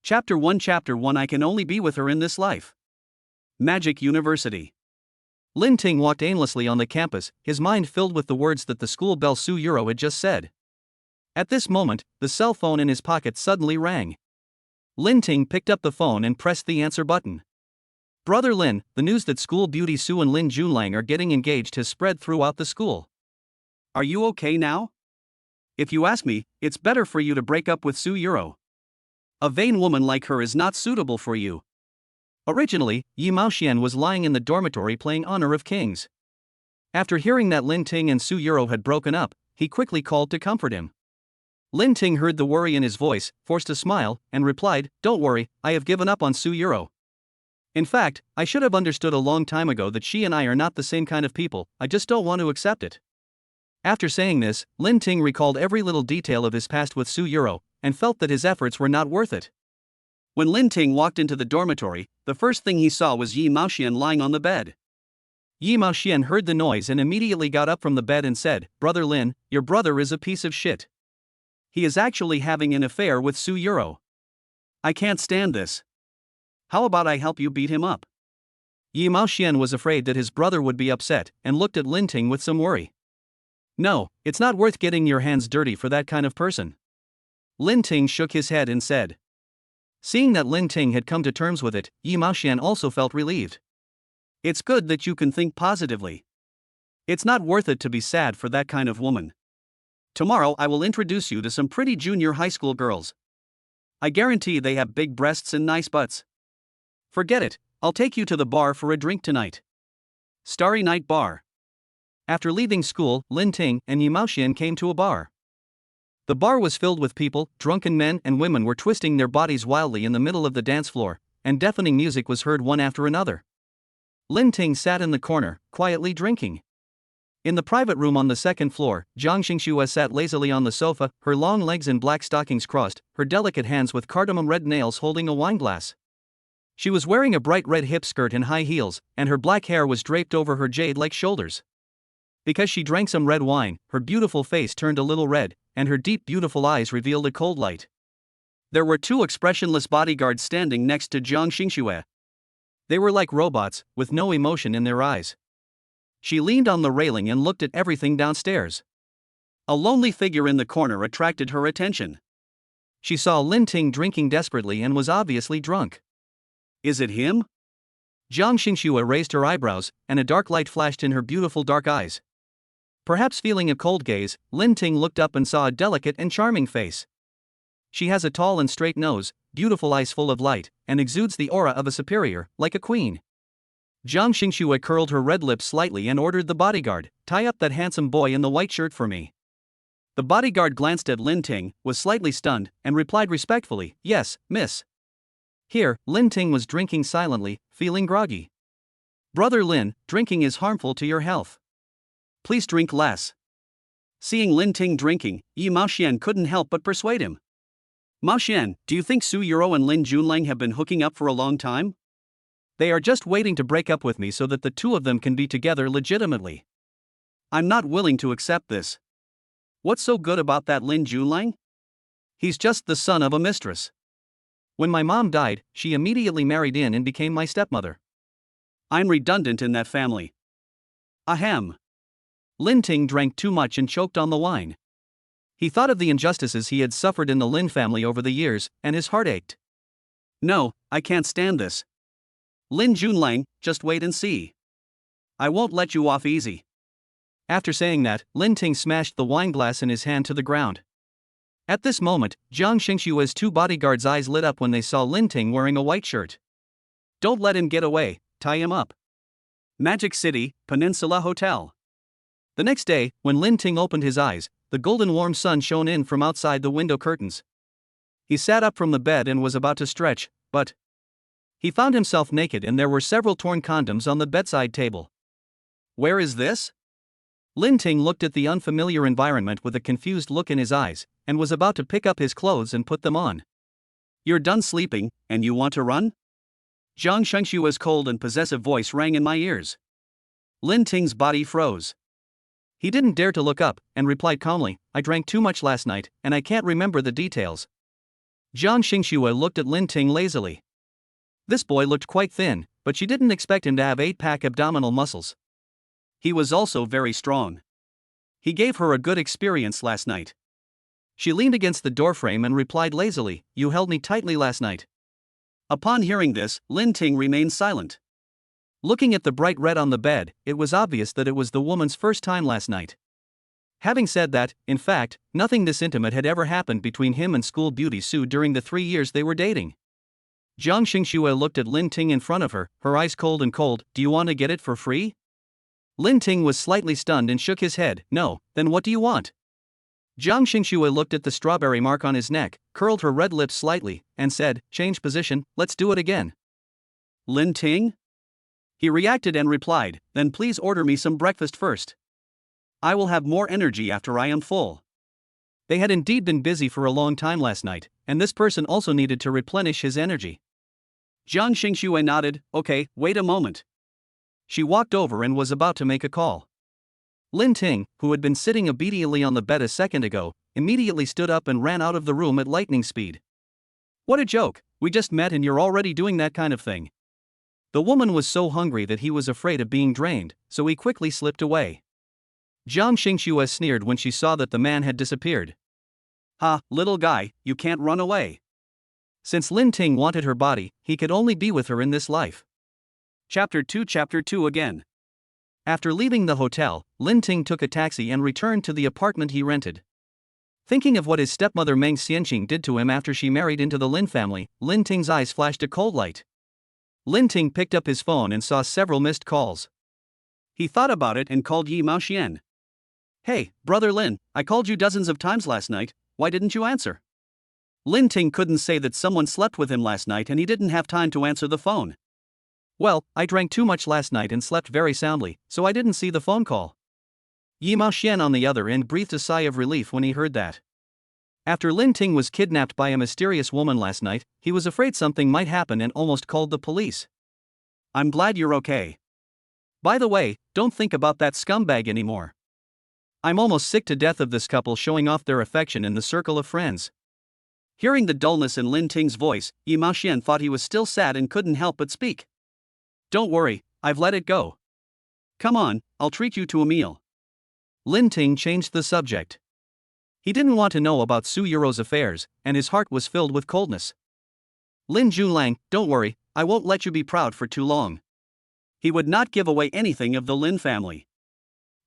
Chapter 1 I can only be with her in this life. Magic University. Lin Ting walked aimlessly on the campus, his mind filled with the words that the school bell Su Yuro had just said. At this moment, the cell phone in his pocket suddenly rang. Lin Ting picked up the phone and pressed the answer button. Brother Lin, the news that school beauty Su and Lin Junlang are getting engaged has spread throughout the school. Are you okay now? If you ask me, it's better for you to break up with Su Yuro. A vain woman like her is not suitable for you. Originally, Yi Maoxian was lying in the dormitory playing Honor of Kings. After hearing that Lin Ting and Su Yuro had broken up, he quickly called to comfort him. Lin Ting heard the worry in his voice, forced a smile, and replied, "Don't worry, I have given up on Su Yuro. In fact, I should have understood a long time ago that she and I are not the same kind of people, I just don't want to accept it." After saying this, Lin Ting recalled every little detail of his past with Su Yuro, and felt that his efforts were not worth it. When Lin Ting walked into the dormitory, the first thing he saw was Yi Maoxian lying on the bed. Yi Maoxian heard the noise and immediately got up from the bed and said, "Brother Lin, your brother is a piece of shit. He is actually having an affair with Su Yuro. I can't stand this. How about I help you beat him up?" Yi Maoxian was afraid that his brother would be upset, and looked at Lin Ting with some worry. "No, it's not worth getting your hands dirty for that kind of person." Lin Ting shook his head and said. Seeing that Lin Ting had come to terms with it, Yi Maoxian also felt relieved. "It's good that you can think positively. It's not worth it to be sad for that kind of woman. Tomorrow I will introduce you to some pretty junior high school girls. I guarantee they have big breasts and nice butts. Forget it, I'll take you to the bar for a drink tonight. Starry Night Bar." After leaving school, Lin Ting and Yi Maoxian came to a bar. The bar was filled with people, drunken men and women were twisting their bodies wildly in the middle of the dance floor, and deafening music was heard one after another. Lin Ting sat in the corner, quietly drinking. In the private room on the second floor, Jiang Xingxue sat lazily on the sofa, her long legs in black stockings crossed, her delicate hands with cardamom red nails holding a wineglass. She was wearing a bright red hip skirt and high heels, and her black hair was draped over her jade-like shoulders. Because she drank some red wine, her beautiful face turned a little red, and her deep beautiful eyes revealed a cold light. There were two expressionless bodyguards standing next to Jiang Xingxue. They were like robots, with no emotion in their eyes. She leaned on the railing and looked at everything downstairs. A lonely figure in the corner attracted her attention. She saw Lin Ting drinking desperately and was obviously drunk. "Is it him?" Jiang Xingxue raised her eyebrows, and a dark light flashed in her beautiful dark eyes. Perhaps feeling a cold gaze, Lin Ting looked up and saw a delicate and charming face. She has a tall and straight nose, beautiful eyes full of light, and exudes the aura of a superior, like a queen. Jiang Xingxue curled her red lips slightly and ordered the bodyguard, "Tie up that handsome boy in the white shirt for me." The bodyguard glanced at Lin Ting, was slightly stunned, and replied respectfully, "Yes, miss." Here, Lin Ting was drinking silently, feeling groggy. "Brother Lin, drinking is harmful to your health. Please drink less." Seeing Lin Ting drinking, Yi Maoxian couldn't help but persuade him. "Maoxian, do you think Su Yuro and Lin Junlang have been hooking up for a long time? They are just waiting to break up with me so that the two of them can be together legitimately. I'm not willing to accept this. What's so good about that Lin Junlang? He's just the son of a mistress. When my mom died, she immediately married in and became my stepmother. I'm redundant in that family. Ahem." Lin Ting drank too much and choked on the wine. He thought of the injustices he had suffered in the Lin family over the years, and his heart ached. "No, I can't stand this. Lin Junlang, just wait and see. I won't let you off easy." After saying that, Lin Ting smashed the wineglass in his hand to the ground. At this moment, Jiang Xingxue's two bodyguards' eyes lit up when they saw Lin Ting wearing a white shirt. "Don't let him get away, tie him up." Magic City, Peninsula Hotel. The next day, when Lin Ting opened his eyes, the golden warm sun shone in from outside the window curtains. He sat up from the bed and was about to stretch, but he found himself naked and there were several torn condoms on the bedside table. "Where is this?" Lin Ting looked at the unfamiliar environment with a confused look in his eyes, and was about to pick up his clothes and put them on. "You're done sleeping, and you want to run?" Jiang Shengshua's cold and possessive voice rang in my ears. Lin Ting's body froze. He didn't dare to look up, and replied calmly, "I drank too much last night, and I can't remember the details." Jiang Xingxue looked at Lin Ting lazily. This boy looked quite thin, but she didn't expect him to have 8-pack abdominal muscles. He was also very strong. He gave her a good experience last night. She leaned against the doorframe and replied lazily, "You held me tightly last night." Upon hearing this, Lin Ting remained silent. Looking at the bright red on the bed, it was obvious that it was the woman's first time last night. Having said that, in fact, nothing this intimate had ever happened between him and school beauty Sue during the 3 years they were dating. Jiang Xingxue looked at Lin Ting in front of her, her eyes cold and cold. "Do you want to get it for free?" Lin Ting was slightly stunned and shook his head. "No, then what do you want?" Jiang Xingxue looked at the strawberry mark on his neck, curled her red lips slightly, and said, "Change position, let's do it again." "Lin Ting?" He reacted and replied, "Then please order me some breakfast first. I will have more energy after I am full." They had indeed been busy for a long time last night, and this person also needed to replenish his energy. Jiang Xingxue nodded. "Okay, wait a moment." She walked over and was about to make a call. Lin Ting, who had been sitting obediently on the bed a second ago, immediately stood up and ran out of the room at lightning speed. "What a joke, we just met and you're already doing that kind of thing." The woman was so hungry that he was afraid of being drained, so he quickly slipped away. Jiang Xingxue sneered when she saw that the man had disappeared. "Ha, little guy, you can't run away." Since Lin Ting wanted her body, he could only be with her in this life. Chapter 2 again. After leaving the hotel, Lin Ting took a taxi and returned to the apartment he rented. Thinking of what his stepmother Meng Xianqing did to him after she married into the Lin family, Lin Ting's eyes flashed a cold light. Lin Ting picked up his phone and saw several missed calls. He thought about it and called Yi Maoxian. "Hey, brother Lin, I called you dozens of times last night, why didn't you answer?" Lin Ting couldn't say that someone slept with him last night and he didn't have time to answer the phone. "Well, I drank too much last night and slept very soundly, so I didn't see the phone call." Yi Maoxian on the other end breathed a sigh of relief when he heard that. After Lin Ting was kidnapped by a mysterious woman last night, he was afraid something might happen and almost called the police. "I'm glad you're okay. By the way, don't think about that scumbag anymore. I'm almost sick to death of this couple showing off their affection in the circle of friends." Hearing the dullness in Lin Ting's voice, Yi Maoxian thought he was still sad and couldn't help but speak. "Don't worry, I've let it go. Come on, I'll treat you to a meal." Lin Ting changed the subject. He didn't want to know about Su Yuro's affairs, and his heart was filled with coldness. "Lin Junlang, don't worry, I won't let you be proud for too long." He would not give away anything of the Lin family.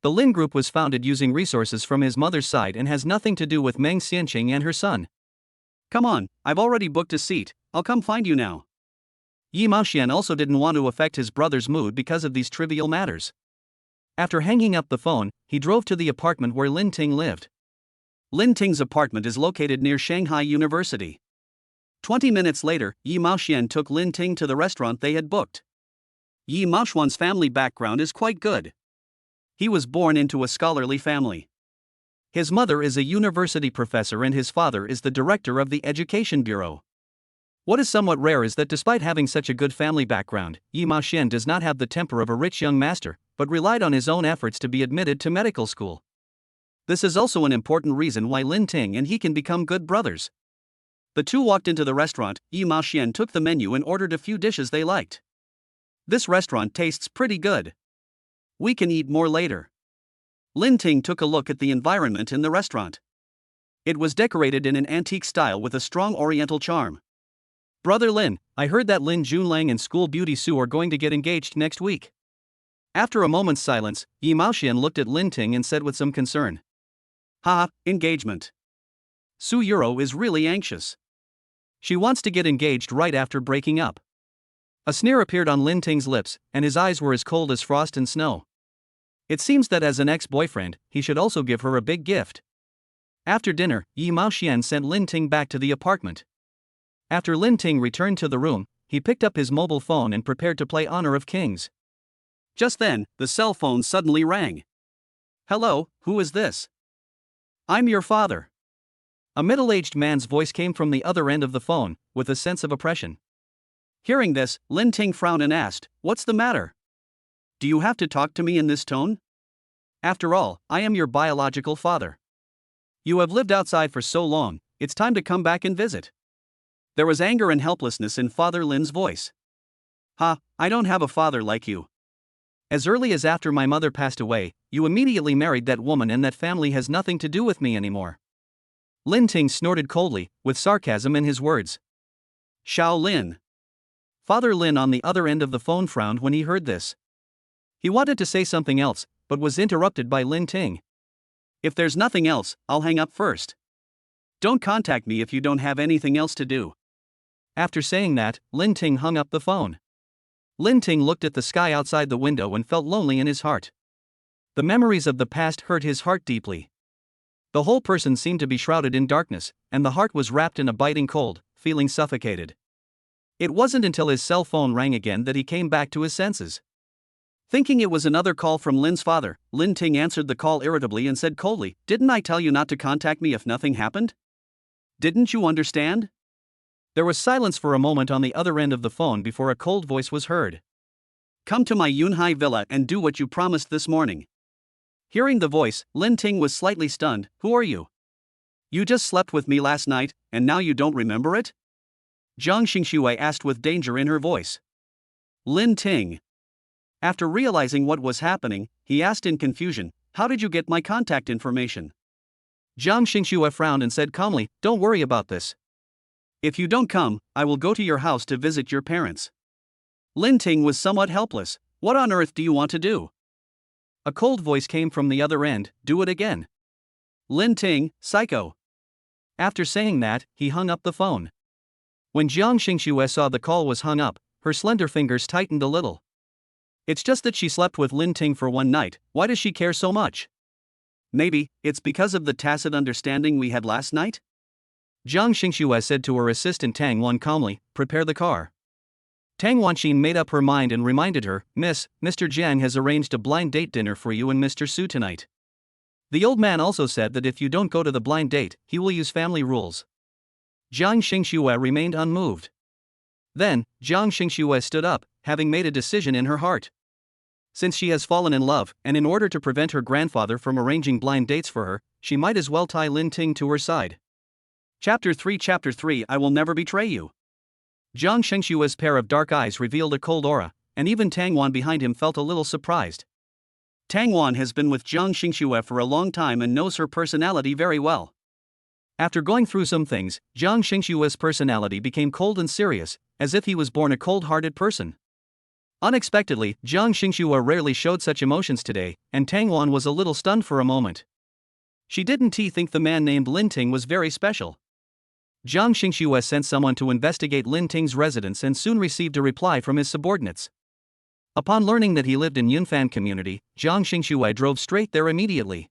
The Lin Group was founded using resources from his mother's side and has nothing to do with Meng Xianqing and her son. "Come on, I've already booked a seat, I'll come find you now." Yi Maoxian also didn't want to affect his brother's mood because of these trivial matters. After hanging up the phone, he drove to the apartment where Lin Ting lived. Lin Ting's apartment is located near Shanghai University. 20 minutes later, Yi Maoxian took Lin Ting to the restaurant they had booked. Yi Maoxian's family background is quite good. He was born into a scholarly family. His mother is a university professor and his father is the director of the Education Bureau. What is somewhat rare is that despite having such a good family background, Yi Maoxian does not have the temper of a rich young master, but relied on his own efforts to be admitted to medical school. This is also an important reason why Lin Ting and he can become good brothers. The two walked into the restaurant. Yi Maoxian took the menu and ordered a few dishes they liked. "This restaurant tastes pretty good. We can eat more later." Lin Ting took a look at the environment in the restaurant. It was decorated in an antique style with a strong oriental charm. "Brother Lin, I heard that Lin Junlang and school beauty Sue are going to get engaged next week." After a moment's silence, Yi Maoxian looked at Lin Ting and said with some concern, "Ha, engagement. Su Yuro is really anxious. She wants to get engaged right after breaking up." A sneer appeared on Lin Ting's lips, and his eyes were as cold as frost and snow. It seems that as an ex-boyfriend, he should also give her a big gift. After dinner, Yi Maoxian sent Lin Ting back to the apartment. After Lin Ting returned to the room, he picked up his mobile phone and prepared to play Honor of Kings. Just then, the cell phone suddenly rang. "Hello, who is this?" "I'm your father." A middle-aged man's voice came from the other end of the phone, with a sense of oppression. Hearing this, Lin Ting frowned and asked, "What's the matter? Do you have to talk to me in this tone? After all, I am your biological father. You have lived outside for so long, it's time to come back and visit." There was anger and helplessness in Father Lin's voice. "Ha, I don't have a father like you. As early as after my mother passed away, you immediately married that woman and that family has nothing to do with me anymore." Lin Ting snorted coldly, with sarcasm in his words. "Xiao Lin." Father Lin on the other end of the phone frowned when he heard this. He wanted to say something else, but was interrupted by Lin Ting. "If there's nothing else, I'll hang up first. Don't contact me if you don't have anything else to do." After saying that, Lin Ting hung up the phone. Lin Ting looked at the sky outside the window and felt lonely in his heart. The memories of the past hurt his heart deeply. The whole person seemed to be shrouded in darkness, and the heart was wrapped in a biting cold, feeling suffocated. It wasn't until his cell phone rang again that he came back to his senses. Thinking it was another call from Lin's father, Lin Ting answered the call irritably and said coldly, "Didn't I tell you not to contact me if nothing happened? Didn't you understand?" There was silence for a moment on the other end of the phone before a cold voice was heard. "Come to my Yunhai villa and do what you promised this morning." Hearing the voice, Lin Ting was slightly stunned. "Who are you? You just slept with me last night, and now you don't remember it?" Zhang Xingxue asked with danger in her voice. Lin Ting. After realizing what was happening, he asked in confusion, "How did you get my contact information?" Zhang Xingxue frowned and said calmly, "Don't worry about this. If you don't come, I will go to your house to visit your parents." Lin Ting was somewhat helpless. "What on earth do you want to do?" A cold voice came from the other end, "Do it again." Lin Ting, psycho. After saying that, he hung up the phone. When Zhang Xingxue saw the call was hung up, her slender fingers tightened a little. It's just that she slept with Lin Ting for one night, why does she care so much? Maybe, it's because of the tacit understanding we had last night? Zhang Xingxue said to her assistant Tang Wan calmly, "Prepare the car." Tang Wanqin made up her mind and reminded her, "Miss, Mr. Jiang has arranged a blind date dinner for you and Mr. Su tonight. The old man also said that if you don't go to the blind date, he will use family rules." Zhang Xingxue remained unmoved. Then, Zhang Xingxue stood up, having made a decision in her heart. Since she has fallen in love, and in order to prevent her grandfather from arranging blind dates for her, she might as well tie Lin Ting to her side. Chapter 3 I Will Never Betray You. Zhang Xingxue's pair of dark eyes revealed a cold aura, and even Tang Wan behind him felt a little surprised. Tang Wan has been with Zhang Xingxue for a long time and knows her personality very well. After going through some things, Zhang Xingxue's personality became cold and serious, as if he was born a cold-hearted person. Unexpectedly, Zhang Xingxue rarely showed such emotions today, and Tang Wan was a little stunned for a moment. She didn't think the man named Lin Ting was very special. Zhang Xingxue sent someone to investigate Lin Ting's residence and soon received a reply from his subordinates. Upon learning that he lived in Yunfan community, Zhang Xingxue drove straight there immediately.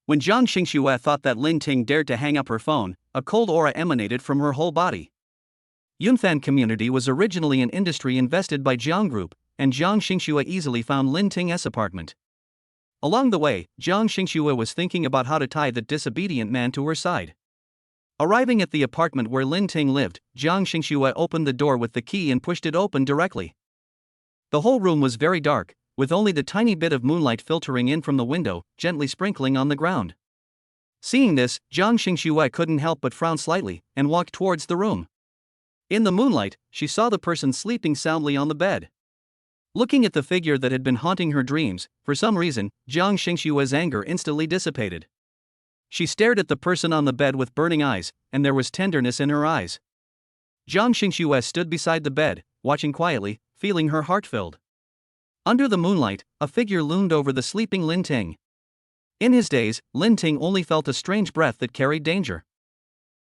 When Zhang Xingxue thought that Lin Ting dared to hang up her phone, a cold aura emanated from her whole body. Yunfan community was originally an industry invested by Jiang Group, and Zhang Xingxue easily found Lin Ting's apartment. Along the way, Zhang Xingxue was thinking about how to tie the disobedient man to her side. Arriving at the apartment where Lin Ting lived, Zhang Xingxue opened the door with the key and pushed it open directly. The whole room was very dark, with only the tiny bit of moonlight filtering in from the window, gently sprinkling on the ground. Seeing this, Zhang Xingxue couldn't help but frown slightly, and walked towards the room. In the moonlight, she saw the person sleeping soundly on the bed. Looking at the figure that had been haunting her dreams, for some reason, Zhang Xingxue's anger instantly dissipated. She stared at the person on the bed with burning eyes, and there was tenderness in her eyes. Zhang Xingxue stood beside the bed, watching quietly, feeling her heart filled. Under the moonlight, a figure loomed over the sleeping Lin Ting. In his days, Lin Ting only felt a strange breath that carried danger.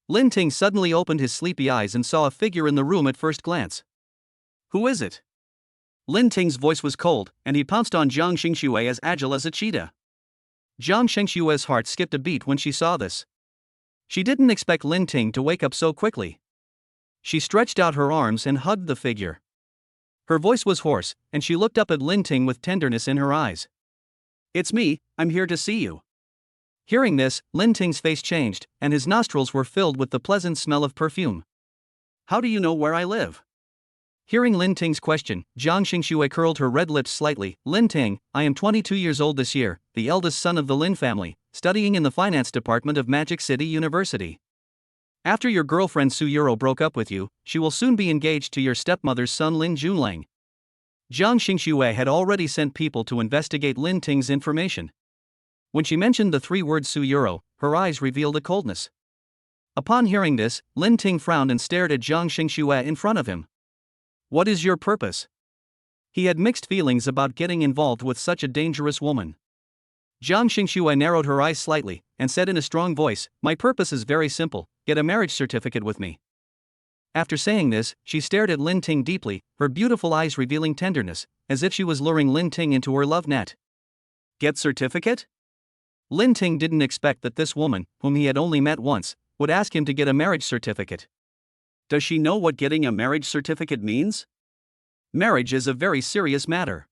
Lin Ting suddenly opened his sleepy eyes and saw a figure in the room at first glance. "Who is it?" Lin Ting's voice was cold, and he pounced on Zhang Xingxue as agile as a cheetah. Zhang Xingxue's heart skipped a beat when she saw this. She didn't expect Lin Ting to wake up so quickly. She stretched out her arms and hugged the figure. Her voice was hoarse, and she looked up at Lin Ting with tenderness in her eyes. "It's me, I'm here to see you." Hearing this, Lin Ting's face changed, and his nostrils were filled with the pleasant smell of perfume. "How do you know where I live?" Hearing Lin Ting's question, Zhang Xingxue curled her red lips slightly. "Lin Ting, I am 22 years old this year, the eldest son of the Lin family, studying in the finance department of Magic City University." After your girlfriend Suyuro broke up with you, she will soon be engaged to your stepmother's son Lin Junlang. Jiang Xingxue had already sent people to investigate Lin Ting's information. When she mentioned the three words Suyuro, her eyes revealed a coldness. Upon hearing this, Lin Ting frowned and stared at Jiang Xingxue in front of him. What is your purpose? He had mixed feelings about getting involved with such a dangerous woman. Jiang Xingxue narrowed her eyes slightly, and said in a strong voice, "My purpose is very simple, get a marriage certificate with me." After saying this, she stared at Lin Ting deeply, her beautiful eyes revealing tenderness, as if she was luring Lin Ting into her love net. Get certificate? Lin Ting didn't expect that this woman, whom he had only met once, would ask him to get a marriage certificate. Does she know what getting a marriage certificate means? Marriage is a very serious matter.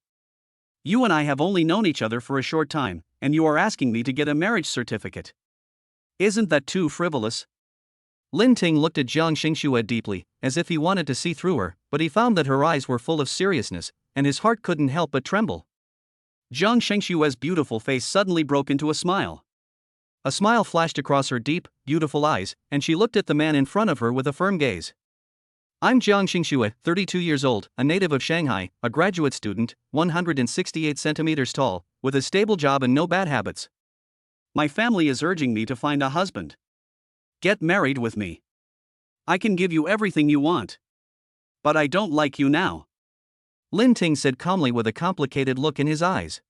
You and I have only known each other for a short time, and you are asking me to get a marriage certificate. Isn't that too frivolous? Lin Ting looked at Jiang Xingxue deeply, as if he wanted to see through her, but he found that her eyes were full of seriousness, and his heart couldn't help but tremble. Jiang Xingxue's beautiful face suddenly broke into a smile. A smile flashed across her deep, beautiful eyes, and she looked at the man in front of her with a firm gaze. I'm Jiang Xingxue, 32 years old, a native of Shanghai, a graduate student, 168 centimeters tall, with a stable job and no bad habits. My family is urging me to find a husband. Get married with me. I can give you everything you want. But I don't like you now. Lin Ting said calmly with a complicated look in his eyes.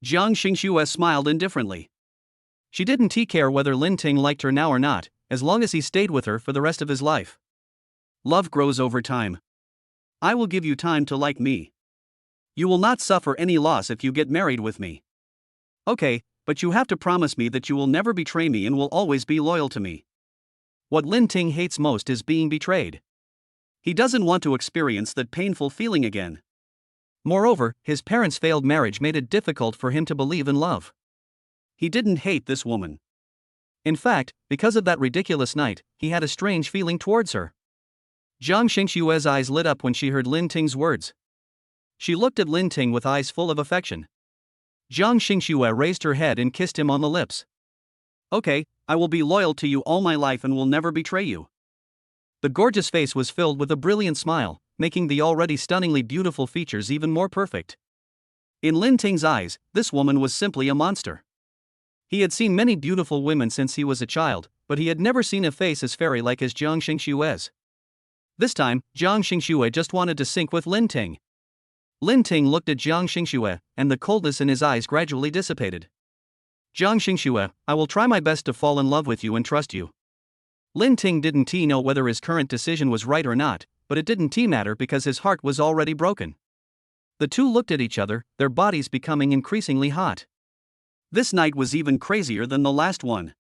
Jiang Xingxue smiled indifferently. She didn't care whether Lin Ting liked her now or not, as long as he stayed with her for the rest of his life. Love grows over time. I will give you time to like me. You will not suffer any loss if you get married with me. Okay, but you have to promise me that you will never betray me and will always be loyal to me. What Lin Ting hates most is being betrayed. He doesn't want to experience that painful feeling again. Moreover, his parents' failed marriage made it difficult for him to believe in love. He didn't hate this woman. In fact, because of that ridiculous night, he had a strange feeling towards her. Jiang Xingxue's eyes lit up when she heard Lin Ting's words. She looked at Lin Ting with eyes full of affection. Jiang Xingxue raised her head and kissed him on the lips. Okay, I will be loyal to you all my life and will never betray you. The gorgeous face was filled with a brilliant smile, making the already stunningly beautiful features even more perfect. In Lin Ting's eyes, this woman was simply a monster. He had seen many beautiful women since he was a child, but he had never seen a face as fairy-like as Jiang Xingxue's. This time, Jiang Xingxue just wanted to sink with Lin Ting. Lin Ting looked at Jiang Xingxue, and the coldness in his eyes gradually dissipated. Jiang Xingxue, I will try my best to fall in love with you and trust you. Lin Ting didn't know whether his current decision was right or not, but it didn't matter because his heart was already broken. The two looked at each other, their bodies becoming increasingly hot. This night was even crazier than the last one.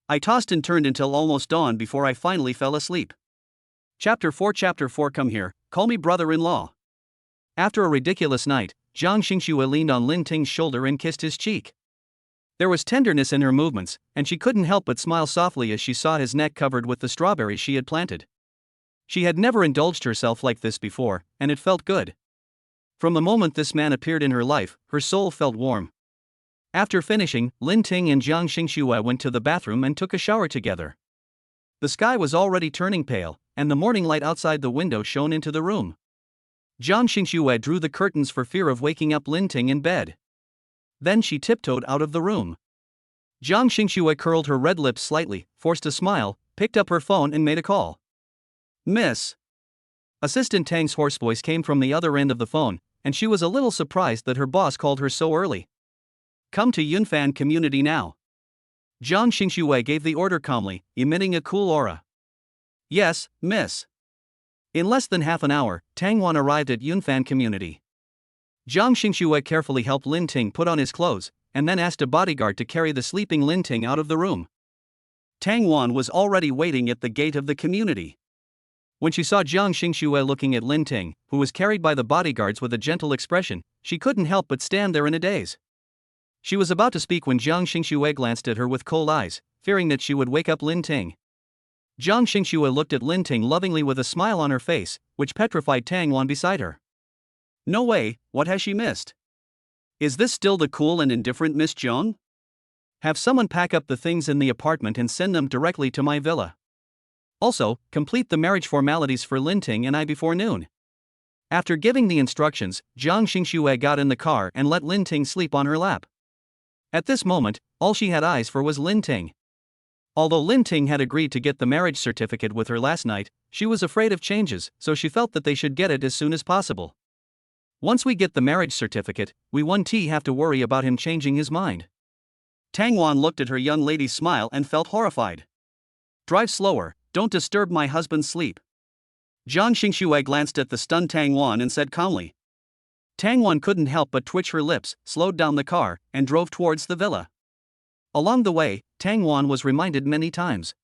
I tossed and turned until almost dawn before I finally fell asleep. Chapter 4 Come here, call me brother-in-law. After a ridiculous night, Jiang Xingxue leaned on Lin Ting's shoulder and kissed his cheek. There was tenderness in her movements, and she couldn't help but smile softly as she saw his neck covered with the strawberries she had planted. She had never indulged herself like this before, and it felt good. From the moment this man appeared in her life, her soul felt warm. After finishing, Lin Ting and Jiang Xingxue went to the bathroom and took a shower together. The sky was already turning pale, and the morning light outside the window shone into the room. Jiang Xingxue drew the curtains for fear of waking up Lin Ting in bed. Then she tiptoed out of the room. Jiang Xingxue curled her red lips slightly, forced a smile, picked up her phone and made a call. Miss. Assistant Tang's hoarse voice came from the other end of the phone, and she was a little surprised that her boss called her so early. Come to Yunfan Community now. Jiang Xingxue gave the order calmly, emitting a cool aura. Yes, miss. In less than half an hour, Tang Wan arrived at Yunfan Community. Jiang Xingxue carefully helped Lin Ting put on his clothes, and then asked a bodyguard to carry the sleeping Lin Ting out of the room. Tang Wan was already waiting at the gate of the community. When she saw Jiang Xingxue looking at Lin Ting, who was carried by the bodyguards with a gentle expression, she couldn't help but stand there in a daze. She was about to speak when Jiang Xingxue glanced at her with cold eyes, fearing that she would wake up Lin Ting. Jiang Xingxue looked at Lin Ting lovingly with a smile on her face, which petrified Tang Wan beside her. No way, what has she missed? Is this still the cool and indifferent Miss Joan? Have someone pack up the things in the apartment and send them directly to my villa. Also, complete the marriage formalities for Linting and I before noon. After giving the instructions, Jiang Xingxue got in the car and let Linting sleep on her lap. At this moment, all she had eyes for was Linting. Although Linting had agreed to get the marriage certificate with her last night, she was afraid of changes, so she felt that they should get it as soon as possible. Once we get the marriage certificate, we won't have to worry about him changing his mind. Tang Wan looked at her young lady's smile and felt horrified. Drive slower, don't disturb my husband's sleep. Jiang Xingxue glanced at the stunned Tang Wan and said calmly. Tang Wan couldn't help but twitch her lips, slowed down the car, and drove towards the villa. Along the way, Tang Wan was reminded many times.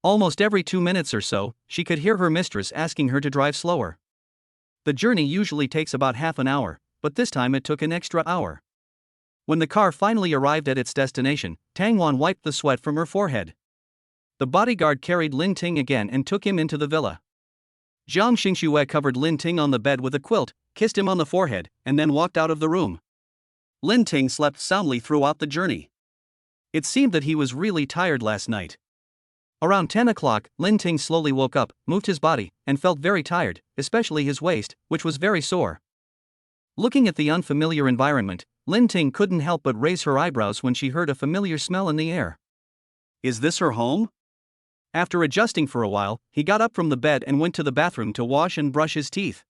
Almost every 2 minutes or so, she could hear her mistress asking her to drive slower. The journey usually takes about half an hour, but this time it took an extra hour. When the car finally arrived at its destination, Tang Wan wiped the sweat from her forehead. The bodyguard carried Linting again and took him into the villa. Jiang Xingxue covered Linting on the bed with a quilt, kissed him on the forehead, and then walked out of the room. Linting slept soundly throughout the journey. It seemed that he was really tired last night. Around 10 o'clock, Linting slowly woke up, moved his body, and felt very tired, especially his waist, which was very sore. Looking at the unfamiliar environment, Linting couldn't help but raise her eyebrows when she heard a familiar smell in the air. Is this her home? After adjusting for a while, he got up from the bed and went to the bathroom to wash and brush his teeth.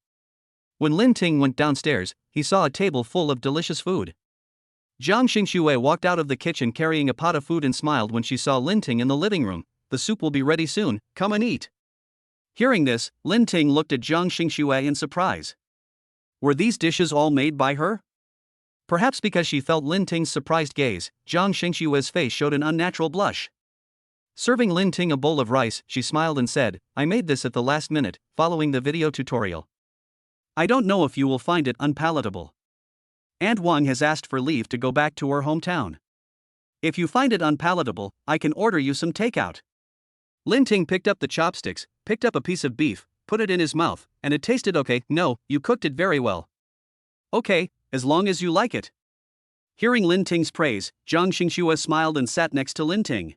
When Linting went downstairs, he saw a table full of delicious food. Jiang Xingxue walked out of the kitchen carrying a pot of food and smiled when she saw Linting in the living room. The soup will be ready soon, come and eat. Hearing this, Linting looked at Jiang Xingxue in surprise. Were these dishes all made by her? Perhaps because she felt Linting's surprised gaze, Jiang Xingxue's face showed an unnatural blush. Serving Linting a bowl of rice, she smiled and said, I made this at the last minute, following the video tutorial. I don't know if you will find it unpalatable. Aunt Wang has asked for leave to go back to her hometown. If you find it unpalatable, I can order you some takeout. Linting picked up the chopsticks, picked up a piece of beef, put it in his mouth, and it tasted okay. No, you cooked it very well. Okay, as long as you like it. Hearing Linting's praise, Jiang Xingxue smiled and sat next to Linting.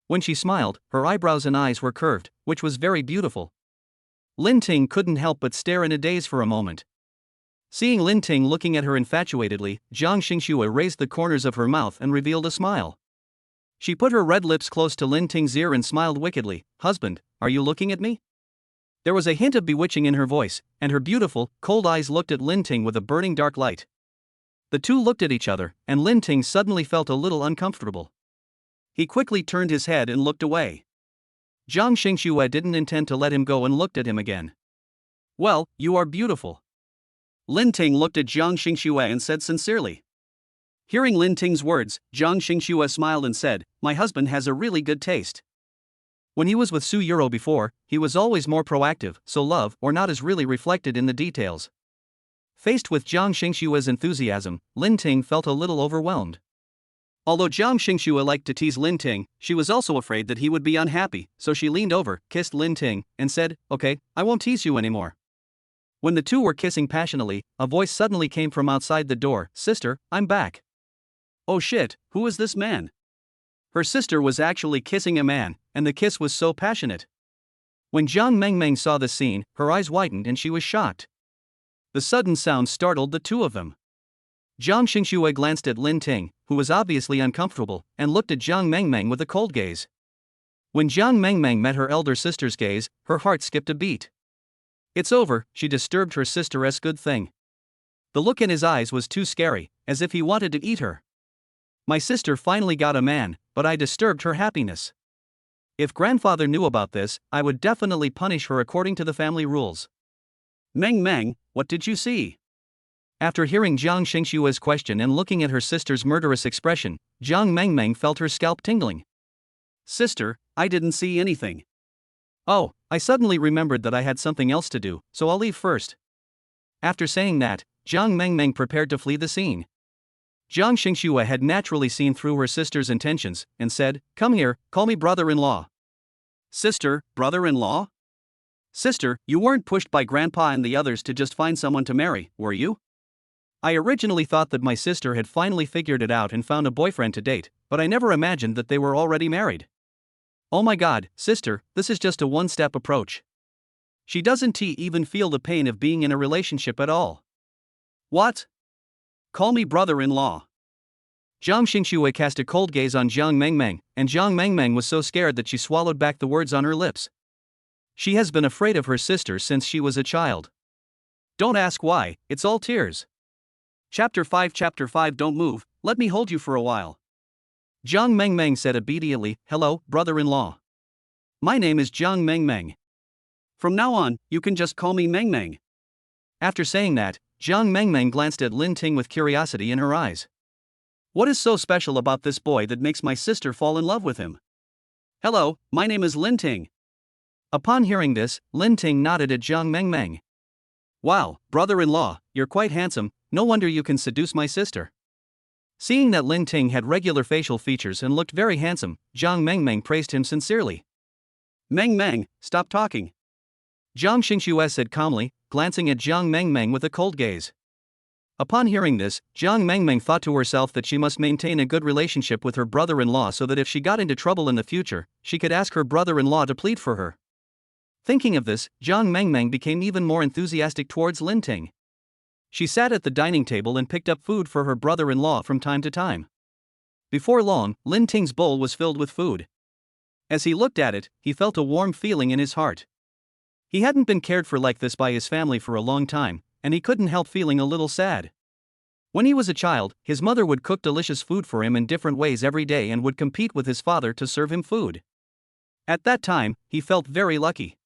When she smiled, her eyebrows and eyes were curved, which was very beautiful. Linting couldn't help but stare in a daze for a moment. Seeing Linting looking at her infatuatedly, Jiang Xingxue raised the corners of her mouth and revealed a smile. She put her red lips close to Linting's ear and smiled wickedly. Husband, are you looking at me? There was a hint of bewitching in her voice, and her beautiful, cold eyes looked at Linting with a burning dark light. The two looked at each other, and Linting suddenly felt a little uncomfortable. He quickly turned his head and looked away. Jiang Xingxue didn't intend to let him go and looked at him again. Well, you are beautiful. Linting looked at Jiang Xingxue and said sincerely. Hearing Linting's words, Jiang Xingxue smiled and said, my husband has a really good taste. When he was with Su Yuro before, he was always more proactive, so love or not is really reflected in the details. Faced with Jiang Xingxue's enthusiasm, Linting felt a little overwhelmed. Although Jiang Xingxue liked to tease Linting, she was also afraid that he would be unhappy, so she leaned over, kissed Linting, and said, okay, I won't tease you anymore. When the two were kissing passionately, a voice suddenly came from outside the door, Sister, I'm back. Oh shit, who is this man? Her sister was actually kissing a man, and the kiss was so passionate. When Jiang Mengmeng saw the scene, her eyes widened and she was shocked. The sudden sound startled the two of them. Jiang Xingxue glanced at Linting, who was obviously uncomfortable, and looked at Jiang Mengmeng with a cold gaze. When Jiang Mengmeng met her elder sister's gaze, her heart skipped a beat. It's over, she disturbed her sister's good thing. The look in his eyes was too scary, as if he wanted to eat her. My sister finally got a man, but I disturbed her happiness. If grandfather knew about this, I would definitely punish her according to the family rules. Meng Meng, what did you see? After hearing Jiang Xingxue's question and looking at her sister's murderous expression, Jiang Mengmeng felt her scalp tingling. Sister, I didn't see anything. Oh, I suddenly remembered that I had something else to do, so I'll leave first. After saying that, Jiang Mengmeng prepared to flee the scene. Jiang Xingxue had naturally seen through her sister's intentions, and said, come here, call me brother-in-law. Sister, brother-in-law? Sister, you weren't pushed by grandpa and the others to just find someone to marry, were you? I originally thought that my sister had finally figured it out and found a boyfriend to date, but I never imagined that they were already married. Oh my god, sister, this is just a one-step approach. She doesn't even feel the pain of being in a relationship at all. What? Call me brother-in-law. Jiang Xingxue cast a cold gaze on Jiang Mengmeng, and Jiang Mengmeng was so scared that she swallowed back the words on her lips. She has been afraid of her sister since she was a child. Don't ask why, it's all tears. Chapter 5 Don't move, let me hold you for a while. Jiang Mengmeng said obediently, hello, brother-in-law. My name is Jiang Mengmeng. From now on, you can just call me Mengmeng. After saying that, Jiang Mengmeng glanced at Lin Ting with curiosity in her eyes. What is so special about this boy that makes my sister fall in love with him? Hello, my name is Lin Ting. Upon hearing this, Lin Ting nodded at Jiang Mengmeng. Wow, brother-in-law, you're quite handsome, no wonder you can seduce my sister. Seeing that Lin Ting had regular facial features and looked very handsome, Jiang Mengmeng praised him sincerely. Mengmeng, stop talking. Jiang Xingxue said calmly, glancing at Jiang Mengmeng with a cold gaze. Upon hearing this, Jiang Mengmeng thought to herself that she must maintain a good relationship with her brother-in-law so that if she got into trouble in the future, she could ask her brother-in-law to plead for her. Thinking of this, Jiang Mengmeng became even more enthusiastic towards Lin Ting. She sat at the dining table and picked up food for her brother-in-law from time to time. Before long, Lin Ting's bowl was filled with food. As he looked at it, he felt a warm feeling in his heart. He hadn't been cared for like this by his family for a long time, and he couldn't help feeling a little sad. When he was a child, his mother would cook delicious food for him in different ways every day and would compete with his father to serve him food. At that time, he felt very lucky.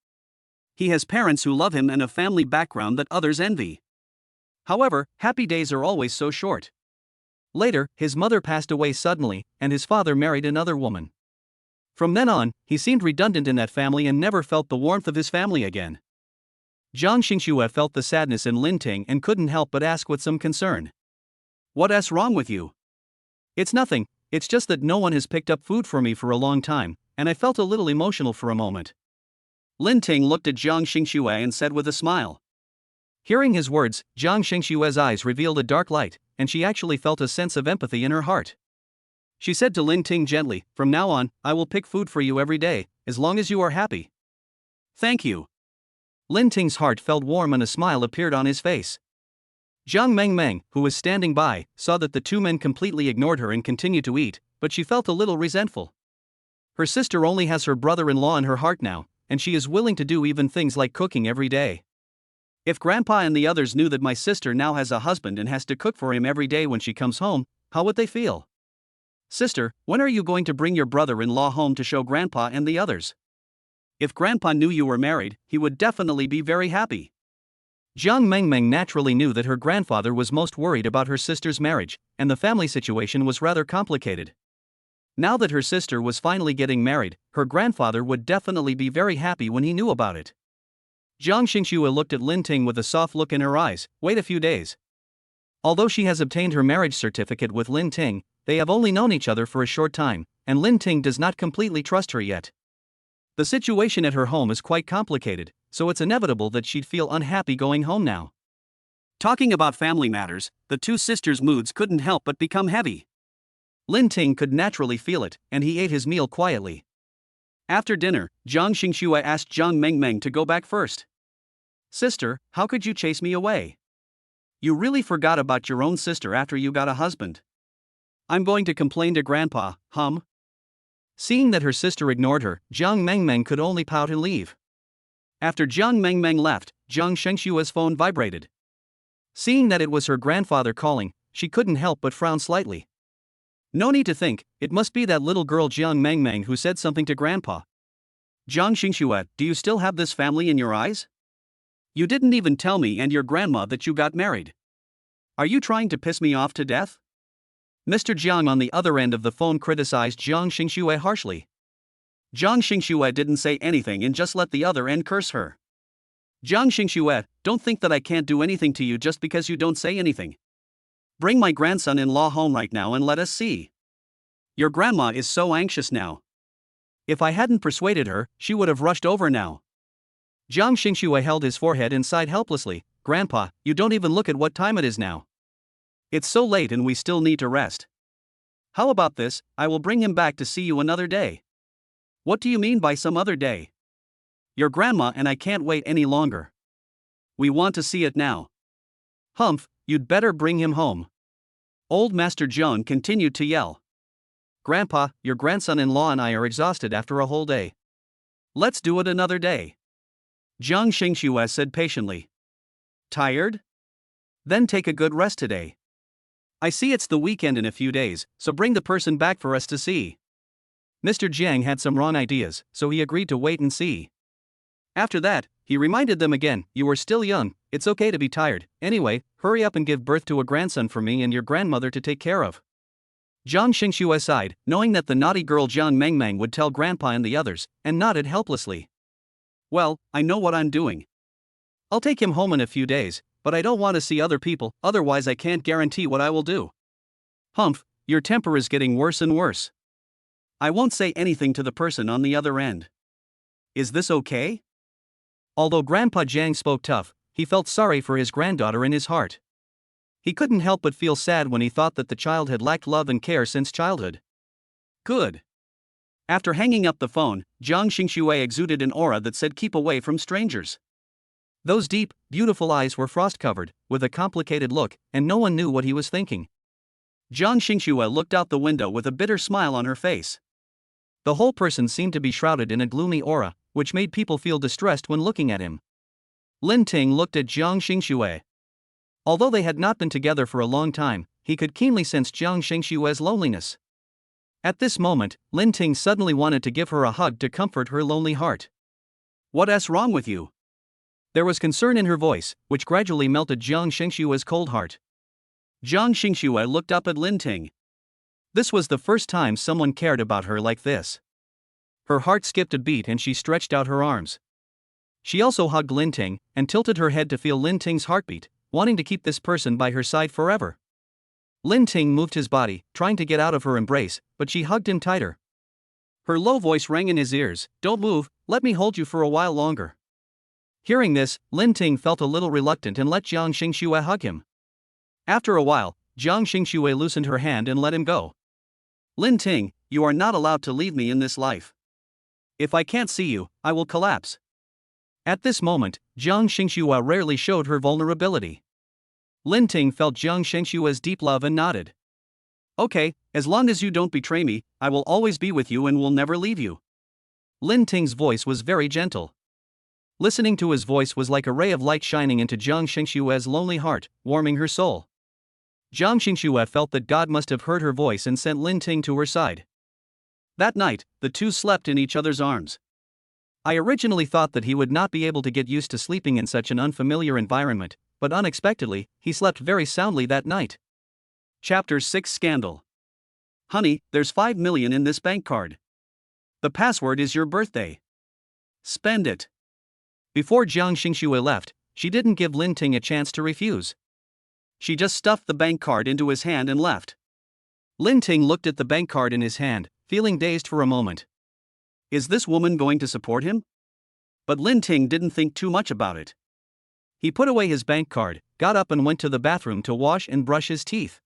He has parents who love him and a family background that others envy. However, happy days are always so short. Later, his mother passed away suddenly, and his father married another woman. From then on, he seemed redundant in that family and never felt the warmth of his family again. Jiang Xingxue felt the sadness in Lin Ting and couldn't help but ask with some concern. What's wrong with you? It's nothing, it's just that no one has picked up food for me for a long time, and I felt a little emotional for a moment. Lin Ting looked at Jiang Xingxue and said with a smile. Hearing his words, Jiang Xingxue's eyes revealed a dark light, and she actually felt a sense of empathy in her heart. She said to Lin Ting gently, from now on, I will pick food for you every day, as long as you are happy. Thank you. Lin Ting's heart felt warm and a smile appeared on his face. Jiang Mengmeng, who was standing by, saw that the two men completely ignored her and continued to eat, but she felt a little resentful. Her sister only has her brother-in-law in her heart now, and she is willing to do even things like cooking every day. If Grandpa and the others knew that my sister now has a husband and has to cook for him every day when she comes home, how would they feel? Sister, when are you going to bring your brother-in-law home to show Grandpa and the others? If Grandpa knew you were married, he would definitely be very happy. Jiang Mengmeng naturally knew that her grandfather was most worried about her sister's marriage, and the family situation was rather complicated. Now that her sister was finally getting married, her grandfather would definitely be very happy when he knew about it. Jiang Xingxue looked at Lin Ting with a soft look in her eyes. Wait a few days. Although she has obtained her marriage certificate with Lin Ting, they have only known each other for a short time, and Lin Ting does not completely trust her yet. The situation at her home is quite complicated, so it's inevitable that she'd feel unhappy going home now. Talking about family matters, the two sisters' moods couldn't help but become heavy. Lin Ting could naturally feel it, and he ate his meal quietly. After dinner, Jiang Xingxue asked Jiang Mengmeng to go back first. Sister, how could you chase me away? You really forgot about your own sister after you got a husband. I'm going to complain to Grandpa, Seeing that her sister ignored her, Jiang Mengmeng could only pout and leave. After Jiang Mengmeng left, Jiang Xingxue's phone vibrated. Seeing that it was her grandfather calling, she couldn't help but frown slightly. No need to think, it must be that little girl Jiang Mengmeng who said something to Grandpa. Jiang Xingxue, do you still have this family in your eyes? You didn't even tell me and your grandma that you got married. Are you trying to piss me off to death? Mr. Jiang on the other end of the phone criticized Jiang Xingxue harshly. Jiang Xingxue didn't say anything and just let the other end curse her. Jiang Xingxue, don't think that I can't do anything to you just because you don't say anything. Bring my grandson-in-law home right now and let us see. Your grandma is so anxious now. If I hadn't persuaded her, she would have rushed over now. Jiang Xingxue held his forehead and sighed helplessly. Grandpa, you don't even look at what time it is now. It's so late and we still need to rest. How about this, I will bring him back to see you another day. What do you mean by some other day? Your grandma and I can't wait any longer. We want to see it now. Humph, you'd better bring him home. Old Master Joan continued to yell. Grandpa, your grandson-in-law and I are exhausted after a whole day. Let's do it another day. Jiang Xingxue said patiently. Tired? Then take a good rest today. I see it's the weekend in a few days, so bring the person back for us to see. Mr. Jiang had some wrong ideas, so he agreed to wait and see. After that, he reminded them again, you are still young, it's okay to be tired, anyway, hurry up and give birth to a grandson for me and your grandmother to take care of. Jiang Xingxue sighed, knowing that the naughty girl Jiang Mengmeng would tell Grandpa and the others, and nodded helplessly. Well, I know what I'm doing. I'll take him home in a few days, but I don't want to see other people, otherwise I can't guarantee what I will do. Humph, your temper is getting worse and worse. I won't say anything to the person on the other end. Is this okay? Although Grandpa Jiang spoke tough, he felt sorry for his granddaughter in his heart. He couldn't help but feel sad when he thought that the child had lacked love and care since childhood. Good. After hanging up the phone, Jiang Xingxue exuded an aura that said keep away from strangers. Those deep, beautiful eyes were frost-covered, with a complicated look, and no one knew what he was thinking. Jiang Xingxue looked out the window with a bitter smile on her face. The whole person seemed to be shrouded in a gloomy aura, which made people feel distressed when looking at him. Lin Ting looked at Jiang Xingxue. Although they had not been together for a long time, he could keenly sense Jiang Xingxue's loneliness. At this moment, Lin Ting suddenly wanted to give her a hug to comfort her lonely heart. What's wrong with you? There was concern in her voice, which gradually melted Jiang Xingxue's cold heart. Jiang Xingxue looked up at Lin Ting. This was the first time someone cared about her like this. Her heart skipped a beat and she stretched out her arms. She also hugged Lin Ting, and tilted her head to feel Lin Ting's heartbeat, wanting to keep this person by her side forever. Lin Ting moved his body, trying to get out of her embrace, but she hugged him tighter. Her low voice rang in his ears, don't move, let me hold you for a while longer. Hearing this, Lin Ting felt a little reluctant and let Jiang Xingxue hug him. After a while, Jiang Xingxue loosened her hand and let him go. Lin Ting, you are not allowed to leave me in this life. If I can't see you, I will collapse. At this moment, Jiang Xingxue rarely showed her vulnerability. Lin Ting felt Jiang Xingxue's deep love and nodded. Okay, as long as you don't betray me, I will always be with you and will never leave you. Lin Ting's voice was very gentle. Listening to his voice was like a ray of light shining into Jiang Xingxue's lonely heart, warming her soul. Jiang Xingxue felt that God must have heard her voice and sent Lin Ting to her side. That night, the two slept in each other's arms. I originally thought that he would not be able to get used to sleeping in such an unfamiliar environment, but unexpectedly, he slept very soundly that night. Chapter 6 Scandal. Honey, there's 5 million in this bank card. The password is your birthday. Spend it. Before Jiang Xingxue left, she didn't give Lin Ting a chance to refuse. She just stuffed the bank card into his hand and left. Lin Ting looked at the bank card in his hand, feeling dazed for a moment. Is this woman going to support him? But Lin Ting didn't think too much about it. He put away his bank card, got up and went to the bathroom to wash and brush his teeth.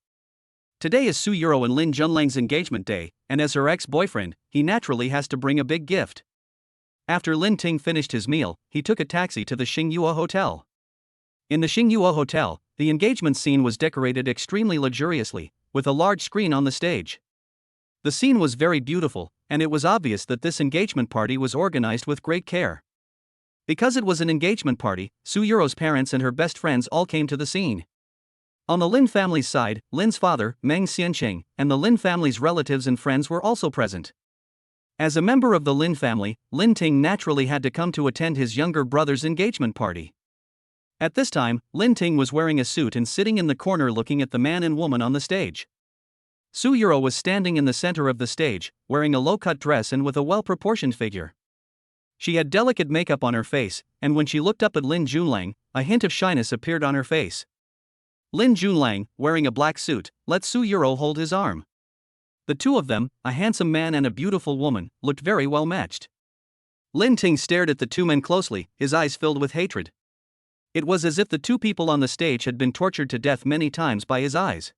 Today is Su Yuro and Lin Junlang's engagement day, and as her ex-boyfriend, he naturally has to bring a big gift. After Lin Ting finished his meal, he took a taxi to the Xingyue Hotel. In the Xingyue Hotel, the engagement scene was decorated extremely luxuriously, with a large screen on the stage. The scene was very beautiful, and it was obvious that this engagement party was organized with great care. Because it was an engagement party, Su Yuro's parents and her best friends all came to the scene. On the Lin family's side, Lin's father, Meng Xianqing, and the Lin family's relatives and friends were also present. As a member of the Lin family, Lin Ting naturally had to come to attend his younger brother's engagement party. At this time, Lin Ting was wearing a suit and sitting in the corner looking at the man and woman on the stage. Su Yuro was standing in the center of the stage, wearing a low-cut dress and with a well-proportioned figure. She had delicate makeup on her face, and when she looked up at Lin Junlang, a hint of shyness appeared on her face. Lin Junlang, wearing a black suit, let Su Yuro hold his arm. The two of them, a handsome man and a beautiful woman, looked very well matched. Lin Ting stared at the two men closely, his eyes filled with hatred. It was as if the two people on the stage had been tortured to death many times by his eyes.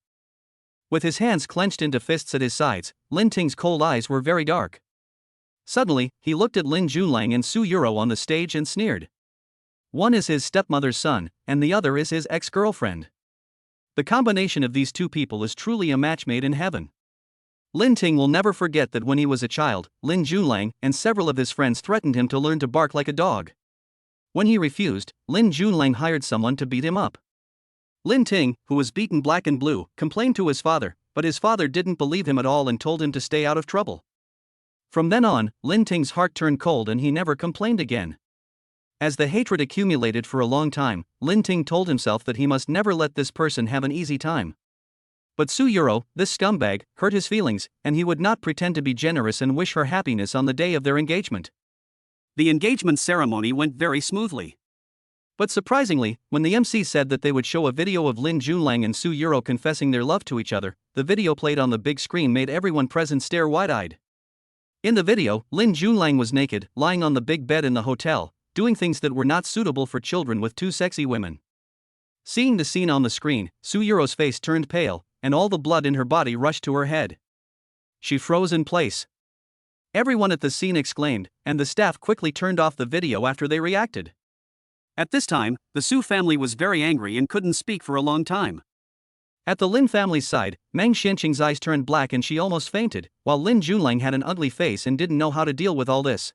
With his hands clenched into fists at his sides, Lin Ting's cold eyes were very dark. Suddenly, he looked at Lin Junlang and Su Yuro on the stage and sneered. One is his stepmother's son, and the other is his ex-girlfriend. The combination of these two people is truly a match made in heaven. Lin Ting will never forget that when he was a child, Lin Junlang and several of his friends threatened him to learn to bark like a dog. When he refused, Lin Junlang hired someone to beat him up. Lin Ting, who was beaten black and blue, complained to his father, but his father didn't believe him at all and told him to stay out of trouble. From then on, Lin Ting's heart turned cold and he never complained again. As the hatred accumulated for a long time, Lin Ting told himself that he must never let this person have an easy time. But Su Yuro, this scumbag, hurt his feelings, and he would not pretend to be generous and wish her happiness on the day of their engagement. The engagement ceremony went very smoothly. But surprisingly, when the MC said that they would show a video of Lin Junlang and Su Yuro confessing their love to each other, the video played on the big screen made everyone present stare wide-eyed. In the video, Lin Junlang was naked, lying on the big bed in the hotel, doing things that were not suitable for children with two sexy women. Seeing the scene on the screen, Su Yuro's face turned pale, and all the blood in her body rushed to her head. She froze in place. Everyone at the scene exclaimed, and the staff quickly turned off the video after they reacted. At this time, the Su family was very angry and couldn't speak for a long time. At the Lin family's side, Meng Xianqing's eyes turned black and she almost fainted, while Lin Junlang had an ugly face and didn't know how to deal with all this.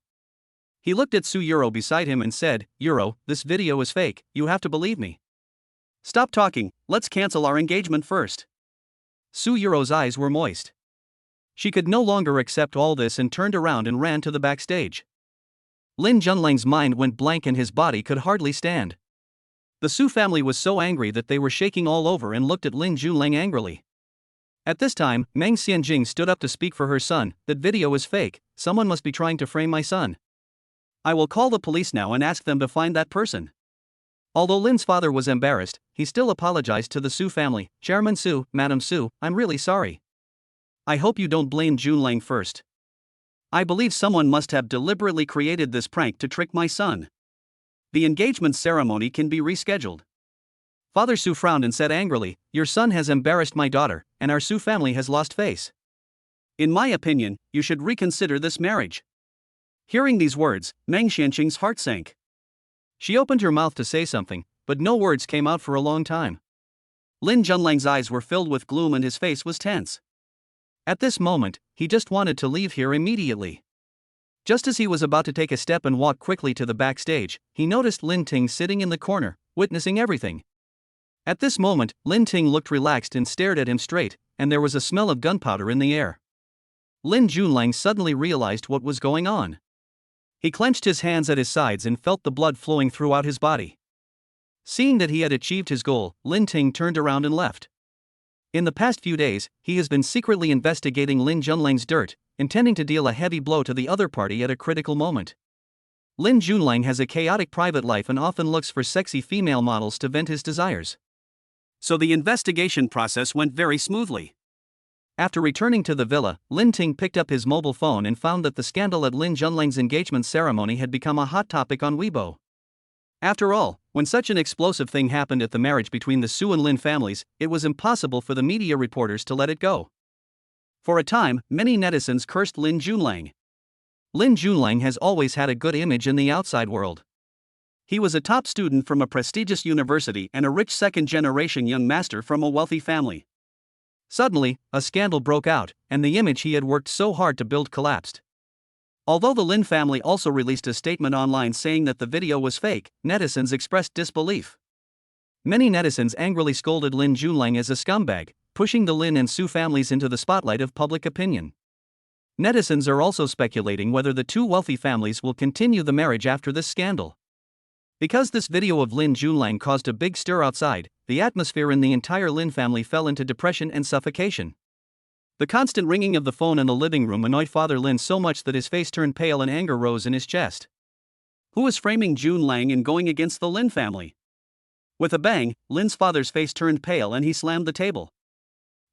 He looked at Su Yuro beside him and said, "Yuro, this video is fake, you have to believe me. Stop talking, let's cancel our engagement first." Su Yuro's eyes were moist. She could no longer accept all this and turned around and ran to the backstage. Lin Junlang's mind went blank and his body could hardly stand. The Su family was so angry that they were shaking all over and looked at Lin Junlang angrily. At this time, Meng Xianjing stood up to speak for her son. "That video is fake, someone must be trying to frame my son. I will call the police now and ask them to find that person." Although Lin's father was embarrassed, he still apologized to the Su family. "Chairman Su, Madam Su, I'm really sorry. I hope you don't blame Junlang first. I believe someone must have deliberately created this prank to trick my son. The engagement ceremony can be rescheduled." Father Su frowned and said angrily, "Your son has embarrassed my daughter, and our Su family has lost face. In my opinion, you should reconsider this marriage." Hearing these words, Meng Xianqing's heart sank. She opened her mouth to say something, but no words came out for a long time. Lin Junlang's eyes were filled with gloom and his face was tense. At this moment, he just wanted to leave here immediately. Just as he was about to take a step and walk quickly to the backstage, he noticed Lin Ting sitting in the corner, witnessing everything. At this moment, Lin Ting looked relaxed and stared at him straight, and there was a smell of gunpowder in the air. Lin Junlang suddenly realized what was going on. He clenched his hands at his sides and felt the blood flowing throughout his body. Seeing that he had achieved his goal, Lin Ting turned around and left. In the past few days, he has been secretly investigating Lin Junlang's dirt, intending to deal a heavy blow to the other party at a critical moment. Lin Junlang has a chaotic private life and often looks for sexy female models to vent his desires. So the investigation process went very smoothly. After returning to the villa, Lin Ting picked up his mobile phone and found that the scandal at Lin Junlang's engagement ceremony had become a hot topic on Weibo. After all, when such an explosive thing happened at the marriage between the Su and Lin families, it was impossible for the media reporters to let it go. For a time, many netizens cursed Lin Junlang. Lin Junlang has always had a good image in the outside world. He was a top student from a prestigious university and a rich second-generation young master from a wealthy family. Suddenly, a scandal broke out, and the image he had worked so hard to build collapsed. Although the Lin family also released a statement online saying that the video was fake, netizens expressed disbelief. Many netizens angrily scolded Lin Junlang as a scumbag, pushing the Lin and Su families into the spotlight of public opinion. Netizens are also speculating whether the two wealthy families will continue the marriage after this scandal. Because this video of Lin Junlang caused a big stir outside, the atmosphere in the entire Lin family fell into depression and suffocation. The constant ringing of the phone in the living room annoyed Father Lin so much that his face turned pale and anger rose in his chest. Who is framing Junlang and going against the Lin family? With a bang, Lin's father's face turned pale and he slammed the table.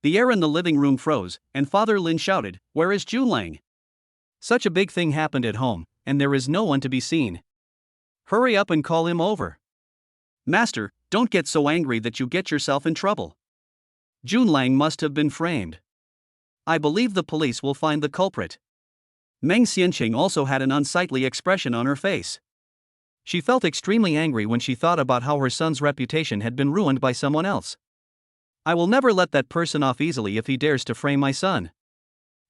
The air in the living room froze, and Father Lin shouted, "Where is Junlang? Such a big thing happened at home, and there is no one to be seen. Hurry up and call him over. Master, don't get so angry that you get yourself in trouble. Junlang must have been framed. I believe the police will find the culprit." Meng Xianqing also had an unsightly expression on her face. She felt extremely angry when she thought about how her son's reputation had been ruined by someone else. I will never let that person off easily if he dares to frame my son.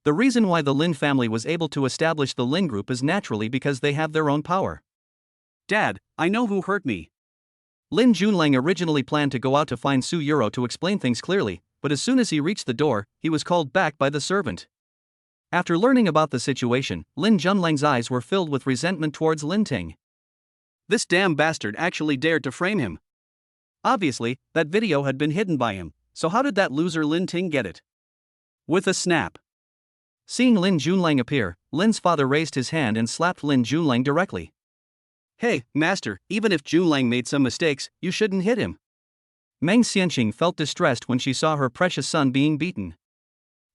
The reason why the Lin family was able to establish the Lin group is naturally because they have their own power. Dad, I know who hurt me. Lin Junlang originally planned to go out to find Su Yuro to explain things clearly, but as soon as he reached the door, he was called back by the servant. After learning about the situation, Lin Junlang's eyes were filled with resentment towards Lin Ting. This damn bastard actually dared to frame him. Obviously, that video had been hidden by him, so how did that loser Lin Ting get it? With a snap. Seeing Lin Junlang appear, Lin's father raised his hand and slapped Lin Junlang directly. Hey, master, even if Junlang made some mistakes, you shouldn't hit him. Meng Xianqing felt distressed when she saw her precious son being beaten.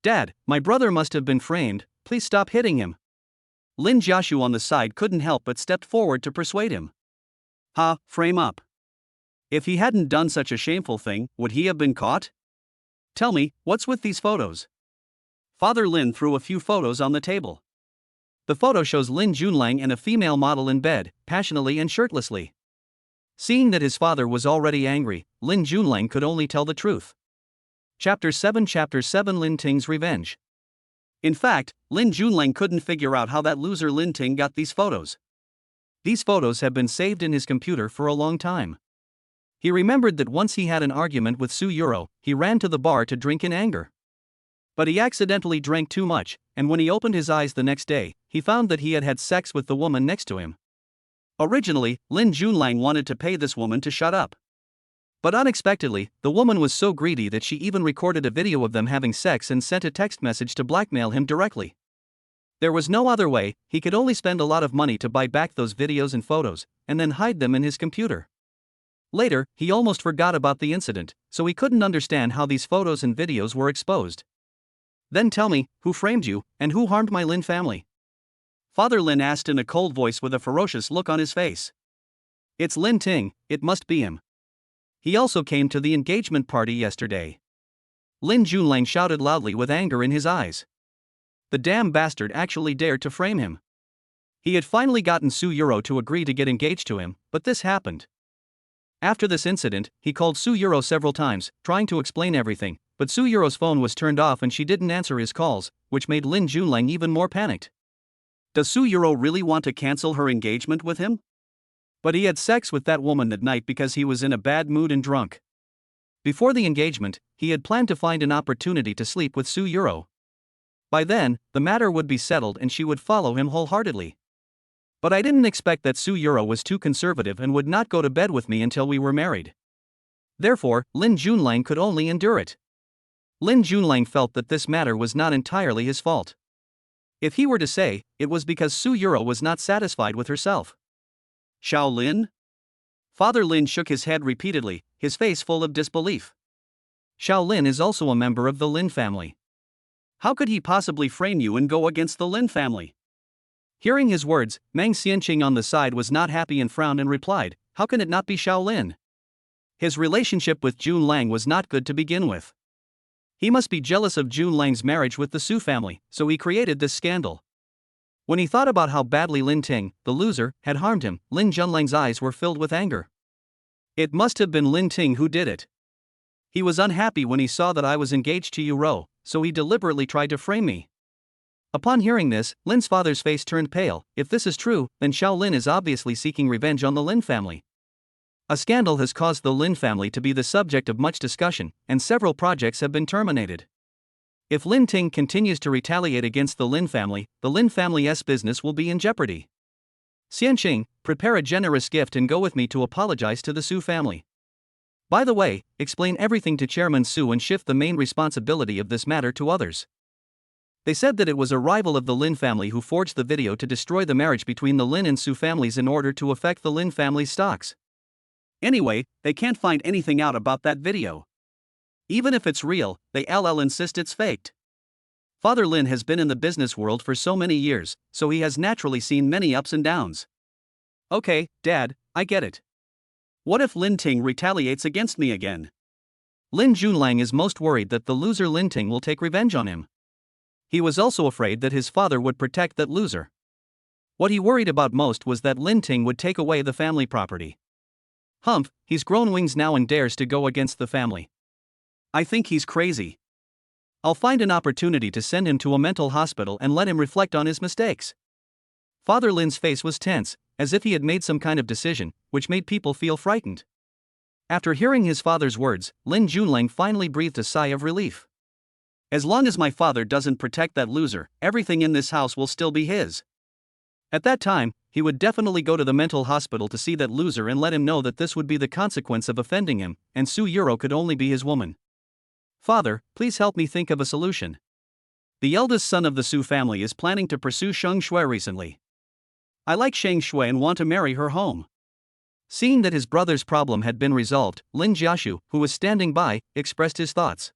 Dad, my brother must have been framed, please stop hitting him. Lin Jiashu on the side couldn't help but stepped forward to persuade him. Ha, frame up. If he hadn't done such a shameful thing, would he have been caught? Tell me, what's with these photos? Father Lin threw a few photos on the table. The photo shows Lin Junlang and a female model in bed, passionately and shirtlessly. Seeing that his father was already angry, Lin Junlang could only tell the truth. Chapter 7 Lin Ting's Revenge. In fact, Lin Junlang couldn't figure out how that loser Lin Ting got these photos. These photos have been saved in his computer for a long time. He remembered that once he had an argument with Su Yuro, he ran to the bar to drink in anger. But he accidentally drank too much, and when he opened his eyes the next day, he found that he had had sex with the woman next to him. Originally, Lin Junlang wanted to pay this woman to shut up. But unexpectedly, the woman was so greedy that she even recorded a video of them having sex and sent a text message to blackmail him directly. There was no other way, he could only spend a lot of money to buy back those videos and photos, and then hide them in his computer. Later, he almost forgot about the incident, so he couldn't understand how these photos and videos were exposed. Then tell me, who framed you, and who harmed my Lin family? Father Lin asked in a cold voice with a ferocious look on his face. It's Lin Ting, it must be him. He also came to the engagement party yesterday. Lin Junlang shouted loudly with anger in his eyes. The damn bastard actually dared to frame him. He had finally gotten Su Yuro to agree to get engaged to him, but this happened. After this incident, he called Su Yuro several times, trying to explain everything, but Su Yuro's phone was turned off and she didn't answer his calls, which made Lin Junlang even more panicked. Does Su Yuro really want to cancel her engagement with him? But he had sex with that woman that night because he was in a bad mood and drunk. Before the engagement, he had planned to find an opportunity to sleep with Su Yuro. By then, the matter would be settled and she would follow him wholeheartedly. But I didn't expect that Su Yuro was too conservative and would not go to bed with me until we were married. Therefore, Lin Junlang could only endure it. Lin Junlang felt that this matter was not entirely his fault. If he were to say, it was because Su Yuro was not satisfied with herself. Xiao Lin? Father Lin shook his head repeatedly, his face full of disbelief. Xiao Lin is also a member of the Lin family. How could he possibly frame you and go against the Lin family? Hearing his words, Meng Xianqing on the side was not happy and frowned and replied, how can it not be Xiao Lin? His relationship with Junlang was not good to begin with. He must be jealous of Junlang's marriage with the Su family, so he created this scandal. When he thought about how badly Lin Ting, the loser, had harmed him, Lin Junlang's eyes were filled with anger. It must have been Lin Ting who did it. He was unhappy when he saw that I was engaged to Yuro, so he deliberately tried to frame me. Upon hearing this, Lin's father's face turned pale. If this is true, then Xiao Lin is obviously seeking revenge on the Lin family. A scandal has caused the Lin family to be the subject of much discussion, and several projects have been terminated. If Lin Ting continues to retaliate against the Lin family's business will be in jeopardy. Xianqing, prepare a generous gift and go with me to apologize to the Su family. By the way, explain everything to Chairman Su and shift the main responsibility of this matter to others. They said that it was a rival of the Lin family who forged the video to destroy the marriage between the Lin and Su families in order to affect the Lin family's stocks. Anyway, they can't find anything out about that video. Even if it's real, they insist it's faked. Father Lin has been in the business world for so many years, so he has naturally seen many ups and downs. Okay, Dad, I get it. What if Lin Ting retaliates against me again? Lin Junlang is most worried that the loser Lin Ting will take revenge on him. He was also afraid that his father would protect that loser. What he worried about most was that Lin Ting would take away the family property. Humph, he's grown wings now and dares to go against the family. I think he's crazy. I'll find an opportunity to send him to a mental hospital and let him reflect on his mistakes. Father Lin's face was tense, as if he had made some kind of decision, which made people feel frightened. After hearing his father's words, Lin Junlang finally breathed a sigh of relief. As long as my father doesn't protect that loser, everything in this house will still be his. At that time, he would definitely go to the mental hospital to see that loser and let him know that this would be the consequence of offending him, and Su Yuro could only be his woman. Father, please help me think of a solution. The eldest son of the Su family is planning to pursue Sheng Shui recently. I like Sheng Shui and want to marry her home. Seeing that his brother's problem had been resolved, Lin Jiashu, who was standing by, expressed his thoughts.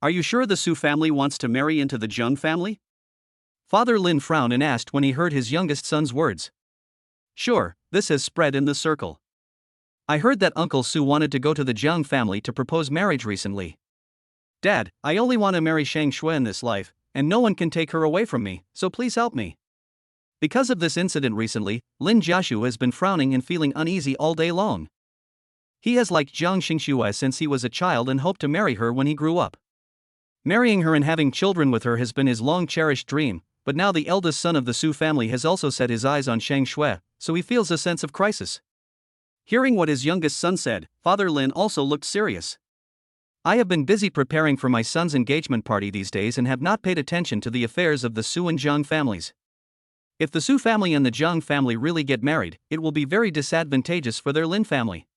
Are you sure the Su family wants to marry into the Zheng family? Father Lin frowned and asked when he heard his youngest son's words. Sure, this has spread in the circle. I heard that Uncle Su wanted to go to the Zheng family to propose marriage recently. Dad, I only want to marry Sheng Shui in this life, and no one can take her away from me, so please help me. Because of this incident recently, Lin Jiashu has been frowning and feeling uneasy all day long. He has liked Zhang Xingxue since he was a child and hoped to marry her when he grew up. Marrying her and having children with her has been his long-cherished dream, but now the eldest son of the Su family has also set his eyes on Sheng Shui, so he feels a sense of crisis. Hearing what his youngest son said, Father Lin also looked serious. I have been busy preparing for my son's engagement party these days and have not paid attention to the affairs of the Su and Zhang families. If the Su family and the Zhang family really get married, it will be very disadvantageous for their Lin family.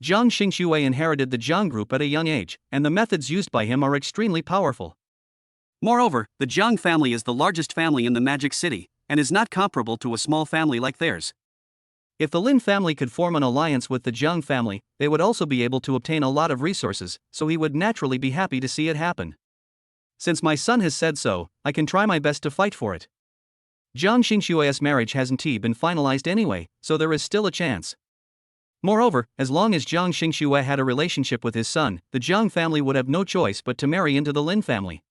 Zhang Xingxue inherited the Zhang group at a young age, and the methods used by him are extremely powerful. Moreover, the Zhang family is the largest family in the Magic City, and is not comparable to a small family like theirs. If the Lin family could form an alliance with the Zhang family, they would also be able to obtain a lot of resources, so he would naturally be happy to see it happen. Since my son has said so, I can try my best to fight for it. Zhang Xingxue's marriage hasn't been finalized anyway, so there is still a chance. Moreover, as long as Zhang Xingxue had a relationship with his son, the Zhang family would have no choice but to marry into the Lin family.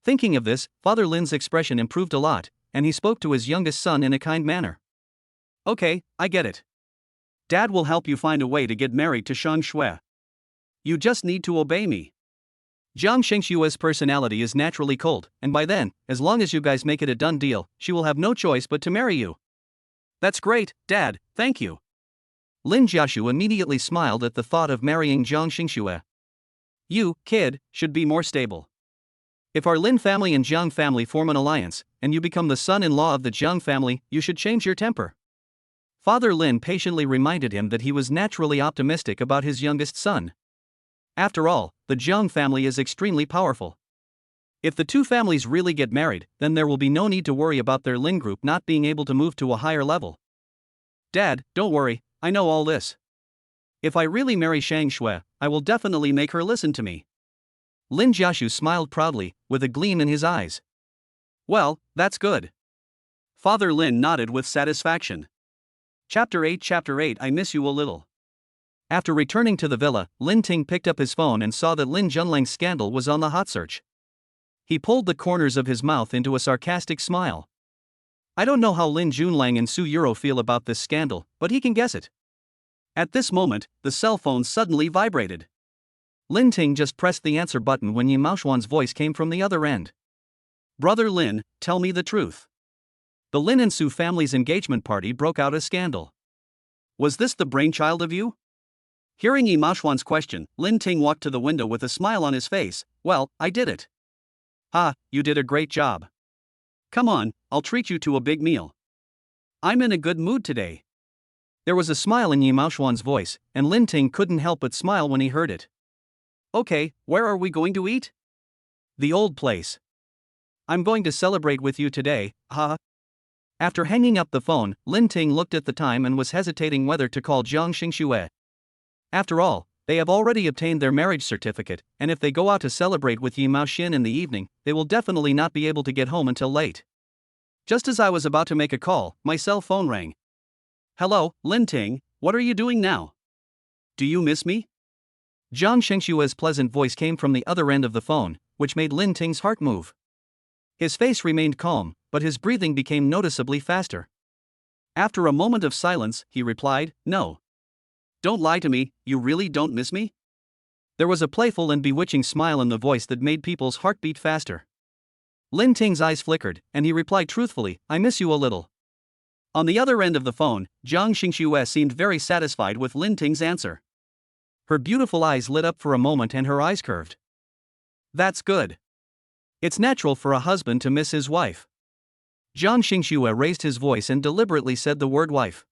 Thinking of this, Father Lin's expression improved a lot, and he spoke to his youngest son in a kind manner. Okay, I get it. Dad will help you find a way to get married to Sheng Shui. You just need to obey me. Zhang Xingxue's personality is naturally cold, and by then, as long as you guys make it a done deal, she will have no choice but to marry you. That's great, Dad, thank you. Lin Jiashu immediately smiled at the thought of marrying Zhang Xingxue. You, kid, should be more stable. If our Lin family and Zhang family form an alliance, and you become the son-in-law of the Zhang family, you should change your temper. Father Lin patiently reminded him that he was naturally optimistic about his youngest son. After all, the Zhang family is extremely powerful. If the two families really get married, then there will be no need to worry about their Lin group not being able to move to a higher level. Dad, don't worry, I know all this. If I really marry Sheng Shui, I will definitely make her listen to me. Lin Jiashu smiled proudly, with a gleam in his eyes. Well, that's good. Father Lin nodded with satisfaction. Chapter 8 I miss you a little. After returning to the villa, Lin Ting picked up his phone and saw that Lin Junlang's scandal was on the hot search. He pulled the corners of his mouth into a sarcastic smile. I don't know how Lin Junlang and Su Yuro feel about this scandal, but he can guess it. At this moment, the cell phone suddenly vibrated. Lin Ting just pressed the answer button when Yi Maoshuan's voice came from the other end. Brother Lin, tell me the truth. The Lin and Su family's engagement party broke out a scandal. Was this the brainchild of you? Hearing Yi Maoshuan's question, Lin Ting walked to the window with a smile on his face. Well, I did it. Ah, you did a great job. Come on, I'll treat you to a big meal. I'm in a good mood today. There was a smile in Yi Maoshuan's voice, and Lin Ting couldn't help but smile when he heard it. Okay, where are we going to eat? The old place. I'm going to celebrate with you today, haha. After hanging up the phone, Lin Ting looked at the time and was hesitating whether to call Zhang Xingxue. After all, they have already obtained their marriage certificate, and if they go out to celebrate with Yi Maoxian in the evening, they will definitely not be able to get home until late. Just as I was about to make a call, my cell phone rang. Hello, Lin Ting, what are you doing now? Do you miss me? Zhang Xingxue's pleasant voice came from the other end of the phone, which made Lin Ting's heart move. His face remained calm, but his breathing became noticeably faster. After a moment of silence, he replied, "No. Don't lie to me, you really don't miss me?" There was a playful and bewitching smile in the voice that made people's heart beat faster. Lin Ting's eyes flickered, and he replied truthfully, "I miss you a little." On the other end of the phone, Jiang Xingxue seemed very satisfied with Lin Ting's answer. Her beautiful eyes lit up for a moment and her eyes curved. "That's good. It's natural for a husband to miss his wife." Jiang Xingxue raised his voice and deliberately said the word wife.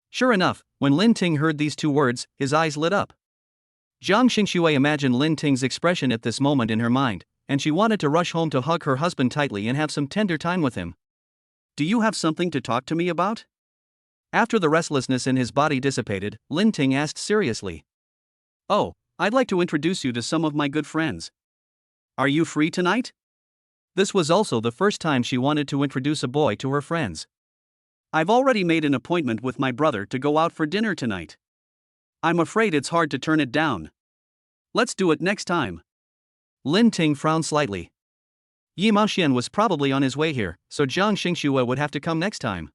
Sure enough, when Lin Ting heard these two words, his eyes lit up. Jiang Xingxue imagined Lin Ting's expression at this moment in her mind, and she wanted to rush home to hug her husband tightly and have some tender time with him. "Do you have something to talk to me about?" After the restlessness in his body dissipated, Lin Ting asked seriously. "Oh, I'd like to introduce you to some of my good friends. Are you free tonight?" This was also the first time she wanted to introduce a boy to her friends. "I've already made an appointment with my brother to go out for dinner tonight. I'm afraid it's hard to turn it down. Let's do it next time." Lin Ting frowned slightly. Yi Maoxian was probably on his way here, so Jiang Xingxue would have to come next time.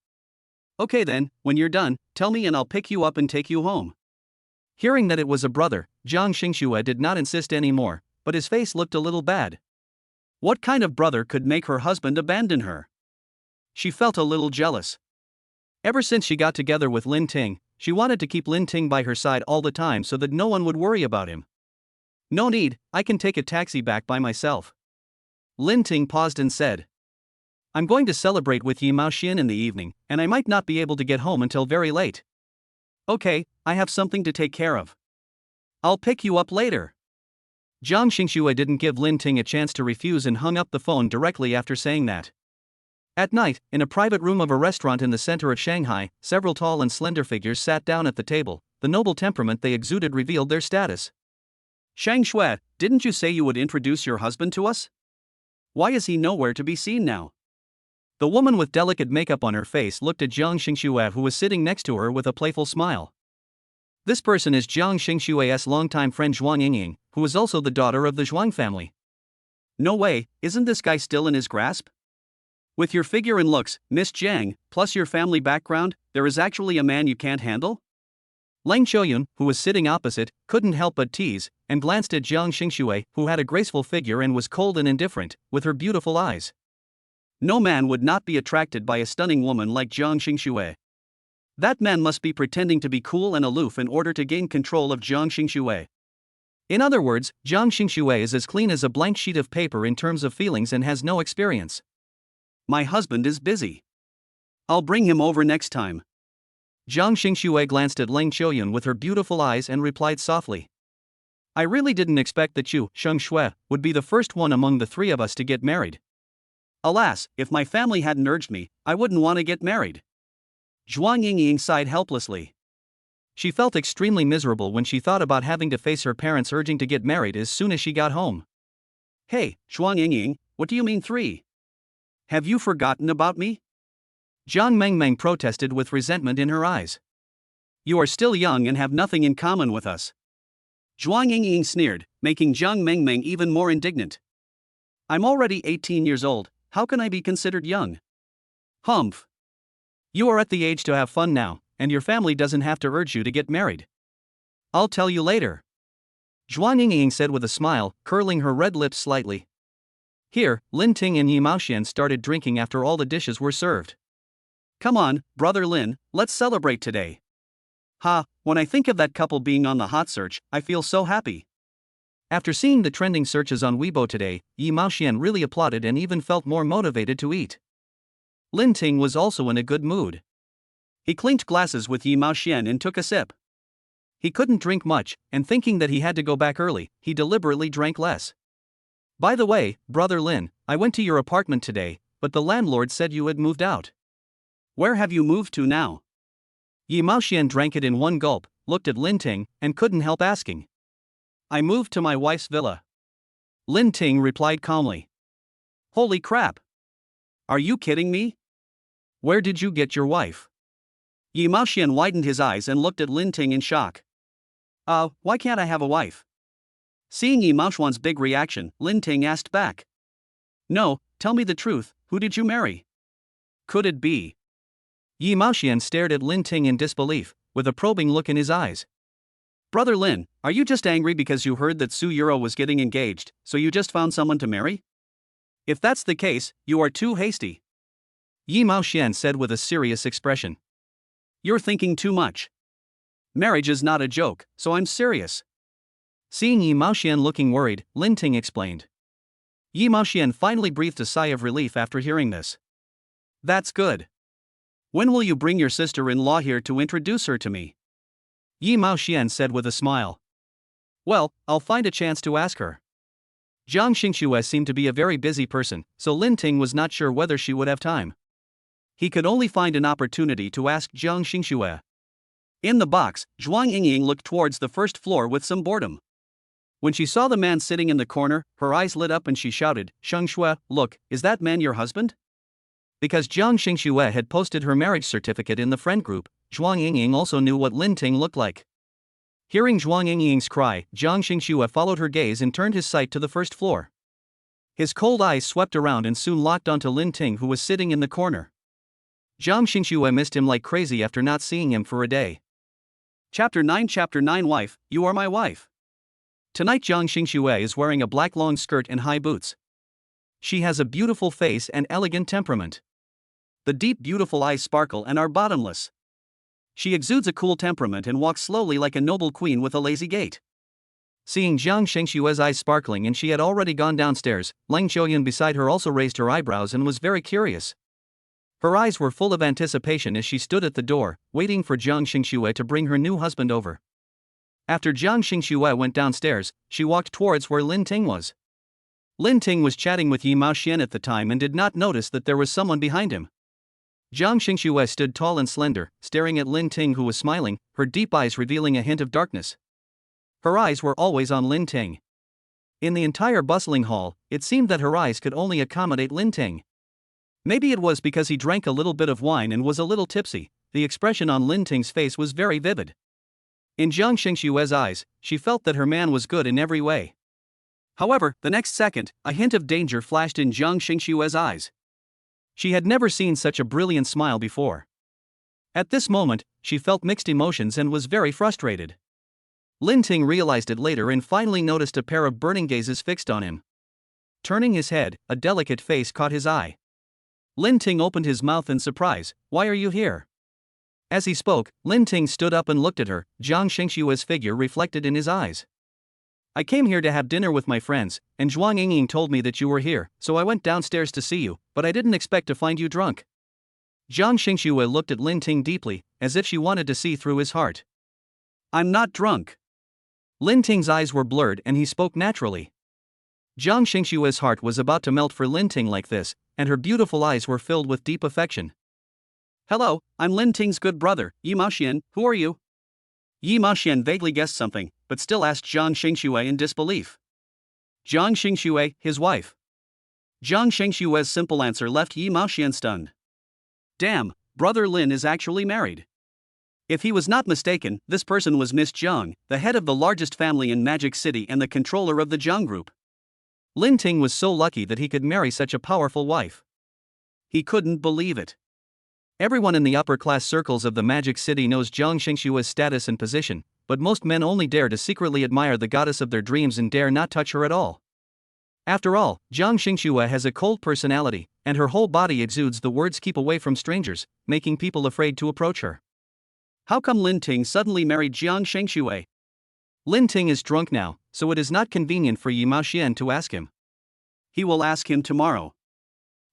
"Okay then, when you're done, tell me and I'll pick you up and take you home." Hearing that it was a brother, Jiang Xingxue did not insist anymore, but his face looked a little bad. What kind of brother could make her husband abandon her? She felt a little jealous. Ever since she got together with Lin Ting, she wanted to keep Lin Ting by her side all the time so that no one would worry about him. "No need, I can take a taxi back by myself." Lin Ting paused and said, "I'm going to celebrate with Yi Maoxian in the evening, and I might not be able to get home until very late." "Okay, I have something to take care of. I'll pick you up later." Jiang Xingxue didn't give Lin Ting a chance to refuse and hung up the phone directly after saying that. At night, in a private room of a restaurant in the center of Shanghai, several tall and slender figures sat down at the table. The noble temperament they exuded revealed their status. "Shang Shui, didn't you say you would introduce your husband to us? Why is he nowhere to be seen now?" The woman with delicate makeup on her face looked at Jiang Xingxue, who was sitting next to her, with a playful smile. This person is Jiang Xingxue's longtime friend Zhuang Yingying, who is also the daughter of the Zhuang family. "No way, isn't this guy still in his grasp? With your figure and looks, Miss Jiang, plus your family background, there is actually a man you can't handle?" Leng Qiuyun, who was sitting opposite, couldn't help but tease, and glanced at Jiang Xingxue, who had a graceful figure and was cold and indifferent, with her beautiful eyes. No man would not be attracted by a stunning woman like Jiang Xingxue. That man must be pretending to be cool and aloof in order to gain control of Jiang Xingxue. In other words, Jiang Xingxue is as clean as a blank sheet of paper in terms of feelings and has no experience. "My husband is busy. I'll bring him over next time." Jiang Xingxue glanced at Leng Qiuyun with her beautiful eyes and replied softly, "I really didn't expect that you, Sheng Shui, would be the first one among the three of us to get married. Alas, if my family hadn't urged me, I wouldn't want to get married." Zhuang Yingying sighed helplessly. She felt extremely miserable when she thought about having to face her parents urging to get married as soon as she got home. "Hey, Zhuang Yingying, what do you mean three? Have you forgotten about me?" Jiang Mengmeng protested with resentment in her eyes. "You are still young and have nothing in common with us." Zhuang Yingying sneered, making Jiang Mengmeng even more indignant. "I'm already 18 years old, how can I be considered young?" "Humph. You are at the age to have fun now, and your family doesn't have to urge you to get married. I'll tell you later," Zhuang Yingying said with a smile, curling her red lips slightly. Here, Lin Ting and Yi Maoxian started drinking after all the dishes were served. "Come on, brother Lin, let's celebrate today. Ha, when I think of that couple being on the hot search, I feel so happy." After seeing the trending searches on Weibo today, Yi Maoxian really applauded and even felt more motivated to eat. Lin Ting was also in a good mood. He clinked glasses with Yi Maoxian and took a sip. He couldn't drink much, and thinking that he had to go back early, he deliberately drank less. "By the way, brother Lin, I went to your apartment today, but the landlord said you had moved out. Where have you moved to now?" Yi Maoxian drank it in one gulp, looked at Lin Ting, and couldn't help asking. "I moved to my wife's villa." Lin Ting replied calmly. "Holy crap! Are you kidding me? Where did you get your wife?" Yi Maoxian widened his eyes and looked at Lin Ting in shock. Why can't I have a wife?" Seeing Yi Maoxian's big reaction, Lin Ting asked back. "No, Tell me the truth, who did you marry? Could it be? Yi Maoxian stared at Lin Ting in disbelief, with a probing look in his eyes. Brother Lin, are you just angry because you heard that Su Yuro was getting engaged, so you just found someone to marry? If that's the case, you are too hasty. Yi Maoxian said with a serious expression. You're thinking too much. Marriage is not a joke, so I'm serious. Seeing Yi Maoxian looking worried, Lin Ting explained. Yi Maoxian finally breathed a sigh of relief after hearing this. That's good. When will you bring your sister-in-law here to introduce her to me? Yi Maoxian said with a smile. Well, I'll find a chance to ask her. Jiang Xingxue seemed to be a very busy person, so Lin Ting was not sure whether she would have time. He could only find an opportunity to ask Jiang Xingxue. In the box, Zhuang Yingying looked towards the first floor with some boredom. When she saw the man sitting in the corner, her eyes lit up and she shouted, Sheng Xue, look, is that man your husband? Because Jiang Xingxue had posted her marriage certificate in the friend group, Zhuang Yingying also knew what Lin Ting looked like. Hearing Zhuang Yingying's cry, Jiang Xingxue followed her gaze and turned his sight to the first floor. His cold eyes swept around and soon locked onto Lin Ting, who was sitting in the corner. Jiang Xingxue missed him like crazy after not seeing him for a day. Chapter 9 Wife, you are my wife. Tonight Jiang Xingxue is wearing a black long skirt and high boots. She has a beautiful face and elegant temperament. The deep beautiful eyes sparkle and are bottomless. She exudes a cool temperament and walks slowly like a noble queen with a lazy gait. Seeing Jiang Xingxue's eyes sparkling and she had already gone downstairs, Lang Qiuyan beside her also raised her eyebrows and was very curious. Her eyes were full of anticipation as she stood at the door, waiting for Jiang Xingxue to bring her new husband over. After Jiang Xingxue went downstairs, she walked towards where Lin Ting was. Lin Ting was chatting with Yi Maoxian at the time and did not notice that there was someone behind him. Jiang Xingxue stood tall and slender, staring at Lin Ting, who was smiling, her deep eyes revealing a hint of darkness. Her eyes were always on Lin Ting. In the entire bustling hall, it seemed that her eyes could only accommodate Lin Ting. Maybe it was because he drank a little bit of wine and was a little tipsy. The expression on Lin Ting's face was very vivid. In Jiang Xingxue's eyes, she felt that her man was good in every way. However, the next second, a hint of danger flashed in Jiang Xingxue's eyes. She had never seen such a brilliant smile before. At this moment, she felt mixed emotions and was very frustrated. Lin Ting realized it later and finally noticed a pair of burning gazes fixed on him. Turning his head, a delicate face caught his eye. Lin Ting opened his mouth in surprise. Why are you here? As he spoke, Lin Ting stood up and looked at her, Jiang Xingxue's figure reflected in his eyes. I came here to have dinner with my friends, and Zhuang Yingying told me that you were here, so I went downstairs to see you, but I didn't expect to find you drunk. Jiang Xingxue looked at Lin Ting deeply, as if she wanted to see through his heart. I'm not drunk. Lin Ting's eyes were blurred and he spoke naturally. Jiang Xingxue's heart was about to melt for Lin Ting like this, and her beautiful eyes were filled with deep affection. Hello, I'm Lin Ting's good brother, Yi Maoxian, who are you? Yi Maoxian vaguely guessed something, but still asked Jiang Xingxue in disbelief. Jiang Xingxue, his wife. Jiang Xingxue's simple answer left Yi Maoxian stunned. Damn, brother Lin is actually married. If he was not mistaken, this person was Miss Jiang, the head of the largest family in Magic City and the controller of the Jiang Group. Lin Ting was so lucky that he could marry such a powerful wife. He couldn't believe it. Everyone in the upper-class circles of the Magic City knows Jiang Xingxue's status and position, but most men only dare to secretly admire the goddess of their dreams and dare not touch her at all. After all, Jiang Xingxue has a cold personality, and her whole body exudes the words "keep away from strangers," making people afraid to approach her. How come Lin Ting suddenly married Jiang Xingxue? Lin Ting is drunk now, so it is not convenient for Yi Maoxian to ask him. He will ask him tomorrow.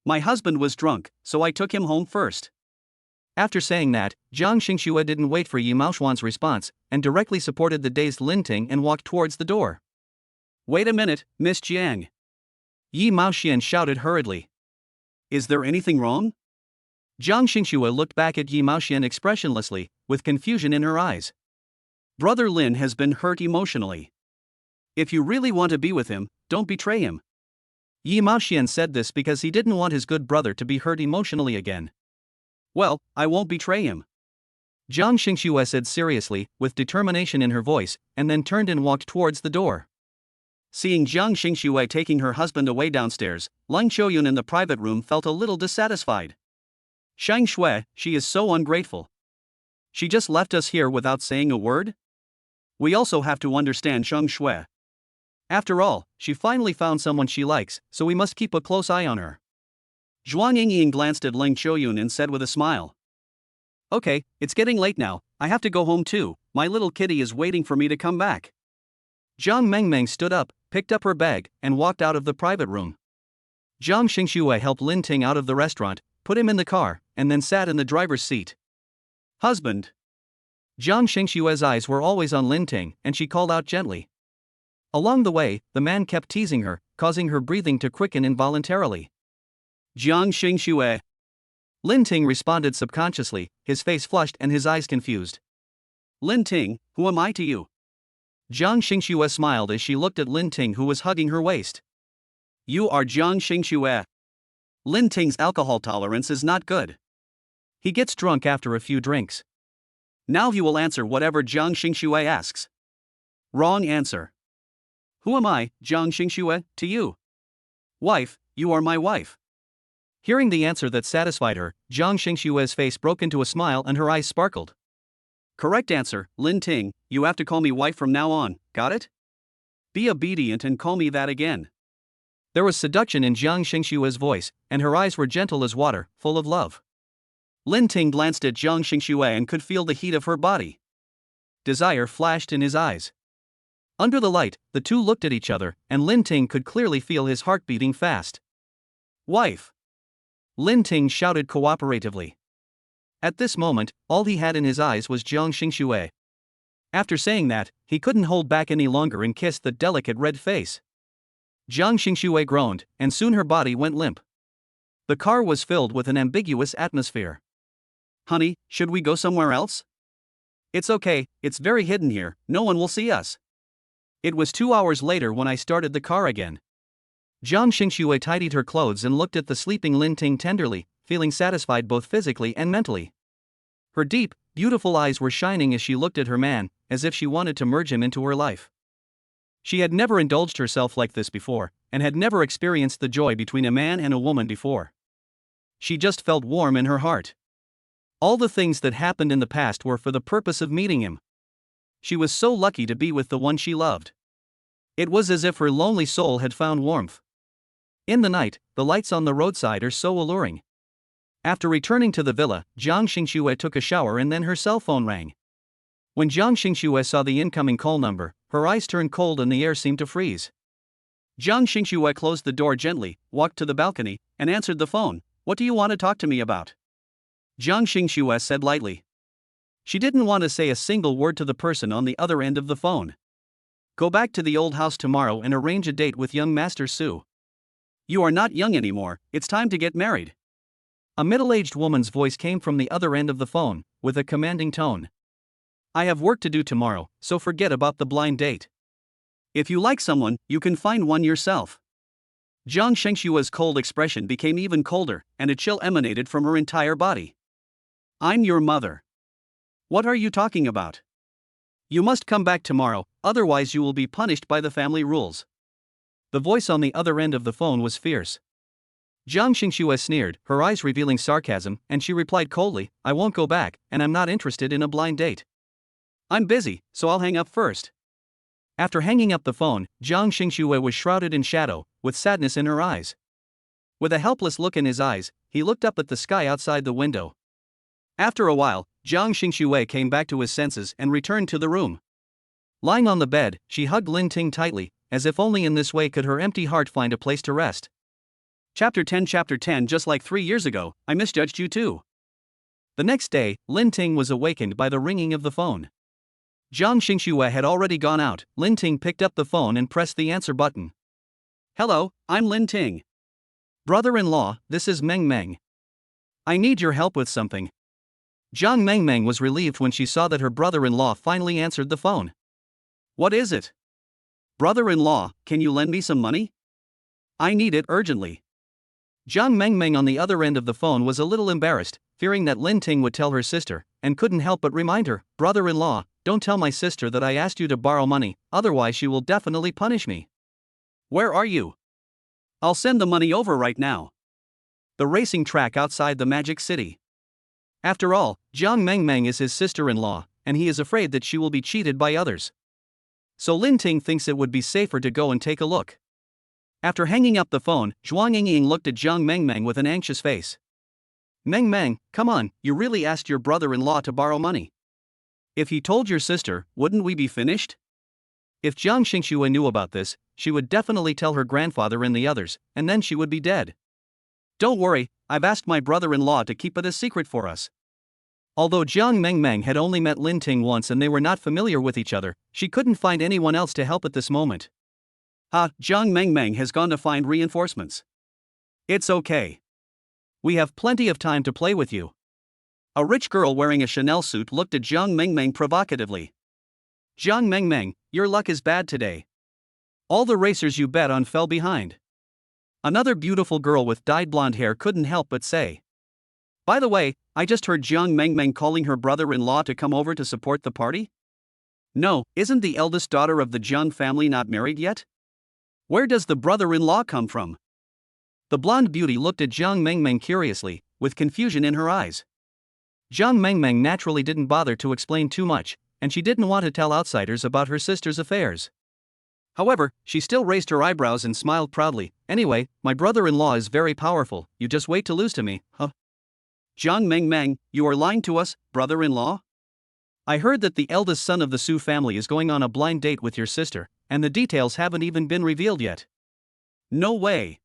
My husband was drunk, so I took him home first. After saying that, Jiang Xingxue didn't wait for Yi Maoxian's response, and directly supported the dazed Lin Ting and walked towards the door. Wait a minute, Miss Jiang. Yi Maoxian shouted hurriedly. Is there anything wrong? Jiang Xingxue looked back at Yi Maoxian expressionlessly, with confusion in her eyes. Brother Lin has been hurt emotionally. If you really want to be with him, don't betray him. Yi Maoxian said this because he didn't want his good brother to be hurt emotionally again. Well, I won't betray him. Jiang Xingxue said seriously, with determination in her voice, and then turned and walked towards the door. Seeing Jiang Xingxue taking her husband away downstairs, Lin Qiuyun in the private room felt a little dissatisfied. Shang Shui, she is so ungrateful. She just left us here without saying a word? We also have to understand Shang Shui. After all, she finally found someone she likes, so we must keep a close eye on her. Zhuang Yingying glanced at Lin Qiuyun and said with a smile. Okay, it's getting late now, I have to go home too, my little kitty is waiting for me to come back. Jiang Mengmeng stood up, picked up her bag, and walked out of the private room. Jiang Xingxue helped Lin Ting out of the restaurant, put him in the car, and then sat in the driver's seat. Husband. Jiang Xingxue's eyes were always on Lin Ting, and she called out gently. Along the way, the man kept teasing her, causing her breathing to quicken involuntarily. Jiang Xingxue. Lin Ting responded subconsciously, his face flushed and his eyes confused. Lin Ting, who am I to you? Jiang Xingxue smiled as she looked at Lin Ting, who was hugging her waist. You are Jiang Xingxue. Lin Ting's alcohol tolerance is not good. He gets drunk after a few drinks. Now he will answer whatever Jiang Xingxue asks. Wrong answer. Who am I, Jiang Xingxue, to you? Wife, you are my wife. Hearing the answer that satisfied her, Jiang Xingxue's face broke into a smile and her eyes sparkled. Correct answer, Lin Ting, you have to call me wife from now on, got it? Be obedient and call me that again. There was seduction in Jiang Xingxue's voice, and her eyes were gentle as water, full of love. Lin Ting glanced at Jiang Xingxue and could feel the heat of her body. Desire flashed in his eyes. Under the light, the two looked at each other, and Lin Ting could clearly feel his heart beating fast. Wife! Lin Ting shouted cooperatively. At this moment, all he had in his eyes was Jiang Xingxue. After saying that, he couldn't hold back any longer and kissed the delicate red face. Jiang Xingxue groaned, and soon her body went limp. The car was filled with an ambiguous atmosphere. Honey, should we go somewhere else? It's okay, it's very hidden here, no one will see us. It was 2 hours later when I started the car again. Jiang Xingxue tidied her clothes and looked at the sleeping Lin Ting tenderly, feeling satisfied both physically and mentally. Her deep, beautiful eyes were shining as she looked at her man, as if she wanted to merge him into her life. She had never indulged herself like this before, and had never experienced the joy between a man and a woman before. She just felt warm in her heart. All the things that happened in the past were for the purpose of meeting him. She was so lucky to be with the one she loved. It was as if her lonely soul had found warmth. In the night, the lights on the roadside are so alluring. After returning to the villa, Jiang Xingxue took a shower and then her cell phone rang. When Jiang Xingxue saw the incoming call number, her eyes turned cold and the air seemed to freeze. Jiang Xingxue closed the door gently, walked to the balcony, and answered the phone. What do you want to talk to me about? Jiang Xingxue said lightly. She didn't want to say a single word to the person on the other end of the phone. Go back to the old house tomorrow and arrange a date with young Master Su. You are not young anymore, it's time to get married. A middle-aged woman's voice came from the other end of the phone, with a commanding tone. I have work to do tomorrow, so forget about the blind date. If you like someone, you can find one yourself. Jiang Xingxue's cold expression became even colder, and a chill emanated from her entire body. I'm your mother. What are you talking about? You must come back tomorrow, otherwise you will be punished by the family rules. The voice on the other end of the phone was fierce. Jiang Xingxue sneered, her eyes revealing sarcasm, and she replied coldly, I won't go back, and I'm not interested in a blind date. I'm busy, so I'll hang up first. After hanging up the phone, Jiang Xingxue was shrouded in shadow, with sadness in her eyes. With a helpless look in his eyes, he looked up at the sky outside the window. After a while, Jiang Xingxue came back to his senses and returned to the room. Lying on the bed, she hugged Lin Ting tightly, as if only in this way could her empty heart find a place to rest. Chapter 10 Just like 3 years ago, I misjudged you too. The next day, Lin Ting was awakened by the ringing of the phone. Jiang Xingxue had already gone out. Lin Ting picked up the phone and pressed the answer button. Hello, I'm Lin Ting. Brother-in-law, this is Meng Meng. I need your help with something. Jiang Mengmeng was relieved when she saw that her brother-in-law finally answered the phone. What is it? Brother-in-law, can you lend me some money? I need it urgently. Jiang Mengmeng on the other end of the phone was a little embarrassed, fearing that Lin Ting would tell her sister, and couldn't help but remind her, Brother-in-law, don't tell my sister that I asked you to borrow money, otherwise she will definitely punish me. Where are you? I'll send the money over right now. The racing track outside the Magic City. After all, Jiang Mengmeng is his sister-in-law, and he is afraid that she will be cheated by others. So Lin Ting thinks it would be safer to go and take a look. After hanging up the phone, Zhuang Yingying looked at Jiang Mengmeng with an anxious face. Mengmeng, come on, you really asked your brother-in-law to borrow money. If he told your sister, wouldn't we be finished? If Jiang Xingxue knew about this, she would definitely tell her grandfather and the others, and then she would be dead. Don't worry, I've asked my brother-in-law to keep it a secret for us. Although Jiang Mengmeng had only met Lin Ting once and they were not familiar with each other, she couldn't find anyone else to help at this moment. Jiang Mengmeng has gone to find reinforcements. It's okay. We have plenty of time to play with you. A rich girl wearing a Chanel suit looked at Jiang Mengmeng provocatively. Jiang Mengmeng, your luck is bad today. All the racers you bet on fell behind. Another beautiful girl with dyed blonde hair couldn't help but say. By the way, I just heard Jiang Mengmeng calling her brother-in-law to come over to support the party? No, isn't the eldest daughter of the Jiang family not married yet? Where does the brother-in-law come from? The blonde beauty looked at Jiang Mengmeng curiously, with confusion in her eyes. Jiang Mengmeng naturally didn't bother to explain too much, and she didn't want to tell outsiders about her sister's affairs. However, she still raised her eyebrows and smiled proudly. Anyway, my brother-in-law is very powerful, you just wait to lose to me, huh? Jiang Mengmeng, you are lying to us, brother-in-law? I heard that the eldest son of the Su family is going on a blind date with your sister, and the details haven't even been revealed yet. No way.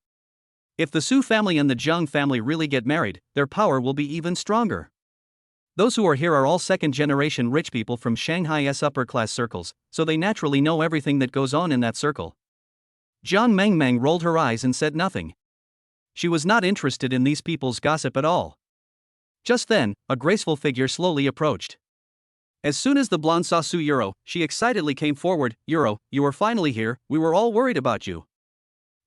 If the Su family and the Jiang family really get married, their power will be even stronger. Those who are here are all second-generation rich people from Shanghai's upper-class circles, so they naturally know everything that goes on in that circle. Jiang Mengmeng rolled her eyes and said nothing. She was not interested in these people's gossip at all. Just then, a graceful figure slowly approached. As soon as the blonde saw Su Yuro, she excitedly came forward. Yuro, you are finally here, we were all worried about you.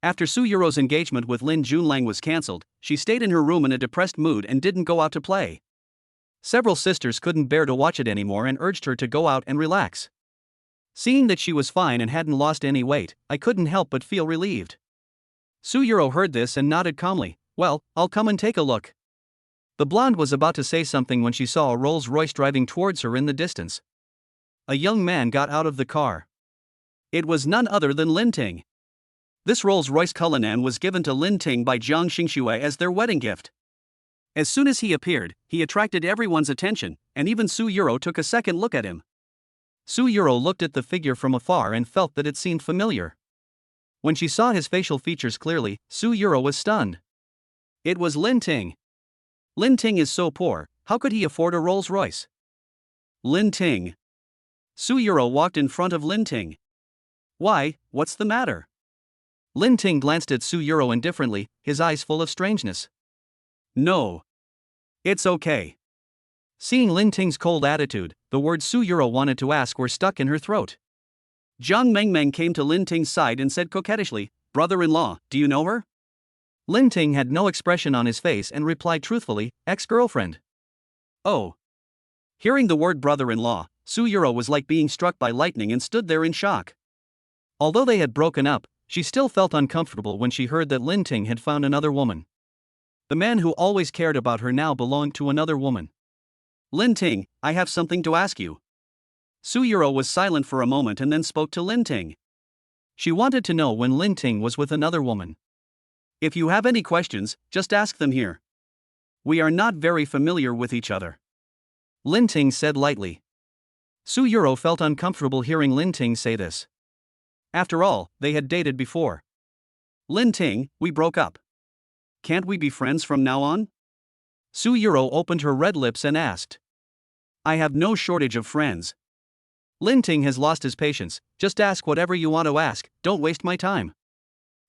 After Su Yuro's engagement with Lin Junlang was cancelled, she stayed in her room in a depressed mood and didn't go out to play. Several sisters couldn't bear to watch it anymore and urged her to go out and relax. Seeing that she was fine and hadn't lost any weight, I couldn't help but feel relieved. Su Yuro heard this and nodded calmly. Well, I'll come and take a look. The blonde was about to say something when she saw a Rolls-Royce driving towards her in the distance. A young man got out of the car. It was none other than Lin Ting. This Rolls-Royce Cullinan was given to Lin Ting by Jiang Xingxue as their wedding gift. As soon as he appeared, he attracted everyone's attention, and even Su Yuro took a second look at him. Su Yuro looked at the figure from afar and felt that it seemed familiar. When she saw his facial features clearly, Su Yuro was stunned. It was Lin Ting. Lin Ting is so poor, how could he afford a Rolls-Royce? Lin Ting. Su Yuro walked in front of Lin Ting. Why, what's the matter? Lin Ting glanced at Su Yuro indifferently, his eyes full of strangeness. No. It's okay. Seeing Lin Ting's cold attitude, the words Su Yuro wanted to ask were stuck in her throat. Jiang Mengmeng came to Lin Ting's side and said coquettishly, brother-in-law, do you know her? Lin Ting had no expression on his face and replied truthfully, ex-girlfriend. Oh. Hearing the word brother-in-law, Su Yuro was like being struck by lightning and stood there in shock. Although they had broken up, she still felt uncomfortable when she heard that Lin Ting had found another woman. The man who always cared about her now belonged to another woman. Lin Ting, I have something to ask you. Su Yuro was silent for a moment and then spoke to Lin Ting. She wanted to know when Lin Ting was with another woman. If you have any questions, just ask them here. We are not very familiar with each other. Lin Ting said lightly. Su Yuro felt uncomfortable hearing Lin Ting say this. After all, they had dated before. Lin Ting, we broke up. Can't we be friends from now on? Su Yuro opened her red lips and asked. I have no shortage of friends. Lin Ting has lost his patience, just ask whatever you want to ask, don't waste my time.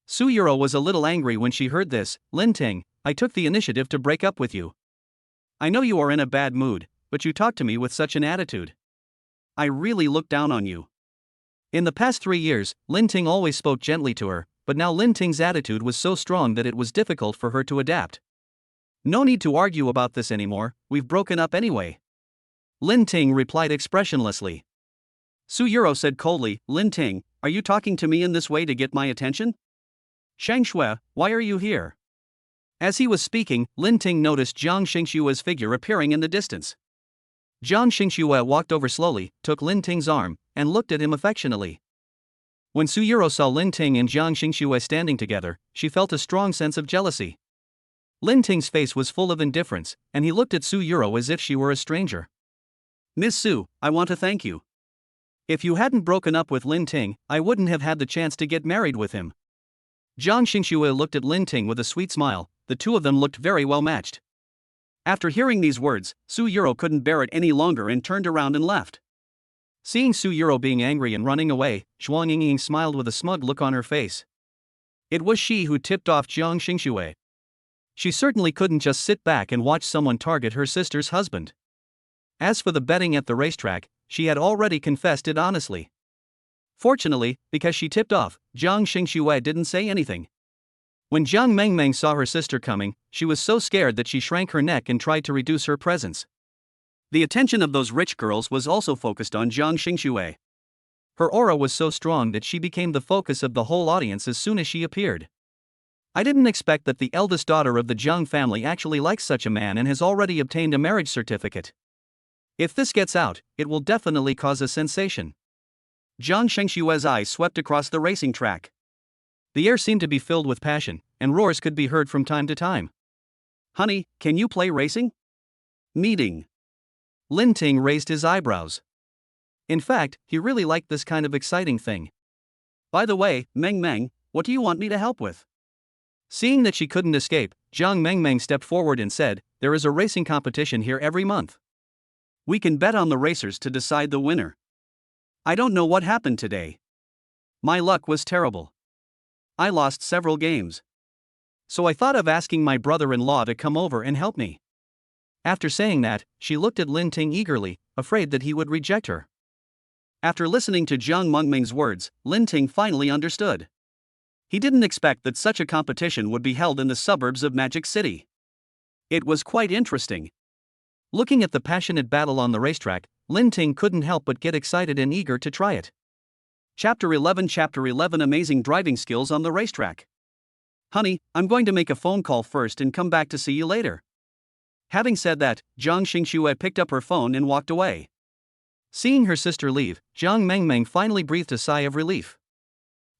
Su Yuro was a little angry when she heard this. Lin Ting, I took the initiative to break up with you. I know you are in a bad mood, but you talked to me with such an attitude. I really looked down on you. In the past 3 years, Lin Ting always spoke gently to her, but now Lin Ting's attitude was so strong that it was difficult for her to adapt. No need to argue about this anymore, we've broken up anyway. Lin Ting replied expressionlessly. Su Yuro said coldly, Lin Ting, are you talking to me in this way to get my attention? Shang Shui, why are you here? As he was speaking, Lin Ting noticed Jiang Xingshue's figure appearing in the distance. Jiang Xingxue walked over slowly, took Lin Ting's arm, and looked at him affectionately. When Su Yuro saw Lin Ting and Jiang Xingxue standing together, she felt a strong sense of jealousy. Lin Ting's face was full of indifference, and he looked at Su Yuro as if she were a stranger. Miss Su, I want to thank you. If you hadn't broken up with Lin Ting, I wouldn't have had the chance to get married with him. Jiang Xingxue looked at Lin Ting with a sweet smile. The two of them looked very well matched. After hearing these words, Su Yuro couldn't bear it any longer and turned around and left. Seeing Su Yuro being angry and running away, Zhuang Yingying smiled with a smug look on her face. It was she who tipped off Jiang Xingxue. She certainly couldn't just sit back and watch someone target her sister's husband. As for the betting at the racetrack, she had already confessed it honestly. Fortunately, because she tipped off, Jiang Xingxue didn't say anything. When Jiang Mengmeng saw her sister coming, she was so scared that she shrank her neck and tried to reduce her presence. The attention of those rich girls was also focused on Jiang Xingxue. Her aura was so strong that she became the focus of the whole audience as soon as she appeared. I didn't expect that the eldest daughter of the Jiang family actually likes such a man and has already obtained a marriage certificate. If this gets out, it will definitely cause a sensation. Jiang Xingxue's eyes swept across the racing track. The air seemed to be filled with passion, and roars could be heard from time to time. Honey, can you play racing? Meeting. Lin Ting raised his eyebrows. In fact, he really liked this kind of exciting thing. By the way, Meng Meng, what do you want me to help with? Seeing that she couldn't escape, Jiang Mengmeng stepped forward and said, there is a racing competition here every month. We can bet on the racers to decide the winner. I don't know what happened today. My luck was terrible. I lost several games. So I thought of asking my brother-in-law to come over and help me. After saying that, she looked at Lin Ting eagerly, afraid that he would reject her. After listening to Jiang Mengmeng's words, Lin Ting finally understood. He didn't expect that such a competition would be held in the suburbs of Magic City. It was quite interesting. Looking at the passionate battle on the racetrack, Lin Ting couldn't help but get excited and eager to try it. Chapter 11 Amazing driving skills on the racetrack. Honey, I'm going to make a phone call first and come back to see you later. Having said that, Jiang Xingxue picked up her phone and walked away. Seeing her sister leave, Jiang Mengmeng finally breathed a sigh of relief.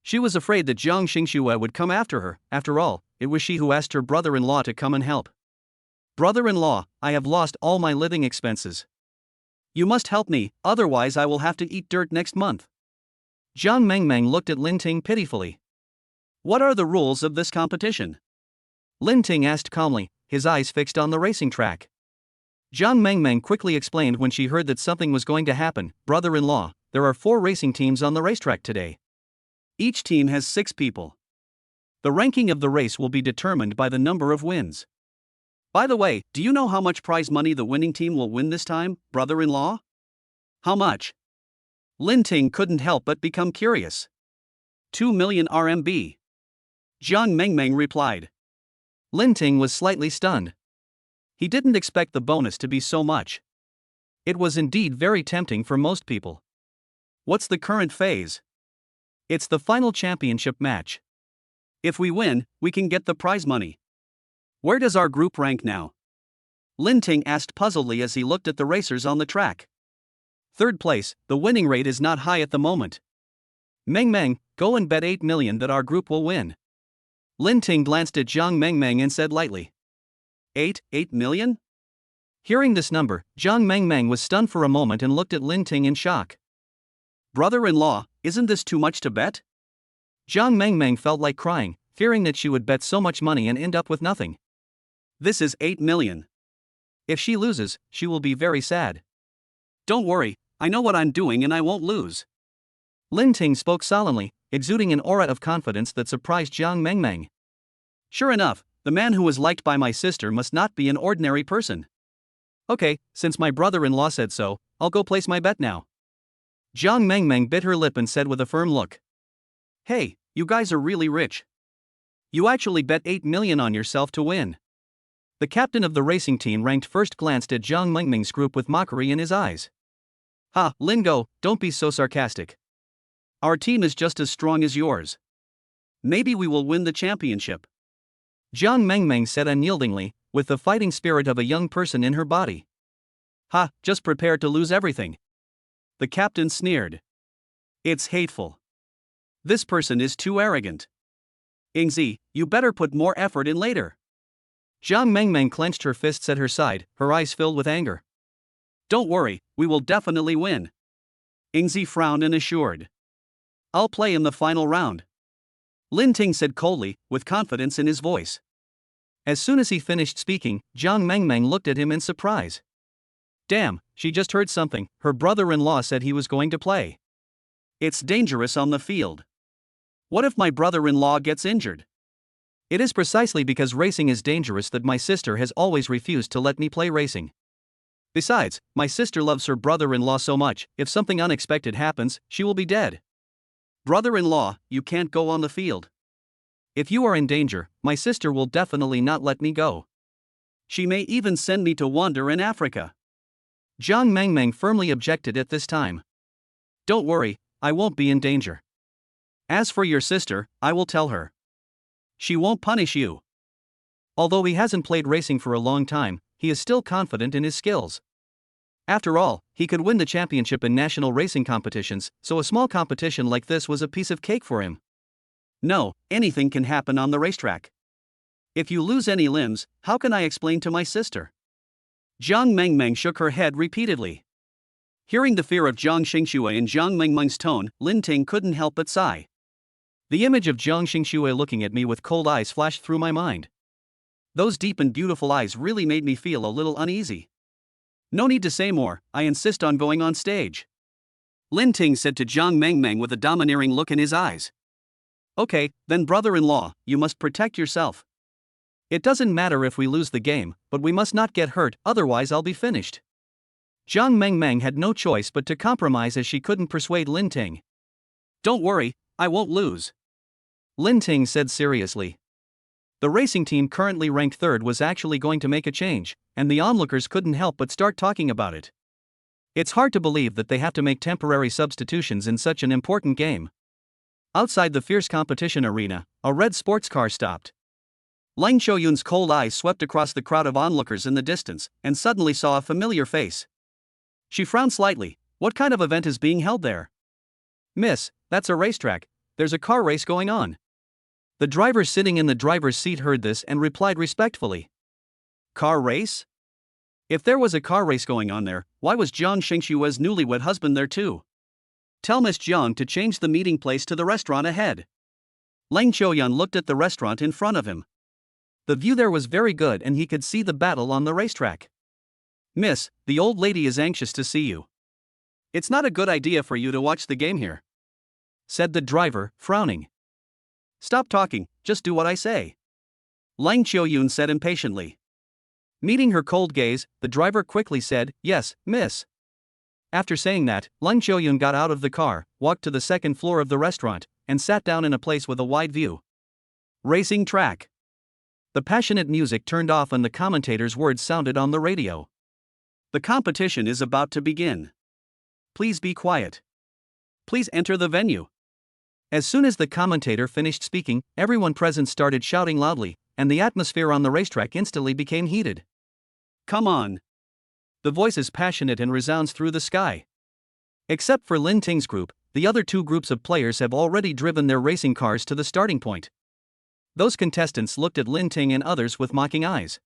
She was afraid that Jiang Xingxue would come after her. After all, it was she who asked her brother-in-law to come and help. Brother-in-law, I have lost all my living expenses. You must help me, otherwise I will have to eat dirt next month. Jiang Mengmeng looked at Lin Ting pitifully. What are the rules of this competition? Lin Ting asked calmly, his eyes fixed on the racing track. Jiang Mengmeng quickly explained when she heard that something was going to happen. Brother-in-law, there are 4 racing teams on the racetrack today. Each team has 6 people. The ranking of the race will be determined by the number of wins. By the way, do you know how much prize money the winning team will win this time, brother-in-law? How much? Lin Ting couldn't help but become curious. 2 million RMB. Jiang Mengmeng replied. Lin Ting was slightly stunned. He didn't expect the bonus to be so much. It was indeed very tempting for most people. What's the current phase? It's the final championship match. If we win, we can get the prize money. Where does our group rank now? Lin Ting asked puzzledly as he looked at the racers on the track. 3rd place, the winning rate is not high at the moment. Meng Meng, go and bet 8 million that our group will win. Lin Ting glanced at Jiang Mengmeng and said lightly. 8 million? Hearing this number, Jiang Mengmeng was stunned for a moment and looked at Lin Ting in shock. Brother-in-law, isn't this too much to bet? Jiang Mengmeng felt like crying, fearing that she would bet so much money and end up with nothing. This is 8 million. If she loses, she will be very sad. Don't worry, I know what I'm doing and I won't lose. Lin Ting spoke solemnly, exuding an aura of confidence that surprised Jiang Mengmeng. Sure enough, the man who was liked by my sister must not be an ordinary person. Okay, since my brother-in-law said so, I'll go place my bet now. Jiang Mengmeng bit her lip and said with a firm look. Hey, you guys are really rich. You actually bet 8 million on yourself to win. The captain of the racing team ranked first glanced at Jiang Mengmeng's group with mockery in his eyes. Ha, Lingo, don't be so sarcastic. Our team is just as strong as yours. Maybe we will win the championship. Jiang Mengmeng said unyieldingly, with the fighting spirit of a young person in her body. Ha, just prepare to lose everything. The captain sneered. It's hateful. This person is too arrogant. Yingzi, you better put more effort in later. Jiang Mengmeng clenched her fists at her side, her eyes filled with anger. Don't worry, we will definitely win. Yingzi frowned and assured. I'll play in the final round. Lin Ting said coldly, with confidence in his voice. As soon as he finished speaking, Jiang Mengmeng looked at him in surprise. Damn, she just heard something. Her brother-in-law said he was going to play. It's dangerous on the field. What if my brother-in-law gets injured? It is precisely because racing is dangerous that my sister has always refused to let me play racing. Besides, my sister loves her brother-in-law so much, if something unexpected happens, she will be dead. Brother-in-law, you can't go on the field. If you are in danger, my sister will definitely not let me go. She may even send me to wander in Africa. Jiang Mengmeng firmly objected at this time. Don't worry, I won't be in danger. As for your sister, I will tell her. She won't punish you. Although he hasn't played racing for a long time, he is still confident in his skills. After all, he could win the championship in national racing competitions, so a small competition like this was a piece of cake for him. No, anything can happen on the racetrack. If you lose any limbs, how can I explain to my sister? Jiang Mengmeng shook her head repeatedly. Hearing the fear of Jiang Xingxue in Jiang Mengmeng's tone, Lin Ting couldn't help but sigh. The image of Jiang Xingxue looking at me with cold eyes flashed through my mind. Those deep and beautiful eyes really made me feel a little uneasy. No need to say more, I insist on going on stage. Lin Ting said to Jiang Mengmeng with a domineering look in his eyes. Okay, then brother-in-law, you must protect yourself. It doesn't matter if we lose the game, but we must not get hurt, otherwise I'll be finished. Jiang Mengmeng had no choice but to compromise as she couldn't persuade Lin Ting. Don't worry, I won't lose. Lin Ting said seriously. The racing team currently ranked third was actually going to make a change, and the onlookers couldn't help but start talking about it. It's hard to believe that they have to make temporary substitutions in such an important game. Outside the fierce competition arena, a red sports car stopped. Lang Qiuyun's cold eyes swept across the crowd of onlookers in the distance, and suddenly saw a familiar face. She frowned slightly. What kind of event is being held there? Miss, that's a racetrack. There's a car race going on. The driver sitting in the driver's seat heard this and replied respectfully. Car race? If there was a car race going on there, why was Jiang Xingxue's newlywed husband there too? Tell Miss Jiang to change the meeting place to the restaurant ahead. Lang Qiuyun looked at the restaurant in front of him. The view there was very good and he could see the battle on the racetrack. Miss, the old lady is anxious to see you. It's not a good idea for you to watch the game here, said the driver, frowning. Stop talking, just do what I say. Lang Qiuyun said impatiently. Meeting her cold gaze, the driver quickly said, Yes, miss. After saying that, Lang Qiuyun got out of the car, walked to the second floor of the restaurant, and sat down in a place with a wide view. Racing track. The passionate music turned off and the commentator's words sounded on the radio. The competition is about to begin. Please be quiet. Please enter the venue. As soon as the commentator finished speaking, everyone present started shouting loudly, and the atmosphere on the racetrack instantly became heated. Come on. The voice is passionate and resounds through the sky. Except for Lin Ting's group, the other two groups of players have already driven their racing cars to the starting point. Those contestants looked at Lin Ting and others with mocking eyes.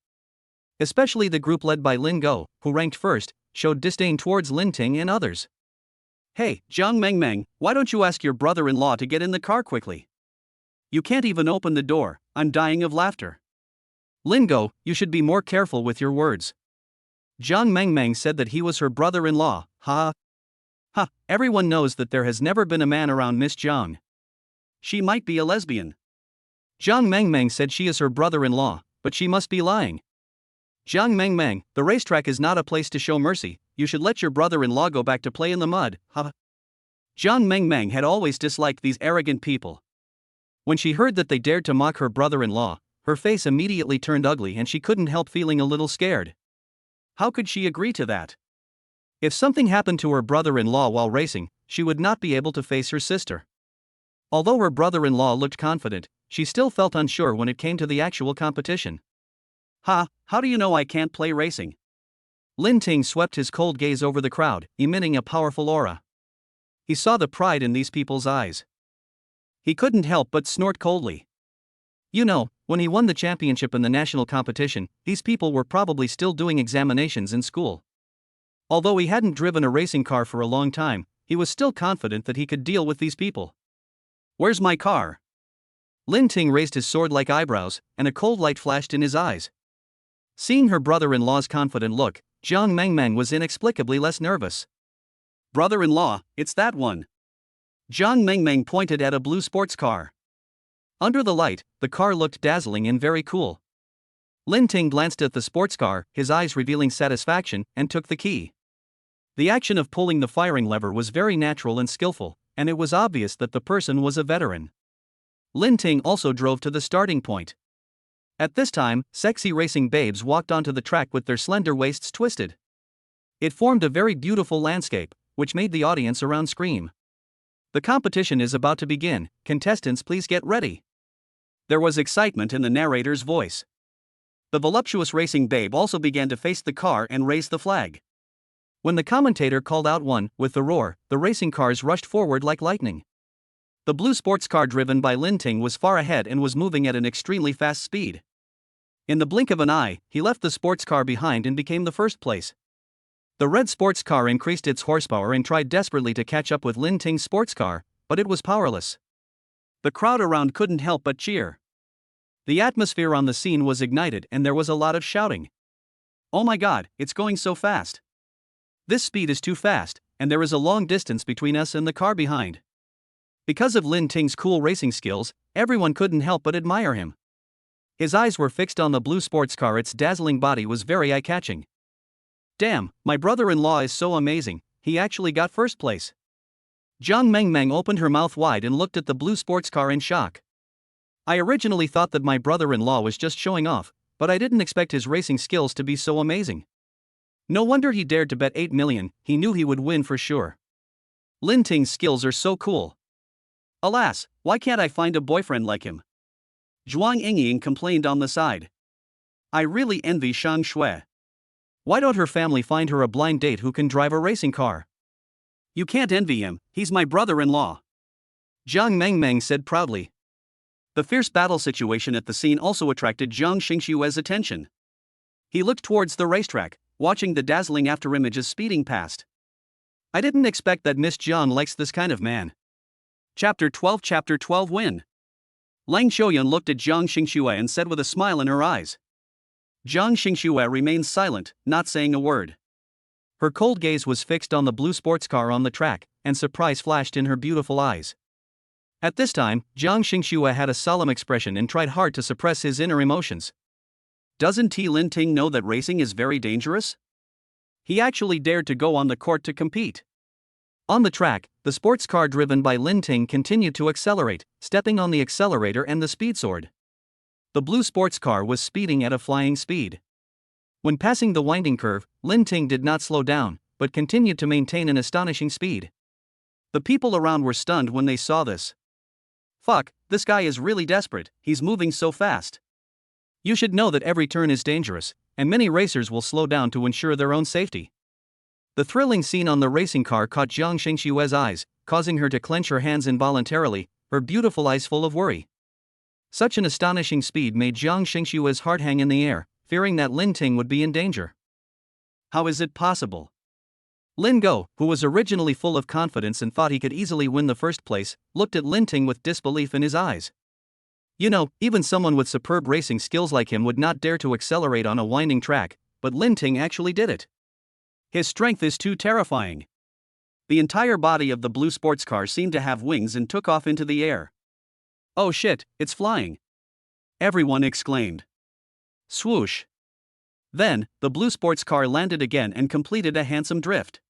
Especially the group led by Lin Go, who ranked first, showed disdain towards Lin Ting and others. Hey, Jiang Mengmeng, why don't you ask your brother-in-law to get in the car quickly? You can't even open the door, I'm dying of laughter. Lin Go, you should be more careful with your words. Jiang Mengmeng said that he was her brother-in-law, ha. Ha, everyone knows that there has never been a man around Miss Jiang. She might be a lesbian. Jiang Mengmeng said she is her brother-in-law, but she must be lying. Jiang Mengmeng, the racetrack is not a place to show mercy, you should let your brother-in-law go back to play in the mud, ha. Jiang Mengmeng had always disliked these arrogant people. When she heard that they dared to mock her brother-in-law, her face immediately turned ugly and she couldn't help feeling a little scared. How could she agree to that? If something happened to her brother-in-law while racing, she would not be able to face her sister. Although her brother-in-law looked confident, she still felt unsure when it came to the actual competition. "Ha, how do you know I can't play racing?" Lin Ting swept his cold gaze over the crowd, emitting a powerful aura. He saw the pride in these people's eyes. He couldn't help but snort coldly. You know, when he won the championship in the national competition, these people were probably still doing examinations in school. Although he hadn't driven a racing car for a long time, he was still confident that he could deal with these people. "Where's my car?" Lin Ting raised his sword-like eyebrows, and a cold light flashed in his eyes. Seeing her brother-in-law's confident look, Jiang Mengmeng was inexplicably less nervous. "Brother-in-law, it's that one." Jiang Mengmeng pointed at a blue sports car. Under the light, the car looked dazzling and very cool. Lin Ting glanced at the sports car, his eyes revealing satisfaction, and took the key. The action of pulling the firing lever was very natural and skillful, and it was obvious that the person was a veteran. Lin Ting also drove to the starting point. At this time, sexy racing babes walked onto the track with their slender waists twisted. It formed a very beautiful landscape, which made the audience around scream. "The competition is about to begin, contestants please get ready." There was excitement in the narrator's voice. The voluptuous racing babe also began to face the car and raise the flag. When the commentator called out one, with the roar, the racing cars rushed forward like lightning. The blue sports car driven by Lin Ting was far ahead and was moving at an extremely fast speed. In the blink of an eye, he left the sports car behind and became the first place. The red sports car increased its horsepower and tried desperately to catch up with Lin Ting's sports car, but it was powerless. The crowd around couldn't help but cheer. The atmosphere on the scene was ignited and there was a lot of shouting. "Oh my god, it's going so fast. This speed is too fast, and there is a long distance between us and the car behind." Because of Lin Ting's cool racing skills, everyone couldn't help but admire him. His eyes were fixed on the blue sports car, its dazzling body was very eye-catching. "Damn, my brother-in-law is so amazing, he actually got first place." Jiang Mengmeng opened her mouth wide and looked at the blue sports car in shock. "I originally thought that my brother-in-law was just showing off, but I didn't expect his racing skills to be so amazing. No wonder he dared to bet 8 million, he knew he would win for sure. Lin Ting's skills are so cool. Alas, why can't I find a boyfriend like him?" Zhuang Yingying complained on the side. "I really envy Shang Shui. Why don't her family find her a blind date who can drive a racing car?" "You can't envy him, he's my brother-in-law," Jiang Mengmeng said proudly. The fierce battle situation at the scene also attracted Zhang Xingshue's attention. He looked towards the racetrack, watching the dazzling afterimages speeding past. "I didn't expect that Miss Jiang likes this kind of man." Chapter 12 Win. Lang Xiaoyan looked at Zhang Xingxue and said with a smile in her eyes. Zhang Xingxue remained silent, not saying a word. Her cold gaze was fixed on the blue sports car on the track, and surprise flashed in her beautiful eyes. At this time, Zhang Xingxue had a solemn expression and tried hard to suppress his inner emotions. Doesn't Lin Ting know that racing is very dangerous? He actually dared to go on the court to compete. On the track, the sports car driven by Lin Ting continued to accelerate, stepping on the accelerator and the speed sword. The blue sports car was speeding at a flying speed. When passing the winding curve, Lin Ting did not slow down, but continued to maintain an astonishing speed. The people around were stunned when they saw this. "Fuck, this guy is really desperate, he's moving so fast. You should know that every turn is dangerous, and many racers will slow down to ensure their own safety." The thrilling scene on the racing car caught Zhang Xingshue's eyes, causing her to clench her hands involuntarily, her beautiful eyes full of worry. Such an astonishing speed made Zhang Xingshue's heart hang in the air, fearing that Lin Ting would be in danger. How is it possible? Lin Go, who was originally full of confidence and thought he could easily win the first place, looked at Lin Ting with disbelief in his eyes. You know, even someone with superb racing skills like him would not dare to accelerate on a winding track, but Lin Ting actually did it. His strength is too terrifying. The entire body of the blue sports car seemed to have wings and took off into the air. "Oh shit, it's flying!" everyone exclaimed. Swoosh! Then, the blue sports car landed again and completed a handsome drift.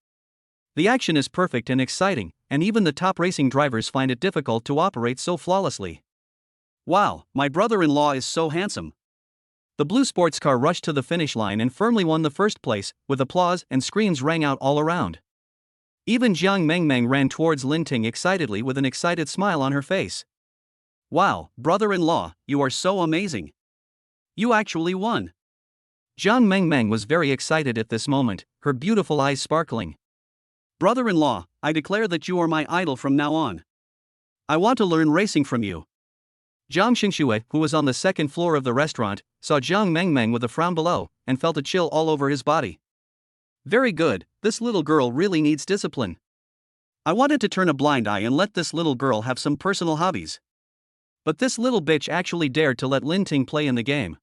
The action is perfect and exciting, and even the top racing drivers find it difficult to operate so flawlessly. "Wow, my brother-in-law is so handsome." The blue sports car rushed to the finish line and firmly won the first place, with applause and screams rang out all around. Even Jiang Mengmeng ran towards Lin Ting excitedly with an excited smile on her face. Wow, brother-in-law, you are so amazing. You actually won. Jiang Mengmeng was very excited at this moment, her beautiful eyes sparkling. Brother-in-law, I declare that you are my idol from now on. I want to learn racing from you. Jiang Xingxue, who was on the second floor of the restaurant, saw Jiang Mengmeng with a frown below, and felt a chill all over his body. Very good, this little girl really needs discipline. I wanted to turn a blind eye and let this little girl have some personal hobbies. But this little bitch actually dared to let Lin Ting play in the game.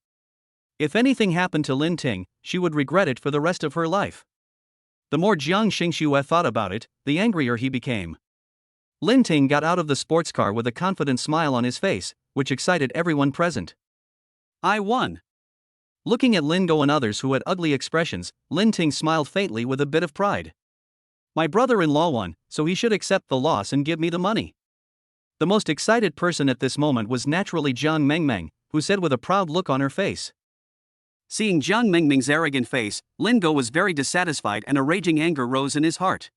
If anything happened to Lin Ting, she would regret it for the rest of her life. The more Jiang Xingxue thought about it, the angrier he became. Lin Ting got out of the sports car with a confident smile on his face, which excited everyone present. I won. Looking at Lin Go and others who had ugly expressions, Lin Ting smiled faintly with a bit of pride. My brother-in-law won, so he should accept the loss and give me the money. The most excited person at this moment was naturally Jiang Mengmeng, who said with a proud look on her face. Seeing Jiang Mengmeng's arrogant face, Lin Go was very dissatisfied and a raging anger rose in his heart.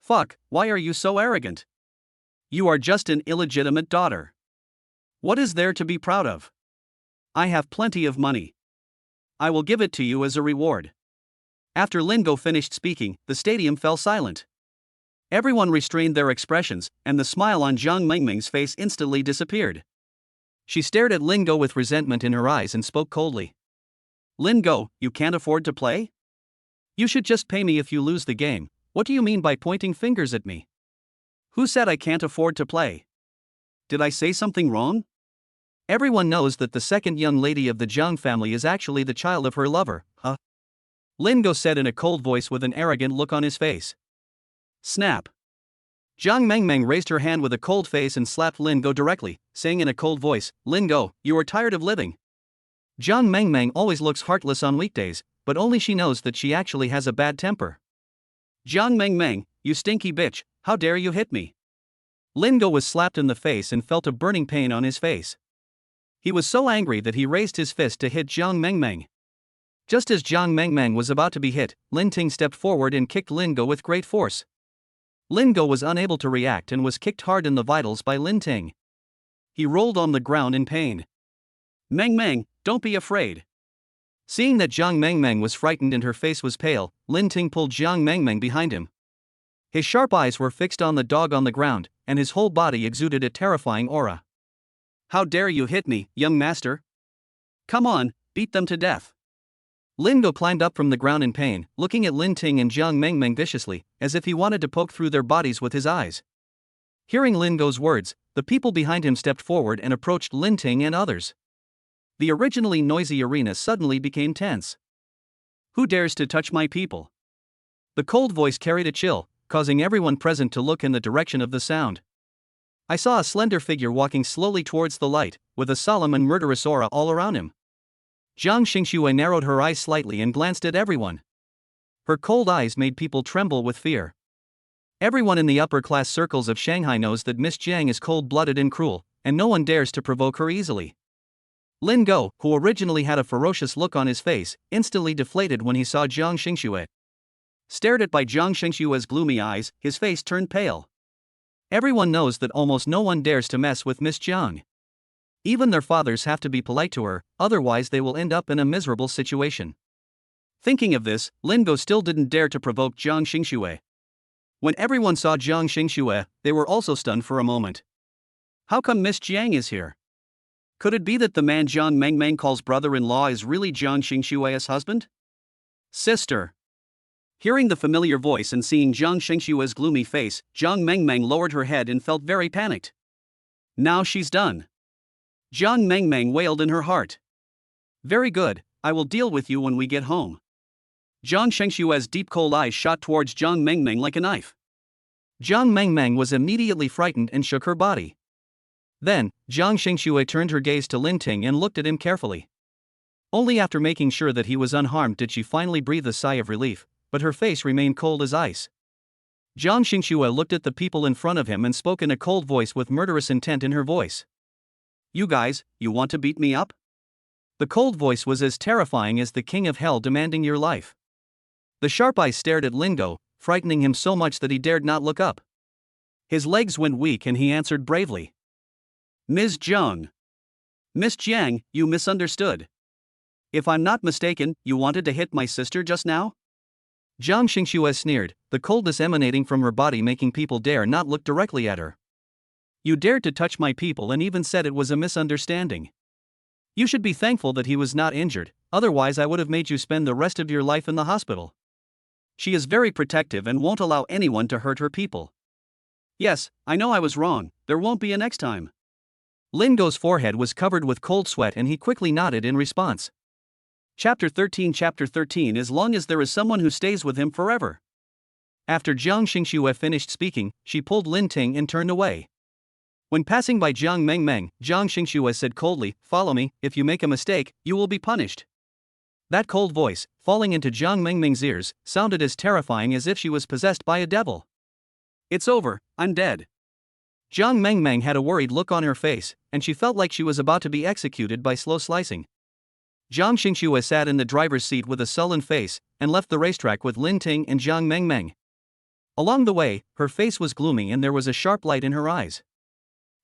Fuck, why are you so arrogant? You are just an illegitimate daughter. What is there to be proud of? I have plenty of money. I will give it to you as a reward. After Lin Go finished speaking, the stadium fell silent. Everyone restrained their expressions, and the smile on Jiang Mengmeng's face instantly disappeared. She stared at Lin Go with resentment in her eyes and spoke coldly. Lin Go, you can't afford to play? You should just pay me if you lose the game. What do you mean by pointing fingers at me? Who said I can't afford to play? Did I say something wrong? Everyone knows that the second young lady of the Jiang family is actually the child of her lover, huh? Lin Go said in a cold voice with an arrogant look on his face. Snap. Jiang Mengmeng raised her hand with a cold face and slapped Lin Go directly, saying in a cold voice, Lin Go, you are tired of living. Jiang Mengmeng always looks heartless on weekdays, but only she knows that she actually has a bad temper. Jiang Mengmeng, you stinky bitch, how dare you hit me? Lin Go was slapped in the face and felt a burning pain on his face. He was so angry that he raised his fist to hit Jiang Mengmeng. Just as Jiang Mengmeng was about to be hit, Lin Ting stepped forward and kicked Lin Go with great force. Lin Go was unable to react and was kicked hard in the vitals by Lin Ting. He rolled on the ground in pain. Mengmeng, don't be afraid. Seeing that Jiang Mengmeng was frightened and her face was pale, Lin Ting pulled Jiang Mengmeng behind him. His sharp eyes were fixed on the dog on the ground, and his whole body exuded a terrifying aura. How dare you hit me, young master? Come on, beat them to death. Lin Go climbed up from the ground in pain, looking at Lin Ting and Jiang Mengmeng viciously, as if he wanted to poke through their bodies with his eyes. Hearing Lin Go's words, the people behind him stepped forward and approached Lin Ting and others. The originally noisy arena suddenly became tense. Who dares to touch my people? The cold voice carried a chill, causing everyone present to look in the direction of the sound. I saw a slender figure walking slowly towards the light, with a solemn and murderous aura all around him. Jiang Xingxue narrowed her eyes slightly and glanced at everyone. Her cold eyes made people tremble with fear. Everyone in the upper-class circles of Shanghai knows that Miss Jiang is cold-blooded and cruel, and no one dares to provoke her easily. Lin Go, who originally had a ferocious look on his face, instantly deflated when he saw Jiang Xingxue. Stared at by Jiang Xingxue's gloomy eyes, his face turned pale. Everyone knows that almost no one dares to mess with Miss Jiang. Even their fathers have to be polite to her, otherwise they will end up in a miserable situation. Thinking of this, Lin Go still didn't dare to provoke Jiang Xingxue. When everyone saw Jiang Xingxue, they were also stunned for a moment. How come Miss Jiang is here? Could it be that the man Jiang Mengmeng calls brother-in-law is really Jiang Xingxue's husband? Sister. Hearing the familiar voice and seeing Jiang Xingxue's gloomy face, Jiang Mengmeng lowered her head and felt very panicked. Now she's done. Jiang Mengmeng wailed in her heart. Very good, I will deal with you when we get home. Jiang Xingxue's deep cold eyes shot towards Jiang Mengmeng like a knife. Jiang Mengmeng was immediately frightened and shook her body. Then, Jiang Xingxue turned her gaze to Lin Ting and looked at him carefully. Only after making sure that he was unharmed did she finally breathe a sigh of relief, but her face remained cold as ice. Jiang Xingxue looked at the people in front of him and spoke in a cold voice with murderous intent in her voice. You guys, you want to beat me up? The cold voice was as terrifying as the king of hell demanding your life. The sharp eyes stared at Lin Go, frightening him so much that he dared not look up. His legs went weak and he answered bravely. Ms. Jiang. Miss Jiang, you misunderstood. If I'm not mistaken, you wanted to hit my sister just now? Jiang Xingxue sneered, the coldness emanating from her body making people dare not look directly at her. You dared to touch my people and even said it was a misunderstanding. You should be thankful that he was not injured, otherwise I would have made you spend the rest of your life in the hospital. She is very protective and won't allow anyone to hurt her people. Yes, I know I was wrong, there won't be a next time. Lin Go's forehead was covered with cold sweat and he quickly nodded in response. Chapter 13 As long as there is someone who stays with him forever. After Jiang Xingxue finished speaking, she pulled Lin Ting and turned away. When passing by Jiang Mengmeng, Jiang Xingxue said coldly, "Follow me, if you make a mistake, you will be punished." That cold voice, falling into Jiang Mengmeng's ears, sounded as terrifying as if she was possessed by a devil. It's over, I'm dead. Jiang Mengmeng had a worried look on her face, and she felt like she was about to be executed by slow slicing. Jiang Xingxue sat in the driver's seat with a sullen face, and left the racetrack with Lin Ting and Jiang Mengmeng. Along the way, her face was gloomy and there was a sharp light in her eyes.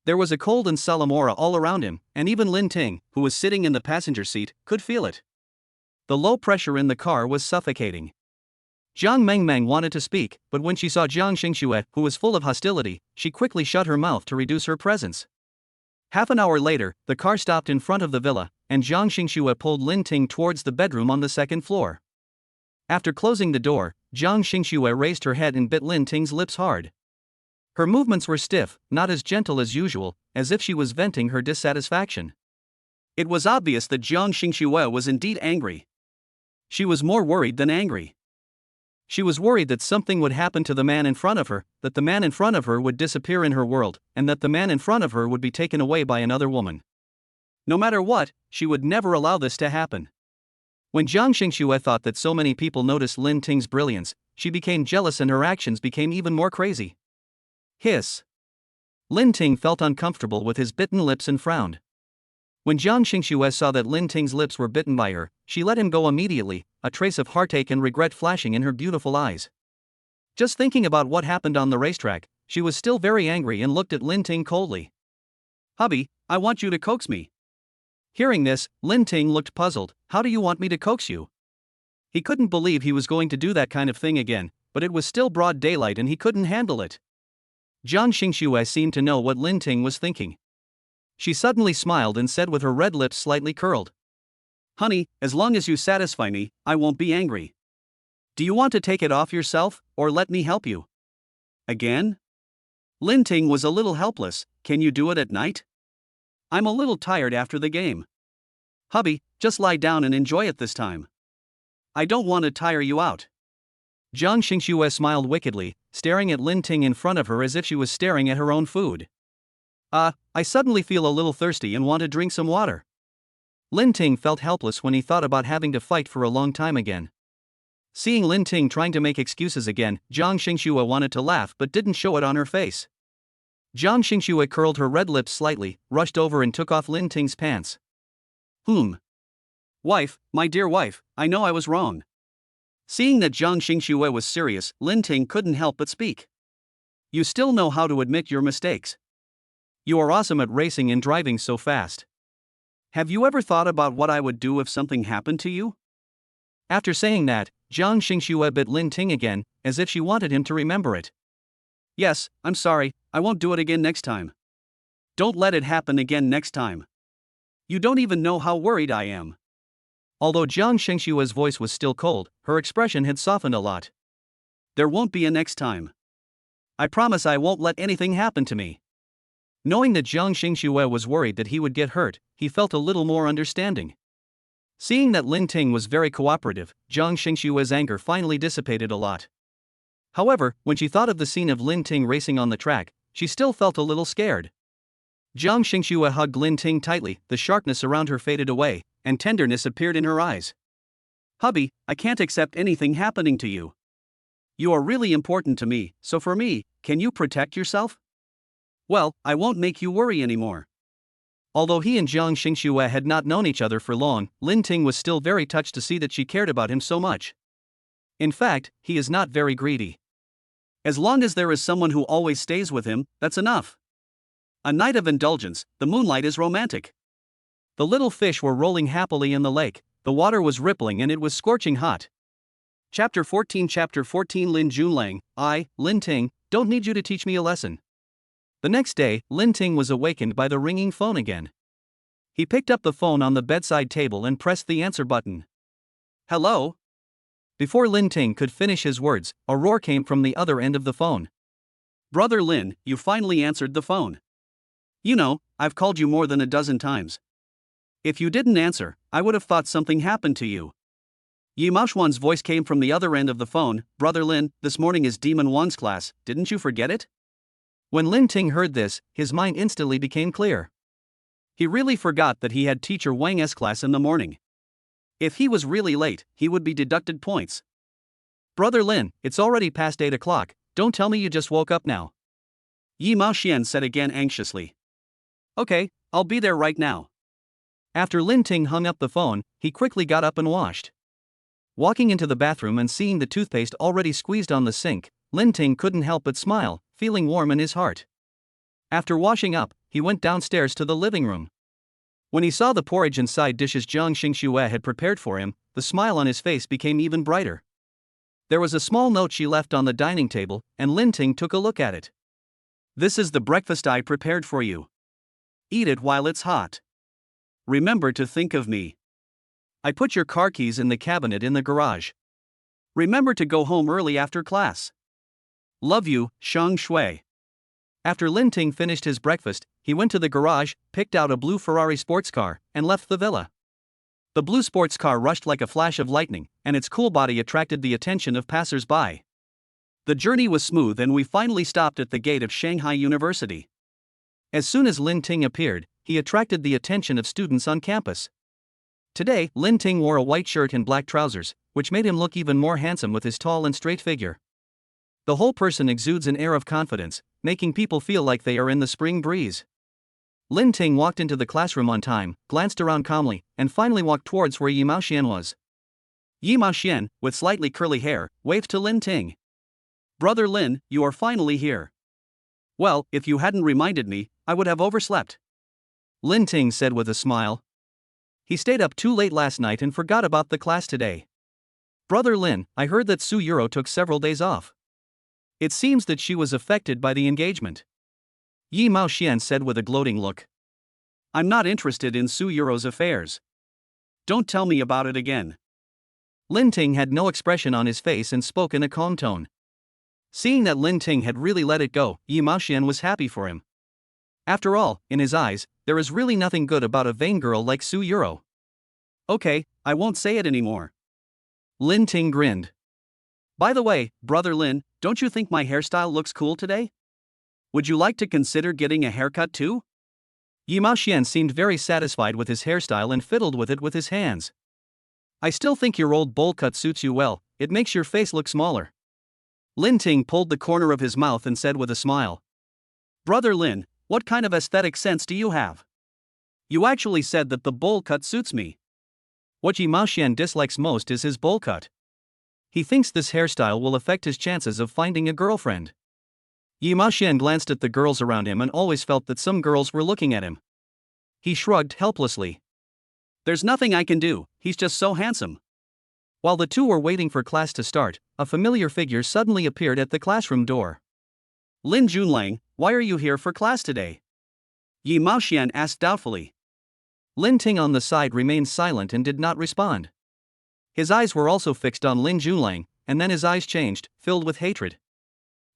There was a cold and solemn aura all around him, and even Lin Ting, who was sitting in the passenger seat, could feel it. The low pressure in the car was suffocating. Jiang Mengmeng wanted to speak, but when she saw Jiang Xingxue, who was full of hostility, she quickly shut her mouth to reduce her presence. Half an hour later, the car stopped in front of the villa, and Jiang Xingxue pulled Lin Ting towards the bedroom on the second floor. After closing the door, Jiang Xingxue raised her head and bit Lin Ting's lips hard. Her movements were stiff, not as gentle as usual, as if she was venting her dissatisfaction. It was obvious that Jiang Xingxue was indeed angry. She was more worried than angry. She was worried that something would happen to the man in front of her, that the man in front of her would disappear in her world, and that the man in front of her would be taken away by another woman. No matter what, she would never allow this to happen. When Jiang Xingxue thought that so many people noticed Lin Ting's brilliance, she became jealous and her actions became even more crazy. Hiss. Lin Ting felt uncomfortable with his bitten lips and frowned. When Jiang Xingxue saw that Lin Ting's lips were bitten by her, she let him go immediately, a trace of heartache and regret flashing in her beautiful eyes. Just thinking about what happened on the racetrack, she was still very angry and looked at Lin Ting coldly. Hubby, I want you to coax me. Hearing this, Lin Ting looked puzzled. How do you want me to coax you? He couldn't believe he was going to do that kind of thing again, but it was still broad daylight and he couldn't handle it. Jiang Xingxue seemed to know what Lin Ting was thinking. She suddenly smiled and said with her red lips slightly curled, "Honey, as long as you satisfy me, I won't be angry. Do you want to take it off yourself, or let me help you?" Again? Lin Ting was a little helpless. Can you do it at night? I'm a little tired after the game. Hubby, just lie down and enjoy it this time. I don't want to tire you out. Jiang Xingxue smiled wickedly, staring at Lin Ting in front of her as if she was staring at her own food. I suddenly feel a little thirsty and want to drink some water. Lin Ting felt helpless when he thought about having to fight for a long time again. Seeing Lin Ting trying to make excuses again, Jiang Xingxue wanted to laugh but didn't show it on her face. Jiang Xingxue curled her red lips slightly, rushed over and took off Lin Ting's pants. Wife, my dear wife, I know I was wrong. Seeing that Jiang Xingxue was serious, Lin Ting couldn't help but speak. You still know how to admit your mistakes. You are awesome at racing and driving so fast. Have you ever thought about what I would do if something happened to you? After saying that, Jiang Xingxue bit Lin Ting again, as if she wanted him to remember it. Yes, I'm sorry, I won't do it again next time. Don't let it happen again next time. You don't even know how worried I am. Although Jiang Xingxue's voice was still cold, her expression had softened a lot. There won't be a next time. I promise I won't let anything happen to me. Knowing that Jiang Xingxue was worried that he would get hurt, he felt a little more understanding. Seeing that Lin Ting was very cooperative, Jiang Xingxue's anger finally dissipated a lot. However, when she thought of the scene of Lin Ting racing on the track, she still felt a little scared. Jiang Xingxue hugged Lin Ting tightly, the sharpness around her faded away, and tenderness appeared in her eyes. Hubby, I can't accept anything happening to you. You are really important to me, so for me, can you protect yourself? Well, I won't make you worry anymore. Although he and Jiang Xingxue had not known each other for long, Lin Ting was still very touched to see that she cared about him so much. In fact, he is not very greedy. As long as there is someone who always stays with him, that's enough. A night of indulgence, the moonlight is romantic. The little fish were rolling happily in the lake, the water was rippling and it was scorching hot. Chapter 14 Lin Junlang, Lin Ting, don't need you to teach me a lesson. The next day, Lin Ting was awakened by the ringing phone again. He picked up the phone on the bedside table and pressed the answer button. Hello? Before Lin Ting could finish his words, a roar came from the other end of the phone. Brother Lin, you finally answered the phone. You know, I've called you more than a dozen times. If you didn't answer, I would have thought something happened to you. Yi Maoxuan's voice came from the other end of the phone. Brother Lin, this morning is Demon Wan's class, didn't you forget it? When Lin Ting heard this, his mind instantly became clear. He really forgot that he had teacher Wang's class in the morning. If he was really late, he would be deducted points. Brother Lin, it's already past 8 o'clock, don't tell me you just woke up now. Yi Maoxian said again anxiously. Okay, I'll be there right now. After Lin Ting hung up the phone, he quickly got up and washed. Walking into the bathroom and seeing the toothpaste already squeezed on the sink, Lin Ting couldn't help but smile, feeling warm in his heart. After washing up, he went downstairs to the living room. When he saw the porridge and side dishes Jiang Xingxue had prepared for him, the smile on his face became even brighter. There was a small note she left on the dining table, and Lin Ting took a look at it. This is the breakfast I prepared for you. Eat it while it's hot. Remember to think of me. I put your car keys in the cabinet in the garage. Remember to go home early after class. Love you, Shang Shui. After Lin Ting finished his breakfast, he went to the garage, picked out a blue Ferrari sports car, and left the villa. The blue sports car rushed like a flash of lightning, and its cool body attracted the attention of passers-by. The journey was smooth and we finally stopped at the gate of Shanghai University. As soon as Lin Ting appeared, he attracted the attention of students on campus. Today, Lin Ting wore a white shirt and black trousers, which made him look even more handsome with his tall and straight figure. The whole person exudes an air of confidence, making people feel like they are in the spring breeze. Lin Ting walked into the classroom on time, glanced around calmly, and finally walked towards where Yi Maoxian was. Yi Maoxian, with slightly curly hair, waved to Lin Ting. Brother Lin, you are finally here. Well, if you hadn't reminded me, I would have overslept. Lin Ting said with a smile. He stayed up too late last night and forgot about the class today. Brother Lin, I heard that Su Yuro took several days off. It seems that she was affected by the engagement. Yi Maoxian said with a gloating look. I'm not interested in Su Yuro's affairs. Don't tell me about it again. Lin Ting had no expression on his face and spoke in a calm tone. Seeing that Lin Ting had really let it go, Yi Maoxian was happy for him. After all, in his eyes, there is really nothing good about a vain girl like Su Yuro. Okay, I won't say it anymore. Lin Ting grinned. By the way, Brother Lin, don't you think my hairstyle looks cool today? Would you like to consider getting a haircut too? Yi Maoxian seemed very satisfied with his hairstyle and fiddled with it with his hands. I still think your old bowl cut suits you well, it makes your face look smaller. Lin Ting pulled the corner of his mouth and said with a smile. Brother Lin, what kind of aesthetic sense do you have? You actually said that the bowl cut suits me. What Yi Maoxian dislikes most is his bowl cut. He thinks this hairstyle will affect his chances of finding a girlfriend. Yi Maoxian glanced at the girls around him and always felt that some girls were looking at him. He shrugged helplessly. There's nothing I can do, he's just so handsome. While the two were waiting for class to start, a familiar figure suddenly appeared at the classroom door. Lin Junlang, why are you here for class today? Yi Maoxian asked doubtfully. Lin Ting on the side remained silent and did not respond. His eyes were also fixed on Lin Junlang, and then his eyes changed, filled with hatred.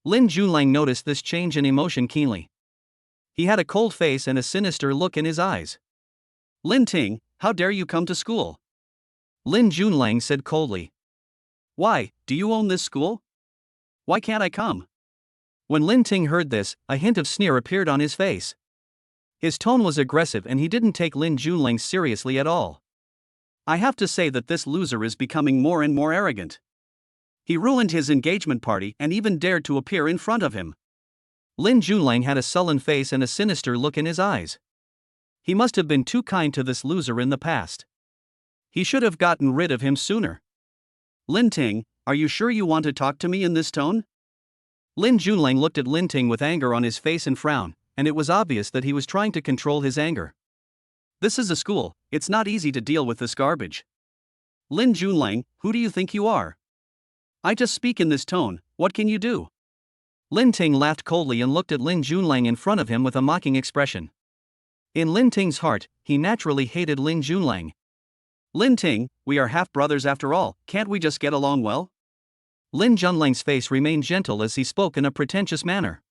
Lin Junlang noticed this change in emotion keenly. He had a cold face and a sinister look in his eyes. Lin Ting, how dare you come to school? Lin Junlang said coldly. Why, do you own this school? Why can't I come? When Lin Ting heard this, a hint of sneer appeared on his face. His tone was aggressive and he didn't take Lin Junlang seriously at all. I have to say that this loser is becoming more and more arrogant. He ruined his engagement party and even dared to appear in front of him. Lin Junlang had a sullen face and a sinister look in his eyes. He must have been too kind to this loser in the past. He should have gotten rid of him sooner. Lin Ting, are you sure you want to talk to me in this tone? Lin Junlang looked at Lin Ting with anger on his face and frown, and it was obvious that he was trying to control his anger. This is a school, it's not easy to deal with this garbage. Lin Junlang, who do you think you are? I just speak in this tone, what can you do? Lin Ting laughed coldly and looked at Lin Junlang in front of him with a mocking expression. In Lin Ting's heart, he naturally hated Lin Junlang. Lin Ting, we are half-brothers after all, can't we just get along well? Lin Junlang's face remained gentle as he spoke in a pretentious manner.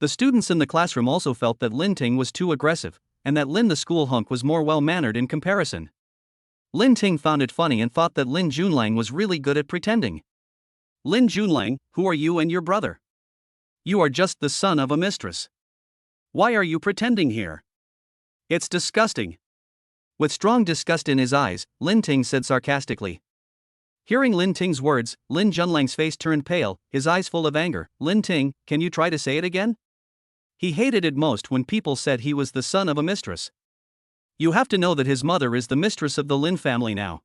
The students in the classroom also felt that Lin Ting was too aggressive, and that Lin the school hunk was more well-mannered in comparison. Lin Ting found it funny and thought that Lin Junlang was really good at pretending. Lin Junlang, who are you and your brother? You are just the son of a mistress. Why are you pretending here? It's disgusting. With strong disgust in his eyes, Lin Ting said sarcastically. Hearing Lin Ting's words, Lin Junlang's face turned pale, his eyes full of anger. Lin Ting, can you try to say it again? He hated it most when people said he was the son of a mistress. You have to know that his mother is the mistress of the Lin family now.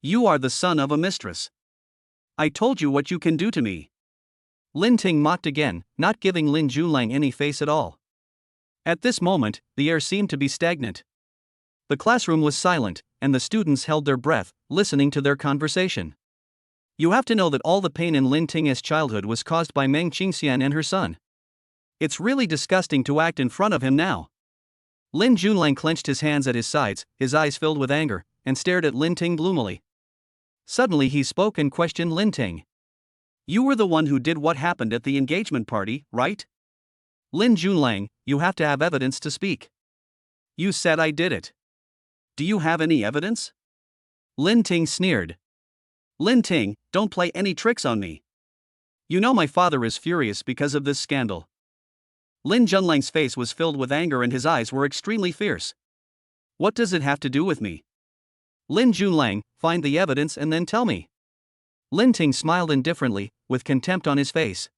You are the son of a mistress. I told you what you can do to me. Lin Ting mocked again, not giving Lin Junlang any face at all. At this moment, the air seemed to be stagnant. The classroom was silent, and the students held their breath, listening to their conversation. You have to know that all the pain in Lin Ting's childhood was caused by Meng Qingxian and her son. It's really disgusting to act in front of him now. Lin Junlang clenched his hands at his sides, his eyes filled with anger, and stared at Lin Ting gloomily. Suddenly he spoke and questioned Lin Ting. You were the one who did what happened at the engagement party, right? Lin Junlang, you have to have evidence to speak. You said I did it. Do you have any evidence? Lin Ting sneered. Lin Ting, don't play any tricks on me. You know my father is furious because of this scandal. Lin Junlang's face was filled with anger and his eyes were extremely fierce. What does it have to do with me? Lin Junlang, find the evidence and then tell me. Lin Ting smiled indifferently, with contempt on his face.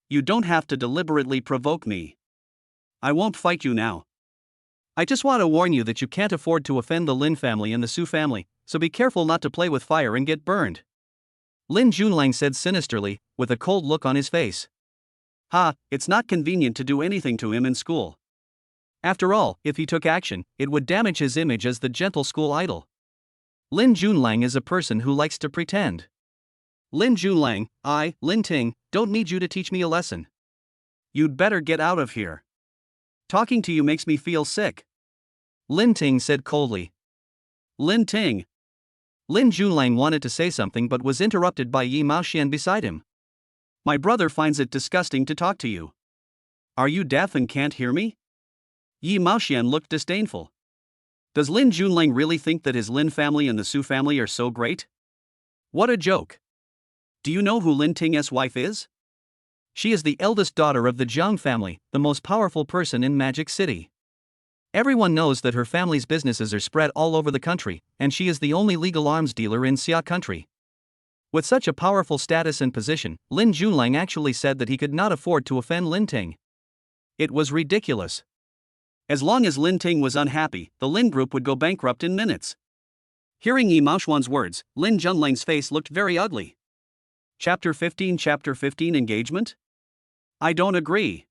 You don't have to deliberately provoke me. I won't fight you now. I just want to warn you that you can't afford to offend the Lin family and the Su family, so be careful not to play with fire and get burned. Lin Junlang said sinisterly, with a cold look on his face. Ha, it's not convenient to do anything to him in school. After all, if he took action, it would damage his image as the gentle school idol. Lin Junlang is a person who likes to pretend. Lin Junlang, I, Lin Ting, don't need you to teach me a lesson. You'd better get out of here. Talking to you makes me feel sick. Lin Ting said coldly. Lin Ting. Lin Junlang wanted to say something but was interrupted by Yi Maoxian beside him. My brother finds it disgusting to talk to you. Are you deaf and can't hear me? Yi Maoxian looked disdainful. Does Lin Junlang really think that his Lin family and the Su family are so great? What a joke. Do you know who Lin Ting's wife is? She is the eldest daughter of the Zhang family, the most powerful person in Magic City. Everyone knows that her family's businesses are spread all over the country, and she is the only legal arms dealer in Xia country. With such a powerful status and position, Lin Junlang actually said that he could not afford to offend Lin Ting. It was ridiculous. As long as Lin Ting was unhappy, the Lin group would go bankrupt in minutes. Hearing Yi Maoxian's words, Lin Junlang's face looked very ugly. Chapter 15 Engagement? I don't agree.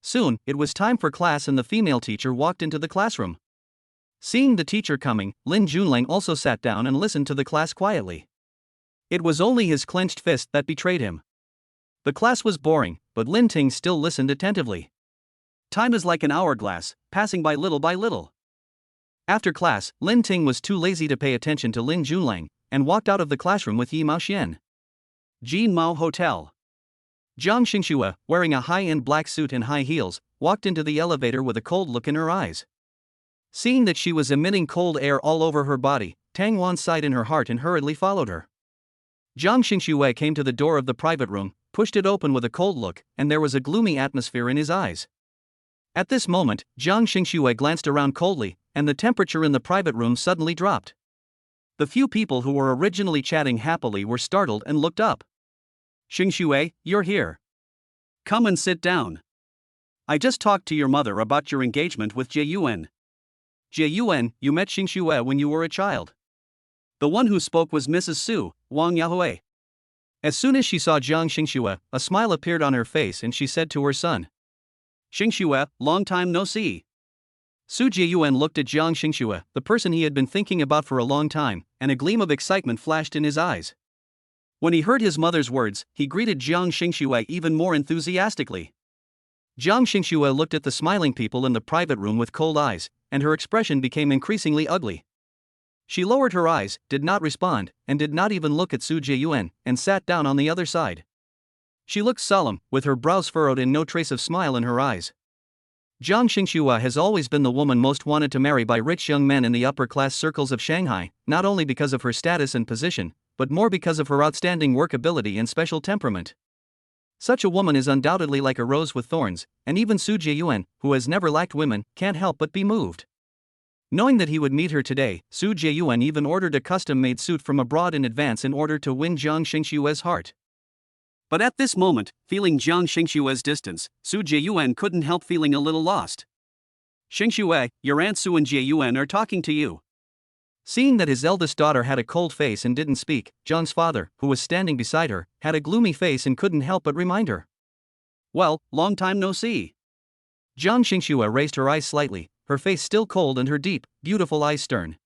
Soon, it was time for class and the female teacher walked into the classroom. Seeing the teacher coming, Lin Junlang also sat down and listened to the class quietly. It was only his clenched fist that betrayed him. The class was boring, but Lin Ting still listened attentively. Time is like an hourglass, passing by little by little. After class, Lin Ting was too lazy to pay attention to Lin Junlang, and walked out of the classroom with Yi Maoxian. Jin Mao Hotel. Zhang Xingxue, wearing a high-end black suit and high heels, walked into the elevator with a cold look in her eyes. Seeing that she was emitting cold air all over her body, Tang Wan sighed in her heart and hurriedly followed her. Zhang Xingxue came to the door of the private room, pushed it open with a cold look, and there was a gloomy atmosphere in his eyes. At this moment, Zhang Xingxue glanced around coldly, and the temperature in the private room suddenly dropped. The few people who were originally chatting happily were startled and looked up. Xingxue, you're here. Come and sit down. I just talked to your mother about your engagement with Jie Yuan. Jie Yuan, you met Xingxue when you were a child. The one who spoke was Mrs. Su, Wang Yahui. As soon as she saw Jiang Xingxue, a smile appeared on her face and she said to her son, "Xingxue, long time no see." Su Jieyuan looked at Jiang Xingxue, the person he had been thinking about for a long time, and a gleam of excitement flashed in his eyes. When he heard his mother's words, he greeted Jiang Xingxue even more enthusiastically. Jiang Xingxue looked at the smiling people in the private room with cold eyes, and her expression became increasingly ugly. She lowered her eyes, did not respond, and did not even look at Su Jieyuan, and sat down on the other side. She looked solemn, with her brows furrowed and no trace of smile in her eyes. Jiang Xingxue has always been the woman most wanted to marry by rich young men in the upper-class circles of Shanghai, not only because of her status and position, but more because of her outstanding work ability and special temperament. Such a woman is undoubtedly like a rose with thorns, and even Su Jieyuan, who has never lacked women, can't help but be moved. Knowing that he would meet her today, Su Jieyuan even ordered a custom-made suit from abroad in advance in order to win Jiang Xingxue's heart. But at this moment, feeling Jiang Xingxue's distance, Su Jieyuan couldn't help feeling a little lost. "Xingxue, your Aunt Su and Jieyuan are talking to you." Seeing that his eldest daughter had a cold face and didn't speak, Jiang's father, who was standing beside her, had a gloomy face and couldn't help but remind her. "Well, long time no see." Jiang Xingxue raised her eyes slightly, her face still cold and her deep, beautiful eyes stern.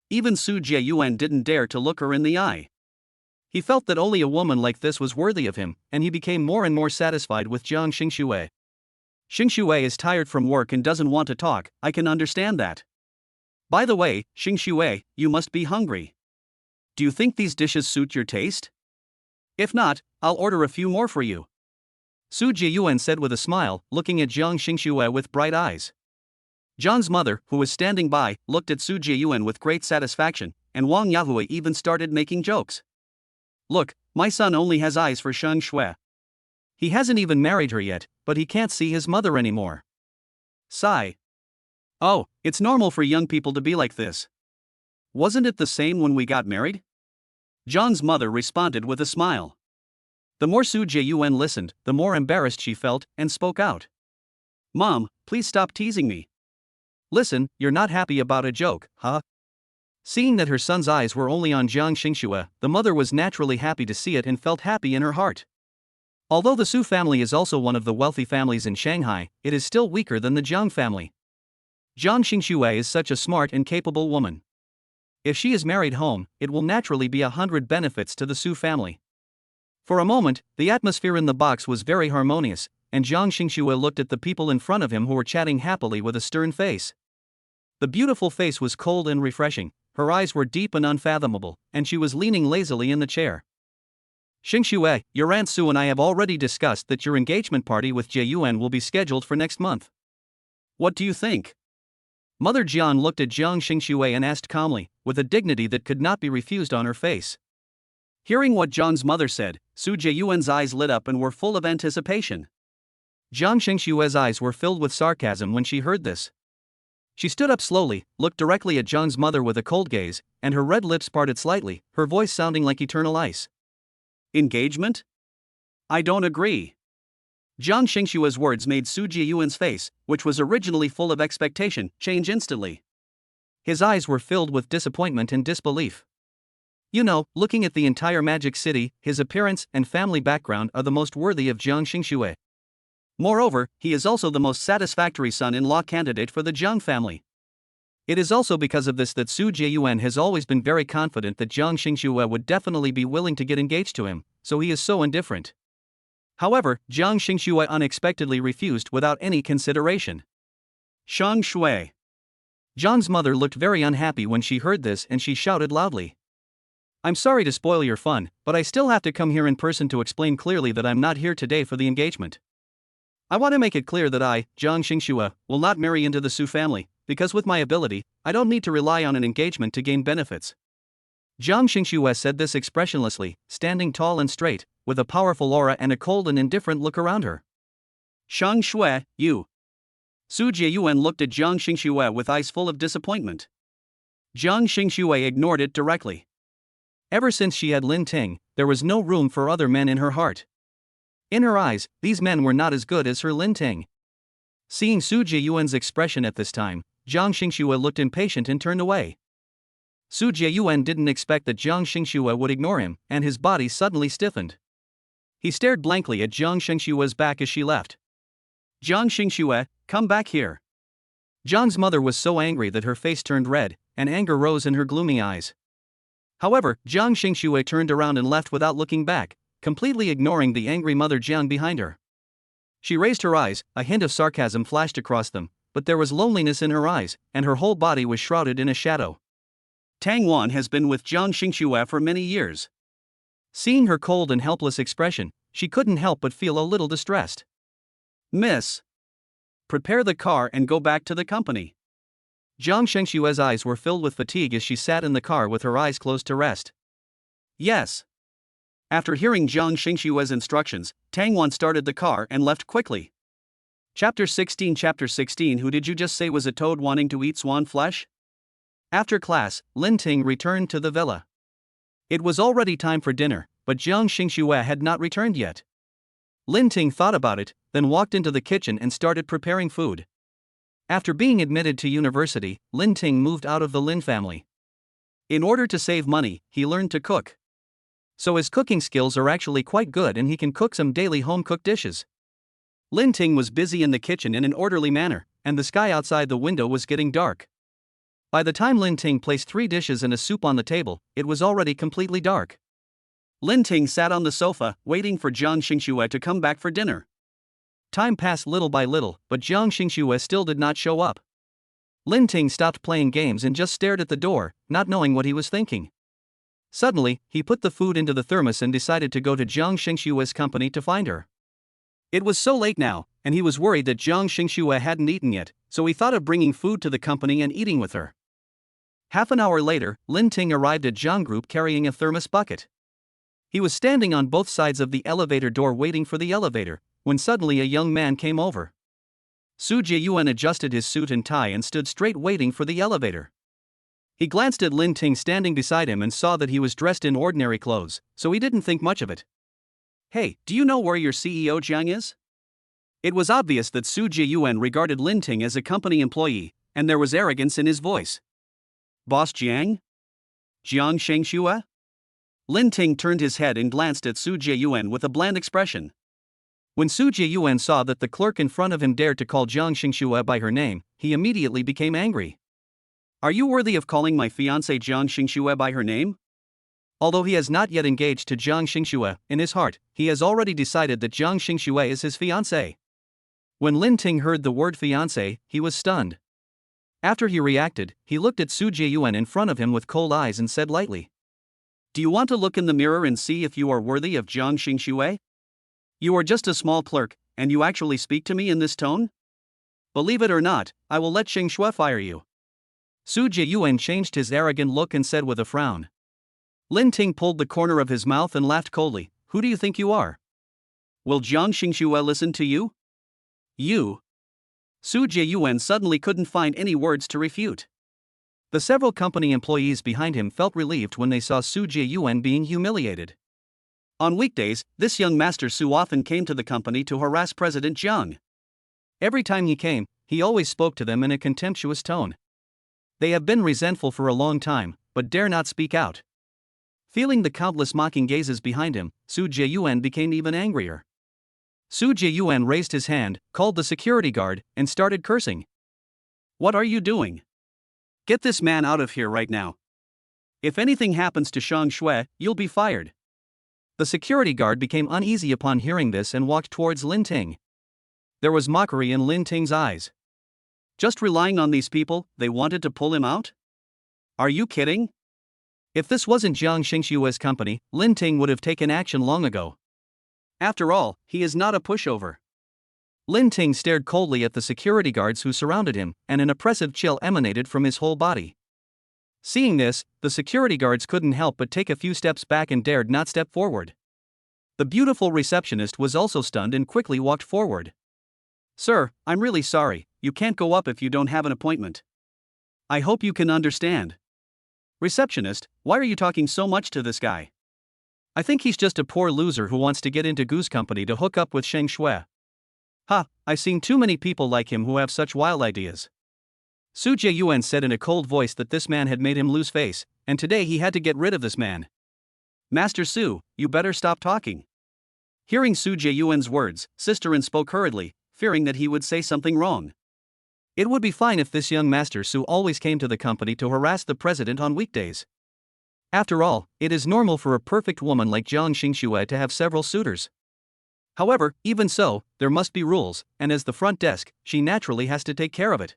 Even Su Jieyuan didn't dare to look her in the eye. He felt that only a woman like this was worthy of him, and he became more and more satisfied with Jiang Xingxue. "Xingxue is tired from work and doesn't want to talk, I can understand that. By the way, Xingxue, you must be hungry. Do you think these dishes suit your taste? If not, I'll order a few more for you." Su Jieyuan said with a smile, looking at Jiang Xingxue with bright eyes. Jiang's mother, who was standing by, looked at Su Jieyuan with great satisfaction, and Wang Yahui even started making jokes. "Look, my son only has eyes for Xingxue. He hasn't even married her yet, but he can't see his mother anymore." Sigh. "Oh, it's normal for young people to be like this. Wasn't it the same when we got married?" Jiang's mother responded with a smile. The more Su Jieyuan listened, the more embarrassed she felt, and spoke out. "Mom, please stop teasing me. Listen, you're not happy about a joke, huh?" Seeing that her son's eyes were only on Jiang Xingxue, the mother was naturally happy to see it and felt happy in her heart. Although the Su family is also one of the wealthy families in Shanghai, it is still weaker than the Jiang family. Jiang Xingxue is such a smart and capable woman. If she is married home, it will naturally be 100 benefits to the Su family. For a moment, the atmosphere in the box was very harmonious, and Jiang Xingxue looked at the people in front of him who were chatting happily with a stern face. The beautiful face was cold and refreshing, her eyes were deep and unfathomable, and she was leaning lazily in the chair. "Xingxue, your Aunt Su and I have already discussed that your engagement party with Jieyuan will be scheduled for next month. What do you think?" Mother Jian looked at Jiang Xingxue and asked calmly, with a dignity that could not be refused on her face. Hearing what Jiang's mother said, Su Jieyuan's eyes lit up and were full of anticipation. Jiang Xingxue's eyes were filled with sarcasm when she heard this. She stood up slowly, looked directly at Jiang's mother with a cold gaze, and her red lips parted slightly, her voice sounding like eternal ice. "Engagement? I don't agree." Jiang Xingxue's words made Su Jieyuan's face, which was originally full of expectation, change instantly. His eyes were filled with disappointment and disbelief. You know, looking at the entire Magic City, his appearance and family background are the most worthy of Jiang Xingxue. Moreover, he is also the most satisfactory son-in-law candidate for the Jiang family. It is also because of this that Su Jieyuan has always been very confident that Jiang Xingxue would definitely be willing to get engaged to him, so he is so indifferent. However, Jiang Xingxue unexpectedly refused without any consideration. "Xingxue." Jiang's mother looked very unhappy when she heard this and she shouted loudly. "I'm sorry to spoil your fun, but I still have to come here in person to explain clearly that I'm not here today for the engagement. I want to make it clear that I, Jiang Xingxue, will not marry into the Su family, because with my ability, I don't need to rely on an engagement to gain benefits." Jiang Xingxue said this expressionlessly, standing tall and straight, with a powerful aura and a cold and indifferent look around her. "Xingxue, you." Su Jieyuan looked at Jiang Xingxue with eyes full of disappointment. Jiang Xingxue ignored it directly. Ever since she had Lin Ting, there was no room for other men in her heart. In her eyes, these men were not as good as her Lin Ting. Seeing Su Jieyuan's expression at this time, Jiang Xingxue looked impatient and turned away. Su Jiayuan didn't expect that Jiang Xingxue would ignore him, and his body suddenly stiffened. He stared blankly at Jiang Xingxue's back as she left. Jiang Xingxue, come back here. Jiang's mother was so angry that her face turned red, and anger rose in her gloomy eyes. However, Jiang Xingxue turned around and left without looking back, completely ignoring the angry mother Jiang behind her. She raised her eyes, a hint of sarcasm flashed across them, but there was loneliness in her eyes, and her whole body was shrouded in a shadow. Tang Wan has been with Jiang Xingxue for many years. Seeing her cold and helpless expression, she couldn't help but feel a little distressed. Miss, prepare the car and go back to the company. Jiang Xingxue's eyes were filled with fatigue as she sat in the car with her eyes closed to rest. Yes. After hearing Jiang Xingxue's instructions, Tang Wan started the car and left quickly. Chapter 16 Who did you just say was a toad wanting to eat swan flesh? After class, Lin Ting returned to the villa. It was already time for dinner, but Jiang Xingxue had not returned yet. Lin Ting thought about it, then walked into the kitchen and started preparing food. After being admitted to university, Lin Ting moved out of the Lin family. In order to save money, he learned to cook. So his cooking skills are actually quite good and he can cook some daily home-cooked dishes. Lin Ting was busy in the kitchen in an orderly manner, and the sky outside the window was getting dark. By the time Lin Ting placed 3 dishes and a soup on the table, it was already completely dark. Lin Ting sat on the sofa, waiting for Jiang Xingxue to come back for dinner. Time passed little by little, but Jiang Xingxue still did not show up. Lin Ting stopped playing games and just stared at the door, not knowing what he was thinking. Suddenly, he put the food into the thermos and decided to go to Jiang Xingxue's company to find her. It was so late now, and he was worried that Jiang Xingxue hadn't eaten yet, so he thought of bringing food to the company and eating with her. Half an hour later, Lin Ting arrived at Jiang Group carrying a thermos bucket. He was standing on both sides of the elevator door waiting for the elevator, when suddenly a young man came over. Su Jiayuan adjusted his suit and tie and stood straight waiting for the elevator. He glanced at Lin Ting standing beside him and saw that he was dressed in ordinary clothes, so he didn't think much of it. Hey, do you know where your CEO Jiang is? It was obvious that Su Jiayuan regarded Lin Ting as a company employee, and there was arrogance in his voice. Boss Jiang? Jiang Xingxue? Lin Ting turned his head and glanced at Su Jiayuan with a bland expression. When Su Jiayuan saw that the clerk in front of him dared to call Jiang Xingxue by her name, he immediately became angry. Are you worthy of calling my fiancée Jiang Xingxue by her name? Although he has not yet engaged to Jiang Xingxue, in his heart, he has already decided that Jiang Xingxue is his fiancée. When Lin Ting heard the word fiancé, he was stunned. After he reacted, he looked at Su Jiayuan in front of him with cold eyes and said lightly, "Do you want to look in the mirror and see if you are worthy of Jiang Xingxue? You are just a small clerk, and you actually speak to me in this tone? Believe it or not, I will let Xingxue fire you." Su Jiayuan changed his arrogant look and said with a frown. Lin Ting pulled the corner of his mouth and laughed coldly. Who do you think you are? Will Jiang Xingxue listen to you? You? Su Jiayuan suddenly couldn't find any words to refute. The several company employees behind him felt relieved when they saw Su Jiayuan being humiliated. On weekdays, this young master Su often came to the company to harass President Jiang. Every time he came, he always spoke to them in a contemptuous tone. They have been resentful for a long time, but dare not speak out. Feeling the countless mocking gazes behind him, Su Jiayuan became even angrier. Su Jiayuan raised his hand, called the security guard, and started cursing. What are you doing? Get this man out of here right now. If anything happens to Shang Shui, you'll be fired. The security guard became uneasy upon hearing this and walked towards Lin Ting. There was mockery in Lin Ting's eyes. Just relying on these people, they wanted to pull him out? Are you kidding? If this wasn't Jiang Xingxue's company, Lin Ting would have taken action long ago. After all, he is not a pushover. Lin Ting stared coldly at the security guards who surrounded him, and an oppressive chill emanated from his whole body. Seeing this, the security guards couldn't help but take a few steps back and dared not step forward. The beautiful receptionist was also stunned and quickly walked forward. Sir, I'm really sorry, you can't go up if you don't have an appointment. I hope you can understand. Receptionist, why are you talking so much to this guy? I think he's just a poor loser who wants to get into Goose Company to hook up with Sheng Shui. Ha, I've seen too many people like him who have such wild ideas. Su Jiayuan said in a cold voice that this man had made him lose face, and today he had to get rid of this man. Master Su, you better stop talking. Hearing Su Jieyuan's words, Sister Ren spoke hurriedly, fearing that he would say something wrong. It would be fine if this young Master Su always came to the company to harass the president on weekdays. After all, it is normal for a perfect woman like Jiang Xingxue to have several suitors. However, even so, there must be rules, and as the front desk, she naturally has to take care of it.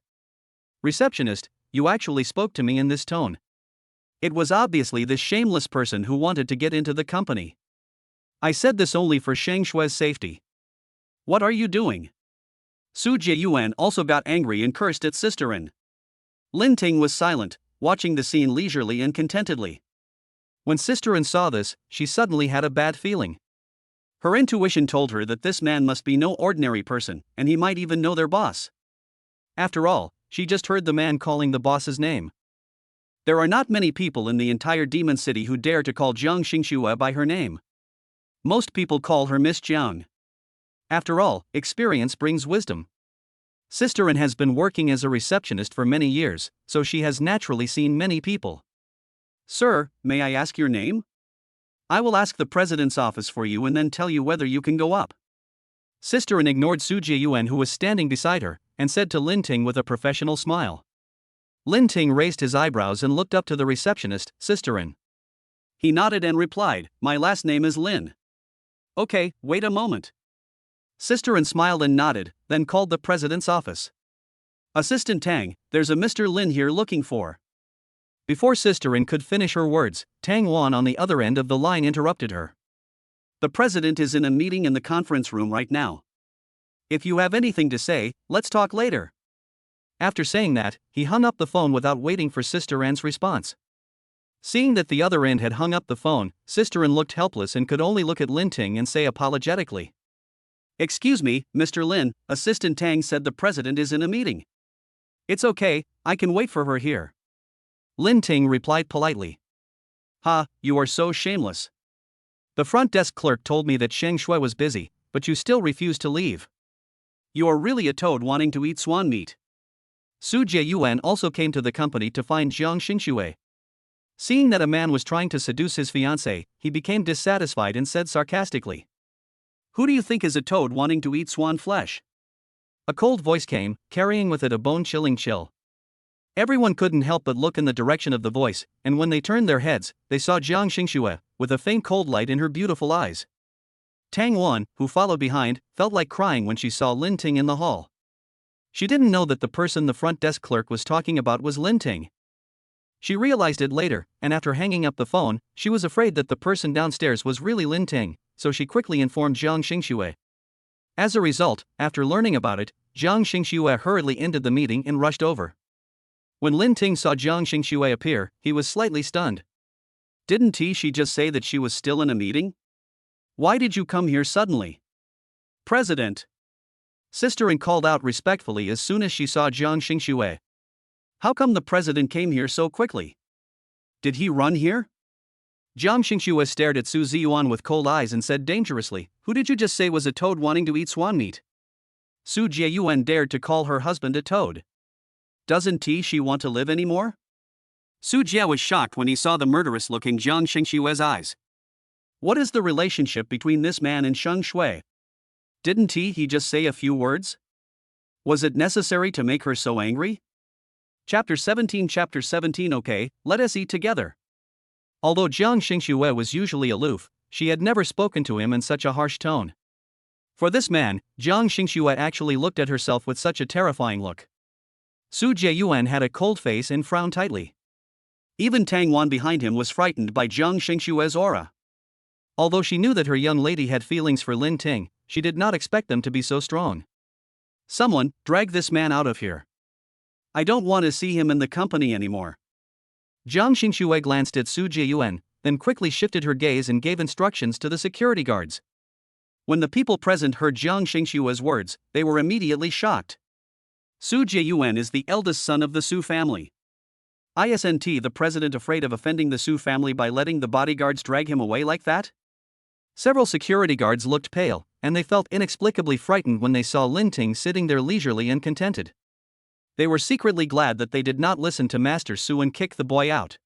Receptionist, you actually spoke to me in this tone. It was obviously this shameless person who wanted to get into the company. I said this only for Shang Shue's safety. What are you doing? Su Jieyuan also got angry and cursed at Sister Ren. Lin Ting was silent, watching the scene leisurely and contentedly. When Sister Ren saw this, she suddenly had a bad feeling. Her intuition told her that this man must be no ordinary person, and he might even know their boss. After all, she just heard the man calling the boss's name. There are not many people in the entire Demon City who dare to call Jiang Xingxue by her name. Most people call her Miss Jiang. After all, experience brings wisdom. Sister Ren has been working as a receptionist for many years, so she has naturally seen many people. Sir, may I ask your name? I will ask the president's office for you and then tell you whether you can go up. Sister Ren ignored Su Jieyuan, who was standing beside her, and said to Lin Ting with a professional smile. Lin Ting raised his eyebrows and looked up to the receptionist, Sister Ren. He nodded and replied, my last name is Lin. Okay, wait a moment. Sister Ren smiled and nodded, then called the president's office. Assistant Tang, there's a Mr. Lin here looking for. Before Sister Ren could finish her words, Tang Wan on the other end of the line interrupted her. The president is in a meeting in the conference room right now. If you have anything to say, let's talk later. After saying that, he hung up the phone without waiting for Sister Ren's response. Seeing that the other end had hung up the phone, Sister Ren looked helpless and could only look at Lin Ting and say apologetically. Excuse me, Mr. Lin, Assistant Tang said the president is in a meeting. It's okay, I can wait for her here. Lin Ting replied politely. Ha, you are so shameless. The front desk clerk told me that Shang Shui was busy, but you still refused to leave. You are really a toad wanting to eat swan meat. Su Jieyuan also came to the company to find Jiang Xingxue. Seeing that a man was trying to seduce his fiancée, he became dissatisfied and said sarcastically. Who do you think is a toad wanting to eat swan flesh? A cold voice came, carrying with it a bone-chilling chill. Everyone couldn't help but look in the direction of the voice, and when they turned their heads, they saw Jiang Xingxue, with a faint cold light in her beautiful eyes. Tang Wan, who followed behind, felt like crying when she saw Lin Ting in the hall. She didn't know that the person the front desk clerk was talking about was Lin Ting. She realized it later, and after hanging up the phone, she was afraid that the person downstairs was really Lin Ting, so she quickly informed Jiang Xingxue. As a result, after learning about it, Jiang Xingxue hurriedly ended the meeting and rushed over. When Lin Ting saw Jiang Xingxue appear, he was slightly stunned. Didn't she just say that she was still in a meeting? Why did you come here suddenly? President. Sister Ren called out respectfully as soon as she saw Jiang Xingxue. How come the president came here so quickly? Did he run here? Jiang Xingxue stared at Su Ziyuan with cold eyes and said dangerously, who did you just say was a toad wanting to eat swan meat? Su Jieyuan dared to call her husband a toad. Doesn't she want to live anymore? Su Jie was shocked when he saw the murderous-looking Jiang Xingxue's eyes. What is the relationship between this man and Shang Shui? Didn't he just say a few words? Was it necessary to make her so angry? Chapter 17 Okay, let us eat together. Although Jiang Xingxue was usually aloof, she had never spoken to him in such a harsh tone. For this man, Jiang Xingxue actually looked at herself with such a terrifying look. Su Jieyuan had a cold face and frowned tightly. Even Tang Wan behind him was frightened by Jiang Xingxue's aura. Although she knew that her young lady had feelings for Lin Ting, she did not expect them to be so strong. Someone, drag this man out of here. I don't want to see him in the company anymore. Jiang Xingxue glanced at Su Jieyuan, then quickly shifted her gaze and gave instructions to the security guards. When the people present heard Jiang Xingxue's words, they were immediately shocked. Su Jieyuan is the eldest son of the Su family. Isn't the president afraid of offending the Su family by letting the bodyguards drag him away like that? Several security guards looked pale, and they felt inexplicably frightened when they saw Lin Ting sitting there leisurely and contented. They were secretly glad that they did not listen to Master Su and kick the boy out.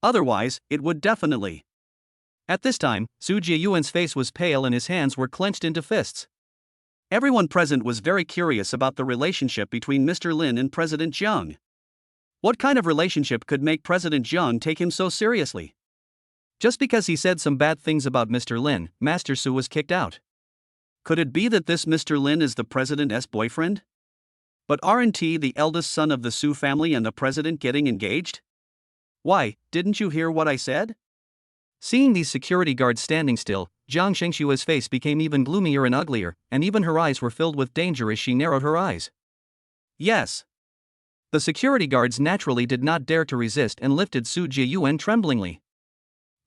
Otherwise, it would definitely. At this time, Su Jiayuan's face was pale and his hands were clenched into fists. Everyone present was very curious about the relationship between Mr. Lin and President Jiang. What kind of relationship could make President Jiang take him so seriously? Just because he said some bad things about Mr. Lin, Master Su was kicked out. Could it be that this Mr. Lin is the president's boyfriend? But aren't he the eldest son of the Su family and the president getting engaged? Why, didn't you hear what I said? Seeing these security guards standing still, Jiang Xingshua's face became even gloomier and uglier, and even her eyes were filled with danger as she narrowed her eyes. Yes. The security guards naturally did not dare to resist and lifted Su Jiayuan tremblingly.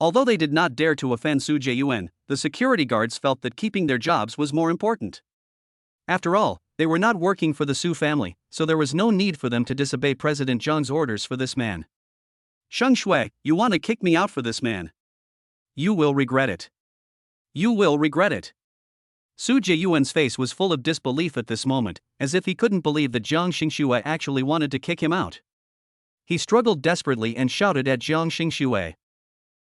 Although they did not dare to offend Su Jiayuan, the security guards felt that keeping their jobs was more important. After all, they were not working for the Su family, so there was no need for them to disobey President Jiang's orders for this man. Sheng Shui, you want to kick me out for this man? You will regret it. You will regret it. Su Jiayuan's face was full of disbelief at this moment, as if he couldn't believe that Jiang Xingxue actually wanted to kick him out. He struggled desperately and shouted at Jiang Xingxue.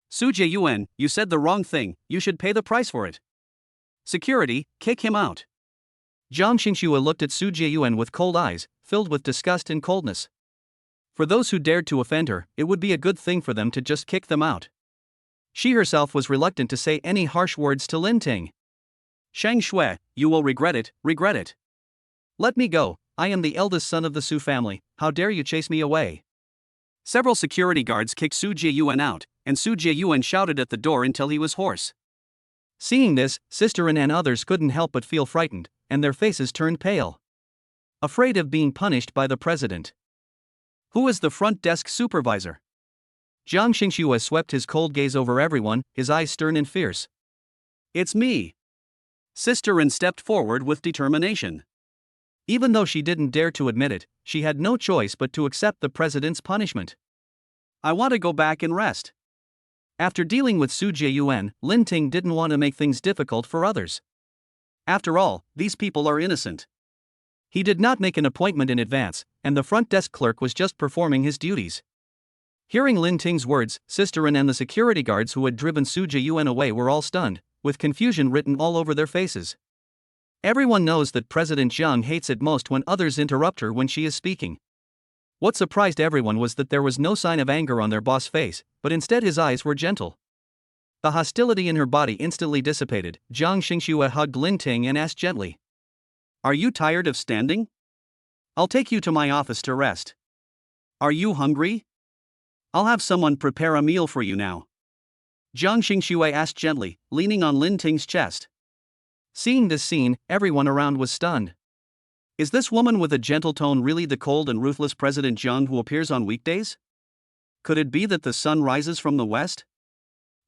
Su Jiayuan, you said the wrong thing, you should pay the price for it. Security, kick him out. Jiang Xingxue looked at Su Jiayuan with cold eyes, filled with disgust and coldness. For those who dared to offend her, it would be a good thing for them to just kick them out. She herself was reluctant to say any harsh words to Lin Ting. Sheng Shui, you will regret it, regret it. Let me go, I am the eldest son of the Su family, how dare you chase me away? Several security guards kicked Su Jiayuan out, and Su Jiayuan shouted at the door until he was hoarse. Seeing this, Sister An and others couldn't help but feel frightened, and their faces turned pale. Afraid of being punished by the president. Who is the front desk supervisor? Jiang Xingxue swept his cold gaze over everyone, his eyes stern and fierce. It's me. Sister An stepped forward with determination. Even though she didn't dare to admit it, she had no choice but to accept the president's punishment. I want to go back and rest. After dealing with Su Jiayuan, Lin Ting didn't want to make things difficult for others. After all, these people are innocent. He did not make an appointment in advance, and the front desk clerk was just performing his duties. Hearing Lin Ting's words, Sister An and the security guards who had driven Su Jiayuan away were all stunned, with confusion written all over their faces. Everyone knows that President Jiang hates it most when others interrupt her when she is speaking. What surprised everyone was that there was no sign of anger on their boss' face, but instead his eyes were gentle. The hostility in her body instantly dissipated. Jiang Xingxue hugged Lin Ting and asked gently, "Are you tired of standing? I'll take you to my office to rest. Are you hungry? I'll have someone prepare a meal for you now." Jiang Xingxue asked gently, leaning on Lin Ting's chest. Seeing this scene, everyone around was stunned. Is this woman with a gentle tone really the cold and ruthless President Jiang who appears on weekdays? Could it be that the sun rises from the west?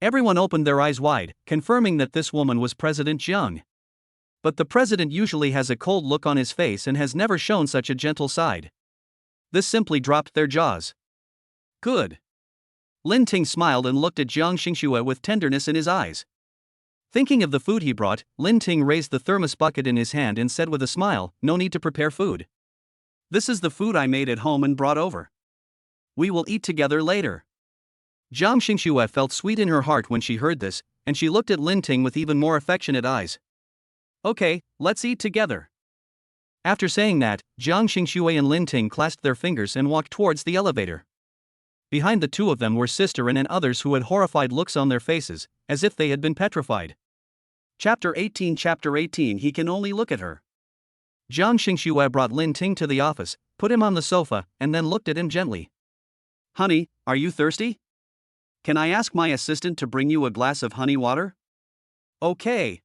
Everyone opened their eyes wide, confirming that this woman was President Jiang. But the president usually has a cold look on his face and has never shown such a gentle side. This simply dropped their jaws. Good. Lin Ting smiled and looked at Jiang Xingxue with tenderness in his eyes. Thinking of the food he brought, Lin Ting raised the thermos bucket in his hand and said with a smile, "No need to prepare food. This is the food I made at home and brought over. We will eat together later." Jiang Xingxue felt sweet in her heart when she heard this, and she looked at Lin Ting with even more affectionate eyes. "Okay, let's eat together." After saying that, Jiang Xingxue and Lin Ting clasped their fingers and walked towards the elevator. Behind the two of them were Sister An and others who had horrified looks on their faces, as if they had been petrified. Chapter 18 He can only look at her. Jiang Xingxue brought Lin Ting to the office, put him on the sofa, and then looked at him gently. "Honey, are you thirsty? Can I ask my assistant to bring you a glass of honey water?" "Okay."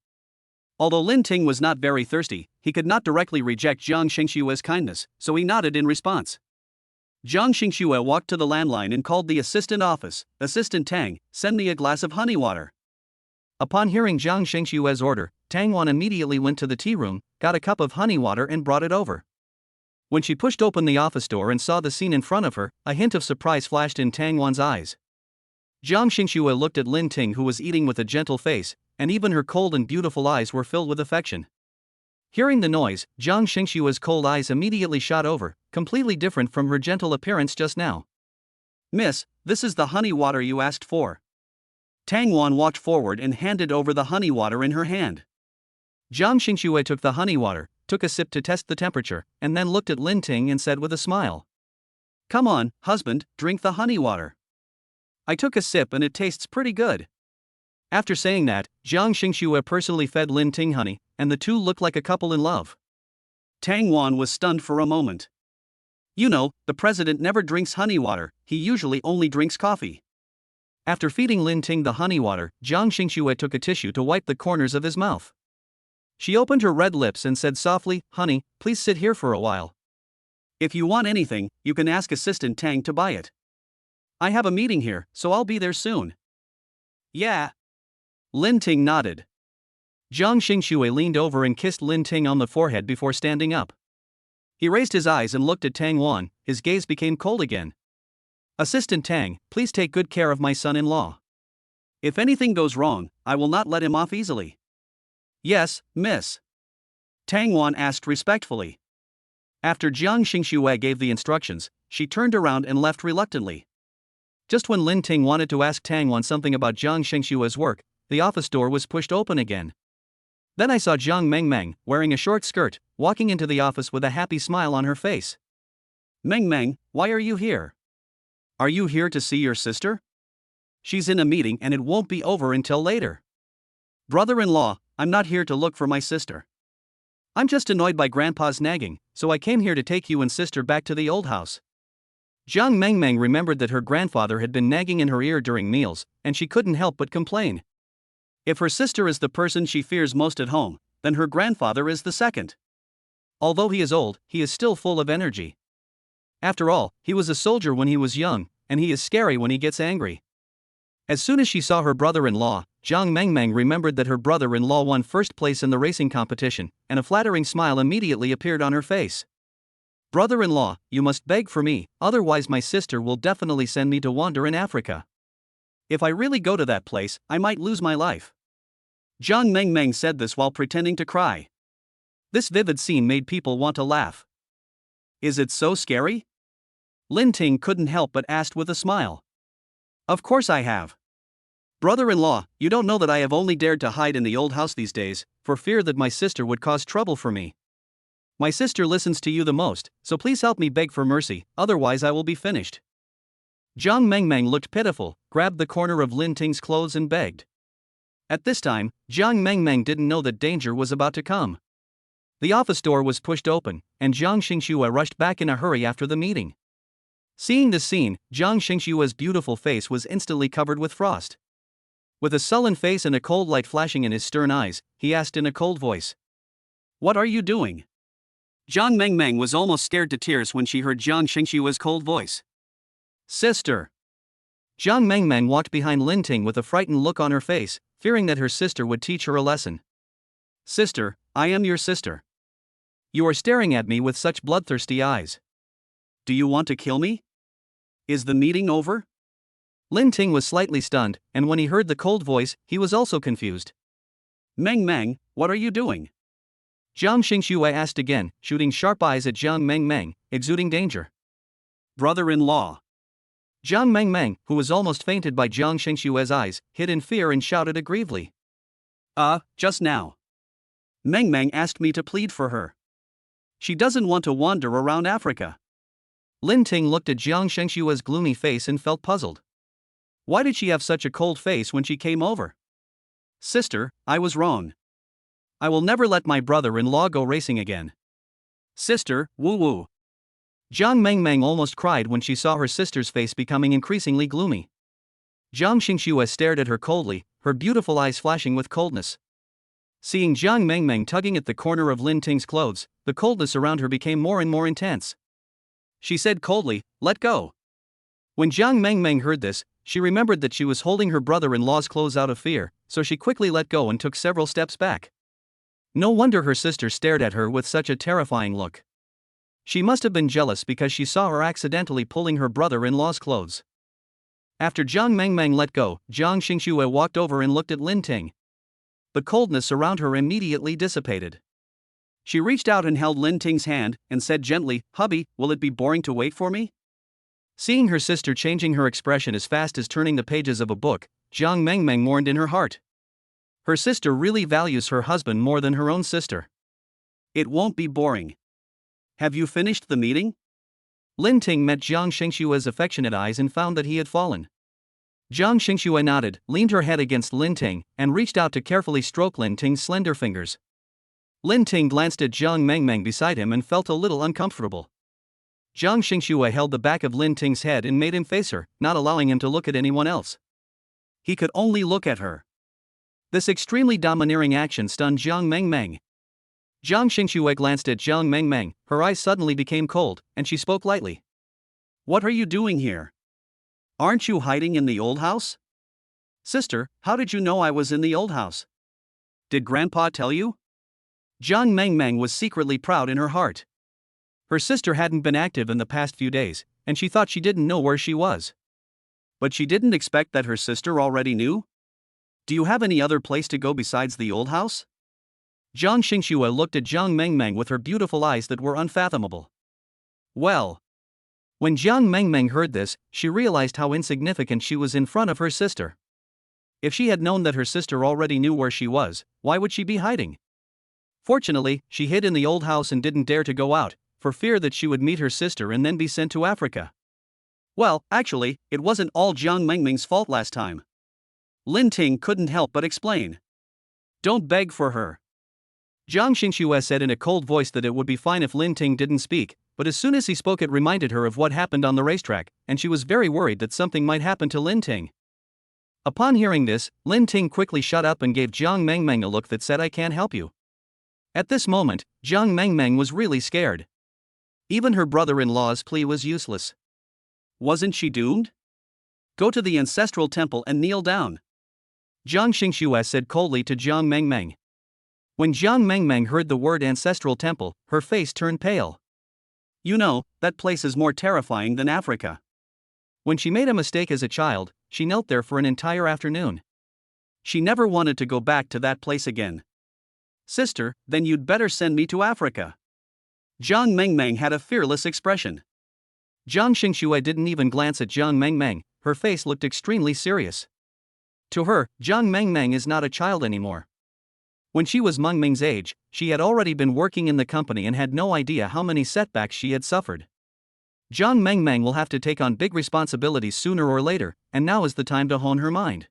Although Lin Ting was not very thirsty, he could not directly reject Jiang Xingxue's kindness, so he nodded in response. Jiang Xingxue walked to the landline and called the assistant office. "Assistant Tang, send me a glass of honey water." Upon hearing Jiang Xingxue's order, Tang Wan immediately went to the tea room, got a cup of honey water and brought it over. When she pushed open the office door and saw the scene in front of her, a hint of surprise flashed in Tang Wan's eyes. Jiang Xingxue looked at Lin Ting, who was eating with a gentle face, and even her cold and beautiful eyes were filled with affection. Hearing the noise, Jiang Xingxue's cold eyes immediately shot over, completely different from her gentle appearance just now. "Miss, this is the honey water you asked for. Tang Wan walked forward and handed over the honey water in her hand. Jiang Xingxue took the honey water, took a sip to test the temperature, and then looked at Lin Ting and said with a smile, "Come on, husband, drink the honey water. I took a sip and it tastes pretty good." After saying that, Jiang Xingxue personally fed Lin Ting honey, and the two looked like a couple in love. Tang Wan was stunned for a moment. You know, the president never drinks honey water, he usually only drinks coffee. After feeding Lin Ting the honey water, Jiang Xingxue took a tissue to wipe the corners of his mouth. She opened her red lips and said softly, "Honey, please sit here for a while. If you want anything, you can ask Assistant Tang to buy it. I have a meeting here, so I'll be there soon." "Yeah." Lin Ting nodded. Jiang Xingxue leaned over and kissed Lin Ting on the forehead before standing up. He raised his eyes and looked at Tang Wan, his gaze became cold again. "Assistant Tang, please take good care of my son-in-law. If anything goes wrong, I will not let him off easily." "Yes, miss." Tang Wan asked respectfully. After Jiang Xingxue gave the instructions, she turned around and left reluctantly. Just when Lin Ting wanted to ask Tang Wan something about Jiang Xingxue's work, the office door was pushed open again. Then I saw Jiang Mengmeng, wearing a short skirt, walking into the office with a happy smile on her face. "Mengmeng, why are you here? Are you here to see your sister? She's in a meeting and it won't be over until later." "Brother-in-law, I'm not here to look for my sister. I'm just annoyed by Grandpa's nagging, so I came here to take you and sister back to the old house." Jiang Mengmeng remembered that her grandfather had been nagging in her ear during meals, and she couldn't help but complain. If her sister is the person she fears most at home, then her grandfather is the second. Although he is old, he is still full of energy. After all, he was a soldier when he was young, and he is scary when he gets angry. As soon as she saw her brother-in-law, Jiang Mengmeng remembered that her brother-in-law won first place in the racing competition, and a flattering smile immediately appeared on her face. "Brother-in-law, you must beg for me, otherwise my sister will definitely send me to wander in Africa. If I really go to that place, I might lose my life." Jiang Mengmeng said this while pretending to cry. This vivid scene made people want to laugh. "Is it so scary?" Lin Ting couldn't help but asked with a smile. "Of course I have. Brother-in-law, you don't know that I have only dared to hide in the old house these days, for fear that my sister would cause trouble for me. My sister listens to you the most, so please help me beg for mercy, otherwise I will be finished." Jiang Mengmeng looked pitiful, grabbed the corner of Lin Ting's clothes and begged. At this time, Jiang Mengmeng didn't know that danger was about to come. The office door was pushed open, and Jiang Xingxue rushed back in a hurry after the meeting. Seeing this scene, Jiang Xingxue's beautiful face was instantly covered with frost. With a sullen face and a cold light flashing in his stern eyes, he asked in a cold voice, "What are you doing?" Jiang Mengmeng was almost scared to tears when she heard Jiang Xingxue's cold voice. "Sister." Jiang Mengmeng walked behind Lin Ting with a frightened look on her face, fearing that her sister would teach her a lesson. "Sister, I am your sister. You are staring at me with such bloodthirsty eyes. Do you want to kill me? Is the meeting over?" Lin Ting was slightly stunned, and when he heard the cold voice, he was also confused. "Mengmeng, what are you doing?" Jiang Xingxue asked again, shooting sharp eyes at Jiang Mengmeng, exuding danger. "Brother-in-law." Jiang Mengmeng, who was almost fainted by Jiang Xingxue's eyes, hid in fear and shouted aggrievedly. Just now. Mengmeng asked me to plead for her. She doesn't want to wander around Africa." Lin Ting looked at Jiang Xingxue's gloomy face and felt puzzled. Why did she have such a cold face when she came over? "Sister, I was wrong. I will never let my brother-in-law go racing again." "Sister, woo-woo." Jiang Mengmeng almost cried when she saw her sister's face becoming increasingly gloomy. Jiang Xingxue stared at her coldly, her beautiful eyes flashing with coldness. Seeing Jiang Mengmeng tugging at the corner of Lin Ting's clothes, the coldness around her became more and more intense. She said coldly, "Let go." When Jiang Mengmeng heard this, she remembered that she was holding her brother-in-law's clothes out of fear, so she quickly let go and took several steps back. No wonder her sister stared at her with such a terrifying look. She must have been jealous because she saw her accidentally pulling her brother-in-law's clothes. After Jiang Mengmeng let go, Jiang Xingxue walked over and looked at Lin Ting. The coldness around her immediately dissipated. She reached out and held Lin Ting's hand and said gently, "Hubby, will it be boring to wait for me?" Seeing her sister changing her expression as fast as turning the pages of a book, Jiang Mengmeng mourned in her heart. Her sister really values her husband more than her own sister. It won't be boring. Have you finished the meeting? Lin Ting met Jiang Xingshue's affectionate eyes and found that he had fallen. Jiang Xingxue nodded, leaned her head against Lin Ting, and reached out to carefully stroke Lin Ting's slender fingers. Lin Ting glanced at Jiang Mengmeng beside him and felt a little uncomfortable. Jiang Xingxue held the back of Lin Ting's head and made him face her, not allowing him to look at anyone else. He could only look at her. This extremely domineering action stunned Jiang Mengmeng. Jiang Xingxue glanced at Jiang Mengmeng, her eyes suddenly became cold, and she spoke lightly. What are you doing here? Aren't you hiding in the old house? Sister, how did you know I was in the old house? Did Grandpa tell you? Jiang Mengmeng was secretly proud in her heart. Her sister hadn't been active in the past few days, and she thought she didn't know where she was. But she didn't expect that her sister already knew? Do you have any other place to go besides the old house? Jiang Xingxue looked at Jiang Mengmeng with her beautiful eyes that were unfathomable. Well. When Jiang Mengmeng heard this, she realized how insignificant she was in front of her sister. If she had known that her sister already knew where she was, why would she be hiding? Fortunately, she hid in the old house and didn't dare to go out, for fear that she would meet her sister and then be sent to Africa. Well, actually, it wasn't all Jiang Mengmeng's fault last time. Lin Ting couldn't help but explain. Don't beg for her. Jiang Xingxue said in a cold voice that it would be fine if Lin Ting didn't speak, but as soon as he spoke it reminded her of what happened on the racetrack, and she was very worried that something might happen to Lin Ting. Upon hearing this, Lin Ting quickly shut up and gave Jiang Mengmeng a look that said, I can't help you. At this moment, Jiang Mengmeng was really scared. Even her brother-in-law's plea was useless. Wasn't she doomed? Go to the ancestral temple and kneel down. Jiang Xingxue said coldly to Jiang Mengmeng. When Jiang Mengmeng heard the word ancestral temple, her face turned pale. You know, that place is more terrifying than Africa. When she made a mistake as a child, she knelt there for an entire afternoon. She never wanted to go back to that place again. Sister, then you'd better send me to Africa. Jiang Mengmeng had a fearless expression. Jiang Xingxue didn't even glance at Jiang Mengmeng, her face looked extremely serious. To her, Jiang Mengmeng is not a child anymore. When she was Mengmeng's age, she had already been working in the company and had no idea how many setbacks she had suffered. Jiang Mengmeng will have to take on big responsibilities sooner or later, and now is the time to hone her mind.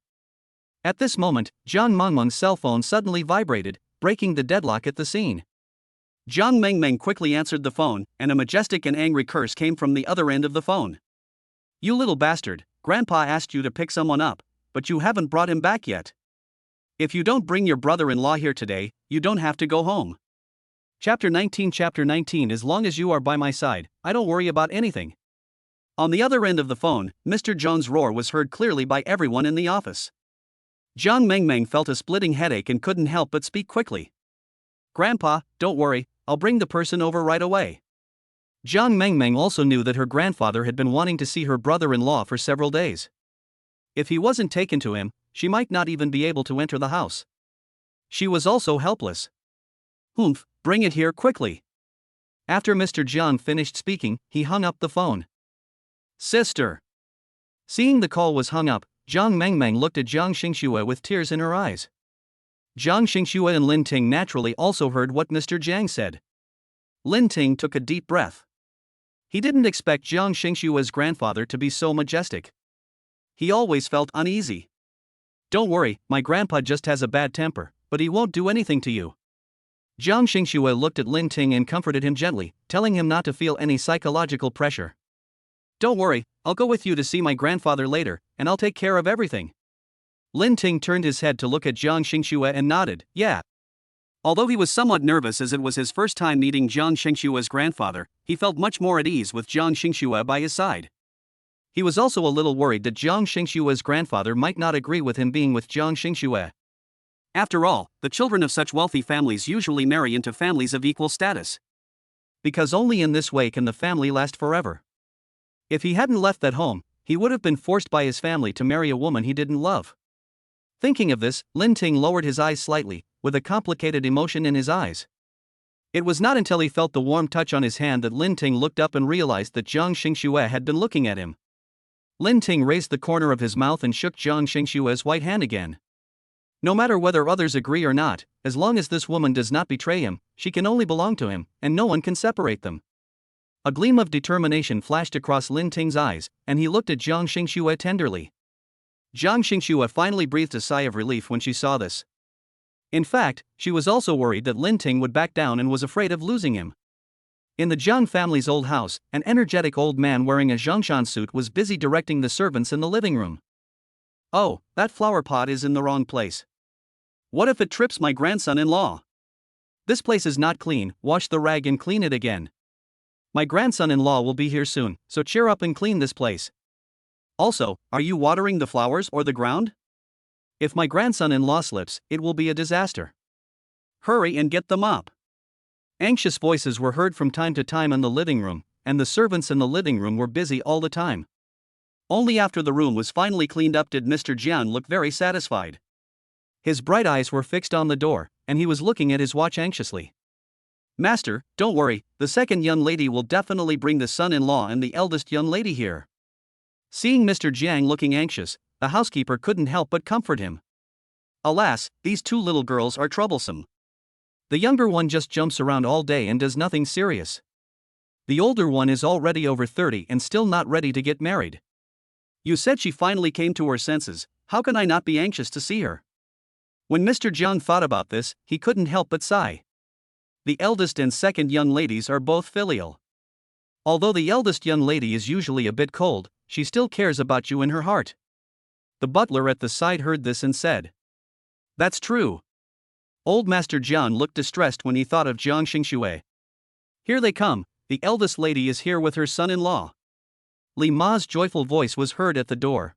At this moment, Jiang Mengmeng's cell phone suddenly vibrated, breaking the deadlock at the scene. Jiang Mengmeng quickly answered the phone, and a majestic and angry curse came from the other end of the phone. You little bastard, Grandpa asked you to pick someone up, but you haven't brought him back yet. If you don't bring your brother-in-law here today, you don't have to go home. Chapter 19 As long as you are by my side, I don't worry about anything. On the other end of the phone, Mr. Jones' roar was heard clearly by everyone in the office. Jiang Mengmeng felt a splitting headache and couldn't help but speak quickly. Grandpa, don't worry, I'll bring the person over right away. Jiang Mengmeng also knew that her grandfather had been wanting to see her brother-in-law for several days. If he wasn't taken to him, she might not even be able to enter the house. She was also helpless. Humph, bring it here quickly. After Mr. Jiang finished speaking, he hung up the phone. Sister. Seeing the call was hung up, Jiang Mengmeng looked at Jiang Xingxue with tears in her eyes. Jiang Xingxue and Lin Ting naturally also heard what Mr. Jiang said. Lin Ting took a deep breath. He didn't expect Jiang Xingxue's grandfather to be so majestic. He always felt uneasy. Don't worry, my grandpa just has a bad temper, but he won't do anything to you. Jiang Xingxue looked at Lin Ting and comforted him gently, telling him not to feel any psychological pressure. Don't worry, I'll go with you to see my grandfather later, and I'll take care of everything. Lin Ting turned his head to look at Jiang Xingxue and nodded, yeah. Although he was somewhat nervous as it was his first time meeting Jiang Xingxue's grandfather, he felt much more at ease with Jiang Xingxue by his side. He was also a little worried that Jiang Xingxue's grandfather might not agree with him being with Jiang Xingxue. After all, the children of such wealthy families usually marry into families of equal status. Because only in this way can the family last forever. If he hadn't left that home, he would have been forced by his family to marry a woman he didn't love. Thinking of this, Lin Ting lowered his eyes slightly, with a complicated emotion in his eyes. It was not until he felt the warm touch on his hand that Lin Ting looked up and realized that Jiang Xingxue had been looking at him. Lin Ting raised the corner of his mouth and shook Jiang Xingxue's white hand again. No matter whether others agree or not, as long as this woman does not betray him, she can only belong to him, and no one can separate them. A gleam of determination flashed across Lin Ting's eyes, and he looked at Jiang Xingxue tenderly. Jiang Xingxue finally breathed a sigh of relief when she saw this. In fact, she was also worried that Lin Ting would back down and was afraid of losing him. In the Jiang family's old house, an energetic old man wearing a Zhongshan suit was busy directing the servants in the living room. "Oh, that flower pot is in the wrong place. What if it trips my grandson-in-law? This place is not clean, wash the rag and clean it again. My grandson-in-law will be here soon, so cheer up and clean this place. Also, are you watering the flowers or the ground? If my grandson-in-law slips, it will be a disaster. Hurry and get the mop." Anxious voices were heard from time to time in the living room, and the servants in the living room were busy all the time. Only after the room was finally cleaned up did Mr. Jiang look very satisfied. His bright eyes were fixed on the door, and he was looking at his watch anxiously. "Master, don't worry, the second young lady will definitely bring the son-in-law and the eldest young lady here." Seeing Mr. Jiang looking anxious, the housekeeper couldn't help but comfort him. "Alas, these two little girls are troublesome. The younger one just jumps around all day and does nothing serious. The older one is already over 30 and still not ready to get married. You said she finally came to her senses, how can I not be anxious to see her?" When Mr. Jiang thought about this, he couldn't help but sigh. The eldest and second young ladies are both filial. Although the eldest young lady is usually a bit cold, she still cares about you in her heart. The butler at the side heard this and said, "That's true." Old Master Jiang looked distressed when he thought of Jiang Xingxue. "Here they come, the eldest lady is here with her son-in-law." Li Ma's joyful voice was heard at the door.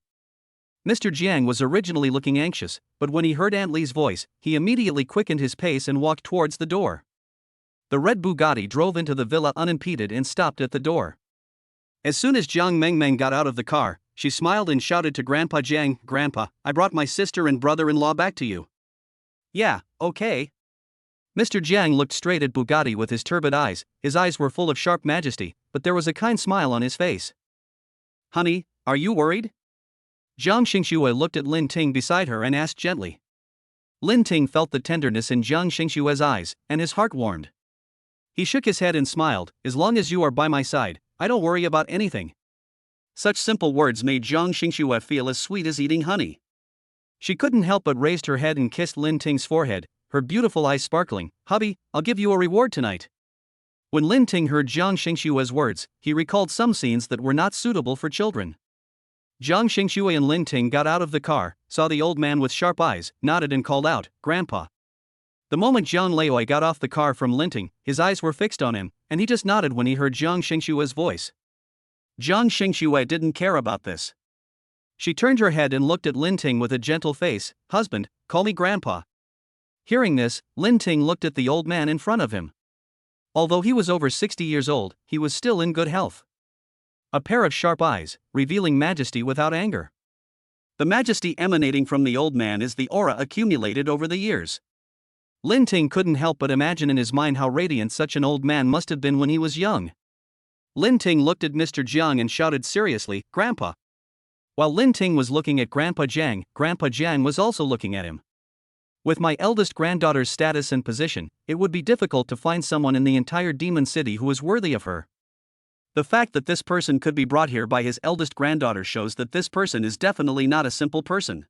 Mr. Jiang was originally looking anxious, but when he heard Aunt Li's voice, he immediately quickened his pace and walked towards the door. The red Bugatti drove into the villa unimpeded and stopped at the door. As soon as Jiang Mengmeng got out of the car, she smiled and shouted to Grandpa Jiang, "Grandpa, I brought my sister and brother-in-law back to you." "Yeah, okay." Mr. Jiang looked straight at Bugatti with his turbid eyes. His eyes were full of sharp majesty, but there was a kind smile on his face. "Honey, are you worried?" Jiang Xingxue looked at Lin Ting beside her and asked gently. Lin Ting felt the tenderness in Jiang Xingxue's eyes, and his heart warmed. He shook his head and smiled, "As long as you are by my side, I don't worry about anything." Such simple words made Jiang Xingxue feel as sweet as eating honey. She couldn't help but raised her head and kissed Lin Ting's forehead, her beautiful eyes sparkling. "Hubby, I'll give you a reward tonight." When Lin Ting heard Jiang Xingxue's words, he recalled some scenes that were not suitable for children. Jiang Xingxue and Lin Ting got out of the car, saw the old man with sharp eyes, nodded and called out, "Grandpa." The moment Jiang Leoi got off the car from Lin Ting, his eyes were fixed on him, and he just nodded when he heard Jiang Xingxue's voice. Jiang Xingxue didn't care about this. She turned her head and looked at Lin Ting with a gentle face. "Husband, call me Grandpa." Hearing this, Lin Ting looked at the old man in front of him. Although he was over 60 years old, he was still in good health. A pair of sharp eyes, revealing majesty without anger. The majesty emanating from the old man is the aura accumulated over the years. Lin Ting couldn't help but imagine in his mind how radiant such an old man must have been when he was young. Lin Ting looked at Mr. Jiang and shouted seriously, "Grandpa." While Lin Ting was looking at Grandpa Jiang was also looking at him. With my eldest granddaughter's status and position, it would be difficult to find someone in the entire Demon City who is worthy of her. The fact that this person could be brought here by his eldest granddaughter shows that this person is definitely not a simple person.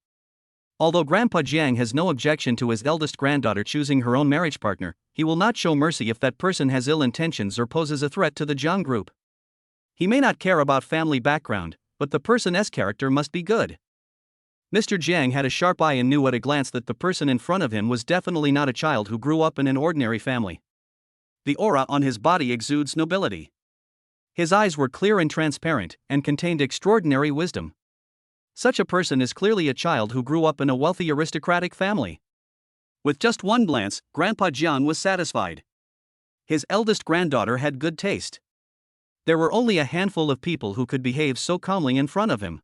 Although Grandpa Jiang has no objection to his eldest granddaughter choosing her own marriage partner, he will not show mercy if that person has ill intentions or poses a threat to the Jiang group. He may not care about family background, but the person's character must be good. Mr. Jiang had a sharp eye and knew at a glance that the person in front of him was definitely not a child who grew up in an ordinary family. The aura on his body exudes nobility. His eyes were clear and transparent, and contained extraordinary wisdom. Such a person is clearly a child who grew up in a wealthy aristocratic family. With just one glance, Grandpa Jiang was satisfied. His eldest granddaughter had good taste. There were only a handful of people who could behave so calmly in front of him.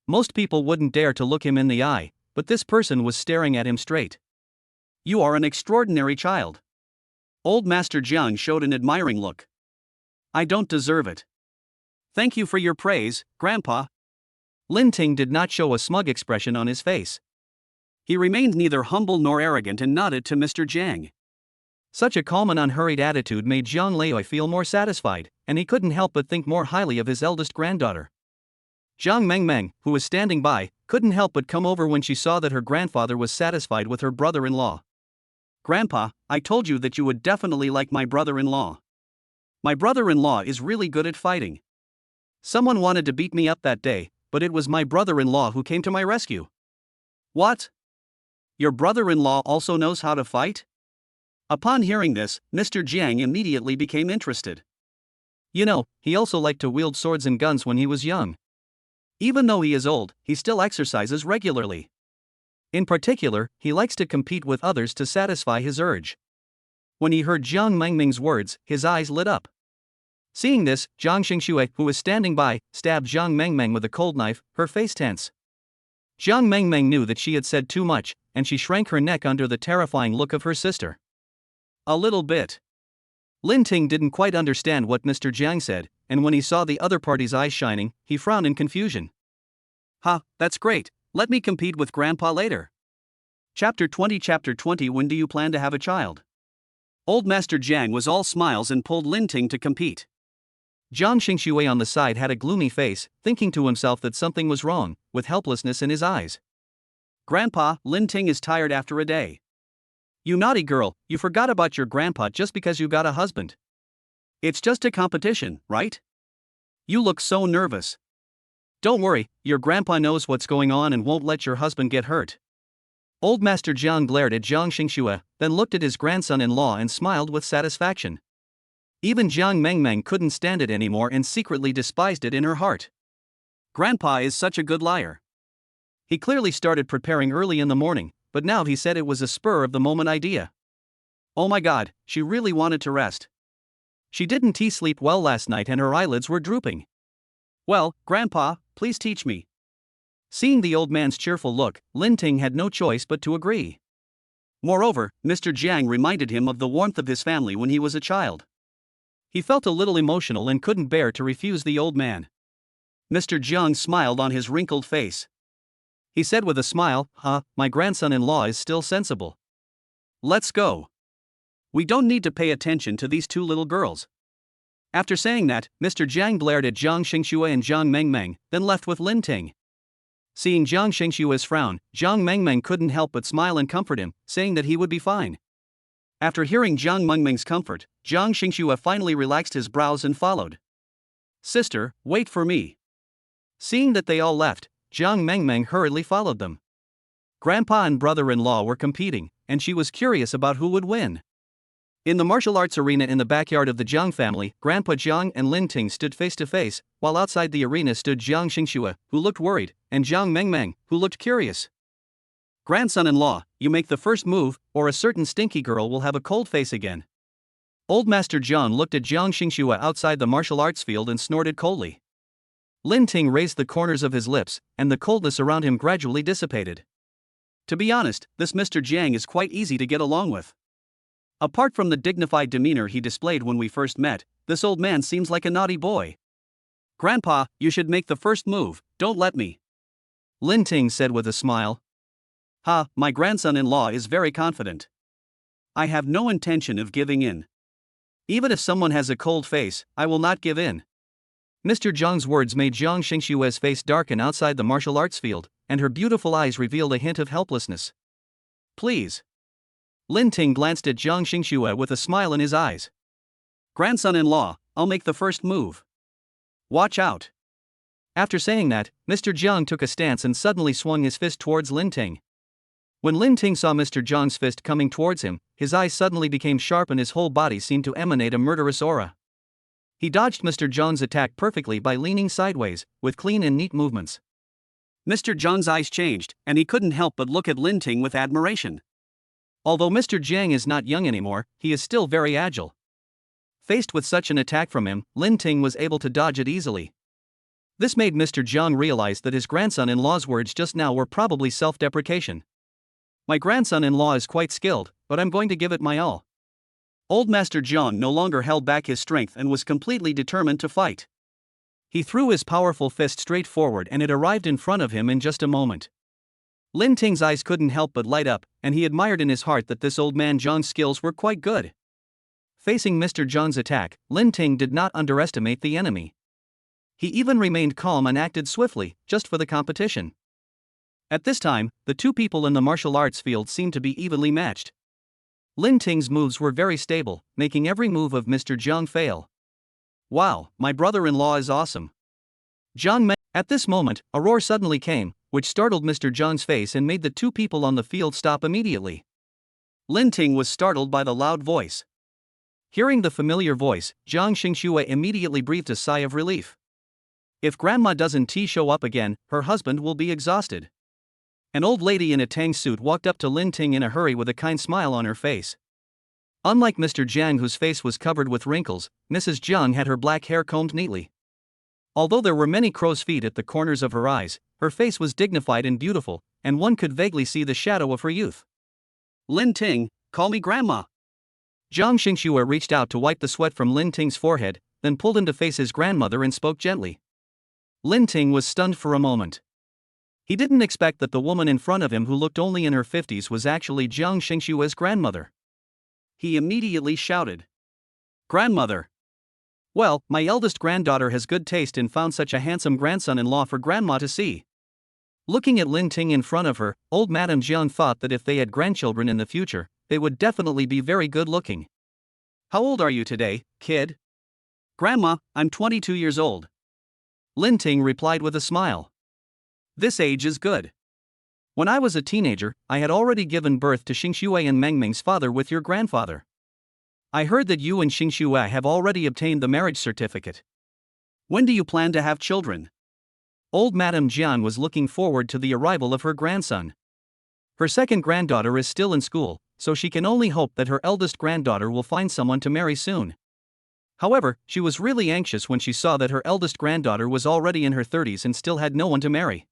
Most people wouldn't dare to look him in the eye, but this person was staring at him straight. "You are an extraordinary child." Old Master Jiang showed an admiring look. I don't deserve it. Thank you for your praise, Grandpa. Lin Ting did not show a smug expression on his face. He remained neither humble nor arrogant and nodded to Mr. Jiang. Such a calm and unhurried attitude made Jiang Leoi feel more satisfied, and he couldn't help but think more highly of his eldest granddaughter. Jiang Mengmeng, who was standing by, couldn't help but come over when she saw that her grandfather was satisfied with her brother-in-law. Grandpa, I told you that you would definitely like my brother-in-law. My brother-in-law is really good at fighting. Someone wanted to beat me up that day, but it was my brother-in-law who came to my rescue. What? Your brother-in-law also knows how to fight? Upon hearing this, Mr. Jiang immediately became interested. You know, he also liked to wield swords and guns when he was young. Even though he is old, he still exercises regularly. In particular, he likes to compete with others to satisfy his urge. When he heard Jiang Mengming's words, his eyes lit up. Seeing this, Jiang Xingxue, who was standing by, stabbed Jiang Mengmeng with a cold knife, her face tense. Jiang Mengmeng knew that she had said too much, and she shrank her neck under the terrifying look of her sister. A little bit. Lin Ting didn't quite understand what Mr. Jiang said, and when he saw the other party's eyes shining, he frowned in confusion. Ha, that's great, let me compete with Grandpa later. Chapter 20 When do you plan to have a child? Old Master Jiang was all smiles and pulled Lin Ting to compete. Jiang Xingxue on the side had a gloomy face, thinking to himself that something was wrong, with helplessness in his eyes. Grandpa, Lin Ting is tired after a day. You naughty girl, you forgot about your grandpa just because you got a husband. It's just a competition, right? You look so nervous. Don't worry, your grandpa knows what's going on and won't let your husband get hurt. Old Master Jiang glared at Jiang Xingxue, then looked at his grandson-in-law and smiled with satisfaction. Even Jiang Mengmeng couldn't stand it anymore and secretly despised it in her heart. Grandpa is such a good liar. He clearly started preparing early in the morning, but now he said it was a spur-of-the-moment idea. Oh my god, she really wanted to rest. She didn't sleep well last night and her eyelids were drooping. Well, Grandpa, please teach me. Seeing the old man's cheerful look, Lin Ting had no choice but to agree. Moreover, Mr. Jiang reminded him of the warmth of his family when he was a child. He felt a little emotional and couldn't bear to refuse the old man. Mr. Jiang smiled on his wrinkled face. He said with a smile, my grandson-in-law is still sensible. Let's go. We don't need to pay attention to these two little girls. After saying that, Mr. Jiang glared at Jiang Xingxue and Jiang Mengmeng, then left with Lin Ting. Seeing Jiang Xingxue's frown, Jiang Mengmeng couldn't help but smile and comfort him, saying that he would be fine. After hearing Jiang Mengmeng's comfort, Jiang Xingxue finally relaxed his brows and followed. Sister, wait for me. Seeing that they all left, Jiang Mengmeng hurriedly followed them. Grandpa and brother-in-law were competing, and she was curious about who would win. In the martial arts arena in the backyard of the Jiang family, Grandpa Jiang and Lin Ting stood face to face, while outside the arena stood Jiang Xingxue, who looked worried, and Jiang Mengmeng, who looked curious. Grandson-in-law, you make the first move, or a certain stinky girl will have a cold face again. Old Master Jiang looked at Jiang Xingxue outside the martial arts field and snorted coldly. Lin Ting raised the corners of his lips, and the coldness around him gradually dissipated. To be honest, this Mr. Jiang is quite easy to get along with. Apart from the dignified demeanor he displayed when we first met, this old man seems like a naughty boy. Grandpa, you should make the first move, don't let me. Lin Ting said with a smile. My grandson-in-law is very confident. I have no intention of giving in. Even if someone has a cold face, I will not give in. Mr. Jiang's words made Jiang Xingxue's face darken outside the martial arts field, and her beautiful eyes revealed a hint of helplessness. Please. Lin Ting glanced at Jiang Xingxue with a smile in his eyes. Grandson-in-law, I'll make the first move. Watch out. After saying that, Mr. Jiang took a stance and suddenly swung his fist towards Lin Ting. When Lin Ting saw Mr. Jiang's fist coming towards him, his eyes suddenly became sharp and his whole body seemed to emanate a murderous aura. He dodged Mr. Jiang's attack perfectly by leaning sideways, with clean and neat movements. Mr. Jiang's eyes changed, and he couldn't help but look at Lin Ting with admiration. Although Mr. Jiang is not young anymore, he is still very agile. Faced with such an attack from him, Lin Ting was able to dodge it easily. This made Mr. Jiang realize that his grandson-in-law's words just now were probably self-deprecation. My grandson-in-law is quite skilled, but I'm going to give it my all. Old Master Jiang no longer held back his strength and was completely determined to fight. He threw his powerful fist straight forward and it arrived in front of him in just a moment. Lin Ting's eyes couldn't help but light up, and he admired in his heart that this old man Jiang's skills were quite good. Facing Mr. Jiang's attack, Lin Ting did not underestimate the enemy. He even remained calm and acted swiftly, just for the competition. At this time, the two people in the martial arts field seemed to be evenly matched. Lin Ting's moves were very stable, making every move of Mr. Jiang fail. Wow, my brother-in-law is awesome. At this moment, a roar suddenly came, which startled Mr. Jiang's face and made the two people on the field stop immediately. Lin Ting was startled by the loud voice. Hearing the familiar voice, Jiang Xingxue immediately breathed a sigh of relief. If Grandma doesn't show up again, her husband will be exhausted. An old lady in a tang suit walked up to Lin Ting in a hurry with a kind smile on her face. Unlike Mr. Jiang, whose face was covered with wrinkles, Mrs. Jiang had her black hair combed neatly. Although there were many crow's feet at the corners of her eyes, her face was dignified and beautiful, and one could vaguely see the shadow of her youth. Lin Ting, call me Grandma. Jiang Xingxue reached out to wipe the sweat from Lin Ting's forehead, then pulled him to face his grandmother and spoke gently. Lin Ting was stunned for a moment. He didn't expect that the woman in front of him, who looked only in her 50s, was actually Jiang Xingxue's grandmother. He immediately shouted, "Grandmother! Well, my eldest granddaughter has good taste and found such a handsome grandson-in-law for Grandma to see." Looking at Lin Ting in front of her, old Madame Jiang thought that if they had grandchildren in the future, they would definitely be very good-looking. "How old are you today, kid?" "Grandma, I'm 22 years old." Lin Ting replied with a smile. "This age is good. When I was a teenager, I had already given birth to Xingxue and Mengmeng's father with your grandfather. I heard that you and Xingxue have already obtained the marriage certificate. When do you plan to have children?" Old Madame Jian was looking forward to the arrival of her grandson. Her second granddaughter is still in school, so she can only hope that her eldest granddaughter will find someone to marry soon. However, she was really anxious when she saw that her eldest granddaughter was already in her 30s and still had no one to marry.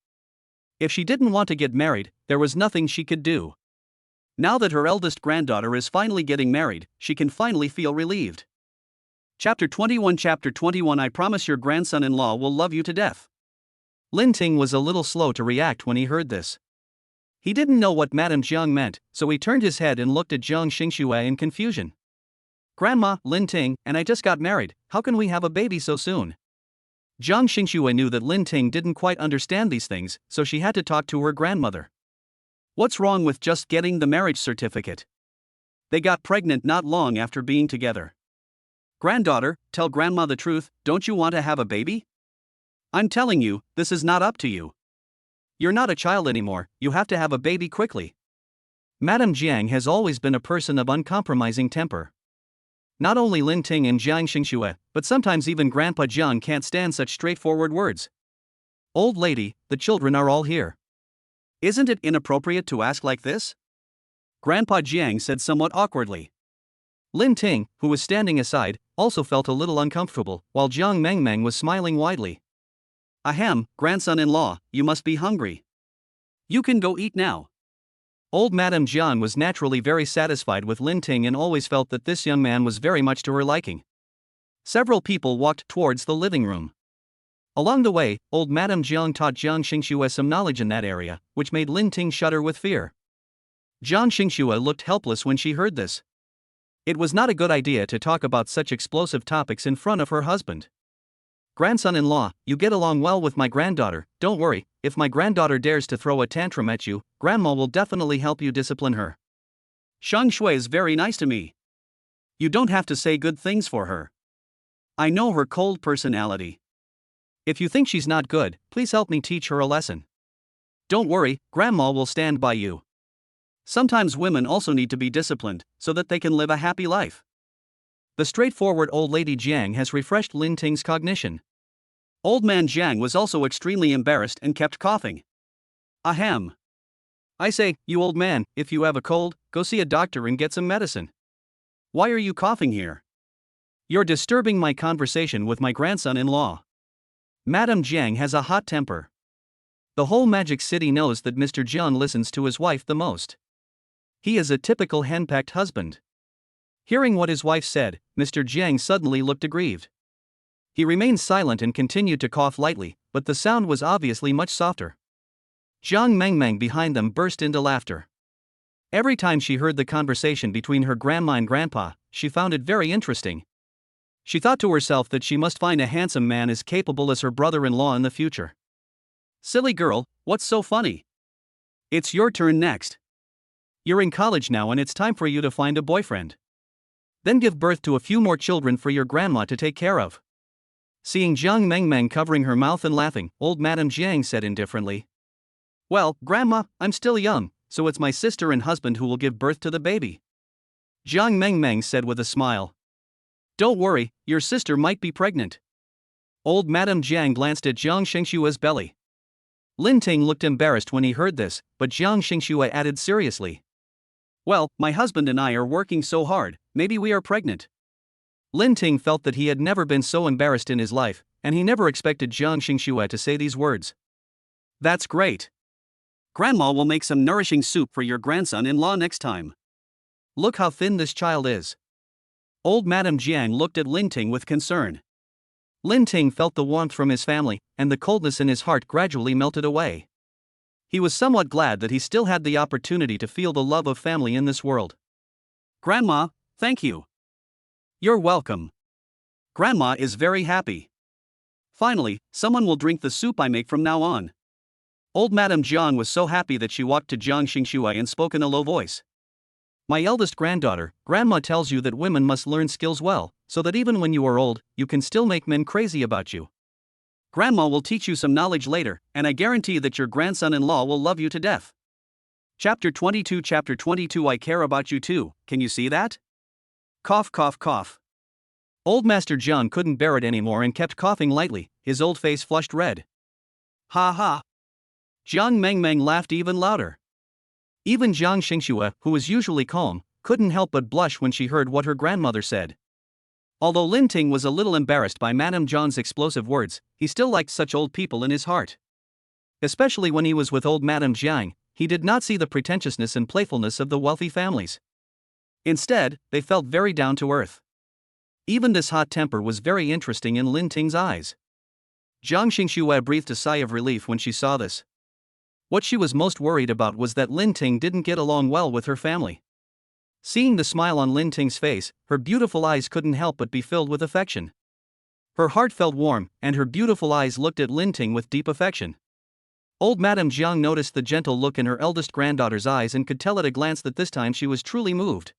If she didn't want to get married, there was nothing she could do. Now that her eldest granddaughter is finally getting married, she can finally feel relieved. Chapter 21 I promise your grandson-in-law will love you to death. Lin Ting was a little slow to react when he heard this. He didn't know what Madame Jiang meant, so he turned his head and looked at Jiang Xingxue in confusion. "Grandma, Lin Ting, and I just got married, how can we have a baby so soon?" Jiang Xingxue knew that Lin Ting didn't quite understand these things, so she had to talk to her grandmother. "What's wrong with just getting the marriage certificate? They got pregnant not long after being together. Granddaughter, tell Grandma the truth, don't you want to have a baby? I'm telling you, this is not up to you. You're not a child anymore, you have to have a baby quickly." Madame Jiang has always been a person of uncompromising temper. Not only Lin Ting and Jiang Xingxue, but sometimes even Grandpa Jiang can't stand such straightforward words. "Old lady, the children are all here. Isn't it inappropriate to ask like this?" Grandpa Jiang said somewhat awkwardly. Lin Ting, who was standing aside, also felt a little uncomfortable, while Jiang Mengmeng was smiling widely. "Ahem, grandson-in-law, you must be hungry. You can go eat now." Old Madame Jian was naturally very satisfied with Lin Ting and always felt that this young man was very much to her liking. Several people walked towards the living room. Along the way, old Madame Jiang taught Jiang Xingxue some knowledge in that area, which made Lin Ting shudder with fear. Jiang Xingxue looked helpless when she heard this. It was not a good idea to talk about such explosive topics in front of her husband. "Grandson-in-law, you get along well with my granddaughter, don't worry, if my granddaughter dares to throw a tantrum at you, Grandma will definitely help you discipline her. Shang Shui is very nice to me. You don't have to say good things for her. I know her cold personality. If you think she's not good, please help me teach her a lesson. Don't worry, Grandma will stand by you. Sometimes women also need to be disciplined, so that they can live a happy life." The straightforward old lady Jiang has refreshed Lin Ting's cognition. Old man Jiang was also extremely embarrassed and kept coughing. "Ahem. I say, you old man, if you have a cold, go see a doctor and get some medicine. Why are you coughing here? You're disturbing my conversation with my grandson-in-law." Madame Jiang has a hot temper. The whole Magic City knows that Mr. Jiang listens to his wife the most. He is a typical henpecked husband. Hearing what his wife said, Mr. Jiang suddenly looked aggrieved. He remained silent and continued to cough lightly, but the sound was obviously much softer. Jiang Mengmeng behind them burst into laughter. Every time she heard the conversation between her grandma and grandpa, she found it very interesting. She thought to herself that she must find a handsome man as capable as her brother-in-law in the future. Silly girl, what's so funny? It's your turn next. You're in college now and it's time for you to find a boyfriend. Then give birth to a few more children for your grandma to take care of. Seeing Jiang Mengmeng covering her mouth and laughing, old Madame Jiang said indifferently. Well, Grandma, I'm still young, so it's my sister and husband who will give birth to the baby. Jiang Mengmeng said with a smile. Don't worry, your sister might be pregnant. Old Madame Jiang glanced at Jiang Xingshua's belly. Lin Ting looked embarrassed when he heard this, but Jiang Xingshua added seriously. Well, my husband and I are working so hard, maybe we are pregnant. Lin Ting felt that he had never been so embarrassed in his life, and he never expected Jiang Xingshua to say these words. That's great. Grandma will make some nourishing soup for your grandson-in-law next time. Look how thin this child is. Old Madame Jiang looked at Lin Ting with concern. Lin Ting felt the warmth from his family, and the coldness in his heart gradually melted away. He was somewhat glad that he still had the opportunity to feel the love of family in this world. Grandma, thank you. You're welcome. Grandma is very happy. Finally, someone will drink the soup I make from now on. Old Madame Jiang was so happy that she walked to Jiang Xingshua and spoke in a low voice. My eldest granddaughter, Grandma tells you that women must learn skills well, so that even when you are old, you can still make men crazy about you. Grandma will teach you some knowledge later, and I guarantee that your grandson-in-law will love you to death. Chapter 22 I care about you too, can you see that? Cough cough cough. Old Master Jiang couldn't bear it anymore and kept coughing lightly, his old face flushed red. Ha ha. Jiang Mengmeng laughed even louder. Even Jiang Xingshua, who was usually calm, couldn't help but blush when she heard what her grandmother said. Although Lin Ting was a little embarrassed by Madame Jiang's explosive words, he still liked such old people in his heart. Especially when he was with old Madame Jiang, he did not see the pretentiousness and playfulness of the wealthy families. Instead, they felt very down to earth. Even this hot temper was very interesting in Lin Ting's eyes. Jiang Xingshua breathed a sigh of relief when she saw this. What she was most worried about was that Lin Ting didn't get along well with her family. Seeing the smile on Lin Ting's face, her beautiful eyes couldn't help but be filled with affection. Her heart felt warm, and her beautiful eyes looked at Lin Ting with deep affection. Old Madame Jiang noticed the gentle look in her eldest granddaughter's eyes and could tell at a glance that this time she was truly moved.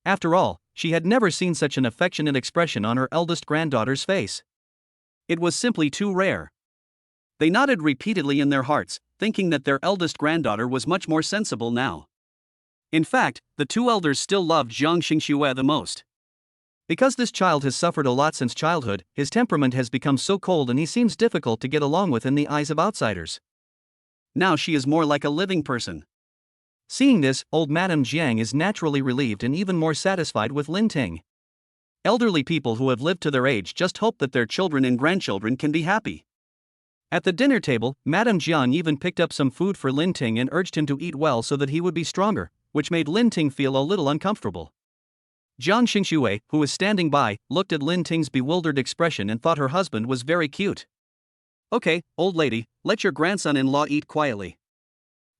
After all, she had never seen such an affectionate expression on her eldest granddaughter's face. It was simply too rare. They nodded repeatedly in their hearts, thinking that their eldest granddaughter was much more sensible now. In fact, the two elders still loved Jiang Xingshua the most. Because this child has suffered a lot since childhood, his temperament has become so cold and he seems difficult to get along with in the eyes of outsiders. Now she is more like a living person. Seeing this, old Madame Jiang is naturally relieved and even more satisfied with Lin Ting. Elderly people who have lived to their age just hope that their children and grandchildren can be happy. At the dinner table, Madame Jiang even picked up some food for Lin Ting and urged him to eat well so that he would be stronger, which made Lin Ting feel a little uncomfortable. Jiang Xingshue, who was standing by, looked at Lin Ting's bewildered expression and thought her husband was very cute. Okay, old lady, let your grandson-in-law eat quietly.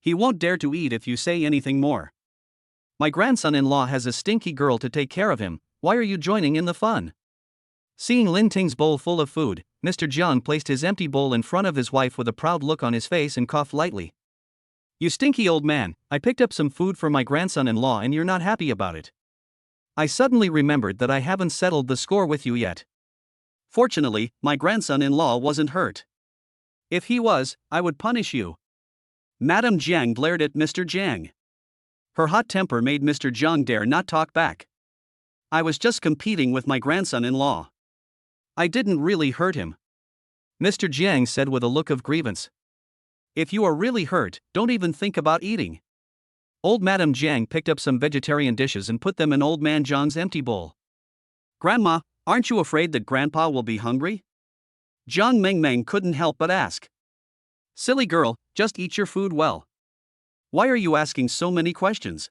He won't dare to eat if you say anything more. My grandson-in-law has a stinky girl to take care of him, why are you joining in the fun? Seeing Lin Ting's bowl full of food, Mr. Jiang placed his empty bowl in front of his wife with a proud look on his face and coughed lightly. You stinky old man, I picked up some food for my grandson-in-law and you're not happy about it. I suddenly remembered that I haven't settled the score with you yet. Fortunately, my grandson-in-law wasn't hurt. If he was, I would punish you. Madame Jiang glared at Mr. Jiang. Her hot temper made Mr. Jiang dare not talk back. I was just competing with my grandson-in-law. I didn't really hurt him. Mr. Jiang said with a look of grievance. If you are really hurt, don't even think about eating. Old Madame Jiang picked up some vegetarian dishes and put them in old man Jiang's empty bowl. Grandma, aren't you afraid that Grandpa will be hungry? Jiang Mengmeng couldn't help but ask. Silly girl, just eat your food well. Why are you asking so many questions?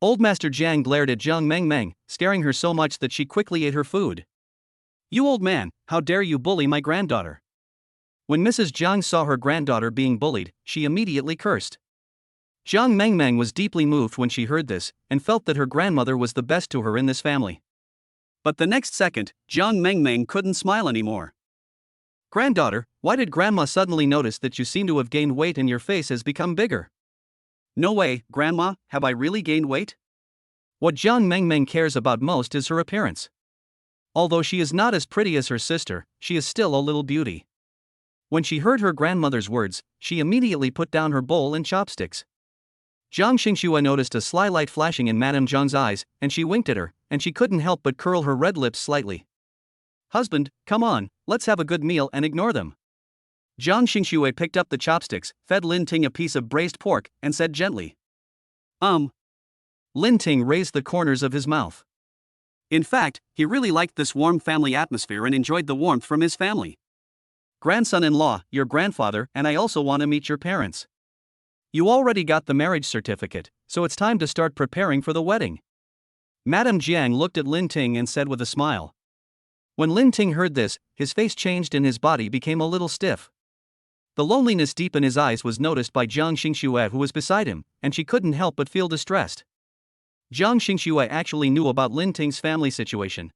Old Master Jiang glared at Jiang Mengmeng, scaring her so much that she quickly ate her food. "You old man, how dare you bully my granddaughter?" When Mrs. Jiang saw her granddaughter being bullied, she immediately cursed. Jiang Mengmeng was deeply moved when she heard this, and felt that her grandmother was the best to her in this family. But the next second, Jiang Mengmeng couldn't smile anymore. "Granddaughter, why did Grandma suddenly notice that you seem to have gained weight and your face has become bigger?" "No way, Grandma, have I really gained weight?" What Jiang Mengmeng cares about most is her appearance. Although she is not as pretty as her sister, she is still a little beauty. When she heard her grandmother's words, she immediately put down her bowl and chopsticks. Jiang Xingxue noticed a sly light flashing in Madame Jiang's eyes, and she winked at her, and she couldn't help but curl her red lips slightly. "Husband, come on, let's have a good meal and ignore them." Jiang Xingxue picked up the chopsticks, fed Lin Ting a piece of braised pork, and said gently, Lin Ting raised the corners of his mouth. In fact, he really liked this warm family atmosphere and enjoyed the warmth from his family. "Grandson-in-law, your grandfather, and I also want to meet your parents. You already got the marriage certificate, so it's time to start preparing for the wedding." Madame Jiang looked at Lin Ting and said with a smile. When Lin Ting heard this, his face changed and his body became a little stiff. The loneliness deep in his eyes was noticed by Jiang Xingxue, who was beside him, and she couldn't help but feel distressed. Jiang Xingxue actually knew about Lin Ting's family situation.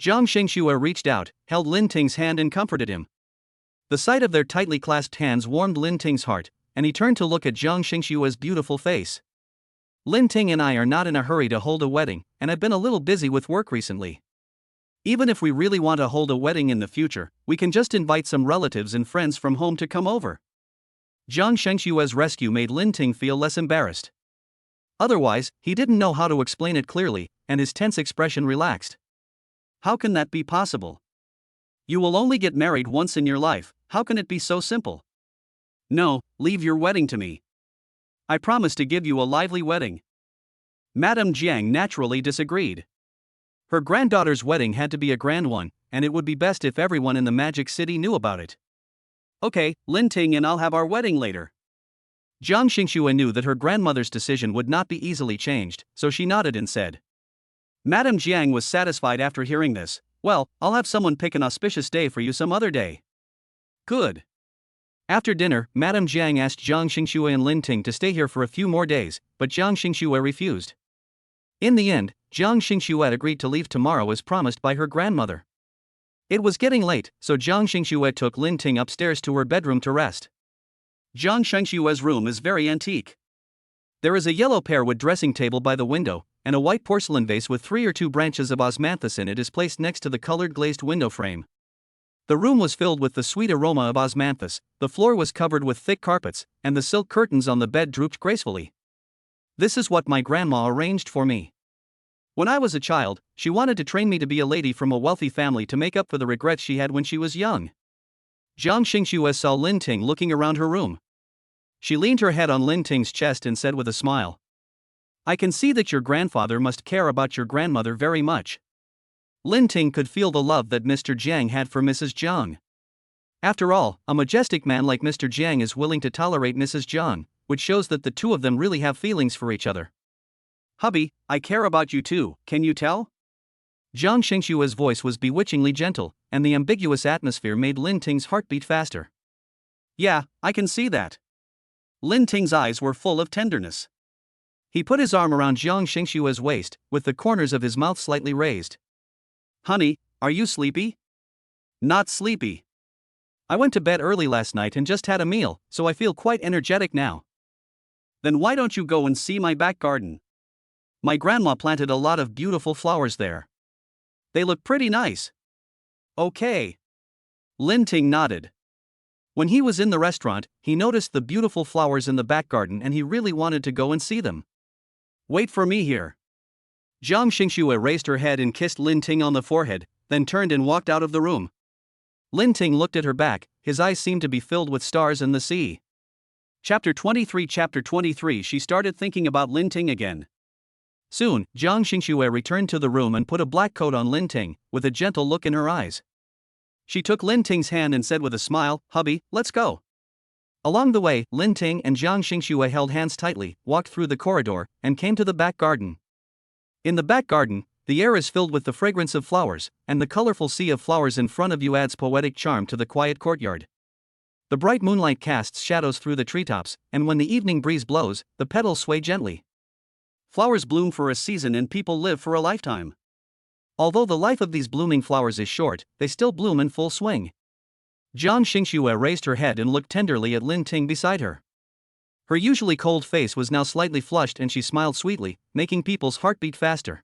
Jiang Xingxue reached out, held Lin Ting's hand and comforted him. The sight of their tightly clasped hands warmed Lin Ting's heart, and he turned to look at Jiang Xingxue's beautiful face. "Lin Ting and I are not in a hurry to hold a wedding, and I've been a little busy with work recently. Even if we really want to hold a wedding in the future, we can just invite some relatives and friends from home to come over." Jiang Xingxue's rescue made Lin Ting feel less embarrassed. Otherwise, he didn't know how to explain it clearly, and his tense expression relaxed. "How can that be possible? You will only get married once in your life, how can it be so simple? No, leave your wedding to me. I promise to give you a lively wedding." Madame Jiang naturally disagreed. Her granddaughter's wedding had to be a grand one, and it would be best if everyone in the Magic City knew about it. "Okay, Lin Ting and I'll have our wedding later." Jiang Xingxue knew that her grandmother's decision would not be easily changed, so she nodded and said. Madame Jiang was satisfied after hearing this. "Well, I'll have someone pick an auspicious day for you some other day." "Good." After dinner, Madame Jiang asked Jiang Xingxue and Lin Ting to stay here for a few more days, but Jiang Xingxue refused. In the end, Jiang Xingxue agreed to leave tomorrow as promised by her grandmother. It was getting late, so Jiang Xingxue took Lin Ting upstairs to her bedroom to rest. Jiang Xingxue's room is very antique. There is a yellow pearwood dressing table by the window, and a white porcelain vase with 3 or 2 branches of osmanthus in it is placed next to the colored glazed window frame. The room was filled with the sweet aroma of osmanthus, the floor was covered with thick carpets, and the silk curtains on the bed drooped gracefully. "This is what my grandma arranged for me. When I was a child, she wanted to train me to be a lady from a wealthy family to make up for the regrets she had when she was young." Jiang Xingxue saw Lin Ting looking around her room. She leaned her head on Lin Ting's chest and said with a smile, "I can see that your grandfather must care about your grandmother very much." Lin Ting could feel the love that Mr. Jiang had for Mrs. Jiang. After all, a majestic man like Mr. Jiang is willing to tolerate Mrs. Jiang, which shows that the two of them really have feelings for each other. "Hubby, I care about you too, can you tell?" Jiang Xingxue's voice was bewitchingly gentle, and the ambiguous atmosphere made Lin Ting's heart beat faster. "Yeah, I can see that." Lin Ting's eyes were full of tenderness. He put his arm around Jiang Xingxue's waist, with the corners of his mouth slightly raised. "Honey, are you sleepy?" "Not sleepy. I went to bed early last night and just had a meal, so I feel quite energetic now." "Then why don't you go and see my back garden? My grandma planted a lot of beautiful flowers there. They look pretty nice." "Okay." Lin Ting nodded. When he was in the restaurant, he noticed the beautiful flowers in the back garden and he really wanted to go and see them. "Wait for me here." Jiang Xingxue raised her head and kissed Lin Ting on the forehead, then turned and walked out of the room. Lin Ting looked at her back, his eyes seemed to be filled with stars and the sea. Chapter 23. She started thinking about Lin Ting again. Soon, Jiang Xingxue returned to the room and put a black coat on Lin Ting, with a gentle look in her eyes. She took Lin Ting's hand and said with a smile, "Hubby, let's go." Along the way, Lin Ting and Jiang Xingxue held hands tightly, walked through the corridor, and came to the back garden. In the back garden, the air is filled with the fragrance of flowers, and the colorful sea of flowers in front of you adds poetic charm to the quiet courtyard. The bright moonlight casts shadows through the treetops, and when the evening breeze blows, the petals sway gently. Flowers bloom for a season and people live for a lifetime. Although the life of these blooming flowers is short, they still bloom in full swing. Jiang Xingxue raised her head and looked tenderly at Lin Ting beside her. Her usually cold face was now slightly flushed and she smiled sweetly, making people's heart beat faster.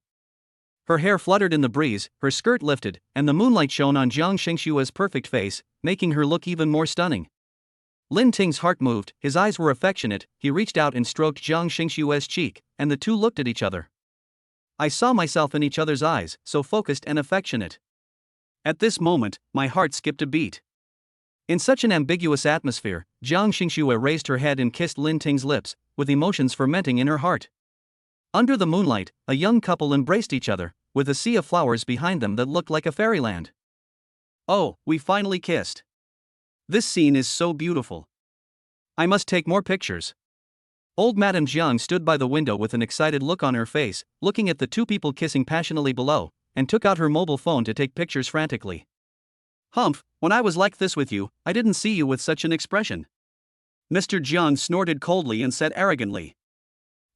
Her hair fluttered in the breeze, her skirt lifted, and the moonlight shone on Jiang Xingxue's perfect face, making her look even more stunning. Lin Ting's heart moved, his eyes were affectionate, he reached out and stroked Jiang Xingxue's cheek, and the two looked at each other. I saw myself in each other's eyes, so focused and affectionate. At this moment, my heart skipped a beat. In such an ambiguous atmosphere, Jiang Xingxue raised her head and kissed Lin Ting's lips, with emotions fermenting in her heart. Under the moonlight, a young couple embraced each other, with a sea of flowers behind them that looked like a fairyland. Oh, we finally kissed. This scene is so beautiful. I must take more pictures. Old Madame Jiang stood by the window with an excited look on her face, looking at the two people kissing passionately below, and took out her mobile phone to take pictures frantically. Humph, when I was like this with you, I didn't see you with such an expression. Mr. Jiang snorted coldly and said arrogantly.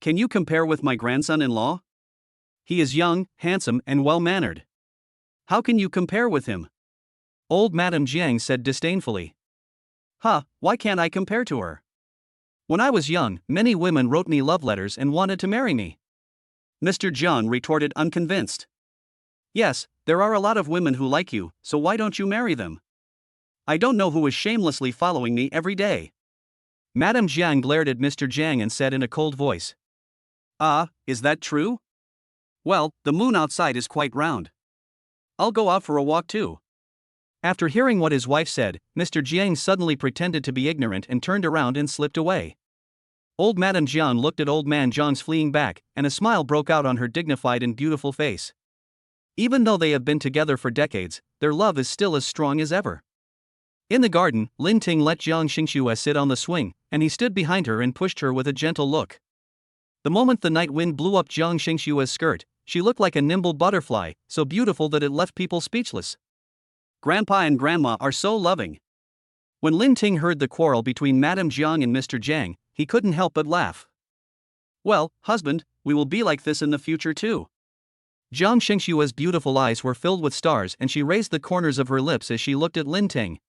Can you compare with my grandson-in-law? He is young, handsome, and well-mannered. How can you compare with him? Old Madame Jiang said disdainfully. Why can't I compare to her? When I was young, many women wrote me love letters and wanted to marry me. Mr. Jiang retorted unconvinced. Yes, there are a lot of women who like you, so why don't you marry them? I don't know who is shamelessly following me every day. Madame Jiang glared at Mr. Jiang and said in a cold voice. Is that true? Well, the moon outside is quite round. I'll go out for a walk too. After hearing what his wife said, Mr. Jiang suddenly pretended to be ignorant and turned around and slipped away. Old Madame Jiang looked at Old Man Jiang's fleeing back, and a smile broke out on her dignified and beautiful face. Even though they have been together for decades, their love is still as strong as ever. In the garden, Lin Ting let Jiang Xingxue sit on the swing, and he stood behind her and pushed her with a gentle look. The moment the night wind blew up Jiang Xingxue's skirt, she looked like a nimble butterfly, so beautiful that it left people speechless. Grandpa and Grandma are so loving. When Lin Ting heard the quarrel between Madame Jiang and Mr. Jiang, he couldn't help but laugh. Well, husband, we will be like this in the future too. Jiang Xingxue's beautiful eyes were filled with stars and she raised the corners of her lips as she looked at Lin Ting.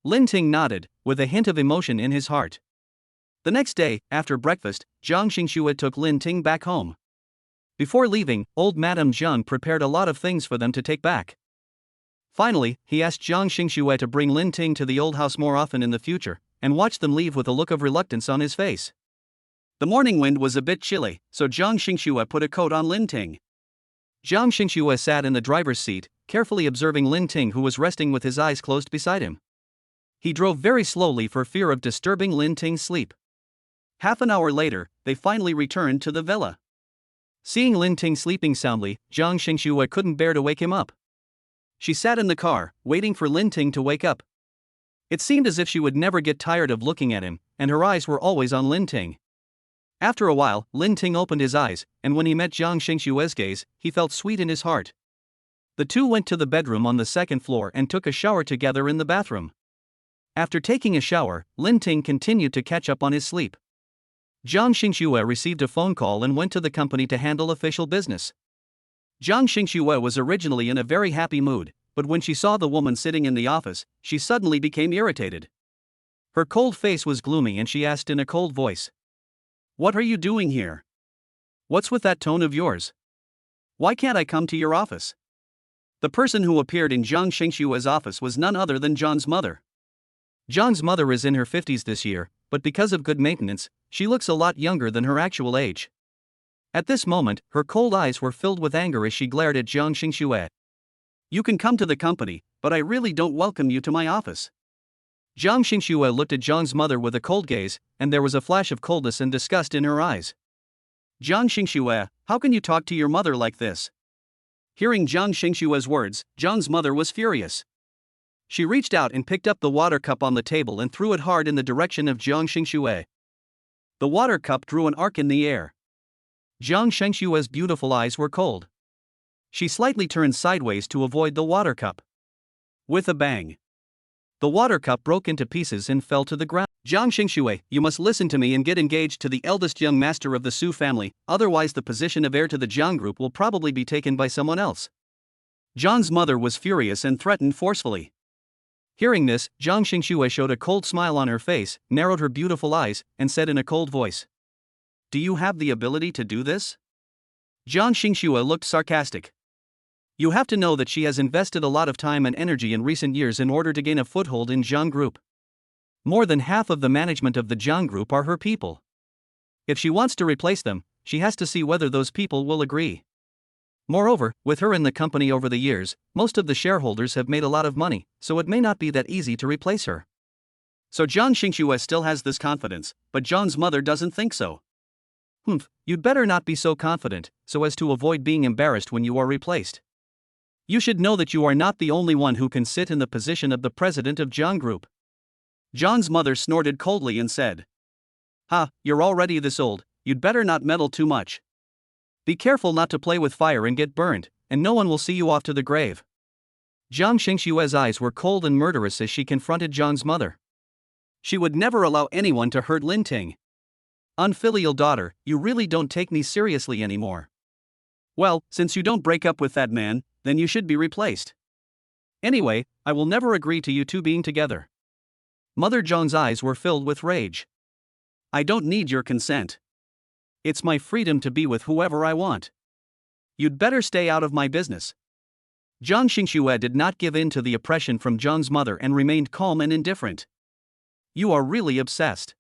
Lin Ting nodded, with a hint of emotion in his heart. The next day, after breakfast, Jiang Xingxue took Lin Ting back home. Before leaving, old Madame Jiang prepared a lot of things for them to take back. Finally, he asked Jiang Xingxue to bring Lin Ting to the old house more often in the future, and watched them leave with a look of reluctance on his face. The morning wind was a bit chilly, so Jiang Xingxue put a coat on Lin Ting. Jiang Xingxue sat in the driver's seat, carefully observing Lin Ting, who was resting with his eyes closed beside him. He drove very slowly for fear of disturbing Lin Ting's sleep. Half an hour later, they finally returned to the villa. Seeing Lin Ting sleeping soundly, Jiang Xingxue couldn't bear to wake him up. She sat in the car, waiting for Lin Ting to wake up. It seemed as if she would never get tired of looking at him, and her eyes were always on Lin Ting. After a while, Lin Ting opened his eyes, and when he met Jiang Xingxue's gaze, he felt sweet in his heart. The two went to the bedroom on the second floor and took a shower together in the bathroom. After taking a shower, Lin Ting continued to catch up on his sleep. Jiang Xingxue received a phone call and went to the company to handle official business. Jiang Xingxue was originally in a very happy mood, but when she saw the woman sitting in the office, she suddenly became irritated. Her cold face was gloomy and she asked in a cold voice. What are you doing here? What's with that tone of yours? Why can't I come to your office? The person who appeared in Jiang Xingxue's office was none other than John's mother. John's mother is in her 50s this year, but because of good maintenance, she looks a lot younger than her actual age. At this moment, her cold eyes were filled with anger as she glared at Jiang Xingxue. You can come to the company, but I really don't welcome you to my office. Jiang Xingxue looked at John's mother with a cold gaze, and there was a flash of coldness and disgust in her eyes. Jiang Xingxue, how can you talk to your mother like this? Hearing Jiang Xingxue's words, John's mother was furious. She reached out and picked up the water cup on the table and threw it hard in the direction of Jiang Xingxue. The water cup drew an arc in the air. Jiang Shengxue's beautiful eyes were cold. She slightly turned sideways to avoid the water cup. With a bang, the water cup broke into pieces and fell to the ground. Jiang Xingxue, you must listen to me and get engaged to the eldest young master of the Su family, otherwise the position of heir to the Jiang group will probably be taken by someone else. Jiang's mother was furious and threatened forcefully. Hearing this, Jiang Xingxue showed a cold smile on her face, narrowed her beautiful eyes, and said in a cold voice, "Do you have the ability to do this?" Jiang Xingxue looked sarcastic. You have to know that she has invested a lot of time and energy in recent years in order to gain a foothold in Jiang Group. More than half of the management of the Jiang Group are her people. If she wants to replace them, she has to see whether those people will agree. Moreover, with her in the company over the years, most of the shareholders have made a lot of money, so it may not be that easy to replace her. So Jiang Xingxue still has this confidence, but Jiang's mother doesn't think so. You'd better not be so confident, so as to avoid being embarrassed when you are replaced. You should know that you are not the only one who can sit in the position of the president of Jiang Group. Jiang's mother snorted coldly and said, "Ha, you're already this old, you'd better not meddle too much. Be careful not to play with fire and get burned, and no one will see you off to the grave." Jiang Xingxue's eyes were cold and murderous as she confronted Jiang's mother. She would never allow anyone to hurt Lin Ting. Unfilial daughter, you really don't take me seriously anymore. Well, since you don't break up with that man, then you should be replaced. Anyway, I will never agree to you two being together. Mother Jiang's eyes were filled with rage. I don't need your consent. It's my freedom to be with whoever I want. You'd better stay out of my business. Jiang Xingxue did not give in to the oppression from Jiang's mother and remained calm and indifferent. You are really obsessed.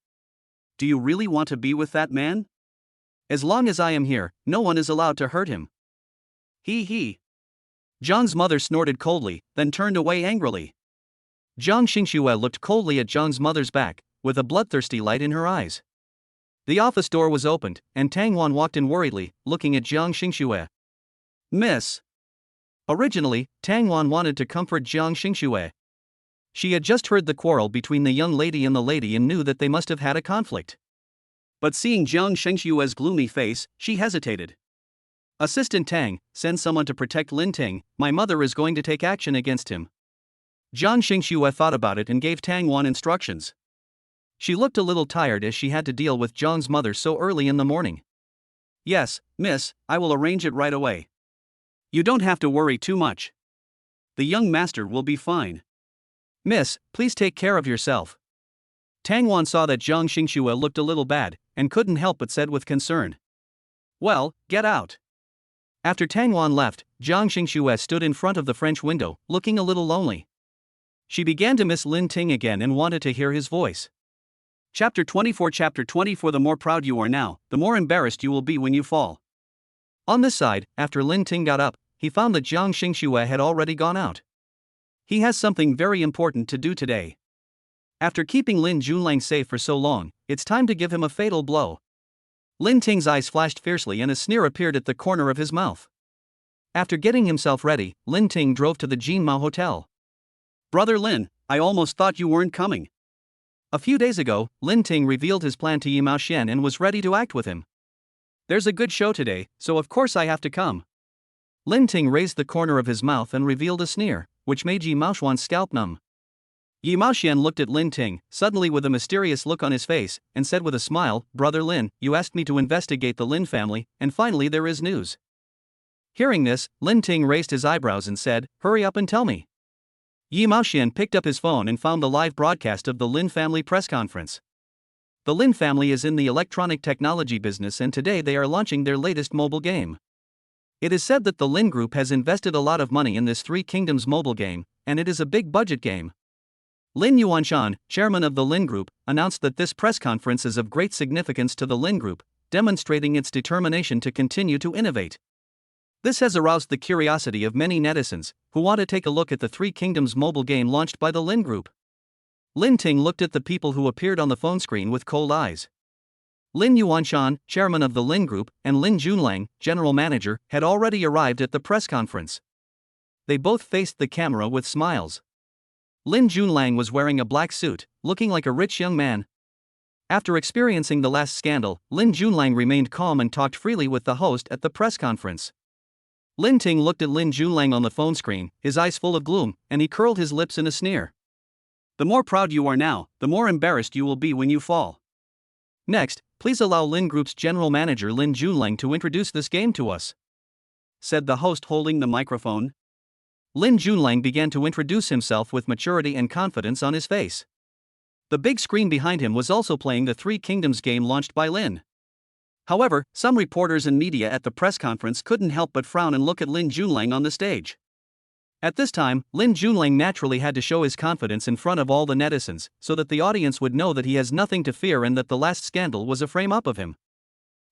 Do you really want to be with that man? As long as I am here, no one is allowed to hurt him. He. Jiang's mother snorted coldly, then turned away angrily. Jiang Xingxue looked coldly at Jiang's mother's back, with a bloodthirsty light in her eyes. The office door was opened, and Tang Wan walked in worriedly, looking at Jiang Xingxue. Miss. Originally, Tang Wan wanted to comfort Jiang Xingxue. She had just heard the quarrel between the young lady and the lady and knew that they must have had a conflict. But seeing Jiang Xingxue's gloomy face, she hesitated. Assistant Tang, send someone to protect Lin Ting, my mother is going to take action against him. Jiang Xingxue thought about it and gave Tang Wan instructions. She looked a little tired as she had to deal with Jiang's mother so early in the morning. Yes, miss, I will arrange it right away. You don't have to worry too much. The young master will be fine. Miss, please take care of yourself. Tang Wan saw that Jiang Xingxue looked a little bad, and couldn't help but said with concern. Well, get out. After Tang Wan left, Jiang Xingxue stood in front of the French window, looking a little lonely. She began to miss Lin Ting again and wanted to hear his voice. Chapter 24 The more proud you are now, the more embarrassed you will be when you fall. On this side, after Lin Ting got up, he found that Jiang Xingxue had already gone out. He has something very important to do today. After keeping Lin Junlang safe for so long, it's time to give him a fatal blow. Lin Ting's eyes flashed fiercely and a sneer appeared at the corner of his mouth. After getting himself ready, Lin Ting drove to the Jinmao Hotel. Brother Lin, I almost thought you weren't coming. A few days ago, Lin Ting revealed his plan to Yi Maoxian and was ready to act with him. There's a good show today, so of course I have to come. Lin Ting raised the corner of his mouth and revealed a sneer, which made Yi Maoxian's scalp numb. Yi Maoxian looked at Lin Ting, suddenly with a mysterious look on his face, and said with a smile, Brother Lin, you asked me to investigate the Lin family, and finally there is news. Hearing this, Lin Ting raised his eyebrows and said, Hurry up and tell me. Yi Maoxian picked up his phone and found the live broadcast of the Lin family press conference. The Lin family is in the electronic technology business and today they are launching their latest mobile game. It is said that the Lin Group has invested a lot of money in this Three Kingdoms mobile game, and it is a big budget game. Lin Yuanshan, chairman of the Lin Group, announced that this press conference is of great significance to the Lin Group, demonstrating its determination to continue to innovate. This has aroused the curiosity of many netizens, who want to take a look at the Three Kingdoms mobile game launched by the Lin Group. Lin Ting looked at the people who appeared on the phone screen with cold eyes. Lin Yuanshan, chairman of the Lin Group, and Lin Junlang, general manager, had already arrived at the press conference. They both faced the camera with smiles. Lin Junlang was wearing a black suit, looking like a rich young man. After experiencing the last scandal, Lin Junlang remained calm and talked freely with the host at the press conference. Lin Ting looked at Lin Junlang on the phone screen, his eyes full of gloom, and he curled his lips in a sneer. The more proud you are now, the more embarrassed you will be when you fall. Next, please allow Lin Group's general manager Lin Junlang to introduce this game to us, said the host holding the microphone. Lin Junlang began to introduce himself with maturity and confidence on his face. The big screen behind him was also playing the Three Kingdoms game launched by Lin. However, some reporters and media at the press conference couldn't help but frown and look at Lin Junlang on the stage. At this time, Lin Junlang naturally had to show his confidence in front of all the netizens, so that the audience would know that he has nothing to fear and that the last scandal was a frame-up of him.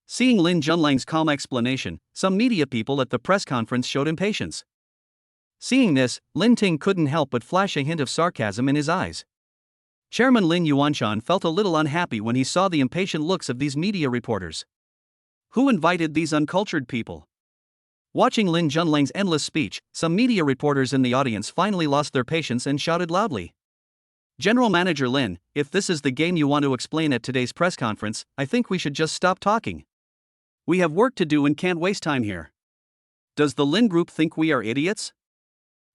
Seeing Lin Junlang's calm explanation, some media people at the press conference showed impatience. Seeing this, Lin Ting couldn't help but flash a hint of sarcasm in his eyes. Chairman Lin Yuanshan felt a little unhappy when he saw the impatient looks of these media reporters. Who invited these uncultured people? Watching Lin Junlang's endless speech, some media reporters in the audience finally lost their patience and shouted loudly. General Manager Lin, if this is the game you want to explain at today's press conference, I think we should just stop talking. We have work to do and can't waste time here. Does the Lin Group think we are idiots?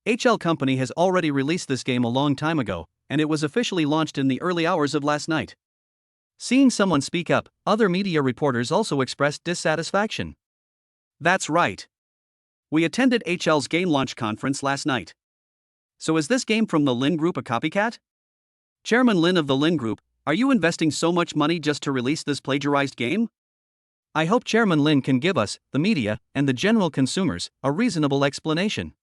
HL Company has already released this game a long time ago, and it was officially launched in the early hours of last night. Seeing someone speak up, other media reporters also expressed dissatisfaction. That's right. We attended HL's game launch conference last night. So is this game from the Lin Group a copycat? Chairman Lin of the Lin Group, are you investing so much money just to release this plagiarized game? I hope Chairman Lin can give us, the media, and the general consumers, a reasonable explanation.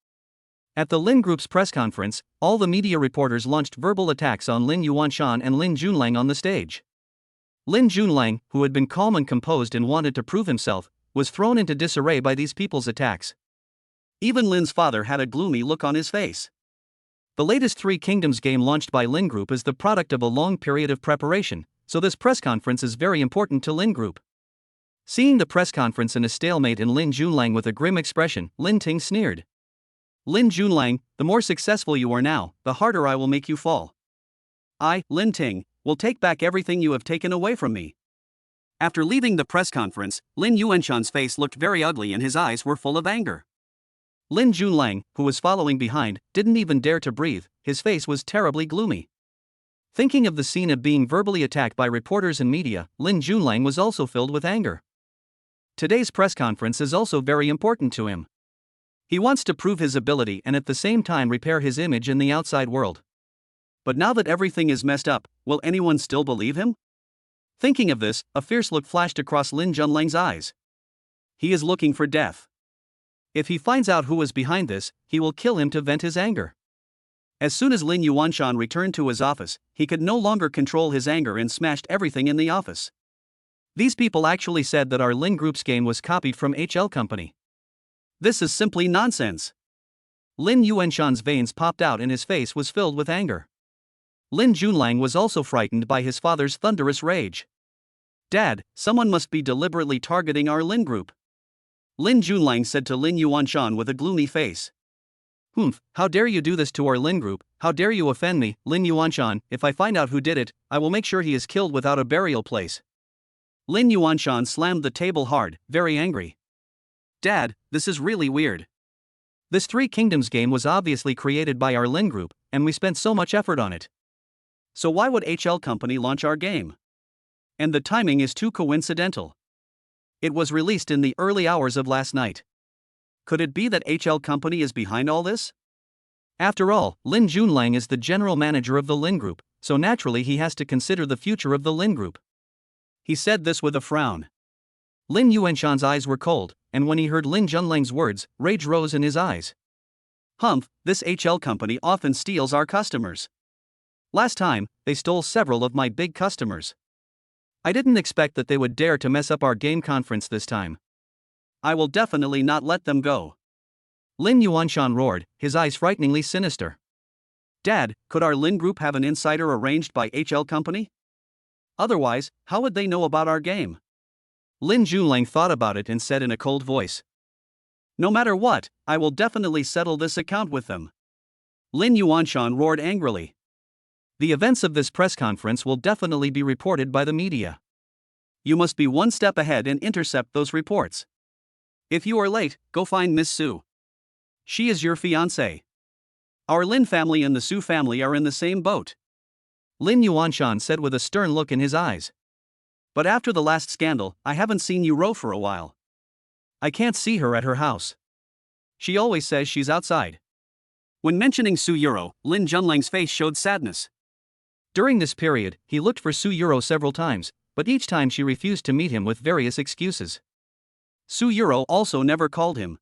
At the Lin Group's press conference, all the media reporters launched verbal attacks on Lin Yuanshan and Lin Junlang on the stage. Lin Junlang, who had been calm and composed and wanted to prove himself, was thrown into disarray by these people's attacks. Even Lin's father had a gloomy look on his face. The latest Three Kingdoms game launched by Lin Group is the product of a long period of preparation, so this press conference is very important to Lin Group. Seeing the press conference in a stalemate and Lin Junlang with a grim expression, Lin Ting sneered. Lin Junlang, the more successful you are now, the harder I will make you fall. I, Lin Ting, will take back everything you have taken away from me. After leaving the press conference, Lin Yuanshan's face looked very ugly and his eyes were full of anger. Lin Junlang, who was following behind, didn't even dare to breathe, his face was terribly gloomy. Thinking of the scene of being verbally attacked by reporters and media, Lin Junlang was also filled with anger. Today's press conference is also very important to him. He wants to prove his ability and at the same time repair his image in the outside world. But now that everything is messed up, will anyone still believe him? Thinking of this, a fierce look flashed across Lin Junlang's eyes. He is looking for death. If he finds out who is behind this, he will kill him to vent his anger. As soon as Lin Yuanshan returned to his office, he could no longer control his anger and smashed everything in the office. These people actually said that our Lin Group's game was copied from HL Company. This is simply nonsense. Lin Yuanshan's veins popped out and his face was filled with anger. Lin Junlang was also frightened by his father's thunderous rage. Dad, someone must be deliberately targeting our Lin Group. Lin Junlang said to Lin Yuanshan with a gloomy face. Humph, how dare you do this to our Lin Group, how dare you offend me, Lin Yuanshan, if I find out who did it, I will make sure he is killed without a burial place. Lin Yuanshan slammed the table hard, very angry. Dad, this is really weird. This Three Kingdoms game was obviously created by our Lin Group, and we spent so much effort on it. So why would HL Company launch our game? And the timing is too coincidental. It was released in the early hours of last night. Could it be that HL Company is behind all this? After all, Lin Junlang is the general manager of the Lin Group, so naturally he has to consider the future of the Lin Group. He said this with a frown. Lin Yuanshan's eyes were cold, and when he heard Lin Junlang's words, rage rose in his eyes. Humph, this HL Company often steals our customers. Last time, they stole several of my big customers. I didn't expect that they would dare to mess up our game conference this time. I will definitely not let them go. Lin Yuanshan roared, his eyes frighteningly sinister. Dad, could our Lin Group have an insider arranged by HL Company? Otherwise, how would they know about our game? Lin Junlang thought about it and said in a cold voice. No matter what, I will definitely settle this account with them. Lin Yuanshan roared angrily. The events of this press conference will definitely be reported by the media. You must be one step ahead and intercept those reports. If you are late, go find Miss Su. She is your fiancée. Our Lin family and the Su family are in the same boat. Lin Yuanshan said with a stern look in his eyes. But after the last scandal, I haven't seen Yuro for a while. I can't see her at her house. She always says she's outside. When mentioning Su Yuro, Lin Junlang's face showed sadness. During this period, he looked for Su Yuro several times, but each time she refused to meet him with various excuses. Su Yuro also never called him.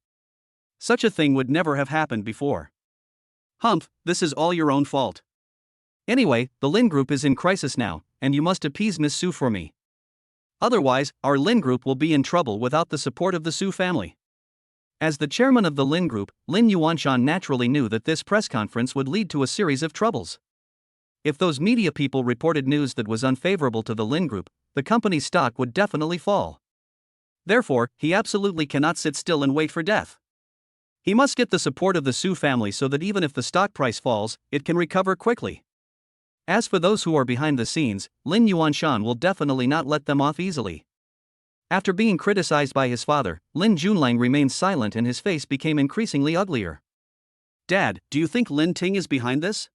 Such a thing would never have happened before. Humph, this is all your own fault. Anyway, the Lin Group is in crisis now, and you must appease Miss Su for me. Otherwise, our Lin Group will be in trouble without the support of the Su family. As the chairman of the Lin Group, Lin Yuanshan naturally knew that this press conference would lead to a series of troubles. If those media people reported news that was unfavorable to the Lin Group, the company's stock would definitely fall. Therefore, he absolutely cannot sit still and wait for death. He must get the support of the Su family so that even if the stock price falls, it can recover quickly. As for those who are behind the scenes, Lin Yuanshan will definitely not let them off easily. After being criticized by his father, Lin Junlang remained silent and his face became increasingly uglier. Dad, do you think Lin Ting is behind this?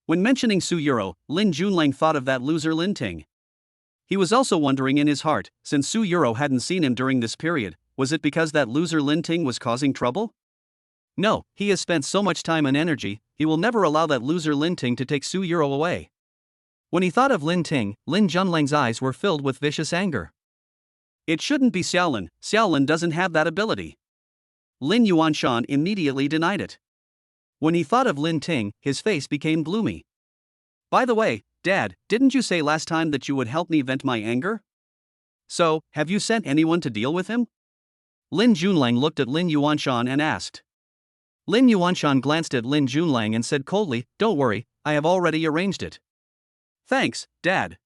When mentioning Su Yuro, Lin Junlang thought of that loser Lin Ting. He was also wondering in his heart, since Su Yuro hadn't seen him during this period, was it because that loser Lin Ting was causing trouble? No, he has spent so much time and energy, he will never allow that loser Lin Ting to take Su Yuro away. When he thought of Lin Ting, Lin Junlang's eyes were filled with vicious anger. It shouldn't be Xiaolin, Xiaolin doesn't have that ability. Lin Yuanshan immediately denied it. When he thought of Lin Ting, his face became gloomy. By the way, Dad, didn't you say last time that you would help me vent my anger? So, have you sent anyone to deal with him? Lin Junlang looked at Lin Yuanshan and asked. Lin Yuanshan glanced at Lin Junlang and said coldly, "Don't worry, I have already arranged it." Thanks, Dad.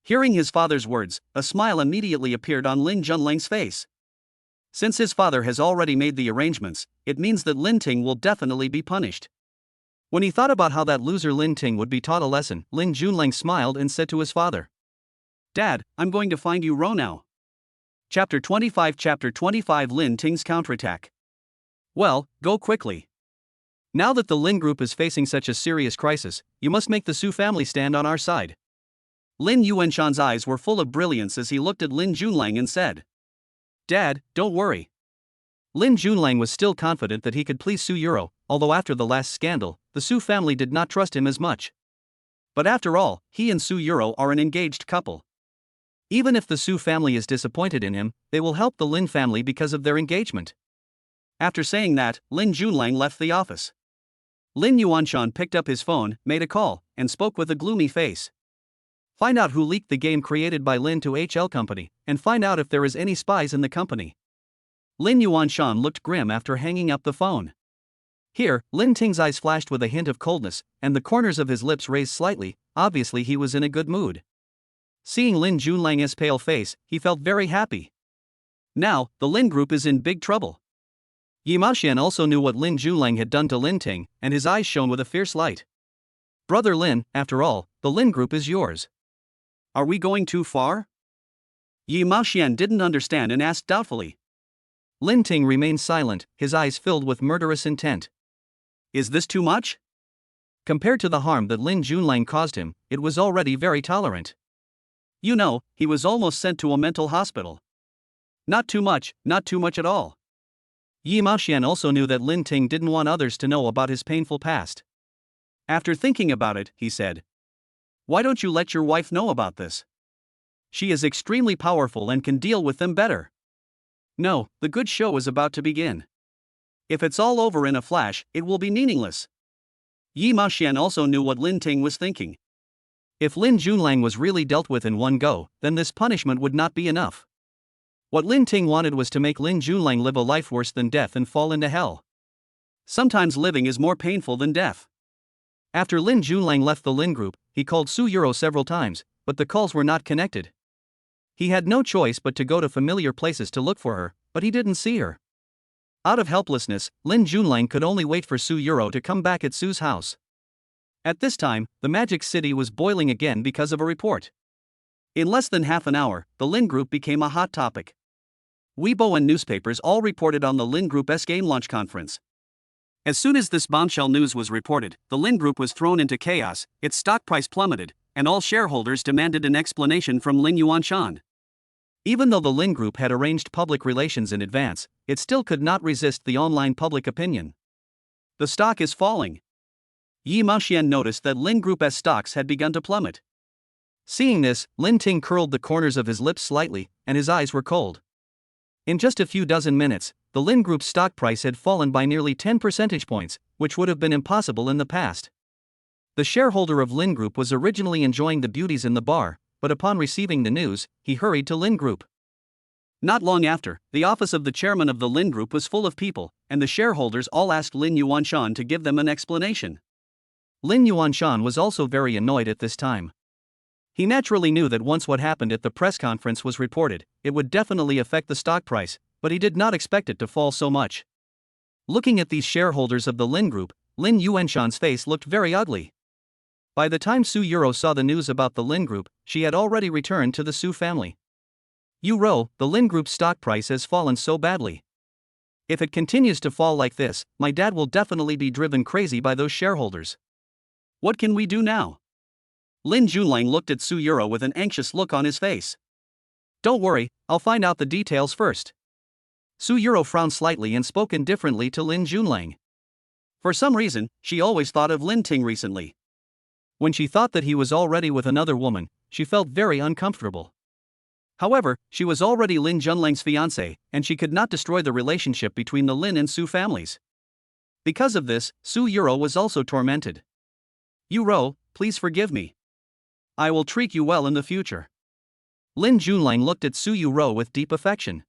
Hearing his father's words, a smile immediately appeared on Lin Junlang's face. Since his father has already made the arrangements, it means that Lin Ting will definitely be punished. When he thought about how that loser Lin Ting would be taught a lesson, Lin Junlang smiled and said to his father, Dad, I'm going to find you Ro now. Chapter 25 Lin Ting's counterattack. Well, go quickly. Now that the Lin Group is facing such a serious crisis, you must make the Su family stand on our side. Lin Yuanshan's eyes were full of brilliance as he looked at Lin Junlang and said, Dad, don't worry. Lin Junlang was still confident that he could please Su Yuro, although after the last scandal, the Su family did not trust him as much. But after all, he and Su Yuro are an engaged couple. Even if the Su family is disappointed in him, they will help the Lin family because of their engagement. After saying that, Lin Junlang left the office. Lin Yuanshan picked up his phone, made a call, and spoke with a gloomy face. Find out who leaked the game created by Lin to HL Company, and find out if there is any spies in the company. Lin Yuanshan looked grim after hanging up the phone. Here, Lin Ting's eyes flashed with a hint of coldness, and the corners of his lips raised slightly, obviously he was in a good mood. Seeing Lin Junlang's pale face, he felt very happy. Now, the Lin Group is in big trouble. Yi Maoxian also knew what Lin Junlang had done to Lin Ting, and his eyes shone with a fierce light. Brother Lin, after all, the Lin Group is yours. Are we going too far? Yi Maoxian didn't understand and asked doubtfully. Lin Ting remained silent, his eyes filled with murderous intent. Is this too much? Compared to the harm that Lin Junlang caused him, it was already very tolerant. You know, he was almost sent to a mental hospital. Not too much at all. Yi Maoxian also knew that Lin Ting didn't want others to know about his painful past. After thinking about it, he said, Why don't you let your wife know about this? She is extremely powerful and can deal with them better. No, the good show is about to begin. If it's all over in a flash, it will be meaningless. Yi Maoxian also knew what Lin Ting was thinking. If Lin Junlang was really dealt with in one go, then this punishment would not be enough. What Lin Ting wanted was to make Lin Junlang live a life worse than death and fall into hell. Sometimes living is more painful than death. After Lin Junlang left the Lin Group, he called Su Yuro several times, but the calls were not connected. He had no choice but to go to familiar places to look for her, but he didn't see her. Out of helplessness, Lin Junlang could only wait for Su Yuro to come back at Su's house. At this time, the Magic City was boiling again because of a report. In less than half an hour, the Lin Group became a hot topic. Weibo and newspapers all reported on the Lin Group's game launch conference. As soon as this bombshell news was reported, the Lin Group was thrown into chaos, its stock price plummeted, and all shareholders demanded an explanation from Lin Yuanshan. Even though the Lin Group had arranged public relations in advance, it still could not resist the online public opinion. The stock is falling. Yi Maoxian noticed that Lin Group's stocks had begun to plummet. Seeing this, Lin Ting curled the corners of his lips slightly, and his eyes were cold. In just a few dozen minutes, the Lin Group's stock price had fallen by nearly 10 percentage points, which would have been impossible in the past. The shareholder of Lin Group was originally enjoying the beauties in the bar, but upon receiving the news, he hurried to Lin Group. Not long after, the office of the chairman of the Lin Group was full of people, and the shareholders all asked Lin Yuanshan to give them an explanation. Lin Yuanshan was also very annoyed at this time. He naturally knew that once what happened at the press conference was reported, it would definitely affect the stock price, but he did not expect it to fall so much. Looking at these shareholders of the Lin Group, Lin Yuanshan's face looked very ugly. By the time Su Yuro saw the news about the Lin Group, she had already returned to the Su family. Yuro, the Lin Group's stock price has fallen so badly. If it continues to fall like this, my dad will definitely be driven crazy by those shareholders. What can we do now? Lin Junlang looked at Su Yuro with an anxious look on his face. Don't worry, I'll find out the details first. Su Yuro frowned slightly and spoke indifferently to Lin Junlang. For some reason, she always thought of Lin Ting recently. When she thought that he was already with another woman, she felt very uncomfortable. However, she was already Lin Junlang's fiancé, and she could not destroy the relationship between the Lin and Su families. Because of this, Su Yuro was also tormented. Yuro, please forgive me. I will treat you well in the future. Lin Junlang looked at Su Yuro with deep affection.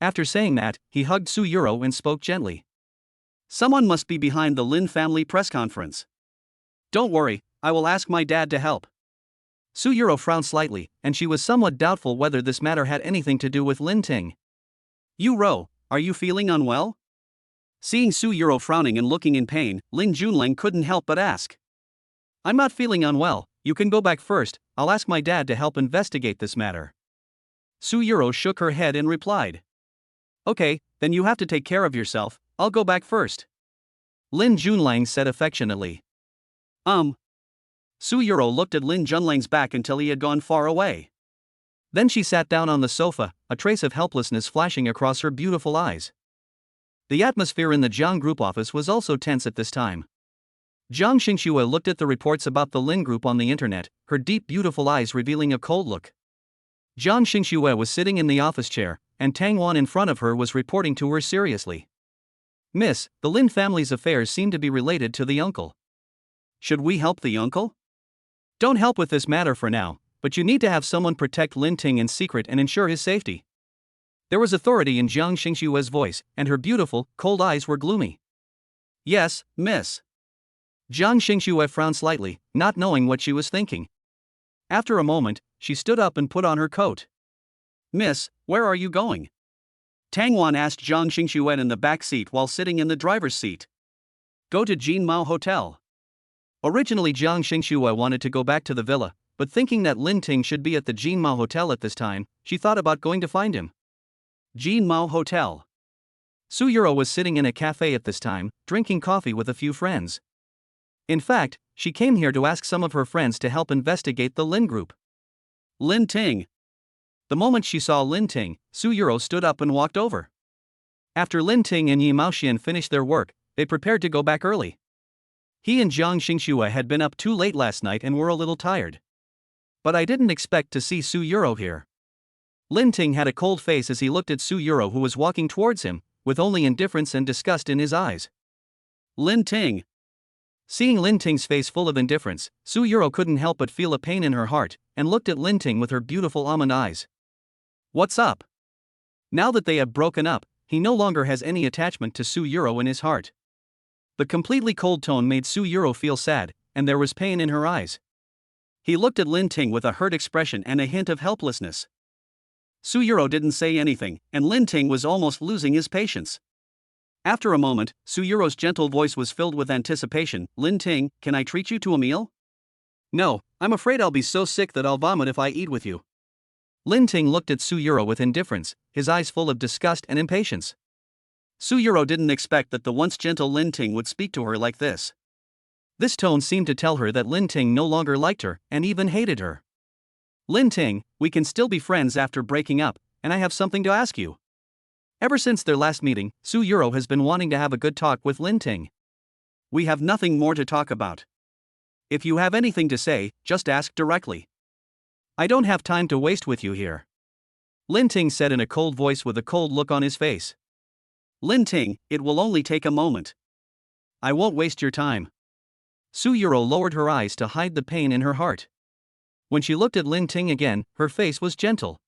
After saying that, he hugged Su Yuro and spoke gently. Someone must be behind the Lin family press conference. Don't worry, I will ask my dad to help. Su Yuro frowned slightly, and she was somewhat doubtful whether this matter had anything to do with Lin Ting. Yuro, are you feeling unwell? Seeing Su Yuro frowning and looking in pain, Lin Junlang couldn't help but ask. I'm not feeling unwell, you can go back first, I'll ask my dad to help investigate this matter. Su Yuro shook her head and replied. Okay, then you have to take care of yourself, I'll go back first. Lin Junlang said affectionately. Su Yuro looked at Lin Junlang's back until he had gone far away. Then she sat down on the sofa, a trace of helplessness flashing across her beautiful eyes. The atmosphere in the Jiang Group office was also tense at this time. Jiang Xingxue looked at the reports about the Lin Group on the internet, her deep beautiful eyes revealing a cold look. Jiang Xingxue was sitting in the office chair, and Tang Wan in front of her was reporting to her seriously. Miss, the Lin family's affairs seem to be related to the uncle. Should we help the uncle? Don't help with this matter for now, but you need to have someone protect Lin Ting in secret and ensure his safety. There was authority in Jiang Xingxue's voice, and her beautiful, cold eyes were gloomy. Yes, miss. Jiang Xingxue frowned slightly, not knowing what she was thinking. After a moment, she stood up and put on her coat. Miss, where are you going? Tang Wan asked Jiang Xingxue in the back seat while sitting in the driver's seat. Go to Jinmao Hotel. Originally Jiang Xingxue wanted to go back to the villa, but thinking that Lin Ting should be at the Jinmao Hotel at this time, she thought about going to find him. Jinmao Hotel. Su Yuro was sitting in a cafe at this time, drinking coffee with a few friends. In fact, she came here to ask some of her friends to help investigate the Lin Group. Lin Ting. The moment she saw Lin Ting, Su Yuro stood up and walked over. After Lin Ting and Yi Maoxian finished their work, they prepared to go back early. He and Jiang Xingxue had been up too late last night and were a little tired. But I didn't expect to see Su Yuro here. Lin Ting had a cold face as he looked at Su Yuro, who was walking towards him, with only indifference and disgust in his eyes. Lin Ting. Seeing Lin Ting's face full of indifference, Su Yuro couldn't help but feel a pain in her heart, and looked at Lin Ting with her beautiful almond eyes. What's up? Now that they have broken up, he no longer has any attachment to Su Yuro in his heart. The completely cold tone made Su Yuro feel sad, and there was pain in her eyes. He looked at Lin Ting with a hurt expression and a hint of helplessness. Su Yuro didn't say anything, and Lin Ting was almost losing his patience. After a moment, Suyuro's gentle voice was filled with anticipation. Lin Ting, can I treat you to a meal? No, I'm afraid I'll be so sick that I'll vomit if I eat with you. Lin Ting looked at Suyuro with indifference, his eyes full of disgust and impatience. Suyuro didn't expect that the once gentle Lin Ting would speak to her like this. This tone seemed to tell her that Lin Ting no longer liked her, and even hated her. Lin Ting, we can still be friends after breaking up, and I have something to ask you. Ever since their last meeting, Suyuro has been wanting to have a good talk with Lin Ting. We have nothing more to talk about. If you have anything to say, just ask directly. I don't have time to waste with you here. Lin Ting said in a cold voice with a cold look on his face. Lin Ting, it will only take a moment. I won't waste your time. Suyuro lowered her eyes to hide the pain in her heart. When she looked at Lin Ting again, her face was gentle.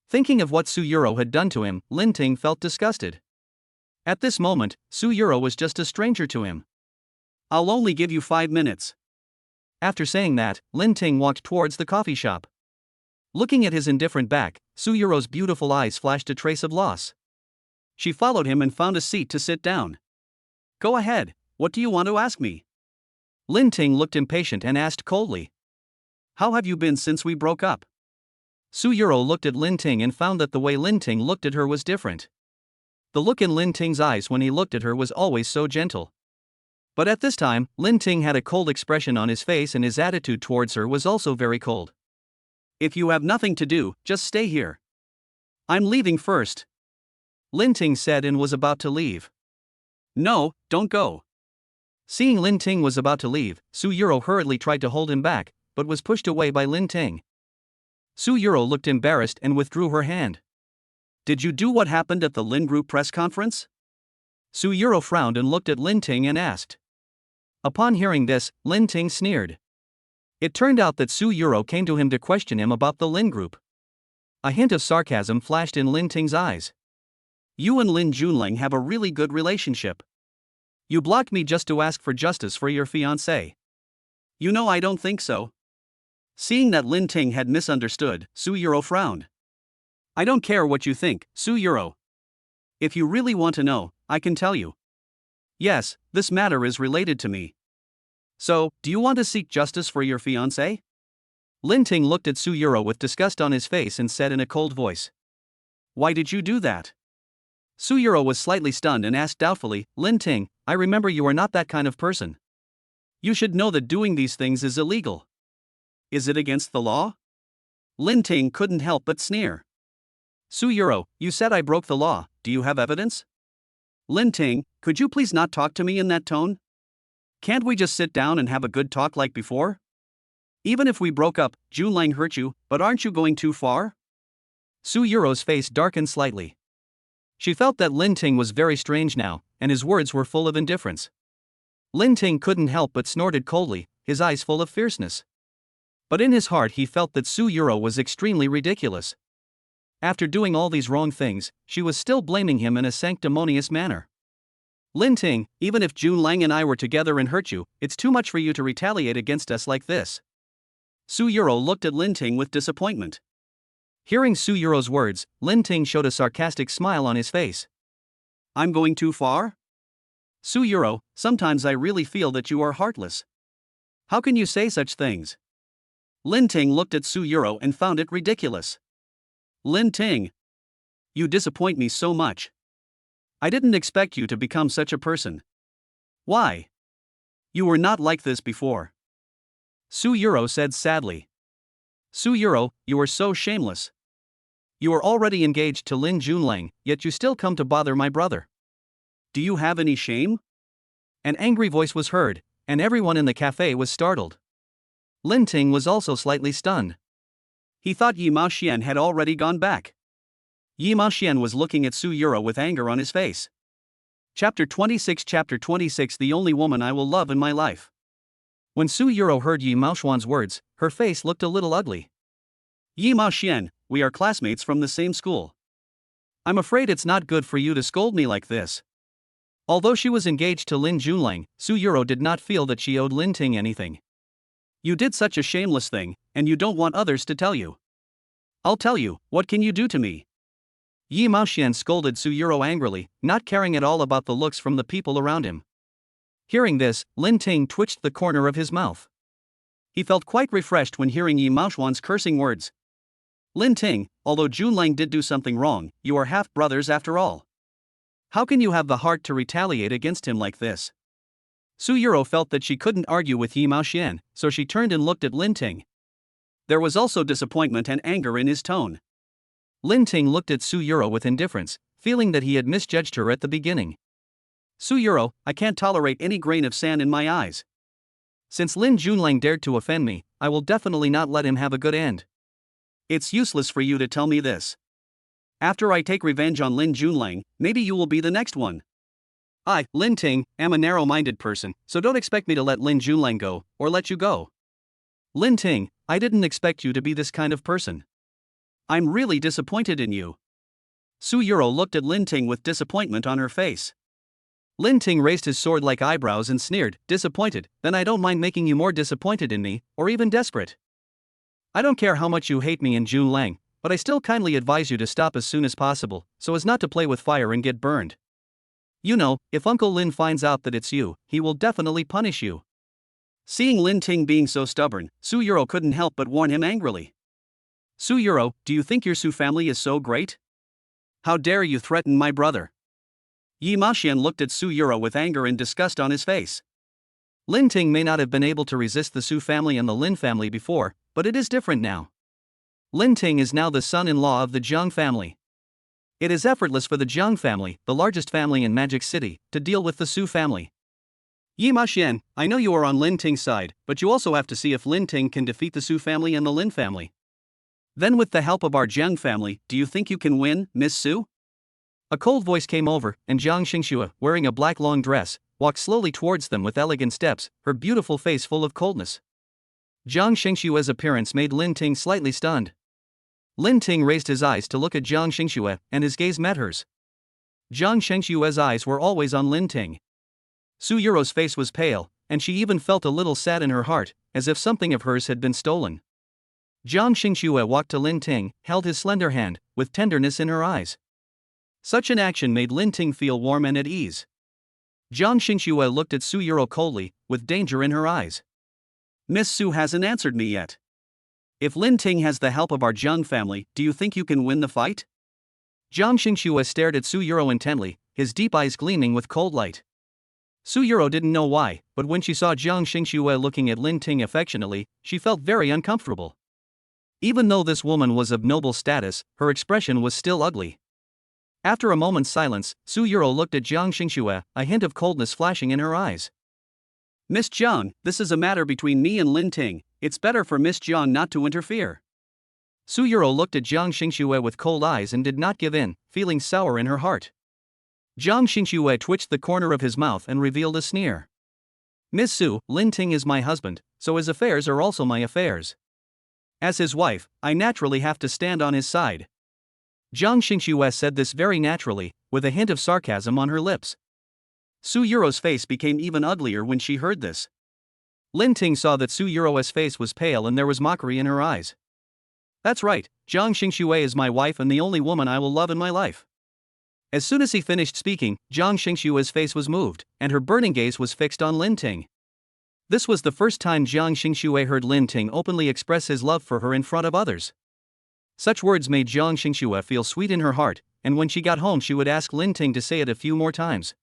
Thinking of what Suyuro had done to him, Lin Ting felt disgusted. At this moment, Suyuro was just a stranger to him. I'll only give you 5 minutes. After saying that, Lin Ting walked towards the coffee shop. Looking at his indifferent back, Suyuro's beautiful eyes flashed a trace of loss. She followed him and found a seat to sit down. Go ahead, what do you want to ask me? Lin Ting looked impatient and asked coldly. How have you been since we broke up? Suyuro looked at Lin Ting and found that the way Lin Ting looked at her was different. The look in Lin Ting's eyes when he looked at her was always so gentle. But at this time, Lin Ting had a cold expression on his face and his attitude towards her was also very cold. If you have nothing to do, just stay here. I'm leaving first. Lin Ting said and was about to leave. No, don't go. Seeing Lin Ting was about to leave, Suyuro hurriedly tried to hold him back, but was pushed away by Lin Ting. Suyuro looked embarrassed and withdrew her hand. Did you do what happened at the Lin Group press conference? Suyuro frowned and looked at Lin Ting and asked. Upon hearing this, Lin Ting sneered. It turned out that Suyuro came to him to question him about the Lin Group. A hint of sarcasm flashed in Lin Ting's eyes. You and Lin Junling have a really good relationship. You blocked me just to ask for justice for your fiancé. You know I don't think so. Seeing that Lin Ting had misunderstood, Suyuro frowned. I don't care what you think, Suyuro. If you really want to know, I can tell you. Yes, this matter is related to me. So, do you want to seek justice for your fiancé? Lin Ting looked at Suyuro with disgust on his face and said in a cold voice. Why did you do that? Suyuro was slightly stunned and asked doubtfully, Lin Ting, I remember you are not that kind of person. You should know that doing these things is illegal. Is it against the law? Lin Ting couldn't help but sneer. Suyuro, you said I broke the law, do you have evidence? Lin Ting, could you please not talk to me in that tone? Can't we just sit down and have a good talk like before? Even if we broke up, Junlang hurt you, but aren't you going too far? Suyuro's face darkened slightly. She felt that Lin Ting was very strange now, and his words were full of indifference. Lin Ting couldn't help but snorted coldly, his eyes full of fierceness. But in his heart he felt that Suyuro was extremely ridiculous. After doing all these wrong things, she was still blaming him in a sanctimonious manner. Lin Ting, even if Junlang and I were together and hurt you, it's too much for you to retaliate against us like this. Suyuro looked at Lin Ting with disappointment. Hearing Suyuro's words, Lin Ting showed a sarcastic smile on his face. I'm going too far? Suyuro, sometimes I really feel that you are heartless. How can you say such things? Lin Ting looked at Suyuro and found it ridiculous. Lin Ting, you disappoint me so much. I didn't expect you to become such a person. Why? You were not like this before. Suyuro said sadly. Suyuro, you are so shameless. You are already engaged to Lin Junlang, yet you still come to bother my brother. Do you have any shame? An angry voice was heard, and everyone in the cafe was startled. Lin Ting was also slightly stunned. He thought Yi Mao Xian had already gone back. Yi Mao Xian was looking at Suyuro with anger on his face. Chapter 26 The only woman I will love in my life. When Suyuro heard Yi Mao Xian's words, her face looked a little ugly. Yi Mao Xian, we are classmates from the same school. I'm afraid it's not good for you to scold me like this. Although she was engaged to Lin Junlang, Suyuro did not feel that she owed Lin Ting anything. You did such a shameless thing, and you don't want others to tell you. I'll tell you, what can you do to me? Yi Maoxian scolded Su Yuro angrily, not caring at all about the looks from the people around him. Hearing this, Lin Ting twitched the corner of his mouth. He felt quite refreshed when hearing Yi Maoxian's cursing words. Lin Ting, although Junlang did do something wrong, you are half-brothers after all. How can you have the heart to retaliate against him like this? Su Yuro felt that she couldn't argue with Yi Maoxian, so she turned and looked at Lin Ting. There was also disappointment and anger in his tone. Lin Ting looked at Su Yuro with indifference, feeling that he had misjudged her at the beginning. Su Yuro, I can't tolerate any grain of sand in my eyes. Since Lin Junlang dared to offend me, I will definitely not let him have a good end. It's useless for you to tell me this. After I take revenge on Lin Junlang, maybe you will be the next one. I, Lin Ting, am a narrow-minded person, so don't expect me to let Lin Junlang go, or let you go. Lin Ting, I didn't expect you to be this kind of person. I'm really disappointed in you. Su Yuro looked at Lin Ting with disappointment on her face. Lin Ting raised his sword-like eyebrows and sneered, disappointed, then I don't mind making you more disappointed in me, or even desperate. I don't care how much you hate me and Junlang, but I still kindly advise you to stop as soon as possible, so as not to play with fire and get burned. You know, if Uncle Lin finds out that it's you, he will definitely punish you. Seeing Lin Ting being so stubborn, Su Yuro couldn't help but warn him angrily. Su Yuro, do you think your Su family is so great? How dare you threaten my brother? Yi Maoxian looked at Su Yuro with anger and disgust on his face. Lin Ting may not have been able to resist the Su family and the Lin family before, but it is different now. Lin Ting is now the son-in-law of the Jiang family. It is effortless for the Jiang family, the largest family in Magic City, to deal with the Su family. Yi Maoxian, I know you are on Lin Ting's side, but you also have to see if Lin Ting can defeat the Su family and the Lin family. Then with the help of our Jiang family, do you think you can win, Miss Su? A cold voice came over, and Jiang Xingxue, wearing a black long dress, walked slowly towards them with elegant steps, her beautiful face full of coldness. Jiang Xingxue's appearance made Lin Ting slightly stunned. Lin Ting raised his eyes to look at Jiang Xingxue, and his gaze met hers. Jiang Xingxue's eyes were always on Lin Ting. Su Yuro's face was pale, and she even felt a little sad in her heart, as if something of hers had been stolen. Jiang Xingxue walked to Lin Ting, held his slender hand, with tenderness in her eyes. Such an action made Lin Ting feel warm and at ease. Jiang Xingxue looked at Su Yuro coldly, with danger in her eyes. Miss Su hasn't answered me yet. If Lin Ting has the help of our Jiang family, do you think you can win the fight? Jiang Xingxue stared at Su Yuro intently, his deep eyes gleaming with cold light. Su Yuro didn't know why, but when she saw Jiang Xingxue looking at Lin Ting affectionately, she felt very uncomfortable. Even though this woman was of noble status, her expression was still ugly. After a moment's silence, Su Yuro looked at Jiang Xingxue, a hint of coldness flashing in her eyes. Miss Jiang, this is a matter between me and Lin Ting, it's better for Miss Jiang not to interfere. Su Yuro looked at Jiang Xingxue with cold eyes and did not give in, feeling sour in her heart. Jiang Xingxue twitched the corner of his mouth and revealed a sneer. Miss Su, Lin Ting is my husband, so his affairs are also my affairs. As his wife, I naturally have to stand on his side. Jiang Xingxue said this very naturally, with a hint of sarcasm on her lips. Su Yuro's face became even uglier when she heard this. Lin Ting saw that Su Yuro's face was pale and there was mockery in her eyes. That's right, Jiang Xingxue is my wife and the only woman I will love in my life. As soon as he finished speaking, Jiang Xingxue's face was moved, and her burning gaze was fixed on Lin Ting. This was the first time Jiang Xingxue heard Lin Ting openly express his love for her in front of others. Such words made Jiang Xingxue feel sweet in her heart, and when she got home she would ask Lin Ting to say it a few more times.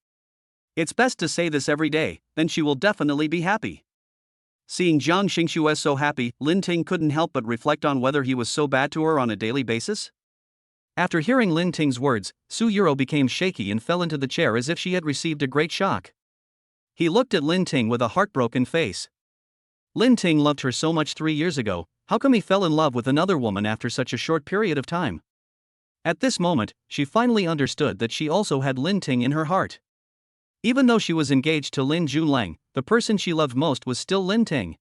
It's best to say this every day, then she will definitely be happy. Seeing Jiang Xingxue so happy, Lin Ting couldn't help but reflect on whether he was so bad to her on a daily basis. After hearing Lin Ting's words, Su Yuro became shaky and fell into the chair as if she had received a great shock. He looked at Lin Ting with a heartbroken face. Lin Ting loved her so much 3 years ago, how come he fell in love with another woman after such a short period of time? At this moment, she finally understood that she also had Lin Ting in her heart. Even though she was engaged to Lin Junlang, the person she loved most was still Lin Ting.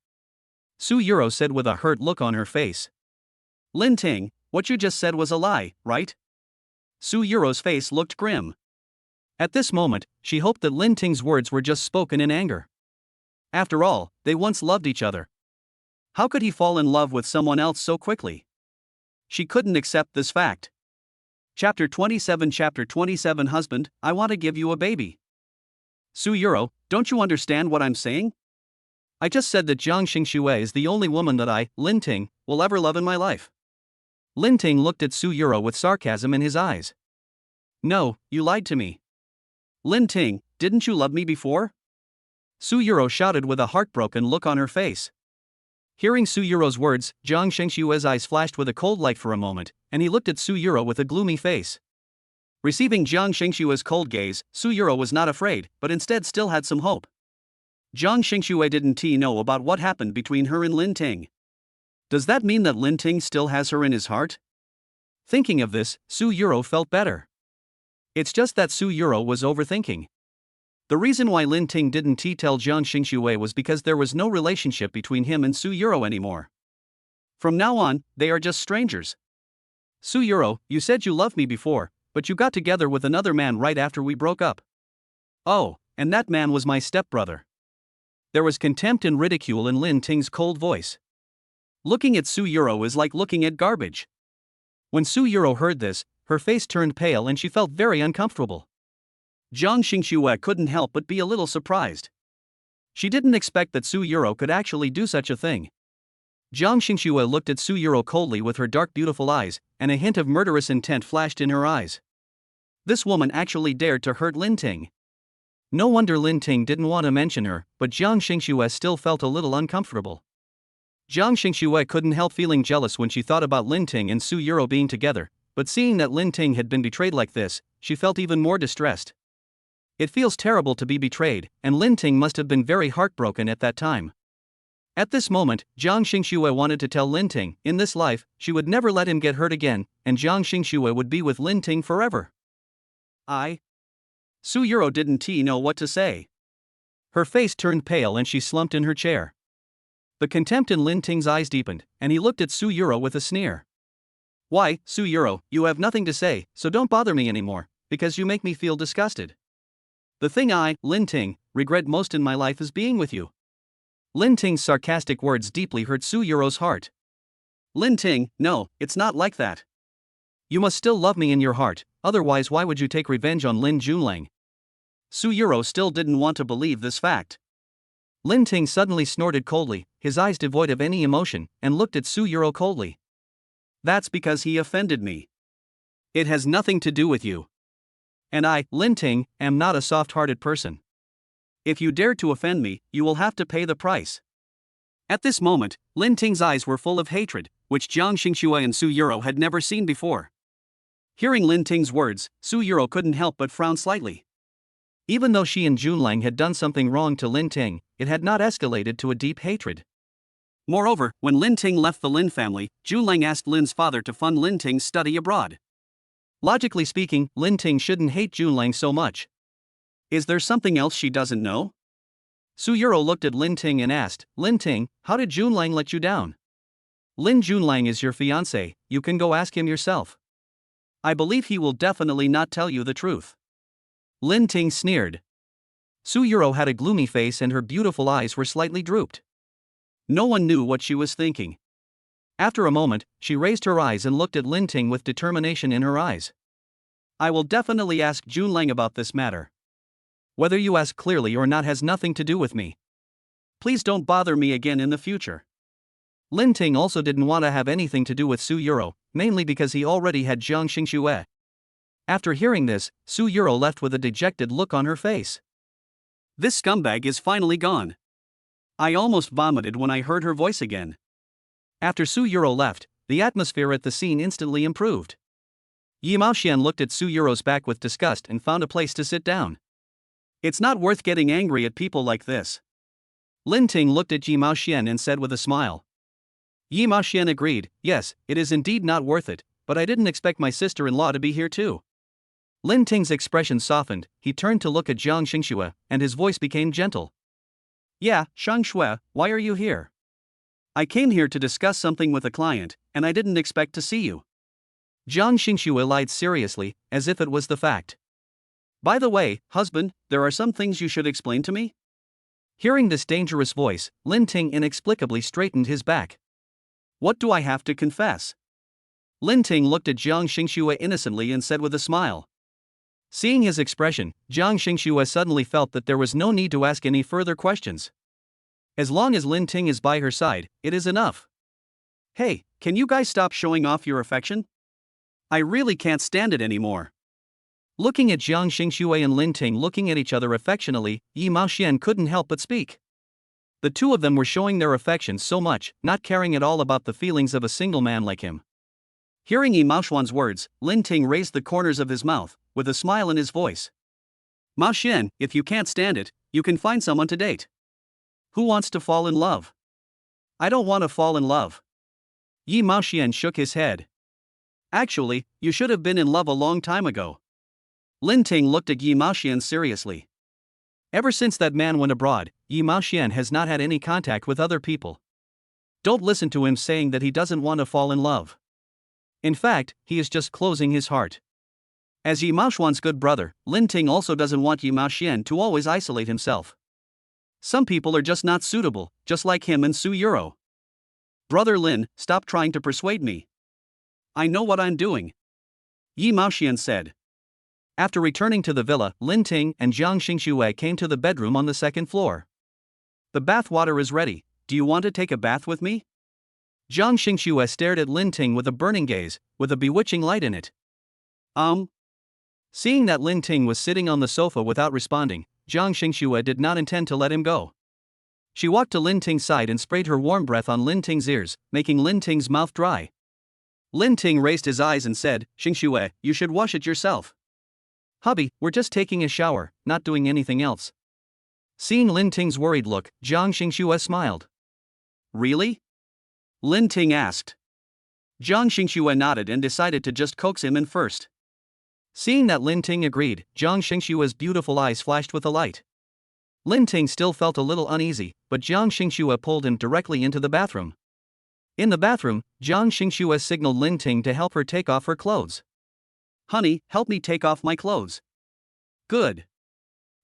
Su Yuro said with a hurt look on her face. Lin Ting, what you just said was a lie, right? Su Yuro's face looked grim. At this moment, she hoped that Lin Ting's words were just spoken in anger. After all, they once loved each other. How could he fall in love with someone else so quickly? She couldn't accept this fact. Chapter 27 Husband, I want to give you a baby. Su Yuro, don't you understand what I'm saying? I just said that Jiang Xingxue is the only woman that I, Lin Ting, will ever love in my life. Lin Ting looked at Su Yuro with sarcasm in his eyes. No, you lied to me. Lin Ting, didn't you love me before? Su Yuro shouted with a heartbroken look on her face. Hearing Su Yuro's words, Jiang Xingxue's eyes flashed with a cold light for a moment, and he looked at Su Yuro with a gloomy face. Receiving Jiang Xingxue's cold gaze, Su Yuro was not afraid, but instead still had some hope. Jiang Xingxue didn't know about what happened between her and Lin Ting. Does that mean that Lin Ting still has her in his heart? Thinking of this, Su Yuro felt better. It's just that Su Yuro was overthinking. The reason why Lin Ting didn't tell Jiang Xingxue was because there was no relationship between him and Su Yuro anymore. From now on, they are just strangers. Su Yuro, you said you loved me before, but you got together with another man right after we broke up. Oh, and that man was my stepbrother. There was contempt and ridicule in Lin Ting's cold voice. Looking at Su Yuro is like looking at garbage. When Su Yuro heard this, her face turned pale and she felt very uncomfortable. Jiang Xingxue couldn't help but be a little surprised. She didn't expect that Su Yuro could actually do such a thing. Jiang Xingxue looked at Su Yuro coldly with her dark beautiful eyes, and a hint of murderous intent flashed in her eyes. This woman actually dared to hurt Lin Ting. No wonder Lin Ting didn't want to mention her, but Jiang Xingxue still felt a little uncomfortable. Jiang Xingxue couldn't help feeling jealous when she thought about Lin Ting and Su Yuro being together, but seeing that Lin Ting had been betrayed like this, she felt even more distressed. It feels terrible to be betrayed, and Lin Ting must have been very heartbroken at that time. At this moment, Jiang Xingxue wanted to tell Lin Ting, in this life, she would never let him get hurt again, and Jiang Xingxue would be with Lin Ting forever. Su Yuro didn't know what to say. Her face turned pale and she slumped in her chair. The contempt in Lin Ting's eyes deepened, and he looked at Su Yuro with a sneer. Why, Su Yuro, you have nothing to say, so don't bother me anymore, because you make me feel disgusted. The thing I, Lin Ting, regret most in my life is being with you. Lin Ting's sarcastic words deeply hurt Su Yuro's heart. Lin Ting, no, it's not like that. You must still love me in your heart, otherwise why would you take revenge on Lin Junlang? Su Yuro still didn't want to believe this fact. Lin Ting suddenly snorted coldly, his eyes devoid of any emotion, and looked at Su Yuro coldly. That's because he offended me. It has nothing to do with you. And I, Lin Ting, am not a soft-hearted person. If you dare to offend me, you will have to pay the price. At this moment, Lin Ting's eyes were full of hatred, which Jiang Xingxue and Su Yuro had never seen before. Hearing Lin Ting's words, Su Yuro couldn't help but frown slightly. Even though she and Junlang had done something wrong to Lin Ting, it had not escalated to a deep hatred. Moreover, when Lin Ting left the Lin family, Junlang asked Lin's father to fund Lin Ting's study abroad. Logically speaking, Lin Ting shouldn't hate Junlang so much. Is there something else she doesn't know? Su Yuro looked at Lin Ting and asked, Lin Ting, how did Junlang let you down? Lin Junlang is your fiancé, you can go ask him yourself. I believe he will definitely not tell you the truth. Lin Ting sneered. Su Yuro had a gloomy face and her beautiful eyes were slightly drooped. No one knew what she was thinking. After a moment, she raised her eyes and looked at Lin Ting with determination in her eyes. I will definitely ask Junlang about this matter. Whether you ask clearly or not has nothing to do with me. Please don't bother me again in the future. Lin Ting also didn't want to have anything to do with Su Yuro, mainly because he already had Jiang Xingxue. After hearing this, Su Yuro left with a dejected look on her face. This scumbag is finally gone. I almost vomited when I heard her voice again. After Su Yuro left, the atmosphere at the scene instantly improved. Yi Maoxian looked at Su Yuro's back with disgust and found a place to sit down. It's not worth getting angry at people like this. Lin Ting looked at Yi Maoxian and said with a smile. Yi Maoxian agreed, yes, it is indeed not worth it, but I didn't expect my sister-in-law to be here too. Lin Ting's expression softened, he turned to look at Jiang Xingxue, and his voice became gentle. Yeah, Xingxue, why are you here? I came here to discuss something with a client, and I didn't expect to see you. Jiang Xingxue lied seriously, as if it was the fact. By the way, husband, there are some things you should explain to me? Hearing this dangerous voice, Lin Ting inexplicably straightened his back. What do I have to confess? Lin Ting looked at Jiang Xingxue innocently and said with a smile. Seeing his expression, Jiang Xingxue suddenly felt that there was no need to ask any further questions. As long as Lin Ting is by her side, it is enough. Hey, can you guys stop showing off your affection? I really can't stand it anymore. Looking at Jiang Xingxue and Lin Ting looking at each other affectionately, Yi Maoxian couldn't help but speak. The two of them were showing their affection so much, not caring at all about the feelings of a single man like him. Hearing Yi Maoxian's words, Lin Ting raised the corners of his mouth, with a smile in his voice. Maoxian, if you can't stand it, you can find someone to date. Who wants to fall in love? I don't want to fall in love. Yi Maoxian shook his head. Actually, you should have been in love a long time ago. Lin Ting looked at Yi Maoxian seriously. Ever since that man went abroad, Yi Maoxian has not had any contact with other people. Don't listen to him saying that he doesn't want to fall in love. In fact, he is just closing his heart. As Yi Maoxian's good brother, Lin Ting also doesn't want Yi Maoxian to always isolate himself. Some people are just not suitable, just like him and Su Yuro. Brother Lin, stop trying to persuade me. I know what I'm doing. Yi Maoxian said. After returning to the villa, Lin Ting and Jiang Xingxue came to the bedroom on the second floor. The bath water is ready. Do you want to take a bath with me? Jiang Xingxue stared at Lin Ting with a burning gaze, with a bewitching light in it. Seeing that Lin Ting was sitting on the sofa without responding, Jiang Xingxue did not intend to let him go. She walked to Lin Ting's side and sprayed her warm breath on Lin Ting's ears, making Lin Ting's mouth dry. Lin Ting raised his eyes and said, Xingxue, you should wash it yourself. Hubby, we're just taking a shower, not doing anything else. Seeing Lin Ting's worried look, Jiang Xingxue smiled. Really? Lin Ting asked. Jiang Xingxue nodded and decided to just coax him in first. Seeing that Lin Ting agreed, Jiang Xingxue's beautiful eyes flashed with a light. Lin Ting still felt a little uneasy, but Jiang Xingxue pulled him directly into the bathroom. In the bathroom, Jiang Xingxue signaled Lin Ting to help her take off her clothes. Honey, help me take off my clothes. Good.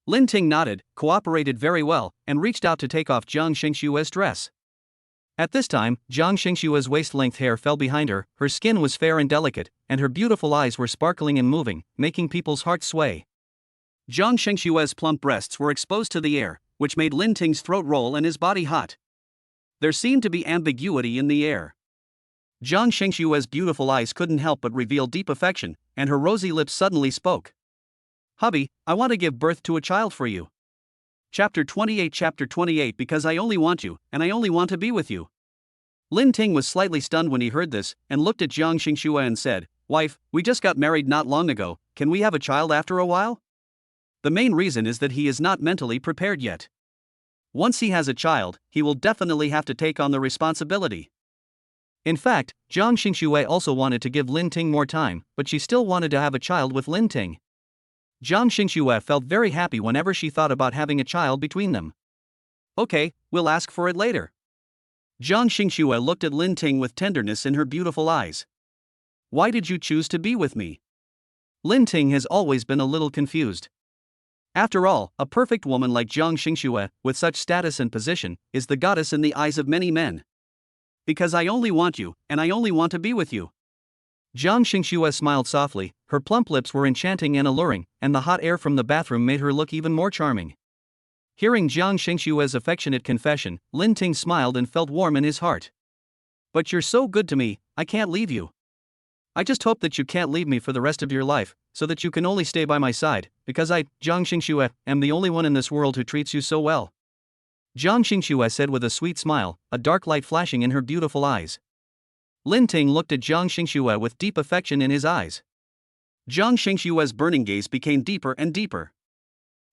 Lin Ting nodded, cooperated very well, and reached out to take off Jiang Xingxue's dress. At this time, Jiang Xingxue's waist-length hair fell behind her, her skin was fair and delicate, and her beautiful eyes were sparkling and moving, making people's hearts sway. Jiang Xingxue's plump breasts were exposed to the air, which made Lin Ting's throat roll and his body hot. There seemed to be ambiguity in the air. Jiang Xingxue's beautiful eyes couldn't help but reveal deep affection, and her rosy lips suddenly spoke. Hubby, I want to give birth to a child for you. Chapter 28 Because I only want you, and I only want to be with you. Lin Ting was slightly stunned when he heard this, and looked at Jiang Xingxue and said, Wife, we just got married not long ago, can we have a child after a while? The main reason is that he is not mentally prepared yet. Once he has a child, he will definitely have to take on the responsibility. In fact, Jiang Xingxue also wanted to give Lin Ting more time, but she still wanted to have a child with Lin Ting. Jiang Xingxue felt very happy whenever she thought about having a child between them. Okay, we'll ask for it later. Jiang Xingxue looked at Lin Ting with tenderness in her beautiful eyes. Why did you choose to be with me? Lin Ting has always been a little confused. After all, a perfect woman like Jiang Xingxue, with such status and position, is the goddess in the eyes of many men. Because I only want you, and I only want to be with you. Jiang Xingxue smiled softly, her plump lips were enchanting and alluring, and the hot air from the bathroom made her look even more charming. Hearing Jiang Xingxue's affectionate confession, Lin Ting smiled and felt warm in his heart. But you're so good to me, I can't leave you. I just hope that you can't leave me for the rest of your life, so that you can only stay by my side, because I, Jiang Xingxue, am the only one in this world who treats you so well. Jiang Xingxue said with a sweet smile, a dark light flashing in her beautiful eyes. Lin Ting looked at Jiang Xingxue with deep affection in his eyes. Jiang Xingxue's burning gaze became deeper and deeper.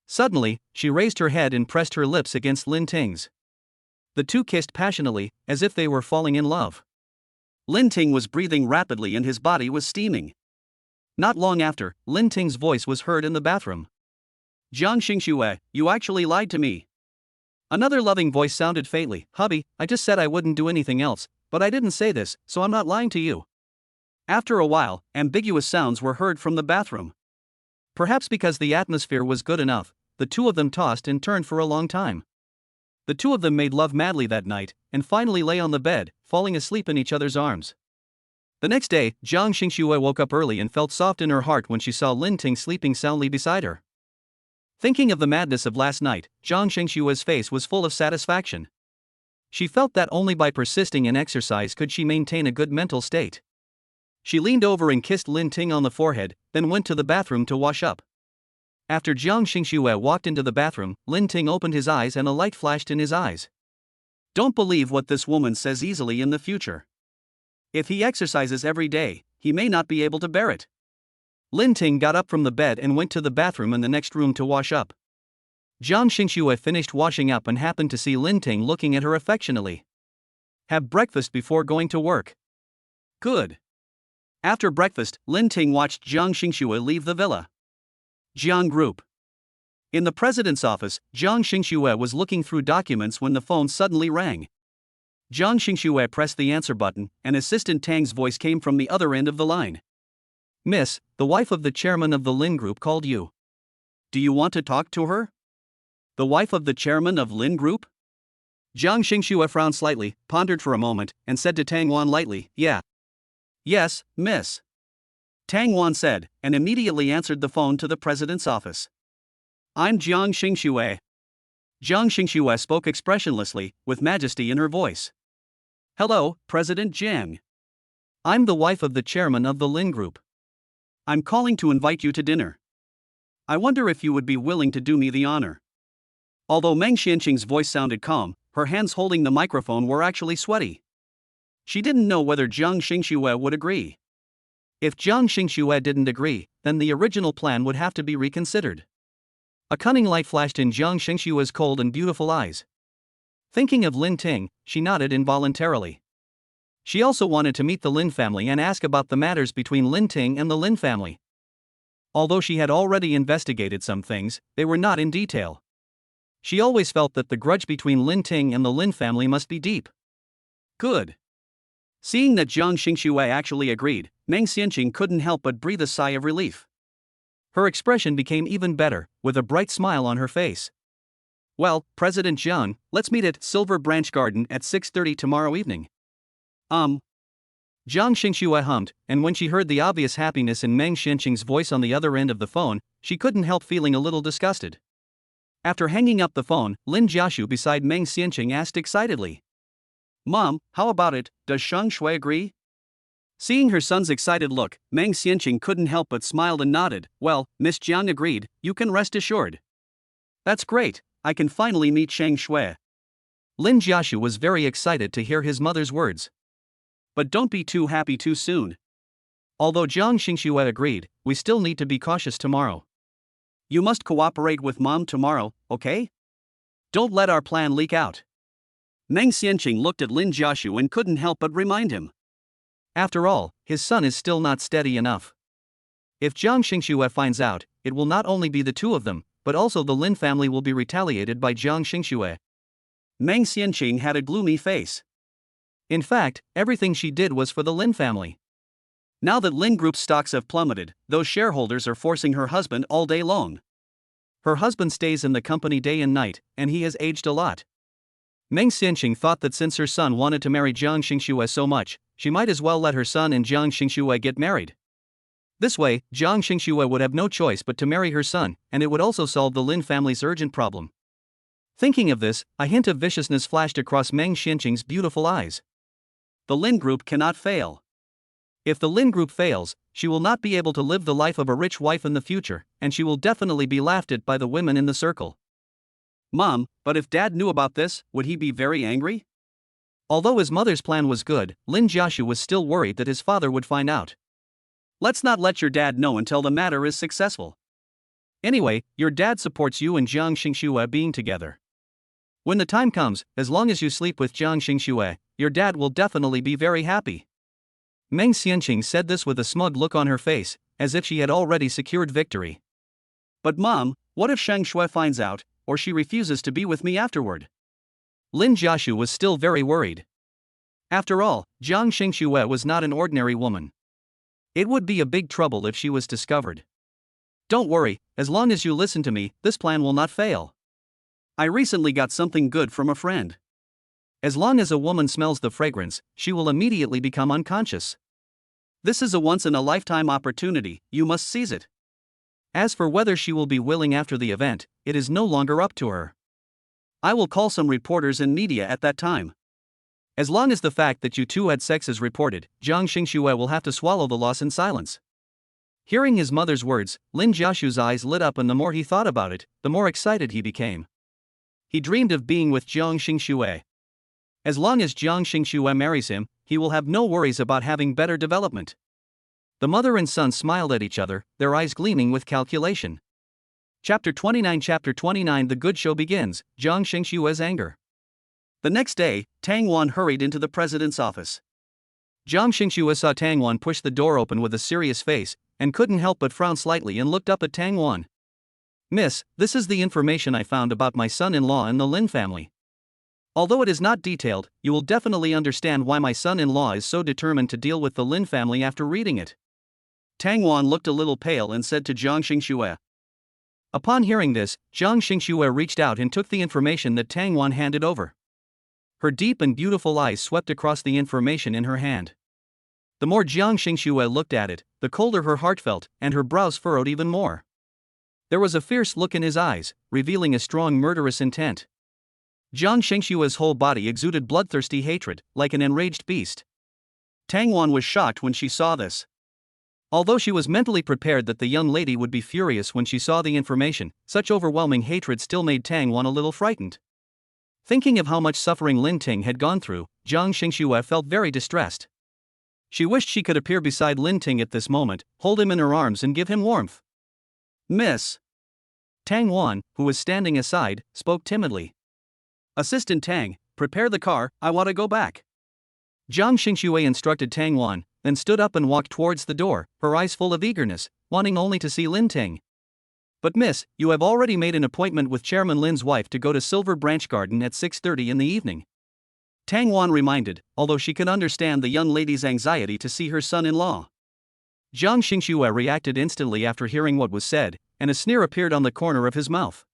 Suddenly, she raised her head and pressed her lips against Lin Ting's. The two kissed passionately, as if they were falling in love. Lin Ting was breathing rapidly and his body was steaming. Not long after, Lin Ting's voice was heard in the bathroom. Jiang Xingxue, you actually lied to me. Another loving voice sounded faintly, Hubby, I just said I wouldn't do anything else, but I didn't say this, so I'm not lying to you. After a while, ambiguous sounds were heard from the bathroom. Perhaps because the atmosphere was good enough, the two of them tossed and turned for a long time. The two of them made love madly that night, and finally lay on the bed, falling asleep in each other's arms. The next day, Jiang Xingxue woke up early and felt soft in her heart when she saw Lin Ting sleeping soundly beside her. Thinking of the madness of last night, Jiang Xingxue's face was full of satisfaction. She felt that only by persisting in exercise could she maintain a good mental state. She leaned over and kissed Lin Ting on the forehead, then went to the bathroom to wash up. After Jiang Xingxue walked into the bathroom, Lin Ting opened his eyes and a light flashed in his eyes. Don't believe what this woman says easily in the future. If he exercises every day, he may not be able to bear it. Lin Ting got up from the bed and went to the bathroom in the next room to wash up. Jiang Xingxue finished washing up and happened to see Lin Ting looking at her affectionately. Have breakfast before going to work. Good. After breakfast, Lin Ting watched Jiang Xingxue leave the villa. Jiang Group. In the president's office, Jiang Xingxue was looking through documents when the phone suddenly rang. Jiang Xingxue pressed the answer button, and Assistant Tang's voice came from the other end of the line. Miss, the wife of the chairman of the Lin Group called you. Do you want to talk to her? The wife of the chairman of Lin Group? Jiang Xingxue frowned slightly, pondered for a moment, and said to Tang Wan lightly, Yeah. Yes, miss. Tang Wan said, and immediately answered the phone to the president's office. I'm Jiang Xingxue. Jiang Xingxue spoke expressionlessly, with majesty in her voice. Hello, President Jiang. I'm the wife of the chairman of the Lin Group. I'm calling to invite you to dinner. I wonder if you would be willing to do me the honor. Although Meng Xianqing's voice sounded calm, her hands holding the microphone were actually sweaty. She didn't know whether Jiang Xingxue would agree. If Jiang Xingxue didn't agree, then the original plan would have to be reconsidered. A cunning light flashed in Jiang Xingxue's cold and beautiful eyes. Thinking of Lin Ting, she nodded involuntarily. She also wanted to meet the Lin family and ask about the matters between Lin Ting and the Lin family. Although she had already investigated some things, they were not in detail. She always felt that the grudge between Lin Ting and the Lin family must be deep. Good. Seeing that Jiang Xingxue actually agreed, Meng Xianqing couldn't help but breathe a sigh of relief. Her expression became even better, with a bright smile on her face. Well, President Jiang, let's meet at Silver Branch Garden at 6:30 tomorrow evening. Jiang Xingxue hummed, and when she heard the obvious happiness in Meng Xianqing's voice on the other end of the phone, she couldn't help feeling a little disgusted. After hanging up the phone, Lin Jiashu beside Meng Xianqing asked excitedly. Mom, how about it, does Shang Shui agree? Seeing her son's excited look, Meng Xianqing couldn't help but smiled and nodded. Well, Miss Jiang agreed, you can rest assured. That's great, I can finally meet Shang Shui. Lin Jiashu was very excited to hear his mother's words. But don't be too happy too soon. Although Jiang Xingxue agreed, we still need to be cautious tomorrow. You must cooperate with Mom tomorrow, okay? Don't let our plan leak out. Meng Xianqing looked at Lin Jiashu and couldn't help but remind him. After all, his son is still not steady enough. If Jiang Xingxue finds out, it will not only be the two of them, but also the Lin family will be retaliated by Jiang Xingxue. Meng Xianqing had a gloomy face. In fact, everything she did was for the Lin family. Now that Lin Group's stocks have plummeted, those shareholders are forcing her husband all day long. Her husband stays in the company day and night, and he has aged a lot. Meng Xianqing thought that since her son wanted to marry Jiang Xingxue so much, she might as well let her son and Jiang Xingxue get married. This way, Jiang Xingxue would have no choice but to marry her son, and it would also solve the Lin family's urgent problem. Thinking of this, a hint of viciousness flashed across Meng Xianqing's beautiful eyes. The Lin Group cannot fail. If the Lin Group fails, she will not be able to live the life of a rich wife in the future, and she will definitely be laughed at by the women in the circle. Mom, but if Dad knew about this, would he be very angry? Although his mother's plan was good, Lin Jiashu was still worried that his father would find out. Let's not let your dad know until the matter is successful. Anyway, your dad supports you and Jiang Xingxue being together. When the time comes, as long as you sleep with Jiang Xingxue, your dad will definitely be very happy. Meng Xianqing said this with a smug look on her face, as if she had already secured victory. But Mom, what if Shang Shui finds out, or she refuses to be with me afterward? Lin Jiashu was still very worried. After all, Jiang Xingxue was not an ordinary woman. It would be a big trouble if she was discovered. Don't worry, as long as you listen to me, this plan will not fail. I recently got something good from a friend. As long as a woman smells the fragrance, she will immediately become unconscious. This is a once-in-a-lifetime opportunity, you must seize it. As for whether she will be willing after the event, it is no longer up to her. I will call some reporters and media at that time. As long as the fact that you two had sex is reported, Jiang Xingxue will have to swallow the loss in silence. Hearing his mother's words, Lin Jiaxu's eyes lit up, and the more he thought about it, the more excited he became. He dreamed of being with Jiang Xingxue. As long as Jiang Xingxue marries him, he will have no worries about having better development. The mother and son smiled at each other, their eyes gleaming with calculation. Chapter 29 The good show begins, Jiang Xingxue's anger. The next day, Tang Wan hurried into the president's office. Jiang Xingxue saw Tang Wan push the door open with a serious face, and couldn't help but frown slightly and looked up at Tang Wan. Miss, this is the information I found about my son-in-law and the Lin family. Although it is not detailed, you will definitely understand why my son-in-law is so determined to deal with the Lin family after reading it. Tang Wan looked a little pale and said to Jiang Xingxue. Upon hearing this, Jiang Xingxue reached out and took the information that Tang Wan handed over. Her deep and beautiful eyes swept across the information in her hand. The more Jiang Xingxue looked at it, the colder her heart felt, and her brows furrowed even more. There was a fierce look in his eyes, revealing a strong murderous intent. Jiang Xingxue's whole body exuded bloodthirsty hatred, like an enraged beast. Tang Wan was shocked when she saw this. Although she was mentally prepared that the young lady would be furious when she saw the information, such overwhelming hatred still made Tang Wan a little frightened. Thinking of how much suffering Lin Ting had gone through, Jiang Xingxue felt very distressed. She wished she could appear beside Lin Ting at this moment, hold him in her arms and give him warmth. Miss. Tang Wan, who was standing aside, spoke timidly. Assistant Tang, prepare the car, I want to go back. Jiang Xingxue instructed Tang Wan, then stood up and walked towards the door, her eyes full of eagerness, wanting only to see Lin Ting. But miss, you have already made an appointment with Chairman Lin's wife to go to Silver Branch Garden at 6:30 in the evening. Tang Wan reminded, although she could understand the young lady's anxiety to see her son-in-law. Jiang Xingxue reacted instantly after hearing what was said, and a sneer appeared on the corner of his mouth.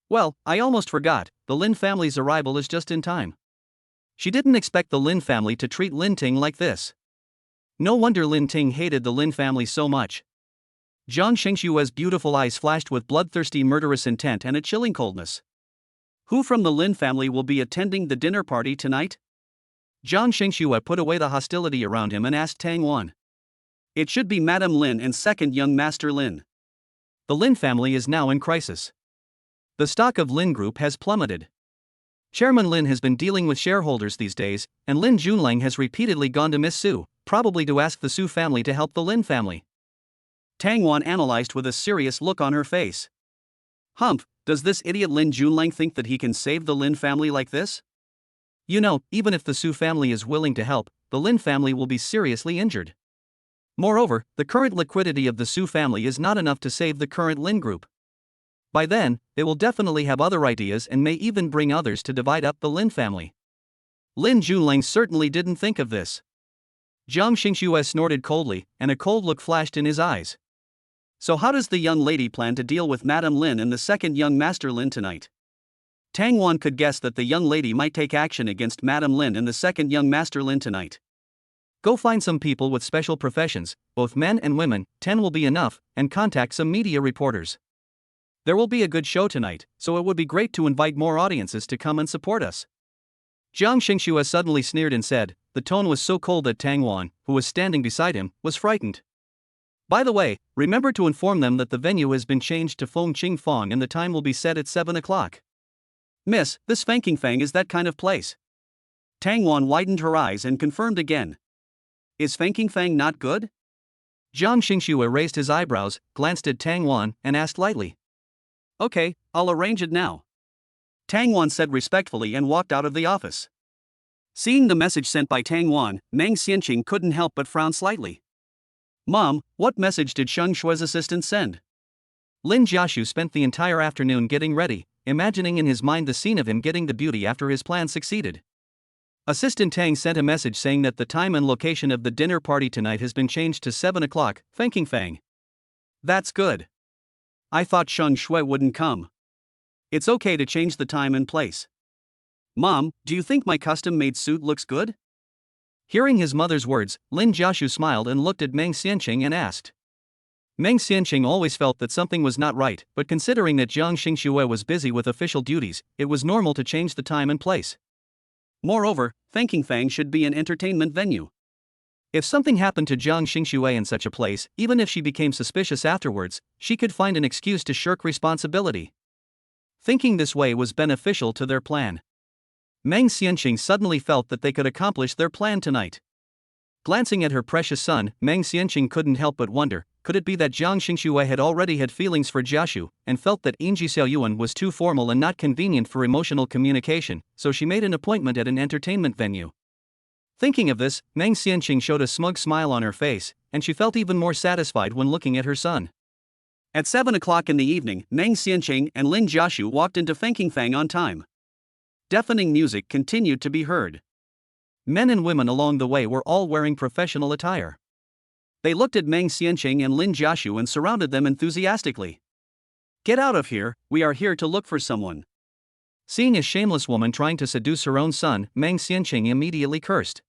Well, I almost forgot, the Lin family's arrival is just in time. She didn't expect the Lin family to treat Lin Ting like this. No wonder Lin Ting hated the Lin family so much. Jiang Xingxue's beautiful eyes flashed with bloodthirsty murderous intent and a chilling coldness. Who from the Lin family will be attending the dinner party tonight? Jiang Xingxue put away the hostility around him and asked Tang Wan. It should be Madame Lin and second young Master Lin. The Lin family is now in crisis. The stock of Lin Group has plummeted. Chairman Lin has been dealing with shareholders these days, and Lin Junlang has repeatedly gone to Miss Su, probably to ask the Su family to help the Lin family. Tang Wan analyzed with a serious look on her face. Humph, does this idiot Lin Junlang think that he can save the Lin family like this? You know, even if the Su family is willing to help, the Lin family will be seriously injured. Moreover, the current liquidity of the Su family is not enough to save the current Lin Group. By then, they will definitely have other ideas and may even bring others to divide up the Lin family. Lin Junlang certainly didn't think of this. Jiang Xingxue snorted coldly, and a cold look flashed in his eyes. So how does the young lady plan to deal with Madame Lin and the second young Master Lin tonight? Tang Wan could guess that the young lady might take action against Madame Lin and the second young Master Lin tonight. Go find some people with special professions, both men and women, 10 will be enough, and contact some media reporters. There will be a good show tonight, so it would be great to invite more audiences to come and support us. Jiang Xingxue suddenly sneered and said, the tone was so cold that Tang Wan, who was standing beside him, was frightened. By the way, remember to inform them that the venue has been changed to Feng Qing Fong and the time will be set at 7 o'clock. Miss, this Fanking Fang is that kind of place. Tang Wan widened her eyes and confirmed again. Is Fanking Fang not good? Jiang Xingxue raised his eyebrows, glanced at Tang Wan, and asked lightly. Okay, I'll arrange it now. Tang Wan said respectfully and walked out of the office. Seeing the message sent by Tang Wan, Meng Xianqing couldn't help but frown slightly. Mom, what message did Sheng Shue's assistant send? Lin Jiaxu spent the entire afternoon getting ready, imagining in his mind the scene of him getting the beauty after his plan succeeded. Assistant Tang sent a message saying that the time and location of the dinner party tonight has been changed to 7 o'clock, Fanking Fang. That's good. I thought Sheng Shui wouldn't come. It's okay to change the time and place. Mom, do you think my custom-made suit looks good? Hearing his mother's words, Lin Jiashu smiled and looked at Meng Xianqing and asked. Meng Xianqing always felt that something was not right, but considering that Jiang Xingxue was busy with official duties, it was normal to change the time and place. Moreover, Fang Fang should be an entertainment venue. If something happened to Jiang Xingxue in such a place, even if she became suspicious afterwards, she could find an excuse to shirk responsibility. Thinking this way was beneficial to their plan. Meng Xianqing suddenly felt that they could accomplish their plan tonight. Glancing at her precious son, Meng Xianqing couldn't help but wonder, could it be that Jiang Xingxue had already had feelings for Jiashu, and felt that Yingji Xiaoyuan was too formal and not convenient for emotional communication, so she made an appointment at an entertainment venue. Thinking of this, Meng Xianqing showed a smug smile on her face, and she felt even more satisfied when looking at her son. At 7 o'clock in the evening, Meng Xianqing and Lin Jiashu walked into Fang Fang on time. Deafening music continued to be heard. Men and women along the way were all wearing professional attire. They looked at Meng Xianqing and Lin Jiashu and surrounded them enthusiastically. "Get out of here, we are here to look for someone." Seeing a shameless woman trying to seduce her own son, Meng Xianqing immediately cursed.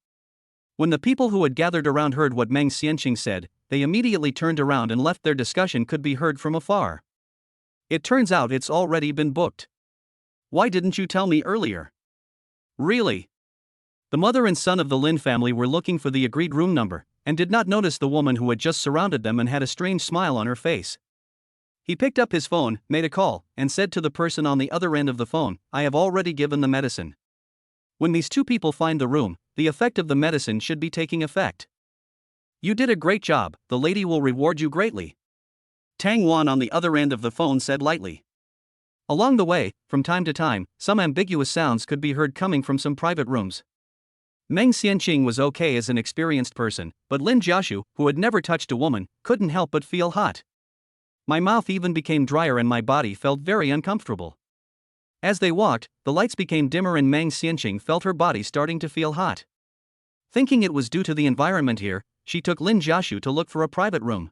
When the people who had gathered around heard what Meng Xianqing said, they immediately turned around and left. Their discussion could be heard from afar. "It turns out it's already been booked. Why didn't you tell me earlier?" "Really?" The mother and son of the Lin family were looking for the agreed room number, and did not notice the woman who had just surrounded them and had a strange smile on her face. He picked up his phone, made a call, and said to the person on the other end of the phone, "I have already given the medicine. When these two people find the room, the effect of the medicine should be taking effect. You did a great job, the lady will reward you greatly." Tang Wan on the other end of the phone said lightly. Along the way, from time to time, some ambiguous sounds could be heard coming from some private rooms. Meng Xianqing was okay as an experienced person, but Lin Jiashu, who had never touched a woman, couldn't help but feel hot. "My mouth even became drier and my body felt very uncomfortable." As they walked, the lights became dimmer and Meng Xianqing felt her body starting to feel hot. Thinking it was due to the environment here, she took Lin Jiashu to look for a private room.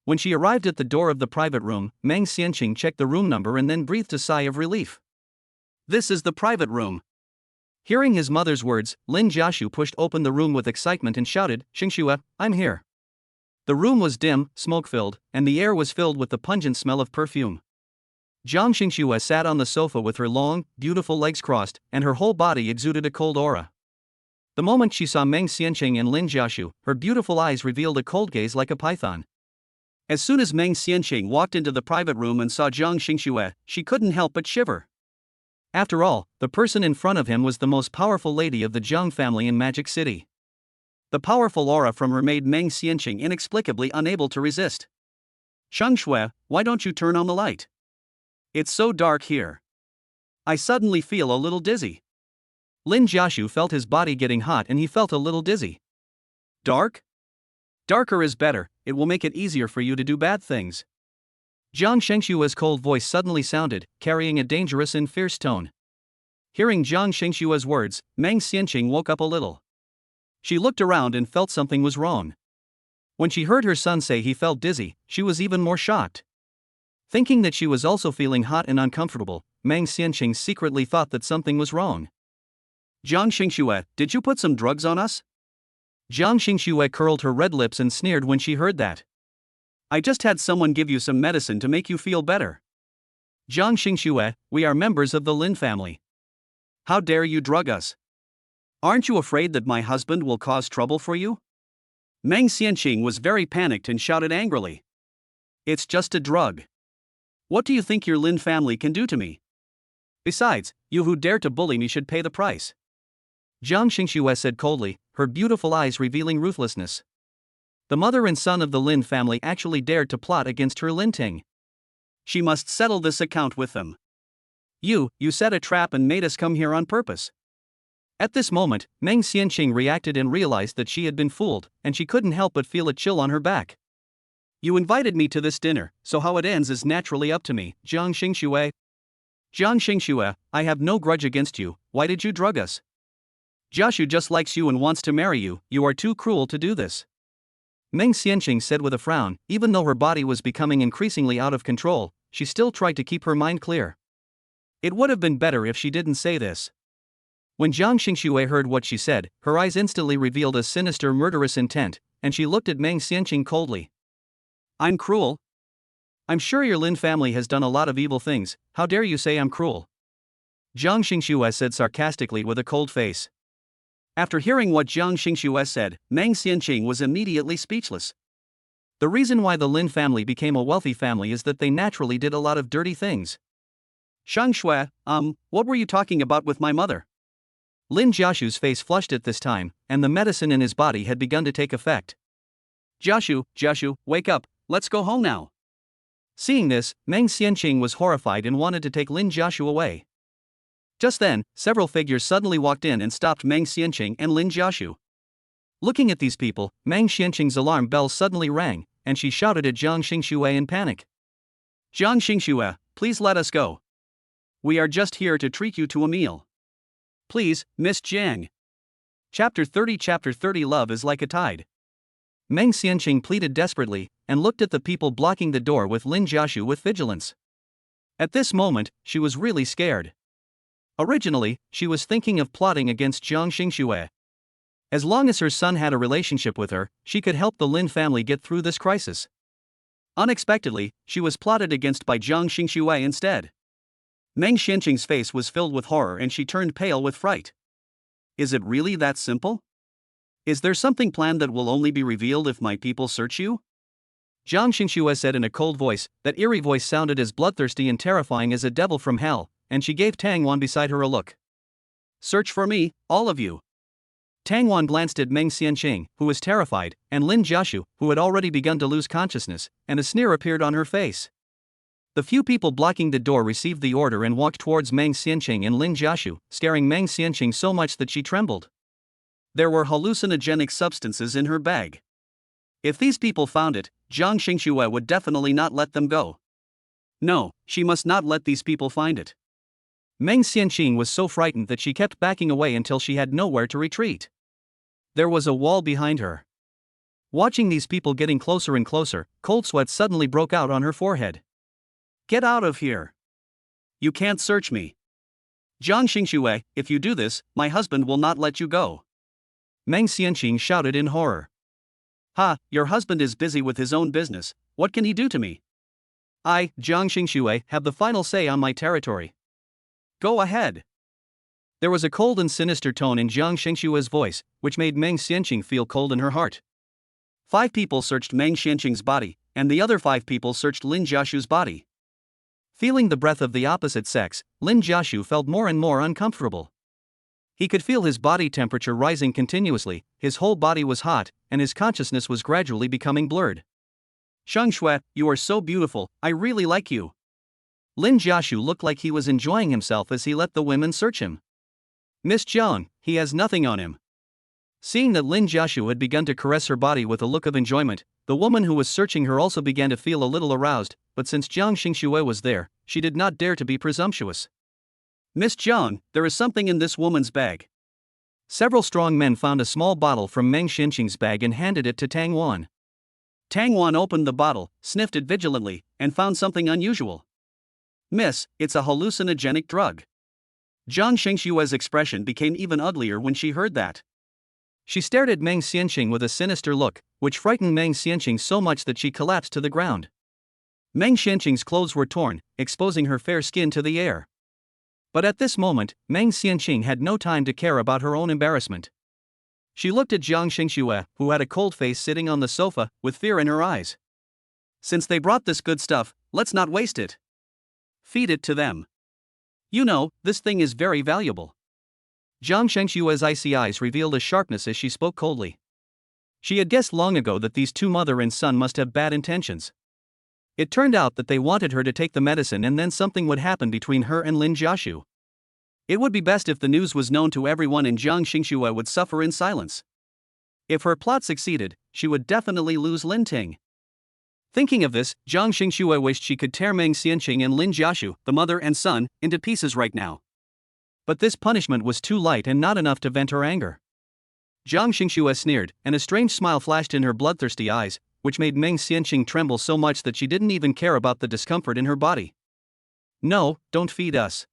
When she arrived at the door of the private room, Meng Xianqing checked the room number and then breathed a sigh of relief. "This is the private room." Hearing his mother's words, Lin Jiashu pushed open the room with excitement and shouted, "Xingxue, I'm here." The room was dim, smoke-filled, and the air was filled with the pungent smell of perfume. Jiang Xingxue sat on the sofa with her long, beautiful legs crossed, and her whole body exuded a cold aura. The moment she saw Meng Xianqing and Lin Jiashu, her beautiful eyes revealed a cold gaze like a python. As soon as Meng Xianqing walked into the private room and saw Jiang Xingxue, she couldn't help but shiver. After all, the person in front of him was the most powerful lady of the Jiang family in Magic City. The powerful aura from her made Meng Xianqing inexplicably unable to resist. "Xingxue, why don't you turn on the light? It's so dark here. I suddenly feel a little dizzy." Lin Jiashu felt his body getting hot and he felt a little dizzy. "Dark? Darker is better, it will make it easier for you to do bad things." Jiang Shengshue's cold voice suddenly sounded, carrying a dangerous and fierce tone. Hearing Jiang Shengshue's words, Meng Xianqing woke up a little. She looked around and felt something was wrong. When she heard her son say he felt dizzy, she was even more shocked. Thinking that she was also feeling hot and uncomfortable, Meng Xianqing secretly thought that something was wrong. "Jiang Xingxue, did you put some drugs on us?" Jiang Xingxue curled her red lips and sneered when she heard that. "I just had someone give you some medicine to make you feel better." "Jiang Xingxue, we are members of the Lin family. How dare you drug us? Aren't you afraid that my husband will cause trouble for you?" Meng Xianqing was very panicked and shouted angrily. "It's just a drug. What do you think your Lin family can do to me? Besides, you who dare to bully me should pay the price." Jiang Xingxue said coldly, her beautiful eyes revealing ruthlessness. The mother and son of the Lin family actually dared to plot against her Lin Ting. She must settle this account with them. You set a trap and made us come here on purpose." At this moment, Meng Xianqing reacted and realized that she had been fooled, and she couldn't help but feel a chill on her back. "You invited me to this dinner, so how it ends is naturally up to me, Jiang Xingxue." "Jiang Xingxue, I have no grudge against you, why did you drug us? Jiashu just likes you and wants to marry you, you are too cruel to do this." Meng Xianqing said with a frown. Even though her body was becoming increasingly out of control, she still tried to keep her mind clear. It would have been better if she didn't say this. When Jiang Xingxue heard what she said, her eyes instantly revealed a sinister murderous intent, and she looked at Meng Xianqing coldly. I'm cruel? I'm sure your Lin family has done a lot of evil things, how dare you say I'm cruel? Jiang Xingxue said sarcastically with a cold face. After hearing what Jiang Xingxue said, Meng Xianqing was immediately speechless. The reason why the Lin family became a wealthy family is that they naturally did a lot of dirty things. Shangxue, what were you talking about with my mother? Lin Jiashu's face flushed at this time, and the medicine in his body had begun to take effect. Jiashu, wake up, let's go home now. Seeing this, Meng Xianqing was horrified and wanted to take Lin Jiashu away. Just then, several figures suddenly walked in and stopped Meng Xianqing and Lin Jiashu. Looking at these people, Meng Xianqing's alarm bell suddenly rang, and she shouted at Jiang Xingxue in panic. Jiang Xingxue, please let us go. We are just here to treat you to a meal. Please, Miss Jiang. Chapter 30 Love is like a tide. Meng Xianqing pleaded desperately, and looked at the people blocking the door with Lin Jiashu with vigilance. At this moment, she was really scared. Originally, she was thinking of plotting against Jiang Xingxue. As long as her son had a relationship with her, she could help the Lin family get through this crisis. Unexpectedly, she was plotted against by Jiang Xingxue instead. Meng Xianqing's face was filled with horror and she turned pale with fright. Is it really that simple? Is there something planned that will only be revealed if my people search you? Jiang Xingxue said in a cold voice. That eerie voice sounded as bloodthirsty and terrifying as a devil from hell, and she gave Tang Wan beside her a look. Search for me, all of you. Tang Wan glanced at Meng Xianqing, who was terrified, and Lin Jiashu, who had already begun to lose consciousness, and a sneer appeared on her face. The few people blocking the door received the order and walked towards Meng Xianqing and Lin Jiashu, scaring Meng Xianqing so much that she trembled. There were hallucinogenic substances in her bag. If these people found it, Jiang Xingxue would definitely not let them go. No, she must not let these people find it. Meng Xianqing was so frightened that she kept backing away until she had nowhere to retreat. There was a wall behind her. Watching these people getting closer and closer, cold sweat suddenly broke out on her forehead. Get out of here. You can't search me. Jiang Xingxue, if you do this, my husband will not let you go. Meng Xianqing shouted in horror. Ha, your husband is busy with his own business, what can he do to me? I, Jiang Xingxue, have the final say on my territory. Go ahead. There was a cold and sinister tone in Jiang Xingxue's voice, which made Meng Xianqing feel cold in her heart. 5 people searched Meng Xianqing's body, and the other 5 people searched Lin Jiashu's body. Feeling the breath of the opposite sex, Lin Jiashu felt more and more uncomfortable. He could feel his body temperature rising continuously, his whole body was hot, and his consciousness was gradually becoming blurred. Shangxue, you are so beautiful, I really like you. Lin Jiashu looked like he was enjoying himself as he let the women search him. Miss Jiang, he has nothing on him. Seeing that Lin Jiashu had begun to caress her body with a look of enjoyment, the woman who was searching her also began to feel a little aroused, but since Jiang Xingxue was there, she did not dare to be presumptuous. Miss Jiang, there is something in this woman's bag. Several strong men found a small bottle from Meng Xianqing's bag and handed it to Tang Wan. Tang Wan opened the bottle, sniffed it vigilantly, and found something unusual. Miss, it's a hallucinogenic drug. Jiang Xingxue's expression became even uglier when she heard that. She stared at Meng Xianqing with a sinister look, which frightened Meng Xianqing so much that she collapsed to the ground. Meng Xianqing's clothes were torn, exposing her fair skin to the air. But at this moment, Meng Xianqing had no time to care about her own embarrassment. She looked at Jiang Xingxue, who had a cold face sitting on the sofa, with fear in her eyes. Since they brought this good stuff, let's not waste it. Feed it to them. You know, this thing is very valuable. Jiang Xingxue's icy eyes revealed a sharpness as she spoke coldly. She had guessed long ago that these 2 mother and son must have bad intentions. It turned out that they wanted her to take the medicine and then something would happen between her and Lin Jiashu. It would be best if the news was known to everyone and Jiang Xingxue would suffer in silence. If her plot succeeded, she would definitely lose Lin Ting. Thinking of this, Jiang Xingxue wished she could tear Meng Xianqing and Lin Jiashu, the mother and son, into pieces right now. But this punishment was too light and not enough to vent her anger. Jiang Xingxue sneered, and a strange smile flashed in her bloodthirsty eyes, which made Meng Xianqing tremble so much that she didn't even care about the discomfort in her body. No, don't feed us.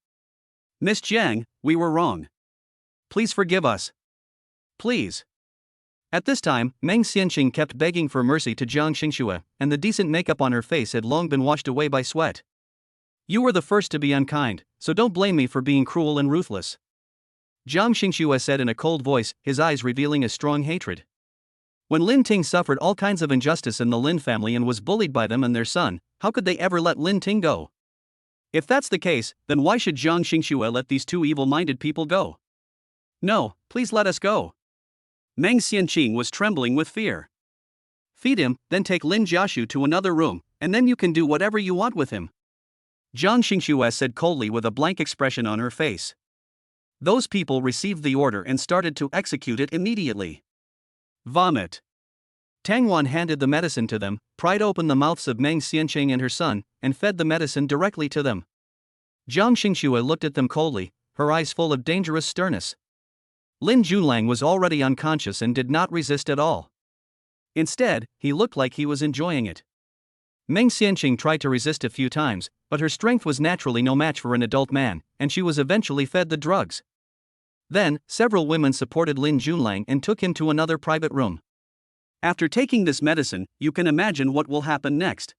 Miss Jiang, we were wrong. Please forgive us. Please. At this time, Meng Xianqing kept begging for mercy to Jiang Xingxue, and the decent makeup on her face had long been washed away by sweat. You were the first to be unkind, so don't blame me for being cruel and ruthless. Jiang Xingxue said in a cold voice, his eyes revealing a strong hatred. When Lin Ting suffered all kinds of injustice in the Lin family and was bullied by them and their son, how could they ever let Lin Ting go? If that's the case, then why should Jiang Xingxue let these two evil-minded people go? No, please let us go. Meng Xianqing was trembling with fear. Feed him, then take Lin Jiaxu to another room, and then you can do whatever you want with him. Jiang Xingxue said coldly with a blank expression on her face. Those people received the order and started to execute it immediately. Vomit. Tang Wan handed the medicine to them, pried open the mouths of Meng Xianqing and her son, and fed the medicine directly to them. Jiang Xingxue looked at them coldly, her eyes full of dangerous sternness. Lin Junlang was already unconscious and did not resist at all. Instead, he looked like he was enjoying it. Meng Xianqing tried to resist a few times, but her strength was naturally no match for an adult man, and she was eventually fed the drugs. Then, several women supported Lin Junlang and took him to another private room. After taking this medicine, you can imagine what will happen next.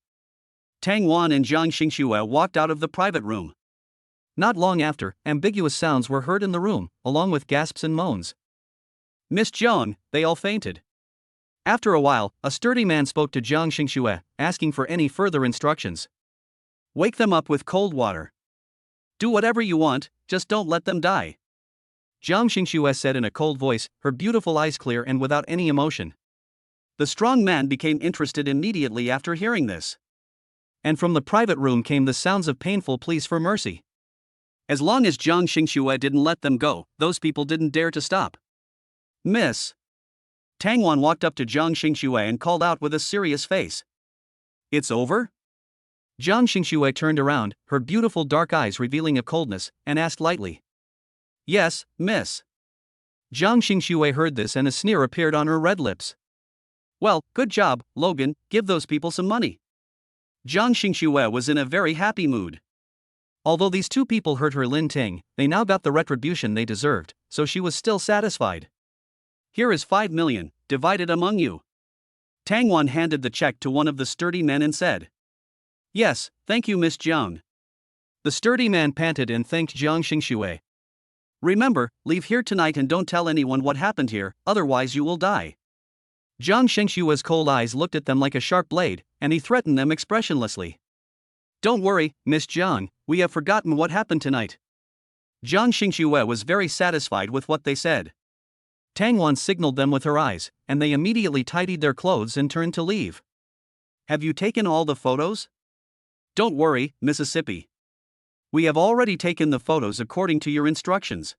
Tang Wan and Jiang Xingxue walked out of the private room. Not long after, ambiguous sounds were heard in the room, along with gasps and moans. Miss Jiang, they all fainted. After a while, a sturdy man spoke to Jiang Xingxue, asking for any further instructions. Wake them up with cold water. Do whatever you want, just don't let them die. Jiang Xingxue said in a cold voice, her beautiful eyes clear and without any emotion. The strong man became interested immediately after hearing this. And from the private room came the sounds of painful pleas for mercy. As long as Jiang Xingxue didn't let them go, those people didn't dare to stop. Miss. Tang Wan walked up to Jiang Xingxue and called out with a serious face. It's over? Jiang Xingxue turned around, her beautiful dark eyes revealing a coldness, and asked lightly. Yes, miss. Jiang Xingxue heard this and a sneer appeared on her red lips. Well, good job, Logan, give those people some money. Jiang Xingxue was in a very happy mood. Although these two people hurt her Lin Ting, they now got the retribution they deserved, so she was still satisfied. Here is 5 million, divided among you. Tang Wan handed the check to one of the sturdy men and said. Yes, thank you Miss Jiang. The sturdy man panted and thanked Jiang Xingxue. Remember, leave here tonight and don't tell anyone what happened here, otherwise you will die. Jiang Xingxue's cold eyes looked at them like a sharp blade, and he threatened them expressionlessly. Don't worry, Miss Jiang, we have forgotten what happened tonight. Jiang Xingxue was very satisfied with what they said. Tang Wan signaled them with her eyes, and they immediately tidied their clothes and turned to leave. Have you taken all the photos? Don't worry, Mississippi. We have already taken the photos according to your instructions.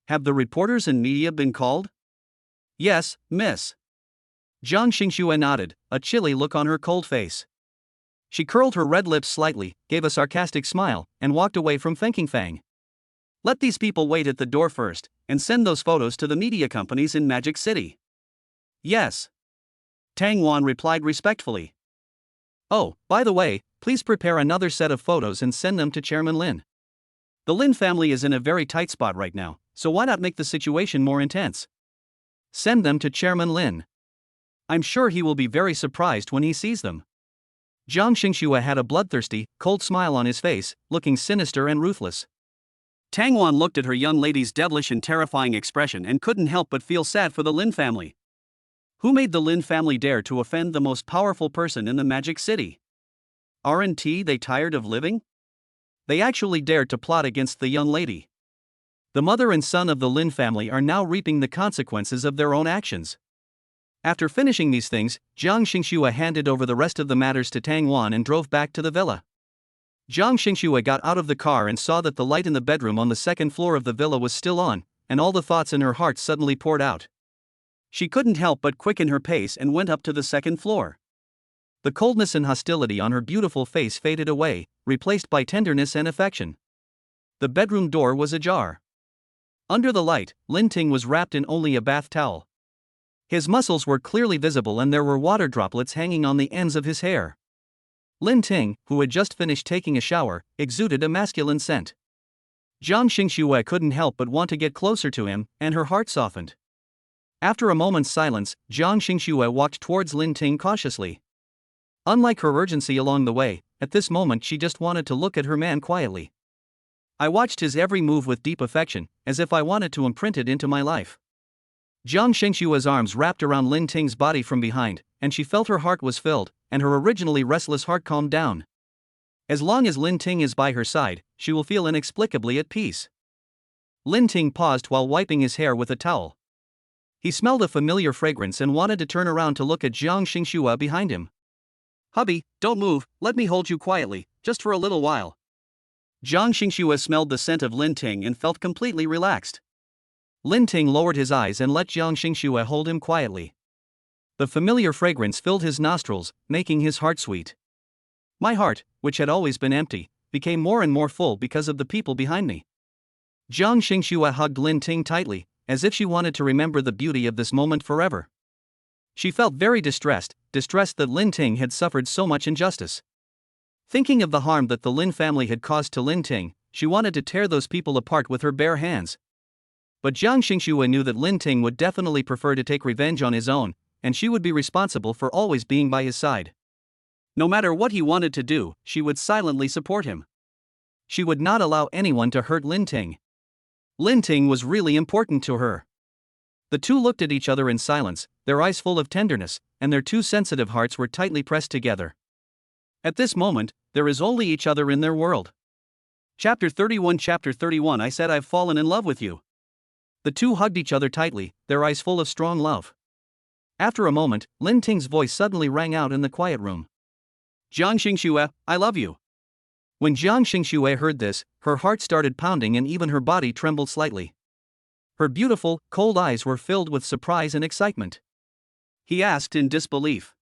Have the reporters and media been called? Yes, miss. Jiang Xingxue nodded, a chilly look on her cold face. She curled her red lips slightly, gave a sarcastic smile, and walked away from Fenking Fang. Let these people wait at the door first, and send those photos to the media companies in Magic City. Yes. Tang Wan replied respectfully. Oh, by the way, please prepare another set of photos and send them to Chairman Lin. The Lin family is in a very tight spot right now, so why not make the situation more intense? Send them to Chairman Lin. I'm sure he will be very surprised when he sees them. Jiang Xingxue had a bloodthirsty, cold smile on his face, looking sinister and ruthless. Tang Wan looked at her young lady's devilish and terrifying expression and couldn't help but feel sad for the Lin family. Who made the Lin family dare to offend the most powerful person in the Magic City? Aren't they tired of living? They actually dared to plot against the young lady. The mother and son of the Lin family are now reaping the consequences of their own actions. After finishing these things, Jiang Xingxue handed over the rest of the matters to Tang Wan and drove back to the villa. Jiang Xingxue got out of the car and saw that the light in the bedroom on the second floor of the villa was still on, and all the thoughts in her heart suddenly poured out. She couldn't help but quicken her pace and went up to the second floor. The coldness and hostility on her beautiful face faded away, replaced by tenderness and affection. The bedroom door was ajar. Under the light, Lin Ting was wrapped in only a bath towel. His muscles were clearly visible and there were water droplets hanging on the ends of his hair. Lin Ting, who had just finished taking a shower, exuded a masculine scent. Jiang Xingxue couldn't help but want to get closer to him, and her heart softened. After a moment's silence, Jiang Xingxue walked towards Lin Ting cautiously. Unlike her urgency along the way, at this moment she just wanted to look at her man quietly. I watched his every move with deep affection, as if I wanted to imprint it into my life. Jiang Xingxue's arms wrapped around Lin Ting's body from behind, and she felt her heart was filled, and her originally restless heart calmed down. As long as Lin Ting is by her side, she will feel inexplicably at peace. Lin Ting paused while wiping his hair with a towel. He smelled a familiar fragrance and wanted to turn around to look at Jiang Xingxue behind him. "Hubby, don't move, let me hold you quietly, just for a little while." Jiang Xingxue smelled the scent of Lin Ting and felt completely relaxed. Lin Ting lowered his eyes and let Jiang Xingxue hold him quietly. The familiar fragrance filled his nostrils, making his heart sweet. My heart, which had always been empty, became more and more full because of the people behind me. Jiang Xingxue hugged Lin Ting tightly, as if she wanted to remember the beauty of this moment forever. She felt very distressed that Lin Ting had suffered so much injustice. Thinking of the harm that the Lin family had caused to Lin Ting, she wanted to tear those people apart with her bare hands. But Jiang Xingxue knew that Lin Ting would definitely prefer to take revenge on his own, and she would be responsible for always being by his side. No matter what he wanted to do, she would silently support him. She would not allow anyone to hurt Lin Ting. Lin Ting was really important to her. The two looked at each other in silence, their eyes full of tenderness, and their two sensitive hearts were tightly pressed together. At this moment, there is only each other in their world. Chapter 31 I said I've fallen in love with you. The two hugged each other tightly, their eyes full of strong love. After a moment, Lin Ting's voice suddenly rang out in the quiet room. "Jiang Xingxue, I love you." When Jiang Xingxue heard this, her heart started pounding and even her body trembled slightly. Her beautiful, cold eyes were filled with surprise and excitement. He asked in disbelief.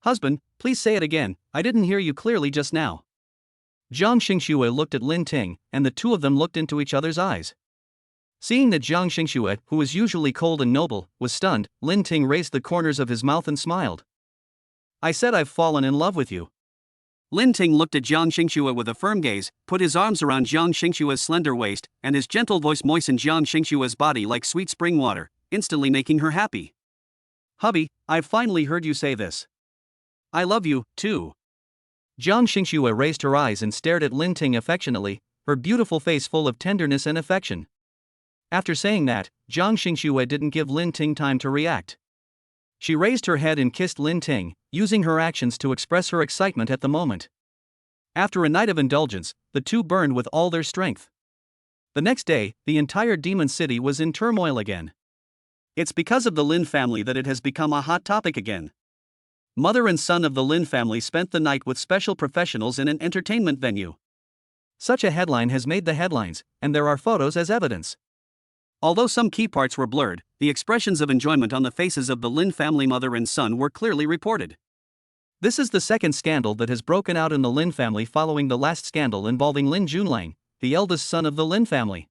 "Husband, please say it again, I didn't hear you clearly just now." Jiang Xingxue looked at Lin Ting, and the two of them looked into each other's eyes. Seeing that Jiang Xingxue, who was usually cold and noble, was stunned, Lin Ting raised the corners of his mouth and smiled. "I said I've fallen in love with you." Lin Ting looked at Jiang Xingxue with a firm gaze, put his arms around Jiang Xingxue's slender waist, and his gentle voice moistened Jiang Xingxue's body like sweet spring water, instantly making her happy. "Hubby, I've finally heard you say this. I love you, too." Jiang Xingxue raised her eyes and stared at Lin Ting affectionately, her beautiful face full of tenderness and affection. After saying that, Jiang Xingxue didn't give Lin Ting time to react. She raised her head and kissed Lin Ting, using her actions to express her excitement at the moment. After a night of indulgence, the two burned with all their strength. The next day, the entire demon city was in turmoil again. It's because of the Lin family that it has become a hot topic again. Mother and son of the Lin family spent the night with special professionals in an entertainment venue. Such a headline has made the headlines, and there are photos as evidence. Although some key parts were blurred, the expressions of enjoyment on the faces of the Lin family mother and son were clearly reported. This is the second scandal that has broken out in the Lin family following the last scandal involving Lin Junlang, the eldest son of the Lin family.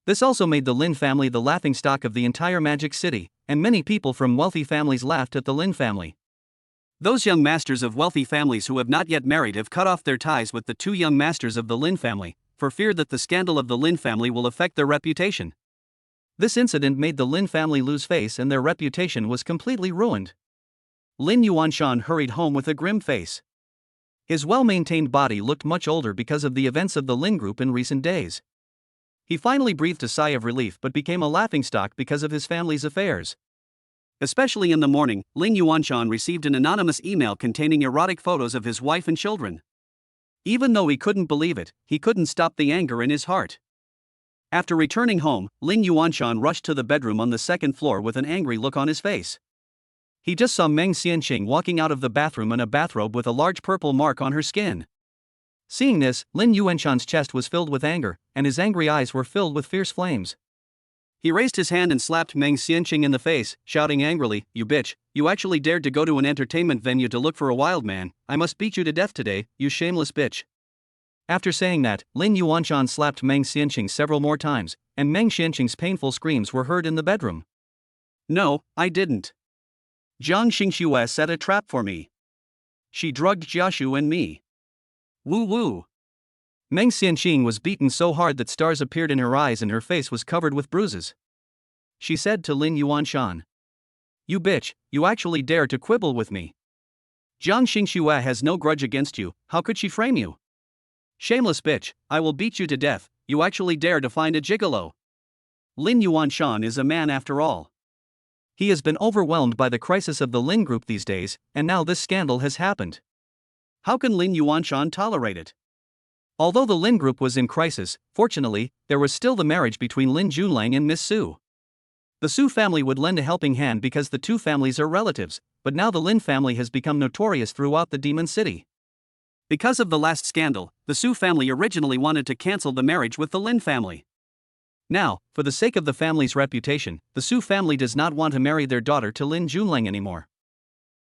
This also made the Lin family the laughingstock of the entire Magic City, and many people from wealthy families laughed at the Lin family. Those young masters of wealthy families who have not yet married have cut off their ties with the two young masters of the Lin family, for fear that the scandal of the Lin family will affect their reputation. This incident made the Lin family lose face and their reputation was completely ruined. Lin Yuanshan hurried home with a grim face. His well-maintained body looked much older because of the events of the Lin group in recent days. He finally breathed a sigh of relief but became a laughingstock because of his family's affairs. Especially in the morning, Lin Yuanshan received an anonymous email containing erotic photos of his wife and children. Even though he couldn't believe it, he couldn't stop the anger in his heart. After returning home, Lin Yuanshan rushed to the bedroom on the second floor with an angry look on his face. He just saw Meng Xianqing walking out of the bathroom in a bathrobe with a large purple mark on her skin. Seeing this, Lin Yuanshan's chest was filled with anger, and his angry eyes were filled with fierce flames. He raised his hand and slapped Meng Xianqing in the face, shouting angrily, "You bitch, you actually dared to go to an entertainment venue to look for a wild man, I must beat you to death today, you shameless bitch." After saying that, Lin Yuanshan slapped Meng Xianqing several more times, and Meng Xianqing's painful screams were heard in the bedroom. "No, I didn't. Jiang Xingxue set a trap for me. She drugged Jiashu and me. Woo woo." Meng Xianqing was beaten so hard that stars appeared in her eyes and her face was covered with bruises. She said to Lin Yuanshan, "You bitch, you actually dare to quibble with me. Jiang Xingxue has no grudge against you, how could she frame you? Shameless bitch, I will beat you to death, you actually dare to find a gigolo." Lin Yuanshan is a man after all. He has been overwhelmed by the crisis of the Lin Group these days, and now this scandal has happened. How can Lin Yuanshan tolerate it? Although the Lin Group was in crisis, fortunately, there was still the marriage between Lin Junlang and Miss Su. The Su family would lend a helping hand because the two families are relatives, but now the Lin family has become notorious throughout the Demon City. Because of the last scandal, the Su family originally wanted to cancel the marriage with the Lin family. Now, for the sake of the family's reputation, the Su family does not want to marry their daughter to Lin Junlang anymore.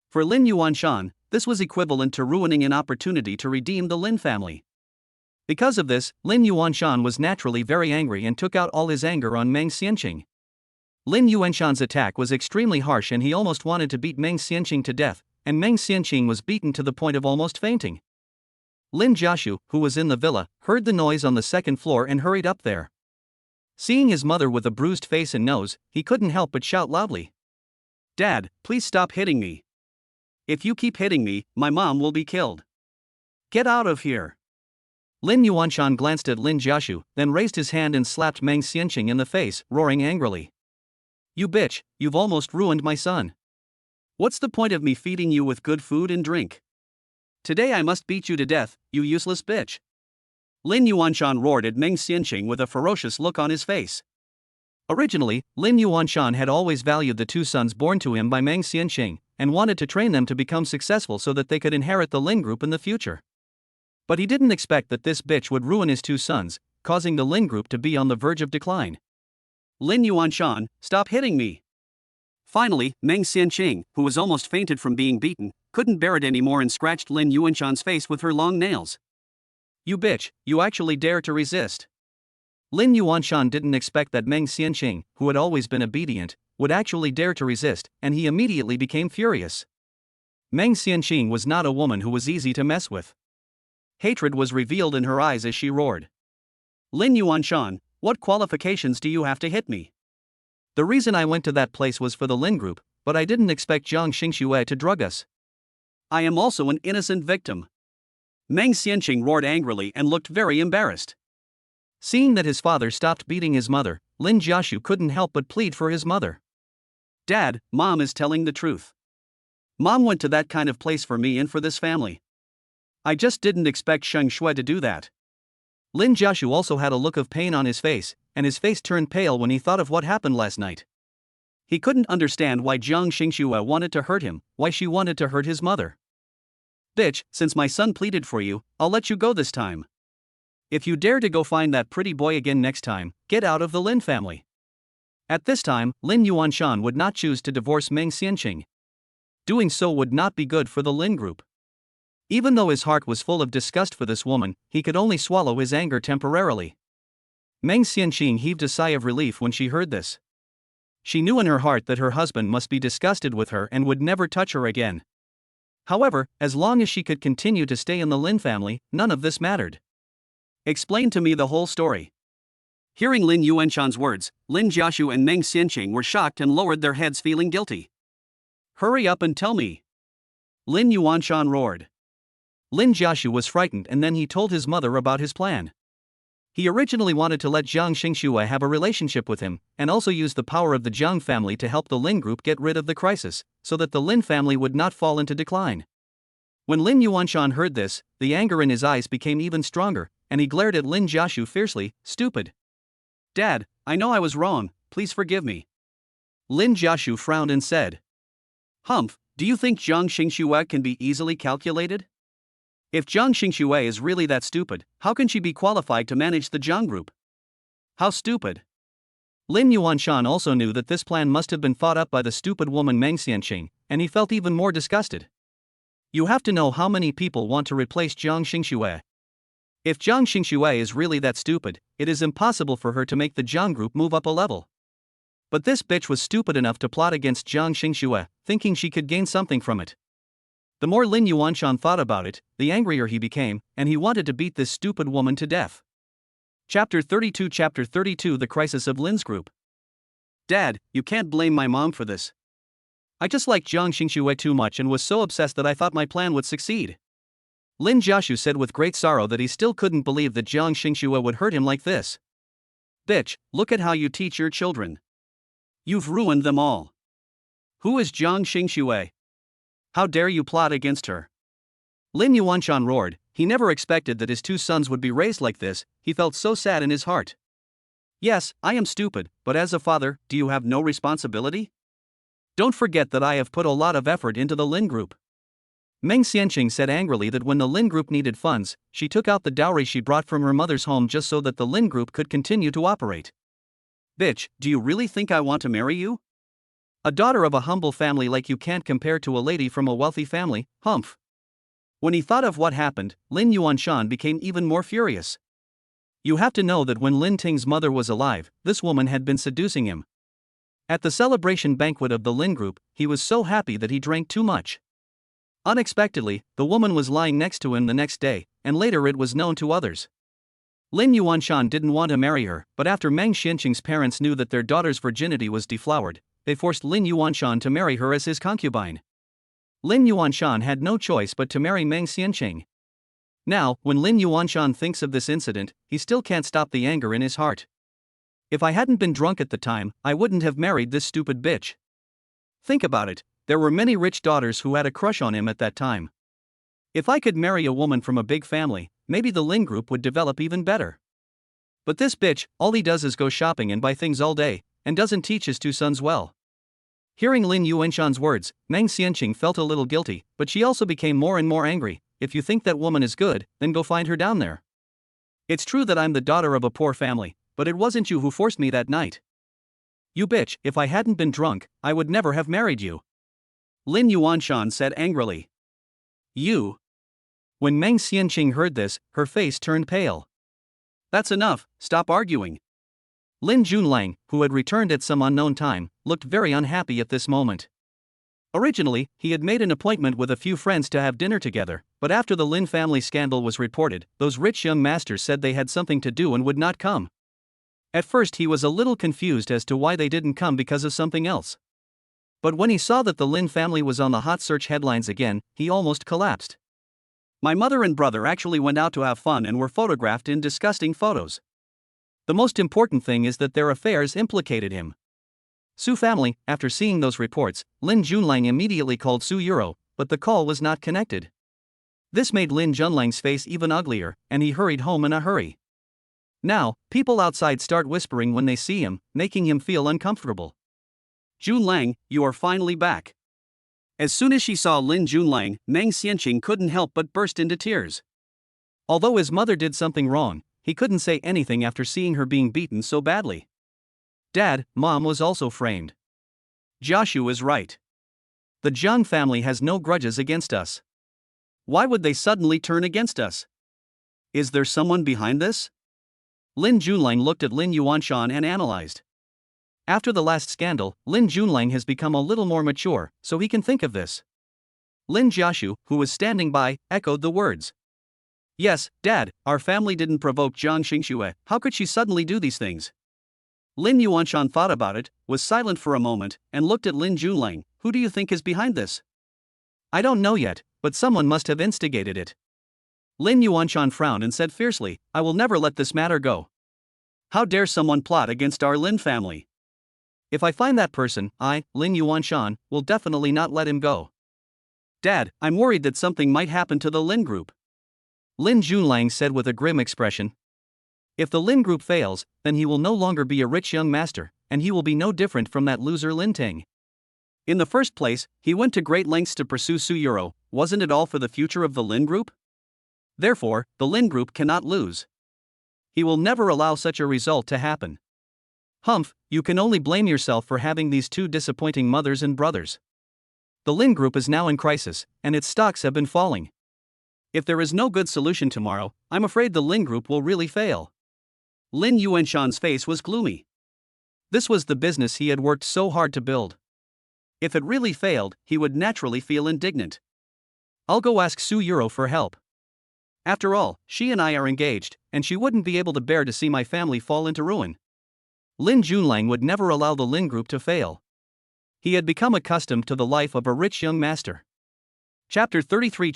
For Lin Yuanshan, this was equivalent to ruining an opportunity to redeem the Lin family. Because of this, Lin Yuanshan was naturally very angry and took out all his anger on Meng Xianqing. Lin Yuanshan's attack was extremely harsh and he almost wanted to beat Meng Xianqing to death, and Meng Xianqing was beaten to the point of almost fainting. Lin Jiashu, who was in the villa, heard the noise on the second floor and hurried up there. Seeing his mother with a bruised face and nose, he couldn't help but shout loudly, "Dad, please stop hitting me. If you keep hitting me, my mom will be killed. Get out of here." Lin Yuanshan glanced at Lin Jiashu, then raised his hand and slapped Meng Xianqing in the face, roaring angrily, "You bitch, you've almost ruined my son. What's the point of me feeding you with good food and drink? Today I must beat you to death, you useless bitch." Lin Yuanshan roared at Meng Xianqing with a ferocious look on his face. Originally, Lin Yuanshan had always valued the two sons born to him by Meng Xianqing, and wanted to train them to become successful so that they could inherit the Lin Group in the future. But he didn't expect that this bitch would ruin his two sons, causing the Lin Group to be on the verge of decline. "Lin Yuanshan, stop hitting me." Finally, Meng Xianqing, who was almost fainted from being beaten, couldn't bear it anymore and scratched Lin Yuanshan's face with her long nails. "You bitch, you actually dare to resist." Lin Yuanshan didn't expect that Meng Xianqing, who had always been obedient, would actually dare to resist, and he immediately became furious. Meng Xianqing was not a woman who was easy to mess with. Hatred was revealed in her eyes as she roared, "Lin Yuanshan, what qualifications do you have to hit me? The reason I went to that place was for the Lin Group, but I didn't expect Jiang Xingxue to drug us. I am also an innocent victim." Meng Xianqing roared angrily and looked very embarrassed. Seeing that his father stopped beating his mother, Lin Jiashu couldn't help but plead for his mother. "Dad, Mom is telling the truth. Mom went to that kind of place for me and for this family. I just didn't expect Sheng Shui to do that." Lin Jiashu also had a look of pain on his face, and his face turned pale when he thought of what happened last night. He couldn't understand why Jiang Xingxue wanted to hurt him, why she wanted to hurt his mother. "Bitch, since my son pleaded for you, I'll let you go this time. If you dare to go find that pretty boy again next time, get out of the Lin family." At this time, Lin Yuanshan would not choose to divorce Meng Xianqing. Doing so would not be good for the Lin Group. Even though his heart was full of disgust for this woman, he could only swallow his anger temporarily. Meng Xianqing heaved a sigh of relief when she heard this. She knew in her heart that her husband must be disgusted with her and would never touch her again. However, as long as she could continue to stay in the Lin family, none of this mattered. "Explain to me the whole story." Hearing Lin Yuanshan's words, Lin Jiashu and Meng Xianqing were shocked and lowered their heads feeling guilty. "Hurry up and tell me," Lin Yuanshan roared. Lin Jiashu was frightened and then he told his mother about his plan. He originally wanted to let Jiang Xingxue have a relationship with him, and also use the power of the Jiang family to help the Lin Group get rid of the crisis, so that the Lin family would not fall into decline. When Lin Yuanshan heard this, the anger in his eyes became even stronger, and he glared at Lin Jiashu fiercely, "Stupid. Dad, I know I was wrong, please forgive me." Lin Jiashu frowned and said, "Humph, do you think Jiang Xingxue can be easily calculated? If Jiang Xingxue is really that stupid, how can she be qualified to manage the Jiang Group? How stupid." Lin Yuanshan also knew that this plan must have been thought up by the stupid woman Meng Xianqing, and he felt even more disgusted. You have to know how many people want to replace Jiang Xingxue. If Jiang Xingxue is really that stupid, it is impossible for her to make the Jiang Group move up a level. But this bitch was stupid enough to plot against Jiang Xingxue, thinking she could gain something from it. The more Lin Yuanshan thought about it, the angrier he became, and he wanted to beat this stupid woman to death. Chapter 32 The Crisis of Lin's Group. Dad, you can't blame my mom for this. I just liked Jiang Xingxue too much and was so obsessed that I thought my plan would succeed. Lin Jiashu said with great sorrow that he still couldn't believe that Jiang Xingxue would hurt him like this. Bitch, look at how you teach your children. You've ruined them all. Who is Jiang Xingxue? How dare you plot against her? Lin Yuanshan roared. He never expected that his two sons would be raised like this. He felt so sad in his heart. Yes, I am stupid, but as a father, do you have no responsibility? Don't forget that I have put a lot of effort into the Lin Group. Meng Xianqing said angrily that when the Lin Group needed funds, she took out the dowry she brought from her mother's home just so that the Lin Group could continue to operate. Bitch, do you really think I want to marry you? A daughter of a humble family like you can't compare to a lady from a wealthy family, humph. When he thought of what happened, Lin Yuanshan became even more furious. You have to know that when Lin Ting's mother was alive, this woman had been seducing him. At the celebration banquet of the Lin Group, he was so happy that he drank too much. Unexpectedly, the woman was lying next to him the next day, and later it was known to others. Lin Yuanshan didn't want to marry her, but after Meng Xianqing's parents knew that their daughter's virginity was deflowered, they forced Lin Yuanshan to marry her as his concubine. Lin Yuanshan had no choice but to marry Meng Xianqing. Now, when Lin Yuanshan thinks of this incident, he still can't stop the anger in his heart. If I hadn't been drunk at the time, I wouldn't have married this stupid bitch. Think about it. There were many rich daughters who had a crush on him at that time. If I could marry a woman from a big family, maybe the Lin Group would develop even better. But this bitch, all he does is go shopping and buy things all day, and doesn't teach his two sons well. Hearing Lin Yuanshan's words, Meng Xianqing felt a little guilty, but she also became more and more angry. If you think that woman is good, then go find her down there. It's true that I'm the daughter of a poor family, but it wasn't you who forced me that night. You bitch, if I hadn't been drunk, I would never have married you. Lin Yuanshan said angrily. You. When Meng Xianqing heard this, her face turned pale. That's enough, stop arguing. Lin Junlang, who had returned at some unknown time, looked very unhappy at this moment. Originally, he had made an appointment with a few friends to have dinner together, but after the Lin family scandal was reported, those rich young masters said they had something to do and would not come. At first he was a little confused as to why they didn't come because of something else. But when he saw that the Lin family was on the hot search headlines again, he almost collapsed. My mother and brother actually went out to have fun and were photographed in disgusting photos. The most important thing is that their affairs implicated him. Su family, after seeing those reports, Lin Junlang immediately called Su Yuro, but the call was not connected. This made Lin Junlang's face even uglier, and he hurried home in a hurry. Now, people outside start whispering when they see him, making him feel uncomfortable. Junlang, you are finally back. As soon as she saw Lin Junlang, Meng Xianqing couldn't help but burst into tears. Although his mother did something wrong, he couldn't say anything after seeing her being beaten so badly. Dad, Mom was also framed. Jiashu is right. The Jiang family has no grudges against us. Why would they suddenly turn against us? Is there someone behind this? Lin Junlang looked at Lin Yuanshan and analyzed. After the last scandal, Lin Junlang has become a little more mature, so he can think of this. Lin Jiashu, who was standing by, echoed the words. Yes, Dad, our family didn't provoke Jiang Xingxue. How could she suddenly do these things? Lin Yuanshan thought about it, was silent for a moment, and looked at Lin Junlang. Who do you think is behind this? I don't know yet, but someone must have instigated it. Lin Yuanshan frowned and said fiercely, I will never let this matter go. How dare someone plot against our Lin family? If I find that person, I, Lin Yuanshan, will definitely not let him go. Dad, I'm worried that something might happen to the Lin Group. Lin Junlang said with a grim expression. If the Lin Group fails, then he will no longer be a rich young master, and he will be no different from that loser Lin Ting. In the first place, he went to great lengths to pursue Su Yuro. Wasn't it all for the future of the Lin Group? Therefore, the Lin Group cannot lose. He will never allow such a result to happen. Humph, you can only blame yourself for having these two disappointing mothers and brothers. The Lin Group is now in crisis, and its stocks have been falling. If there is no good solution tomorrow, I'm afraid the Lin Group will really fail. Lin Yuanshan's face was gloomy. This was the business he had worked so hard to build. If it really failed, he would naturally feel indignant. I'll go ask Su Yuro for help. After all, she and I are engaged, and she wouldn't be able to bear to see my family fall into ruin. Lin Junlang would never allow the Lin group to fail. He had become accustomed to the life of a rich young master. Chapter 33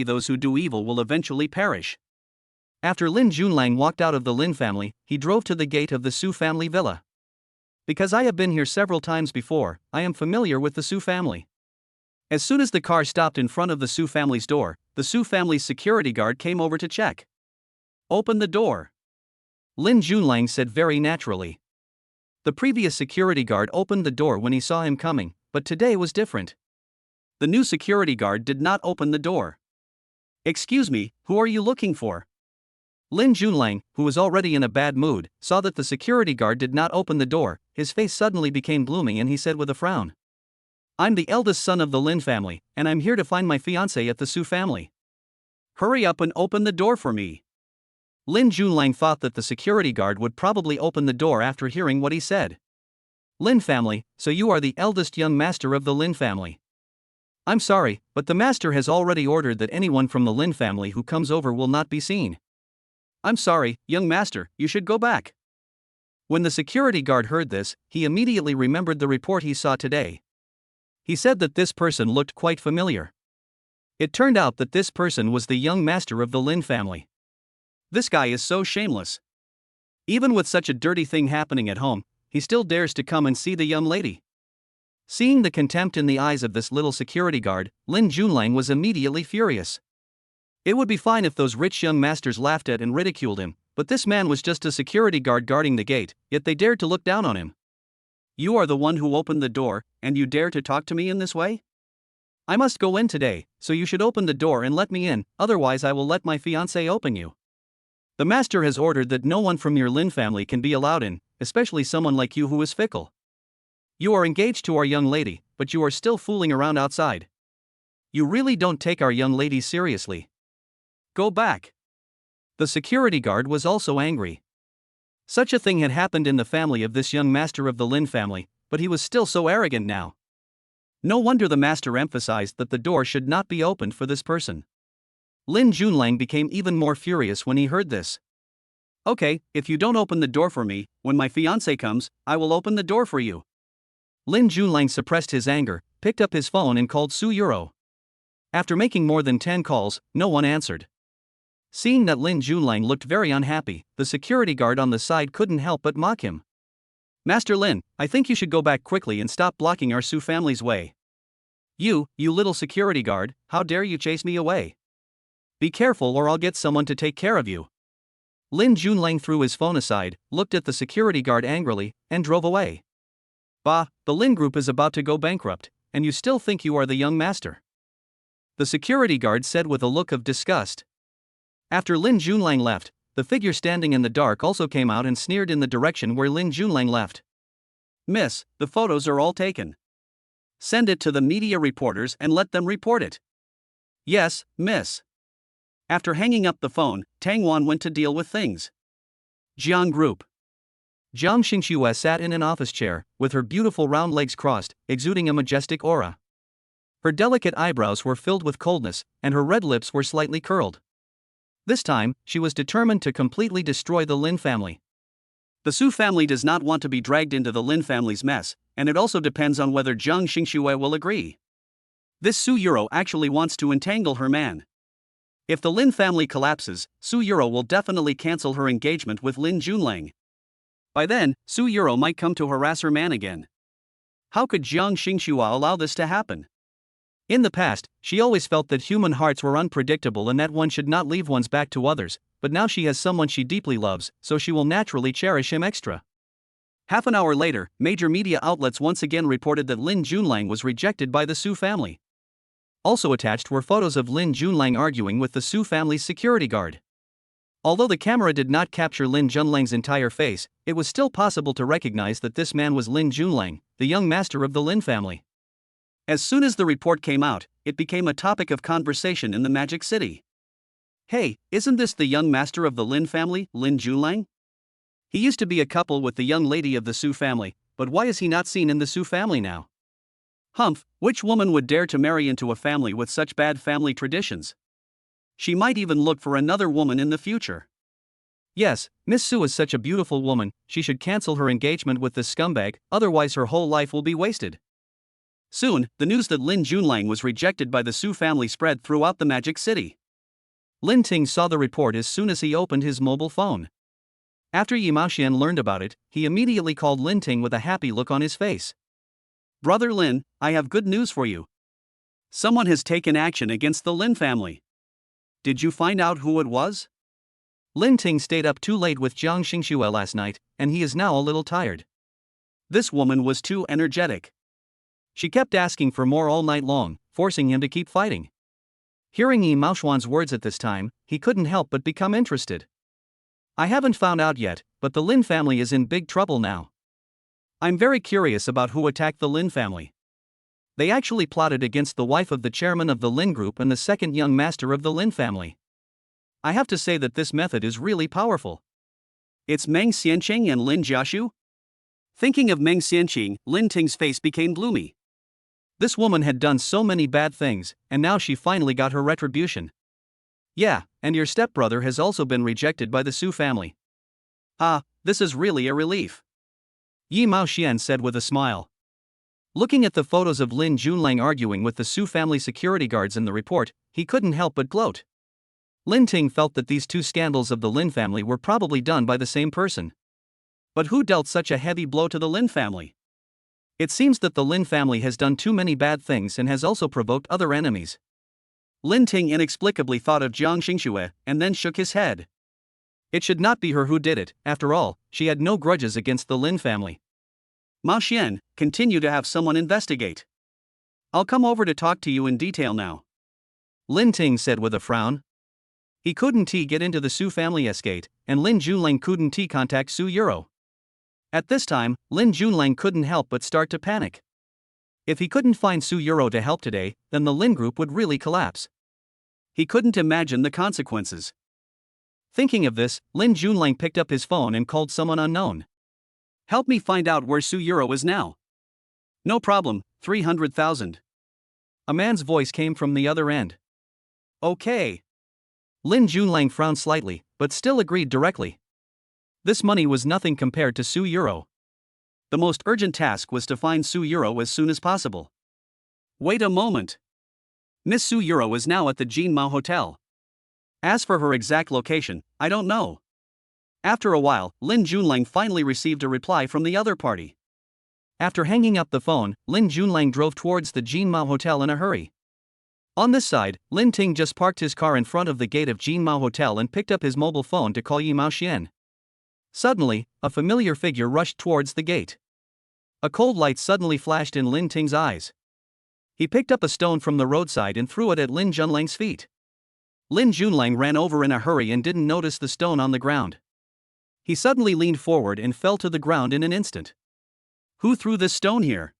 Those who do evil will eventually perish. After Lin Junlang walked out of the Lin family, he drove to the gate of the Su family villa. Because I have been here several times before, I am familiar with the Su family. As soon as the car stopped in front of the Su family's door, the Su family's security guard came over to check. Open the door, Lin Junlang said very naturally. The previous security guard opened the door when he saw him coming, but today was different. The new security guard did not open the door. Excuse me, who are you looking for? Lin Junlang, who was already in a bad mood, saw that the security guard did not open the door. His face suddenly became gloomy and he said with a frown, I'm the eldest son of the Lin family, and I'm here to find my fiancée at the Su family. Hurry up and open the door for me. Lin Junlang thought that the security guard would probably open the door after hearing what he said. Lin family, so you are the eldest young master of the Lin family. I'm sorry, but the master has already ordered that anyone from the Lin family who comes over will not be seen. I'm sorry, young master, you should go back. When the security guard heard this, he immediately remembered the report he saw today. He said that this person looked quite familiar. It turned out that this person was the young master of the Lin family. This guy is so shameless. Even with such a dirty thing happening at home, he still dares to come and see the young lady. Seeing the contempt in the eyes of this little security guard, Lin Junlang was immediately furious. It would be fine if those rich young masters laughed at and ridiculed him, but this man was just a security guard guarding the gate, yet they dared to look down on him. You are the one who opened the door, and you dare to talk to me in this way? I must go in today, so you should open the door and let me in, otherwise I will let my fiancé open you. The master has ordered that no one from your Lin family can be allowed in, especially someone like you who is fickle. You are engaged to our young lady, but you are still fooling around outside. You really don't take our young lady seriously. Go back. The security guard was also angry. Such a thing had happened in the family of this young master of the Lin family, but he was still so arrogant now. No wonder the master emphasized that the door should not be opened for this person. Lin Junlang became even more furious when he heard this. Okay, if you don't open the door for me, when my fiancé comes, I will open the door for you. Lin Junlang suppressed his anger, picked up his phone and called Su Yuro. After making more than 10 calls, no one answered. Seeing that Lin Junlang looked very unhappy, the security guard on the side couldn't help but mock him. Master Lin, I think you should go back quickly and stop blocking our Su family's way. You little security guard, how dare you chase me away? Be careful or I'll get someone to take care of you. Lin Junlang threw his phone aside, looked at the security guard angrily, and drove away. Bah, the Lin group is about to go bankrupt, and you still think you are the young master? The security guard said with a look of disgust. After Lin Junlang left, the figure standing in the dark also came out and sneered in the direction where Lin Junlang left. Miss, the photos are all taken. Send it to the media reporters and let them report it. Yes, miss. After hanging up the phone, Tang Wan went to deal with things. Jiang Group. Jiang Xingxue sat in an office chair, with her beautiful round legs crossed, exuding a majestic aura. Her delicate eyebrows were filled with coldness, and her red lips were slightly curled. This time, she was determined to completely destroy the Lin family. The Su family does not want to be dragged into the Lin family's mess, and it also depends on whether Jiang Xingxue will agree. This Su Yuro actually wants to entangle her man. If the Lin family collapses, Su Yuro will definitely cancel her engagement with Lin Junlang. By then, Su Yuro might come to harass her man again. How could Jiang Xingxue allow this to happen? In the past, she always felt that human hearts were unpredictable and that one should not leave one's back to others, but now she has someone she deeply loves, so she will naturally cherish him extra. Half an hour later, major media outlets once again reported that Lin Junlang was rejected by the Su family. Also attached were photos of Lin Junlang arguing with the Su family's security guard. Although the camera did not capture Lin Junlang's entire face, it was still possible to recognize that this man was Lin Junlang, the young master of the Lin family. As soon as the report came out, it became a topic of conversation in the Magic City. Hey, isn't this the young master of the Lin family, Lin Junlang? He used to be a couple with the young lady of the Su family, but why is he not seen in the Su family now? Humph, which woman would dare to marry into a family with such bad family traditions? She might even look for another woman in the future. Yes, Miss Sue is such a beautiful woman, she should cancel her engagement with this scumbag, otherwise her whole life will be wasted. Soon, the news that Lin Junlang was rejected by the Sue family spread throughout the Magic City. Lin Ting saw the report as soon as he opened his mobile phone. After Yi Maoxian learned about it, he immediately called Lin Ting with a happy look on his face. Brother Lin, I have good news for you. Someone has taken action against the Lin family. Did you find out who it was? Lin Ting stayed up too late with Jiang Xingxue last night, and he is now a little tired. This woman was too energetic. She kept asking for more all night long, forcing him to keep fighting. Hearing Yi Maoxuan's words at this time, he couldn't help but become interested. I haven't found out yet, but the Lin family is in big trouble now. I'm very curious about who attacked the Lin family. They actually plotted against the wife of the chairman of the Lin group and the second young master of the Lin family. I have to say that this method is really powerful. It's Meng Xianqing and Lin Jiaxu? Thinking of Meng Xianqing, Lin Ting's face became gloomy. This woman had done so many bad things, and now she finally got her retribution. Yeah, and your stepbrother has also been rejected by the Su family. Ah, this is really a relief. Yi Maoxian said with a smile. Looking at the photos of Lin Junlang arguing with the Su family security guards in the report, he couldn't help but gloat. Lin Ting felt that these two scandals of the Lin family were probably done by the same person. But who dealt such a heavy blow to the Lin family? It seems that the Lin family has done too many bad things and has also provoked other enemies. Lin Ting inexplicably thought of Jiang Xingxue and then shook his head. It should not be her who did it, after all, she had no grudges against the Lin family. Mao Xian, continue to have someone investigate. I'll come over to talk to you in detail now. Lin Ting said with a frown. He couldn't get into the Su family estate, and Lin Junlang couldn't contact Su Euro. At this time, Lin Junlang couldn't help but start to panic. If he couldn't find Su Euro to help today, then the Lin group would really collapse. He couldn't imagine the consequences. Thinking of this, Lin Junlang picked up his phone and called someone unknown. Help me find out where Su Euro is now. No problem, 300,000. A man's voice came from the other end. Okay. Lin Junlang frowned slightly, but still agreed directly. This money was nothing compared to Su Euro. The most urgent task was to find Su Euro as soon as possible. Wait a moment. Miss Su Euro is now at the Jinmao Hotel. As for her exact location, I don't know. After a while, Lin Junlang finally received a reply from the other party. After hanging up the phone, Lin Junlang drove towards the Jinmao Hotel in a hurry. On this side, Lin Ting just parked his car in front of the gate of Jinmao Hotel and picked up his mobile phone to call Yi Maoxian. Suddenly, a familiar figure rushed towards the gate. A cold light suddenly flashed in Lin Ting's eyes. He picked up a stone from the roadside and threw it at Lin Junlang's feet. Lin Junlang ran over in a hurry and didn't notice the stone on the ground. He suddenly leaned forward and fell to the ground in an instant. Who threw this stone here?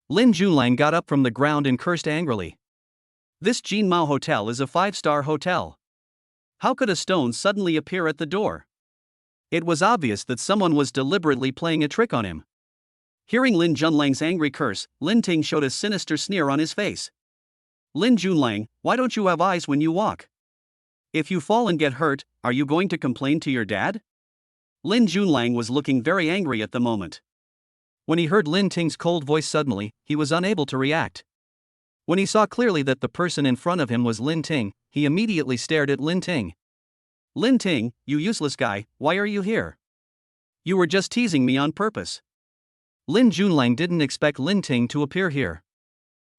Lin Junlang got up from the ground and cursed angrily. This Jinmao Hotel is a 5-star hotel. How could a stone suddenly appear at the door? It was obvious that someone was deliberately playing a trick on him. Hearing Lin Junlang's angry curse, Lin Ting showed a sinister sneer on his face. Lin Junlang, why don't you have eyes when you walk? If you fall and get hurt, are you going to complain to your dad? Lin Junlang was looking very angry at the moment. When he heard Lin Ting's cold voice suddenly, he was unable to react. When he saw clearly that the person in front of him was Lin Ting, he immediately stared at Lin Ting. Lin Ting, you useless guy, why are you here? You were just teasing me on purpose. Lin Junlang didn't expect Lin Ting to appear here.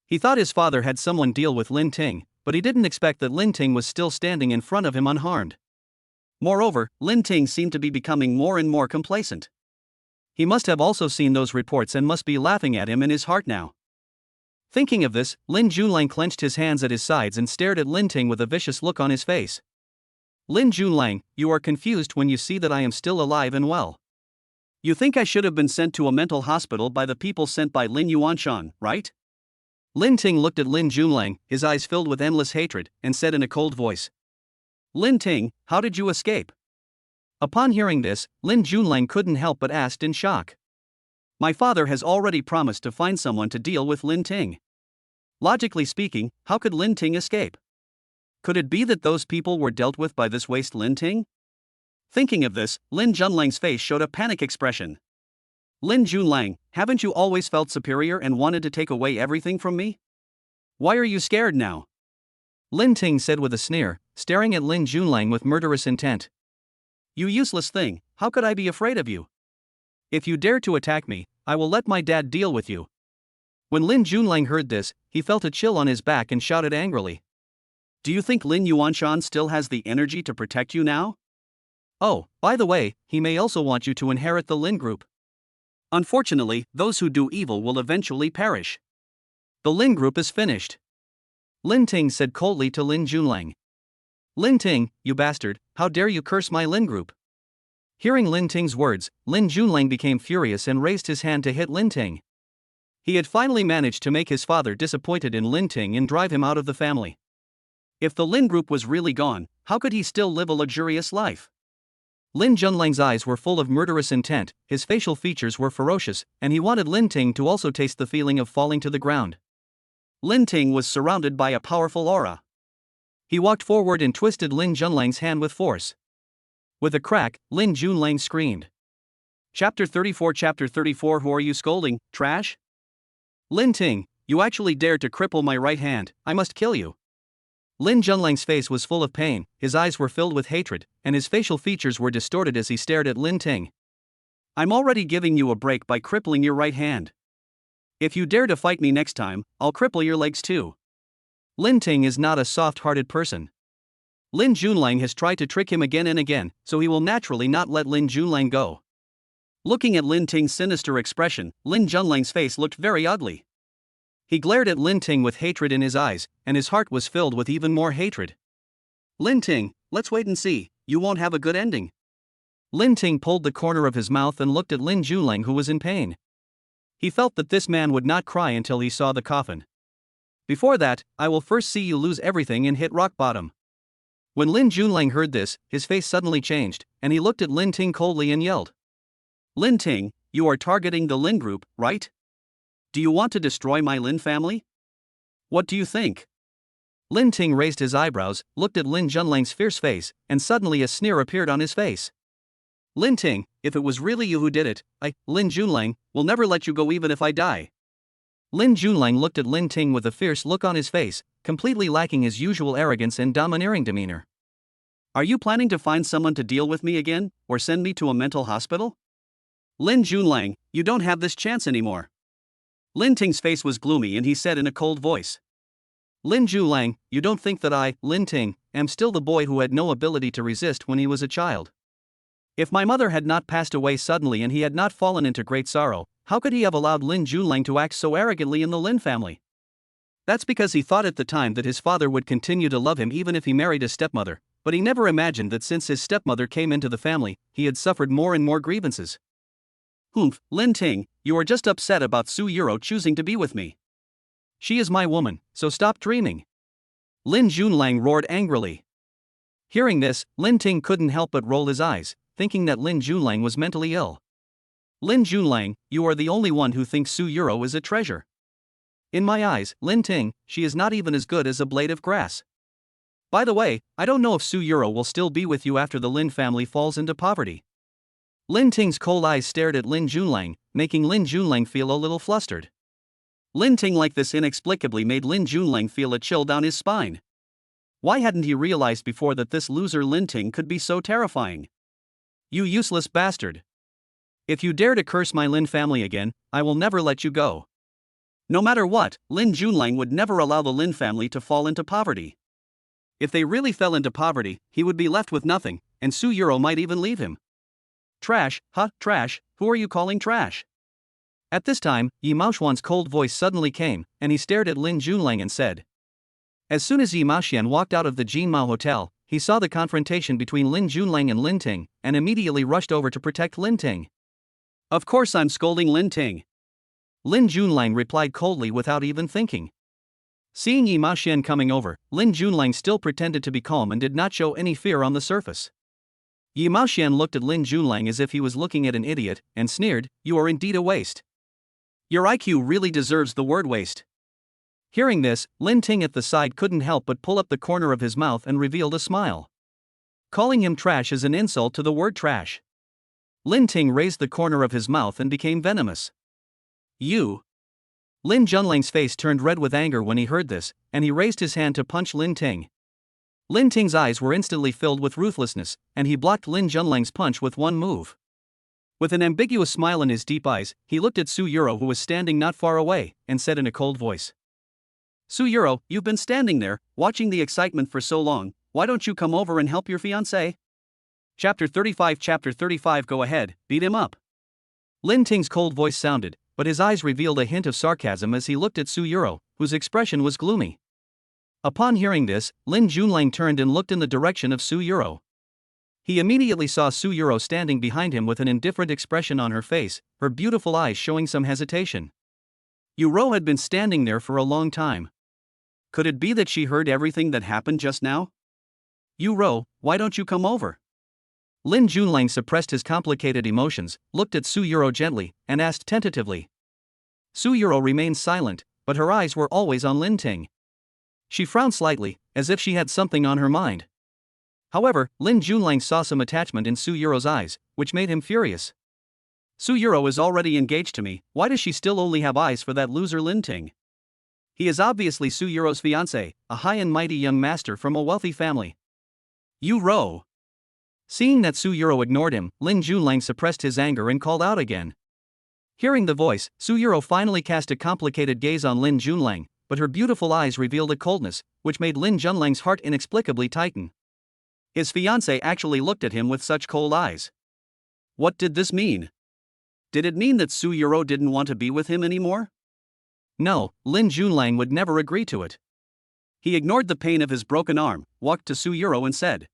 He thought his father had someone deal with Lin Ting, but he didn't expect that Lin Ting was still standing in front of him unharmed. Moreover, Lin Ting seemed to be becoming more and more complacent. He must have also seen those reports and must be laughing at him in his heart now. Thinking of this, Lin Junlang clenched his hands at his sides and stared at Lin Ting with a vicious look on his face. Lin Junlang, you are confused when you see that I am still alive and well. You think I should have been sent to a mental hospital by the people sent by Lin Yuanshan, right? Lin Ting looked at Lin Junlang, his eyes filled with endless hatred, and said in a cold voice. Lin Ting, how did you escape? Upon hearing this, Lin Junlang couldn't help but asked in shock. My father has already promised to find someone to deal with Lin Ting. Logically speaking, how could Lin Ting escape? Could it be that those people were dealt with by this waste Lin Ting? Thinking of this, Lin Junlang's face showed a panic expression. Lin Junlang, haven't you always felt superior and wanted to take away everything from me? Why are you scared now? Lin Ting said with a sneer, staring at Lin Junlang with murderous intent. You useless thing, how could I be afraid of you? If you dare to attack me, I will let my dad deal with you. When Lin Junlang heard this, he felt a chill on his back and shouted angrily. Do you think Lin Yuanshan still has the energy to protect you now? Oh, by the way, he may also want you to inherit the Lin group. Unfortunately, those who do evil will eventually perish. The Lin group is finished. Lin Ting said coldly to Lin Junlang. Lin Ting, you bastard, how dare you curse my Lin group? Hearing Lin Ting's words, Lin Junlang became furious and raised his hand to hit Lin Ting. He had finally managed to make his father disappointed in Lin Ting and drive him out of the family. If the Lin group was really gone, how could he still live a luxurious life? Lin Junlang's eyes were full of murderous intent, his facial features were ferocious, and he wanted Lin Ting to also taste the feeling of falling to the ground. Lin Ting was surrounded by a powerful aura. He walked forward and twisted Lin Junlang's hand with force. With a crack, Lin Junlang screamed. Chapter 34. Who are you scolding, trash? Lin Ting, you actually dared to cripple my right hand, I must kill you. Lin Junlang's face was full of pain, his eyes were filled with hatred, and his facial features were distorted as he stared at Lin Ting. I'm already giving you a break by crippling your right hand. If you dare to fight me next time, I'll cripple your legs too. Lin Ting is not a soft-hearted person. Lin Junlang has tried to trick him again and again, so he will naturally not let Lin Junlang go. Looking at Lin Ting's sinister expression, Lin Junlang's face looked very ugly. He glared at Lin Ting with hatred in his eyes, and his heart was filled with even more hatred. Lin Ting, let's wait and see, you won't have a good ending. Lin Ting pulled the corner of his mouth and looked at Lin Junlang, who was in pain. He felt that this man would not cry until he saw the coffin. Before that, I will first see you lose everything and hit rock bottom. When Lin Junlang heard this, his face suddenly changed, and he looked at Lin Ting coldly and yelled. Lin Ting, you are targeting the Lin group, right? Do you want to destroy my Lin family? What do you think? Lin Ting raised his eyebrows, looked at Lin Junlang's fierce face, and suddenly a sneer appeared on his face. Lin Ting, if it was really you who did it, I, Lin Junlang, will never let you go even if I die. Lin Junlang looked at Lin Ting with a fierce look on his face, completely lacking his usual arrogance and domineering demeanor. Are you planning to find someone to deal with me again, or send me to a mental hospital? Lin Junlang, you don't have this chance anymore. Lin Ting's face was gloomy and he said in a cold voice. Lin Junlang, you don't think that I, Lin Ting, am still the boy who had no ability to resist when he was a child? If my mother had not passed away suddenly and he had not fallen into great sorrow, how could he have allowed Lin Junlang to act so arrogantly in the Lin family? That's because he thought at the time that his father would continue to love him even if he married a stepmother, but he never imagined that since his stepmother came into the family, he had suffered more and more grievances. Humph, Lin Ting, you are just upset about Su Yuro choosing to be with me. She is my woman, so stop dreaming. Lin Junlang roared angrily. Hearing this, Lin Ting couldn't help but roll his eyes, thinking that Lin Junlang was mentally ill. Lin Junlang, you are the only one who thinks Su Yuro is a treasure. In my eyes, Lin Ting, she is not even as good as a blade of grass. By the way, I don't know if Su Yuro will still be with you after the Lin family falls into poverty. Lin Ting's cold eyes stared at Lin Junlang, making Lin Junlang feel a little flustered. Lin Ting like this inexplicably made Lin Junlang feel a chill down his spine. Why hadn't he realized before that this loser Lin Ting could be so terrifying? You useless bastard. If you dare to curse my Lin family again, I will never let you go. No matter what, Lin Junlang would never allow the Lin family to fall into poverty. If they really fell into poverty, he would be left with nothing, and Su Yuro might even leave him. Trash, huh, trash, who are you calling trash? At this time, Yi Maoxuan's cold voice suddenly came, and he stared at Lin Junlang and said. As soon as Yi Maoxian walked out of the Jinmao Hotel, he saw the confrontation between Lin Junlang and Lin Ting, and immediately rushed over to protect Lin Ting. Of course I'm scolding Lin Ting. Lin Junlang replied coldly without even thinking. Seeing Yi Maoxian coming over, Lin Junlang still pretended to be calm and did not show any fear on the surface. Yi Maoxian looked at Lin Junlang as if he was looking at an idiot, and sneered, "You are indeed a waste. Your IQ really deserves the word waste." Hearing this, Lin Ting at the side couldn't help but pull up the corner of his mouth and revealed a smile. Calling him trash is an insult to the word trash. Lin Ting raised the corner of his mouth and became venomous. "You." Lin Junlang's face turned red with anger when he heard this, and he raised his hand to punch Lin Ting. Lin Ting's eyes were instantly filled with ruthlessness, and he blocked Lin Junlang's punch with one move. With an ambiguous smile in his deep eyes, he looked at Su Yuro, who was standing not far away, and said in a cold voice, "Su Yuro, you've been standing there, watching the excitement for so long, why don't you come over and help your fiancé?" Chapter 35 Go ahead, beat him up. Lin Ting's cold voice sounded, but his eyes revealed a hint of sarcasm as he looked at Su Yuro, whose expression was gloomy. Upon hearing this, Lin Junlang turned and looked in the direction of Su Yuro. He immediately saw Su Yuro standing behind him with an indifferent expression on her face, her beautiful eyes showing some hesitation. Yuro had been standing there for a long time. Could it be that she heard everything that happened just now? "Yuro, why don't you come over?" Lin Junlang suppressed his complicated emotions, looked at Su Yuro gently, and asked tentatively. Su Yuro remained silent, but her eyes were always on Lin Ting. She frowned slightly, as if she had something on her mind. However, Lin Junlang saw some attachment in Su Yuro's eyes, which made him furious. "Su Yuro is already engaged to me, why does she still only have eyes for that loser Lin Ting? He is obviously Su Yuro's fiancé, a high and mighty young master from a wealthy family." "Yuro." Seeing that Su Yuro ignored him, Lin Junlang suppressed his anger and called out again. Hearing the voice, Su Yuro finally cast a complicated gaze on Lin Junlang, but her beautiful eyes revealed a coldness, which made Lin Junlang's heart inexplicably tighten. His fiancé actually looked at him with such cold eyes. What did this mean? Did it mean that Su Yuro didn't want to be with him anymore? No, Lin Junlang would never agree to it. He ignored the pain of his broken arm, walked to Su Yuro and said,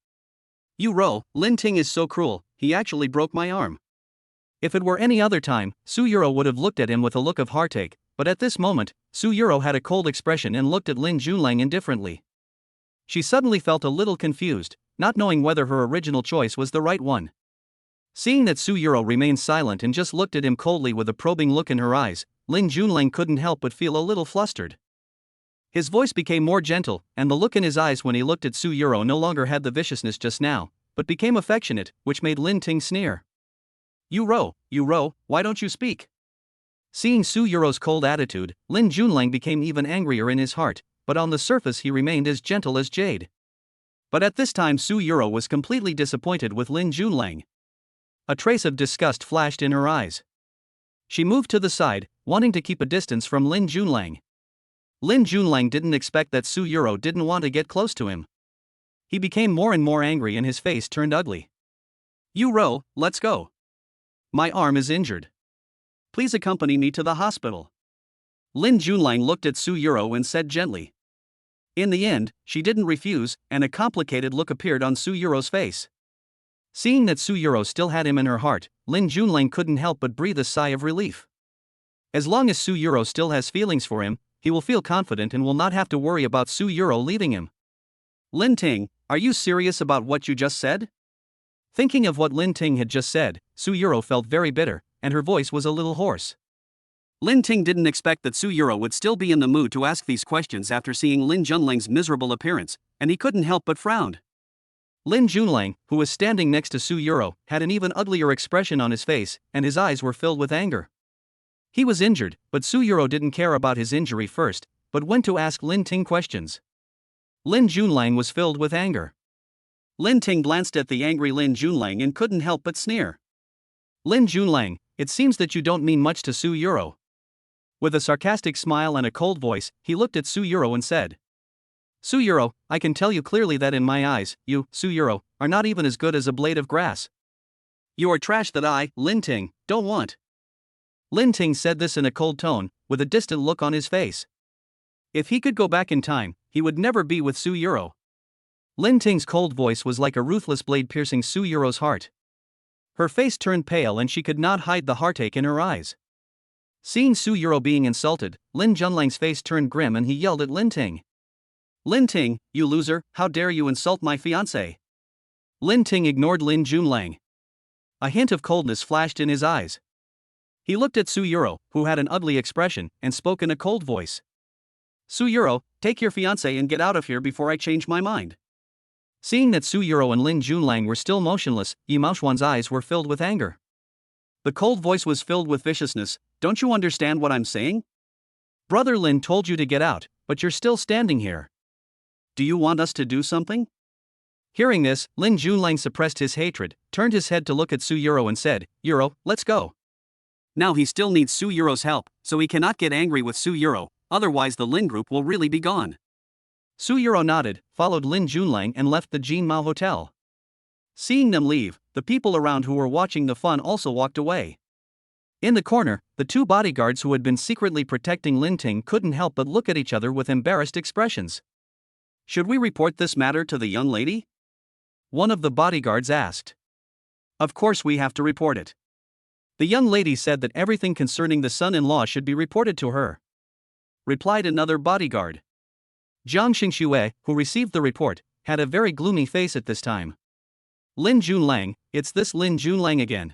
"Yuro, Lin Ting is so cruel, he actually broke my arm." If it were any other time, Su Yuro would have looked at him with a look of heartache, but at this moment, Su Yuro had a cold expression and looked at Lin Junlang indifferently. She suddenly felt a little confused, not knowing whether her original choice was the right one. Seeing that Su Yuro remained silent and just looked at him coldly with a probing look in her eyes, Lin Junlang couldn't help but feel a little flustered. His voice became more gentle, and the look in his eyes when he looked at Su Yuro no longer had the viciousness just now, but became affectionate, which made Lin Ting sneer. Yuro, why don't you speak?" Seeing Su Yuro's cold attitude, Lin Junlang became even angrier in his heart, but on the surface he remained as gentle as jade. But at this time Su Yuro was completely disappointed with Lin Junlang. A trace of disgust flashed in her eyes. She moved to the side, wanting to keep a distance from Lin Junlang. Lin Junlang didn't expect that Su Yuro didn't want to get close to him. He became more and more angry and his face turned ugly. "Yuro, let's go. My arm is injured. Please accompany me to the hospital." Lin Junlang looked at Su Yuro and said gently. In the end, she didn't refuse, and a complicated look appeared on Su Yuro's face. Seeing that Su Yuro still had him in her heart, Lin Junlang couldn't help but breathe a sigh of relief. As long as Su Yuro still has feelings for him, he will feel confident and will not have to worry about Su Yuro leaving him. "Lin Ting, are you serious about what you just said?" Thinking of what Lin Ting had just said, Su Yuro felt very bitter, and her voice was a little hoarse. Lin Ting didn't expect that Su Yuro would still be in the mood to ask these questions after seeing Lin Junlang's miserable appearance, and he couldn't help but frown. Lin Junlang, who was standing next to Su Yuro, had an even uglier expression on his face, and his eyes were filled with anger. He was injured, but Su Yuro didn't care about his injury first, but went to ask Lin Ting questions. Lin Junlang was filled with anger. Lin Ting glanced at the angry Lin Junlang and couldn't help but sneer. "Lin Junlang, it seems that you don't mean much to Su Yuro." With a sarcastic smile and a cold voice, he looked at Su Yuro and said, "Su Yuro, I can tell you clearly that in my eyes, you, Su Yuro, are not even as good as a blade of grass. You are trash that I, Lin Ting, don't want." Lin Ting said this in a cold tone, with a distant look on his face. If he could go back in time, he would never be with Su Yuro. Lin Ting's cold voice was like a ruthless blade piercing Su Yuro's heart. Her face turned pale and she could not hide the heartache in her eyes. Seeing Su Yuro being insulted, Lin Junlang's face turned grim and he yelled at Lin Ting. "Lin Ting, you loser, how dare you insult my fiancé? Lin Ting ignored Lin Junlang. A hint of coldness flashed in his eyes. He looked at Su Yuro, who had an ugly expression, and spoke in a cold voice. Su Yuro, take your fiancé and get out of here before I change my mind. Seeing that Su Yuro and Lin Junlang were still motionless, Yi Maoxuan's eyes were filled with anger. The cold voice was filled with viciousness. Don't you understand what I'm saying? Brother Lin told you to get out, but you're still standing here. Do you want us to do something? Hearing this, Lin Junlang suppressed his hatred, turned his head to look at Su Yuro and said, Yuro, let's go. Now he still needs Su Yuro's help, so he cannot get angry with Su Yuro, otherwise the Lin group will really be gone. Su Yuro nodded, followed Lin Junlang and left the Jin Mao Hotel. Seeing them leave, the people around who were watching the fun also walked away. In the corner, the two bodyguards who had been secretly protecting Lin Ting couldn't help but look at each other with embarrassed expressions. Should we report this matter to the young lady? One of the bodyguards asked. Of course we have to report it. The young lady said that everything concerning the son-in-law should be reported to her. Replied another bodyguard. Jiang Xingxue, who received the report, had a very gloomy face at this time. Lin Junlang, it's this Lin Junlang again.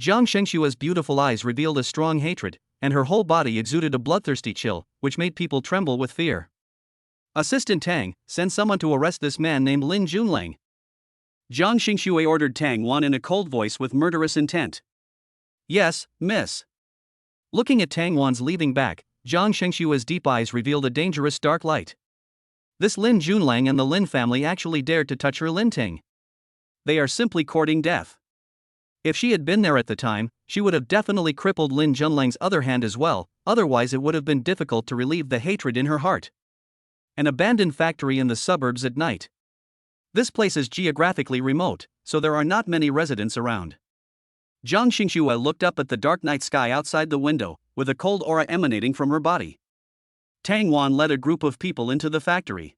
Jiang Xingxue's beautiful eyes revealed a strong hatred, and her whole body exuded a bloodthirsty chill, which made people tremble with fear. Assistant Tang, send someone to arrest this man named Lin Junlang. Jiang Xingxue ordered Tang Wan in a cold voice with murderous intent. Yes, miss. Looking at Tang Wan's leaving back, Jiang Xingxue's deep eyes revealed a dangerous dark light. This Lin Junlang and the Lin family actually dared to touch her Lin Ting. They are simply courting death. If she had been there at the time, she would have definitely crippled Lin Junlang's other hand as well, otherwise it would have been difficult to relieve the hatred in her heart. An abandoned factory in the suburbs at night. This place is geographically remote, so there are not many residents around. Jiang Xingxue looked up at the dark night sky outside the window, with a cold aura emanating from her body. Tang Wan led a group of people into the factory.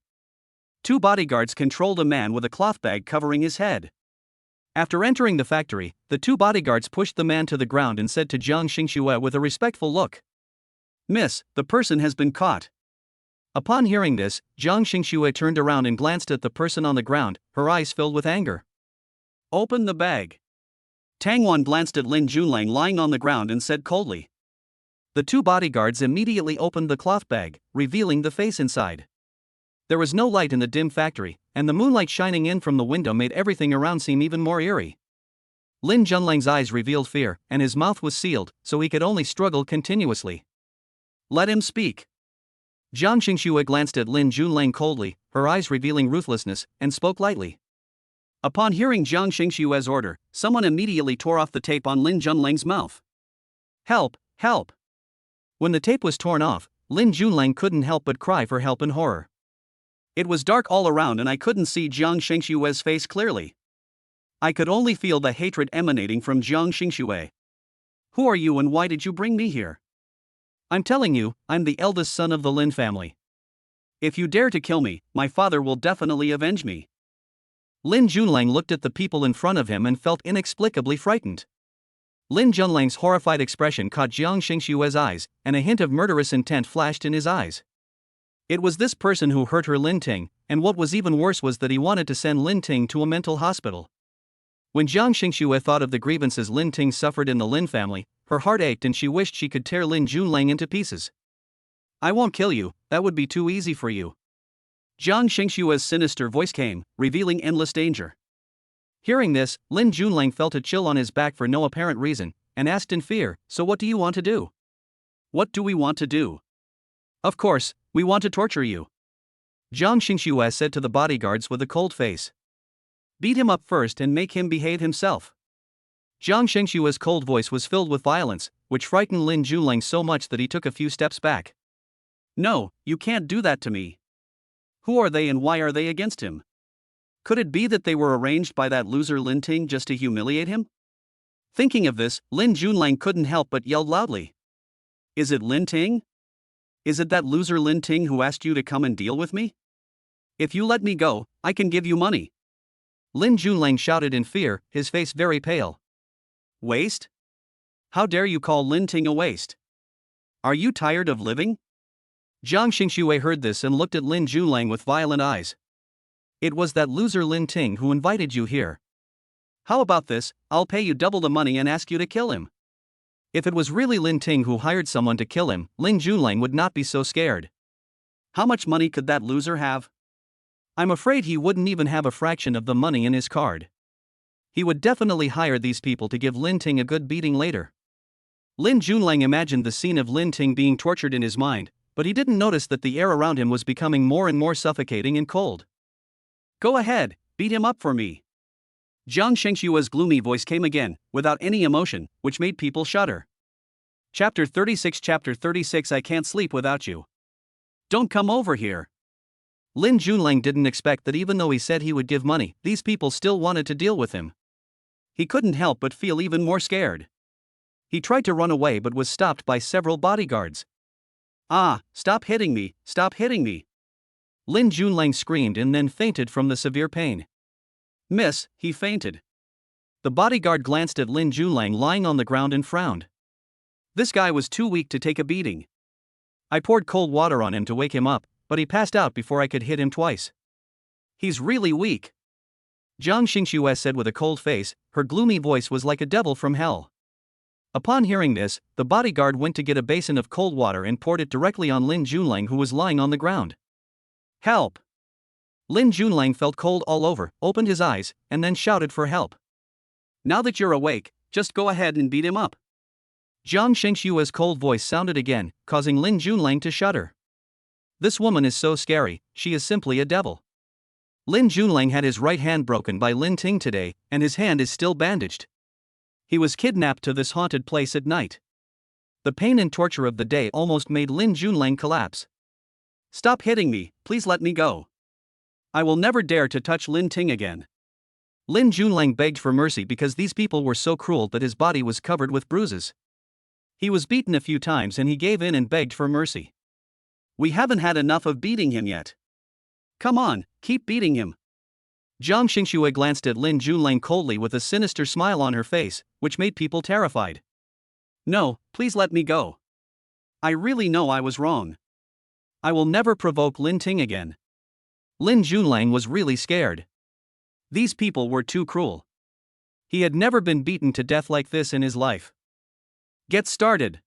Two bodyguards controlled a man with a cloth bag covering his head. After entering the factory, the two bodyguards pushed the man to the ground and said to Jiang Xingxue with a respectful look, Miss, the person has been caught. Upon hearing this, Jiang Xingxue turned around and glanced at the person on the ground, her eyes filled with anger. Open the bag. Tang Wan glanced at Lin Junlang lying on the ground and said coldly. The two bodyguards immediately opened the cloth bag, revealing the face inside. There was no light in the dim factory, and the moonlight shining in from the window made everything around seem even more eerie. Lin Junlang's eyes revealed fear, and his mouth was sealed, so he could only struggle continuously. Let him speak. Jiang Xingxue glanced at Lin Junlang coldly, her eyes revealing ruthlessness, and spoke lightly. Upon hearing Jiang Xingxue's order, someone immediately tore off the tape on Lin Junlang's mouth. Help, help! When the tape was torn off, Lin Junlang couldn't help but cry for help in horror. It was dark all around and I couldn't see Jiang Xingxue's face clearly. I could only feel the hatred emanating from Jiang Xingxue. Who are you and why did you bring me here? I'm telling you, I'm the eldest son of the Lin family. If you dare to kill me, my father will definitely avenge me. Lin Junlang looked at the people in front of him and felt inexplicably frightened. Lin Junlang's horrified expression caught Jiang Xingxue's eyes, and a hint of murderous intent flashed in his eyes. It was this person who hurt her Lin Ting, and what was even worse was that he wanted to send Lin Ting to a mental hospital. When Jiang Xingxue thought of the grievances Lin Ting suffered in the Lin family, her heart ached and she wished she could tear Lin Junlang into pieces. I won't kill you, that would be too easy for you. Jiang Xingxue's sinister voice came, revealing endless danger. Hearing this, Lin Junlang felt a chill on his back for no apparent reason, and asked in fear, so what do you want to do? What do we want to do? Of course, we want to torture you. Jiang Xingxue said to the bodyguards with a cold face. Beat him up first and make him behave himself. Jiang Xingxue's cold voice was filled with violence, which frightened Lin Junlang so much that he took a few steps back. No, you can't do that to me. Who are they and why are they against him? Could it be that they were arranged by that loser Lin Ting just to humiliate him? Thinking of this, Lin Junlang couldn't help but yelled loudly. Is it Lin Ting? Is it that loser Lin Ting who asked you to come and deal with me? If you let me go, I can give you money. Lin Junlang shouted in fear, his face very pale. Waste? How dare you call Lin Ting a waste? Are you tired of living? Jiang Xingxue heard this and looked at Lin Junlang with violent eyes. It was that loser Lin Ting who invited you here. How about this? I'll pay you double the money and ask you to kill him. If it was really Lin Ting who hired someone to kill him, Lin Junlang would not be so scared. How much money could that loser have? I'm afraid he wouldn't even have a fraction of the money in his card. He would definitely hire these people to give Lin Ting a good beating later. Lin Junlang imagined the scene of Lin Ting being tortured in his mind, but he didn't notice that the air around him was becoming more and more suffocating and cold. Go ahead, beat him up for me. Jiang Shengshua's gloomy voice came again, without any emotion, which made people shudder. Chapter 36 I can't sleep without you. Don't come over here. Lin Junlang didn't expect that even though he said he would give money, these people still wanted to deal with him. He couldn't help but feel even more scared. He tried to run away but was stopped by several bodyguards. Ah, stop hitting me, stop hitting me. Lin Junlang screamed and then fainted from the severe pain. Miss, he fainted. The bodyguard glanced at Lin Junlang lying on the ground and frowned. This guy was too weak to take a beating. I poured cold water on him to wake him up, but he passed out before I could hit him twice. He's really weak. Jiang Xingxue said with a cold face. Her gloomy voice was like a devil from hell. Upon hearing this, the bodyguard went to get a basin of cold water and poured it directly on Lin Junlang, who was lying on the ground. Help! Lin Junlang felt cold all over, opened his eyes, and then shouted for help. Now that you're awake, just go ahead and beat him up. Jiang Shengshua's cold voice sounded again, causing Lin Junlang to shudder. This woman is so scary, she is simply a devil. Lin Junlang had his right hand broken by Lin Ting today, and his hand is still bandaged. He was kidnapped to this haunted place at night. The pain and torture of the day almost made Lin Junlang collapse. Stop hitting me, please let me go. I will never dare to touch Lin Ting again. Lin Junlang begged for mercy because these people were so cruel that his body was covered with bruises. He was beaten a few times and he gave in and begged for mercy. We haven't had enough of beating him yet. Come on, keep beating him. Jiang Xingxue glanced at Lin Junlang coldly with a sinister smile on her face, which made people terrified. No, please let me go. I really know I was wrong. I will never provoke Lin Ting again. Lin Junlang was really scared. These people were too cruel. He had never been beaten to death like this in his life. Get started.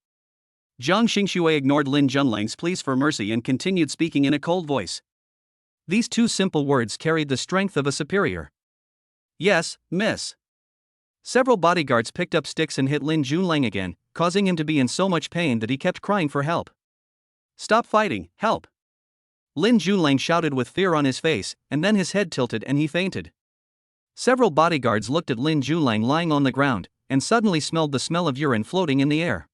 Jiang Xingxue ignored Lin Junlang's pleas for mercy and continued speaking in a cold voice. These two simple words carried the strength of a superior. Yes, miss. Several bodyguards picked up sticks and hit Lin Junlang again, causing him to be in so much pain that he kept crying for help. Stop fighting, help. Lin Junlang shouted with fear on his face, and then his head tilted and he fainted. Several bodyguards looked at Lin Junlang lying on the ground, and suddenly smelled the smell of urine floating in the air.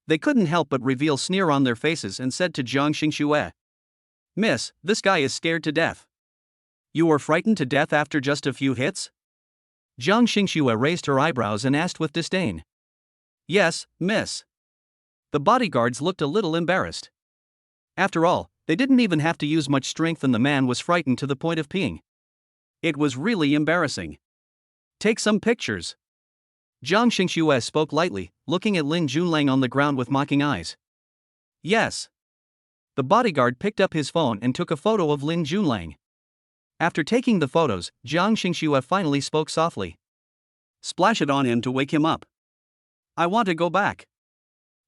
They couldn't help but reveal sneer on their faces and said to Jiang Xingxue, Miss, this guy is scared to death. You were frightened to death after just a few hits? Jiang Xingxue raised her eyebrows and asked with disdain. Yes, miss. The bodyguards looked a little embarrassed. After all, they didn't even have to use much strength and the man was frightened to the point of peeing. It was really embarrassing. Take some pictures. Jiang Xingxue spoke lightly, looking at Lin Junlang on the ground with mocking eyes. Yes. The bodyguard picked up his phone and took a photo of Lin Junlang. After taking the photos, Jiang Xingxue finally spoke softly. Splash it on him to wake him up. I want to go back.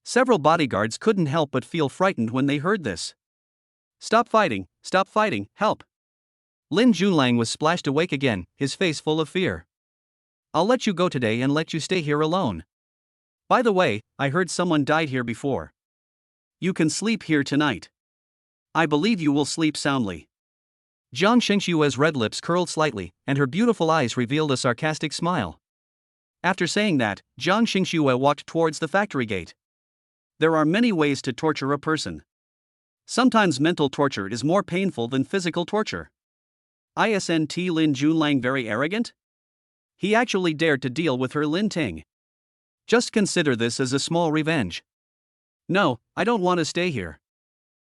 Several bodyguards couldn't help but feel frightened when they heard this. Stop fighting, help. Lin Junlang was splashed awake again, his face full of fear. I'll let you go today and let you stay here alone. By the way, I heard someone died here before. You can sleep here tonight. I believe you will sleep soundly. Jiang Shengshue's red lips curled slightly, and her beautiful eyes revealed a sarcastic smile. After saying that, Jiang Xingxue walked towards the factory gate. There are many ways to torture a person. Sometimes mental torture is more painful than physical torture. Isn't Lin Junlang very arrogant? He actually dared to deal with her Lin Ting. Just consider this as a small revenge. No, I don't want to stay here.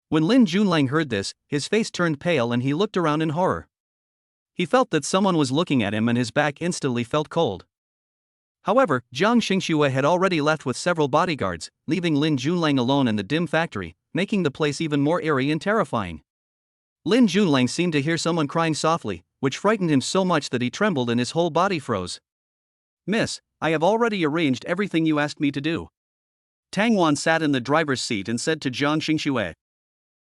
When Lin Junlang heard this, his face turned pale and he looked around in horror. He felt that someone was looking at him and his back instantly felt cold. However, Jiang Xingxue had already left with several bodyguards, leaving Lin Junlang alone in the dim factory, making the place even more eerie and terrifying. Lin Junlang seemed to hear someone crying softly, which frightened him so much that he trembled and his whole body froze. Miss, I have already arranged everything you asked me to do. Tang Wan sat in the driver's seat and said to Jiang Xingxue.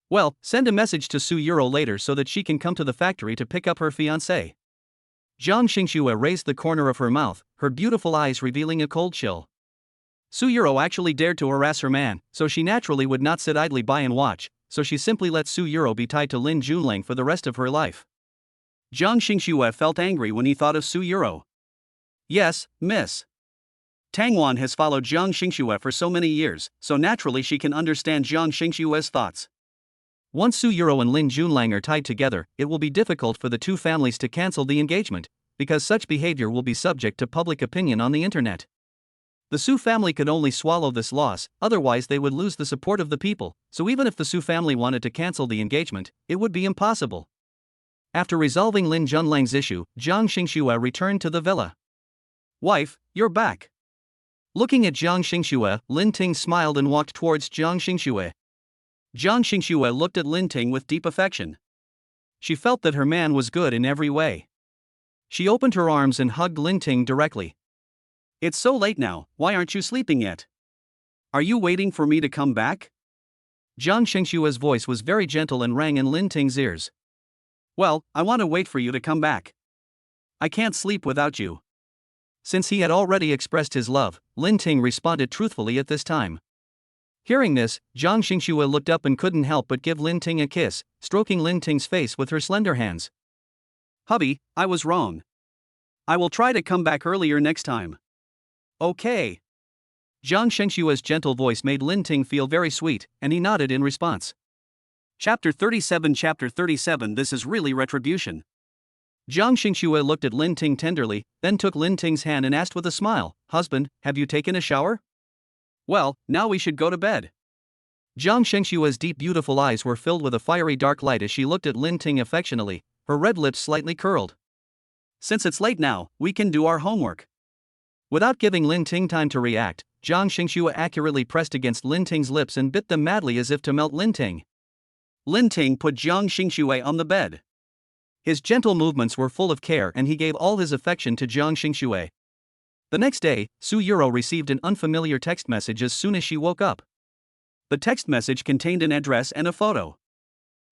Well, send a message to Su Yuro later so that she can come to the factory to pick up her fiancé. Jiang Xingxue raised the corner of her mouth, her beautiful eyes revealing a cold chill. Su Yuro actually dared to harass her man, so she naturally would not sit idly by and watch, so she simply let Su Yuro be tied to Lin Junlang for the rest of her life. Jiang Xingxue felt angry when he thought of Su Yuro. Yes, miss. Tang Wan has followed Jiang Xingxue for so many years, so naturally she can understand Jiang Xingxue's thoughts. Once Su Yuro and Lin Junlang are tied together, it will be difficult for the two families to cancel the engagement, because such behavior will be subject to public opinion on the internet. The Su family could only swallow this loss, otherwise they would lose the support of the people, so even if the Su family wanted to cancel the engagement, it would be impossible. After resolving Lin Junlang's issue, Jiang Xingxue returned to the villa. Wife, you're back. Looking at Jiang Xingxue, Lin Ting smiled and walked towards Jiang Xingxue. Jiang Xingxue looked at Lin Ting with deep affection. She felt that her man was good in every way. She opened her arms and hugged Lin Ting directly. It's so late now, why aren't you sleeping yet? Are you waiting for me to come back? Jiang Xingxue's voice was very gentle and rang in Lin Ting's ears. Well, I want to wait for you to come back. I can't sleep without you. Since he had already expressed his love, Lin Ting responded truthfully at this time. Hearing this, Jiang Xingxue looked up and couldn't help but give Lin Ting a kiss, stroking Lin Ting's face with her slender hands. Hubby, I was wrong. I will try to come back earlier next time. Okay. Jiang Xingxue's gentle voice made Lin Ting feel very sweet, and he nodded in response. Chapter 37 This is really retribution. Jiang Xingxue looked at Lin Ting tenderly, then took Lin Ting's hand and asked with a smile, Husband, have you taken a shower? Well, now we should go to bed. Jiang Xingxue's deep beautiful eyes were filled with a fiery dark light as she looked at Lin Ting affectionately, her red lips slightly curled. Since it's late now, we can do our homework. Without giving Lin Ting time to react, Jiang Xingxue accurately pressed against Lin Ting's lips and bit them madly as if to melt Lin Ting. Lin Ting put Jiang Xingxue on the bed. His gentle movements were full of care and he gave all his affection to Jiang Xingxue. The next day, Su Yuro received an unfamiliar text message as soon as she woke up. The text message contained an address and a photo.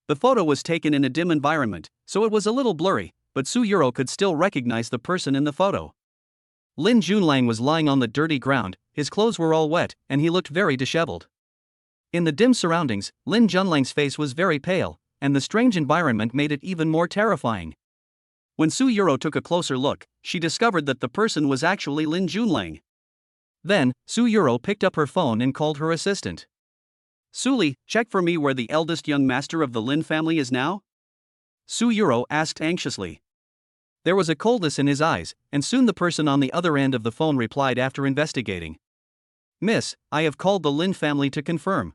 The photo was taken in a dim environment, so it was a little blurry, but Su Yuro could still recognize the person in the photo. Lin Junlang was lying on the dirty ground, his clothes were all wet, and he looked very disheveled. In the dim surroundings, Lin Junlang's face was very pale, and the strange environment made it even more terrifying. When Su Yuro took a closer look, she discovered that the person was actually Lin Junlang. Then, Su Yuro picked up her phone and called her assistant. Suli, check for me where the eldest young master of the Lin family is now? Su Yuro asked anxiously. There was a coldness in his eyes, and soon the person on the other end of the phone replied after investigating. Miss, I have called the Lin family to confirm.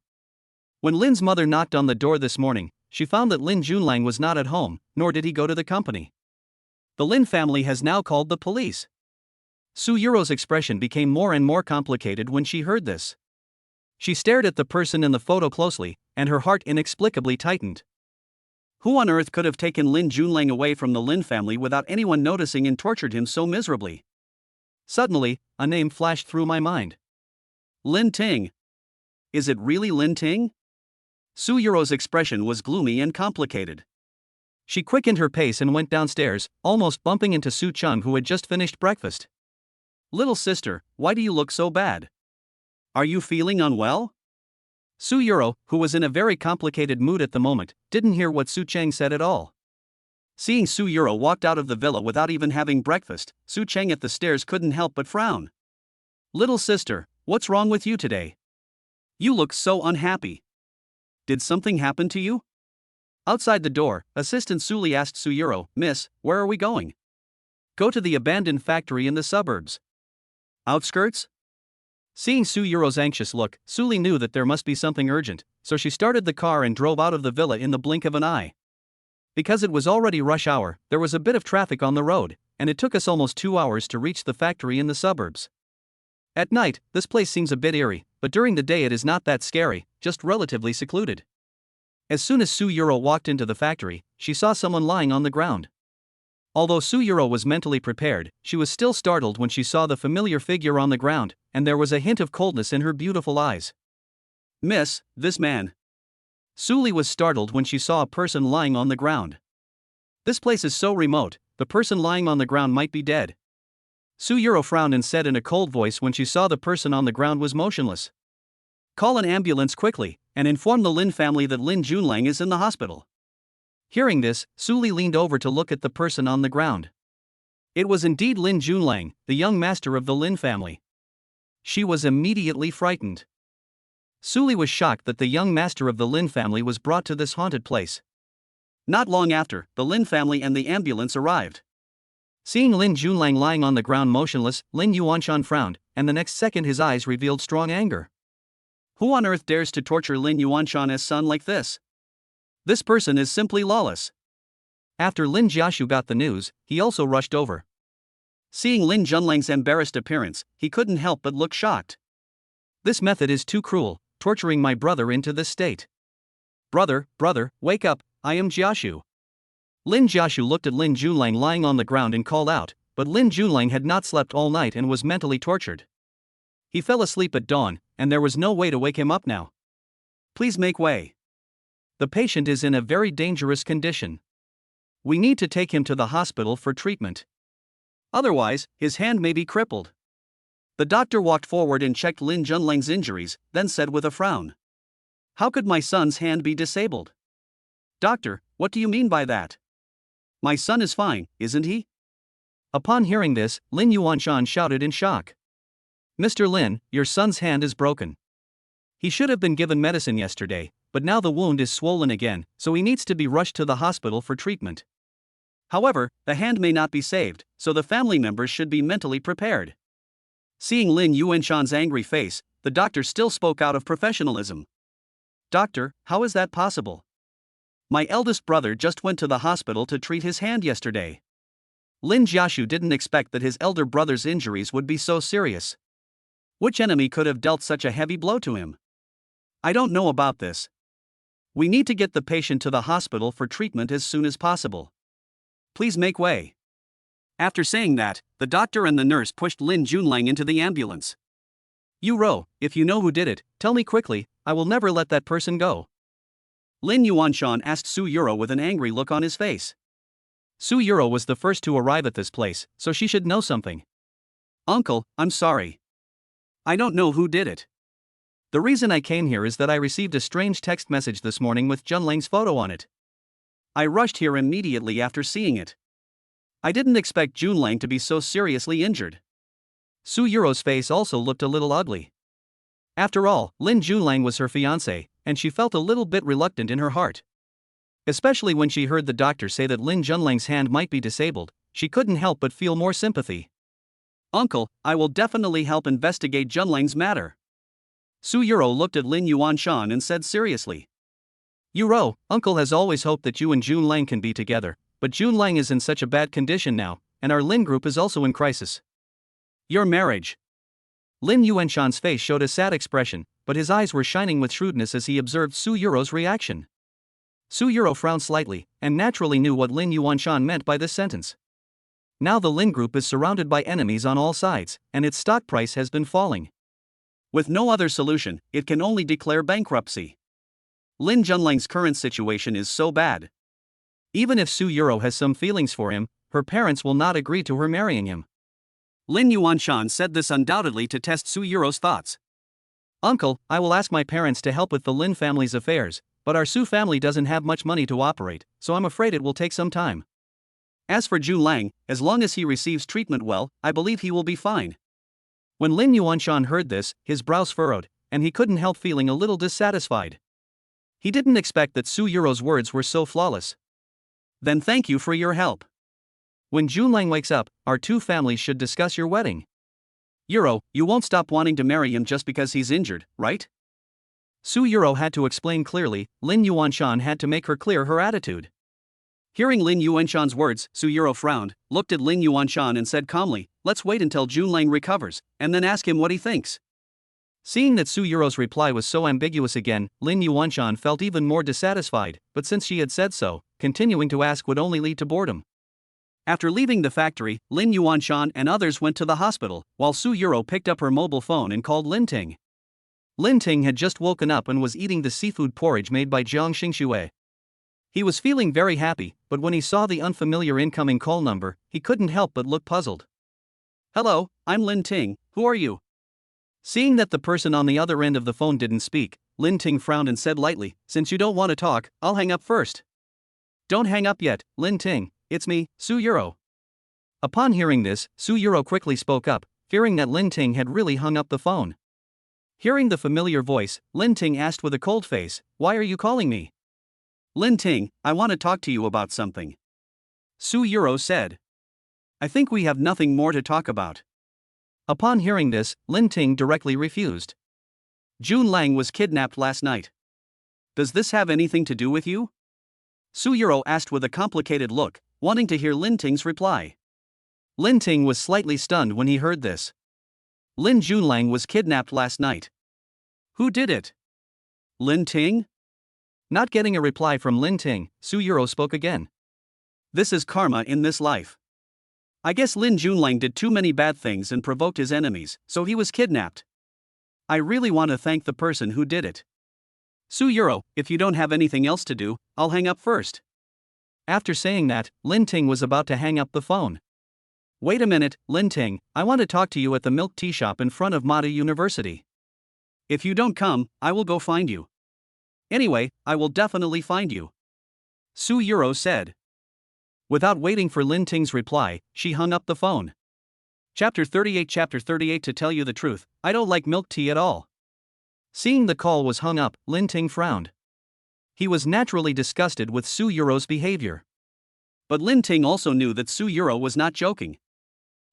When Lin's mother knocked on the door this morning, she found that Lin Junlang was not at home, nor did he go to the company. The Lin family has now called the police. Su Yuro's expression became more and more complicated when she heard this. She stared at the person in the photo closely, and her heart inexplicably tightened. Who on earth could have taken Lin Junlang away from the Lin family without anyone noticing and tortured him so miserably? Suddenly, a name flashed through my mind. Lin Ting. Is it really Lin Ting? Su Yuro's expression was gloomy and complicated. She quickened her pace and went downstairs, almost bumping into Su Cheng, who had just finished breakfast. Little sister, why do you look so bad? Are you feeling unwell? Su Yuro, who was in a very complicated mood at the moment, didn't hear what Su Cheng said at all. Seeing Su Yuro walked out of the villa without even having breakfast, Su Cheng at the stairs couldn't help but frown. Little sister, what's wrong with you today? You look so unhappy. Did something happen to you? Outside the door, Assistant Suli asked Su Yuro, Miss, where are we going? Go to the abandoned factory in the suburbs. Outskirts? Seeing Su Yuro's anxious look, Suli knew that there must be something urgent, so she started the car and drove out of the villa in the blink of an eye. Because it was already rush hour, there was a bit of traffic on the road, and it took us almost 2 hours to reach the factory in the suburbs. At night, this place seems a bit eerie, but during the day it is not that scary, just relatively secluded. As soon as Su Yuro walked into the factory, she saw someone lying on the ground. Although Su Yuro was mentally prepared, she was still startled when she saw the familiar figure on the ground, and there was a hint of coldness in her beautiful eyes. "Miss, this man." Suli was startled when she saw a person lying on the ground. "This place is so remote, the person lying on the ground might be dead." Su Yuro frowned and said in a cold voice when she saw the person on the ground was motionless. "Call an ambulance quickly, and inform the Lin family that Lin Junlang is in the hospital." Hearing this, Suli leaned over to look at the person on the ground. It was indeed Lin Junlang, the young master of the Lin family. She was immediately frightened. Suli was shocked that the young master of the Lin family was brought to this haunted place. Not long after, the Lin family and the ambulance arrived. Seeing Lin Junlang lying on the ground motionless, Lin Yuanshan frowned, and the next second his eyes revealed strong anger. Who on earth dares to torture Lin Yuanshan as son like this? This person is simply lawless. After Lin Jiashu got the news, he also rushed over. Seeing Lin Junlang's embarrassed appearance, he couldn't help but look shocked. This method is too cruel, torturing my brother into this state. Brother, wake up, I am Jiashu. Lin Jiashu looked at Lin Junlang lying on the ground and called out, but Lin Junlang had not slept all night and was mentally tortured. He fell asleep at dawn, and there was no way to wake him up now. Please make way. The patient is in a very dangerous condition. We need to take him to the hospital for treatment. Otherwise, his hand may be crippled. The doctor walked forward and checked Lin Junlang's injuries, then said with a frown. How could my son's hand be disabled? Doctor, what do you mean by that? My son is fine, isn't he? Upon hearing this, Lin Yuanshan shouted in shock. Mr. Lin, your son's hand is broken. He should have been given medicine yesterday, but now the wound is swollen again, so he needs to be rushed to the hospital for treatment. However, the hand may not be saved, so the family members should be mentally prepared. Seeing Lin Yuanshan's angry face, the doctor still spoke out of professionalism. Doctor, how is that possible? My eldest brother just went to the hospital to treat his hand yesterday. Lin Jiashu didn't expect that his elder brother's injuries would be so serious. Which enemy could have dealt such a heavy blow to him? I don't know about this. We need to get the patient to the hospital for treatment as soon as possible. Please make way. After saying that, the doctor and the nurse pushed Lin Junlang into the ambulance. Ro, if you know who did it, tell me quickly, I will never let that person go. Lin Yuanshan asked Su Yuro with an angry look on his face. Su Yuro was the first to arrive at this place, so she should know something. Uncle, I'm sorry. I don't know who did it. The reason I came here is that I received a strange text message this morning with Junlang's photo on it. I rushed here immediately after seeing it. I didn't expect Junlang to be so seriously injured. Su Yuro's face also looked a little ugly. After all, Lin Junlang was her fiancé, and she felt a little bit reluctant in her heart. Especially when she heard the doctor say that Lin Junlang's hand might be disabled, she couldn't help but feel more sympathy. Uncle, I will definitely help investigate Junlang's matter. Su Yuro looked at Lin Yuanshan and said seriously. Yuro, Uncle has always hoped that you and Junlang can be together, but Junlang is in such a bad condition now, and our Lin group is also in crisis. Your marriage. Lin Yuanshan's face showed a sad expression, but his eyes were shining with shrewdness as he observed Su Yuro's reaction. Su Yuro frowned slightly, and naturally knew what Lin Yuanshan meant by this sentence. Now the Lin group is surrounded by enemies on all sides, and its stock price has been falling. With no other solution, it can only declare bankruptcy. Lin Junlang's current situation is so bad. Even if Su Yuro has some feelings for him, her parents will not agree to her marrying him. Lin Yuanshan said this undoubtedly to test Su Yuro's thoughts. Uncle, I will ask my parents to help with the Lin family's affairs, but our Su family doesn't have much money to operate, so I'm afraid it will take some time. As for Junlang, as long as he receives treatment well, I believe he will be fine. When Lin Yuanshan heard this, his brows furrowed, and he couldn't help feeling a little dissatisfied. He didn't expect that Su Yuro's words were so flawless. Then thank you for your help. When Junlang wakes up, our two families should discuss your wedding. Yuro, you won't stop wanting to marry him just because he's injured, right? Su Yuro had to explain clearly. Lin Yuanshan had to make her clear her attitude. Hearing Lin Yuanshan's words, Su Yuro frowned, looked at Lin Yuanshan and said calmly, let's wait until Junlang recovers, and then ask him what he thinks. Seeing that Su Yuro's reply was so ambiguous again, Lin Yuanshan felt even more dissatisfied, but since she had said so, continuing to ask would only lead to boredom. After leaving the factory, Lin Yuanshan and others went to the hospital, while Su Yuro picked up her mobile phone and called Lin Ting. Lin Ting had just woken up and was eating the seafood porridge made by Jiang Xingxue. He was feeling very happy, but when he saw the unfamiliar incoming call number, he couldn't help but look puzzled. "Hello, I'm Lin Ting, who are you?" Seeing that the person on the other end of the phone didn't speak, Lin Ting frowned and said lightly, "Since you don't want to talk, I'll hang up first." "Don't hang up yet, Lin Ting, it's me, Su Yuro." Upon hearing this, Su Yuro quickly spoke up, fearing that Lin Ting had really hung up the phone. Hearing the familiar voice, Lin Ting asked with a cold face, "Why are you calling me?" "Lin Ting, I want to talk to you about something," Su Yuro said. "I think we have nothing more to talk about." Upon hearing this, Lin Ting directly refused. "Jun Lang was kidnapped last night. Does this have anything to do with you?" Su Yuro asked with a complicated look, wanting to hear Lin Ting's reply. Lin Ting was slightly stunned when he heard this. Lin Junlang was kidnapped last night. Who did it? Lin Ting? Not getting a reply from Lin Ting, Su Yuro spoke again. "This is karma in this life. I guess Lin Junlang did too many bad things and provoked his enemies, so he was kidnapped. I really want to thank the person who did it. Su Yuro, if you don't have anything else to do, I'll hang up first." After saying that, Lin Ting was about to hang up the phone. "Wait a minute, Lin Ting, I want to talk to you at the milk tea shop in front of Mata University. If you don't come, I will go find you. Anyway, I will definitely find you," Su Yuro said. Without waiting for Lin Ting's reply, she hung up the phone. Chapter 38 To tell you the truth, I don't like milk tea at all. Seeing the call was hung up, Lin Ting frowned. He was naturally disgusted with Su Yuro's behavior. But Lin Ting also knew that Su Yuro was not joking.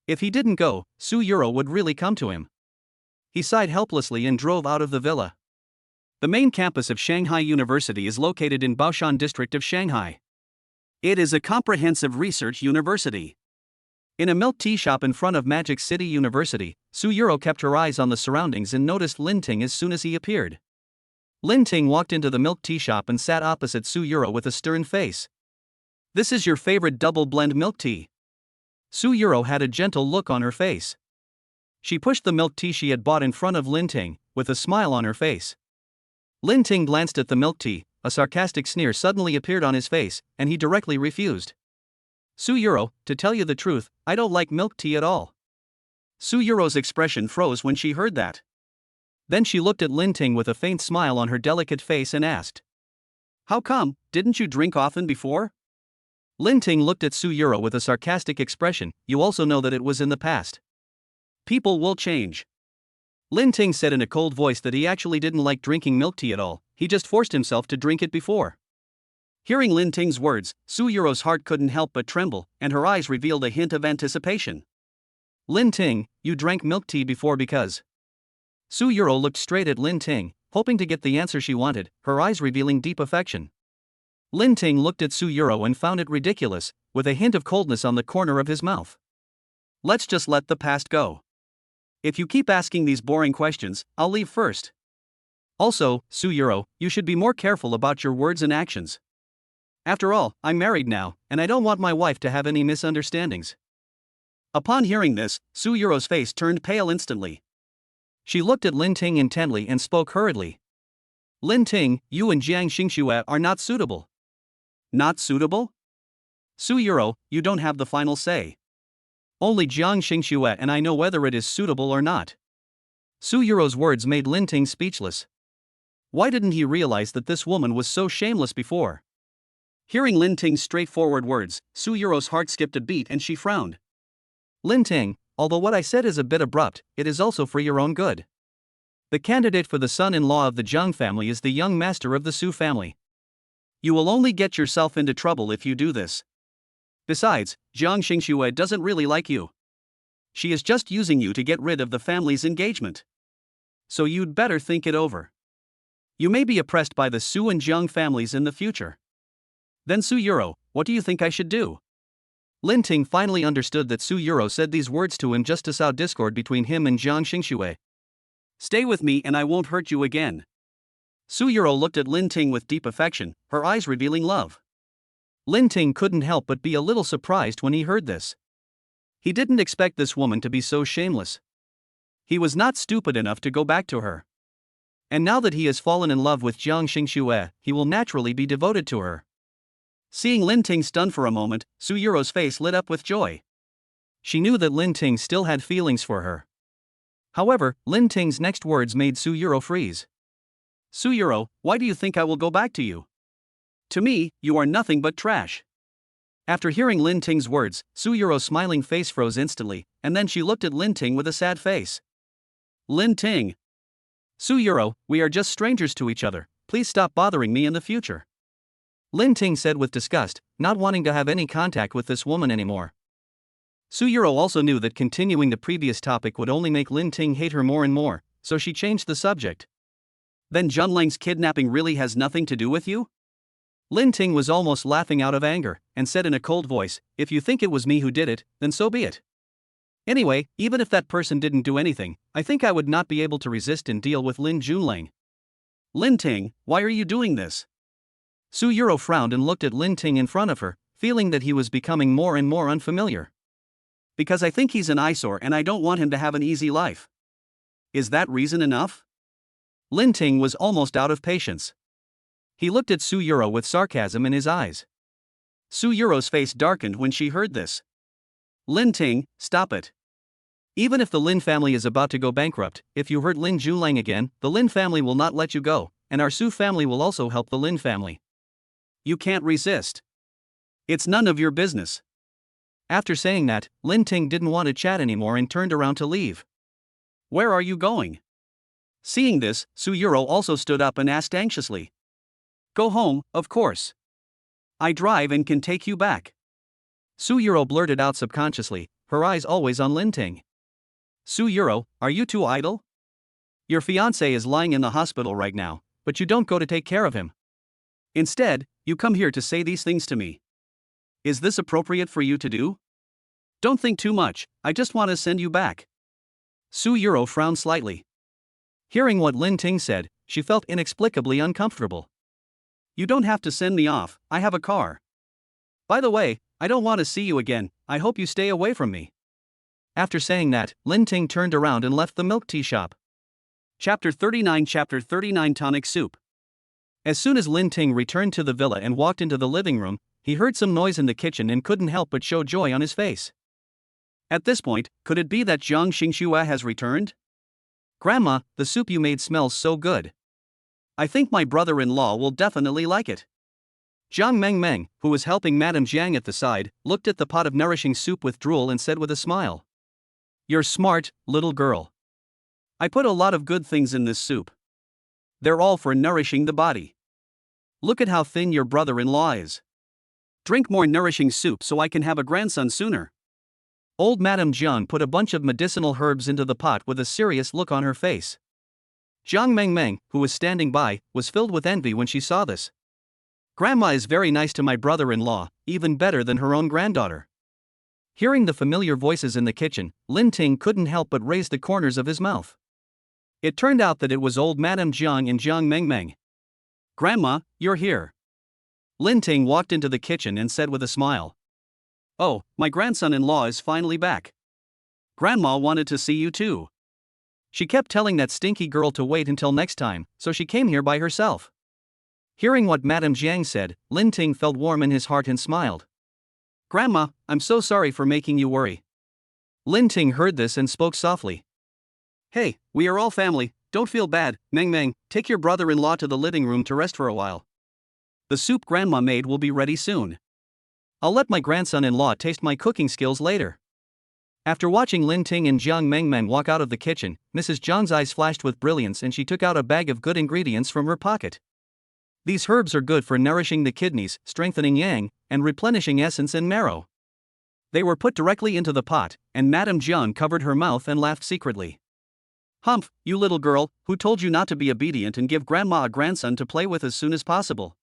If he didn't go, Su Yuro would really come to him. He sighed helplessly and drove out of the villa. The main campus of Shanghai University is located in Baoshan district of Shanghai. It is a comprehensive research university. In a milk tea shop in front of Magic City University, Su Yuro kept her eyes on the surroundings and noticed Lin Ting as soon as he appeared. Lin Ting walked into the milk tea shop and sat opposite Su Yuro with a stern face. "This is your favorite double blend milk tea." Su Yuro had a gentle look on her face. She pushed the milk tea she had bought in front of Lin Ting, with a smile on her face. Lin Ting glanced at the milk tea, a sarcastic sneer suddenly appeared on his face, and he directly refused. "Su Yuro, to tell you the truth, I don't like milk tea at all." Su Yuro's expression froze when she heard that. Then she looked at Lin Ting with a faint smile on her delicate face and asked, "How come, didn't you drink often before?" Lin Ting looked at Su Yuro with a sarcastic expression. "You also know that it was in the past. People will change." Lin Ting said in a cold voice that he actually didn't like drinking milk tea at all, he just forced himself to drink it before. Hearing Lin Ting's words, Su Yuro's heart couldn't help but tremble, and her eyes revealed a hint of anticipation. "Lin Ting, you drank milk tea before because..." Su Yuro looked straight at Lin Ting, hoping to get the answer she wanted, her eyes revealing deep affection. Lin Ting looked at Su Yuro and found it ridiculous, with a hint of coldness on the corner of his mouth. "Let's just let the past go. If you keep asking these boring questions, I'll leave first. Also, Su Yuro, you should be more careful about your words and actions. After all, I'm married now, and I don't want my wife to have any misunderstandings." Upon hearing this, Su Yuro's face turned pale instantly. She looked at Lin Ting intently and spoke hurriedly. "Lin Ting, you and Jiang Xingxue are not suitable." "Not suitable?" "Su Yuro, you don't have the final say. Only Jiang Xingxue and I know whether it is suitable or not." Su Yuro's words made Lin Ting speechless. Why didn't he realize that this woman was so shameless before? Hearing Lin Ting's straightforward words, Su Yuro's heart skipped a beat and she frowned. "Lin Ting, although what I said is a bit abrupt, it is also for your own good. The candidate for the son-in-law of the Zhang family is the young master of the Su family. You will only get yourself into trouble if you do this. Besides, Jiang Xingxue doesn't really like you. She is just using you to get rid of the family's engagement. So you'd better think it over. You may be oppressed by the Su and Jiang families in the future. Then Su Yuro, what do you think I should do?" Lin Ting finally understood that Su Yuro said these words to him just to sow discord between him and Jiang Xingxue. Stay with me and I won't hurt you again. Suyuro looked at Lin Ting with deep affection, her eyes revealing love. Lin Ting couldn't help but be a little surprised when he heard this. He didn't expect this woman to be so shameless. He was not stupid enough to go back to her. And now that he has fallen in love with Jiang Xingxue, he will naturally be devoted to her. Seeing Lin Ting stunned for a moment, Suyuro's face lit up with joy. She knew that Lin Ting still had feelings for her. However, Lin Ting's next words made Suyuro freeze. Suyuro, why do you think I will go back to you? To me, you are nothing but trash. After hearing Lin Ting's words, Suyuro's smiling face froze instantly, and then she looked at Lin Ting with a sad face. Lin Ting. Suyuro, we are just strangers to each other, please stop bothering me in the future. Lin Ting said with disgust, not wanting to have any contact with this woman anymore. Suyuro also knew that continuing the previous topic would only make Lin Ting hate her more and more, so she changed the subject. Then Junlang's kidnapping really has nothing to do with you? Lin Ting was almost laughing out of anger, and said in a cold voice, if you think it was me who did it, then so be it. Anyway, even if that person didn't do anything, I think I would not be able to resist and deal with Lin Junlang. Lin Ting, why are you doing this? Suyuro frowned and looked at Lin Ting in front of her, feeling that he was becoming more and more unfamiliar. Because I think he's an eyesore and I don't want him to have an easy life. Is that reason enough? Lin Ting was almost out of patience. He looked at Suyuro with sarcasm in his eyes. Suyuro's face darkened when she heard this. Lin Ting, stop it. Even if the Lin family is about to go bankrupt, if you hurt Lin Junlang again, the Lin family will not let you go, and our Su family will also help the Lin family. You can't resist. It's none of your business. After saying that, Lin Ting didn't want to chat anymore and turned around to leave. Where are you going? Seeing this, Suyuro also stood up and asked anxiously. Go home, of course. I drive and can take you back. Suyuro blurted out subconsciously, her eyes always on Lin Ting. Suyuro, are you too idle? Your fiancé is lying in the hospital right now, but you don't go to take care of him. Instead, you come here to say these things to me. Is this appropriate for you to do? Don't think too much, I just want to send you back. Suyuro frowned slightly. Hearing what Lin Ting said, she felt inexplicably uncomfortable. You don't have to send me off, I have a car. By the way, I don't want to see you again, I hope you stay away from me. After saying that, Lin Ting turned around and left the milk tea shop. Chapter 39 Tonic Soup. As soon as Lin Ting returned to the villa and walked into the living room, he heard some noise in the kitchen and couldn't help but show joy on his face. At this point, could it be that Jiang Xingxue has returned? Grandma, the soup you made smells so good. I think my brother-in-law will definitely like it. Jiang Mengmeng, who was helping Madame Jiang at the side, looked at the pot of nourishing soup with drool and said with a smile. You're smart, little girl. I put a lot of good things in this soup. They're all for nourishing the body. Look at how thin your brother-in-law is. Drink more nourishing soup so I can have a grandson sooner. Old Madame Jiang put a bunch of medicinal herbs into the pot with a serious look on her face. Jiang Mengmeng, who was standing by, was filled with envy when she saw this. Grandma is very nice to my brother-in-law, even better than her own granddaughter. Hearing the familiar voices in the kitchen, Lin Ting couldn't help but raise the corners of his mouth. It turned out that it was old Madame Jiang and Jiang Mengmeng. Grandma, you're here. Lin Ting walked into the kitchen and said with a smile. Oh, my grandson-in-law is finally back. Grandma wanted to see you too. She kept telling that stinky girl to wait until next time, so she came here by herself. Hearing what Madame Jiang said, Lin Ting felt warm in his heart and smiled. Grandma, I'm so sorry for making you worry. Lin Ting heard this and spoke softly. Hey, we are all family, don't feel bad, Meng Meng, take your brother-in-law to the living room to rest for a while. The soup Grandma made will be ready soon. I'll let my grandson-in-law taste my cooking skills later. After watching Lin Ting and Jiang Mengmeng walk out of the kitchen, Mrs. Jiang's eyes flashed with brilliance and she took out a bag of good ingredients from her pocket. These herbs are good for nourishing the kidneys, strengthening yang, and replenishing essence and marrow. They were put directly into the pot, and Madame Jiang covered her mouth and laughed secretly. Humph, you little girl, who told you not to be obedient and give Grandma a grandson to play with as soon as possible?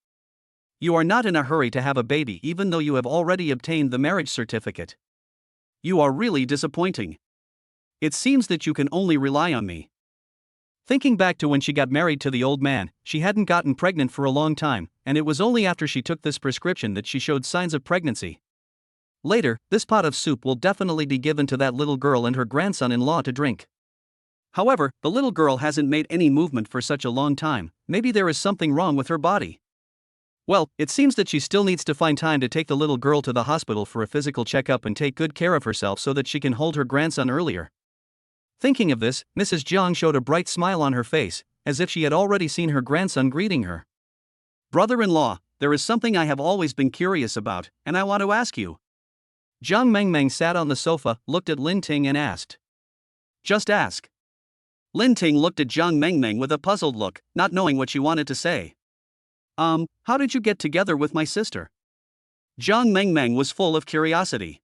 You are not in a hurry to have a baby even though you have already obtained the marriage certificate. You are really disappointing. It seems that you can only rely on me. Thinking back to when she got married to the old man, she hadn't gotten pregnant for a long time, and it was only after she took this prescription that she showed signs of pregnancy. Later, this pot of soup will definitely be given to that little girl and her grandson-in-law to drink. However, the little girl hasn't made any movement for such a long time. Maybe there is something wrong with her body. Well, it seems that she still needs to find time to take the little girl to the hospital for a physical checkup and take good care of herself so that she can hold her grandson earlier. Thinking of this, Mrs. Jiang showed a bright smile on her face, as if she had already seen her grandson greeting her. "Brother-in-law, there is something I have always been curious about, and I want to ask you." Jiang Mengmeng sat on the sofa, looked at Lin Ting and asked. "Just ask." Lin Ting looked at Jiang Mengmeng with a puzzled look, not knowing what she wanted to say. How did you get together with my sister?" Jiang Mengmeng was full of curiosity.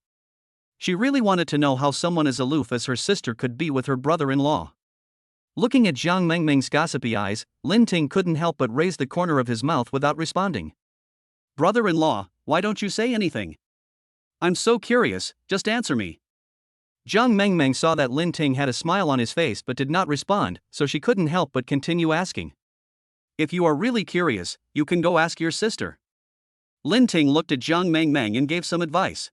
She really wanted to know how someone as aloof as her sister could be with her brother-in-law. Looking at Jiang Mengmeng's gossipy eyes, Lin Ting couldn't help but raise the corner of his mouth without responding. "Brother-in-law, why don't you say anything? I'm so curious, just answer me." Jiang Mengmeng saw that Lin Ting had a smile on his face but did not respond, so she couldn't help but continue asking. "If you are really curious, you can go ask your sister." Lin Ting looked at Jiang Mengmeng and gave some advice.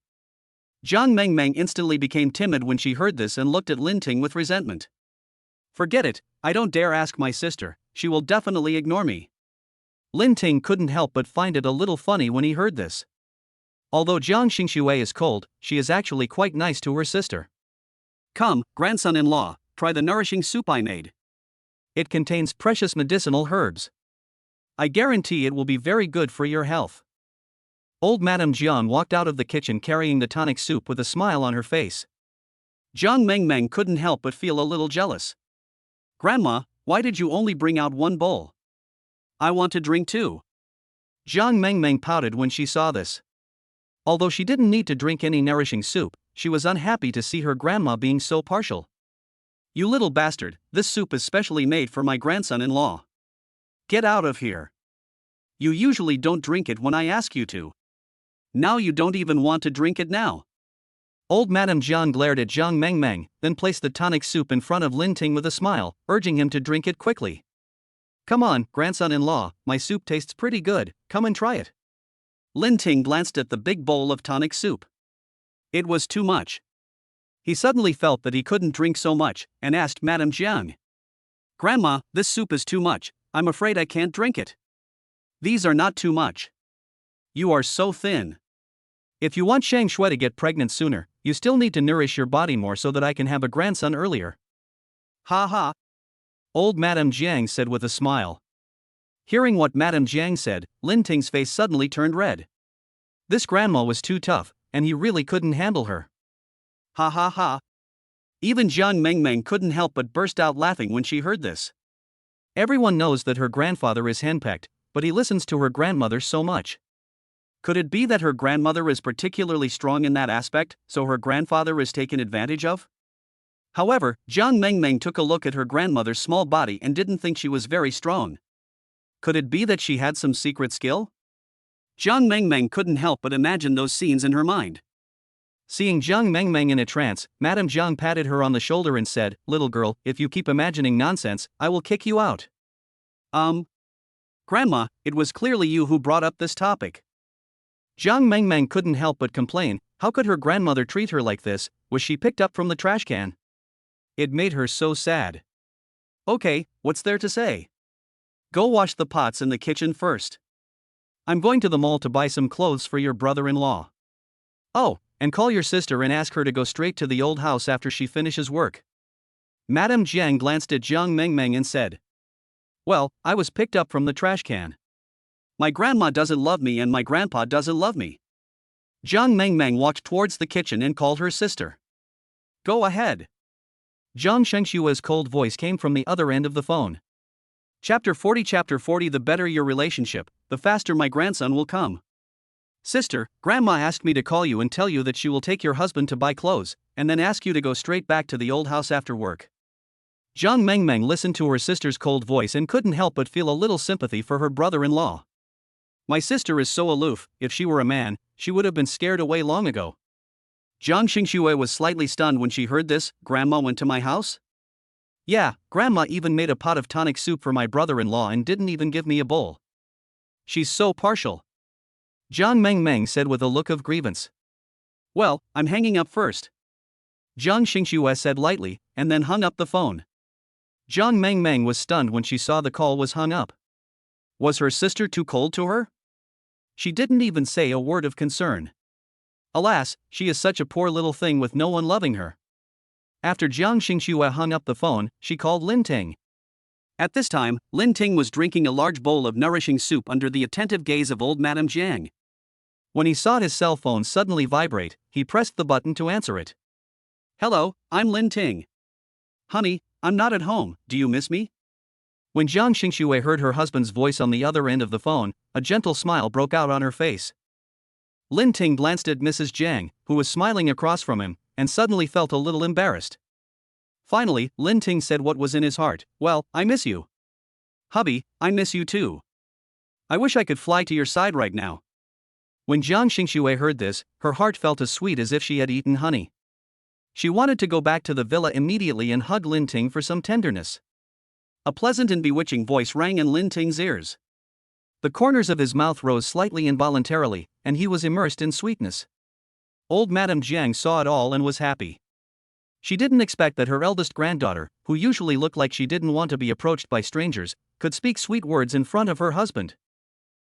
Jiang Mengmeng instantly became timid when she heard this and looked at Lin Ting with resentment. "Forget it, I don't dare ask my sister, she will definitely ignore me." Lin Ting couldn't help but find it a little funny when he heard this. Although Jiang Xingxue is cold, she is actually quite nice to her sister. "Come, grandson-in-law, try the nourishing soup I made. It contains precious medicinal herbs. I guarantee it will be very good for your health." Old Madame Jiang walked out of the kitchen carrying the tonic soup with a smile on her face. Jiang Mengmeng couldn't help but feel a little jealous. "Grandma, why did you only bring out one bowl? I want to drink too." Jiang Mengmeng pouted when she saw this. Although she didn't need to drink any nourishing soup, she was unhappy to see her grandma being so partial. "You little bastard, this soup is specially made for my grandson-in-law. Get out of here. You usually don't drink it when I ask you to. Now you don't even want to drink it now." Old Madame Jiang glared at Jiang Mengmeng, then placed the tonic soup in front of Lin Ting with a smile, urging him to drink it quickly. "Come on, grandson-in-law, my soup tastes pretty good, come and try it." Lin Ting glanced at the big bowl of tonic soup. It was too much. He suddenly felt that he couldn't drink so much, and asked Madame Jiang. "Grandma, this soup is too much, I'm afraid I can't drink it." "These are not too much. You are so thin. If you want Shang Shui to get pregnant sooner, you still need to nourish your body more so that I can have a grandson earlier." "Ha ha," Old Madame Jiang said with a smile. Hearing what Madame Jiang said, Lin Ting's face suddenly turned red. This grandma was too tough, and he really couldn't handle her. "Ha ha ha." Even Jiang Mengmeng couldn't help but burst out laughing when she heard this. Everyone knows that her grandfather is henpecked, but he listens to her grandmother so much. Could it be that her grandmother is particularly strong in that aspect, so her grandfather is taken advantage of? However, Jiang Mengmeng took a look at her grandmother's small body and didn't think she was very strong. Could it be that she had some secret skill? Jiang Mengmeng couldn't help but imagine those scenes in her mind. Seeing Jiang Mengmeng in a trance, Madame Jiang patted her on the shoulder and said, "Little girl, if you keep imagining nonsense, I will kick you out." Grandma, it was clearly you who brought up this topic." Jiang Mengmeng couldn't help but complain. How could her grandmother treat her like this? Was she picked up from the trash can? It made her so sad. "Okay, what's there to say? Go wash the pots in the kitchen first. I'm going to the mall to buy some clothes for your brother-in-law. Oh, and call your sister and ask her to go straight to the old house after she finishes work." Madame Jiang glanced at Jiang Mengmeng and said, "Well, I was picked up from the trash can. My grandma doesn't love me and my grandpa doesn't love me." Jiang Mengmeng walked towards the kitchen and called her sister. "Go ahead." Jiang Shengshua's cold voice came from the other end of the phone. Chapter 40 The better your relationship, the faster my grandson will come. "Sister, Grandma asked me to call you and tell you that she will take your husband to buy clothes, and then ask you to go straight back to the old house after work." Jiang Mengmeng listened to her sister's cold voice and couldn't help but feel a little sympathy for her brother-in-law. "My sister is so aloof, if she were a man, she would have been scared away long ago." Jiang Xingxue was slightly stunned when she heard this. "Grandma went to my house? Yeah, Grandma even made a pot of tonic soup for my brother-in-law and didn't even give me a bowl. She's so partial. Jiang Mengmeng said with a look of grievance. Well, I'm hanging up first. Jiang Xingxue said lightly, and then hung up the phone. Jiang Mengmeng was stunned when she saw the call was hung up. Was her sister too cold to her? She didn't even say a word of concern. Alas, she is such a poor little thing with no one loving her. After Jiang Xingxue hung up the phone, she called Lin Ting. At this time, Lin Ting was drinking a large bowl of nourishing soup under the attentive gaze of old Madame Jiang. When he saw his cell phone suddenly vibrate, he pressed the button to answer it. Hello, I'm Lin Ting. Honey, I'm not at home, do you miss me? When Jiang Xingxue heard her husband's voice on the other end of the phone, a gentle smile broke out on her face. Lin Ting glanced at Mrs. Jiang, who was smiling across from him, and suddenly felt a little embarrassed. Finally, Lin Ting said what was in his heart, Well, I miss you. Hubby, I miss you too. I wish I could fly to your side right now. When Jiang Xingxue heard this, her heart felt as sweet as if she had eaten honey. She wanted to go back to the villa immediately and hug Lin Ting for some tenderness. A pleasant and bewitching voice rang in Lin Ting's ears. The corners of his mouth rose slightly involuntarily, and he was immersed in sweetness. Old Madame Jiang saw it all and was happy. She didn't expect that her eldest granddaughter, who usually looked like she didn't want to be approached by strangers, could speak sweet words in front of her husband.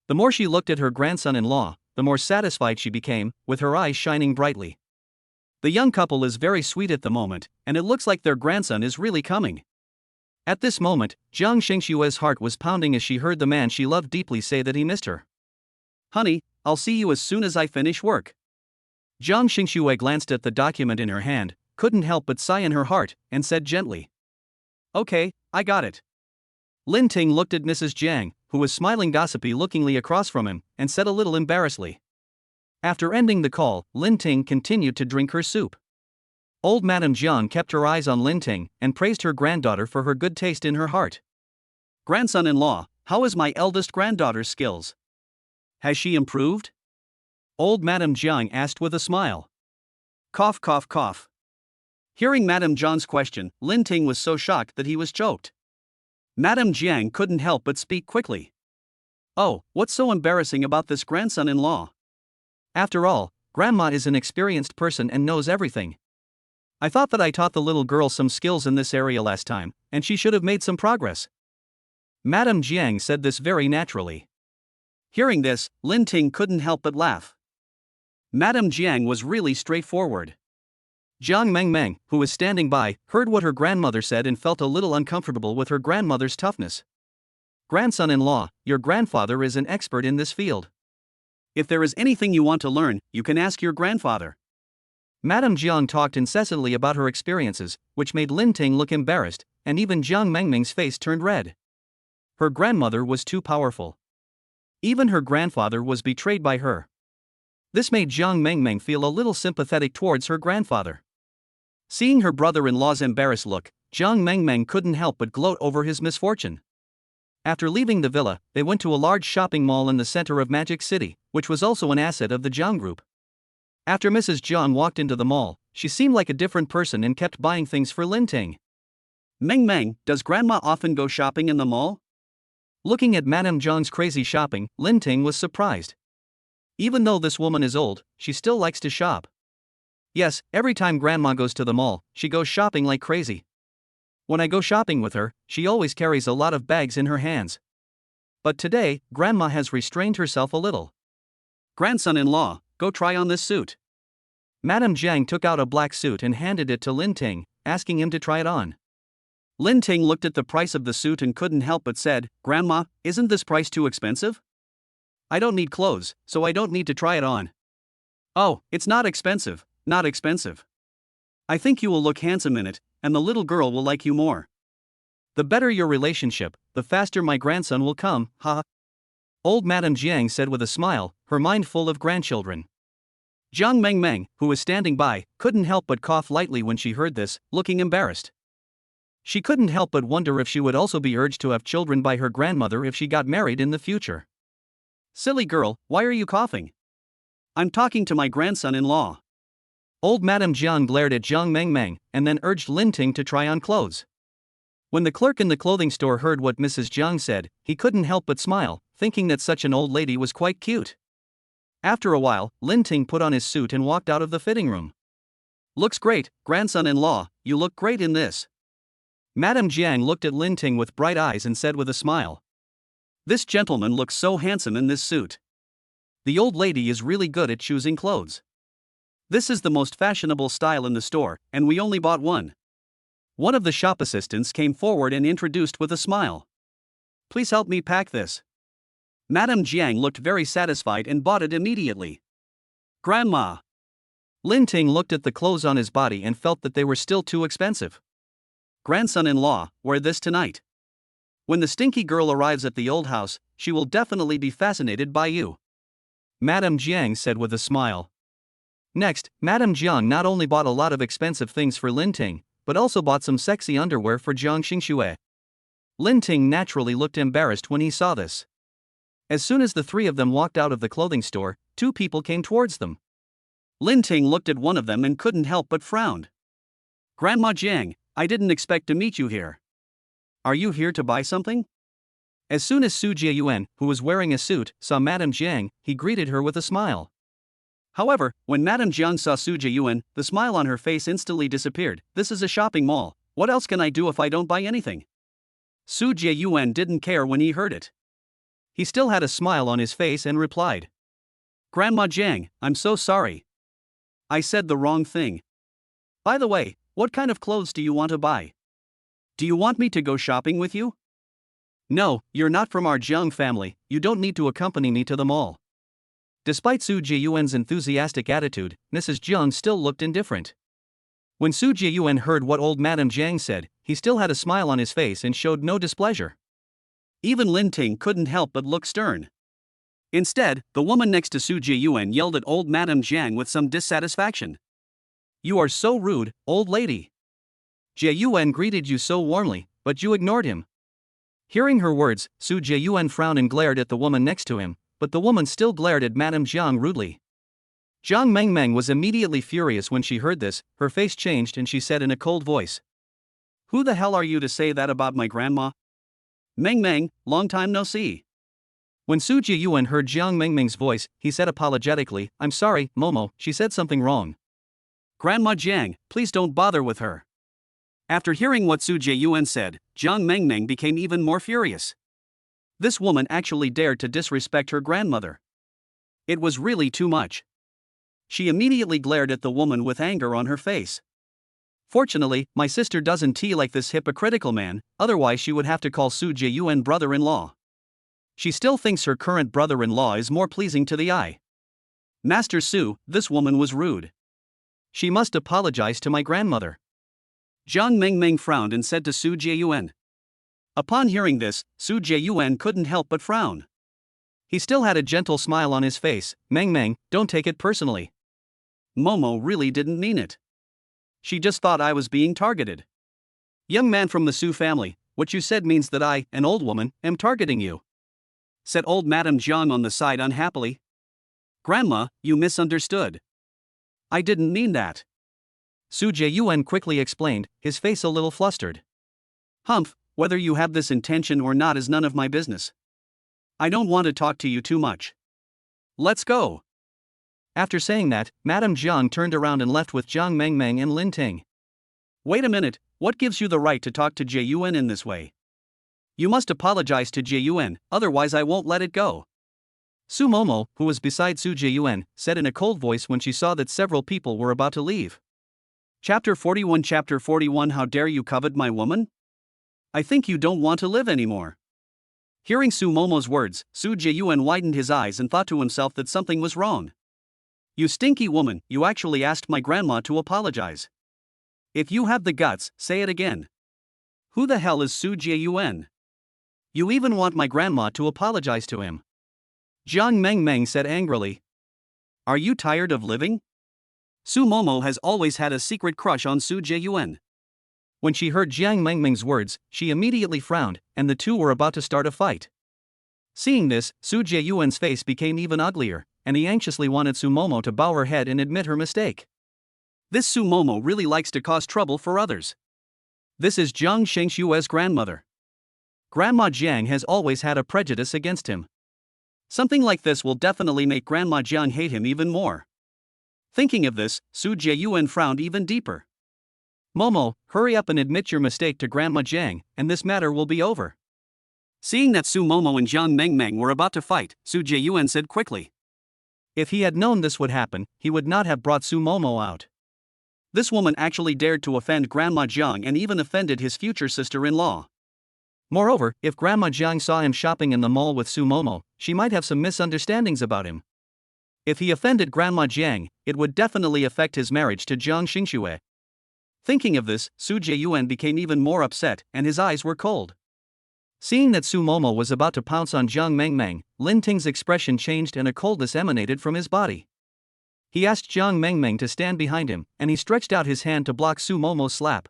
The more she looked at her grandson-in-law, the more satisfied she became, with her eyes shining brightly. The young couple is very sweet at the moment, and it looks like their grandson is really coming. At this moment, Jiang Xingxue's heart was pounding as she heard the man she loved deeply say that he missed her. Honey, I'll see you as soon as I finish work. Jiang Xingxue glanced at the document in her hand, couldn't help but sigh in her heart, and said gently. Okay, I got it. Lin Ting looked at Mrs. Jiang, who was smiling gossipy-lookingly across from him, and said a little embarrassedly. After ending the call, Lin Ting continued to drink her soup. Old Madame Jiang kept her eyes on Lin Ting and praised her granddaughter for her good taste in her heart. Grandson-in-law, how is my eldest granddaughter's skills? Has she improved? Old Madame Jiang asked with a smile. Cough, cough, cough. Hearing Madame Jiang's question, Lin Ting was so shocked that he was choked. Madame Jiang couldn't help but speak quickly. Oh, what's so embarrassing about this grandson-in-law? After all, Grandma is an experienced person and knows everything. I thought that I taught the little girl some skills in this area last time, and she should have made some progress. Madame Jiang said this very naturally. Hearing this, Lin Ting couldn't help but laugh. Madame Jiang was really straightforward. Jiang Mengmeng, who was standing by, heard what her grandmother said and felt a little uncomfortable with her grandmother's toughness. Grandson-in-law, your grandfather is an expert in this field. If there is anything you want to learn, you can ask your grandfather. Madame Jiang talked incessantly about her experiences, which made Lin Ting look embarrassed, and even Jiang Mengmeng's face turned red. Her grandmother was too powerful. Even her grandfather was betrayed by her. This made Jiang Mengmeng feel a little sympathetic towards her grandfather. Seeing her brother-in-law's embarrassed look, Jiang Mengmeng couldn't help but gloat over his misfortune. After leaving the villa, they went to a large shopping mall in the center of Magic City, which was also an asset of the Jiang Group. After Mrs. Jiang walked into the mall, she seemed like a different person and kept buying things for Lin Ting. Meng, does Grandma often go shopping in the mall? Looking at Madame Jiang's crazy shopping, Lin Ting was surprised. Even though this woman is old, she still likes to shop. Yes, every time Grandma goes to the mall, she goes shopping like crazy. When I go shopping with her, she always carries a lot of bags in her hands. But today, Grandma has restrained herself a little. Grandson-in-law, go try on this suit. Madame Jiang took out a black suit and handed it to Lin Ting, asking him to try it on. Lin Ting looked at the price of the suit and couldn't help but said, Grandma, isn't this price too expensive? I don't need clothes, so I don't need to try it on. Oh, it's not expensive, not expensive. I think you will look handsome in it, and the little girl will like you more. The better your relationship, the faster my grandson will come, ha. Old Madame Jiang said with a smile, her mind full of grandchildren. Jiang Mengmeng, who was standing by, couldn't help but cough lightly when she heard this, looking embarrassed. She couldn't help but wonder if she would also be urged to have children by her grandmother if she got married in the future. Silly girl, why are you coughing? I'm talking to my grandson-in-law. Old Madame Jiang glared at Jiang Mengmeng, and then urged Lin Ting to try on clothes. When the clerk in the clothing store heard what Mrs. Jiang said, he couldn't help but smile, thinking that such an old lady was quite cute. After a while, Lin Ting put on his suit and walked out of the fitting room. "Looks great, grandson-in-law, you look great in this." Madame Jiang looked at Lin Ting with bright eyes and said with a smile, "This gentleman looks so handsome in this suit. The old lady is really good at choosing clothes. This is the most fashionable style in the store, and we only bought one." One of the shop assistants came forward and introduced with a smile, "Please help me pack this." Madame Jiang looked very satisfied and bought it immediately. "Grandma." Lin Ting looked at the clothes on his body and felt that they were still too expensive. "Grandson-in-law, wear this tonight. When the stinky girl arrives at the old house, she will definitely be fascinated by you," Madame Jiang said with a smile. Next, Madame Jiang not only bought a lot of expensive things for Lin Ting, but also bought some sexy underwear for Jiang Xingxue. Lin Ting naturally looked embarrassed when he saw this. As soon as the three of them walked out of the clothing store, two people came towards them. Lin Ting looked at one of them and couldn't help but frowned. "Grandma Jiang, I didn't expect to meet you here. Are you here to buy something?" As soon as Su Jiayuan, who was wearing a suit, saw Madame Jiang, he greeted her with a smile. However, when Madame Jiang saw Su Jiayuan, the smile on her face instantly disappeared. "This is a shopping mall. What else can I do if I don't buy anything?" Su Jiayuan didn't care when he heard it. He still had a smile on his face and replied, "Grandma Jiang, I'm so sorry. I said the wrong thing. By the way, what kind of clothes do you want to buy? Do you want me to go shopping with you?" "No, you're not from our Jiang family, you don't need to accompany me to the mall." Despite Su Jiayuan's enthusiastic attitude, Mrs. Jiang still looked indifferent. When Su Jiayuan heard what old Madame Jiang said, he still had a smile on his face and showed no displeasure. Even Lin Ting couldn't help but look stern. Instead, the woman next to Su Jiayuan yelled at old Madame Jiang with some dissatisfaction. "You are so rude, old lady. Jiayuan greeted you so warmly, but you ignored him." Hearing her words, Su Jiayuan frowned and glared at the woman next to him, but the woman still glared at Madame Jiang rudely. Jiang Mengmeng was immediately furious when she heard this. Her face changed and she said in a cold voice, "Who the hell are you to say that about my grandma? Mengmeng, long time no see." When Su Jiayuan heard Jiang Mengmeng's voice, he said apologetically, "I'm sorry, Momo, she said something wrong. Grandma Jiang, please don't bother with her." After hearing what Su Jiayuan said, Jiang Mengmeng became even more furious. This woman actually dared to disrespect her grandmother. It was really too much. She immediately glared at the woman with anger on her face. "Fortunately, my sister doesn't tea like this hypocritical man, otherwise she would have to call Su Jiayuan brother-in-law. She still thinks her current brother-in-law is more pleasing to the eye. Master Su, this woman was rude. She must apologize to my grandmother." Jiang Mengmeng frowned and said to Su Jiayuan. Upon hearing this, Su Jiayuan couldn't help but frown. He still had a gentle smile on his face. "Mengmeng, don't take it personally. Momo really didn't mean it. She just thought I was being targeted. Young man from the Su family, what you said means that I, an old woman, am targeting you," said old Madame Jiang on the side unhappily. "Grandma, you misunderstood. I didn't mean that." Su Jiayuan quickly explained, his face a little flustered. "Humph, whether you have this intention or not is none of my business. I don't want to talk to you too much. Let's go." After saying that, Madame Jiang turned around and left with Jiang Mengmeng and Lin Ting. "Wait a minute, what gives you the right to talk to Jiayuan in this way? You must apologize to Jiayuan, otherwise I won't let it go." Su Momo, who was beside Su Jiayuan, said in a cold voice when she saw that several people were about to leave. Chapter 41 How dare you covet my woman? I think you don't want to live anymore. Hearing Su Momo's words, Su Jiayuan widened his eyes and thought to himself that something was wrong. "You stinky woman, you actually asked my grandma to apologize. If you have the guts, say it again. Who the hell is Su Jiayuan? You even want my grandma to apologize to him?" Jiang Mengmeng said angrily. "Are you tired of living?" Su Momo has always had a secret crush on Su Jiayuan. When she heard Jiang Mengmeng's words, she immediately frowned, and the two were about to start a fight. Seeing this, Su Jiayuan's face became even uglier, and he anxiously wanted Su Momo to bow her head and admit her mistake. This Su Momo really likes to cause trouble for others. This is Jiang Shengshue's grandmother. Grandma Jiang has always had a prejudice against him. Something like this will definitely make Grandma Jiang hate him even more. Thinking of this, Su Jieyuan frowned even deeper. Momo, hurry up and admit your mistake to Grandma Jiang, and this matter will be over. Seeing that Su Momo and Jiang Mengmeng were about to fight, Su Jieyuan said quickly. If he had known this would happen, he would not have brought Su Momo out. This woman actually dared to offend Grandma Jiang and even offended his future sister-in-law. Moreover, if Grandma Jiang saw him shopping in the mall with Su Momo, she might have some misunderstandings about him. If he offended Grandma Jiang, it would definitely affect his marriage to Jiang Xingxue. Thinking of this, Su Jieyuan became even more upset, and his eyes were cold. Seeing that Su Momo was about to pounce on Jiang Mengmeng, Lin Ting's expression changed and a coldness emanated from his body. He asked Jiang Mengmeng to stand behind him, and he stretched out his hand to block Su Momo's slap.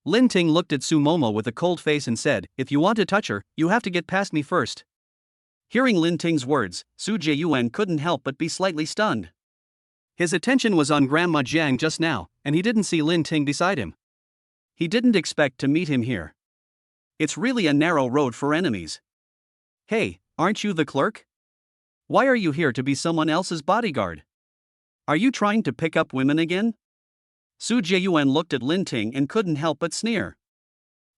Lin Ting looked at Su Momo with a cold face and said, "If you want to touch her, you have to get past me first." Hearing Lin Ting's words, Su Jieyuan couldn't help but be slightly stunned. His attention was on Grandma Jiang just now, and he didn't see Lin Ting beside him. He didn't expect to meet him here. It's really a narrow road for enemies. Hey, aren't you the clerk? Why are you here to be someone else's bodyguard? Are you trying to pick up women again? Su Jieyuan looked at Lin Ting and couldn't help but sneer.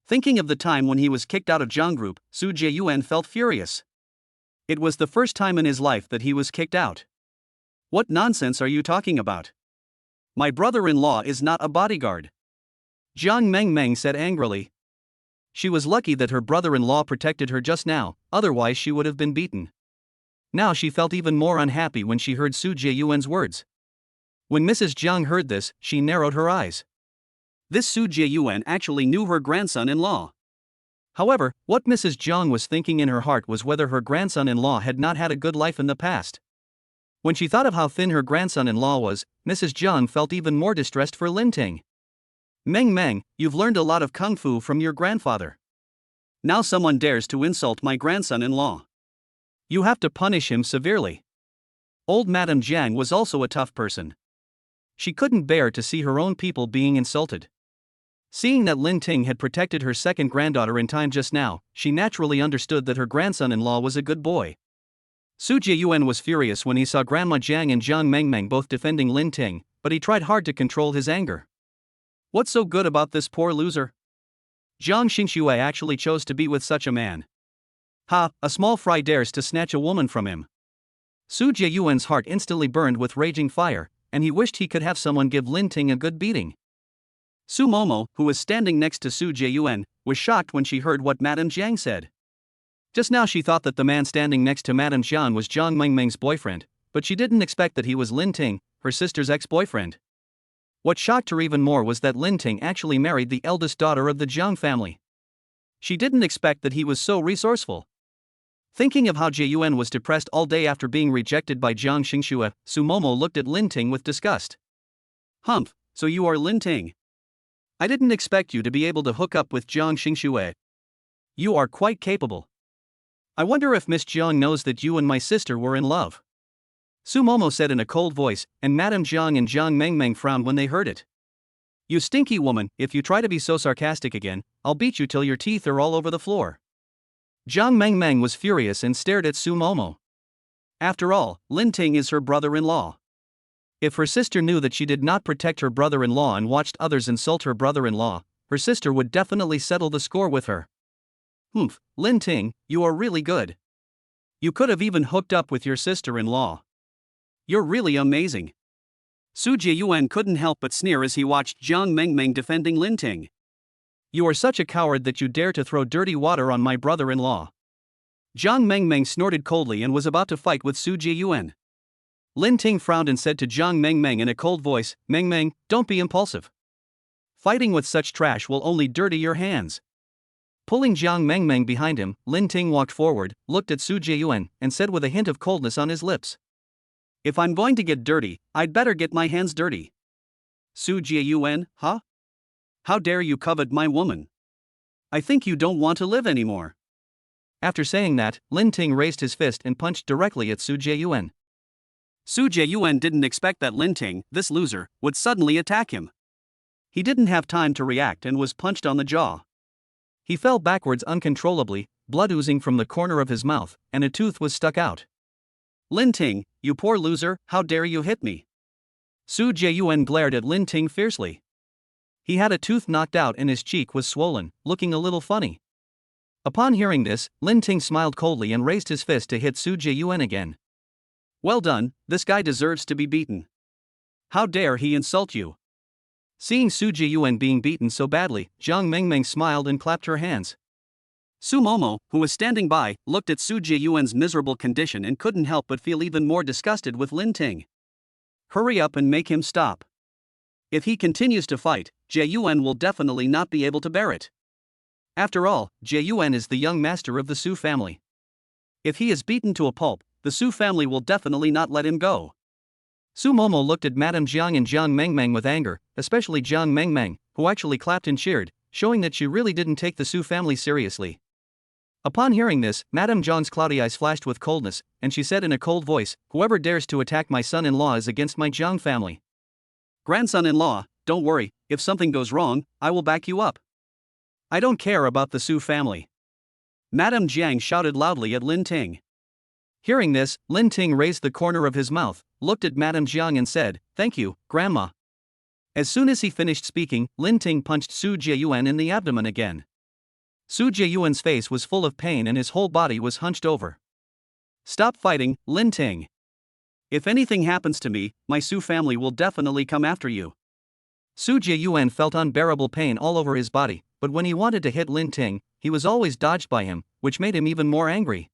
Thinking of the time when he was kicked out of Jiang Group, Su Jieyuan felt furious. It was the first time in his life that he was kicked out. What nonsense are you talking about? My brother-in-law is not a bodyguard. Jiang Mengmeng said angrily. She was lucky that her brother-in-law protected her just now, otherwise she would have been beaten. Now she felt even more unhappy when she heard Su Jieyuan's words. When Mrs. Jiang heard this, she narrowed her eyes. This Su Jieyuan actually knew her grandson-in-law. However, what Mrs. Jiang was thinking in her heart was whether her grandson-in-law had not had a good life in the past. When she thought of how thin her grandson-in-law was, Mrs. Jiang felt even more distressed for Lin Ting. Meng Meng, you've learned a lot of kung fu from your grandfather. Now someone dares to insult my grandson-in-law. You have to punish him severely. Old Madame Jiang was also a tough person. She couldn't bear to see her own people being insulted. Seeing that Lin Ting had protected her second granddaughter in time just now, she naturally understood that her grandson-in-law was a good boy. Su Jieyuan was furious when he saw Grandma Jiang and Jiang Mengmeng both defending Lin Ting, but he tried hard to control his anger. What's so good about this poor loser? Jiang Xingxue actually chose to be with such a man. Ha, a small fry dares to snatch a woman from him. Su Jieyuan's heart instantly burned with raging fire, and he wished he could have someone give Lin Ting a good beating. Su Momo, who was standing next to Su Jieyuan, was shocked when she heard what Madame Jiang said. Just now she thought that the man standing next to Madame Jiang was Jiang Mengmeng's boyfriend, but she didn't expect that he was Lin Ting, her sister's ex-boyfriend. What shocked her even more was that Lin Ting actually married the eldest daughter of the Jiang family. She didn't expect that he was so resourceful. Thinking of how Jieyuan was depressed all day after being rejected by Jiang Xingxue, Su Momo looked at Lin Ting with disgust. Humph, so you are Lin Ting. I didn't expect you to be able to hook up with Jiang Xingxue. You are quite capable. I wonder if Miss Jiang knows that you and my sister were in love. Su Momo said in a cold voice, and Madame Jiang and Jiang Mengmeng frowned when they heard it. You stinky woman, if you try to be so sarcastic again, I'll beat you till your teeth are all over the floor. Jiang Mengmeng was furious and stared at Su Momo. After all, Lin Ting is her brother-in-law. If her sister knew that she did not protect her brother-in-law and watched others insult her brother-in-law, her sister would definitely settle the score with her. Humph, Lin Ting, you are really good. You could have even hooked up with your sister-in-law. You're really amazing. Su Jieyuan couldn't help but sneer as he watched Jiang Mengmeng defending Lin Ting. You are such a coward that you dare to throw dirty water on my brother-in-law. Jiang Mengmeng snorted coldly and was about to fight with Su Jieyuan. Lin Ting frowned and said to Jiang Mengmeng in a cold voice, Mengmeng, don't be impulsive. Fighting with such trash will only dirty your hands. Pulling Jiang Mengmeng behind him, Lin Ting walked forward, looked at Su Jieyuan, and said with a hint of coldness on his lips. If I'm going to get dirty, I'd better get my hands dirty. Su Jieyuan, huh? How dare you covet my woman? I think you don't want to live anymore. After saying that, Lin Ting raised his fist and punched directly at Su Jieyuan. Su Jieyuan didn't expect that Lin Ting, this loser, would suddenly attack him. He didn't have time to react and was punched on the jaw. He fell backwards uncontrollably, blood oozing from the corner of his mouth, and a tooth was stuck out. Lin Ting, you poor loser, how dare you hit me? Su Jiayuan glared at Lin Ting fiercely. He had a tooth knocked out and his cheek was swollen, looking a little funny. Upon hearing this, Lin Ting smiled coldly and raised his fist to hit Su Jiayuan again. Well done, this guy deserves to be beaten. How dare he insult you? Seeing Su Jiayuan being beaten so badly, Jiang Mengmeng smiled and clapped her hands. Su Momo, who was standing by, looked at Su Jiayuan's miserable condition and couldn't help but feel even more disgusted with Lin Ting. Hurry up and make him stop. If he continues to fight, Jiayuan will definitely not be able to bear it. After all, Jiayuan is the young master of the Su family. If he is beaten to a pulp, the Su family will definitely not let him go. Su Momo looked at Madame Jiang and Jiang Mengmeng with anger, especially Jiang Mengmeng, who actually clapped and cheered, showing that she really didn't take the Su family seriously. Upon hearing this, Madame Jiang's cloudy eyes flashed with coldness, and she said in a cold voice, "Whoever dares to attack my son-in-law is against my Jiang family. Grandson-in-law, don't worry, if something goes wrong, I will back you up. I don't care about the Su family." Madame Jiang shouted loudly at Lin Ting. Hearing this, Lin Ting raised the corner of his mouth, looked at Madame Jiang and said, "Thank you, Grandma." As soon as he finished speaking, Lin Ting punched Su Jiayuan in the abdomen again. Su Jiayuan's face was full of pain and his whole body was hunched over. "Stop fighting, Lin Ting. If anything happens to me, my Su family will definitely come after you." Su Jiayuan felt unbearable pain all over his body, but when he wanted to hit Lin Ting, he was always dodged by him, which made him even more angry.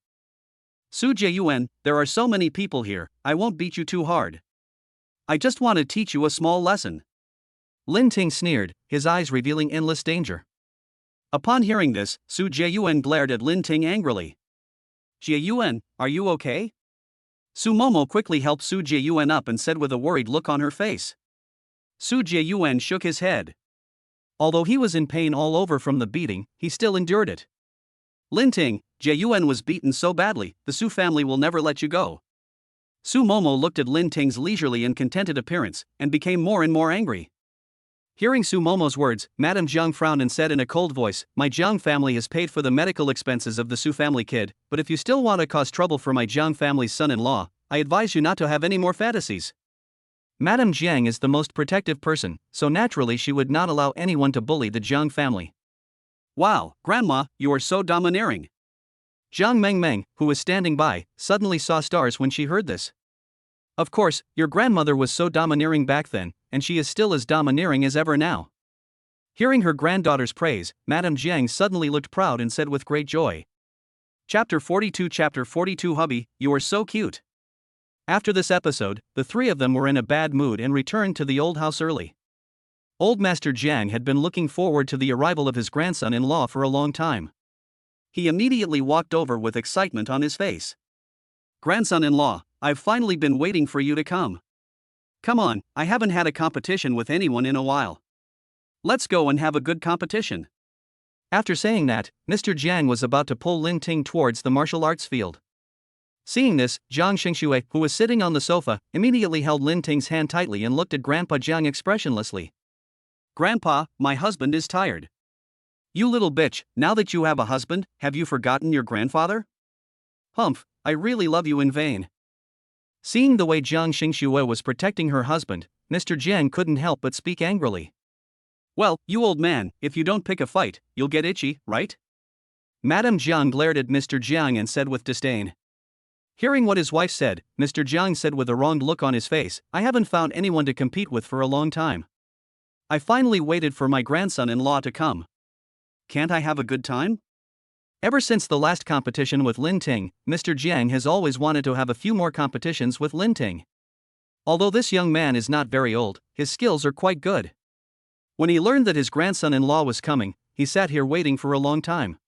"Su Jiayuan, there are so many people here, I won't beat you too hard. I just want to teach you a small lesson." Lin Ting sneered, his eyes revealing endless danger. Upon hearing this, Su Jiayuan glared at Lin Ting angrily. "Jiayuan, are you okay?" Su Momo quickly helped Su Jiayuan up and said with a worried look on her face. Su Jiayuan shook his head. Although he was in pain all over from the beating, he still endured it. "Lin Ting, Jiayuan was beaten so badly, the Su family will never let you go." Su Momo looked at Lin Ting's leisurely and contented appearance, and became more and more angry. Hearing Su Momo's words, Madame Jiang frowned and said in a cold voice, "My Jiang family has paid for the medical expenses of the Su family kid, but if you still want to cause trouble for my Jiang family's son-in-law, I advise you not to have any more fantasies." Madame Jiang is the most protective person, so naturally she would not allow anyone to bully the Jiang family. "Wow, Grandma, you are so domineering." Jiang Mengmeng, who was standing by, suddenly saw stars when she heard this. "Of course, your grandmother was so domineering back then, and she is still as domineering as ever now." Hearing her granddaughter's praise, Madame Jiang suddenly looked proud and said with great joy. Chapter 42 Hubby, you are so cute. After this episode, the three of them were in a bad mood and returned to the old house early. Old Master Jiang had been looking forward to the arrival of his grandson-in-law for a long time. He immediately walked over with excitement on his face. "Grandson-in-law, I've finally been waiting for you to come. Come on, I haven't had a competition with anyone in a while. Let's go and have a good competition." After saying that, Mr. Jiang was about to pull Lin Ting towards the martial arts field. Seeing this, Jiang Xingxue, who was sitting on the sofa, immediately held Lin Ting's hand tightly and looked at Grandpa Jiang expressionlessly. "Grandpa, my husband is tired." "You little bitch, now that you have a husband, have you forgotten your grandfather?" "Humph, I really love you in vain." Seeing the way Jiang Xingxue was protecting her husband, Mr. Jiang couldn't help but speak angrily. "Well, you old man, if you don't pick a fight, you'll get itchy, right?" Madame Jiang glared at Mr. Jiang and said with disdain. Hearing what his wife said, Mr. Jiang said with a wronged look on his face, "I haven't found anyone to compete with for a long time. I finally waited for my grandson-in-law to come. Can't I have a good time?" Ever since the last competition with Lin Ting, Mr. Jiang has always wanted to have a few more competitions with Lin Ting. Although this young man is not very old, his skills are quite good. When he learned that his grandson-in-law was coming, he sat here waiting for a long time.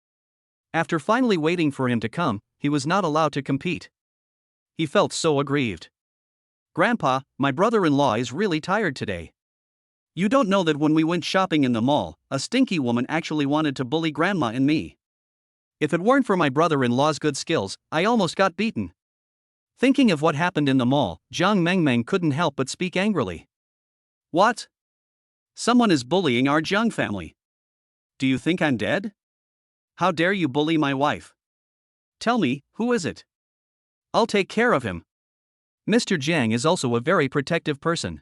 After finally waiting for him to come, he was not allowed to compete. He felt so aggrieved. "Grandpa, my brother-in-law is really tired today. You don't know that when we went shopping in the mall, a stinky woman actually wanted to bully Grandma and me. If it weren't for my brother-in-law's good skills, I almost got beaten." Thinking of what happened in the mall, Jiang Mengmeng couldn't help but speak angrily. "What? Someone is bullying our Jiang family. Do you think I'm dead? How dare you bully my wife? Tell me, who is it? I'll take care of him. Mr. Jiang is also a very protective person.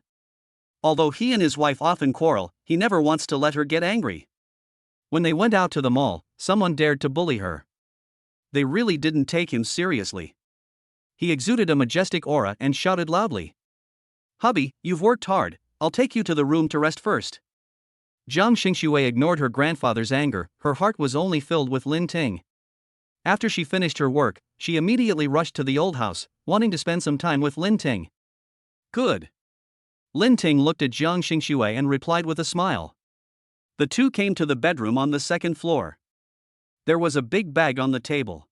Although he and his wife often quarrel, he never wants to let her get angry. When they went out to the mall, someone dared to bully her. They really didn't take him seriously. He exuded a majestic aura and shouted loudly. Hubby, you've worked hard, I'll take you to the room to rest first. Jiang Xingxue ignored her grandfather's anger, her heart was only filled with Lin Ting. After she finished her work, she immediately rushed to the old house, wanting to spend some time with Lin Ting. Good. Lin Ting looked at Jiang Xingxue and replied with a smile. The two came to the bedroom on the second floor. There was a big bag on the table.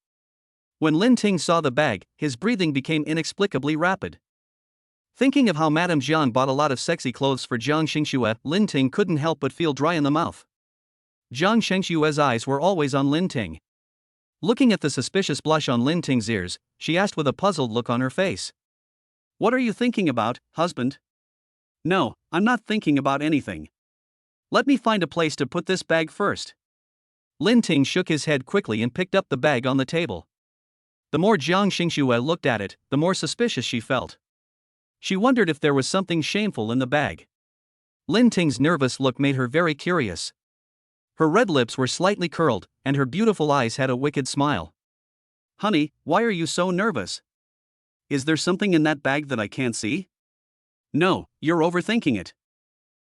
When Lin Ting saw the bag, his breathing became inexplicably rapid. Thinking of how Madame Jiang bought a lot of sexy clothes for Jiang Xingxue, Lin Ting couldn't help but feel dry in the mouth. Jiang Xingxue's eyes were always on Lin Ting. Looking at the suspicious blush on Lin Ting's ears, she asked with a puzzled look on her face. What are you thinking about, husband? No, I'm not thinking about anything. Let me find a place to put this bag first. Lin Ting shook his head quickly and picked up the bag on the table. The more Jiang Xingxue looked at it, the more suspicious she felt. She wondered if there was something shameful in the bag. Lin Ting's nervous look made her very curious. Her red lips were slightly curled, and her beautiful eyes had a wicked smile. Honey, why are you so nervous? Is there something in that bag that I can't see? No, you're overthinking it.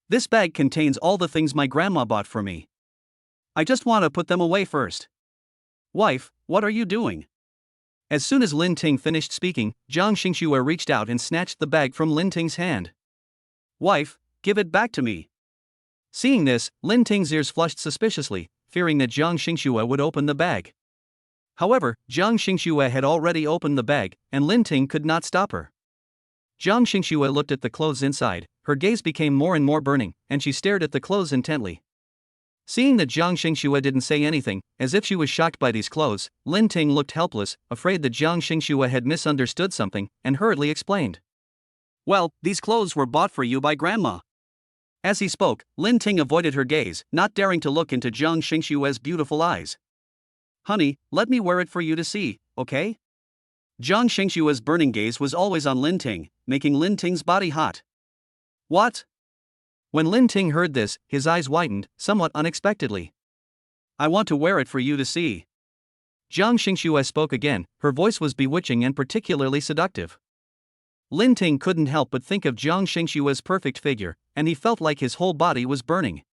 This bag contains all the things my grandma bought for me. I just want to put them away first. Wife, what are you doing? As soon as Lin Ting finished speaking, Jiang Xingxue reached out and snatched the bag from Lin Ting's hand. Wife, give it back to me. Seeing this, Lin Ting's ears flushed suspiciously, fearing that Jiang Xingxue would open the bag. However, Jiang Xingxue had already opened the bag, and Lin Ting could not stop her. Jiang Xingxue looked at the clothes inside, her gaze became more and more burning, and she stared at the clothes intently. Seeing that Jiang Xingxue didn't say anything, as if she was shocked by these clothes, Lin Ting looked helpless, afraid that Jiang Xingxue had misunderstood something, and hurriedly explained. Well, these clothes were bought for you by Grandma. As he spoke, Lin Ting avoided her gaze, not daring to look into Jiang Xingxue's beautiful eyes. Honey, let me wear it for you to see, okay? Jiang Xingxue's burning gaze was always on Lin Ting, making Lin Ting's body hot. What? When Lin Ting heard this, his eyes widened, somewhat unexpectedly. I want to wear it for you to see. Jiang Xingxue spoke again, her voice was bewitching and particularly seductive. Lin Ting couldn't help but think of Jiang Xingxue's perfect figure, and he felt like his whole body was burning.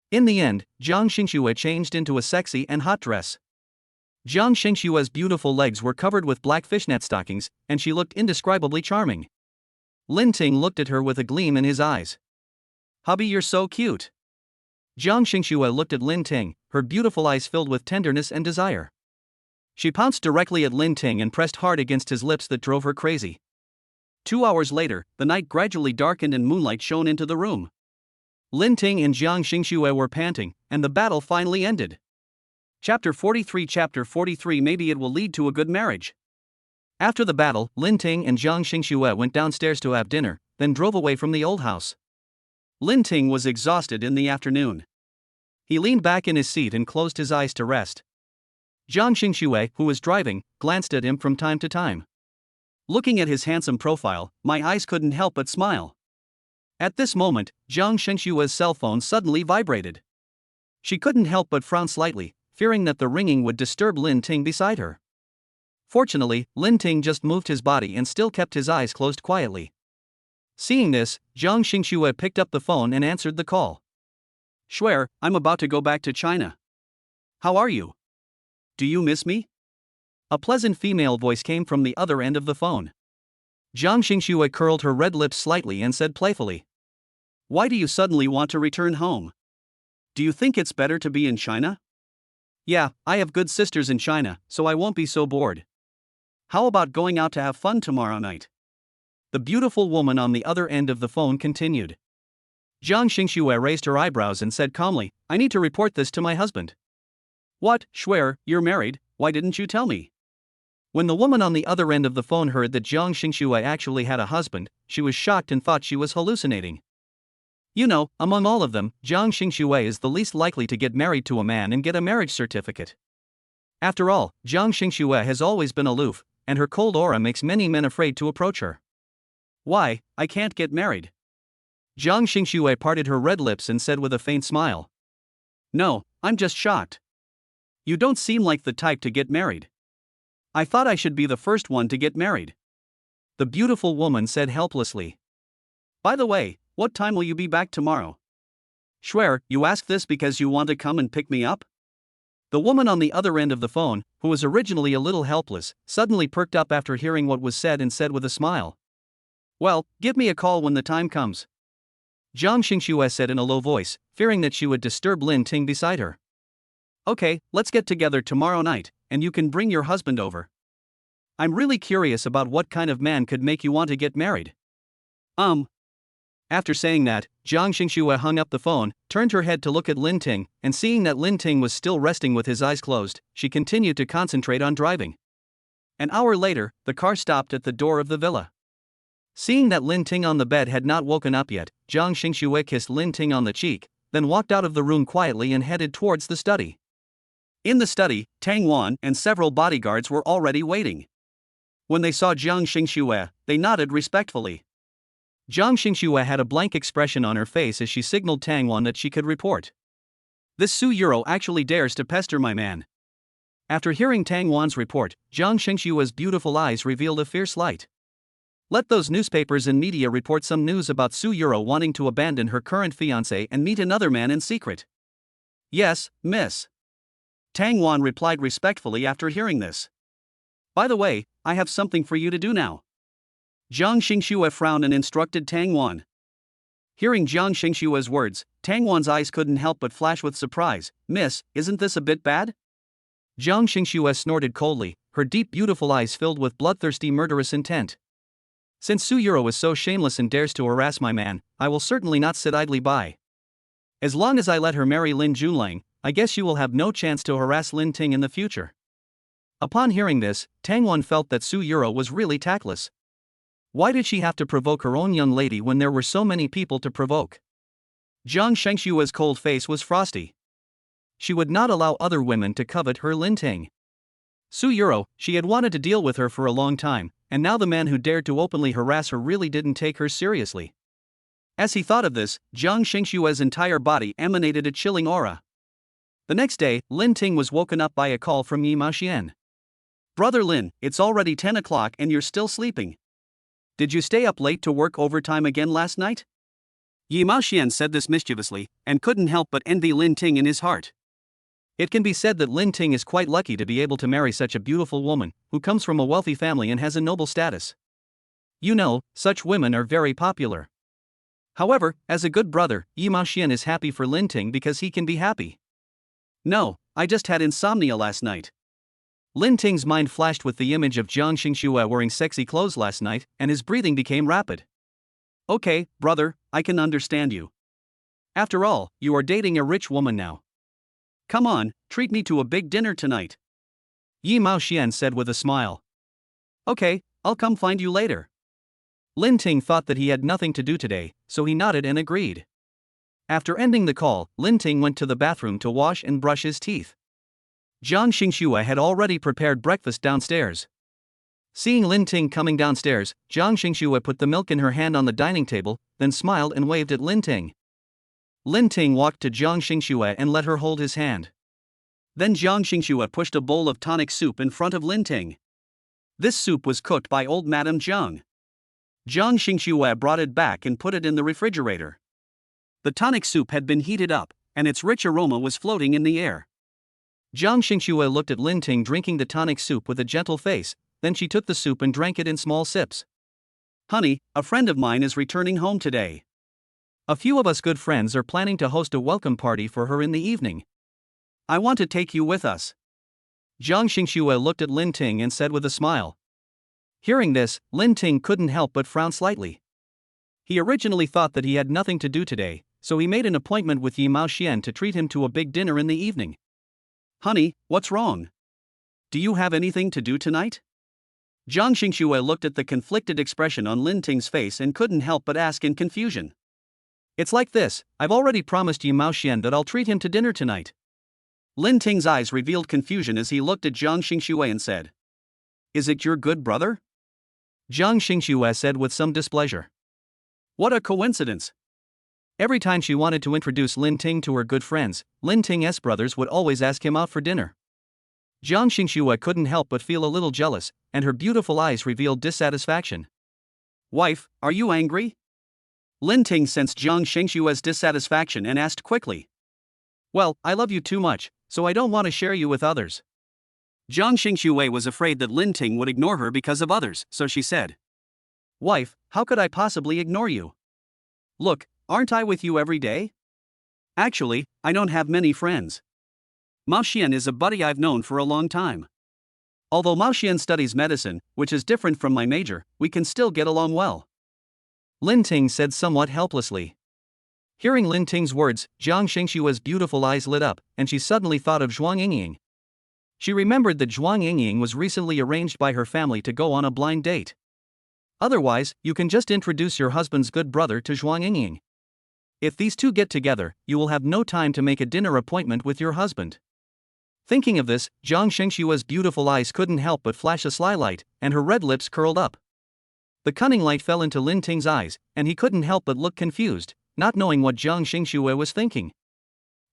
In the end, Jiang Xingxue changed into a sexy and hot dress. Jiang Xingxue's beautiful legs were covered with black fishnet stockings, and she looked indescribably charming. Lin Ting looked at her with a gleam in his eyes. Hubby, you're so cute. Jiang Xingxue looked at Lin Ting, her beautiful eyes filled with tenderness and desire. She pounced directly at Lin Ting and pressed hard against his lips that drove her crazy. 2 hours later, the night gradually darkened and moonlight shone into the room. Lin Ting and Jiang Xingxue were panting, and the battle finally ended. Chapter 43. Maybe it will lead to a good marriage. After the battle, Lin Ting and Jiang Xingxue went downstairs to have dinner, then drove away from the old house. Lin Ting was exhausted in the afternoon. He leaned back in his seat and closed his eyes to rest. Jiang Xingxue, who was driving, glanced at him from time to time. Looking at his handsome profile, my eyes couldn't help but smile. At this moment, Jiang Xingxue's cell phone suddenly vibrated. She couldn't help but frown slightly, fearing that the ringing would disturb Lin Ting beside her. Fortunately, Lin Ting just moved his body and still kept his eyes closed quietly. Seeing this, Jiang Xingxue picked up the phone and answered the call. Shuer, I'm about to go back to China. How are you? Do you miss me? A pleasant female voice came from the other end of the phone. Jiang Xingxue curled her red lips slightly and said playfully. Why do you suddenly want to return home? Do you think it's better to be in China? Yeah, I have good sisters in China, so I won't be so bored. How about going out to have fun tomorrow night? The beautiful woman on the other end of the phone continued. Jiang Xingxue raised her eyebrows and said calmly, I need to report this to my husband. What, Shuer, you're married, why didn't you tell me? When the woman on the other end of the phone heard that Jiang Xingxue actually had a husband, she was shocked and thought she was hallucinating. You know, among all of them, Jiang Xingxue is the least likely to get married to a man and get a marriage certificate. After all, Jiang Xingxue has always been aloof, and her cold aura makes many men afraid to approach her. Why, I can't get married. Jiang Xingxue parted her red lips and said with a faint smile. No, I'm just shocked. You don't seem like the type to get married. I thought I should be the first one to get married. The beautiful woman said helplessly. By the way, what time will you be back tomorrow? Swear, you ask this because you want to come and pick me up? The woman on the other end of the phone, who was originally a little helpless, suddenly perked up after hearing what was said and said with a smile. Well, give me a call when the time comes. Jiang Xingxue said in a low voice, fearing that she would disturb Lin Ting beside her. Okay, let's get together tomorrow night, and you can bring your husband over. I'm really curious about what kind of man could make you want to get married. After saying that, Jiang Xingxue hung up the phone, turned her head to look at Lin Ting, and seeing that Lin Ting was still resting with his eyes closed, she continued to concentrate on driving. An hour later, the car stopped at the door of the villa. Seeing that Lin Ting on the bed had not woken up yet, Jiang Xingxue kissed Lin Ting on the cheek, then walked out of the room quietly and headed towards the study. In the study, Tang Wan and several bodyguards were already waiting. When they saw Jiang Xingxue, they nodded respectfully. Jiang Xingxue had a blank expression on her face as she signaled Tang Wan that she could report. This Su Euro actually dares to pester my man. After hearing Tang Wan's report, Jiang Xingxue's beautiful eyes revealed a fierce light. Let those newspapers and media report some news about Su Euro wanting to abandon her current fiancé and meet another man in secret. Yes, miss. Tang Wan replied respectfully after hearing this. By the way, I have something for you to do now. Jiang Xingxue frowned and instructed Tang Wan. Hearing Jiang Xingxue's words, Tang Wan's eyes couldn't help but flash with surprise. Miss, isn't this a bit bad? Jiang Xingxue snorted coldly, her deep beautiful eyes filled with bloodthirsty murderous intent. Since Su Euro is so shameless and dares to harass my man, I will certainly not sit idly by. As long as I let her marry Lin Junlang, I guess you will have no chance to harass Lin Ting in the future. Upon hearing this, Tang Wan felt that Su Euro was really tactless. Why did she have to provoke her own young lady when there were so many people to provoke? Jiang Xingxue's cold face was frosty. She would not allow other women to covet her Lin Ting. Su Euro, she had wanted to deal with her for a long time, and now the man who dared to openly harass her really didn't take her seriously. As he thought of this, Jiang Xingxue's entire body emanated a chilling aura. The next day, Lin Ting was woken up by a call from Yi Maoxian. Brother Lin, it's already 10 o'clock and you're still sleeping. Did you stay up late to work overtime again last night? Yi Maoxian said this mischievously, and couldn't help but envy Lin Ting in his heart. It can be said that Lin Ting is quite lucky to be able to marry such a beautiful woman, who comes from a wealthy family and has a noble status. You know, such women are very popular. However, as a good brother, Yi Maoxian is happy for Lin Ting because he can be happy. No, I just had insomnia last night. Lin Ting's mind flashed with the image of Jiang Xingxue wearing sexy clothes last night, and his breathing became rapid. Okay, brother, I can understand you. After all, you are dating a rich woman now. Come on, treat me to a big dinner tonight. Yi Maoxian said with a smile. Okay, I'll come find you later. Lin Ting thought that he had nothing to do today, so he nodded and agreed. After ending the call, Lin Ting went to the bathroom to wash and brush his teeth. Jiang Xingxue had already prepared breakfast downstairs. Seeing Lin Ting coming downstairs, Jiang Xingxue put the milk in her hand on the dining table, then smiled and waved at Lin Ting. Lin Ting walked to Jiang Xingxue and let her hold his hand. Then Jiang Xingxue pushed a bowl of tonic soup in front of Lin Ting. This soup was cooked by old Madame Jiang. Jiang Xingxue brought it back and put it in the refrigerator. The tonic soup had been heated up, and its rich aroma was floating in the air. Jiang Xingxue looked at Lin Ting drinking the tonic soup with a gentle face, then she took the soup and drank it in small sips. Honey, a friend of mine is returning home today. A few of us good friends are planning to host a welcome party for her in the evening. I want to take you with us. Jiang Xingxue looked at Lin Ting and said with a smile. Hearing this, Lin Ting couldn't help but frown slightly. He originally thought that he had nothing to do today, so he made an appointment with Yi Maoxian to treat him to a big dinner in the evening. Honey, what's wrong? Do you have anything to do tonight? Jiang Xingxue looked at the conflicted expression on Lin Ting's face and couldn't help but ask in confusion. It's like this, I've already promised you Mao Xian that I'll treat him to dinner tonight. Lin Ting's eyes revealed confusion as he looked at Jiang Xingxue and said, Is it your good brother? Jiang Xingxue said with some displeasure. What a coincidence. Every time she wanted to introduce Lin Ting to her good friends, Lin Ting's brothers would always ask him out for dinner. Jiang Xingxue couldn't help but feel a little jealous, and her beautiful eyes revealed dissatisfaction. Wife, are you angry? Lin Ting sensed Jiang Xingxue's dissatisfaction and asked quickly. Well, I love you too much, so I don't want to share you with others. Jiang Xingxue was afraid that Lin Ting would ignore her because of others, so she said. Wife, how could I possibly ignore you? Look, aren't I with you every day? Actually, I don't have many friends. Mao Xian is a buddy I've known for a long time. Although Mao Xian studies medicine, which is different from my major, we can still get along well. Lin Ting said somewhat helplessly. Hearing Lin Ting's words, Jiang Xingxue's beautiful eyes lit up, and she suddenly thought of Zhuang Yingying. She remembered that Zhuang Yingying was recently arranged by her family to go on a blind date. Otherwise, you can just introduce your husband's good brother to Zhuang Yingying. If these two get together, you will have no time to make a dinner appointment with your husband. Thinking of this, Jiang Xingxue's beautiful eyes couldn't help but flash a sly light, and her red lips curled up. The cunning light fell into Lin Ting's eyes, and he couldn't help but look confused, not knowing what Jiang Xingxue was thinking.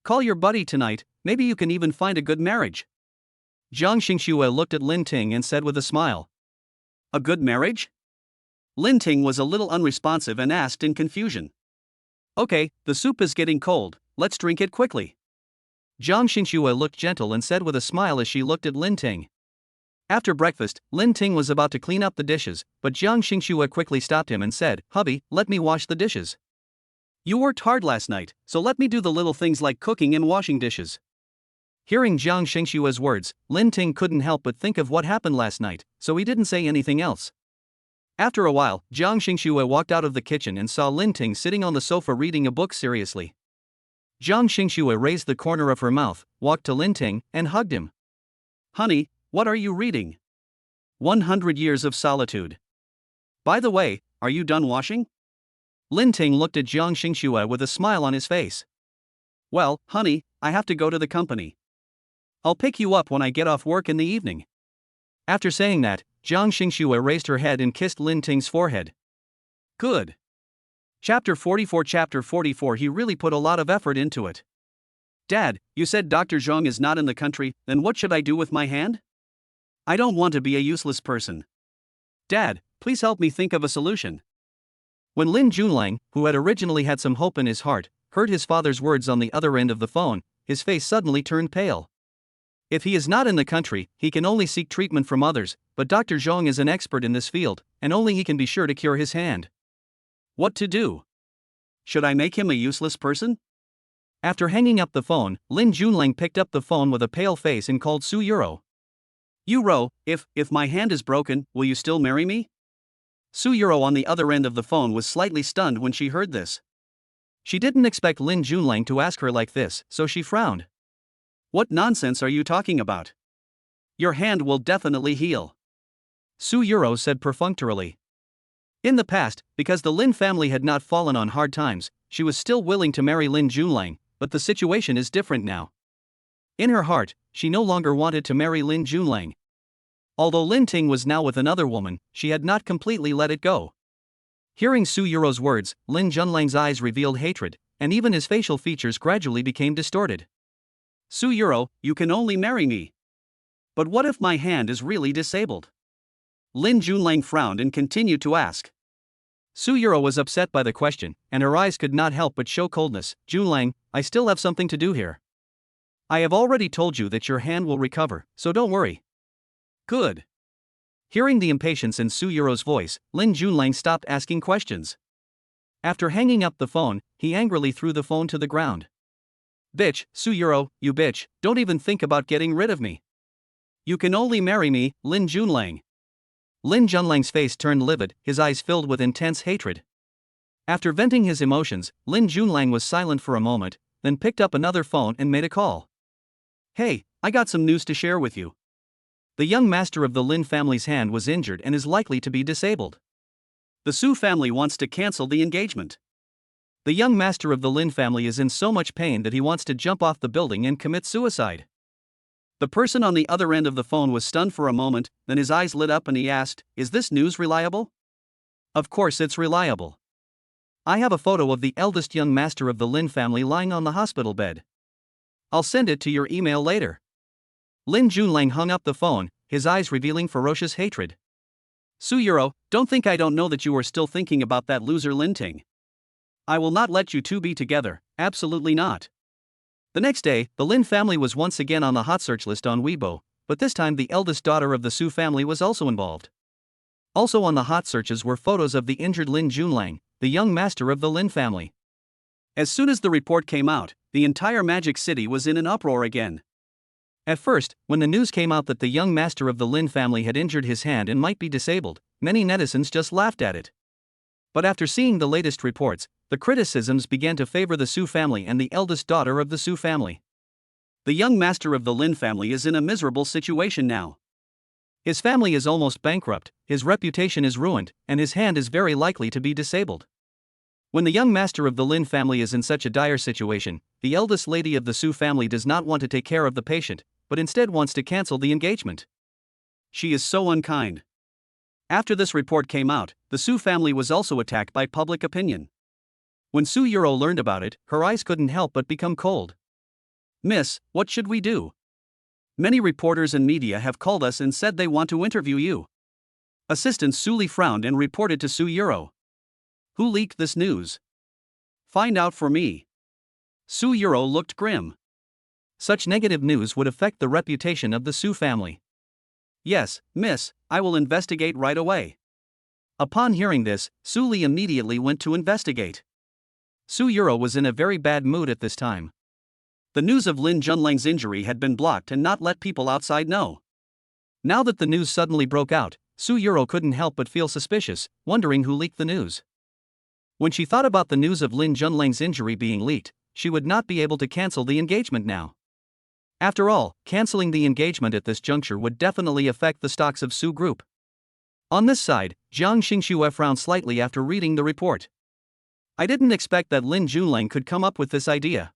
Call your buddy tonight, maybe you can even find a good marriage. Jiang Xingxue looked at Lin Ting and said with a smile. A good marriage? Lin Ting was a little unresponsive and asked in confusion. Okay, the soup is getting cold, let's drink it quickly. Jiang Xingxue looked gentle and said with a smile as she looked at Lin Ting. After breakfast, Lin Ting was about to clean up the dishes, but Jiang Xingxue quickly stopped him and said, Hubby, let me wash the dishes. You worked hard last night, so let me do the little things like cooking and washing dishes. Hearing Jiang Xingxue's words, Lin Ting couldn't help but think of what happened last night, so he didn't say anything else. After a while, Jiang Xingxue walked out of the kitchen and saw Lin Ting sitting on the sofa reading a book seriously. Jiang Xingxue raised the corner of her mouth, walked to Lin Ting, and hugged him. Honey, what are you reading? 100 Years of Solitude. By the way, are you done washing? Lin Ting looked at Jiang Xingxue with a smile on his face. Well, honey, I have to go to the company. I'll pick you up when I get off work in the evening. After saying that, Jiang Xingxue raised her head and kissed Lin Ting's forehead. Good. Chapter 44. He really put a lot of effort into it. Dad, you said Dr. Zhang is not in the country, then what should I do with my hand? I don't want to be a useless person. Dad, please help me think of a solution. When Lin Junlang, who had originally had some hope in his heart, heard his father's words on the other end of the phone, his face suddenly turned pale. If he is not in the country, he can only seek treatment from others, but Dr. Zhang is an expert in this field, and only he can be sure to cure his hand. What to do? Should I make him a useless person? After hanging up the phone, Lin Junlang picked up the phone with a pale face and called Su Yuro. Yuro, if my hand is broken, will you still marry me? Su Yuro on the other end of the phone was slightly stunned when she heard this. She didn't expect Lin Junlang to ask her like this, so she frowned. What nonsense are you talking about? Your hand will definitely heal. Su Yuro said perfunctorily. In the past, because the Lin family had not fallen on hard times, she was still willing to marry Lin Junlang, but the situation is different now. In her heart, she no longer wanted to marry Lin Junlang. Although Lin Ting was now with another woman, she had not completely let it go. Hearing Su Yuro's words, Lin Junlang's eyes revealed hatred, and even his facial features gradually became distorted. Su Yuro, you can only marry me. But what if my hand is really disabled? Lin Junlang frowned and continued to ask. Su Yuro was upset by the question, and her eyes could not help but show coldness. Junlang, I still have something to do here. I have already told you that your hand will recover, so don't worry. Good. Hearing the impatience in Su Yuro's voice, Lin Junlang stopped asking questions. After hanging up the phone, he angrily threw the phone to the ground. Bitch, Su Yuro, you bitch, don't even think about getting rid of me. You can only marry me, Lin Junlang. Lin Junlang's face turned livid, his eyes filled with intense hatred. After venting his emotions, Lin Junlang was silent for a moment, then picked up another phone and made a call. Hey, I got some news to share with you. The young master of the Lin family's hand was injured and is likely to be disabled. The Su family wants to cancel the engagement. The young master of the Lin family is in so much pain that he wants to jump off the building and commit suicide. The person on the other end of the phone was stunned for a moment, then his eyes lit up and he asked, "Is this news reliable?" "Of course it's reliable. I have a photo of the eldest young master of the Lin family lying on the hospital bed. I'll send it to your email later." Lin Junlang hung up the phone, his eyes revealing ferocious hatred. "Su Yuro, don't think I don't know that you are still thinking about that loser Lin Ting. I will not let you two be together, absolutely not." The next day, the Lin family was once again on the hot search list on Weibo, but this time the eldest daughter of the Su family was also involved. Also on the hot searches were photos of the injured Lin Junlang, the young master of the Lin family. As soon as the report came out, the entire Magic City was in an uproar again. At first, when the news came out that the young master of the Lin family had injured his hand and might be disabled, many netizens just laughed at it. But after seeing the latest reports, the criticisms began to favor the Su family and the eldest daughter of the Su family. The young master of the Lin family is in a miserable situation now. His family is almost bankrupt, his reputation is ruined, and his hand is very likely to be disabled. When the young master of the Lin family is in such a dire situation, the eldest lady of the Su family does not want to take care of the patient, but instead wants to cancel the engagement. She is so unkind. After this report came out, the Su family was also attacked by public opinion. When Su Yuro learned about it, her eyes couldn't help but become cold. "Miss, what should we do? Many reporters and media have called us and said they want to interview you." Assistant Su Li frowned and reported to Su Yuro. "Who leaked this news? Find out for me." Su Yuro looked grim. Such negative news would affect the reputation of the Su family. "Yes, miss, I will investigate right away." Upon hearing this, Su Li immediately went to investigate. Su Yuro was in a very bad mood at this time. The news of Lin Junlang's injury had been blocked and not let people outside know. Now that the news suddenly broke out, Su Yuro couldn't help but feel suspicious, wondering who leaked the news. When she thought about the news of Lin Junlang's injury being leaked, she would not be able to cancel the engagement now. After all, canceling the engagement at this juncture would definitely affect the stocks of Su Group. On this side, Jiang Xingxue frowned slightly after reading the report. "I didn't expect that Lin Junlang could come up with this idea.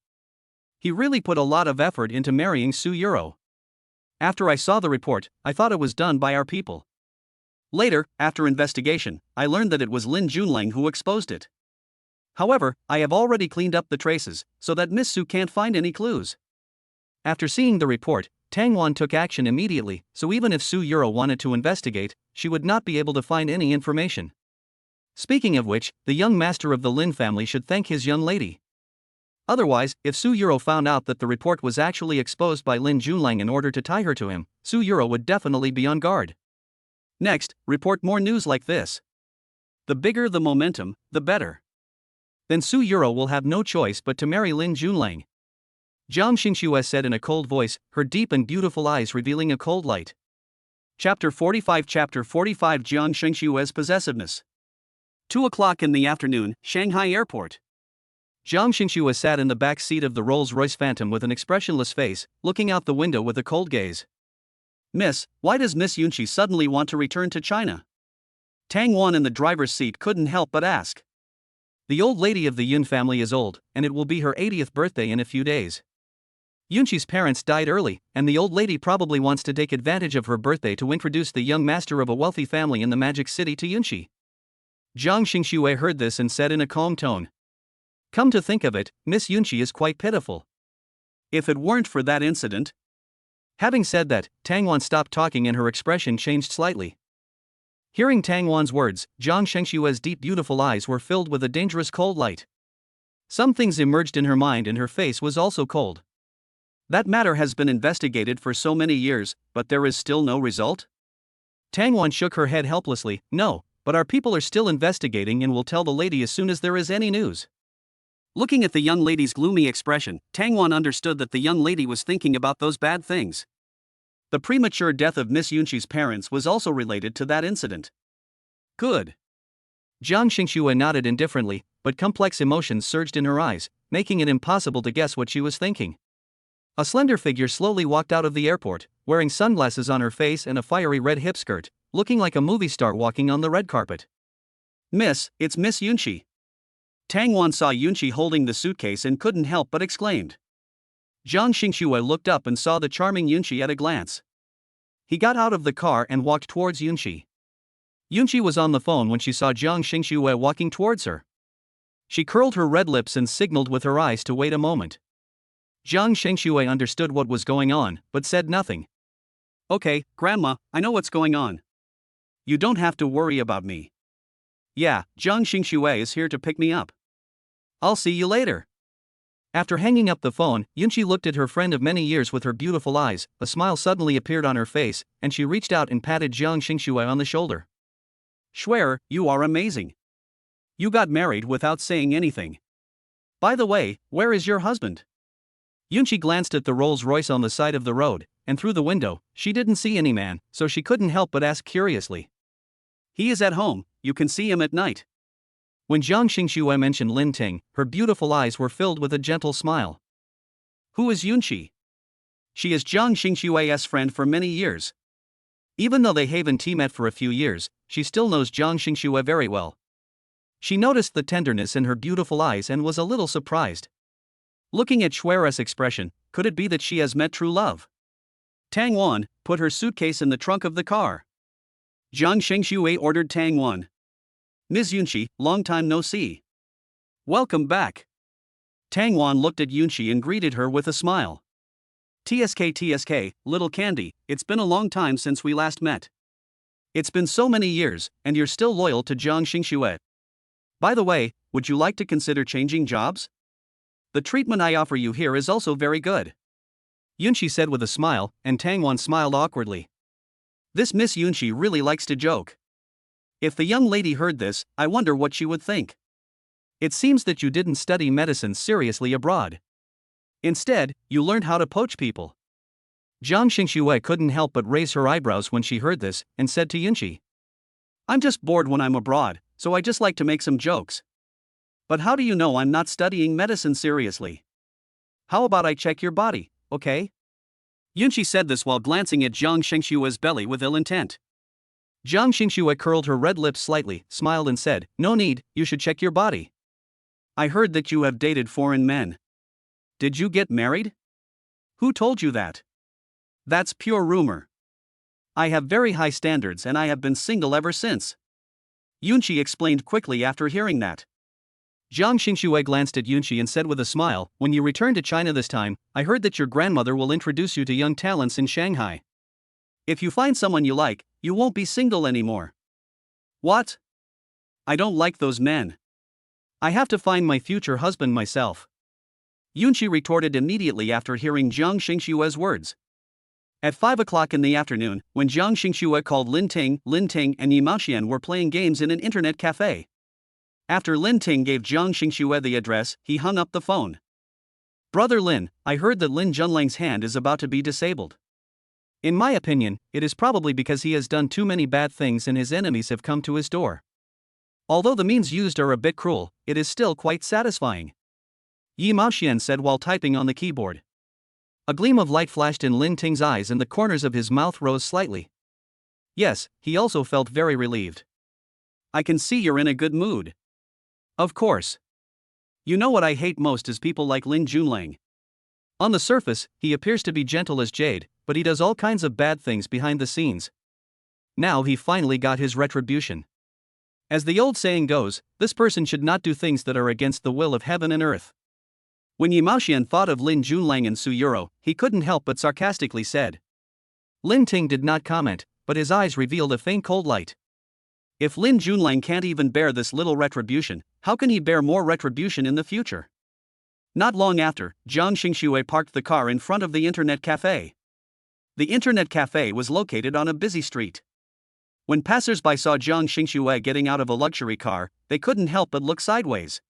He really put a lot of effort into marrying Su Yuro. After I saw the report, I thought it was done by our people. Later, after investigation, I learned that it was Lin Junlang who exposed it. However, I have already cleaned up the traces, so that Miss Su can't find any clues." After seeing the report, Tang Wan took action immediately, so even if Su Yuro wanted to investigate, she would not be able to find any information. Speaking of which, the young master of the Lin family should thank his young lady. Otherwise, if Su Yuro found out that the report was actually exposed by Lin Junlang in order to tie her to him, Su Yuro would definitely be on guard. Next, report more news like this. The bigger the momentum, the better. Then Su Yuro will have no choice but to marry Lin Junlang. Jiang Xingxue said in a cold voice, her deep and beautiful eyes revealing a cold light. Chapter 45 Jiang Xingxue's possessiveness. 2 o'clock in the afternoon, Shanghai Airport. Jiang Xingxue sat in the back seat of the Rolls-Royce Phantom with an expressionless face, looking out the window with a cold gaze. "Miss, why does Miss Yunqi suddenly want to return to China?" Tang Wan in the driver's seat couldn't help but ask. The old lady of the Yun family is old, and it will be her 80th birthday in a few days. Yunqi's parents died early, and the old lady probably wants to take advantage of her birthday to introduce the young master of a wealthy family in the Magic City to Yunqi. Jiang Xingxue heard this and said in a calm tone. "Come to think of it, Miss Yunqi is quite pitiful. If it weren't for that incident." Having said that, Tang Wan stopped talking and her expression changed slightly. Hearing Tang Wan's words, Jiang Xingxue's deep beautiful eyes were filled with a dangerous cold light. Some things emerged in her mind and her face was also cold. "That matter has been investigated for so many years, but there is still no result?" Tang Wan shook her head helplessly. "No, but our people are still investigating and will tell the lady as soon as there is any news." Looking at the young lady's gloomy expression, Tang Wan understood that the young lady was thinking about those bad things. The premature death of Miss Yunqi's parents was also related to that incident. Good. Jiang Xingxue nodded indifferently, but complex emotions surged in her eyes, making it impossible to guess what she was thinking. A slender figure slowly walked out of the airport, wearing sunglasses on her face and a fiery red hip skirt, looking like a movie star walking on the red carpet. "Miss, it's Miss Yunqi." Tang Wan saw Yunqi holding the suitcase and couldn't help but exclaimed. Zhang Xingxue looked up and saw the charming Yunqi at a glance. He got out of the car and walked towards Yunqi. Yunqi was on the phone when she saw Zhang Xingxue walking towards her. She curled her red lips and signaled with her eyes to wait a moment. Zhang Xingxue understood what was going on, but said nothing. Okay, Grandma, I know what's going on. You don't have to worry about me. Yeah, Zhang Xingxue is here to pick me up. I'll see you later. After hanging up the phone, Yunqi looked at her friend of many years with her beautiful eyes. A smile suddenly appeared on her face, and she reached out and patted Zhang Xingxue on the shoulder. Schwerer, you are amazing. You got married without saying anything. By the way, where is your husband? Yunqi glanced at the Rolls-Royce on the side of the road, and through the window, she didn't see any man, so she couldn't help but ask curiously. He is at home, you can see him at night. When Zhang Xingxue mentioned Lin Ting, her beautiful eyes were filled with a gentle smile. Who is Yunqi? She is Zhang Xingxue's friend for many years. Even though they haven't met for a few years, she still knows Zhang Xingxue very well. She noticed the tenderness in her beautiful eyes and was a little surprised. Looking at Schwerer's expression, could it be that she has met true love? Tang Wan put her suitcase in the trunk of the car. Zhang Xingxue ordered Tang Wan. Ms. Yunqi, long time no see. Welcome back. Tang Wan looked at Yunqi and greeted her with a smile. TSK, little candy, it's been a long time since we last met. It's been so many years, and you're still loyal to Zhang Xingxue. By the way, would you like to consider changing jobs? The treatment I offer you here is also very good. Yunqi said with a smile, and Tang Wan smiled awkwardly. This Miss Yunqi really likes to joke. If the young lady heard this, I wonder what she would think. It seems that you didn't study medicine seriously abroad. Instead, you learned how to poach people. Zhang Xingxue couldn't help but raise her eyebrows when she heard this, and said to Yunqi. I'm just bored when I'm abroad, so I just like to make some jokes. But how do you know I'm not studying medicine seriously? How about I check your body, okay? Yunqi said this while glancing at Zhang Xingxue's belly with ill intent. Zhang Xingxue curled her red lips slightly, smiled and said, No need, you should check your body. I heard that you have dated foreign men. Did you get married? Who told you that? That's pure rumor. I have very high standards and I have been single ever since. Yunqi explained quickly after hearing that. Zhang Xingxue glanced at Yunqi and said with a smile, When you return to China this time, I heard that your grandmother will introduce you to young talents in Shanghai. If you find someone you like, you won't be single anymore. What? I don't like those men. I have to find my future husband myself. Yunqi retorted immediately after hearing Zhang Xingxue's words. At 5 o'clock in the afternoon, when Zhang Xingxue called Lin Ting and Yi Maoxian were playing games in an internet cafe. After Lin Ting gave Zhang Xingxue the address, he hung up the phone. Brother Lin, I heard that Lin Junlang's hand is about to be disabled. In my opinion, it is probably because he has done too many bad things and his enemies have come to his door. Although the means used are a bit cruel, it is still quite satisfying. Yi Maoxian said while typing on the keyboard. A gleam of light flashed in Lin Ting's eyes and the corners of his mouth rose slightly. Yes, he also felt very relieved. I can see you're in a good mood. Of course. You know what I hate most is people like Lin Junlang. On the surface, he appears to be gentle as jade, but he does all kinds of bad things behind the scenes. Now he finally got his retribution. As the old saying goes, this person should not do things that are against the will of heaven and earth. When Yi Maoxian thought of Lin Junlang and Su Yuro, he couldn't help but sarcastically said. Lin Ting did not comment, but his eyes revealed a faint cold light. If Lin Junlang can't even bear this little retribution, how can he bear more retribution in the future? Not long after, Zhang Xingxue parked the car in front of the internet cafe. The internet cafe was located on a busy street. When passers-by saw Zhang Xingxue getting out of a luxury car, they couldn't help but look sideways.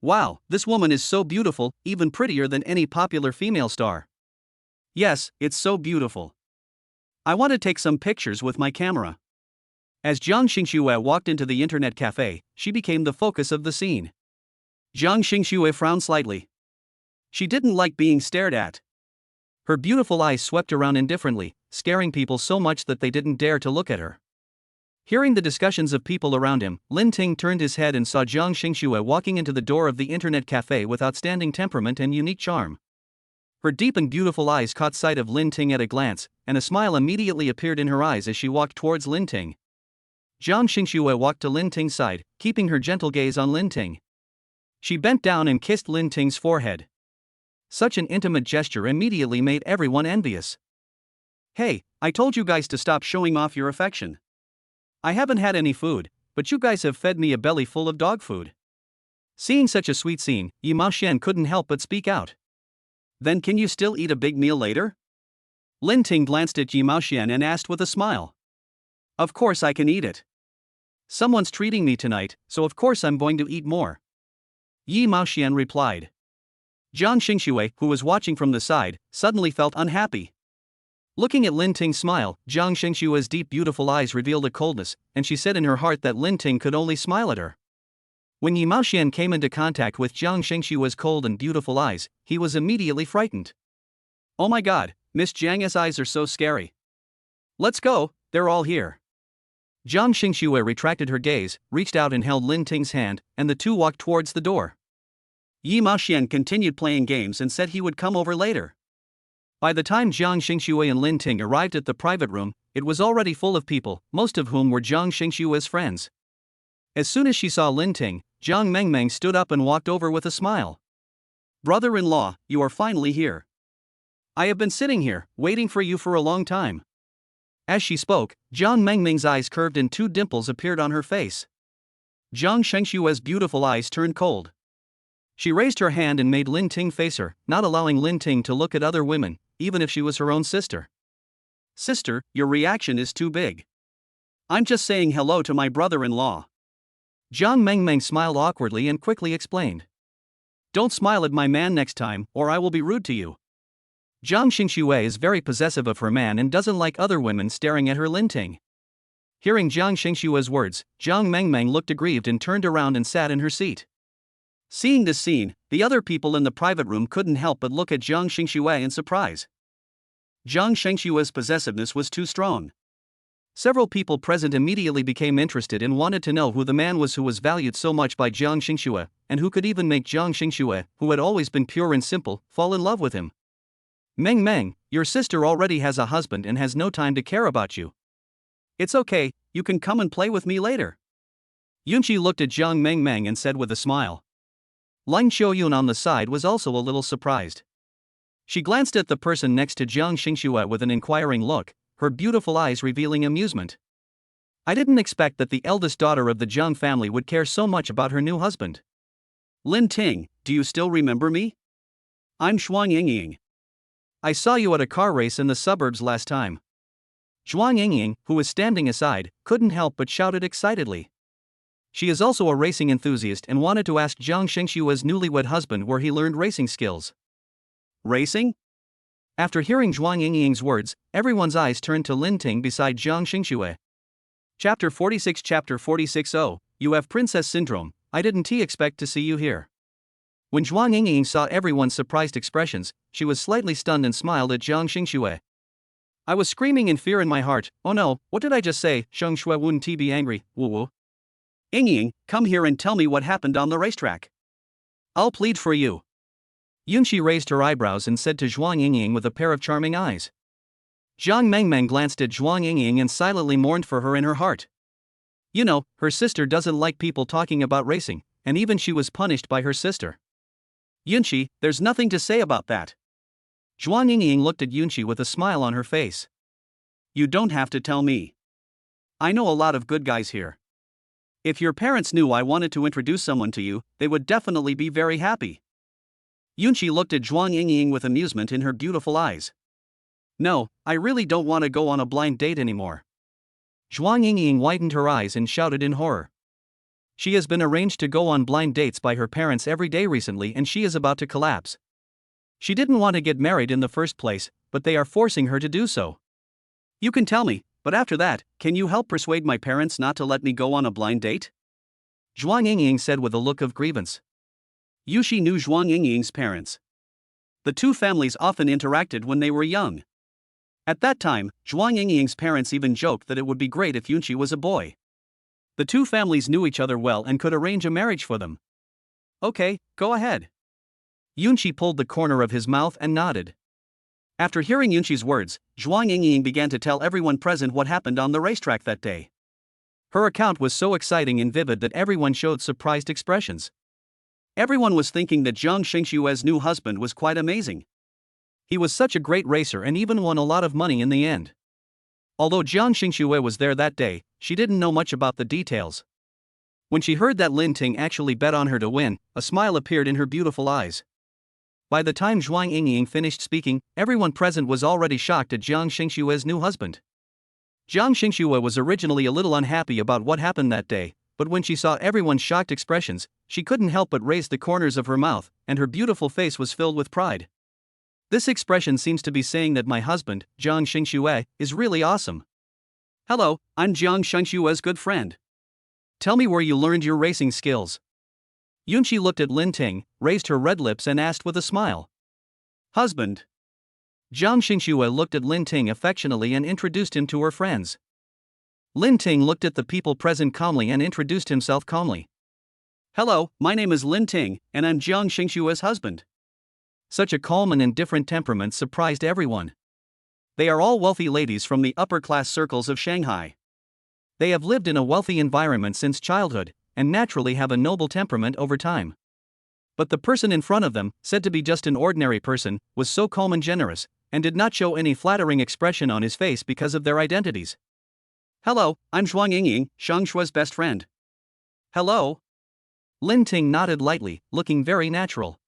Wow, this woman is so beautiful, even prettier than any popular female star. Yes, it's so beautiful. I want to take some pictures with my camera. As Zhang Xingxue walked into the internet cafe, she became the focus of the scene. Zhang Xingxue frowned slightly. She didn't like being stared at. Her beautiful eyes swept around indifferently, scaring people so much that they didn't dare to look at her. Hearing the discussions of people around him, Lin Ting turned his head and saw Jiang Xingxue walking into the door of the internet cafe with outstanding temperament and unique charm. Her deep and beautiful eyes caught sight of Lin Ting at a glance, and a smile immediately appeared in her eyes as she walked towards Lin Ting. Jiang Xingxue walked to Lin Ting's side, keeping her gentle gaze on Lin Ting. She bent down and kissed Lin Ting's forehead. Such an intimate gesture immediately made everyone envious. "Hey, I told you guys to stop showing off your affection. I haven't had any food, but you guys have fed me a belly full of dog food." Seeing such a sweet scene, Yi Maoxian couldn't help but speak out. "Then can you still eat a big meal later?" Lin Ting glanced at Yi Maoxian and asked with a smile. "Of course I can eat it. Someone's treating me tonight, so of course I'm going to eat more," Yi Maoxian replied. Jiang Xingxue, who was watching from the side, suddenly felt unhappy. Looking at Lin Ting's smile, Jiang Xingxue's deep beautiful eyes revealed a coldness, and she said in her heart that Lin Ting could only smile at her. When Yi Maoxian came into contact with Jiang Xingxue's cold and beautiful eyes, he was immediately frightened. "Oh my god, Miss Jiang's eyes are so scary. Let's go, they're all here." Jiang Xingxue retracted her gaze, reached out and held Lin Ting's hand, and the two walked towards the door. Yi Maoxian continued playing games and said he would come over later. By the time Jiang Xingxue and Lin Ting arrived at the private room, it was already full of people, most of whom were Jiang Xingxue's friends. As soon as she saw Lin Ting, Jiang Mengmeng stood up and walked over with a smile. "Brother-in-law, you are finally here. I have been sitting here, waiting for you for a long time." As she spoke, Jiang Mengmeng's eyes curved and two dimples appeared on her face. Jiang Xingxue's beautiful eyes turned cold. She raised her hand and made Lin Ting face her, not allowing Lin Ting to look at other women, even if she was her own sister. "Sister, your reaction is too big. I'm just saying hello to my brother-in-law." Jiang Mengmeng smiled awkwardly and quickly explained. "Don't smile at my man next time, or I will be rude to you." Jiang Xingxue is very possessive of her man and doesn't like other women staring at her. Lin Ting. Hearing Jiang Xingxue's words, Jiang Mengmeng looked aggrieved and turned around and sat in her seat. Seeing this scene, the other people in the private room couldn't help but look at Jiang Xingxue in surprise. Jiang Xingxue's possessiveness was too strong. Several people present immediately became interested and wanted to know who the man was who was valued so much by Jiang Xingxue, and who could even make Jiang Xingxue, who had always been pure and simple, fall in love with him. "Meng Meng, your sister already has a husband and has no time to care about you. It's okay, you can come and play with me later." Yunqi looked at Jiang Mengmeng and said with a smile. Lin Xiaoyun on the side was also a little surprised. She glanced at the person next to Jiang Xingxue with an inquiring look, her beautiful eyes revealing amusement. "I didn't expect that the eldest daughter of the Jiang family would care so much about her new husband. Lin Ting, do you still remember me? I'm Zhuang Yingying. I saw you at a car race in the suburbs last time." Zhuang Yingying, who was standing aside, couldn't help but shouted excitedly. She is also a racing enthusiast and wanted to ask Jiang Xingxue's newlywed husband where he learned racing skills. "Racing?" After hearing Zhuang Yingying's words, everyone's eyes turned to Lin Ting beside Jiang Xingxue. Chapter 46 Chapter 46 Oh, you have princess syndrome, I didn't expect to see you here. When Zhuang Yingying saw everyone's surprised expressions, she was slightly stunned and smiled at Jiang Xingxue. "I was screaming in fear in my heart, oh no, what did I just say? Sheng Shui wouldn't be angry, woo woo. Yingying, come here and tell me what happened on the racetrack. I'll plead for you." Yunqi raised her eyebrows and said to Zhuang Yingying with a pair of charming eyes. Jiang Mengmeng glanced at Zhuang Yingying and silently mourned for her in her heart. You know, her sister doesn't like people talking about racing, and even she was punished by her sister. "Yunqi, there's nothing to say about that." Zhuang Yingying looked at Yunqi with a smile on her face. "You don't have to tell me. I know a lot of good guys here. If your parents knew I wanted to introduce someone to you, they would definitely be very happy." Yunqi looked at Zhuang Yingying with amusement in her beautiful eyes. "No, I really don't want to go on a blind date anymore." Zhuang Yingying widened her eyes and shouted in horror. She has been arranged to go on blind dates by her parents every day recently and she is about to collapse. She didn't want to get married in the first place, but they are forcing her to do so. "You can tell me, but after that, can you help persuade my parents not to let me go on a blind date?" Zhuang Yingying said with a look of grievance. Yushi knew Zhuang Yingying's parents. The two families often interacted when they were young. At that time, Zhuang Yingying's parents even joked that it would be great if Yunqi was a boy. The two families knew each other well and could arrange a marriage for them. Okay, go ahead. Yunqi pulled the corner of his mouth and nodded. After hearing Yunqi's words, Zhuang Yingying began to tell everyone present what happened on the racetrack that day. Her account was so exciting and vivid that everyone showed surprised expressions. Everyone was thinking that Zhang Xingxue's new husband was quite amazing. He was such a great racer and even won a lot of money in the end. Although Zhang Xingxue was there that day, she didn't know much about the details. When she heard that Lin Ting actually bet on her to win, a smile appeared in her beautiful eyes. By the time Zhuang Yingying finished speaking, everyone present was already shocked at Zhang Xingxue's new husband. Zhang Xingxue was originally a little unhappy about what happened that day, but when she saw everyone's shocked expressions, she couldn't help but raise the corners of her mouth, and her beautiful face was filled with pride. This expression seems to be saying that my husband, Zhang Xingxue, is really awesome. Hello, I'm Zhang Xingxue's good friend. Tell me where you learned your racing skills. Yunqi looked at Lin Ting, raised her red lips and asked with a smile. Husband. Zhang Xingxue looked at Lin Ting affectionately and introduced him to her friends. Lin Ting looked at the people present calmly and introduced himself calmly. Hello, my name is Lin Ting, and I'm Zhang Xingxue's husband. Such a calm and indifferent temperament surprised everyone. They are all wealthy ladies from the upper-class circles of Shanghai. They have lived in a wealthy environment since childhood, and naturally have a noble temperament over time. But the person in front of them, said to be just an ordinary person, was so calm and generous, and did not show any flattering expression on his face because of their identities. Hello, I'm Zhuang Yingying, Shang Shue's best friend. Hello? Lin Ting nodded lightly, looking very natural.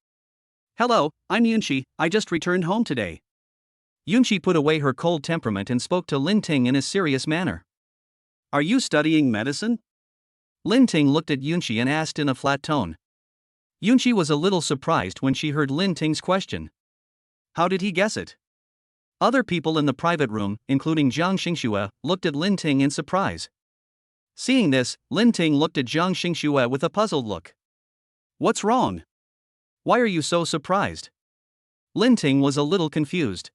Hello, I'm Yunqi, I just returned home today. Yunqi put away her cold temperament and spoke to Lin Ting in a serious manner. Are you studying medicine? Lin Ting looked at Yunqi and asked in a flat tone. Yunqi was a little surprised when she heard Lin Ting's question. How did he guess it? Other people in the private room, including Zhang Xingxue, looked at Lin Ting in surprise. Seeing this, Lin Ting looked at Zhang Xingxue with a puzzled look. What's wrong? Why are you so surprised? Lin Ting was a little confused.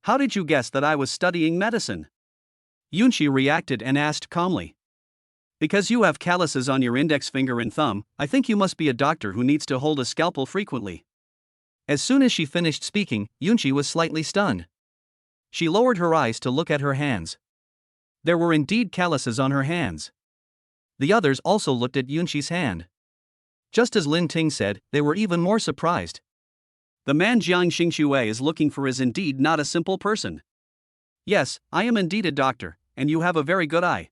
How did you guess that I was studying medicine? Yunqi reacted and asked calmly. Because you have calluses on your index finger and thumb, I think you must be a doctor who needs to hold a scalpel frequently. As soon as she finished speaking, Yunqi was slightly stunned. She lowered her eyes to look at her hands. There were indeed calluses on her hands. The others also looked at Yunqi's hand. Just as Lin Ting said, they were even more surprised. The man Zhang Xingxue is looking for is indeed not a simple person. Yes, I am indeed a doctor, and you have a very good eye.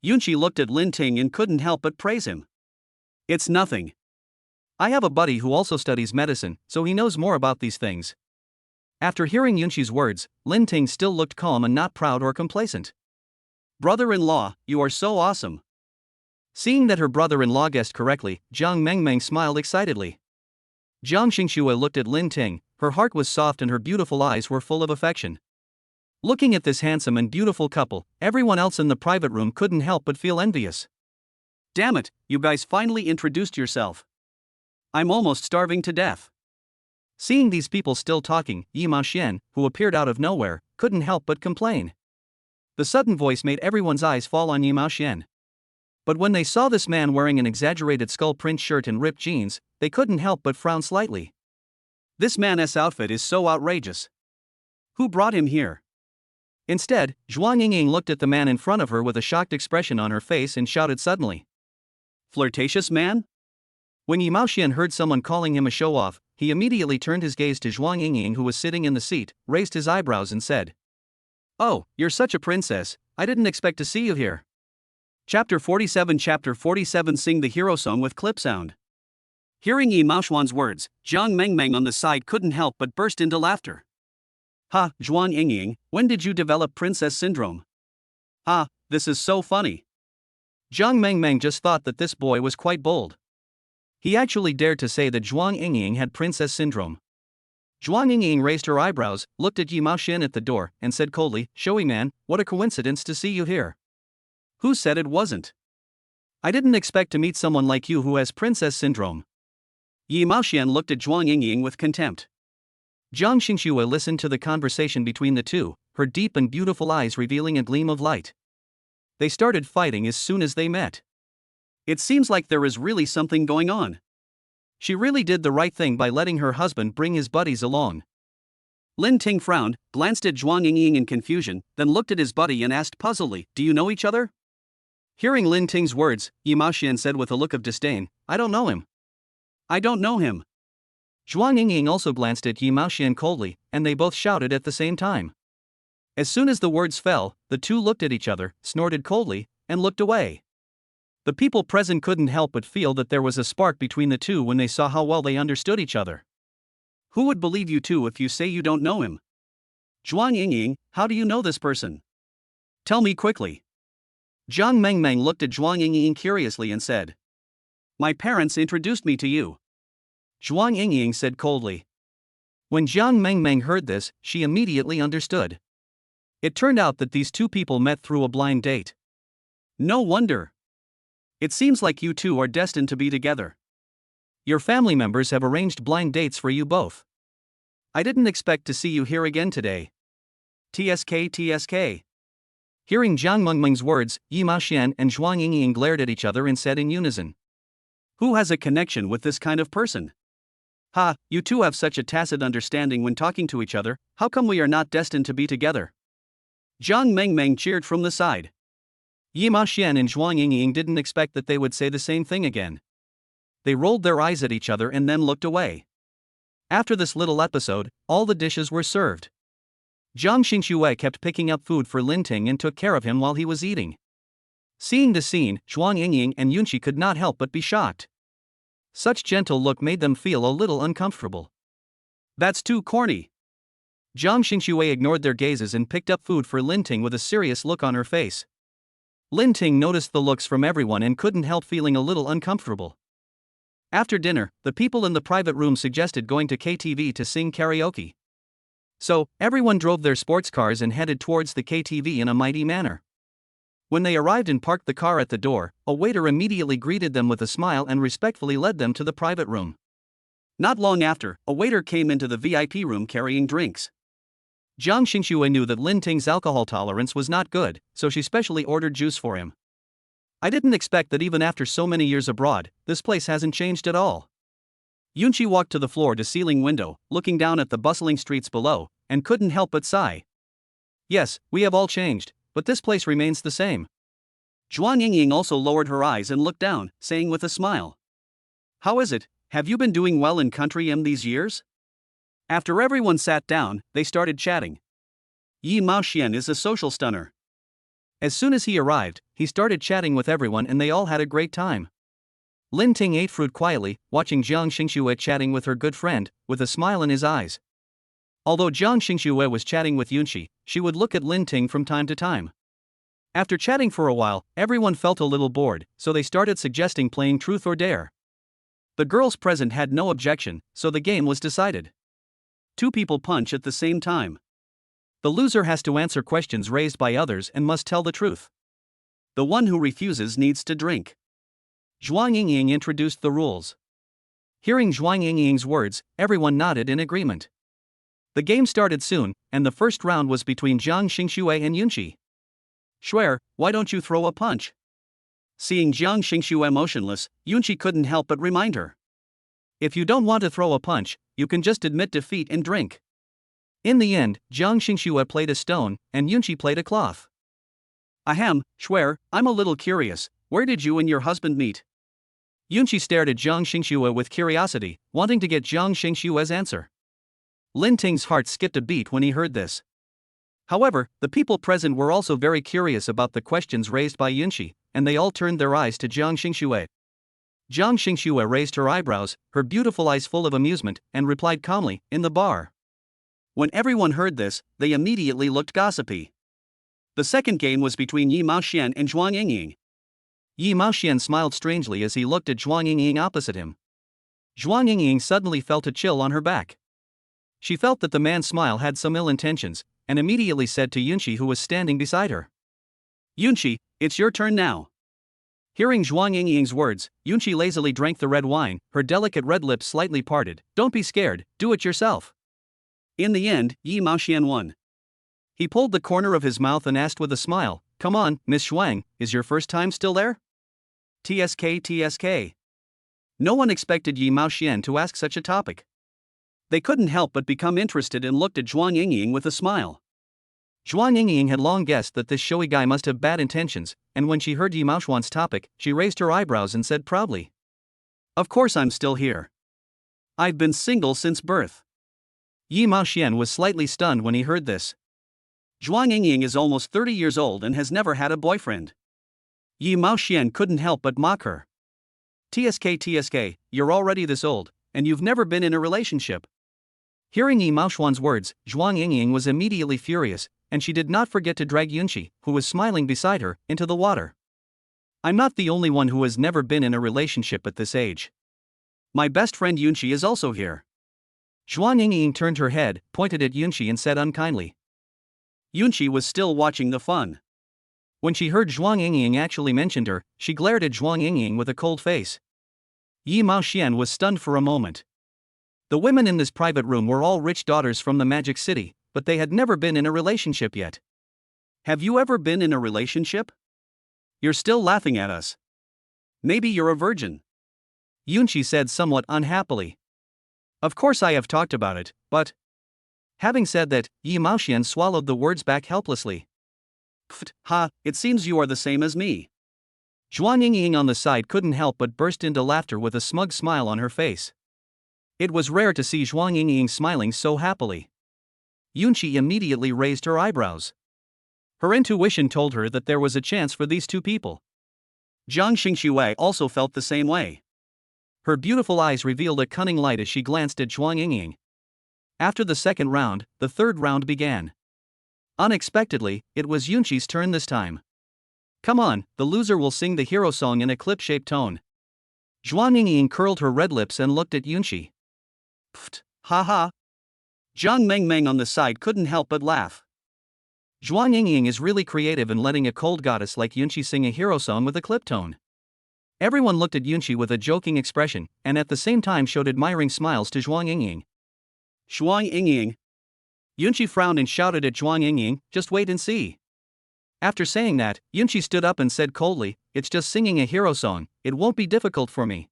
Yunqi looked at Lin Ting and couldn't help but praise him. It's nothing. I have a buddy who also studies medicine, so he knows more about these things. After hearing Yunqi's words, Lin Ting still looked calm and not proud or complacent. Brother-in-law, you are so awesome. Seeing that her brother-in-law guessed correctly, Zhang Mengmeng smiled excitedly. Zhang Xingxue looked at Lin Ting, her heart was soft and her beautiful eyes were full of affection. Looking at this handsome and beautiful couple, everyone else in the private room couldn't help but feel envious. Damn it, you guys finally introduced yourself. I'm almost starving to death. Seeing these people still talking, Yi Maoxian, who appeared out of nowhere, couldn't help but complain. The sudden voice made everyone's eyes fall on Yi Maoxian. But when they saw this man wearing an exaggerated skull print shirt and ripped jeans, they couldn't help but frown slightly. This man's outfit is so outrageous. Who brought him here? Instead, Zhuang Yingying looked at the man in front of her with a shocked expression on her face and shouted suddenly. Flirtatious man? When Yi Maoxian heard someone calling him a show-off, he immediately turned his gaze to Zhuang Yingying, who was sitting in the seat, raised his eyebrows and said, Oh, you're such a princess, I didn't expect to see you here. Chapter 47 Sing the hero song with clip sound. Hearing Yi Maoxian's words, Zhang Mengmeng on the side couldn't help but burst into laughter. Ha, Zhuang Yingying, when did you develop princess syndrome? Ha, this is so funny. Zhang Mengmeng just thought that this boy was quite bold. He actually dared to say that Zhuang Yingying had princess syndrome. Zhuang Yingying raised her eyebrows, looked at Yi Maoxian at the door, and said coldly, Showy man, what a coincidence to see you here. Who said it wasn't? I didn't expect to meet someone like you who has princess syndrome. Yi Maoxian looked at Zhuang Yingying with contempt. Jiang Xingxue listened to the conversation between the two, her deep and beautiful eyes revealing a gleam of light. They started fighting as soon as they met. It seems like there is really something going on. She really did the right thing by letting her husband bring his buddies along. Lin Ting frowned, glanced at Zhuang Yingying in confusion, then looked at his buddy and asked puzzledly, "Do you know each other?" Hearing Lin Ting's words, Yi Maoxian said with a look of disdain, "I don't know him." "I don't know him." Zhuang Yingying also glanced at Yi Maoxian coldly, and they both shouted at the same time. As soon as the words fell, the two looked at each other, snorted coldly, and looked away. The people present couldn't help but feel that there was a spark between the two when they saw how well they understood each other. "Who would believe you two if you say you don't know him? Zhuang Yingying, how do you know this person? Tell me quickly." Jiang Mengmeng looked at Zhuang Yingying curiously and said, "My parents introduced me to you." Zhuang Yingying said coldly. When Jiang Mengmeng heard this, she immediately understood. It turned out that these two people met through a blind date. No wonder. It seems like you two are destined to be together. Your family members have arranged blind dates for you both. I didn't expect to see you here again today. TSK TSK. Hearing Jiang Mengmeng's words, Yi Maoxian and Zhuang Yingying glared at each other and said in unison, "Who has a connection with this kind of person? Ha, you two have such a tacit understanding when talking to each other, how come we are not destined to be together?" Jiang Mengmeng cheered from the side. Yi Maoxian and Zhuang Yingying didn't expect that they would say the same thing again. They rolled their eyes at each other and then looked away. After this little episode, all the dishes were served. Jiang Xingxue kept picking up food for Lin Ting and took care of him while he was eating. Seeing the scene, Zhuang Yingying and Yunqi could not help but be shocked. Such gentle look made them feel a little uncomfortable. "That's too corny." Jiang Xingxue ignored their gazes and picked up food for Lin Ting with a serious look on her face. Lin Ting noticed the looks from everyone and couldn't help feeling a little uncomfortable. After dinner, the people in the private room suggested going to KTV to sing karaoke. So, everyone drove their sports cars and headed towards the KTV in a mighty manner. When they arrived and parked the car at the door, a waiter immediately greeted them with a smile and respectfully led them to the private room. Not long after, a waiter came into the VIP room carrying drinks. Jiang Xingxue knew that Lin Ting's alcohol tolerance was not good, so she specially ordered juice for him. "I didn't expect that even after so many years abroad, this place hasn't changed at all." Yunqi walked to the floor-to-ceiling window, looking down at the bustling streets below, and couldn't help but sigh. "Yes, we have all changed, but this place remains the same." Zhuang Yingying also lowered her eyes and looked down, saying with a smile, "How is it, have you been doing well in Country M these years?" After everyone sat down, they started chatting. Yi Maoxian is a social stunner. As soon as he arrived, he started chatting with everyone and they all had a great time. Lin Ting ate fruit quietly, watching Jiang Xingxue chatting with her good friend, with a smile in his eyes. Although Jiang Xingxue was chatting with Yunqi, she would look at Lin Ting from time to time. After chatting for a while, everyone felt a little bored, so they started suggesting playing Truth or Dare. The girls present had no objection, so the game was decided. Two people punch at the same time. The loser has to answer questions raised by others and must tell the truth. The one who refuses needs to drink. Zhuang Yingying introduced the rules. Hearing Zhuang Yingying's words, everyone nodded in agreement. The game started soon, and the first round was between Jiang Xingxue and Yunqi. "Shuer, why don't you throw a punch?" Seeing Jiang Xingxue motionless, Yunqi couldn't help but remind her. "If you don't want to throw a punch, you can just admit defeat and drink." In the end, Jiang Xingxue played a stone, and Yunqi played a cloth. "Ahem, Shuer, I'm a little curious, where did you and your husband meet?" Yunqi stared at Jiang Xingxue with curiosity, wanting to get Jiang Xingxue's answer. Lin Ting's heart skipped a beat when he heard this. However, the people present were also very curious about the questions raised by Yunqi, and they all turned their eyes to Jiang Xingxue. Jiang Xingxue raised her eyebrows, her beautiful eyes full of amusement, and replied calmly, "In the bar." When everyone heard this, they immediately looked gossipy. The second game was between Yi Maoxian and Zhuang Yingying. Yi Maoxian smiled strangely as he looked at Zhuang Yingying opposite him. Zhuang Yingying suddenly felt a chill on her back. She felt that the man's smile had some ill intentions, and immediately said to Yunqi, who was standing beside her, "Yunqi, it's your turn now." Hearing Zhuang Yingying's words, Yunqi lazily drank the red wine, her delicate red lips slightly parted. "Don't be scared, do it yourself." In the end, Yi Maoxian won. He pulled the corner of his mouth and asked with a smile, "Come on, Miss Shuang, is your first time still there?" TSK TSK. No one expected Yi Maoxian to ask such a topic. They couldn't help but become interested and looked at Zhuang Yingying with a smile. Zhuang Yingying had long guessed that this showy guy must have bad intentions, and when she heard Yi Maoxian's topic, she raised her eyebrows and said proudly, "Of course I'm still here. I've been single since birth." Yi Maoxian was slightly stunned when he heard this. Zhuang Yingying is almost 30 years old and has never had a boyfriend. Yi Maoxian couldn't help but mock her. "TSK TSK, you're already this old, and you've never been in a relationship." Hearing Yi Maoxian's words, Zhuang Yingying was immediately furious, and she did not forget to drag Yunqi, who was smiling beside her, into the water. "I'm not the only one who has never been in a relationship at this age. My best friend Yunqi is also here." Zhuang Yingying turned her head, pointed at Yunqi and said unkindly. Yunqi was still watching the fun. When she heard Zhuang Yingying actually mentioned her, she glared at Zhuang Yingying with a cold face. Yi Maoxian was stunned for a moment. The women in this private room were all rich daughters from the Magic City, but they had never been in a relationship yet. "Have you ever been in a relationship? You're still laughing at us. Maybe you're a virgin," Yunqi said somewhat unhappily. "Of course I have talked about it, but..." Having said that, Yi Maoxian swallowed the words back helplessly. "Pfft, ha, it seems you are the same as me." Zhuang Yingying on the side couldn't help but burst into laughter with a smug smile on her face. It was rare to see Zhuang Yingying smiling so happily. Yunqi immediately raised her eyebrows. Her intuition told her that there was a chance for these two people. Zhang Xingxue also felt the same way. Her beautiful eyes revealed a cunning light as she glanced at Zhuang Yingying. After the second round, the third round began. Unexpectedly, it was Yunqi's turn this time. "Come on, the loser will sing the hero song in a clip-shaped tone." Zhuang Yingying curled her red lips and looked at Yunqi. "Pfft, ha ha." Zhang Mengmeng on the side couldn't help but laugh. Zhuang Yingying is really creative in letting a cold goddess like Yunqi sing a hero song with a clip tone. Everyone looked at Yunqi with a joking expression, and at the same time showed admiring smiles to Zhuang Yingying. "Zhuang Yingying." Yunqi frowned and shouted at Zhuang Yingying, "Just wait and see." After saying that, Yunqi stood up and said coldly, "It's just singing a hero song, it won't be difficult for me."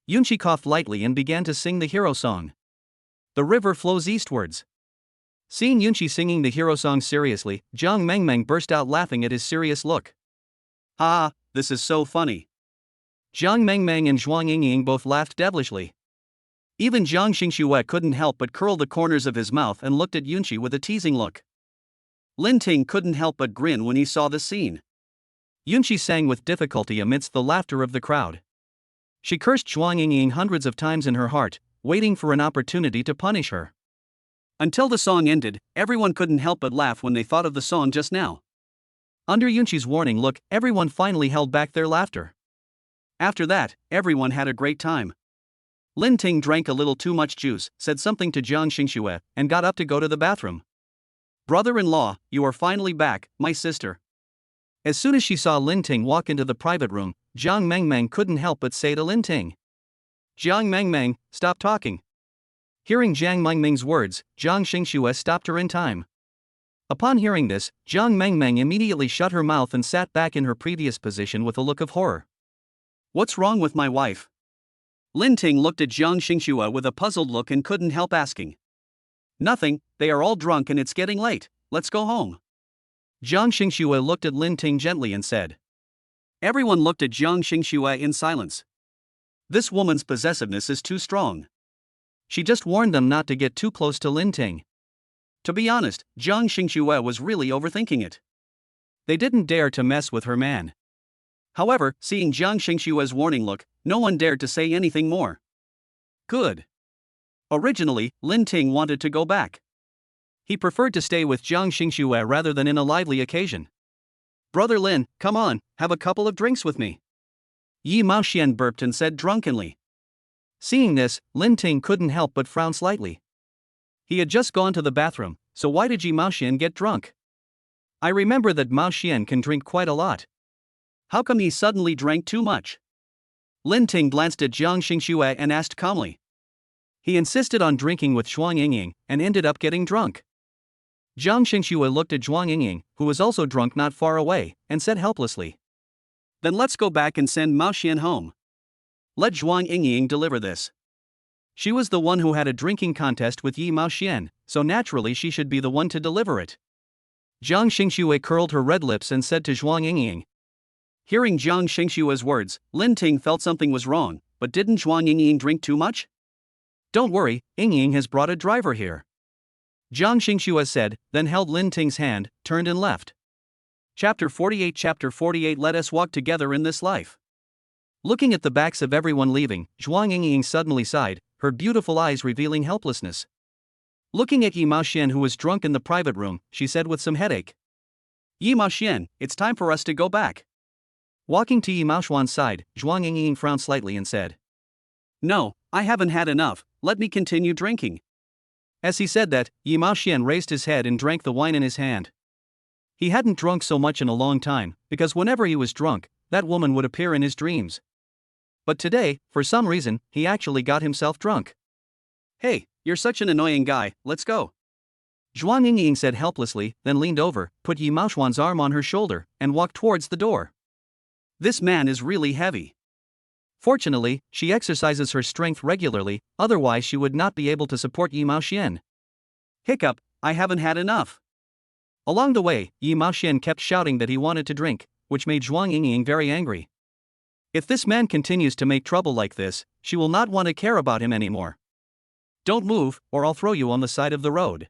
Yunqi coughed lightly and began to sing the hero song. "The river flows eastwards." Seeing Yunqi singing the hero song seriously, Zhang Mengmeng burst out laughing at his serious look. "Ha, this is so funny." Zhang Mengmeng and Zhuang Yingying both laughed devilishly. Even Zhang Xingxue couldn't help but curl the corners of his mouth and looked at Yunqi with a teasing look. Lin Ting couldn't help but grin when he saw the scene. Yunqi sang with difficulty amidst the laughter of the crowd. She cursed Zhuang Yingying hundreds of times in her heart, waiting for an opportunity to punish her. Until the song ended, everyone couldn't help but laugh when they thought of the song just now. Under Yunqi's warning look, everyone finally held back their laughter. After that, everyone had a great time. Lin Ting drank a little too much juice, said something to Zhang Xingxue, and got up to go to the bathroom. "Brother-in-law, you are finally back, my sister." As soon as she saw Lin Ting walk into the private room, Zhang Mengmeng couldn't help but say to Lin Ting, "Zhang Mengmeng, stop talking." Hearing Zhang Mengmeng's words, Zhang Xingxue stopped her in time. Upon hearing this, Zhang Mengmeng immediately shut her mouth and sat back in her previous position with a look of horror. "What's wrong with my wife?" Lin Ting looked at Zhang Xingxue with a puzzled look and couldn't help asking. "Nothing, they are all drunk and it's getting late, let's go home." Zhang Xingxue looked at Lin Ting gently and said. Everyone looked at Zhang Xingxue in silence. This woman's possessiveness is too strong. She just warned them not to get too close to Lin Ting. To be honest, Zhang Xingxue was really overthinking it. They didn't dare to mess with her man. However, seeing Zhang Xingxue's warning look, no one dared to say anything more. Good. Originally, Lin Ting wanted to go back. He preferred to stay with Zhang Xingxue rather than in a lively occasion. "Brother Lin, come on, have a couple of drinks with me." Yi Maoxian burped and said drunkenly. Seeing this, Lin Ting couldn't help but frown slightly. He had just gone to the bathroom, so why did Yi Maoxian get drunk? I remember that Maoxian can drink quite a lot. How come he suddenly drank too much? Lin Ting glanced at Zhang Xingxue and asked calmly. He insisted on drinking with Zhuang Yingying and ended up getting drunk. Jiang Xingxue looked at Zhuang Yingying, who was also drunk not far away, and said helplessly, "Then let's go back and send Mao Xian home. Let Zhuang Yingying deliver this." She was the one who had a drinking contest with Yi Mao Xian, so naturally she should be the one to deliver it. Jiang Xingxue curled her red lips and said to Zhuang Yingying. Hearing Jiang Xingxue's words, Lin Ting felt something was wrong, but didn't Zhuang Yingying drink too much? "Don't worry, Yingying has brought a driver here," Jiang Xingxue said, then held Lin Ting's hand, turned and left. Chapter 48 Let us walk together in this life. Looking at the backs of everyone leaving, Zhuang Yingying suddenly sighed, her beautiful eyes revealing helplessness. Looking at Yi Mao Xian, who was drunk in the private room, she said with some headache, "Yi Mao Xian, it's time for us to go back." Walking to Yi Mao Xuan's side, Zhuang Yingying frowned slightly and said, "No, I haven't had enough, let me continue drinking." As he said that, Yi Mao Xian raised his head and drank the wine in his hand. He hadn't drunk so much in a long time, because whenever he was drunk, that woman would appear in his dreams. But today, for some reason, he actually got himself drunk. "Hey, you're such an annoying guy, let's go," Zhuang Yingying said helplessly, then leaned over, put Yi Mao Xuan's arm on her shoulder, and walked towards the door. "This man is really heavy." Fortunately, she exercises her strength regularly, otherwise she would not be able to support Yi Mao Xian. Hiccup, I haven't had enough. Along the way, Yi Mao Xian kept shouting that he wanted to drink, which made Zhuang Yingying very angry. If this man continues to make trouble like this, she will not want to care about him anymore. "Don't move, or I'll throw you on the side of the road,"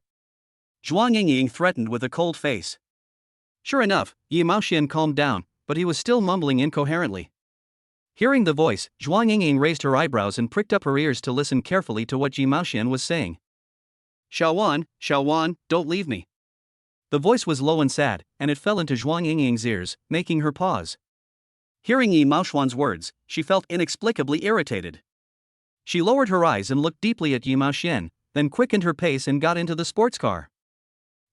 Zhuang Yingying threatened with a cold face. Sure enough, Yi Mao Xian calmed down, but he was still mumbling incoherently. Hearing the voice, Zhuang Yingying raised her eyebrows and pricked up her ears to listen carefully to what Yi Mao Xian was saying. Xiaowan, don't leave me." The voice was low and sad, and it fell into Zhuang Yingying's ears, making her pause. Hearing Yi Mao Xuan's words, she felt inexplicably irritated. She lowered her eyes and looked deeply at Yi Mao Xian, then quickened her pace and got into the sports car.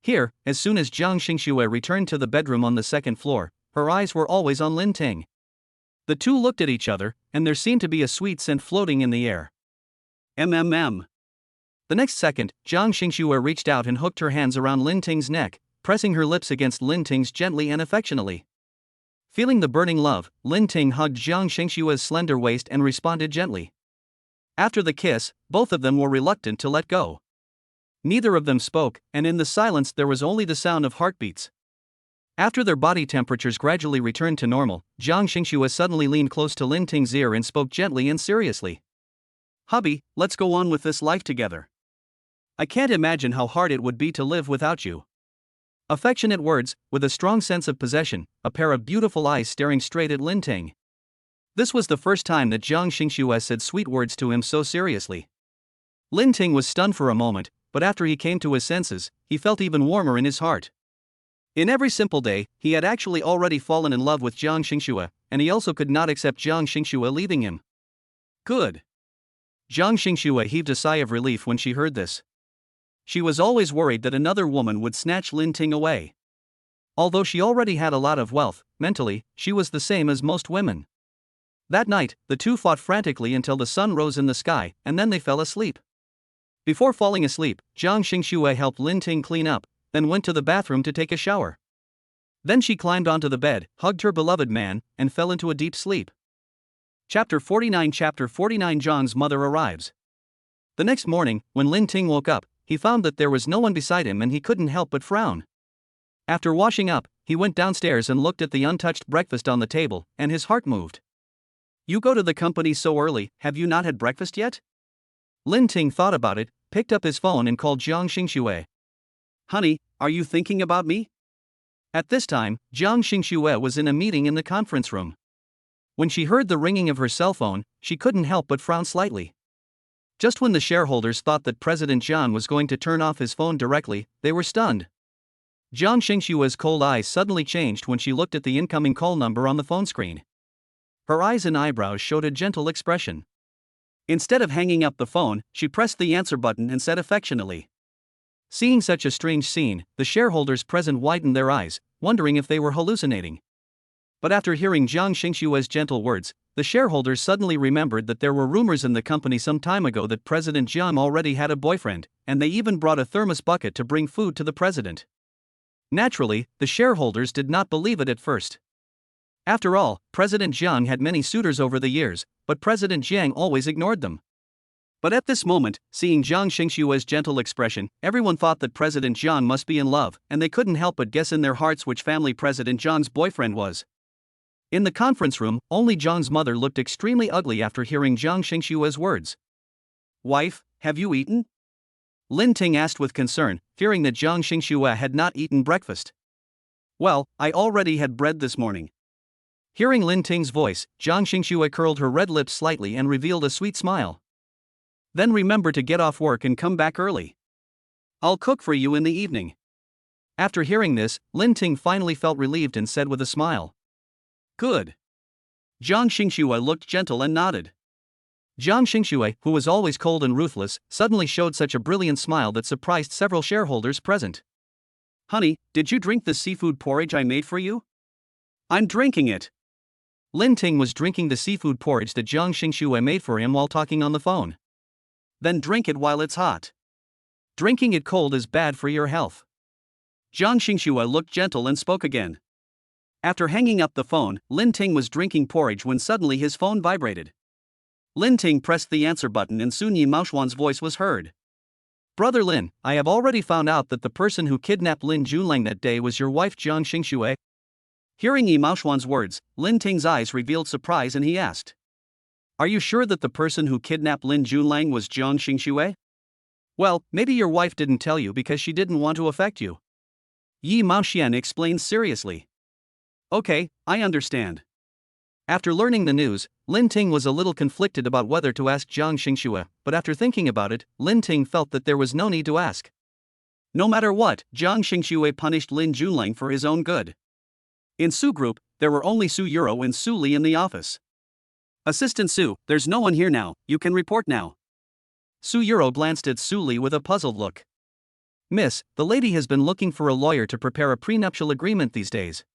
Here, as soon as Jiang Xingxue returned to the bedroom on the second floor, her eyes were always on Lin Ting. The two looked at each other, and there seemed to be a sweet scent floating in the air. The next second, Jiang Xingxue reached out and hooked her hands around Lin Ting's neck, pressing her lips against Lin Ting's gently and affectionately. Feeling the burning love, Lin Ting hugged Jiang Xingxue's slender waist and responded gently. After the kiss, both of them were reluctant to let go. Neither of them spoke, and in the silence there was only the sound of heartbeats. After their body temperatures gradually returned to normal, Jiang Xingxue suddenly leaned close to Lin Ting's ear and spoke gently and seriously. "Hubby, let's go on with this life together. I can't imagine how hard it would be to live without you." Affectionate words, with a strong sense of possession, a pair of beautiful eyes staring straight at Lin Ting. This was the first time that Jiang Xingxue said sweet words to him so seriously. Lin Ting was stunned for a moment, but after he came to his senses, he felt even warmer in his heart. In every simple day, he had actually already fallen in love with Jiang Xingxue, and he also could not accept Jiang Xingxue leaving him. Good. Jiang Xingxue heaved a sigh of relief when she heard this. She was always worried that another woman would snatch Lin Ting away. Although she already had a lot of wealth, mentally, she was the same as most women. That night, the two fought frantically until the sun rose in the sky, and then they fell asleep. Before falling asleep, Jiang Xingxue helped Lin Ting clean up, then went to the bathroom to take a shower. Then she climbed onto the bed, hugged her beloved man, and fell into a deep sleep. Chapter 49 Zhang's mother arrives. The next morning, when Lin Ting woke up, he found that there was no one beside him and he couldn't help but frown. After washing up, he went downstairs and looked at the untouched breakfast on the table, and his heart moved. "You go to the company so early, have you not had breakfast yet?" Lin Ting thought about it, picked up his phone and called Jiang Xingxue. "Honey, are you thinking about me?" At this time, Jiang Xingxue was in a meeting in the conference room. When she heard the ringing of her cell phone, she couldn't help but frown slightly. Just when the shareholders thought that President Jiang was going to turn off his phone directly, they were stunned. Jiang Xingxue's cold eyes suddenly changed when she looked at the incoming call number on the phone screen. Her eyes and eyebrows showed a gentle expression. Instead of hanging up the phone, she pressed the answer button and said affectionately. Seeing such a strange scene, the shareholders present widened their eyes, wondering if they were hallucinating. But after hearing Jiang Xingxue's gentle words, the shareholders suddenly remembered that there were rumors in the company some time ago that President Jiang already had a boyfriend, and they even brought a thermos bucket to bring food to the president. Naturally, the shareholders did not believe it at first. After all, President Jiang had many suitors over the years, but President Jiang always ignored them. But at this moment, seeing Jiang Xingshue's gentle expression, everyone thought that President Jiang must be in love, and they couldn't help but guess in their hearts which family President Jiang's boyfriend was. In the conference room, only Jiang's mother looked extremely ugly after hearing Jiang Xingshue's words. "Wife, have you eaten?" Lin Ting asked with concern, fearing that Jiang Xingxue had not eaten breakfast. "Well, I already had bread this morning." Hearing Lin Ting's voice, Jiang Xingxue curled her red lips slightly and revealed a sweet smile. "Then remember to get off work and come back early. I'll cook for you in the evening." After hearing this, Lin Ting finally felt relieved and said with a smile, "Good." Jiang Xingxue looked gentle and nodded. Jiang Xingxue, who was always cold and ruthless, suddenly showed such a brilliant smile that surprised several shareholders present. "Honey, did you drink the seafood porridge I made for you?" "I'm drinking it." Lin Ting was drinking the seafood porridge that Jiang Xingxue made for him while talking on the phone. "Then drink it while it's hot. Drinking it cold is bad for your health." Jiang Xingxue looked gentle and spoke again. After hanging up the phone, Lin Ting was drinking porridge when suddenly his phone vibrated. Lin Ting pressed the answer button and soon Yi Maoxuan's voice was heard. "Brother Lin, I have already found out that the person who kidnapped Lin Junlang that day was your wife Jiang Xingxue." Hearing Yi Maoxuan's words, Lin Ting's eyes revealed surprise and he asked, "Are you sure that the person who kidnapped Lin Junlang was Jiang Xingxue?" "Well, maybe your wife didn't tell you because she didn't want to affect you." Yi Maoxian explained seriously. "Okay, I understand." After learning the news, Lin Ting was a little conflicted about whether to ask Jiang Xingxue, but after thinking about it, Lin Ting felt that there was no need to ask. No matter what, Jiang Xingxue punished Lin Junlang for his own good. In Su Group, there were only Su Yuro and Su Li in the office. "Assistant Su, there's no one here now, you can report now." Su Yuro glanced at Su Li with a puzzled look. "Miss, the lady has been looking for a lawyer to prepare a prenuptial agreement these days.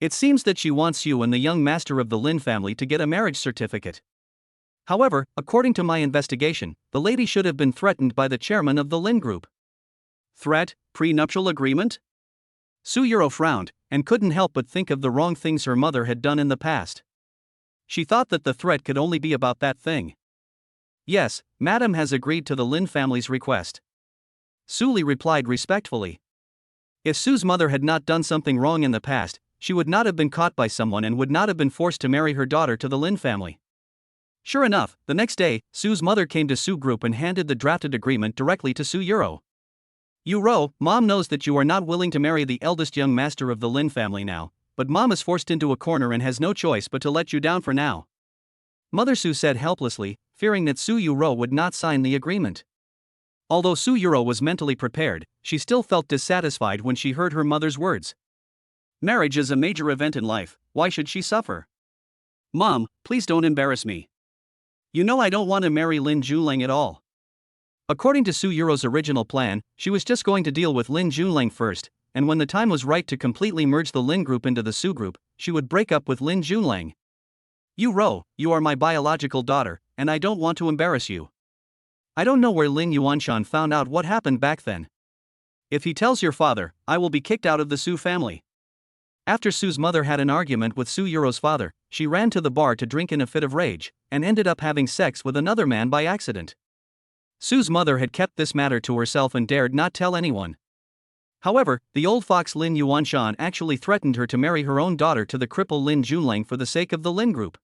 It seems that she wants you and the young master of the Lin family to get a marriage certificate. However, according to my investigation, the lady should have been threatened by the chairman of the Lin Group." "Threat, prenuptial agreement?" Su Yuro frowned, and couldn't help but think of the wrong things her mother had done in the past. She thought that the threat could only be about that thing. "Yes, Madam has agreed to the Lin family's request." Su Li replied respectfully. If Su's mother had not done something wrong in the past, she would not have been caught by someone and would not have been forced to marry her daughter to the Lin family. Sure enough, the next day, Su's mother came to Su Group and handed the drafted agreement directly to Su Yuro. "Yuro, Mom knows that you are not willing to marry the eldest young master of the Lin family now, but Mom is forced into a corner and has no choice but to let you down for now." Mother Su said helplessly, fearing that Su Yuro would not sign the agreement. Although Su Yuro was mentally prepared, she still felt dissatisfied when she heard her mother's words. Marriage is a major event in life, why should she suffer? "Mom, please don't embarrass me. You know I don't want to marry Lin Junlang at all." According to Su Yuro's original plan, she was just going to deal with Lin Junlang first, and when the time was right to completely merge the Lin Group into the Su Group, she would break up with Lin Junlang. "Yuro, you are my biological daughter, and I don't want to embarrass you. I don't know where Lin Yuanshan found out what happened back then. If he tells your father, I will be kicked out of the Su family." After Su's mother had an argument with Su Yuro's father, she ran to the bar to drink in a fit of rage, and ended up having sex with another man by accident. Su's mother had kept this matter to herself and dared not tell anyone. However, the old fox Lin Yuanshan actually threatened her to marry her own daughter to the cripple Lin Junlang for the sake of the Lin Group.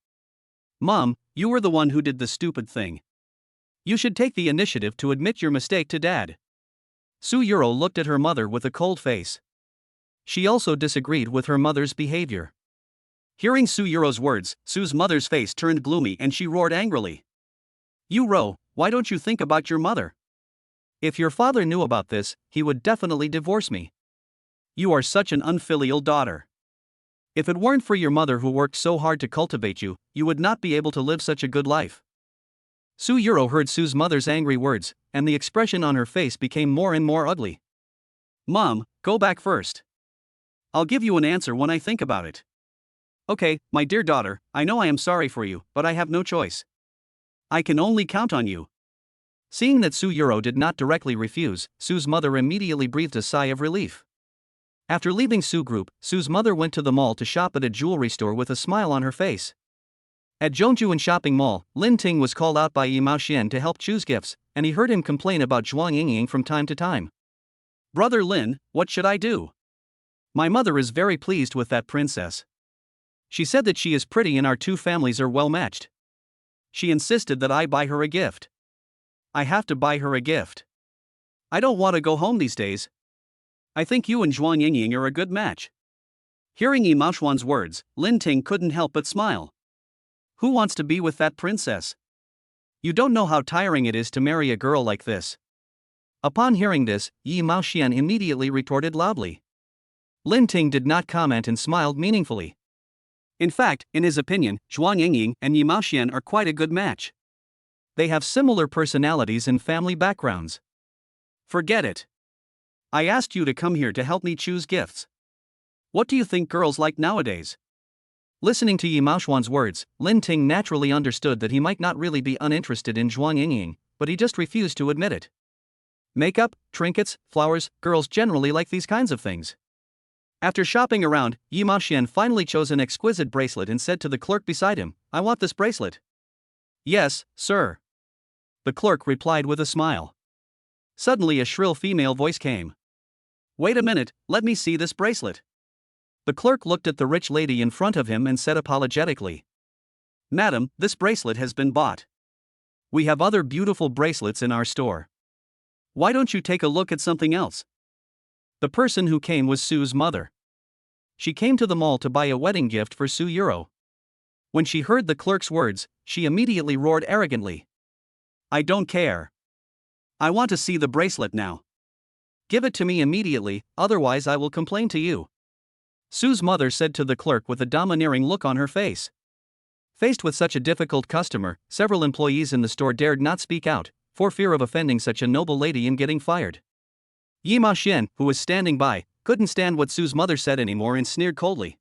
"Mom, you were the one who did the stupid thing. You should take the initiative to admit your mistake to Dad." Su Yuro looked at her mother with a cold face. She also disagreed with her mother's behavior. Hearing Su Yuro's words, Su's mother's face turned gloomy and she roared angrily. "Yuro, why don't you think about your mother? If your father knew about this, he would definitely divorce me. You are such an unfilial daughter. If it weren't for your mother who worked so hard to cultivate you, you would not be able to live such a good life." Su Yuro heard Su's mother's angry words, and the expression on her face became more and more ugly. "Mom, go back first. I'll give you an answer when I think about it." Okay, my dear daughter, I know I am sorry for you, but I have no choice. I can only count on you. Seeing that Suyuro did not directly refuse, Sue's mother immediately breathed a sigh of relief. After leaving Sue Group, Sue's mother went to the mall to shop at a jewelry store with a smile on her face. At Zhongjuan Shopping Mall, Lin Ting was called out by Yi Maoxian to help choose gifts, and he heard him complain about Zhuang Yingying from time to time. Brother Lin, what should I do? My mother is very pleased with that princess. She said that she is pretty and our two families are well matched. She insisted that I buy her a gift. I have to buy her a gift. I don't want to go home these days. I think you and Zhuang Yingying are a good match. Hearing Yi Maoxian's words, Lin Ting couldn't help but smile. Who wants to be with that princess? You don't know how tiring it is to marry a girl like this. Upon hearing this, Yi Maoxian immediately retorted loudly. Lin Ting did not comment and smiled meaningfully. In fact, in his opinion, Zhuang Yingying and Yi Maoxian are quite a good match. They have similar personalities and family backgrounds. Forget it. I asked you to come here to help me choose gifts. What do you think girls like nowadays? Listening to Yi Maoxian's words, Lin Ting naturally understood that he might not really be uninterested in Zhuang Yingying, but he just refused to admit it. Makeup, trinkets, flowers, girls generally like these kinds of things. After shopping around, Yi Maoxian finally chose an exquisite bracelet and said to the clerk beside him, I want this bracelet. Yes, sir. The clerk replied with a smile. Suddenly a shrill female voice came. Wait a minute, let me see this bracelet. The clerk looked at the rich lady in front of him and said apologetically. Madam, this bracelet has been bought. We have other beautiful bracelets in our store. Why don't you take a look at something else? The person who came was Sue's mother. She came to the mall to buy a wedding gift for Suyuro. When she heard the clerk's words, she immediately roared arrogantly. I don't care. I want to see the bracelet now. Give it to me immediately, otherwise I will complain to you. Sue's mother said to the clerk with a domineering look on her face. Faced with such a difficult customer, several employees in the store dared not speak out, for fear of offending such a noble lady and getting fired. Yi Maoxian, who was standing by, couldn't stand what Sue's mother said anymore and sneered coldly.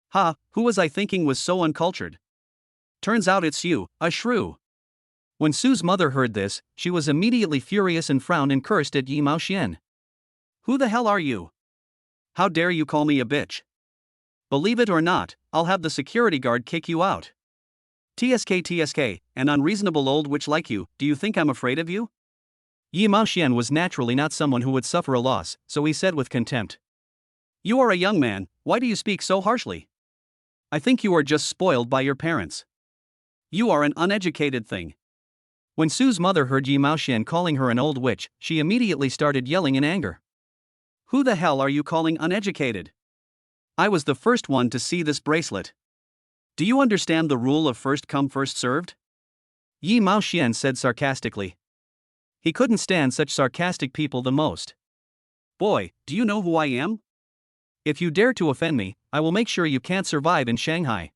Ha, who was I thinking was so uncultured? Turns out it's you, a shrew. When Sue's mother heard this, she was immediately furious and frowned and cursed at Yi Maoxian. Who the hell are you? How dare you call me a bitch? Believe it or not, I'll have the security guard kick you out. TSK, an unreasonable old witch like you, do you think I'm afraid of you? Yi Maoxian was naturally not someone who would suffer a loss, so he said with contempt. You are a young man, why do you speak so harshly? I think you are just spoiled by your parents. You are an uneducated thing. When Sue's mother heard Yi Maoxian calling her an old witch, she immediately started yelling in anger. Who the hell are you calling uneducated? I was the first one to see this bracelet. Do you understand the rule of first come first served? Yi Maoxian said sarcastically. He couldn't stand such sarcastic people the most. Boy, do you know who I am? If you dare to offend me, I will make sure you can't survive in Shanghai.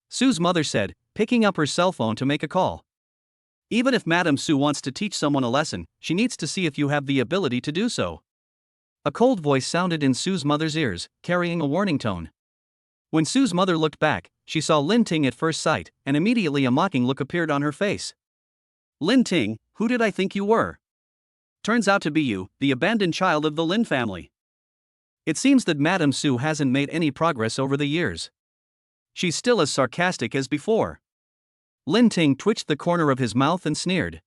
Sue's mother said, picking up her cell phone to make a call. Even if Madame Sue wants to teach someone a lesson, she needs to see if you have the ability to do so. A cold voice sounded in Sue's mother's ears, carrying a warning tone. When Sue's mother looked back, she saw Lin Ting at first sight, and immediately a mocking look appeared on her face. Lin Ting, who did I think you were? Turns out to be you, the abandoned child of the Lin family. It seems that Madame Sue hasn't made any progress over the years. She's still as sarcastic as before. Lin Ting twitched the corner of his mouth and sneered.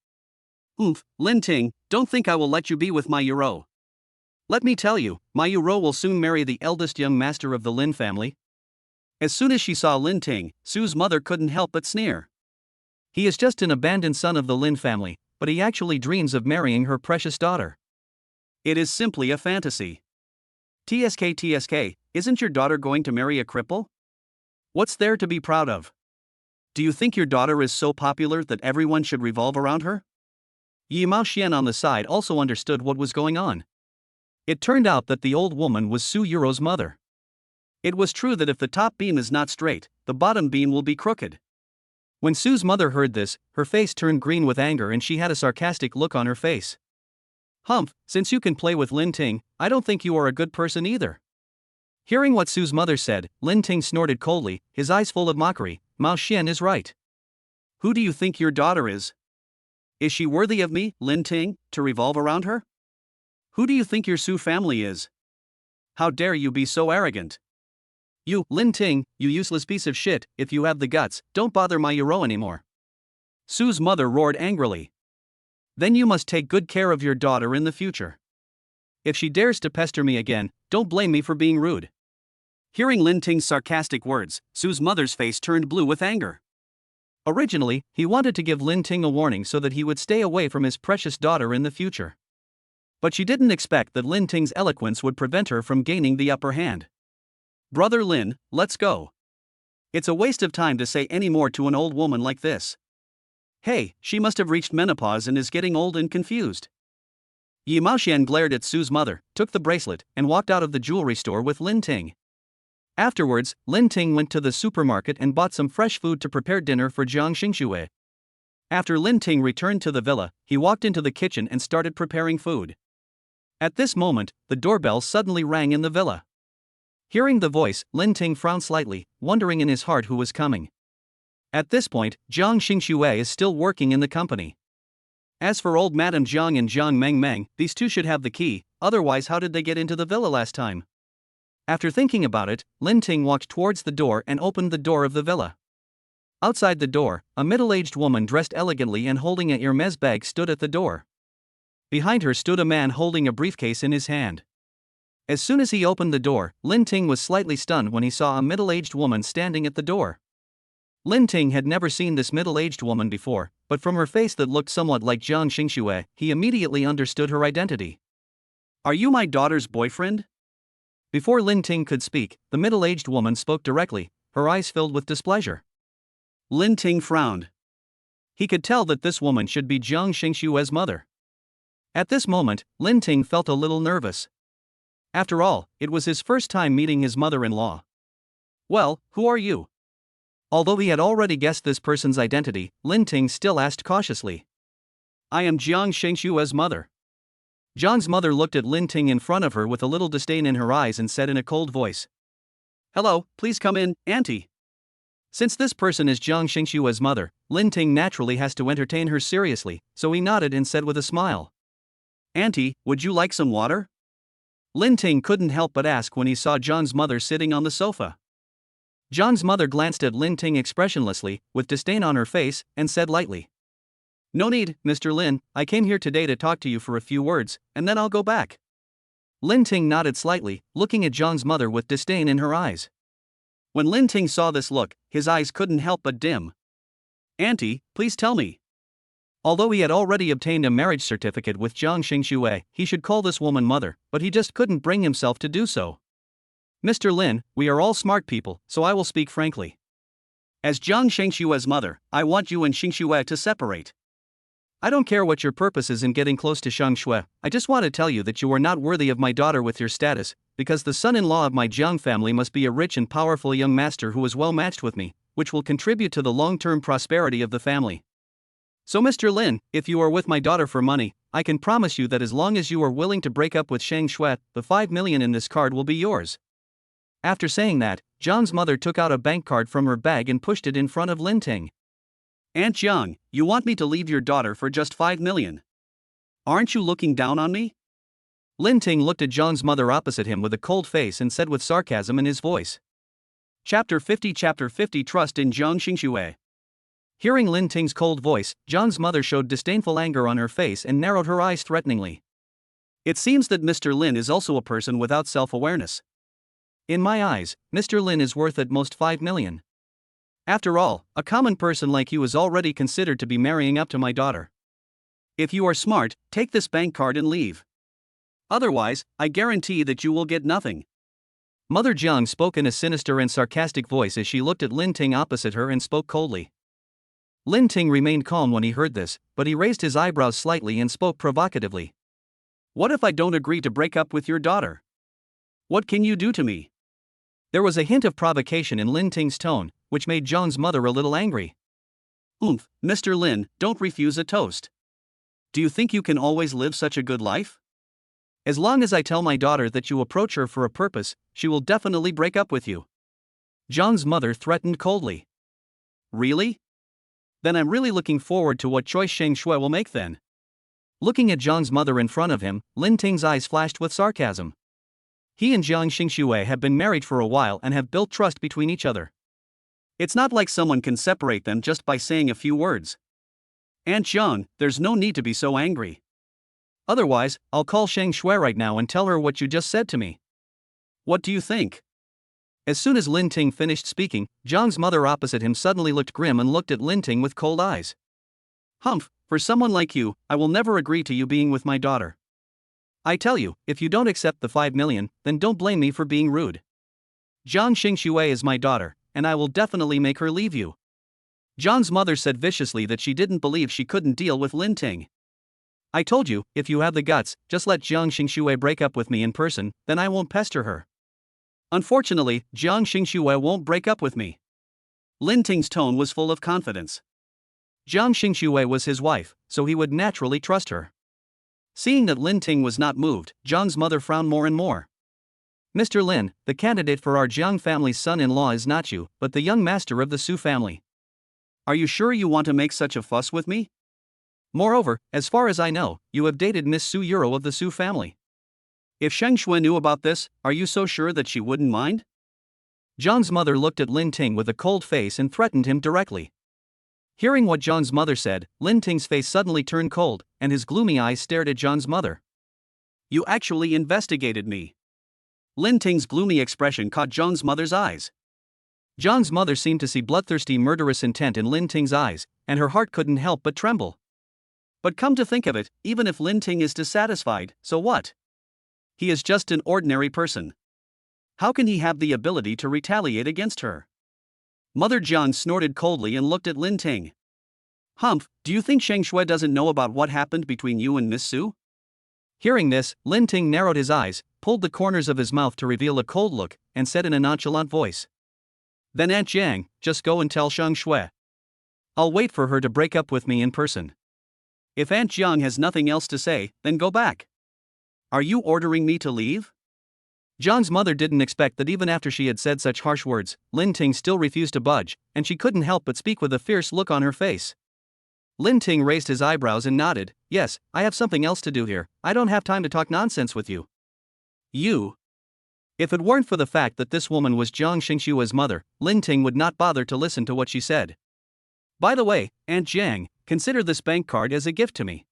Oof, Lin Ting, don't think I will let you be with my Yuro. Let me tell you, my Yuro will soon marry the eldest young master of the Lin family. As soon as she saw Lin Ting, Sue's mother couldn't help but sneer. He is just an abandoned son of the Lin family, but he actually dreams of marrying her precious daughter. It is simply a fantasy. TSK, isn't your daughter going to marry a cripple? What's there to be proud of? Do you think your daughter is so popular that everyone should revolve around her? Yi Maoxian on the side also understood what was going on. It turned out that the old woman was Suyuro's mother. It was true that if the top beam is not straight, the bottom beam will be crooked. When Sue's mother heard this, her face turned green with anger and she had a sarcastic look on her face. Humph, since you can play with Lin Ting, I don't think you are a good person either. Hearing what Sue's mother said, Lin Ting snorted coldly, his eyes full of mockery. Mao Xian is right. Who do you think your daughter is? Is she worthy of me, Lin Ting, to revolve around her? Who do you think your Su family is? How dare you be so arrogant? You, Lin Ting, you useless piece of shit, if you have the guts, don't bother my Yuro anymore. Sue's mother roared angrily. Then you must take good care of your daughter in the future. If she dares to pester me again, don't blame me for being rude. Hearing Lin Ting's sarcastic words, Sue's mother's face turned blue with anger. Originally, he wanted to give Lin Ting a warning so that he would stay away from his precious daughter in the future. But she didn't expect that Lin Ting's eloquence would prevent her from gaining the upper hand. Brother Lin, let's go. It's a waste of time to say any more to an old woman like this. Hey, she must have reached menopause and is getting old and confused. Yi Maoxian glared at Sue's mother, took the bracelet, and walked out of the jewelry store with Lin Ting. Afterwards, Lin Ting went to the supermarket and bought some fresh food to prepare dinner for Jiang Xingxue. After Lin Ting returned to the villa, he walked into the kitchen and started preparing food. At this moment, the doorbell suddenly rang in the villa. Hearing the voice, Lin Ting frowned slightly, wondering in his heart who was coming. At this point, Jiang Xingxue is still working in the company. As for old Madame Jiang and Jiang Meng, these two should have the key, otherwise how did they get into the villa last time? After thinking about it, Lin Ting walked towards the door and opened the door of the villa. Outside the door, a middle-aged woman dressed elegantly and holding a Hermes bag stood at the door. Behind her stood a man holding a briefcase in his hand. As soon as he opened the door, Lin Ting was slightly stunned when he saw a middle-aged woman standing at the door. Lin Ting had never seen this middle-aged woman before, but from her face that looked somewhat like Jiang Xingxue, he immediately understood her identity. Are you my daughter's boyfriend? Before Lin Ting could speak, the middle-aged woman spoke directly, her eyes filled with displeasure. Lin Ting frowned. He could tell that this woman should be Jiang Xingxue's mother. At this moment, Lin Ting felt a little nervous. After all, it was his first time meeting his mother-in-law. Well, who are you? Although he had already guessed this person's identity, Lin Ting still asked cautiously. I am Jiang Xingxue's mother. Jiang's mother looked at Lin Ting in front of her with a little disdain in her eyes and said in a cold voice. Hello, please come in, auntie. Since this person is Jiang Xingxue's mother, Lin Ting naturally has to entertain her seriously, so he nodded and said with a smile. Auntie, would you like some water? Lin Ting couldn't help but ask when he saw Jiang's mother sitting on the sofa. Jiang's mother glanced at Lin Ting expressionlessly, with disdain on her face, and said lightly. No need, Mr. Lin, I came here today to talk to you for a few words, and then I'll go back. Lin Ting nodded slightly, looking at Jiang's mother with disdain in her eyes. When Lin Ting saw this look, his eyes couldn't help but dim. Auntie, please tell me. Although he had already obtained a marriage certificate with Jiang Xingxue, he should call this woman mother, but he just couldn't bring himself to do so. Mr. Lin, we are all smart people, so I will speak frankly. As Jiang Xingxue's mother, I want you and Xingxue to separate. I don't care what your purpose is in getting close to Xingxue, I just want to tell you that you are not worthy of my daughter with your status, because the son-in-law of my Jiang family must be a rich and powerful young master who is well matched with me, which will contribute to the long-term prosperity of the family. So Mr. Lin, if you are with my daughter for money, I can promise you that as long as you are willing to break up with Xingxue, the 5 million in this card will be yours. After saying that, Jiang's mother took out a bank card from her bag and pushed it in front of Lin Ting. Aunt Jiang, you want me to leave your daughter for just 5 million? Aren't you looking down on me? Lin Ting looked at Jiang's mother opposite him with a cold face and said with sarcasm in his voice. Chapter 50 Trust in Jiang Xingxue. Hearing Lin Ting's cold voice, Jiang's mother showed disdainful anger on her face and narrowed her eyes threateningly. It seems that Mr. Lin is also a person without self-awareness. In my eyes, Mr. Lin is worth at most 5 million. After all, a common person like you is already considered to be marrying up to my daughter. If you are smart, take this bank card and leave. Otherwise, I guarantee that you will get nothing. Mother Jiang spoke in a sinister and sarcastic voice as she looked at Lin Ting opposite her and spoke coldly. Lin Ting remained calm when he heard this, but he raised his eyebrows slightly and spoke provocatively. What if I don't agree to break up with your daughter? What can you do to me? There was a hint of provocation in Lin Ting's tone, which made Jiang's mother a little angry. Mr. Lin, don't refuse a toast. Do you think you can always live such a good life? As long as I tell my daughter that you approach her for a purpose, she will definitely break up with you. Zhang's mother threatened coldly. Really? Then I'm really looking forward to what choice Sheng Shui will make then. Looking at Zhang's mother in front of him, Lin Ting's eyes flashed with sarcasm. He and Jiang Xingshui have been married for a while and have built trust between each other. It's not like someone can separate them just by saying a few words. Aunt Jiang, there's no need to be so angry. Otherwise, I'll call Sheng Shui right now and tell her what you just said to me. What do you think? As soon as Lin Ting finished speaking, Zhang's mother opposite him suddenly looked grim and looked at Lin Ting with cold eyes. Humph, for someone like you, I will never agree to you being with my daughter. I tell you, if you don't accept the 5 million, then don't blame me for being rude. Jiang Xingshui is my daughter, and I will definitely make her leave you. Zhang's mother said viciously that she didn't believe she couldn't deal with Lin Ting. I told you, if you have the guts, just let Jiang Xingshui break up with me in person, then I won't pester her. Unfortunately, Jiang Xingshui won't break up with me. Lin Ting's tone was full of confidence. Jiang Xingshui was his wife, so he would naturally trust her. Seeing that Lin Ting was not moved, Zhang's mother frowned more and more. Mr. Lin, the candidate for our Jiang family's son-in-law is not you, but the young master of the Su family. Are you sure you want to make such a fuss with me? Moreover, as far as I know, you have dated Miss Su Yuro of the Su family. If Sheng Shui knew about this, are you so sure that she wouldn't mind? Zhang's mother looked at Lin Ting with a cold face and threatened him directly. Hearing what Zhang's mother said, Lin Ting's face suddenly turned cold, and his gloomy eyes stared at Zhang's mother. You actually investigated me. Lin Ting's gloomy expression caught Zhang's mother's eyes. Zhang's mother seemed to see bloodthirsty murderous intent in Lin Ting's eyes, and her heart couldn't help but tremble. But come to think of it, even if Lin Ting is dissatisfied, so what? He is just an ordinary person. How can he have the ability to retaliate against her? Mother Jiang snorted coldly and looked at Lin Ting. Humph, do you think Sheng Shui doesn't know about what happened between you and Miss Su? Hearing this, Lin Ting narrowed his eyes, pulled the corners of his mouth to reveal a cold look, and said in a nonchalant voice. Then Aunt Jiang, just go and tell Sheng Shui. I'll wait for her to break up with me in person. If Aunt Jiang has nothing else to say, then go back. Are you ordering me to leave? Zhang's mother didn't expect that even after she had said such harsh words, Lin Ting still refused to budge, and she couldn't help but speak with a fierce look on her face. Lin Ting raised his eyebrows and nodded. Yes, I have something else to do here. I don't have time to talk nonsense with you. You? If it weren't for the fact that this woman was Jiang Xingshui's mother, Lin Ting would not bother to listen to what she said. By the way, Aunt Jiang, consider this bank card as a gift to me.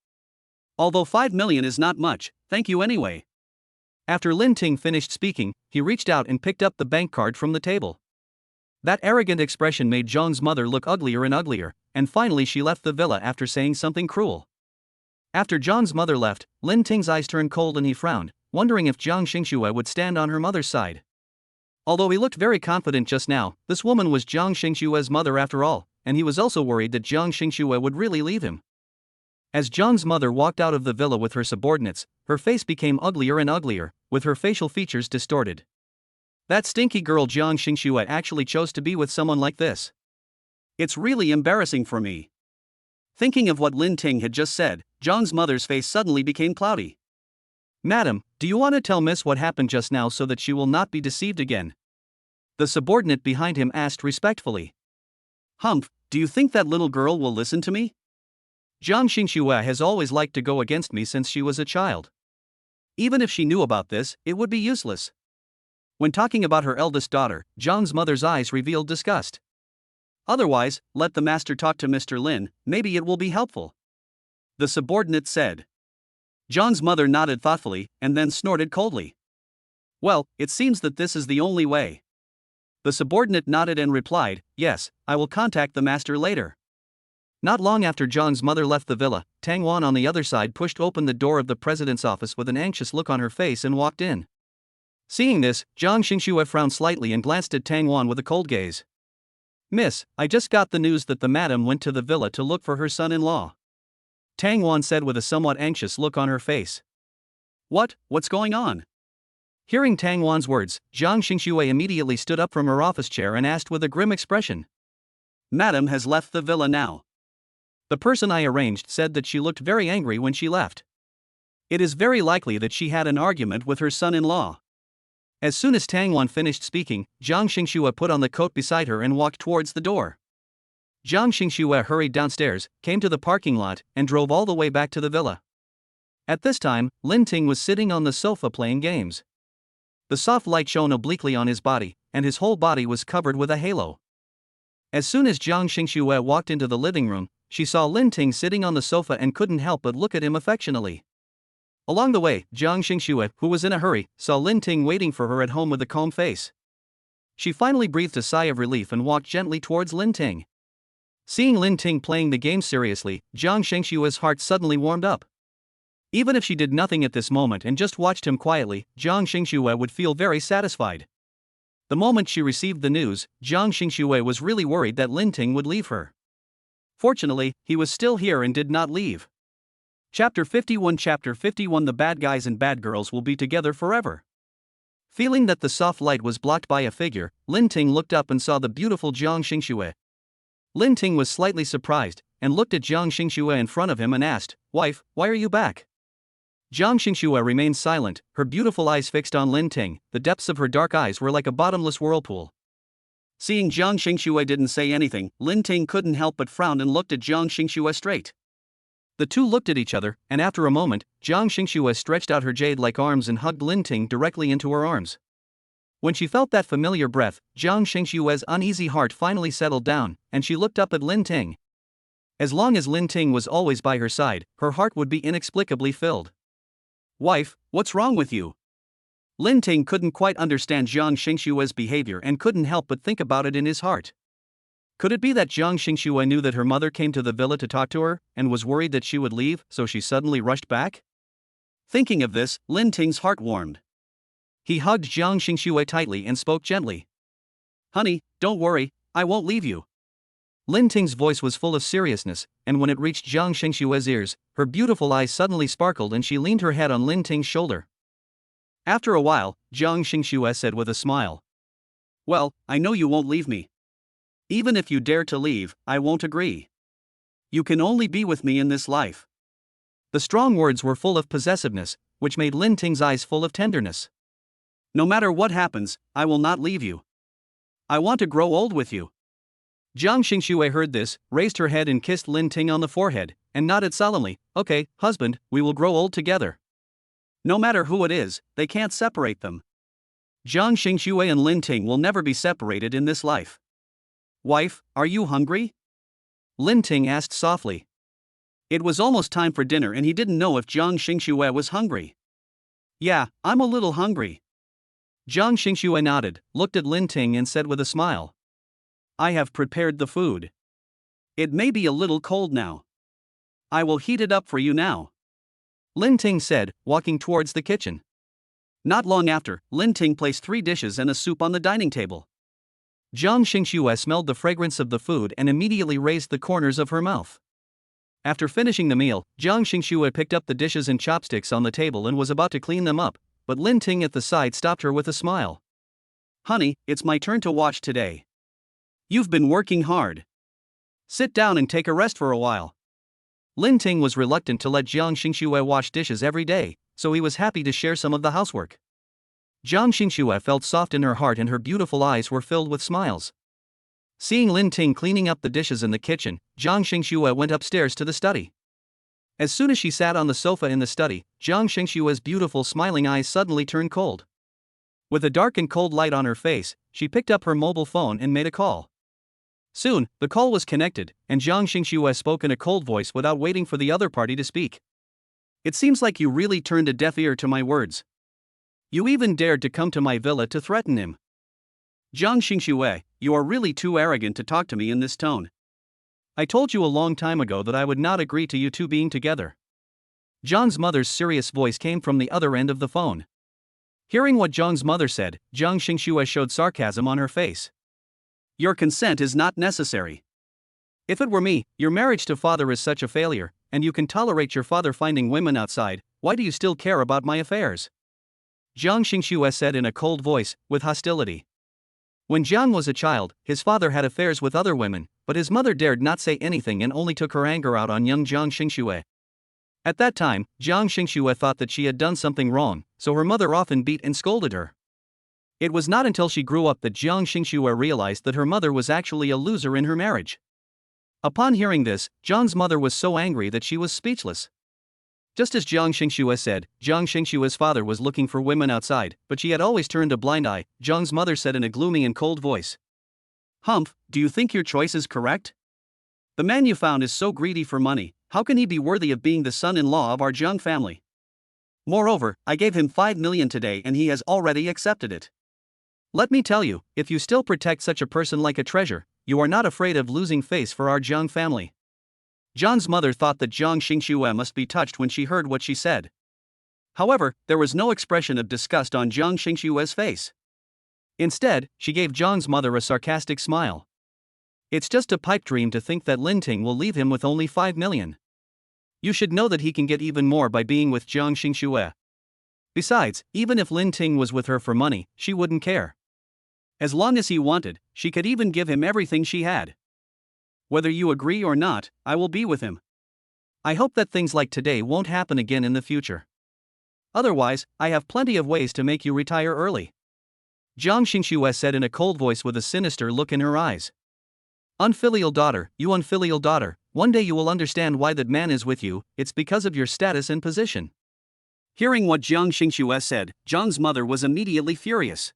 Although 5 million is not much, thank you anyway. After Lin Ting finished speaking, he reached out and picked up the bank card from the table. That arrogant expression made Zhang's mother look uglier and uglier, and finally she left the villa after saying something cruel. After Zhang's mother left, Lin Ting's eyes turned cold and he frowned, wondering if Jiang Xingshui would stand on her mother's side. Although he looked very confident just now, this woman was Jiang Xingshui's mother after all, and he was also worried that Jiang Xingshui would really leave him. As Zhang's mother walked out of the villa with her subordinates, her face became uglier and uglier, with her facial features distorted. That stinky girl Jiang Xingshui actually chose to be with someone like this. It's really embarrassing for me. Thinking of what Lin Ting had just said, Zhang's mother's face suddenly became cloudy. Madam, do you want to tell Miss what happened just now so that she will not be deceived again? The subordinate behind him asked respectfully. Humph, do you think that little girl will listen to me? Jiang Xingshui has always liked to go against me since she was a child. Even if she knew about this, it would be useless. When talking about her eldest daughter, Zhang's mother's eyes revealed disgust. Otherwise, let the master talk to Mr. Lin, maybe it will be helpful. The subordinate said. Zhang's mother nodded thoughtfully, and then snorted coldly. Well, it seems that this is the only way. The subordinate nodded and replied, yes, I will contact the master later. Not long after Zhang's mother left the villa, Tang Wan on the other side pushed open the door of the president's office with an anxious look on her face and walked in. Seeing this, Jiang Xingshui frowned slightly and glanced at Tang Wan with a cold gaze. Miss, I just got the news that the madam went to the villa to look for her son-in-law. Tang Wan said with a somewhat anxious look on her face. What's going on? Hearing Tang Wan's words, Jiang Xingshui immediately stood up from her office chair and asked with a grim expression. Madam has left the villa now. The person I arranged said that she looked very angry when she left. It is very likely that she had an argument with her son-in-law. As soon as Tang Wan finished speaking, Jiang Xingxue put on the coat beside her and walked towards the door. Jiang Xingxue hurried downstairs, came to the parking lot, and drove all the way back to the villa. At this time, Lin Ting was sitting on the sofa playing games. The soft light shone obliquely on his body, and his whole body was covered with a halo. As soon as Jiang Xingxue walked into the living room, she saw Lin Ting sitting on the sofa and couldn't help but look at him affectionately. Along the way, Jiang Xingxue, who was in a hurry, saw Lin Ting waiting for her at home with a calm face. She finally breathed a sigh of relief and walked gently towards Lin Ting. Seeing Lin Ting playing the game seriously, Jiang Xingxue's heart suddenly warmed up. Even if she did nothing at this moment and just watched him quietly, Jiang Xingxue would feel very satisfied. The moment she received the news, Jiang Xingxue was really worried that Lin Ting would leave her. Fortunately, he was still here and did not leave. Chapter 51 The bad guys and bad girls will be together forever. Feeling that the soft light was blocked by a figure, Lin Ting looked up and saw the beautiful Jiang Xingxue. Lin Ting was slightly surprised, and looked at Jiang Xingxue in front of him and asked, "Wife, why are you back?" Jiang Xingxue remained silent, her beautiful eyes fixed on Lin Ting. The depths of her dark eyes were like a bottomless whirlpool. Seeing Jiang Xingxue didn't say anything, Lin Ting couldn't help but frown and looked at Jiang Xingxue straight. The two looked at each other, and after a moment, Jiang Xingxue stretched out her jade-like arms and hugged Lin Ting directly into her arms. When she felt that familiar breath, Jiang Xingxue's uneasy heart finally settled down, and she looked up at Lin Ting. As long as Lin Ting was always by her side, her heart would be inexplicably filled. "Wife, what's wrong with you?" Lin Ting couldn't quite understand Jiang Xingxue's behavior and couldn't help but think about it in his heart. Could it be that Jiang Xingxue knew that her mother came to the villa to talk to her, and was worried that she would leave, so she suddenly rushed back? Thinking of this, Lin Ting's heart warmed. He hugged Jiang Xingxue tightly and spoke gently. "Honey, don't worry, I won't leave you." Lin Ting's voice was full of seriousness, and when it reached Jiang Xingxue's ears, her beautiful eyes suddenly sparkled and she leaned her head on Lin Ting's shoulder. After a while, Jiang Xingxue said with a smile, "Well, I know you won't leave me. Even if you dare to leave, I won't agree. You can only be with me in this life." The strong words were full of possessiveness, which made Lin Ting's eyes full of tenderness. "No matter what happens, I will not leave you. I want to grow old with you." Jiang Xingxue heard this, raised her head and kissed Lin Ting on the forehead, and nodded solemnly, "Okay, husband, we will grow old together. No matter who it is, they can't separate them. Jiang Xingxue and Lin Ting will never be separated in this life." "Wife, are you hungry?" Lin Ting asked softly. It was almost time for dinner and he didn't know if Jiang Xingxue was hungry. "Yeah, I'm a little hungry." Jiang Xingxue nodded, looked at Lin Ting and said with a smile, "I have prepared the food. It may be a little cold now. I will heat it up for you now," Lin Ting said, walking towards the kitchen. Not long after, Lin Ting placed 3 dishes and a soup on the dining table. Jiang Xingxue smelled the fragrance of the food and immediately raised the corners of her mouth. After finishing the meal, Jiang Xingxue picked up the dishes and chopsticks on the table and was about to clean them up, but Lin Ting at the side stopped her with a smile. "Honey, it's my turn to watch today. You've been working hard. Sit down and take a rest for a while." Lin Ting was reluctant to let Jiang Xingxue wash dishes every day, so he was happy to share some of the housework. Jiang Xingxue felt soft in her heart and her beautiful eyes were filled with smiles. Seeing Lin Ting cleaning up the dishes in the kitchen, Jiang Xingxue went upstairs to the study. As soon as she sat on the sofa in the study, Jiang Xingxue's beautiful smiling eyes suddenly turned cold. With a dark and cold light on her face, she picked up her mobile phone and made a call. Soon, the call was connected, and Jiang Xingxue spoke in a cold voice without waiting for the other party to speak. "It seems like you really turned a deaf ear to my words. You even dared to come to my villa to threaten him. Jiang Xingxue, you are really too arrogant to talk to me in this tone. I told you a long time ago that I would not agree to you two being together." Jiang's mother's serious voice came from the other end of the phone. Hearing what Jiang's mother said, Jiang Xingxue showed sarcasm on her face. "Your consent is not necessary. If it were me, your marriage to father is such a failure, and you can tolerate your father finding women outside, why do you still care about my affairs?" Jiang Xingxue said in a cold voice, with hostility. When Jiang was a child, his father had affairs with other women, but his mother dared not say anything and only took her anger out on young Jiang Xingxue. At that time, Jiang Xingxue thought that she had done something wrong, so her mother often beat and scolded her. It was not until she grew up that Jiang Xingxue realized that her mother was actually a loser in her marriage. Upon hearing this, Jiang's mother was so angry that she was speechless. Just as Jiang Xingxue said, Jiang Xingxue's father was looking for women outside, but she had always turned a blind eye. Jiang's mother said in a gloomy and cold voice, "Humph, do you think your choice is correct? The man you found is so greedy for money, how can he be worthy of being the son-in-law of our Jiang family? Moreover, I gave him 5 million today and he has already accepted it. Let me tell you, if you still protect such a person like a treasure, you are not afraid of losing face for our Jiang family." Jiang's mother thought that Jiang Xingxue must be touched when she heard what she said. However, there was no expression of disgust on Jiang Xingxue's face. Instead, she gave Jiang's mother a sarcastic smile. "It's just a pipe dream to think that Lin Ting will leave him with only 5 million. You should know that he can get even more by being with Jiang Xingxue. Besides, even if Lin Ting was with her for money, she wouldn't care. As long as he wanted, she could even give him everything she had. Whether you agree or not, I will be with him. I hope that things like today won't happen again in the future. Otherwise, I have plenty of ways to make you retire early." Jiang Xingxue said in a cold voice with a sinister look in her eyes. "Unfilial daughter, you unfilial daughter, one day you will understand why that man is with you, it's because of your status and position." Hearing what Jiang Xingxue said, Jiang's mother was immediately furious.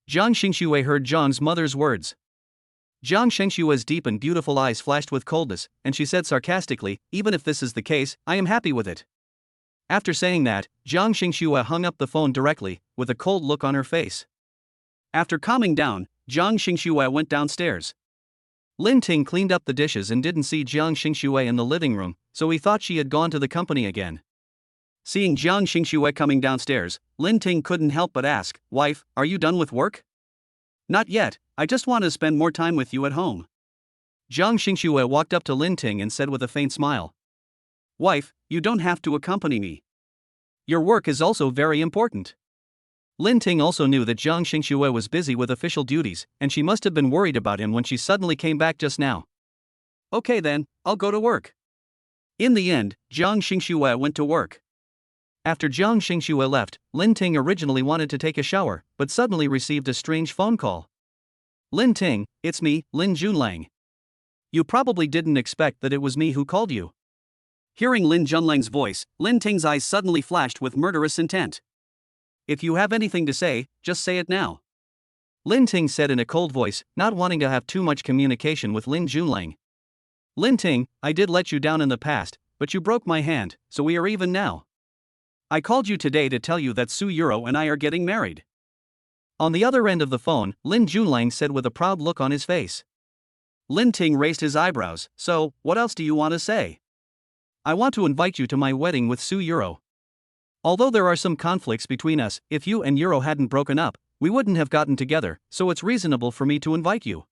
Jiang Xingxue heard Jiang's mother's words. Jiang Xingxue's deep and beautiful eyes flashed with coldness, and she said sarcastically, "Even if this is the case, I am happy with it." After saying that, Jiang Xingxue hung up the phone directly, with a cold look on her face. After calming down, Jiang Xingxue went downstairs. Lin Ting cleaned up the dishes and didn't see Jiang Xingxue in the living room, so he thought she had gone to the company again. Seeing Jiang Xingxue coming downstairs, Lin Ting couldn't help but ask, "Wife, are you done with work?" "Not yet, I just want to spend more time with you at home." Jiang Xingxue walked up to Lin Ting and said with a faint smile, "Wife, you don't have to accompany me. Your work is also very important." Lin Ting also knew that Jiang Xingxue was busy with official duties, and she must have been worried about him when she suddenly came back just now. "Okay then, I'll go to work." In the end, Jiang Xingxue went to work. After Jiang Xingxue left, Lin Ting originally wanted to take a shower, but suddenly received a strange phone call. "Lin Ting, it's me, Lin Junlang. You probably didn't expect that it was me who called you." Hearing Lin Junlang's voice, Lin Ting's eyes suddenly flashed with murderous intent. "If you have anything to say, just say it now," Lin Ting said in a cold voice, not wanting to have too much communication with Lin Junlang. "Lin Ting, I did let you down in the past, but you broke my hand, so we are even now. I called you today to tell you that Su Yuro and I are getting married." On the other end of the phone, Lin Junlang said with a proud look on his face. Lin Ting raised his eyebrows, "So, what else do you want to say?" "I want to invite you to my wedding with Su Yuro. Although there are some conflicts between us, if you and Yuro hadn't broken up, we wouldn't have gotten together, so it's reasonable for me to invite you."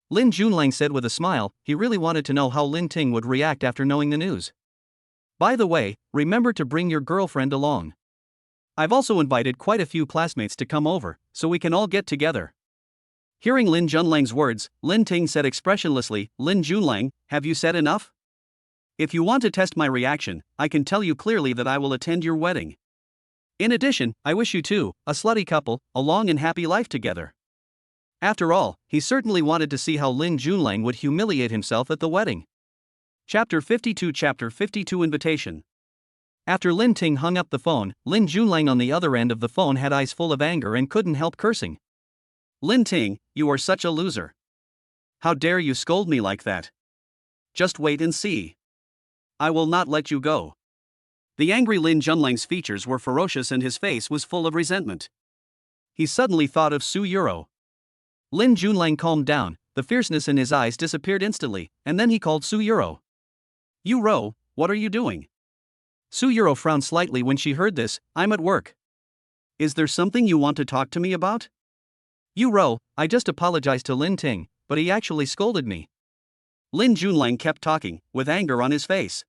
Lin Junlang said with a smile. He really wanted to know how Lin Ting would react after knowing the news. "By the way, remember to bring your girlfriend along. I've also invited quite a few classmates to come over, so we can all get together." Hearing Lin Junlang's words, Lin Ting said expressionlessly, "Lin Junlang, have you said enough? If you want to test my reaction, I can tell you clearly that I will attend your wedding. In addition, I wish you two, a slutty couple, a long and happy life together." After all, he certainly wanted to see how Lin Junlang would humiliate himself at the wedding. Chapter 52 Invitation. After Lin Ting hung up the phone, Lin Junlang on the other end of the phone had eyes full of anger and couldn't help cursing. "Lin Ting, you are such a loser. How dare you scold me like that? Just wait and see. I will not let you go." The angry Lin Junlang's features were ferocious and his face was full of resentment. He suddenly thought of Su Yuro. Lin Junlang calmed down, the fierceness in his eyes disappeared instantly, and then he called Su Yuro. "Yuro, what are you doing?" Su Yuro frowned slightly when she heard this. "I'm at work." "Is there something you want to talk to me about?" "Yuro, I just apologized to Lin Ting, but he actually scolded me." Lin Junlang kept talking, with anger on his face.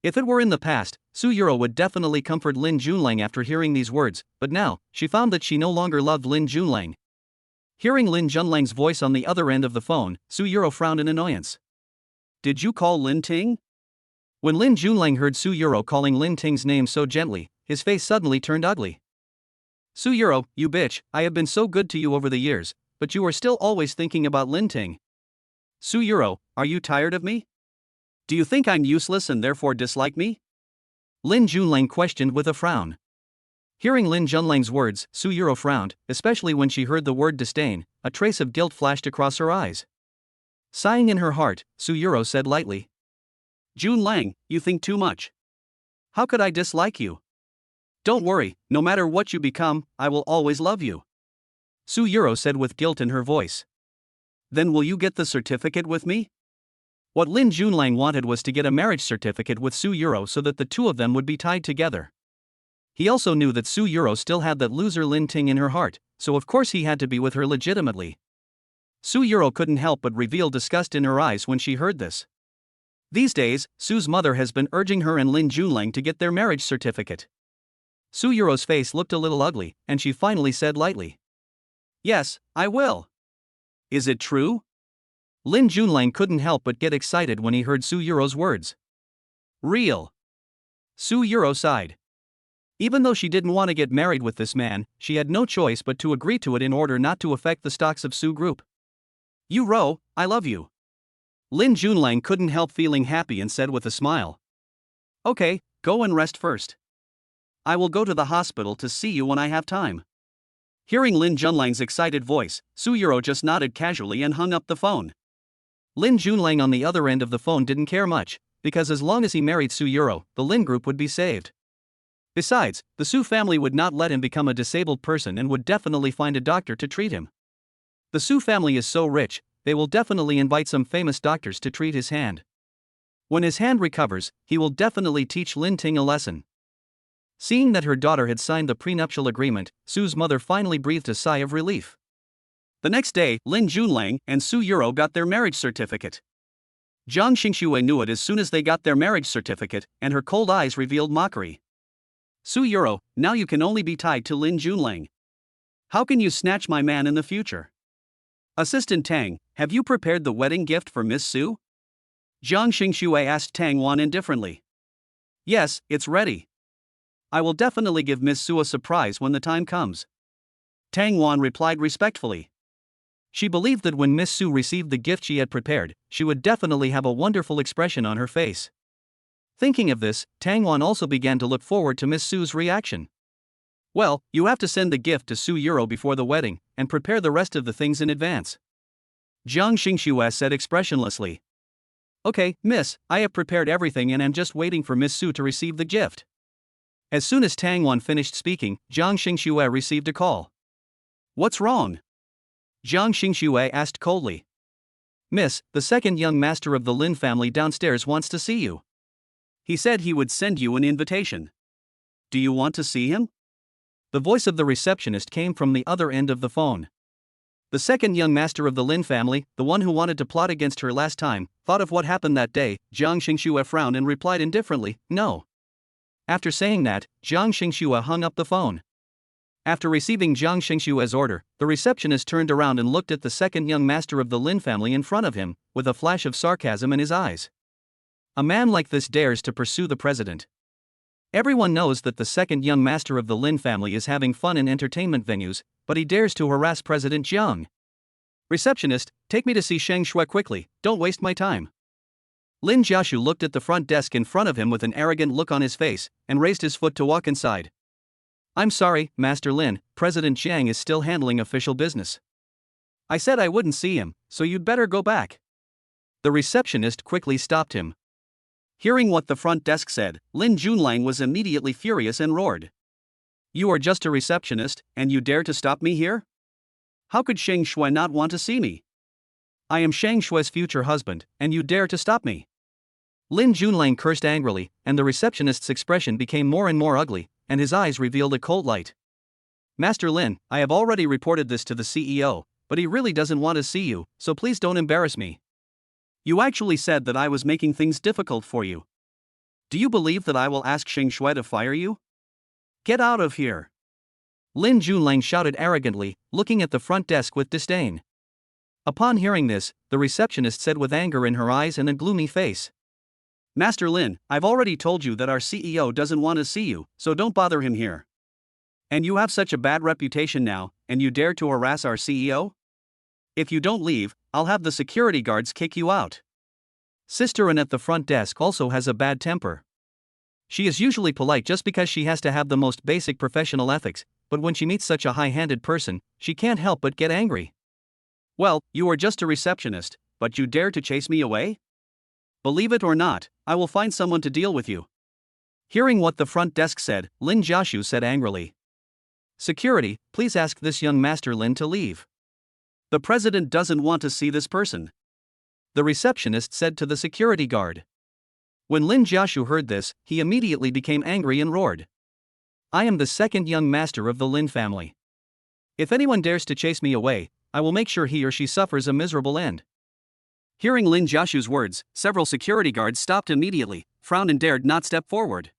If it were in the past, Su Yuro would definitely comfort Lin Junlang after hearing these words, but now, she found that she no longer loved Lin Junlang. Hearing Lin Junlang's voice on the other end of the phone, Su Yuro frowned in annoyance. "Did you call Lin Ting?" When Lin Junlang heard Su Yuro calling Lin Ting's name so gently, his face suddenly turned ugly. Su Yuro, you bitch, I have been so good to you over the years, but you are still always thinking about Lin Ting. Su Yuro, are you tired of me? Do you think I'm useless and therefore dislike me? Lin Junlang questioned with a frown. Hearing Lin Junlang's words, Su Yuro frowned, especially when she heard the word disdain. A trace of guilt flashed across her eyes. Sighing in her heart, Su Yuro said lightly, Junlang, you think too much. How could I dislike you? Don't worry, no matter what you become, I will always love you. Su Yuro said with guilt in her voice. Then will you get the certificate with me? What Lin Junlang wanted was to get a marriage certificate with Su Yuro so that the two of them would be tied together. He also knew that Su Yuro still had that loser Lin Ting in her heart, so of course he had to be with her legitimately. Su Yuro couldn't help but reveal disgust in her eyes when she heard this. These days, Su's mother has been urging her and Lin Junlang to get their marriage certificate. Su Yuro's face looked a little ugly, and she finally said lightly, Yes, I will. Is it true? Lin Junlang couldn't help but get excited when he heard Su Yuro's words. Real. Su Yuro sighed. Even though she didn't want to get married with this man, she had no choice but to agree to it in order not to affect the stocks of Su Group. You Ro, I love you. Lin Junlang couldn't help feeling happy and said with a smile. Okay, go and rest first. I will go to the hospital to see you when I have time. Hearing Lin Junlang's excited voice, Su Yuro just nodded casually and hung up the phone. Lin Junlang on the other end of the phone didn't care much, because as long as he married Su Yuro, the Lin Group would be saved. Besides, the Su family would not let him become a disabled person and would definitely find a doctor to treat him. The Su family is so rich, they will definitely invite some famous doctors to treat his hand. When his hand recovers, he will definitely teach Lin Ting a lesson. Seeing that her daughter had signed the prenuptial agreement, Su's mother finally breathed a sigh of relief. The next day, Lin Junlang and Su Yuro got their marriage certificate. Jiang Xingxue knew it as soon as they got their marriage certificate, and her cold eyes revealed mockery. Su Yuro, now you can only be tied to Lin Junlang. How can you snatch my man in the future? Assistant Tang, have you prepared the wedding gift for Miss Su? Jiang Xingxue asked Tang Wan indifferently. Yes, it's ready. I will definitely give Miss Su a surprise when the time comes. Tang Wan replied respectfully. She believed that when Miss Su received the gift she had prepared, she would definitely have a wonderful expression on her face. Thinking of this, Tang Wan also began to look forward to Miss Su's reaction. Well, you have to send the gift to Su Yuro before the wedding, and prepare the rest of the things in advance. Jiang Xingxue said expressionlessly. Okay, miss, I have prepared everything and am just waiting for Miss Su to receive the gift. As soon as Tang Wan finished speaking, Jiang Xingxue received a call. What's wrong? Jiang Xingxue asked coldly. Miss, the second young master of the Lin family downstairs wants to see you. He said he would send you an invitation. Do you want to see him? The voice of the receptionist came from the other end of the phone. The second young master of the Lin family, the one who wanted to plot against her last time, thought of what happened that day. Jiang Xingxue frowned and replied indifferently, no. After saying that, Jiang Xingxue hung up the phone. After receiving Jiang Xingxue's order, the receptionist turned around and looked at the second young master of the Lin family in front of him, with a flash of sarcasm in his eyes. A man like this dares to pursue the president. Everyone knows that the second young master of the Lin family is having fun in entertainment venues, but he dares to harass President Jiang. Receptionist, take me to see Sheng Shui quickly, don't waste my time. Lin Jiashu looked at the front desk in front of him with an arrogant look on his face, and raised his foot to walk inside. I'm sorry, Master Lin, President Jiang is still handling official business. I said I wouldn't see him, so you'd better go back. The receptionist quickly stopped him. Hearing what the front desk said, Lin Junlang was immediately furious and roared. You are just a receptionist, and you dare to stop me here? How could Sheng Shui not want to see me? I am Sheng Shui's future husband, and you dare to stop me? Lin Junlang cursed angrily, and the receptionist's expression became more and more ugly, and his eyes revealed a cold light. Master Lin, I have already reported this to the CEO, but he really doesn't want to see you, so please don't embarrass me. You actually said that I was making things difficult for you. Do you believe that I will ask Sheng Shui to fire you? Get out of here! Lin Junlang shouted arrogantly, looking at the front desk with disdain. Upon hearing this, the receptionist said with anger in her eyes and a gloomy face. Master Lin, I've already told you that our CEO doesn't want to see you, so don't bother him here. And you have such a bad reputation now, and you dare to harass our CEO? If you don't leave, I'll have the security guards kick you out. Sister An at the front desk also has a bad temper. She is usually polite just because she has to have the most basic professional ethics, but when she meets such a high-handed person, she can't help but get angry. Well, you are just a receptionist, but you dare to chase me away? Believe it or not, I will find someone to deal with you. Hearing what the front desk said, Lin Jiashu said angrily. Security, please ask this young Master Lin to leave. The president doesn't want to see this person. The receptionist said to the security guard. When Lin Jiashu heard this, he immediately became angry and roared. I am the second young master of the Lin family. If anyone dares to chase me away, I will make sure he or she suffers a miserable end. Hearing Lin Jiashu's words, several security guards stopped immediately, frowned and dared not step forward.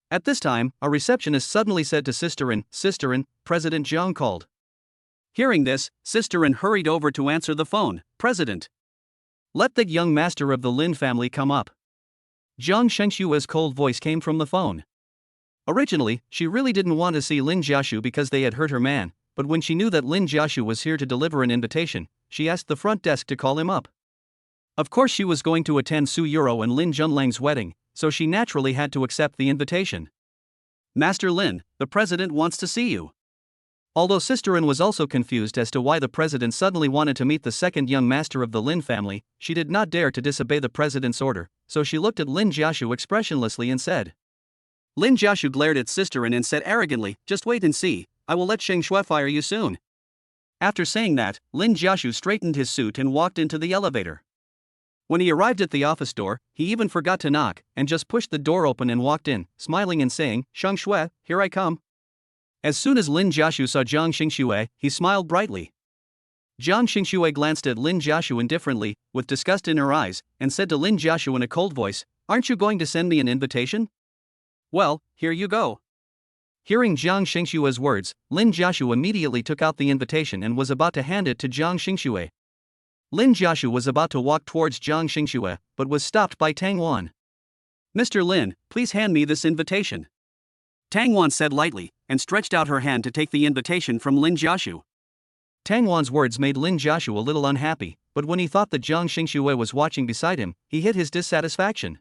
At this time, a receptionist suddenly said to Sister An, President Jiang called. Hearing this, Sister An hurried over to answer the phone. President, let the young master of the Lin family come up. Jiang Shengshua's cold voice came from the phone. Originally, she really didn't want to see Lin Jiashu because they had hurt her man, but when she knew that Lin Jiashu was here to deliver an invitation, she asked the front desk to call him up. Of course she was going to attend Su Yuro and Lin Junlang's wedding, so she naturally had to accept the invitation. Master Lin, the president wants to see you. Although Sister An was also confused as to why the president suddenly wanted to meet the second young master of the Lin family, she did not dare to disobey the president's order, so she looked at Lin Jiashu expressionlessly and said. Lin Jiashu glared at Sister An and said arrogantly, just wait and see, I will let Sheng Shui fire you soon. After saying that, Lin Jiashu straightened his suit and walked into the elevator. When he arrived at the office door, he even forgot to knock, and just pushed the door open and walked in, smiling and saying, Sheng Shui, here I come. As soon as Lin Jiashu saw Jiang Xingxue, he smiled brightly. Jiang Xingxue glanced at Lin Jiashu indifferently, with disgust in her eyes, and said to Lin Jiashu in a cold voice, aren't you going to send me an invitation? Well, here you go. Hearing Jiang Xingxue's words, Lin Jiashu immediately took out the invitation and was about to hand it to Jiang Xingxue. Lin Jiashu was about to walk towards Jiang Xingxue, but was stopped by Tang Wan. Mr. Lin, please hand me this invitation. Tang Wan said lightly, and stretched out her hand to take the invitation from Lin Jiashu. Tang Wan's words made Lin Jiashu a little unhappy, but when he thought that Jiang Xingxue was watching beside him, he hid his dissatisfaction.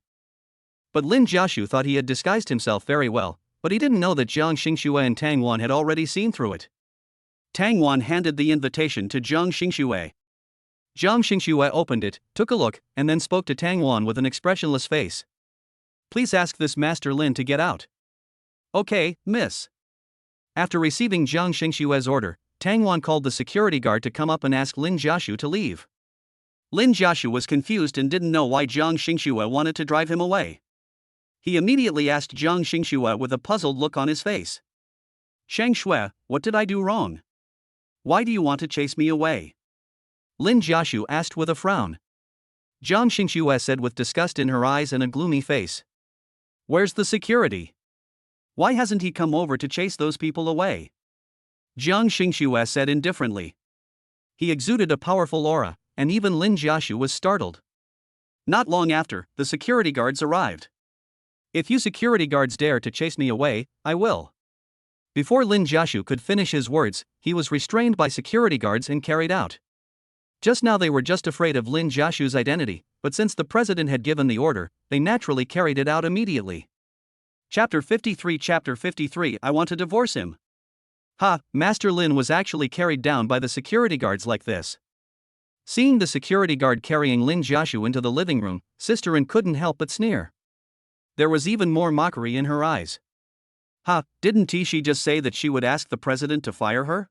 But Lin Jiashu thought he had disguised himself very well, but he didn't know that Jiang Xingxue and Tang Wan had already seen through it. Tang Wan handed the invitation to Jiang Xingxue. Jiang Xingxue opened it, took a look, and then spoke to Tang Wan with an expressionless face. Please ask this Master Lin to get out. Okay, miss. After receiving Jiang Xingxue's order, Tang Wan called the security guard to come up and ask Lin Jiashu to leave. Lin Jiashu was confused and didn't know why Jiang Xingxue wanted to drive him away. He immediately asked Jiang Xingxue with a puzzled look on his face. Sheng Shui, what did I do wrong? Why do you want to chase me away? Lin Jiashu asked with a frown. Jiang Xingxue said with disgust in her eyes and a gloomy face. Where's the security? Why hasn't he come over to chase those people away? Jiang Xingxue said indifferently. He exuded a powerful aura, and even Lin Jiashu was startled. Not long after, the security guards arrived. If you security guards dare to chase me away, I will. Before Lin Jiashu could finish his words, he was restrained by security guards and carried out. Just now they were just afraid of Lin Jiashu's identity, but since the president had given the order, they naturally carried it out immediately. Chapter 53 I want to divorce him. Ha, Master Lin was actually carried down by the security guards like this. Seeing the security guard carrying Lin Jiashu into the living room, Sister An couldn't help but sneer. There was even more mockery in her eyes. Ha, didn't she just say that she would ask the president to fire her?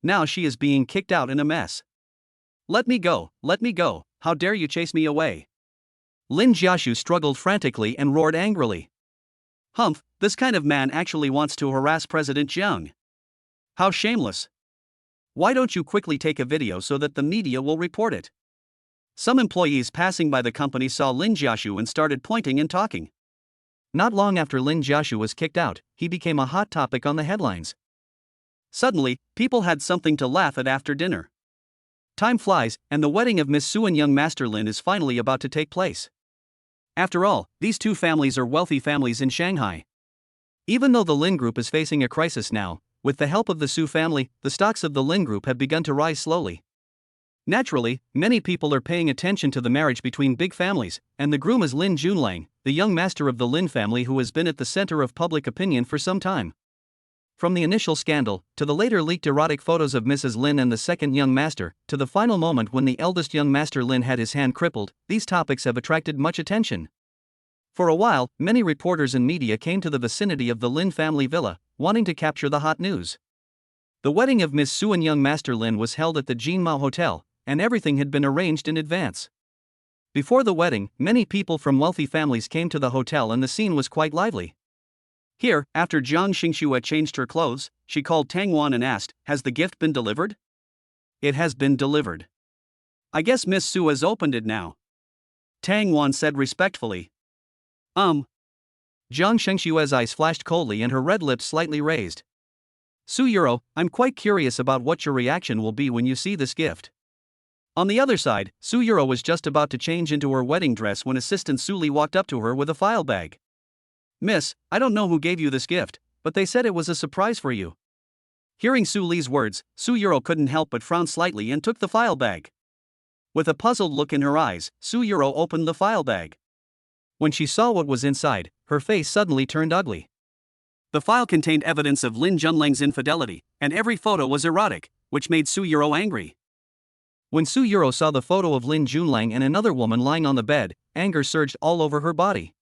Now she is being kicked out in a mess. Let me go, how dare you chase me away? Lin Jiashu struggled frantically and roared angrily. Humph, this kind of man actually wants to harass President Jiang. How shameless. Why don't you quickly take a video so that the media will report it? Some employees passing by the company saw Lin Jiashu and started pointing and talking. Not long after Lin Jiashu was kicked out, he became a hot topic on the headlines. Suddenly, people had something to laugh at after dinner. Time flies, and the wedding of Miss Su and young Master Lin is finally about to take place. After all, these two families are wealthy families in Shanghai. Even though the Lin Group is facing a crisis now, with the help of the Su family, the stocks of the Lin Group have begun to rise slowly. Naturally, many people are paying attention to the marriage between big families, and the groom is Lin Junlang, the young master of the Lin family who has been at the center of public opinion for some time. From the initial scandal, to the later leaked erotic photos of Mrs. Lin and the second young master, to the final moment when the eldest young master Lin had his hand crippled, these topics have attracted much attention. For a while, many reporters and media came to the vicinity of the Lin family villa, wanting to capture the hot news. The wedding of Miss Su and young master Lin was held at the Jinmao Hotel, and everything had been arranged in advance. Before the wedding, many people from wealthy families came to the hotel and the scene was quite lively. Here, after Jiang Xingxue changed her clothes, she called Tang Wan and asked, "Has the gift been delivered?" "It has been delivered. I guess Miss Su has opened it now," Tang Wan said respectfully. Jiang Xingxue's eyes flashed coldly and her red lips slightly raised. "Su Yuro, I'm quite curious about what your reaction will be when you see this gift." On the other side, Su Yuro was just about to change into her wedding dress when assistant Su Li walked up to her with a file bag. "Miss, I don't know who gave you this gift, but they said it was a surprise for you." Hearing Su Li's words, Su Yuro couldn't help but frown slightly and took the file bag. With a puzzled look in her eyes, Su Yuro opened the file bag. When she saw what was inside, her face suddenly turned ugly. The file contained evidence of Lin Junlang's infidelity, and every photo was erotic, which made Su Yuro angry. When Su Yuro saw the photo of Lin Junlang and another woman lying on the bed, anger surged all over her body.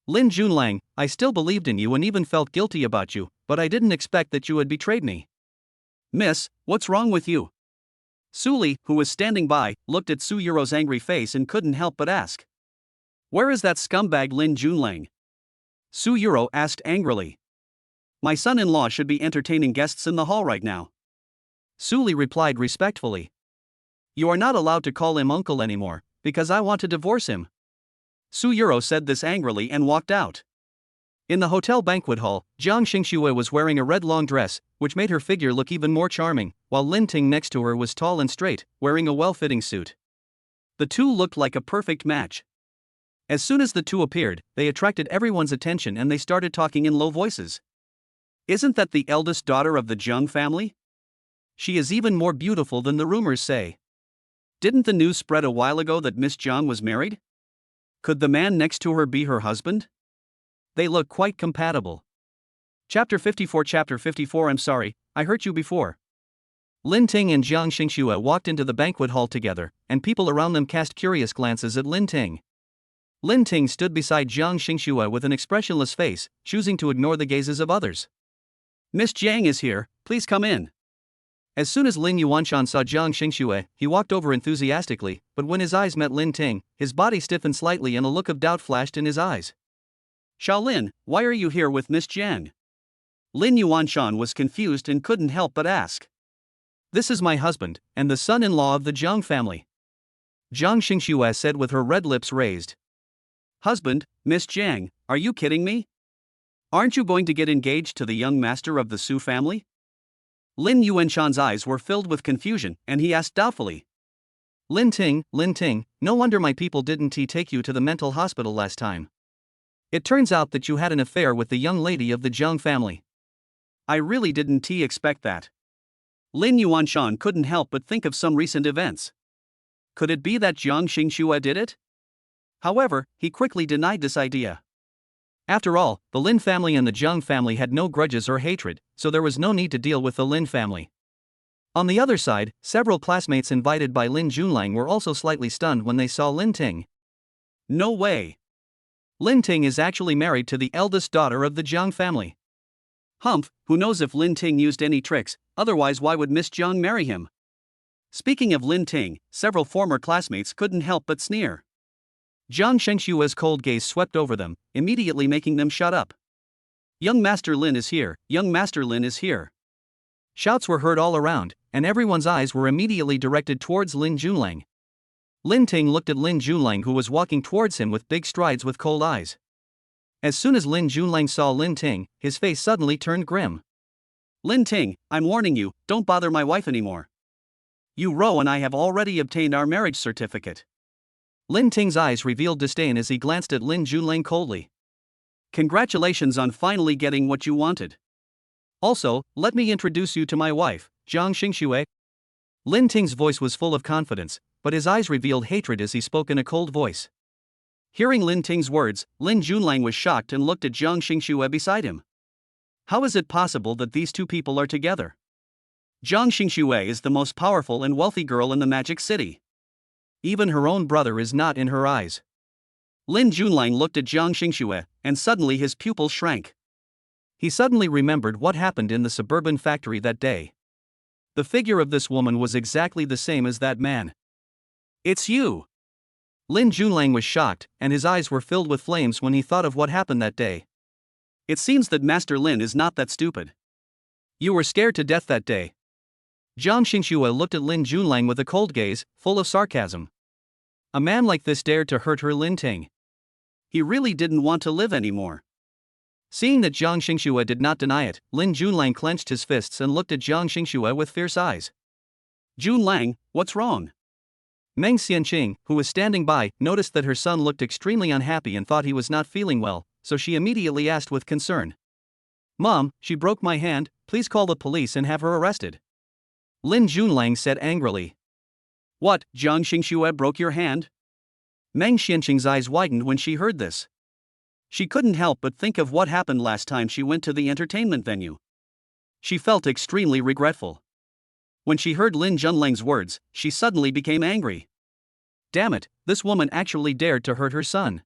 "Lin Junlang, I still believed in you and even felt guilty about you, but I didn't expect that you had betrayed me." "Miss, what's wrong with you?" Su Li, who was standing by, looked at Su Yuro's angry face and couldn't help but ask. "Where is that scumbag Lin Junlang?" Su Yuro asked angrily. "My son-in-law should be entertaining guests in the hall right now." Su Li replied respectfully. "You are not allowed to call him uncle anymore, because I want to divorce him." Su Yuro said this angrily and walked out. In the hotel banquet hall, Jiang Xingxue was wearing a red long dress, which made her figure look even more charming, while Lin Ting next to her was tall and straight, wearing a well-fitting suit. The two looked like a perfect match. As soon as the two appeared, they attracted everyone's attention and they started talking in low voices. "Isn't that the eldest daughter of the Jiang family? She is even more beautiful than the rumors say. Didn't the news spread a while ago that Miss Jiang was married? Could the man next to her be her husband? They look quite compatible." Chapter 54 I'm sorry, I hurt you before. Lin Ting and Jiang Xingxue walked into the banquet hall together, and people around them cast curious glances at Lin Ting. Lin Ting stood beside Jiang Xingxue with an expressionless face, choosing to ignore the gazes of others. "Miss Jiang is here, please come in." As soon as Lin Yuanshan saw Jiang Xingxue, he walked over enthusiastically, but when his eyes met Lin Ting, his body stiffened slightly and a look of doubt flashed in his eyes. "Shaolin, why are you here with Miss Jiang?" Lin Yuanshan was confused and couldn't help but ask. "This is my husband, and the son-in-law of the Jiang family," Jiang Xingxue said with her red lips raised. "Husband, Miss Jiang, are you kidding me? Aren't you going to get engaged to the young master of the Su family?" Lin Yuanshan's eyes were filled with confusion, and he asked doubtfully. Lin Ting, no wonder my people didn't take you to the mental hospital last time. It turns out that you had an affair with the young lady of the Jiang family." "I really didn't expect that." Lin Yuanshan couldn't help but think of some recent events. Could it be that Jiang Xingxue did it? However, he quickly denied this idea. After all, the Lin family and the Jiang family had no grudges or hatred, so there was no need to deal with the Lin family. On the other side, several classmates invited by Lin Junlang were also slightly stunned when they saw Lin Ting. "No way! Lin Ting is actually married to the eldest daughter of the Jiang family. Humph, who knows if Lin Ting used any tricks, otherwise why would Miss Jiang marry him?" Speaking of Lin Ting, several former classmates couldn't help but sneer. Jiang Xingxue's cold gaze swept over them, immediately making them shut up. "Young Master Lin is here, young Master Lin is here." Shouts were heard all around, and everyone's eyes were immediately directed towards Lin Junlang. Lin Ting looked at Lin Junlang, who was walking towards him with big strides with cold eyes. As soon as Lin Junlang saw Lin Ting, his face suddenly turned grim. "Lin Ting, I'm warning you, don't bother my wife anymore. You Ro and I have already obtained our marriage certificate. Lin Ting's eyes revealed disdain as he glanced at Lin Junlang coldly. Congratulations on finally getting what you wanted. Also, let me introduce you to my wife, Jiang Xingxue. Lin Ting's voice was full of confidence, but his eyes revealed hatred as he spoke in a cold voice. Hearing Lin Ting's words, Lin Junlang was shocked and looked at Jiang Xingxue beside him. How is it possible that these two people are together? Jiang Xingxue is the most powerful and wealthy girl in the Magic City. Even her own brother is not in her eyes. Lin Junlang looked at Jiang Xingxue, and suddenly his pupils shrank. He suddenly remembered what happened in the suburban factory that day. The figure of this woman was exactly the same as that man. It's you! Lin Junlang was shocked, and his eyes were filled with flames when he thought of what happened that day. It seems that Master Lin is not that stupid. You were scared to death that day. Jiang Xingxue looked at Lin Junlang with a cold gaze, full of sarcasm. A man like this dared to hurt her Lin Ting. He really didn't want to live anymore. Seeing that Jiang Xingxue did not deny it, Lin Junlang clenched his fists and looked at Jiang Xingxue with fierce eyes. Junlang, what's wrong? Meng Xianqing, who was standing by, noticed that her son looked extremely unhappy and thought he was not feeling well, so she immediately asked with concern. Mom, she broke my hand, please call the police and have her arrested. Lin Junlang said angrily. What, Jiang Xingxue broke your hand? Meng Xianqing's eyes widened when she heard this. She couldn't help but think of what happened last time she went to the entertainment venue. She felt extremely regretful. When she heard Lin Junlang's words, she suddenly became angry. Damn it, this woman actually dared to hurt her son.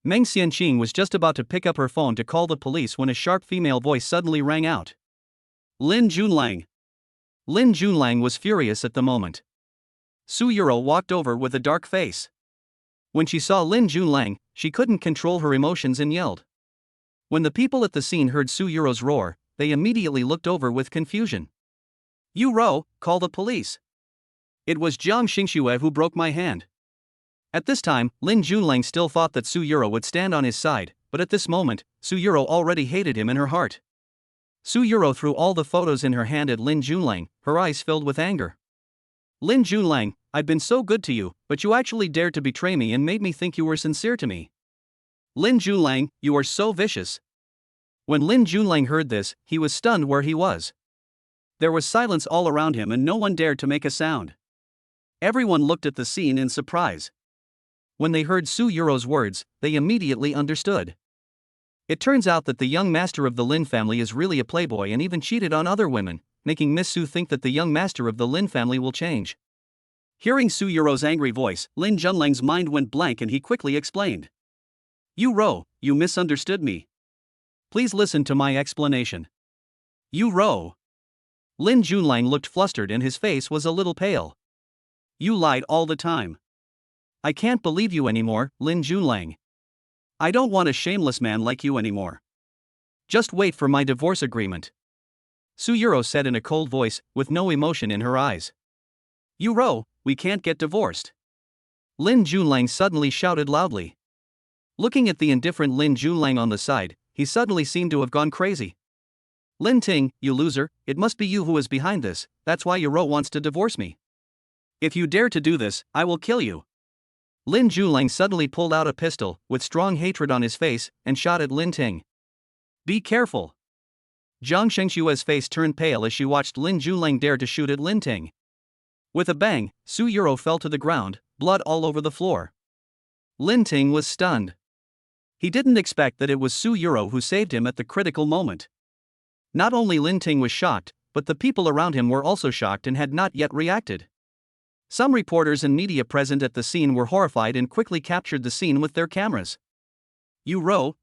Meng Xianqing was just about to pick up her phone to call the police when a sharp female voice suddenly rang out. Lin Junlang. Lin Junlang was furious at the moment. Su Yuro walked over with a dark face. When she saw Lin Junlang, she couldn't control her emotions and yelled. When the people at the scene heard Su Yuro's roar, they immediately looked over with confusion. You Ro, call the police. It was Jiang Xingxue who broke my hand. At this time, Lin Junlang still thought that Su Yuro would stand on his side, but at this moment, Su Yuro already hated him in her heart. Su Yuro threw all the photos in her hand at Lin Junlang, her eyes filled with anger. Lin Junlang, I'd been so good to you, but you actually dared to betray me and made me think you were sincere to me. Lin Junlang, you are so vicious. When Lin Junlang heard this, he was stunned where he was. There was silence all around him and no one dared to make a sound. Everyone looked at the scene in surprise. When they heard Su Yuro's words, they immediately understood. It turns out that the young master of the Lin family is really a playboy and even cheated on other women, making Miss Su think that the young master of the Lin family will change. Hearing Su Yuro's angry voice, Lin Junlang's mind went blank and he quickly explained. You Ro, you misunderstood me. Please listen to my explanation. You Ro. Lin Junlang looked flustered and his face was a little pale. You lied all the time. I can't believe you anymore, Lin Junlang. I don't want a shameless man like you anymore. Just wait for my divorce agreement. Su Yuro said in a cold voice, with no emotion in her eyes. You Ro, we can't get divorced. Lin Junlang suddenly shouted loudly. Looking at the indifferent Lin Junlang on the side, he suddenly seemed to have gone crazy. Lin Ting, you loser, it must be you who is behind this, that's why Ro wants to divorce me. If you dare to do this, I will kill you. Lin Junlang suddenly pulled out a pistol, with strong hatred on his face, and shot at Lin Ting. Be careful. Jiang Xingxue's face turned pale as she watched Lin Junlang dare to shoot at Lin Ting. With a bang, Su Yuro fell to the ground, blood all over the floor. Lin Ting was stunned. He didn't expect that it was Su Yuro who saved him at the critical moment. Not only Lin Ting was shocked, but the people around him were also shocked and had not yet reacted. Some reporters and media present at the scene were horrified and quickly captured the scene with their cameras. You Ro.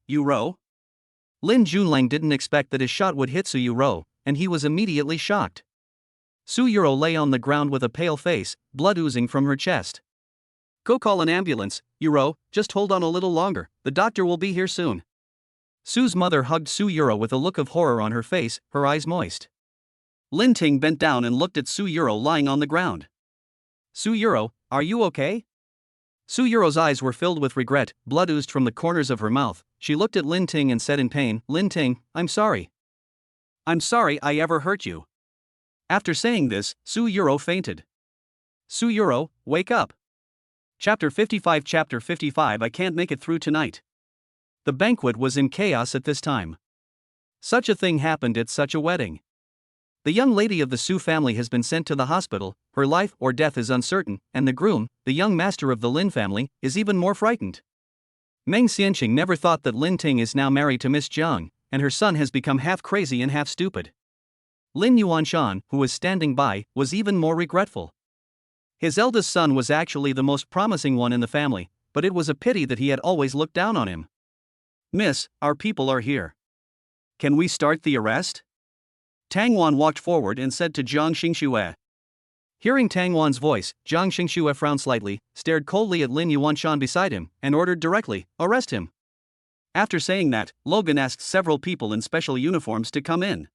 Lin Junlang didn't expect that his shot would hit Su Yuro, and he was immediately shocked. Su Yuro lay on the ground with a pale face, blood oozing from her chest. Go call an ambulance, Yuro, just hold on a little longer, the doctor will be here soon. Su's mother hugged Su Yuro with a look of horror on her face, her eyes moist. Lin Ting bent down and looked at Su Yuro lying on the ground. Su Yuro, are you okay? Su Yuro's eyes were filled with regret, blood oozed from the corners of her mouth. She looked at Lin Ting and said in pain, Lin Ting, I'm sorry. I'm sorry I ever hurt you. After saying this, Su Yuro fainted. Su Yuro, wake up. Chapter 55 I can't make it through tonight. The banquet was in chaos at this time. Such a thing happened at such a wedding. The young lady of the Su family has been sent to the hospital, her life or death is uncertain, and the groom, the young master of the Lin family, is even more frightened. Meng Xianqing never thought that Lin Ting is now married to Miss Jiang, and her son has become half crazy and half stupid. Lin Yuanshan, who was standing by, was even more regretful. His eldest son was actually the most promising one in the family, but it was a pity that he had always looked down on him. Miss, our people are here. Can we start the arrest? Tang Wan walked forward and said to Jiang Xingxue. Hearing Tang Wan's voice, Jiang Xingxue frowned slightly, stared coldly at Lin Yuanshan beside him, and ordered directly, arrest him. After saying that, Logan asked several people in special uniforms to come in.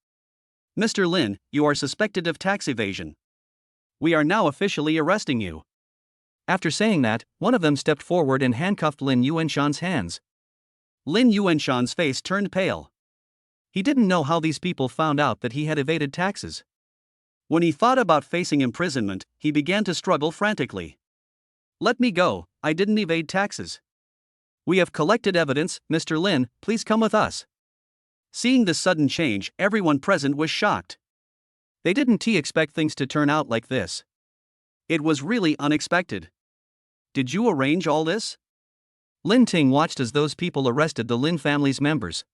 Mr. Lin, you are suspected of tax evasion. We are now officially arresting you. After saying that, one of them stepped forward and handcuffed Lin Yuanshan's hands. Lin Yuanshan's face turned pale. He didn't know how these people found out that he had evaded taxes. When he thought about facing imprisonment, he began to struggle frantically. Let me go, I didn't evade taxes. We have collected evidence, Mr. Lin, please come with us. Seeing this sudden change, everyone present was shocked. They didn't expect things to turn out like this. It was really unexpected. Did you arrange all this? Lin Ting watched as those people arrested the Lin family's members.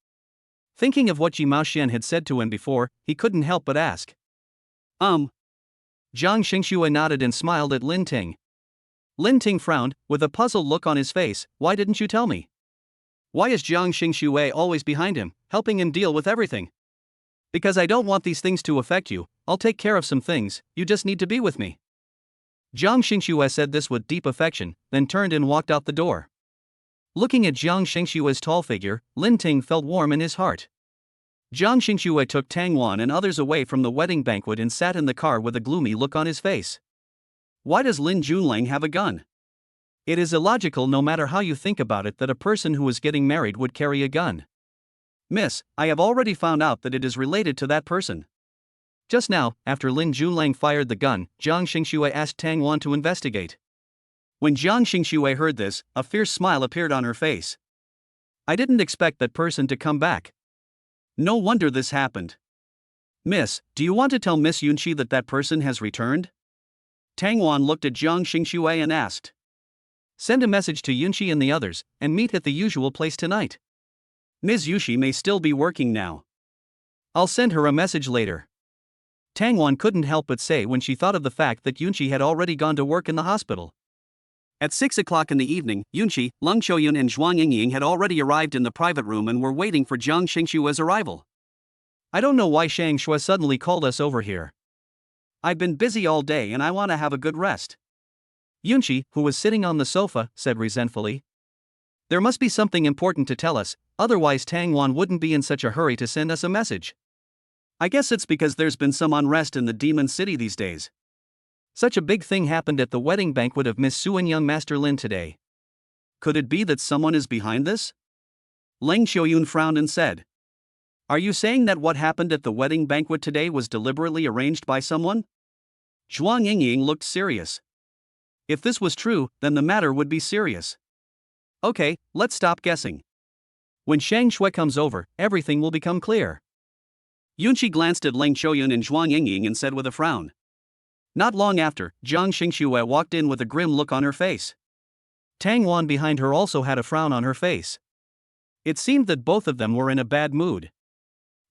Thinking of what Ji Maoxian had said to him before, he couldn't help but ask. Jiang Xingxue nodded and smiled at Lin Ting. Lin Ting frowned, with a puzzled look on his face. Why didn't you tell me? Why is Jiang Xingxue always behind him, helping him deal with everything? Because I don't want these things to affect you, I'll take care of some things, you just need to be with me. Jiang Xingxue said this with deep affection, then turned and walked out the door. Looking at Jiang Xingxue's tall figure, Lin Ting felt warm in his heart. Jiang Xingxue took Tang Wan and others away from the wedding banquet and sat in the car with a gloomy look on his face. Why does Lin Junlang have a gun? It is illogical no matter how you think about it that a person who is getting married would carry a gun. Miss, I have already found out that it is related to that person. Just now, after Lin Junlang fired the gun, Jiang Xingxue asked Tang Wan to investigate. When Jiang Xingxue heard this, a fierce smile appeared on her face. I didn't expect that person to come back. No wonder this happened. Miss, do you want to tell Miss Yunqi that that person has returned? Tang Wan looked at Jiang Xingxue and asked. Send a message to Yunqi and the others, and meet at the usual place tonight. Ms. Yushi may still be working now. I'll send her a message later. Tang Wan couldn't help but say when she thought of the fact that Yunqi had already gone to work in the hospital. At 6 o'clock in the evening, Yunqi, Leng Qiuyun and Zhuang Yingying had already arrived in the private room and were waiting for Jiang Xingxue's arrival. I don't know why Shang Shui suddenly called us over here. I've been busy all day and I want to have a good rest. Yunqi, who was sitting on the sofa, said resentfully. There must be something important to tell us, otherwise Tang Wan wouldn't be in such a hurry to send us a message. I guess it's because there's been some unrest in the Demon City these days. Such a big thing happened at the wedding banquet of Miss Su and young Master Lin today. Could it be that someone is behind this? Leng Qiuyun frowned and said. Are you saying that what happened at the wedding banquet today was deliberately arranged by someone? Zhuang Yingying looked serious. If this was true, then the matter would be serious. Okay, let's stop guessing. When Shang Shui comes over, everything will become clear. Yunqi glanced at Leng Qiuyun and Zhuang Yingying and said with a frown. Not long after, Jiang Xingxue walked in with a grim look on her face. Tang Wan behind her also had a frown on her face. It seemed that both of them were in a bad mood.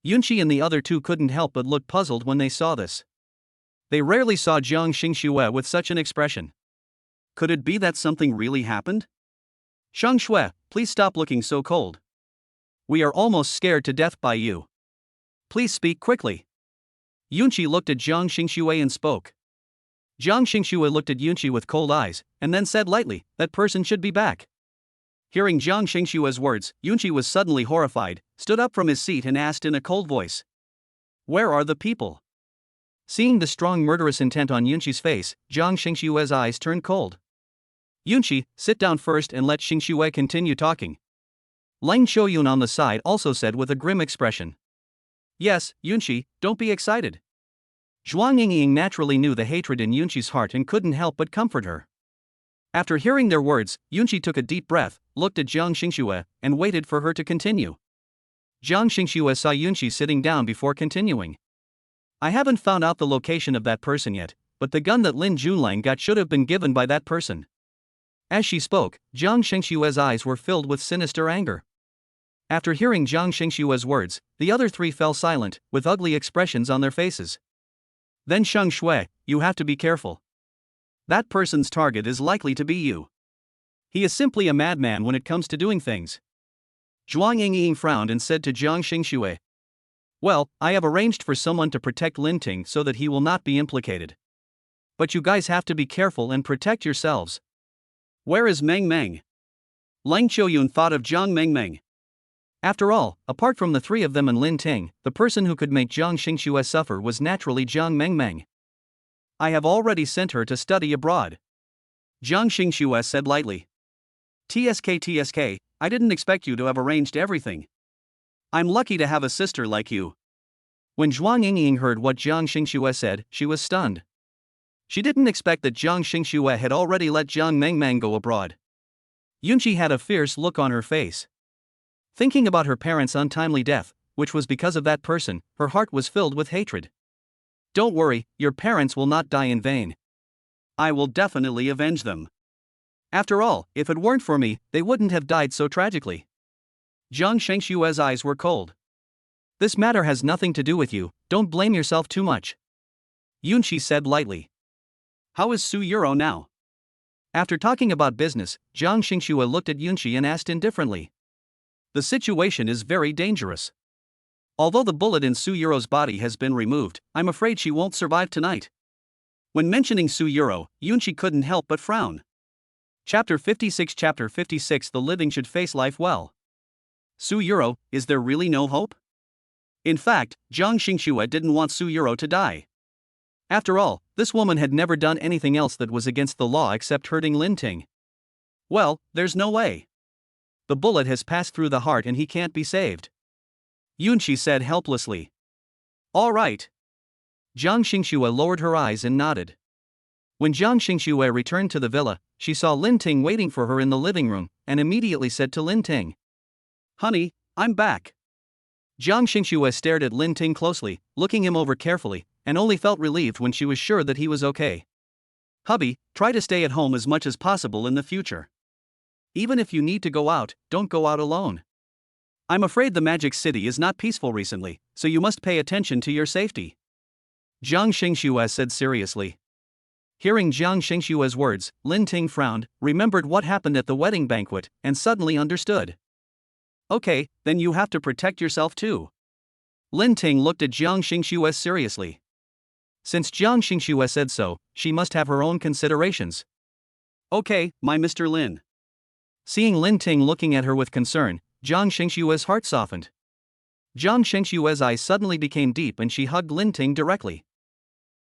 Yunqi and the other two couldn't help but look puzzled when they saw this. They rarely saw Jiang Xingxue with such an expression. Could it be that something really happened? Shang Shui, please stop looking so cold. We are almost scared to death by you. Please speak quickly. Yunqi looked at Jiang Xingxue and spoke. Jiang Xingxue looked at Yunqi with cold eyes, and then said lightly, that person should be back. Hearing Jiang Xingxue's words, Yunqi was suddenly horrified, stood up from his seat and asked in a cold voice. Where are the people? Seeing the strong murderous intent on Yunqi's face, Jiang Xingxue's eyes turned cold. Yunqi, sit down first and let Xingxue continue talking. Leng Qiuyun on the side also said with a grim expression. Yes, Yunqi, don't be excited. Zhuang Yingying naturally knew the hatred in Yunqi's heart and couldn't help but comfort her. After hearing their words, Yunqi took a deep breath, looked at Jiang Xingxue, and waited for her to continue. Jiang Xingxue saw Yunqi sitting down before continuing. I haven't found out the location of that person yet, but the gun that Lin Junlang got should have been given by that person. As she spoke, Jiang Xingxue's eyes were filled with sinister anger. After hearing Jiang Xingxue's words, the other three fell silent, with ugly expressions on their faces. Then Sheng Shui, you have to be careful. That person's target is likely to be you. He is simply a madman when it comes to doing things. Zhuang Yingying frowned and said to Jiang Xingxue, well, I have arranged for someone to protect Lin Ting so that he will not be implicated. But you guys have to be careful and protect yourselves. Where is Meng Meng? Lang Qiuyun thought of Jiang Meng Meng. After all, apart from the three of them and Lin Ting, the person who could make Jiang Xingxue suffer was naturally Jiang Meng Meng. I have already sent her to study abroad. Jiang Xingxue said lightly. TSK, I didn't expect you to have arranged everything. I'm lucky to have a sister like you. When Zhuang Yingying heard what Jiang Xingxue said, she was stunned. She didn't expect that Jiang Xingxue had already let Jiang Meng Meng go abroad. Yunqi had a fierce look on her face. Thinking about her parents' untimely death, which was because of that person, her heart was filled with hatred. Don't worry, your parents will not die in vain. I will definitely avenge them. After all, if it weren't for me, they wouldn't have died so tragically. Jiang Xingxue's eyes were cold. This matter has nothing to do with you, don't blame yourself too much. Yunqi said lightly. How is Su Yuro now? After talking about business, Jiang Xingxue looked at Yunqi and asked indifferently. The situation is very dangerous. Although the bullet in Su Yuro's body has been removed, I'm afraid she won't survive tonight. When mentioning Su Yuro, Yunqi couldn't help but frown. Chapter 56 The living should face life well. Su Yuro, is there really no hope? In fact, Jiang Xingxue didn't want Su Yuro to die. After all, this woman had never done anything else that was against the law except hurting Lin Ting. Well, there's no way. The bullet has passed through the heart and he can't be saved. Yunqi said helplessly. All right. Jiang Xingxue lowered her eyes and nodded. When Jiang Xingxue returned to the villa, she saw Lin Ting waiting for her in the living room, and immediately said to Lin Ting, Honey, I'm back. Jiang Xingxue stared at Lin Ting closely, looking him over carefully, and only felt relieved when she was sure that he was okay. Hubby, try to stay at home as much as possible in the future. Even if you need to go out, don't go out alone. I'm afraid the Magic City is not peaceful recently, so you must pay attention to your safety. Jiang Xingxue said seriously. Hearing Jiang Xingxue's words, Lin Ting frowned, remembered what happened at the wedding banquet, and suddenly understood. Okay, then you have to protect yourself too. Lin Ting looked at Jiang Xingxue seriously. Since Jiang Xingxue said so, she must have her own considerations. Okay, my Mr. Lin. Seeing Lin Ting looking at her with concern, Jiang Xingxue's heart softened. Jiang Xingxue's eyes suddenly became deep and she hugged Lin Ting directly.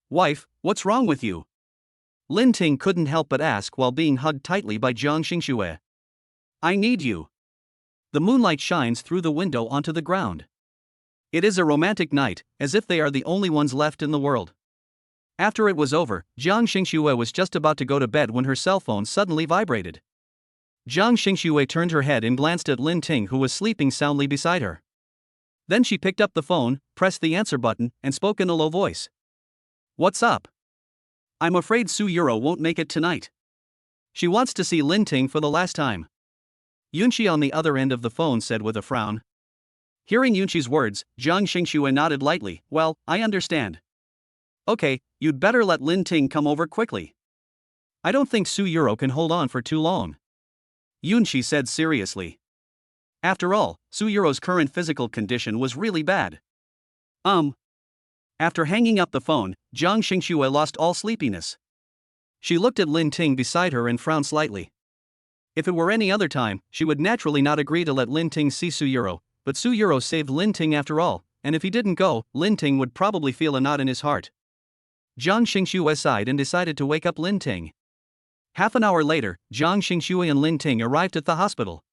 Wife, what's wrong with you? Lin Ting couldn't help but ask while being hugged tightly by Jiang Xingxue. I need you. The moonlight shines through the window onto the ground. It is a romantic night, as if they are the only ones left in the world. After it was over, Jiang Xingxue was just about to go to bed when her cell phone suddenly vibrated. Jiang Xingxue turned her head and glanced at Lin Ting, who was sleeping soundly beside her. Then she picked up the phone, pressed the answer button, and spoke in a low voice. What's up? I'm afraid Su Yuro won't make it tonight. She wants to see Lin Ting for the last time. Yunqi on the other end of the phone said with a frown. Hearing Yunqi's words, Jiang Xingxue nodded lightly. Well, I understand. Okay, you'd better let Lin Ting come over quickly. I don't think Su Yuro can hold on for too long. Yunqi said seriously. After all, Su Yuro's current physical condition was really bad. After hanging up the phone, Jiang Xingxue lost all sleepiness. She looked at Lin Ting beside her and frowned slightly. If it were any other time, she would naturally not agree to let Lin Ting see Su Yuro, but Su Yuro saved Lin Ting after all, and if he didn't go, Lin Ting would probably feel a knot in his heart. Jiang Xingxue sighed and decided to wake up Lin Ting. Half an hour later, Jiang Xingxue and Lin Ting arrived at the hospital.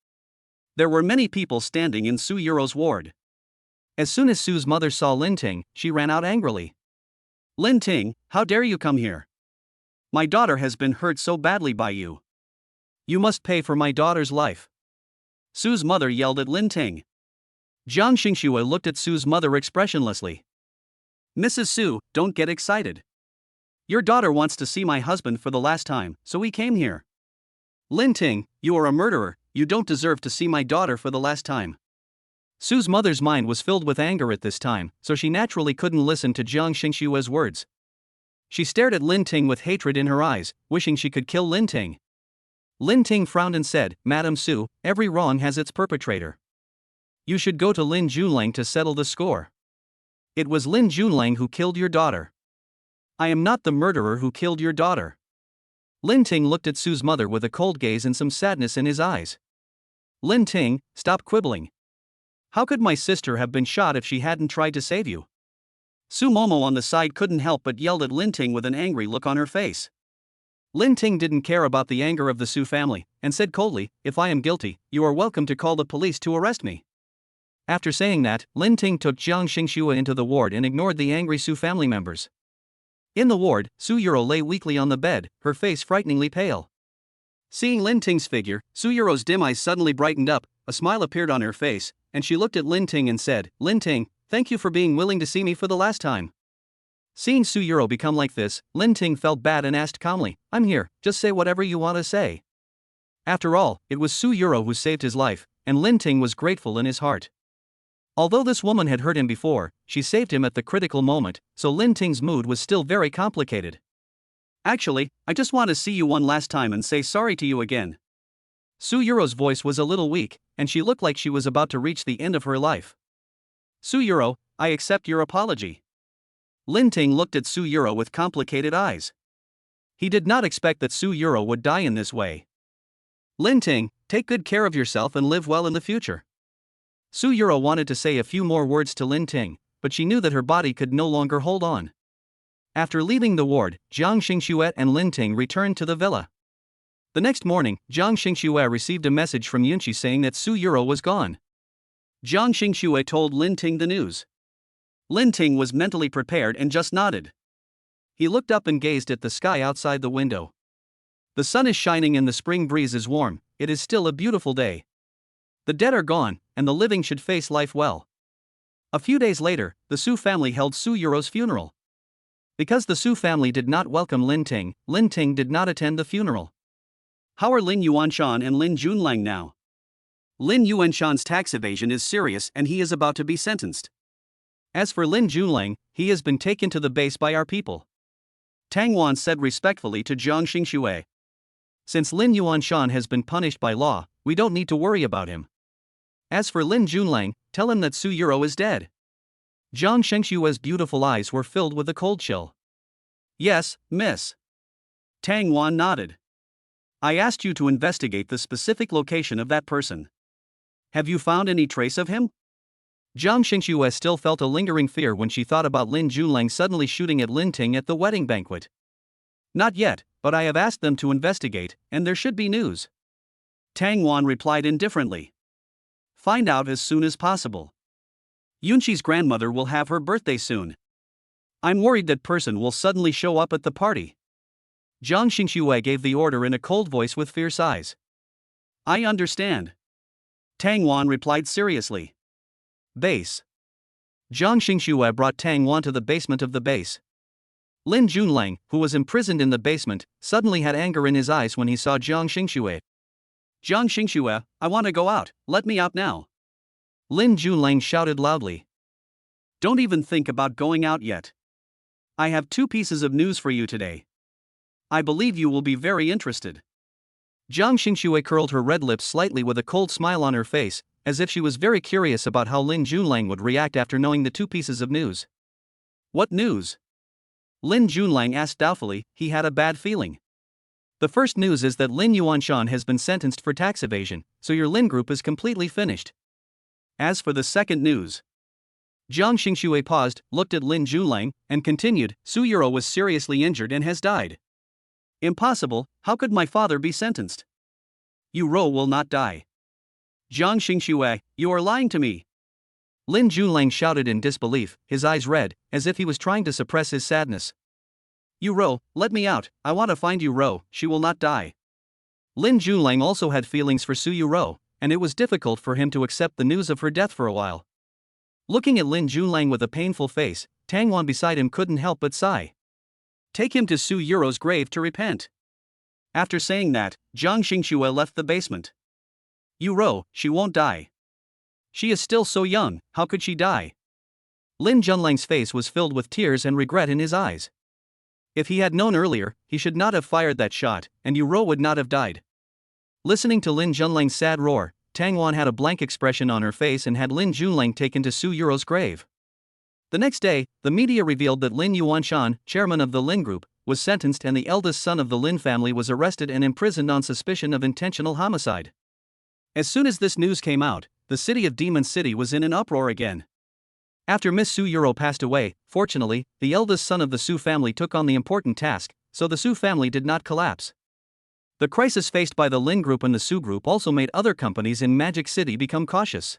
There were many people standing in Su Yuro's ward. As soon as Su's mother saw Lin Ting, she ran out angrily. Lin Ting, how dare you come here? My daughter has been hurt so badly by you. You must pay for my daughter's life. Sue's mother yelled at Lin Ting. Jiang Xingxue looked at Sue's mother expressionlessly. Mrs. Su, don't get excited. Your daughter wants to see my husband for the last time, so we came here. Lin Ting, you are a murderer, you don't deserve to see my daughter for the last time. Sue's mother's mind was filled with anger at this time, so she naturally couldn't listen to Jiang Xingxue's words. She stared at Lin Ting with hatred in her eyes, wishing she could kill Lin Ting. Lin Ting frowned and said, Madam Su, every wrong has its perpetrator. You should go to Lin Junlang to settle the score. It was Lin Junlang who killed your daughter. I am not the murderer who killed your daughter. Lin Ting looked at Sue's mother with a cold gaze and some sadness in his eyes. Lin Ting, stop quibbling. How could my sister have been shot if she hadn't tried to save you? Su Momo on the side couldn't help but yelled at Lin Ting with an angry look on her face. Lin Ting didn't care about the anger of the Su family, and said coldly, if I am guilty, you are welcome to call the police to arrest me. After saying that, Lin Ting took Jiang Xingxue into the ward and ignored the angry Su family members. In the ward, Su Yuro lay weakly on the bed, her face frighteningly pale. Seeing Lin Ting's figure, Su Yuro's dim eyes suddenly brightened up, a smile appeared on her face, and she looked at Lin Ting and said, Lin Ting, thank you for being willing to see me for the last time. Seeing Su Yuro become like this, Lin Ting felt bad and asked calmly, I'm here, just say whatever you want to say. After all, it was Su Yuro who saved his life, and Lin Ting was grateful in his heart. Although this woman had hurt him before, she saved him at the critical moment, so Lin Ting's mood was still very complicated. Actually, I just want to see you one last time and say sorry to you again. Su Yuro's voice was a little weak, and she looked like she was about to reach the end of her life. Su Yuro, I accept your apology. Lin Ting looked at Su Yuro with complicated eyes. He did not expect that Su Yuro would die in this way. Lin Ting, take good care of yourself and live well in the future. Su Yuro wanted to say a few more words to Lin Ting, but she knew that her body could no longer hold on. After leaving the ward, Jiang Xingxue and Lin Ting returned to the villa. The next morning, Jiang Xingxue received a message from Yunqi saying that Su Yuro was gone. Jiang Xingxue told Lin Ting the news. Lin Ting was mentally prepared and just nodded. He looked up and gazed at the sky outside the window. The sun is shining and the spring breeze is warm, it is still a beautiful day. The dead are gone, and the living should face life well. A few days later, the Su family held Su Yuro's funeral. Because the Su family did not welcome Lin Ting did not attend the funeral. How are Lin Yuanshan and Lin Junlang now? Lin Yuanshan's tax evasion is serious and he is about to be sentenced. As for Lin Junlang, he has been taken to the base by our people. Tang Wan said respectfully to Jiang Xingxue. Since Lin Yuanshan has been punished by law, we don't need to worry about him. As for Lin Junlang, tell him that Su Yuro is dead. Jiang Xingxue's beautiful eyes were filled with a cold chill. Yes, miss. Tang Wan nodded. I asked you to investigate the specific location of that person. Have you found any trace of him? Jiang Xingxue still felt a lingering fear when she thought about Lin Junlang suddenly shooting at Lin Ting at the wedding banquet. Not yet, but I have asked them to investigate, and there should be news. Tang Wan replied indifferently. Find out as soon as possible. Yunqi's grandmother will have her birthday soon. I'm worried that person will suddenly show up at the party. Jiang Xingxue gave the order in a cold voice with fierce eyes. I understand. Tang Wan replied seriously. Base. Jiang Xingxue brought Tang Wan to the basement of the base. Lin Junlang, who was imprisoned in the basement, suddenly had anger in his eyes when he saw Jiang Xingxue. Jiang Xingxue, I want to go out, let me out now. Lin Junlang shouted loudly. Don't even think about going out yet. I have 2 pieces of news for you today. I believe you will be very interested. Jiang Xingxue curled her red lips slightly with a cold smile on her face, as if she was very curious about how Lin Junlang would react after knowing the 2 pieces of news. What news? Lin Junlang asked doubtfully. He had a bad feeling. The first news is that Lin Yuanshan has been sentenced for tax evasion, so your Lin group is completely finished. As for the second news. Jiang Xingxue paused, looked at Lin Junlang, and continued, Su Yuro was seriously injured and has died. Impossible, how could my father be sentenced? Yuro will not die. Jiang Xingxue, you are lying to me. Lin Junlang shouted in disbelief, his eyes red, as if he was trying to suppress his sadness. Yuro, let me out, I want to find Yuro, she will not die. Lin Junlang also had feelings for Su Yuro, and it was difficult for him to accept the news of her death for a while. Looking at Lin Junlang with a painful face, Tang Wan beside him couldn't help but sigh. Take him to Su Yuro's grave to repent. After saying that, Zhang Xingxue left the basement. Yuro, she won't die. She is still so young, how could she die? Lin Junlang's face was filled with tears and regret in his eyes. If he had known earlier, he should not have fired that shot, and Yuro would not have died. Listening to Lin Junlang's sad roar, Tang Wan had a blank expression on her face and had Lin Junlang taken to Su Yuro's grave. The next day, the media revealed that Lin Yuanshan, chairman of the Lin Group, was sentenced and the eldest son of the Lin family was arrested and imprisoned on suspicion of intentional homicide. As soon as this news came out, the city of Demon City was in an uproar again. After Miss Su Yuro passed away, fortunately, the eldest son of the Su family took on the important task, so the Su family did not collapse. The crisis faced by the Lin Group and the Su Group also made other companies in Magic City become cautious.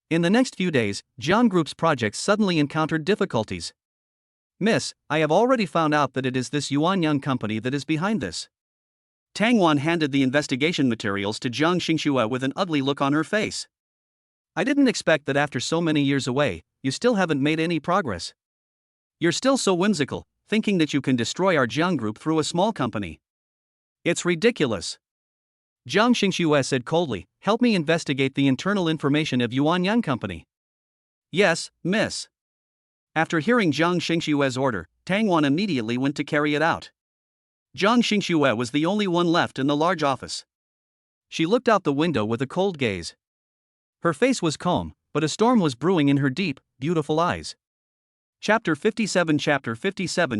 In the next few days, Jiang Group's projects suddenly encountered difficulties. Miss, I have already found out that it is this Yuanyang company that is behind this. Tang Wan handed the investigation materials to Zhang Xingxue with an ugly look on her face. I didn't expect that after so many years away, you still haven't made any progress. You're still so whimsical, thinking that you can destroy our Jiang Group through a small company. It's ridiculous. Zhang Xingxue said coldly, help me investigate the internal information of Yuanyang Company. Yes, miss. After hearing Zhang Xingxue's order, Tang Wan immediately went to carry it out. Zhang Xingxue was the only one left in the large office. She looked out the window with a cold gaze. Her face was calm, but a storm was brewing in her deep, beautiful eyes. Chapter 57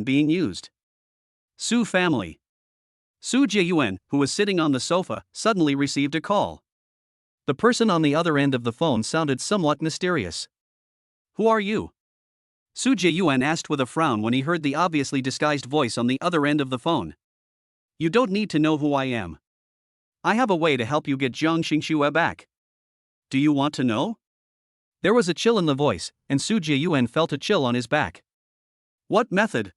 being used. Su family. Su Jiayuan, who was sitting on the sofa, suddenly received a call. The person on the other end of the phone sounded somewhat mysterious. Who are you? Su Jiayuan asked with a frown when he heard the obviously disguised voice on the other end of the phone. You don't need to know who I am. I have a way to help you get Zhang Xingxue back. Do you want to know? There was a chill in the voice, and Su Jiayuan felt a chill on his back. What method?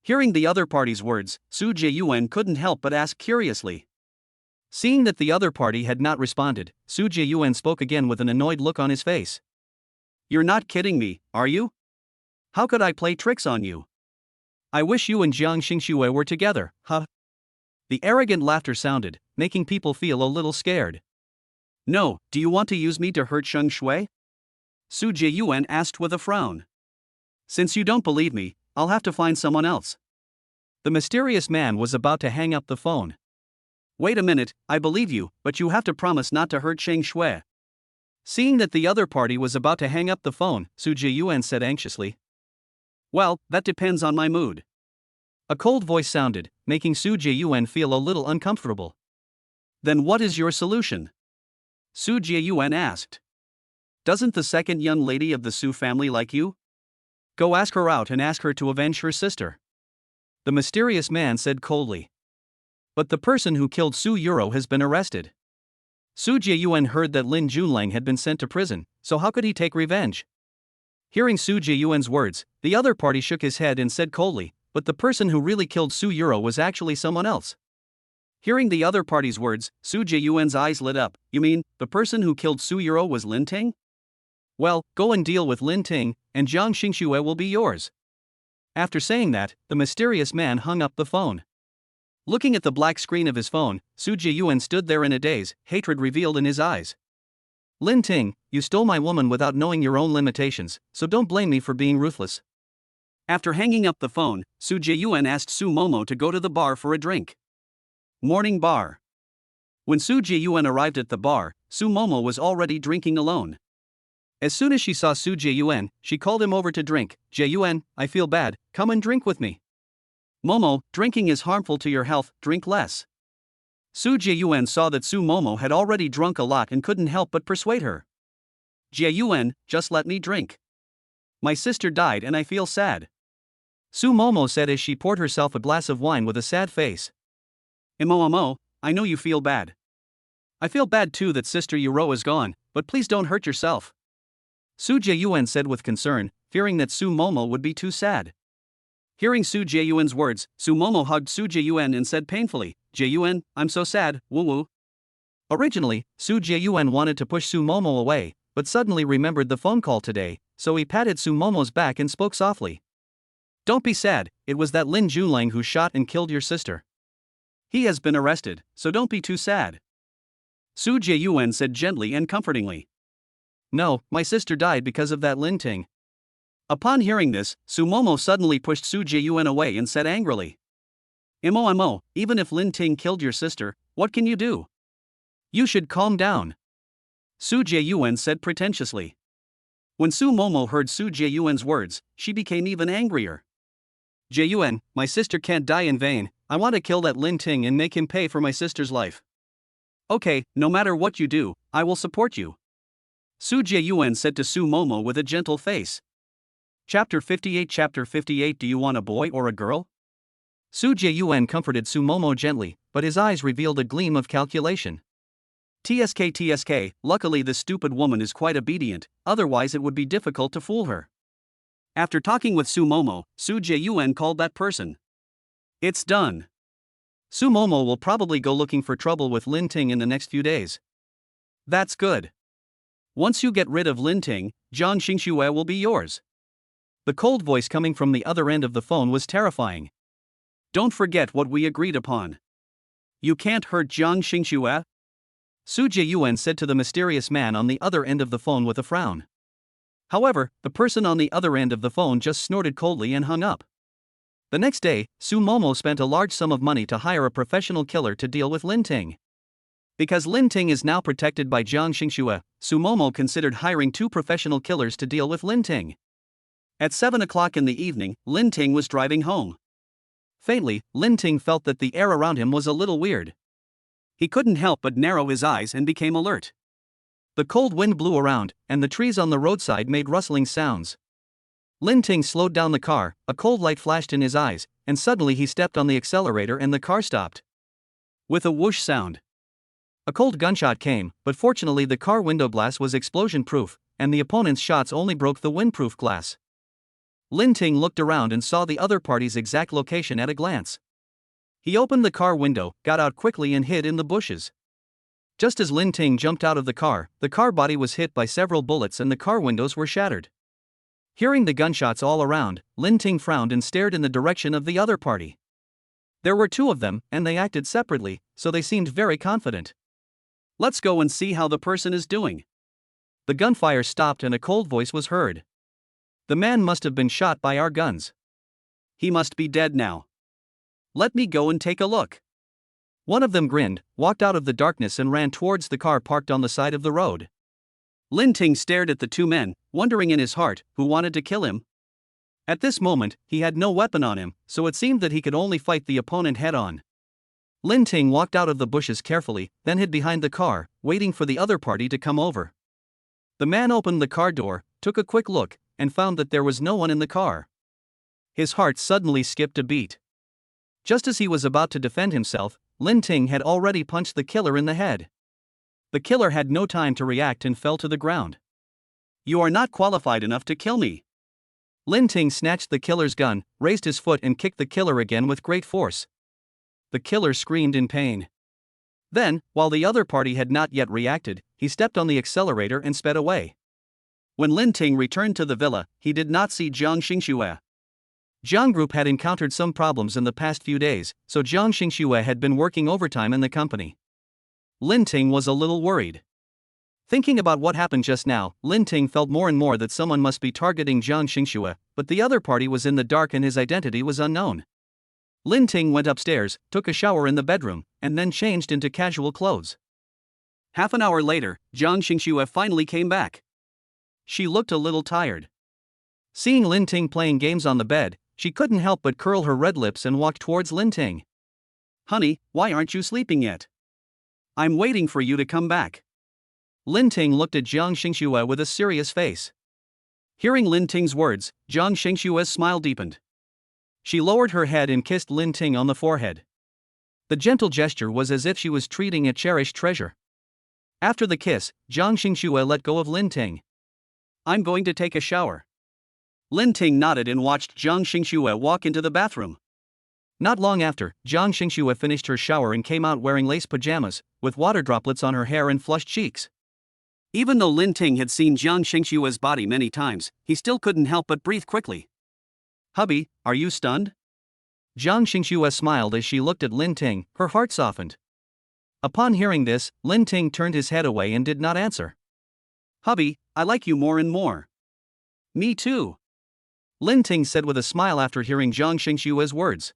Hearing the other party's words, Su Jiayuan couldn't help but ask curiously. Seeing that the other party had not responded, Su Jiayuan spoke again with an annoyed look on his face. You're not kidding me, are you? How could I play tricks on you? I wish you and Zhang Xingxue were together, huh? The arrogant laughter sounded, making people feel a little scared. No, do you want to use me to hurt Sheng Shui? Su Jiayuan asked with a frown. Since you don't believe me, I'll have to find someone else. The mysterious man was about to hang up the phone. Wait a minute, I believe you, but you have to promise not to hurt Sheng Shui. Seeing that the other party was about to hang up the phone, Su Jiayuan said anxiously. Well, that depends on my mood. A cold voice sounded, making Su Jiayuan feel a little uncomfortable. Then what is your solution? Su Jiayuan asked. Doesn't the second young lady of the Su family like you? Go ask her out and ask her to avenge her sister. The mysterious man said coldly. But the person who killed Su Yuro has been arrested. Su Jiayuan heard that Lin Junlang had been sent to prison, so how could he take revenge? Hearing Su Jiayuan's words, the other party shook his head and said coldly, but the person who really killed Su Yuro was actually someone else. Hearing the other party's words, Su Jiayuan's eyes lit up. You mean, the person who killed Su Yuro was Lin Ting? Well, go and deal with Lin Ting, and Zhang Xingxue will be yours. After saying that, the mysterious man hung up the phone. Looking at the black screen of his phone, Su Jiayuan stood there in a daze, hatred revealed in his eyes. Lin Ting, you stole my woman without knowing your own limitations, so don't blame me for being ruthless. After hanging up the phone, Su Jiayuan asked Su Momo to go to the bar for a drink. Morning bar. When Su Jiayuan arrived at the bar, Su Momo was already drinking alone. As soon as she saw Su Jiayuan, she called him over to drink. Jiayuan, I feel bad, come and drink with me. Momo, drinking is harmful to your health, drink less. Su Jiayuan saw that Su Momo had already drunk a lot and couldn't help but persuade her. Jiayuan, just let me drink. My sister died and I feel sad. Su Momo said as she poured herself a glass of wine with a sad face. Imo, I know you feel bad. I feel bad too that Sister Yuro is gone, but please don't hurt yourself. Su Jiayuan said with concern, fearing that Su Momo would be too sad. Hearing Su Jiayuan's words, Su Momo hugged Su Jiayuan and said painfully, Jiyuan, I'm so sad, woo woo. Originally, Su Jiyuan wanted to push Su Momo away, but suddenly remembered the phone call today, so he patted Su Momo's back and spoke softly. Don't be sad, it was that Lin Junlang who shot and killed your sister. He has been arrested, so don't be too sad. Su Jiyuan said gently and comfortingly. No, my sister died because of that Lin Ting. Upon hearing this, Su Momo suddenly pushed Su Jiyuan away and said angrily. Imo, even if Lin Ting killed your sister, what can you do? You should calm down. Su Jiyuan said pretentiously. When Su Momo heard Su Jiyuan's words, she became even angrier. Jiyuan, my sister can't die in vain, I want to kill that Lin Ting and make him pay for my sister's life. Okay, no matter what you do, I will support you. Su Jiyuan said to Su Momo with a gentle face. Chapter 58. Do you want a boy or a girl? Su Jiyuan comforted Su Momo gently, but his eyes revealed a gleam of calculation. TSK, luckily this stupid woman is quite obedient, otherwise it would be difficult to fool her. After talking with Su Momo, Su Jiyuan called that person. It's done. Su Momo will probably go looking for trouble with Lin Ting in the next few days. That's good. Once you get rid of Lin Ting, Jiang Xingxue will be yours. The cold voice coming from the other end of the phone was terrifying. Don't forget what we agreed upon. You can't hurt Jiang Xingxue? Su Jiyuan said to the mysterious man on the other end of the phone with a frown. However, the person on the other end of the phone just snorted coldly and hung up. The next day, Su Momo spent a large sum of money to hire a professional killer to deal with Lin Ting. Because Lin Ting is now protected by Jiang Xingxue, Su Momo considered hiring 2 professional killers to deal with Lin Ting. At 7 o'clock in the evening, Lin Ting was driving home. Faintly, Lin Ting felt that the air around him was a little weird. He couldn't help but narrow his eyes and became alert. The cold wind blew around, and the trees on the roadside made rustling sounds. Lin Ting slowed down the car, a cold light flashed in his eyes, and suddenly he stepped on the accelerator and the car stopped. With a whoosh sound. A cold gunshot came, but fortunately the car window glass was explosion-proof, and the opponent's shots only broke the windproof glass. Lin Ting looked around and saw the other party's exact location at a glance. He opened the car window, got out quickly and hid in the bushes. Just as Lin Ting jumped out of the car body was hit by several bullets and the car windows were shattered. Hearing the gunshots all around, Lin Ting frowned and stared in the direction of the other party. There were 2 of them, and they acted separately, so they seemed very confident. Let's go and see how the person is doing. The gunfire stopped and a cold voice was heard. The man must have been shot by our guns. He must be dead now. Let me go and take a look. One of them grinned, walked out of the darkness and ran towards the car parked on the side of the road. Lin Ting stared at the 2 men, wondering in his heart who wanted to kill him. At this moment, he had no weapon on him, so it seemed that he could only fight the opponent head-on. Lin Ting walked out of the bushes carefully, then hid behind the car, waiting for the other party to come over. The man opened the car door, took a quick look, and found that there was no one in the car. His heart suddenly skipped a beat. Just as he was about to defend himself, Lin Ting had already punched the killer in the head. The killer had no time to react and fell to the ground. You are not qualified enough to kill me. Lin Ting snatched the killer's gun, raised his foot and kicked the killer again with great force. The killer screamed in pain. Then, while the other party had not yet reacted, he stepped on the accelerator and sped away. When Lin Ting returned to the villa, he did not see Jiang Xingxue. Jiang Group had encountered some problems in the past few days, so Jiang Xingxue had been working overtime in the company. Lin Ting was a little worried. Thinking about what happened just now, Lin Ting felt more and more that someone must be targeting Jiang Xingxue, but the other party was in the dark and his identity was unknown. Lin Ting went upstairs, took a shower in the bedroom, and then changed into casual clothes. Half an hour later, Jiang Xingxue finally came back. She looked a little tired. Seeing Lin Ting playing games on the bed, she couldn't help but curl her red lips and walked towards Lin Ting. Honey, why aren't you sleeping yet? I'm waiting for you to come back. Lin Ting looked at Jiang Xingxue with a serious face. Hearing Lin Ting's words, Jiang Xingxue's smile deepened. She lowered her head and kissed Lin Ting on the forehead. The gentle gesture was as if she was treating a cherished treasure. After the kiss, Jiang Xingxue let go of Lin Ting. I'm going to take a shower. Lin Ting nodded and watched Jiang Xingxue walk into the bathroom. Not long after, Jiang Xingxue finished her shower and came out wearing lace pajamas, with water droplets on her hair and flushed cheeks. Even though Lin Ting had seen Jiang Xingxue's body many times, he still couldn't help but breathe quickly. "Hubby, are you stunned?" Jiang Xingxue smiled as she looked at Lin Ting, her heart softened. Upon hearing this, Lin Ting turned his head away and did not answer. "Hubby, I like you more and more." "Me too," Lin Ting said with a smile after hearing Jiang Xingxue's words.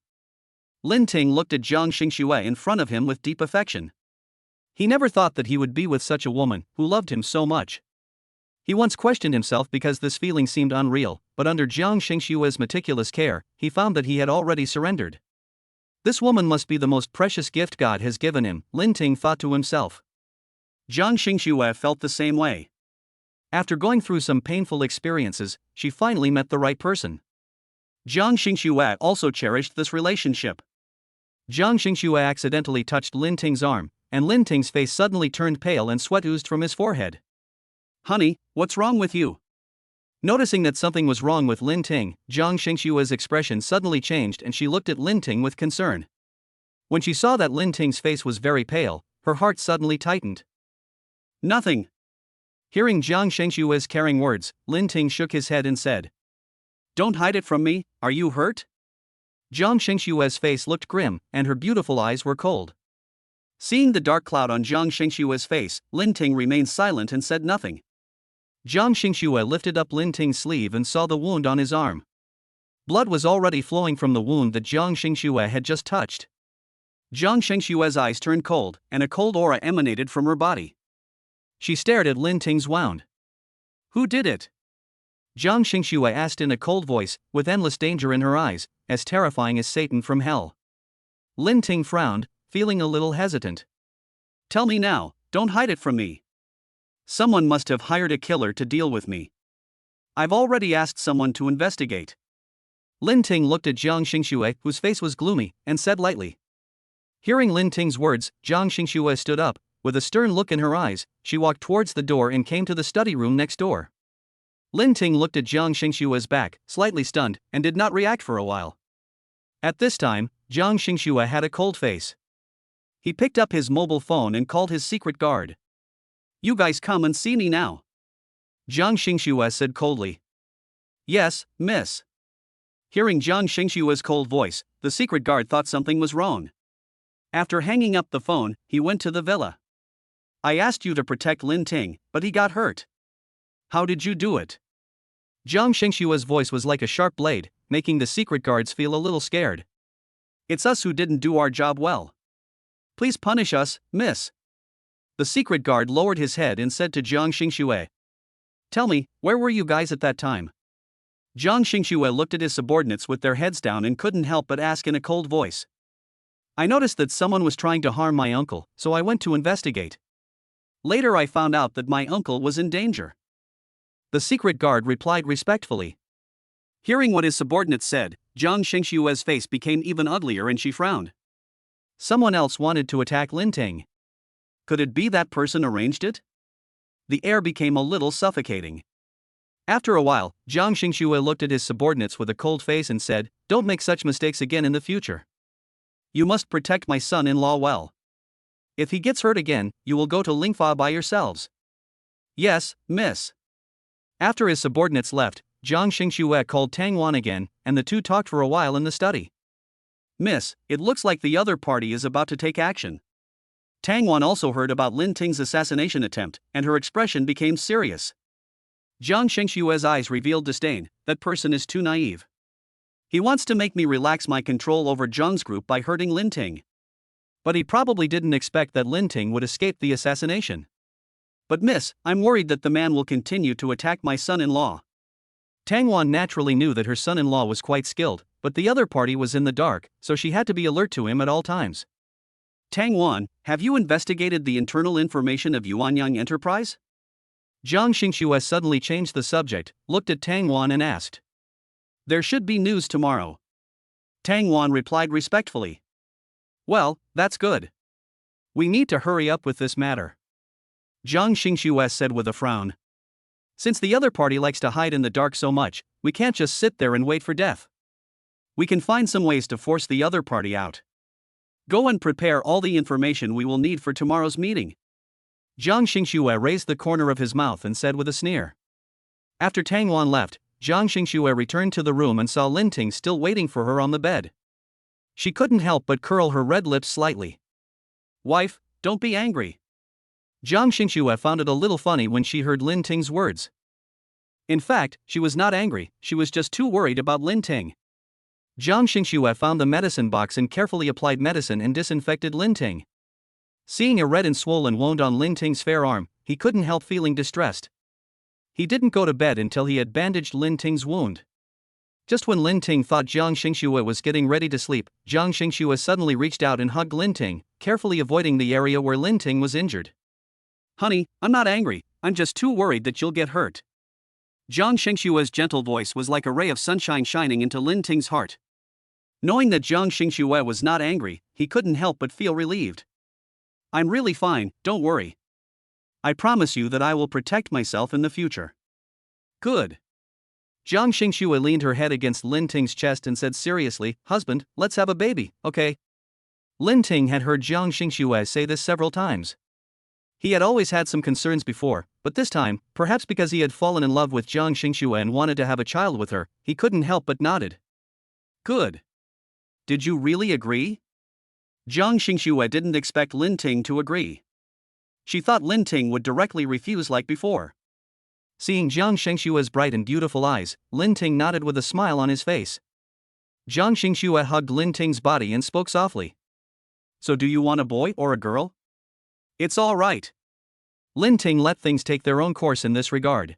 Lin Ting looked at Jiang Xingxue in front of him with deep affection. He never thought that he would be with such a woman who loved him so much. He once questioned himself because this feeling seemed unreal, but under Jiang Xingxue's meticulous care, he found that he had already surrendered. This woman must be the most precious gift God has given him, Lin Ting thought to himself. Jiang Xingxue felt the same way. After going through some painful experiences, she finally met the right person. Jiang Xingxue also cherished this relationship. Jiang Xingxue accidentally touched Lin Ting's arm, and Lin Ting's face suddenly turned pale and sweat oozed from his forehead. "Honey, what's wrong with you?" Noticing that something was wrong with Lin Ting, Jiang Xingxue's expression suddenly changed and she looked at Lin Ting with concern. When she saw that Lin Ting's face was very pale, her heart suddenly tightened. "Nothing." Hearing Jiang Xingxue's caring words, Lin Ting shook his head and said, "Don't hide it from me, are you hurt?" Jiang Xingxue's face looked grim, and her beautiful eyes were cold. Seeing the dark cloud on Jiang Xingxue's face, Lin Ting remained silent and said nothing. Jiang Xingxue lifted up Lin Ting's sleeve and saw the wound on his arm. Blood was already flowing from the wound that Jiang Xingxue had just touched. Jiang Xingxue's eyes turned cold, and a cold aura emanated from her body. She stared at Lin Ting's wound. "Who did it?" Jiang Xingxue asked in a cold voice, with endless danger in her eyes, as terrifying as Satan from hell. Lin Ting frowned, feeling a little hesitant. "Tell me now, don't hide it from me. Someone must have hired a killer to deal with me. I've already asked someone to investigate." Lin Ting looked at Jiang Xingxue, whose face was gloomy, and said lightly. Hearing Lin Ting's words, Jiang Xingxue stood up. With a stern look in her eyes, she walked towards the door and came to the study room next door. Lin Ting looked at Jiang Xingxue's back, slightly stunned, and did not react for a while. At this time, Jiang Xingxue had a cold face. He picked up his mobile phone and called his secret guard. "You guys come and see me now," Jiang Xingxue said coldly. "Yes, miss." Hearing Jiang Xingxue's cold voice, the secret guard thought something was wrong. After hanging up the phone, he went to the villa. "I asked you to protect Lin Ting, but he got hurt. How did you do it?" Jiang Xingxue's voice was like a sharp blade, making the secret guards feel a little scared. "It's us who didn't do our job well. Please punish us, miss." The secret guard lowered his head and said to Jiang Xingxue, "Tell me, where were you guys at that time?" Jiang Xingxue looked at his subordinates with their heads down and couldn't help but ask in a cold voice. "I noticed that someone was trying to harm my uncle, so I went to investigate. Later I found out that my uncle was in danger." The secret guard replied respectfully. Hearing what his subordinates said, Jiang Xingxue's face became even uglier and she frowned. Someone else wanted to attack Lin Ting. Could it be that person arranged it? The air became a little suffocating. After a while, Jiang Xingxue looked at his subordinates with a cold face and said, "Don't make such mistakes again in the future. You must protect my son-in-law well. If he gets hurt again, you will go to Lingfa by yourselves." "Yes, miss." After his subordinates left, Jiang Xingxue called Tang Wan again, and the two talked for a while in the study. "Miss, it looks like the other party is about to take action." Tang Wan also heard about Lin Ting's assassination attempt, and her expression became serious. Jiang Xingxue's eyes revealed disdain. "That person is too naive. He wants to make me relax my control over Zhang's group by hurting Lin Ting. But he probably didn't expect that Lin Ting would escape the assassination. But miss, I'm worried that the man will continue to attack my son-in-law." Tang Wan naturally knew that her son-in-law was quite skilled, but the other party was in the dark, so she had to be alert to him at all times. "Tang Wan, have you investigated the internal information of Yuanyang Enterprise?" Jiang Xingxue suddenly changed the subject, looked at Tang Wan and asked. "There should be news tomorrow." Tang Wan replied respectfully. "Well, that's good. We need to hurry up with this matter," Jiang Xingxue said with a frown. "Since the other party likes to hide in the dark so much, we can't just sit there and wait for death. We can find some ways to force the other party out. Go and prepare all the information we will need for tomorrow's meeting. Jiang Xingxue raised the corner of his mouth and said with a sneer. After Tang Wan left, Jiang Xingxue returned to the room and saw Lin Ting still waiting for her on the bed. She couldn't help but curl her red lips slightly. Wife, don't be angry. Jiang Xingxue found it a little funny when she heard Lin Ting's words. In fact, she was not angry, she was just too worried about Lin Ting. Jiang Xingxue found the medicine box and carefully applied medicine and disinfected Lin Ting. Seeing a red and swollen wound on Lin Ting's fair arm, he couldn't help feeling distressed. He didn't go to bed until he had bandaged Lin Ting's wound. Just when Lin Ting thought Jiang Xingxue was getting ready to sleep, Jiang Xingxue suddenly reached out and hugged Lin Ting, carefully avoiding the area where Lin Ting was injured. Honey, I'm not angry, I'm just too worried that you'll get hurt. Jiang Xingxue's gentle voice was like a ray of sunshine shining into Lin Ting's heart. Knowing that Jiang Xingxue was not angry, he couldn't help but feel relieved. I'm really fine, don't worry. I promise you that I will protect myself in the future. Good. Jiang Xingxue leaned her head against Lin Ting's chest and said seriously, Husband, let's have a baby, okay? Lin Ting had heard Jiang Xingxue say this several times. He had always had some concerns before, but this time, perhaps because he had fallen in love with Jiang Xingxue and wanted to have a child with her, he couldn't help but nodded. Good. Did you really agree? Jiang Xingxue didn't expect Lin Ting to agree. She thought Lin Ting would directly refuse like before. Seeing Jiang Xingxue's bright and beautiful eyes, Lin Ting nodded with a smile on his face. Jiang Xingxue hugged Lin Ting's body and spoke softly. So do you want a boy or a girl? It's all right. Lin Ting let things take their own course in this regard.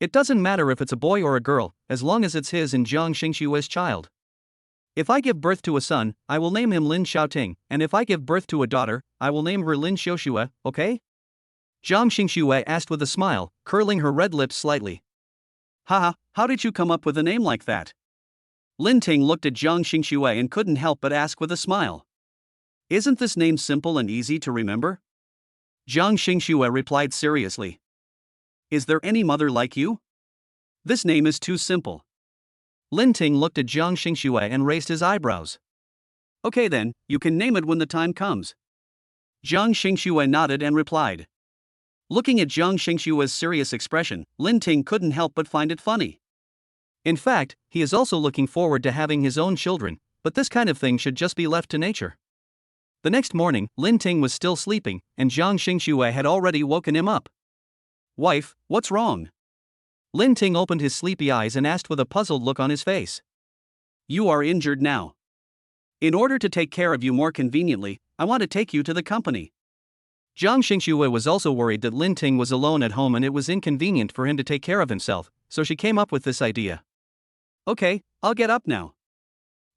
It doesn't matter if it's a boy or a girl, as long as it's his and Jiang Xingxue's child. If I give birth to a son, I will name him Lin Xiaoting, and if I give birth to a daughter, I will name her Lin Xiuxue, okay? Jiang Xingxue asked with a smile, curling her red lips slightly. Haha, how did you come up with a name like that? Lin Ting looked at Jiang Xingxue and couldn't help but ask with a smile. Isn't this name simple and easy to remember? Jiang Xingxue replied seriously. Is there any mother like you? This name is too simple. Lin Ting looked at Jiang Xingxue and raised his eyebrows. Okay then, you can name it when the time comes. Jiang Xingxue nodded and replied. Looking at Jiang Xingxue's serious expression, Lin Ting couldn't help but find it funny. In fact, he is also looking forward to having his own children, but this kind of thing should just be left to nature. The next morning, Lin Ting was still sleeping, and Jiang Xingxue had already woken him up. Wife, what's wrong? Lin Ting opened his sleepy eyes and asked with a puzzled look on his face. You are injured now. In order to take care of you more conveniently, I want to take you to the company. Jiang Xingxue was also worried that Lin Ting was alone at home and it was inconvenient for him to take care of himself, so she came up with this idea. Okay, I'll get up now.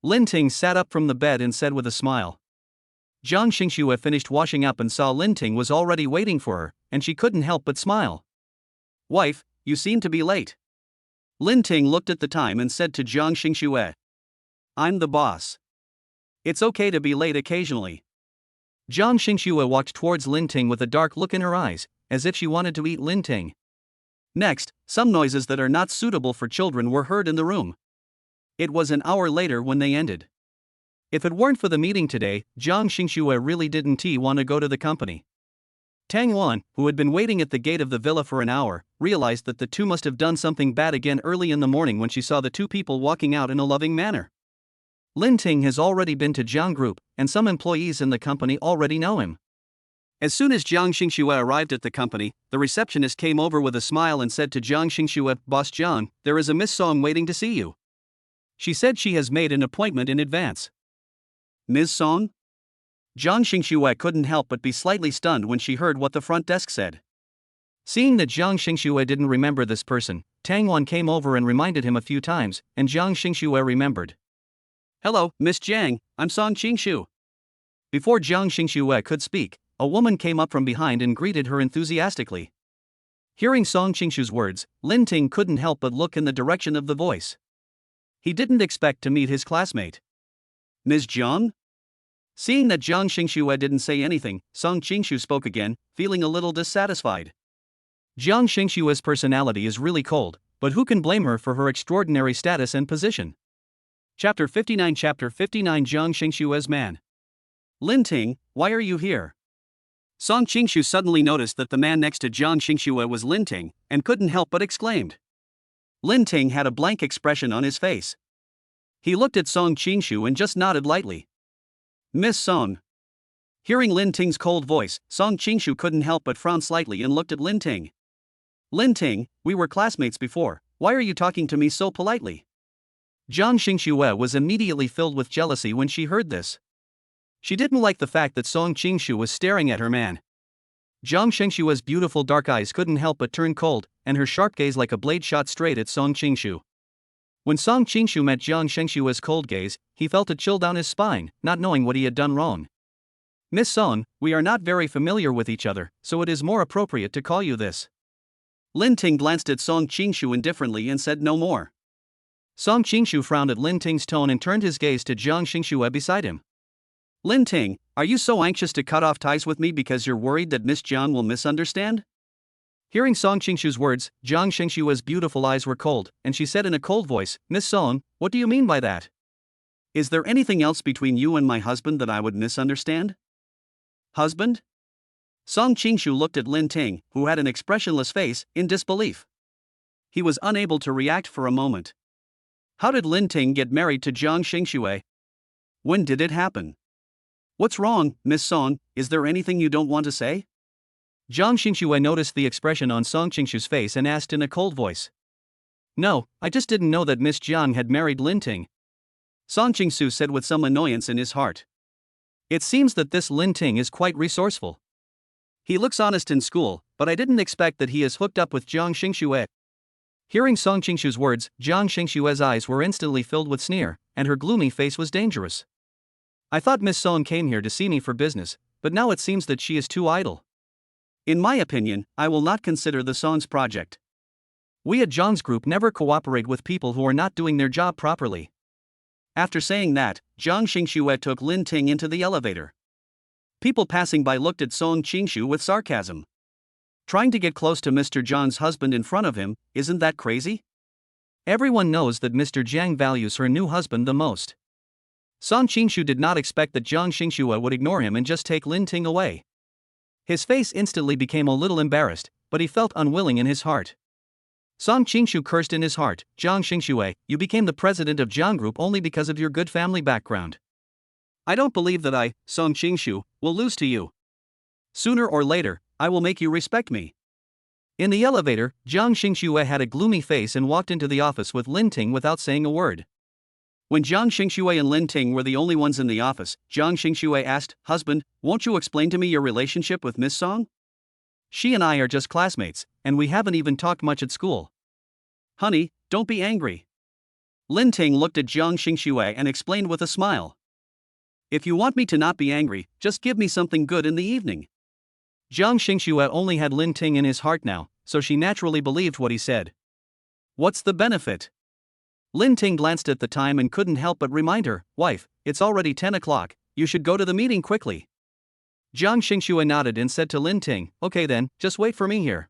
Lin Ting sat up from the bed and said with a smile. Jiang Xingxue finished washing up and saw Lin Ting was already waiting for her, and she couldn't help but smile. Wife, you seem to be late. Lin Ting looked at the time and said to Jiang Xingxue. I'm the boss. It's okay to be late occasionally. Jiang Xingxue walked towards Lin Ting with a dark look in her eyes, as if she wanted to eat Lin Ting. Next, some noises that are not suitable for children were heard in the room. It was an hour later when they ended. If it weren't for the meeting today, Jiang Xingxue really didn't want to go to the company. Tang Wan, who had been waiting at the gate of the villa for an hour, realized that the two must have done something bad again early in the morning when she saw the two people walking out in a loving manner. Lin Ting has already been to Jiang Group, and some employees in the company already know him. As soon as Jiang Xingxue arrived at the company, the receptionist came over with a smile and said to Jiang Xingxue, Boss Jiang, there is a Miss Song waiting to see you. She said she has made an appointment in advance. Ms. Song? Jiang Xingxue couldn't help but be slightly stunned when she heard what the front desk said. Seeing that Jiang Xingxue didn't remember this person, Tang Wan came over and reminded him a few times, and Jiang Xingxue remembered. Hello, Miss Jiang, I'm Song Qingshu. Before Jiang Xingxue could speak, a woman came up from behind and greeted her enthusiastically. Hearing Song Qingshu's words, Lin Ting couldn't help but look in the direction of the voice. He didn't expect to meet his classmate. Ms. Jiang? Seeing that Jiang Xingxue didn't say anything, Song Qingshu spoke again, feeling a little dissatisfied. Jiang Xingxue's personality is really cold, but who can blame her for her extraordinary status and position? Chapter 59 Jiang Xingshue's man. Lin Ting, why are you here? Song Qingshu suddenly noticed that the man next to Jiang Xingxue was Lin Ting, and couldn't help but exclaimed. Lin Ting had a blank expression on his face. He looked at Song Qingshu and just nodded lightly. Miss Song. Hearing Lin Ting's cold voice, Song Qingshu couldn't help but frown slightly and looked at Lin Ting. Lin Ting, we were classmates before, why are you talking to me so politely? Jiang Xingxue was immediately filled with jealousy when she heard this. She didn't like the fact that Song Qingshu was staring at her man. Jiang Xingshue's beautiful dark eyes couldn't help but turn cold, and her sharp gaze like a blade shot straight at Song Qingshu. When Song Qingshu met Jiang Xingshue's cold gaze, he felt a chill down his spine, not knowing what he had done wrong. Miss Song, we are not very familiar with each other, so it is more appropriate to call you this. Lin Ting glanced at Song Qingshu indifferently and said no more. Song Qingshu frowned at Lin Ting's tone and turned his gaze to Jiang Xingxue beside him. Lin Ting, are you so anxious to cut off ties with me because you're worried that Miss Jiang will misunderstand? Hearing Song Qingshu's words, Jiang Xingxue's beautiful eyes were cold, and she said in a cold voice, Miss Song, what do you mean by that? Is there anything else between you and my husband that I would misunderstand? Husband? Song Qingshu looked at Lin Ting, who had an expressionless face, in disbelief. He was unable to react for a moment. How did Lin Ting get married to Jiang Xingxue? When did it happen? What's wrong, Miss Song, is there anything you don't want to say? Jiang Xingxue noticed the expression on Song Qingshu's face and asked in a cold voice. No, I just didn't know that Miss Jiang had married Lin Ting. Song Qingshu said with some annoyance in his heart. It seems that this Lin Ting is quite resourceful. He looks honest in school, but I didn't expect that he is hooked up with Jiang Xingxue. Hearing Song Qingshu's words, Jiang Xingxue's eyes were instantly filled with sneer, and her gloomy face was dangerous. I thought Miss Song came here to see me for business, but now it seems that she is too idle. In my opinion, I will not consider the Song's project. We at Jiang's group never cooperate with people who are not doing their job properly. After saying that, Jiang Xingxue took Lin Ting into the elevator. People passing by looked at Song Qingshu with sarcasm. Trying to get close to Mr. Jiang's husband in front of him, isn't that crazy? Everyone knows that Mr. Jiang values her new husband the most. Song Qingshu did not expect that Jiang Xingxue would ignore him and just take Lin Ting away. His face instantly became a little embarrassed, but he felt unwilling in his heart. Song Qingshu cursed in his heart, Jiang Xingxue, you became the president of Jiang Group only because of your good family background. I don't believe that I, Song Qingshu, will lose to you. Sooner or later, I will make you respect me. In the elevator, Jiang Xingxue had a gloomy face and walked into the office with Lin Ting without saying a word. When Jiang Xingxue and Lin Ting were the only ones in the office, Jiang Xingxue asked, Husband, won't you explain to me your relationship with Miss Song? She and I are just classmates, and we haven't even talked much at school. Honey, don't be angry. Lin Ting looked at Jiang Xingxue and explained with a smile. If you want me to not be angry, just give me something good in the evening. Jiang Xingxue only had Lin Ting in his heart now, so she naturally believed what he said. What's the benefit? Lin Ting glanced at the time and couldn't help but remind her, Wife, it's already 10 o'clock, you should go to the meeting quickly. Jiang Xingxue nodded and said to Lin Ting, Okay then, just wait for me here.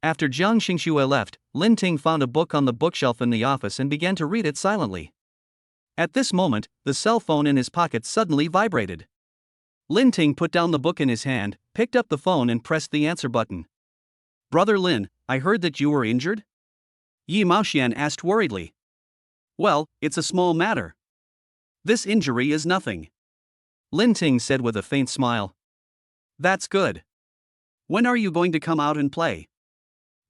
After Jiang Xingxue left, Lin Ting found a book on the bookshelf in the office and began to read it silently. At this moment, the cell phone in his pocket suddenly vibrated. Lin Ting put down the book in his hand, picked up the phone and pressed the answer button. Brother Lin, I heard that you were injured? Yi Maoxian asked worriedly. Well, it's a small matter. This injury is nothing. Lin Ting said with a faint smile. That's good. When are you going to come out and play?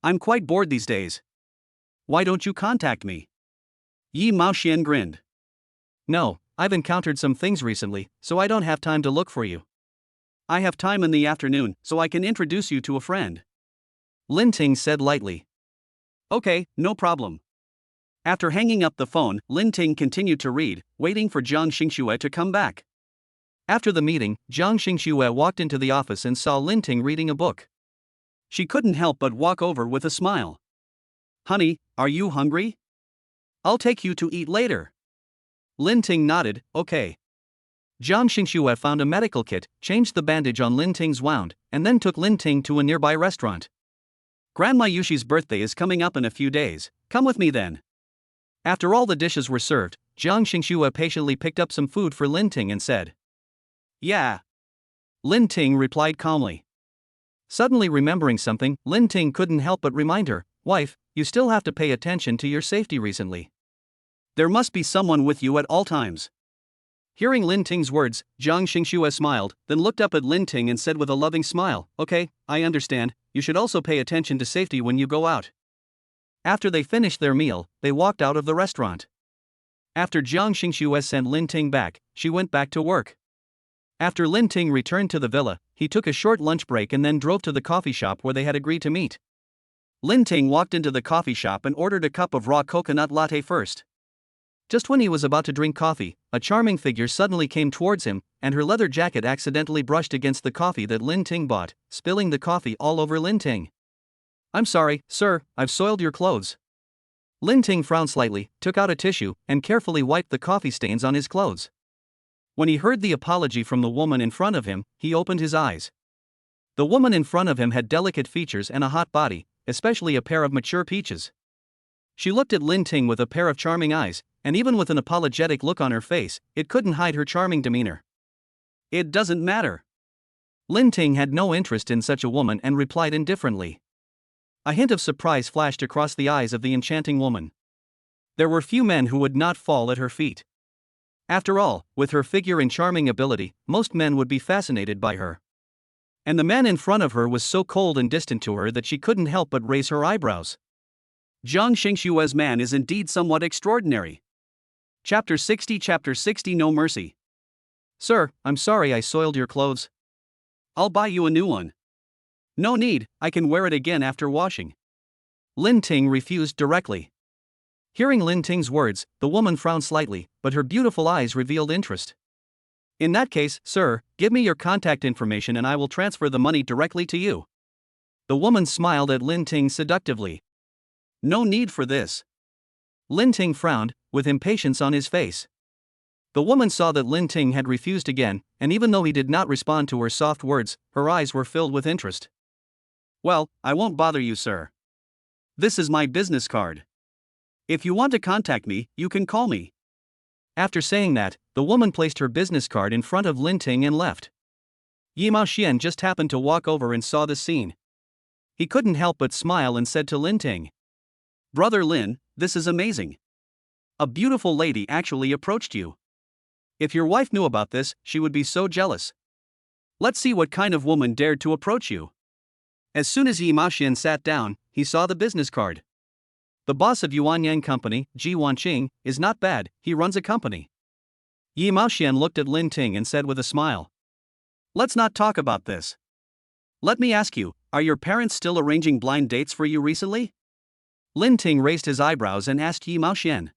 I'm quite bored these days. Why don't you contact me? Yi Maoxian grinned. No, I've encountered some things recently, so I don't have time to look for you. I have time in the afternoon, so I can introduce you to a friend. Lin Ting said lightly. Okay, no problem. After hanging up the phone, Lin Ting continued to read, waiting for Jiang Xingxue to come back. After the meeting, Jiang Xingxue walked into the office and saw Lin Ting reading a book. She couldn't help but walk over with a smile. Honey, are you hungry? I'll take you to eat later. Lin Ting nodded, okay. Jiang Xingxue found a medical kit, changed the bandage on Lin Ting's wound, and then took Lin Ting to a nearby restaurant. Grandma Yushi's birthday is coming up in a few days, come with me then. After all the dishes were served, Jiang Xingxue patiently picked up some food for Lin Ting and said, "Yeah." Lin Ting replied calmly. Suddenly remembering something, Lin Ting couldn't help but remind her, "Wife, you still have to pay attention to your safety recently. There must be someone with you at all times." Hearing Lin Ting's words, Jiang Xingxue smiled, then looked up at Lin Ting and said with a loving smile, "Okay, I understand, you should also pay attention to safety when you go out." After they finished their meal, they walked out of the restaurant. After Jiang Xingxue sent Lin Ting back, she went back to work. After Lin Ting returned to the villa, he took a short lunch break and then drove to the coffee shop where they had agreed to meet. Lin Ting walked into the coffee shop and ordered a cup of raw coconut latte first. Just when he was about to drink coffee, a charming figure suddenly came towards him, and her leather jacket accidentally brushed against the coffee that Lin Ting bought, spilling the coffee all over Lin Ting. "I'm sorry, sir, I've soiled your clothes." Lin Ting frowned slightly, took out a tissue, and carefully wiped the coffee stains on his clothes. When he heard the apology from the woman in front of him, he opened his eyes. The woman in front of him had delicate features and a hot body, especially a pair of mature peaches. She looked at Lin Ting with a pair of charming eyes, and even with an apologetic look on her face, it couldn't hide her charming demeanor. "It doesn't matter." Lin Ting had no interest in such a woman and replied indifferently. A hint of surprise flashed across the eyes of the enchanting woman. There were few men who would not fall at her feet. After all, with her figure and charming ability, most men would be fascinated by her. And the man in front of her was so cold and distant to her that she couldn't help but raise her eyebrows. Jiang Xingxue's man is indeed somewhat extraordinary. Chapter 60 No Mercy. "Sir, I'm sorry I soiled your clothes. I'll buy you a new one." "No need, I can wear it again after washing." Lin Ting refused directly. Hearing Lin Ting's words, the woman frowned slightly, but her beautiful eyes revealed interest. "In that case, sir, give me your contact information and I will transfer the money directly to you." The woman smiled at Lin Ting seductively. "No need for this." Lin Ting frowned, with impatience on his face. The woman saw that Lin Ting had refused again, and even though he did not respond to her soft words, her eyes were filled with interest. "Well, I won't bother you, sir. This is my business card. If you want to contact me, you can call me." After saying that, the woman placed her business card in front of Lin Ting and left. Yimao Xian just happened to walk over and saw the scene. He couldn't help but smile and said to Lin Ting, "Brother Lin, this is amazing. A beautiful lady actually approached you. If your wife knew about this, she would be so jealous. Let's see what kind of woman dared to approach you." As soon as Yimao Xian sat down, he saw the business card. The boss of Yuanyang Company, Ji Wanqing, is not bad, he runs a company. Yimao Xian looked at Lin Ting and said with a smile, "Let's not talk about this. Let me ask you, are your parents still arranging blind dates for you recently?" Lin Ting raised his eyebrows and asked Yimao Xian.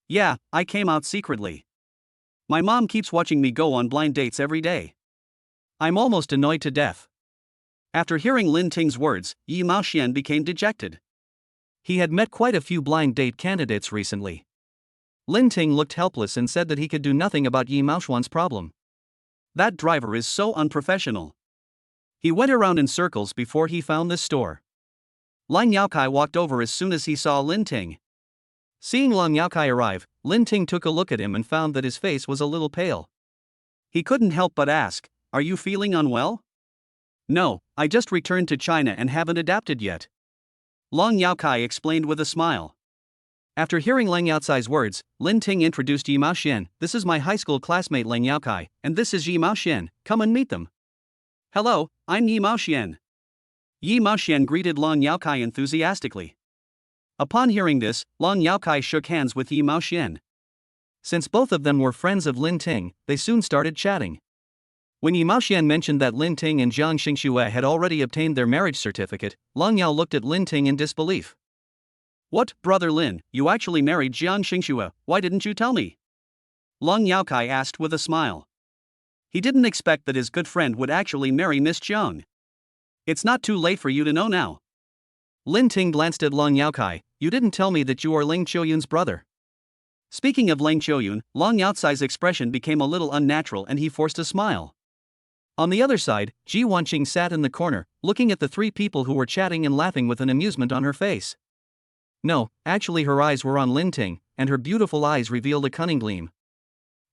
"Yeah, I came out secretly. My mom keeps watching me go on blind dates every day. I'm almost annoyed to death." After hearing Lin Ting's words, Yimao Xian became dejected. He had met quite a few blind date candidates recently. Lin Ting looked helpless and said that he could do nothing about Yimao Xian's problem. "That driver is so unprofessional." He went around in circles before he found this store. Lang Yaokai walked over as soon as he saw Lin Ting. Seeing Lang Yaokai arrive, Lin Ting took a look at him and found that his face was a little pale. He couldn't help but ask, "Are you feeling unwell?" "No, I just returned to China and haven't adapted yet." Lang Yaokai explained with a smile. After hearing Lang Yaokai's words, Lin Ting introduced Yimao Xian. "This is my high school classmate Lang Yaokai, and this is Yimao Xian, come and meet them." "Hello, I'm Yimao Xian." Yimao Xian greeted Lang Yaokai enthusiastically. Upon hearing this, Lang Yaokai shook hands with Yimao Xian. Since both of them were friends of Lin Ting, they soon started chatting. When Yimao Xian mentioned that Lin Ting and Jiang Xingxue had already obtained their marriage certificate, Lang Yao looked at Lin Ting in disbelief. "What, brother Lin, you actually married Jiang Xingxue, why didn't you tell me?" Lang Yaokai asked with a smile. He didn't expect that his good friend would actually marry Miss Jiang. "It's not too late for you to know now." Lin Ting glanced at Lang Yaokai. "You didn't tell me that you are Lang Qiuyun's brother." Speaking of Lang Qiuyun, Lang Yaokai's expression became a little unnatural and he forced a smile. On the other side, Ji Wanqing sat in the corner, looking at the three people who were chatting and laughing with an amusement on her face. No, actually her eyes were on Lin Ting, and her beautiful eyes revealed a cunning gleam.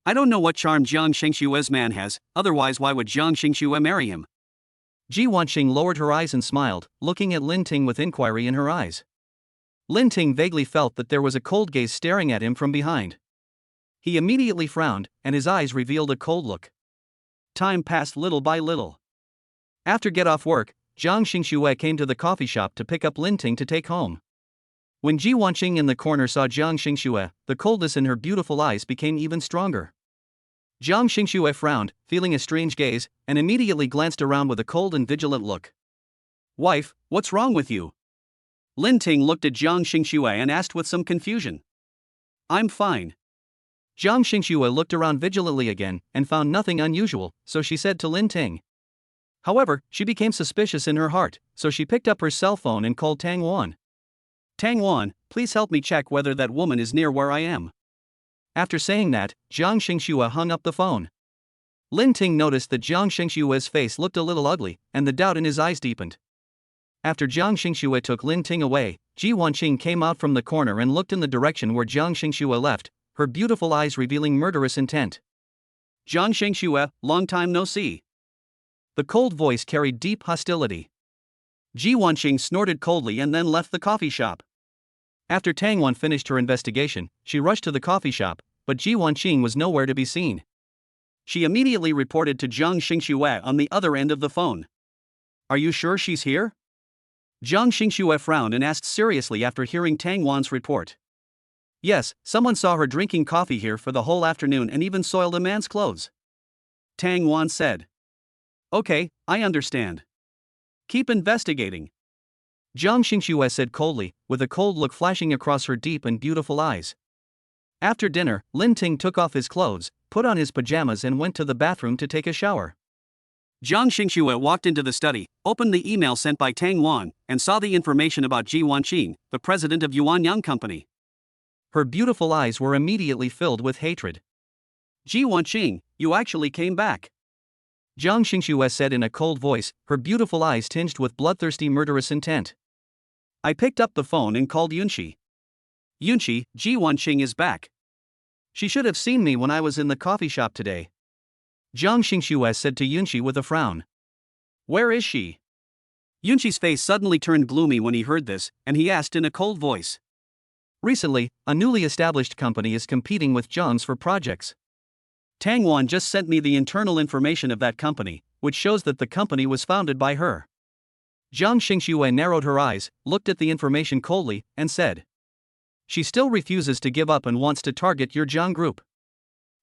I don't know what charm Jiang Xingshue's man has, otherwise why would Jiang Xingxue marry him? Ji Wanqing lowered her eyes and smiled, looking at Lin Ting with inquiry in her eyes. Lin Ting vaguely felt that there was a cold gaze staring at him from behind. He immediately frowned, and his eyes revealed a cold look. Time passed little by little. After get off work, Jiang Xingxue came to the coffee shop to pick up Lin Ting to take home. When Ji Wanqing in the corner saw Jiang Xingxue, the coldness in her beautiful eyes became even stronger. Jiang Xingxue frowned, feeling a strange gaze, and immediately glanced around with a cold and vigilant look. Wife, what's wrong with you? Lin Ting looked at Jiang Xingxue and asked with some confusion. I'm fine. Jiang Xingxue looked around vigilantly again and found nothing unusual, so she said to Lin Ting. However, she became suspicious in her heart, so she picked up her cell phone and called Tang Wan. Tang Wan, please help me check whether that woman is near where I am. After saying that, Jiang Xingxue hung up the phone. Lin Ting noticed that Jiang Xingxue's face looked a little ugly, and the doubt in his eyes deepened. After Jiang Xingxue took Lin Ting away, Ji Wanqing came out from the corner and looked in the direction where Jiang Xingxue left, her beautiful eyes revealing murderous intent. Jiang Xingxue, long time no see. The cold voice carried deep hostility. Ji Wanqing snorted coldly and then left the coffee shop. After Tang Wan finished her investigation, she rushed to the coffee shop, but Ji Wanqing was nowhere to be seen. She immediately reported to Jiang Xingxue on the other end of the phone. Are you sure she's here? Jiang Xingxue frowned and asked seriously after hearing Tang Wan's report. Yes, someone saw her drinking coffee here for the whole afternoon and even soiled a man's clothes. Tang Wan said. Okay, I understand. Keep investigating. Jiang Xingxue said coldly, with a cold look flashing across her deep and beautiful eyes. After dinner, Lin Ting took off his clothes, put on his pajamas and went to the bathroom to take a shower. Jiang Xingxue walked into the study, opened the email sent by Tang Wan, and saw the information about Ji Wanqing, the president of Yuanyang Company. Her beautiful eyes were immediately filled with hatred. Ji Wanqing, you actually came back. Jiang Xingxue said in a cold voice, her beautiful eyes tinged with bloodthirsty murderous intent. I picked up the phone and called Yunqi. Yunqi, Ji Wanqing is back. She should have seen me when I was in the coffee shop today. Jiang Xingxue said to Yunqi with a frown. Where is she? Yunqi's face suddenly turned gloomy when he heard this, and he asked in a cold voice. Recently, a newly established company is competing with Zhang's for projects. Tang Wan just sent me the internal information of that company, which shows that the company was founded by her. Jiang Xingxue narrowed her eyes, looked at the information coldly, and said. She still refuses to give up and wants to target your Jiang group.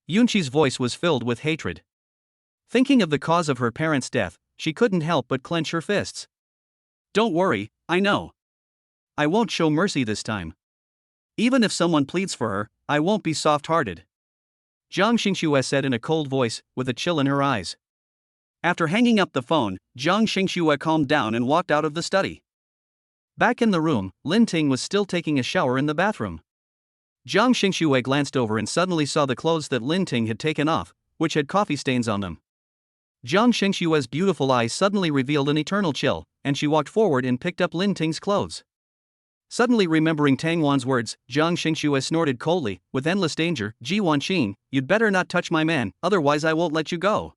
Yunqi's voice was filled with hatred. Thinking of the cause of her parents' death, she couldn't help but clench her fists. Don't worry, I know. I won't show mercy this time. Even if someone pleads for her, I won't be soft-hearted. Jiang Xingxue said in a cold voice, with a chill in her eyes. After hanging up the phone, Jiang Xingxue calmed down and walked out of the study. Back in the room, Lin Ting was still taking a shower in the bathroom. Jiang Xingxue glanced over and suddenly saw the clothes that Lin Ting had taken off, which had coffee stains on them. Jiang Xingxue's beautiful eyes suddenly revealed an eternal chill, and she walked forward and picked up Lin Ting's clothes. Suddenly remembering Tang Wan's words, Jiang Xingxue snorted coldly, with endless danger, Ji Wanqing, you'd better not touch my man, otherwise I won't let you go.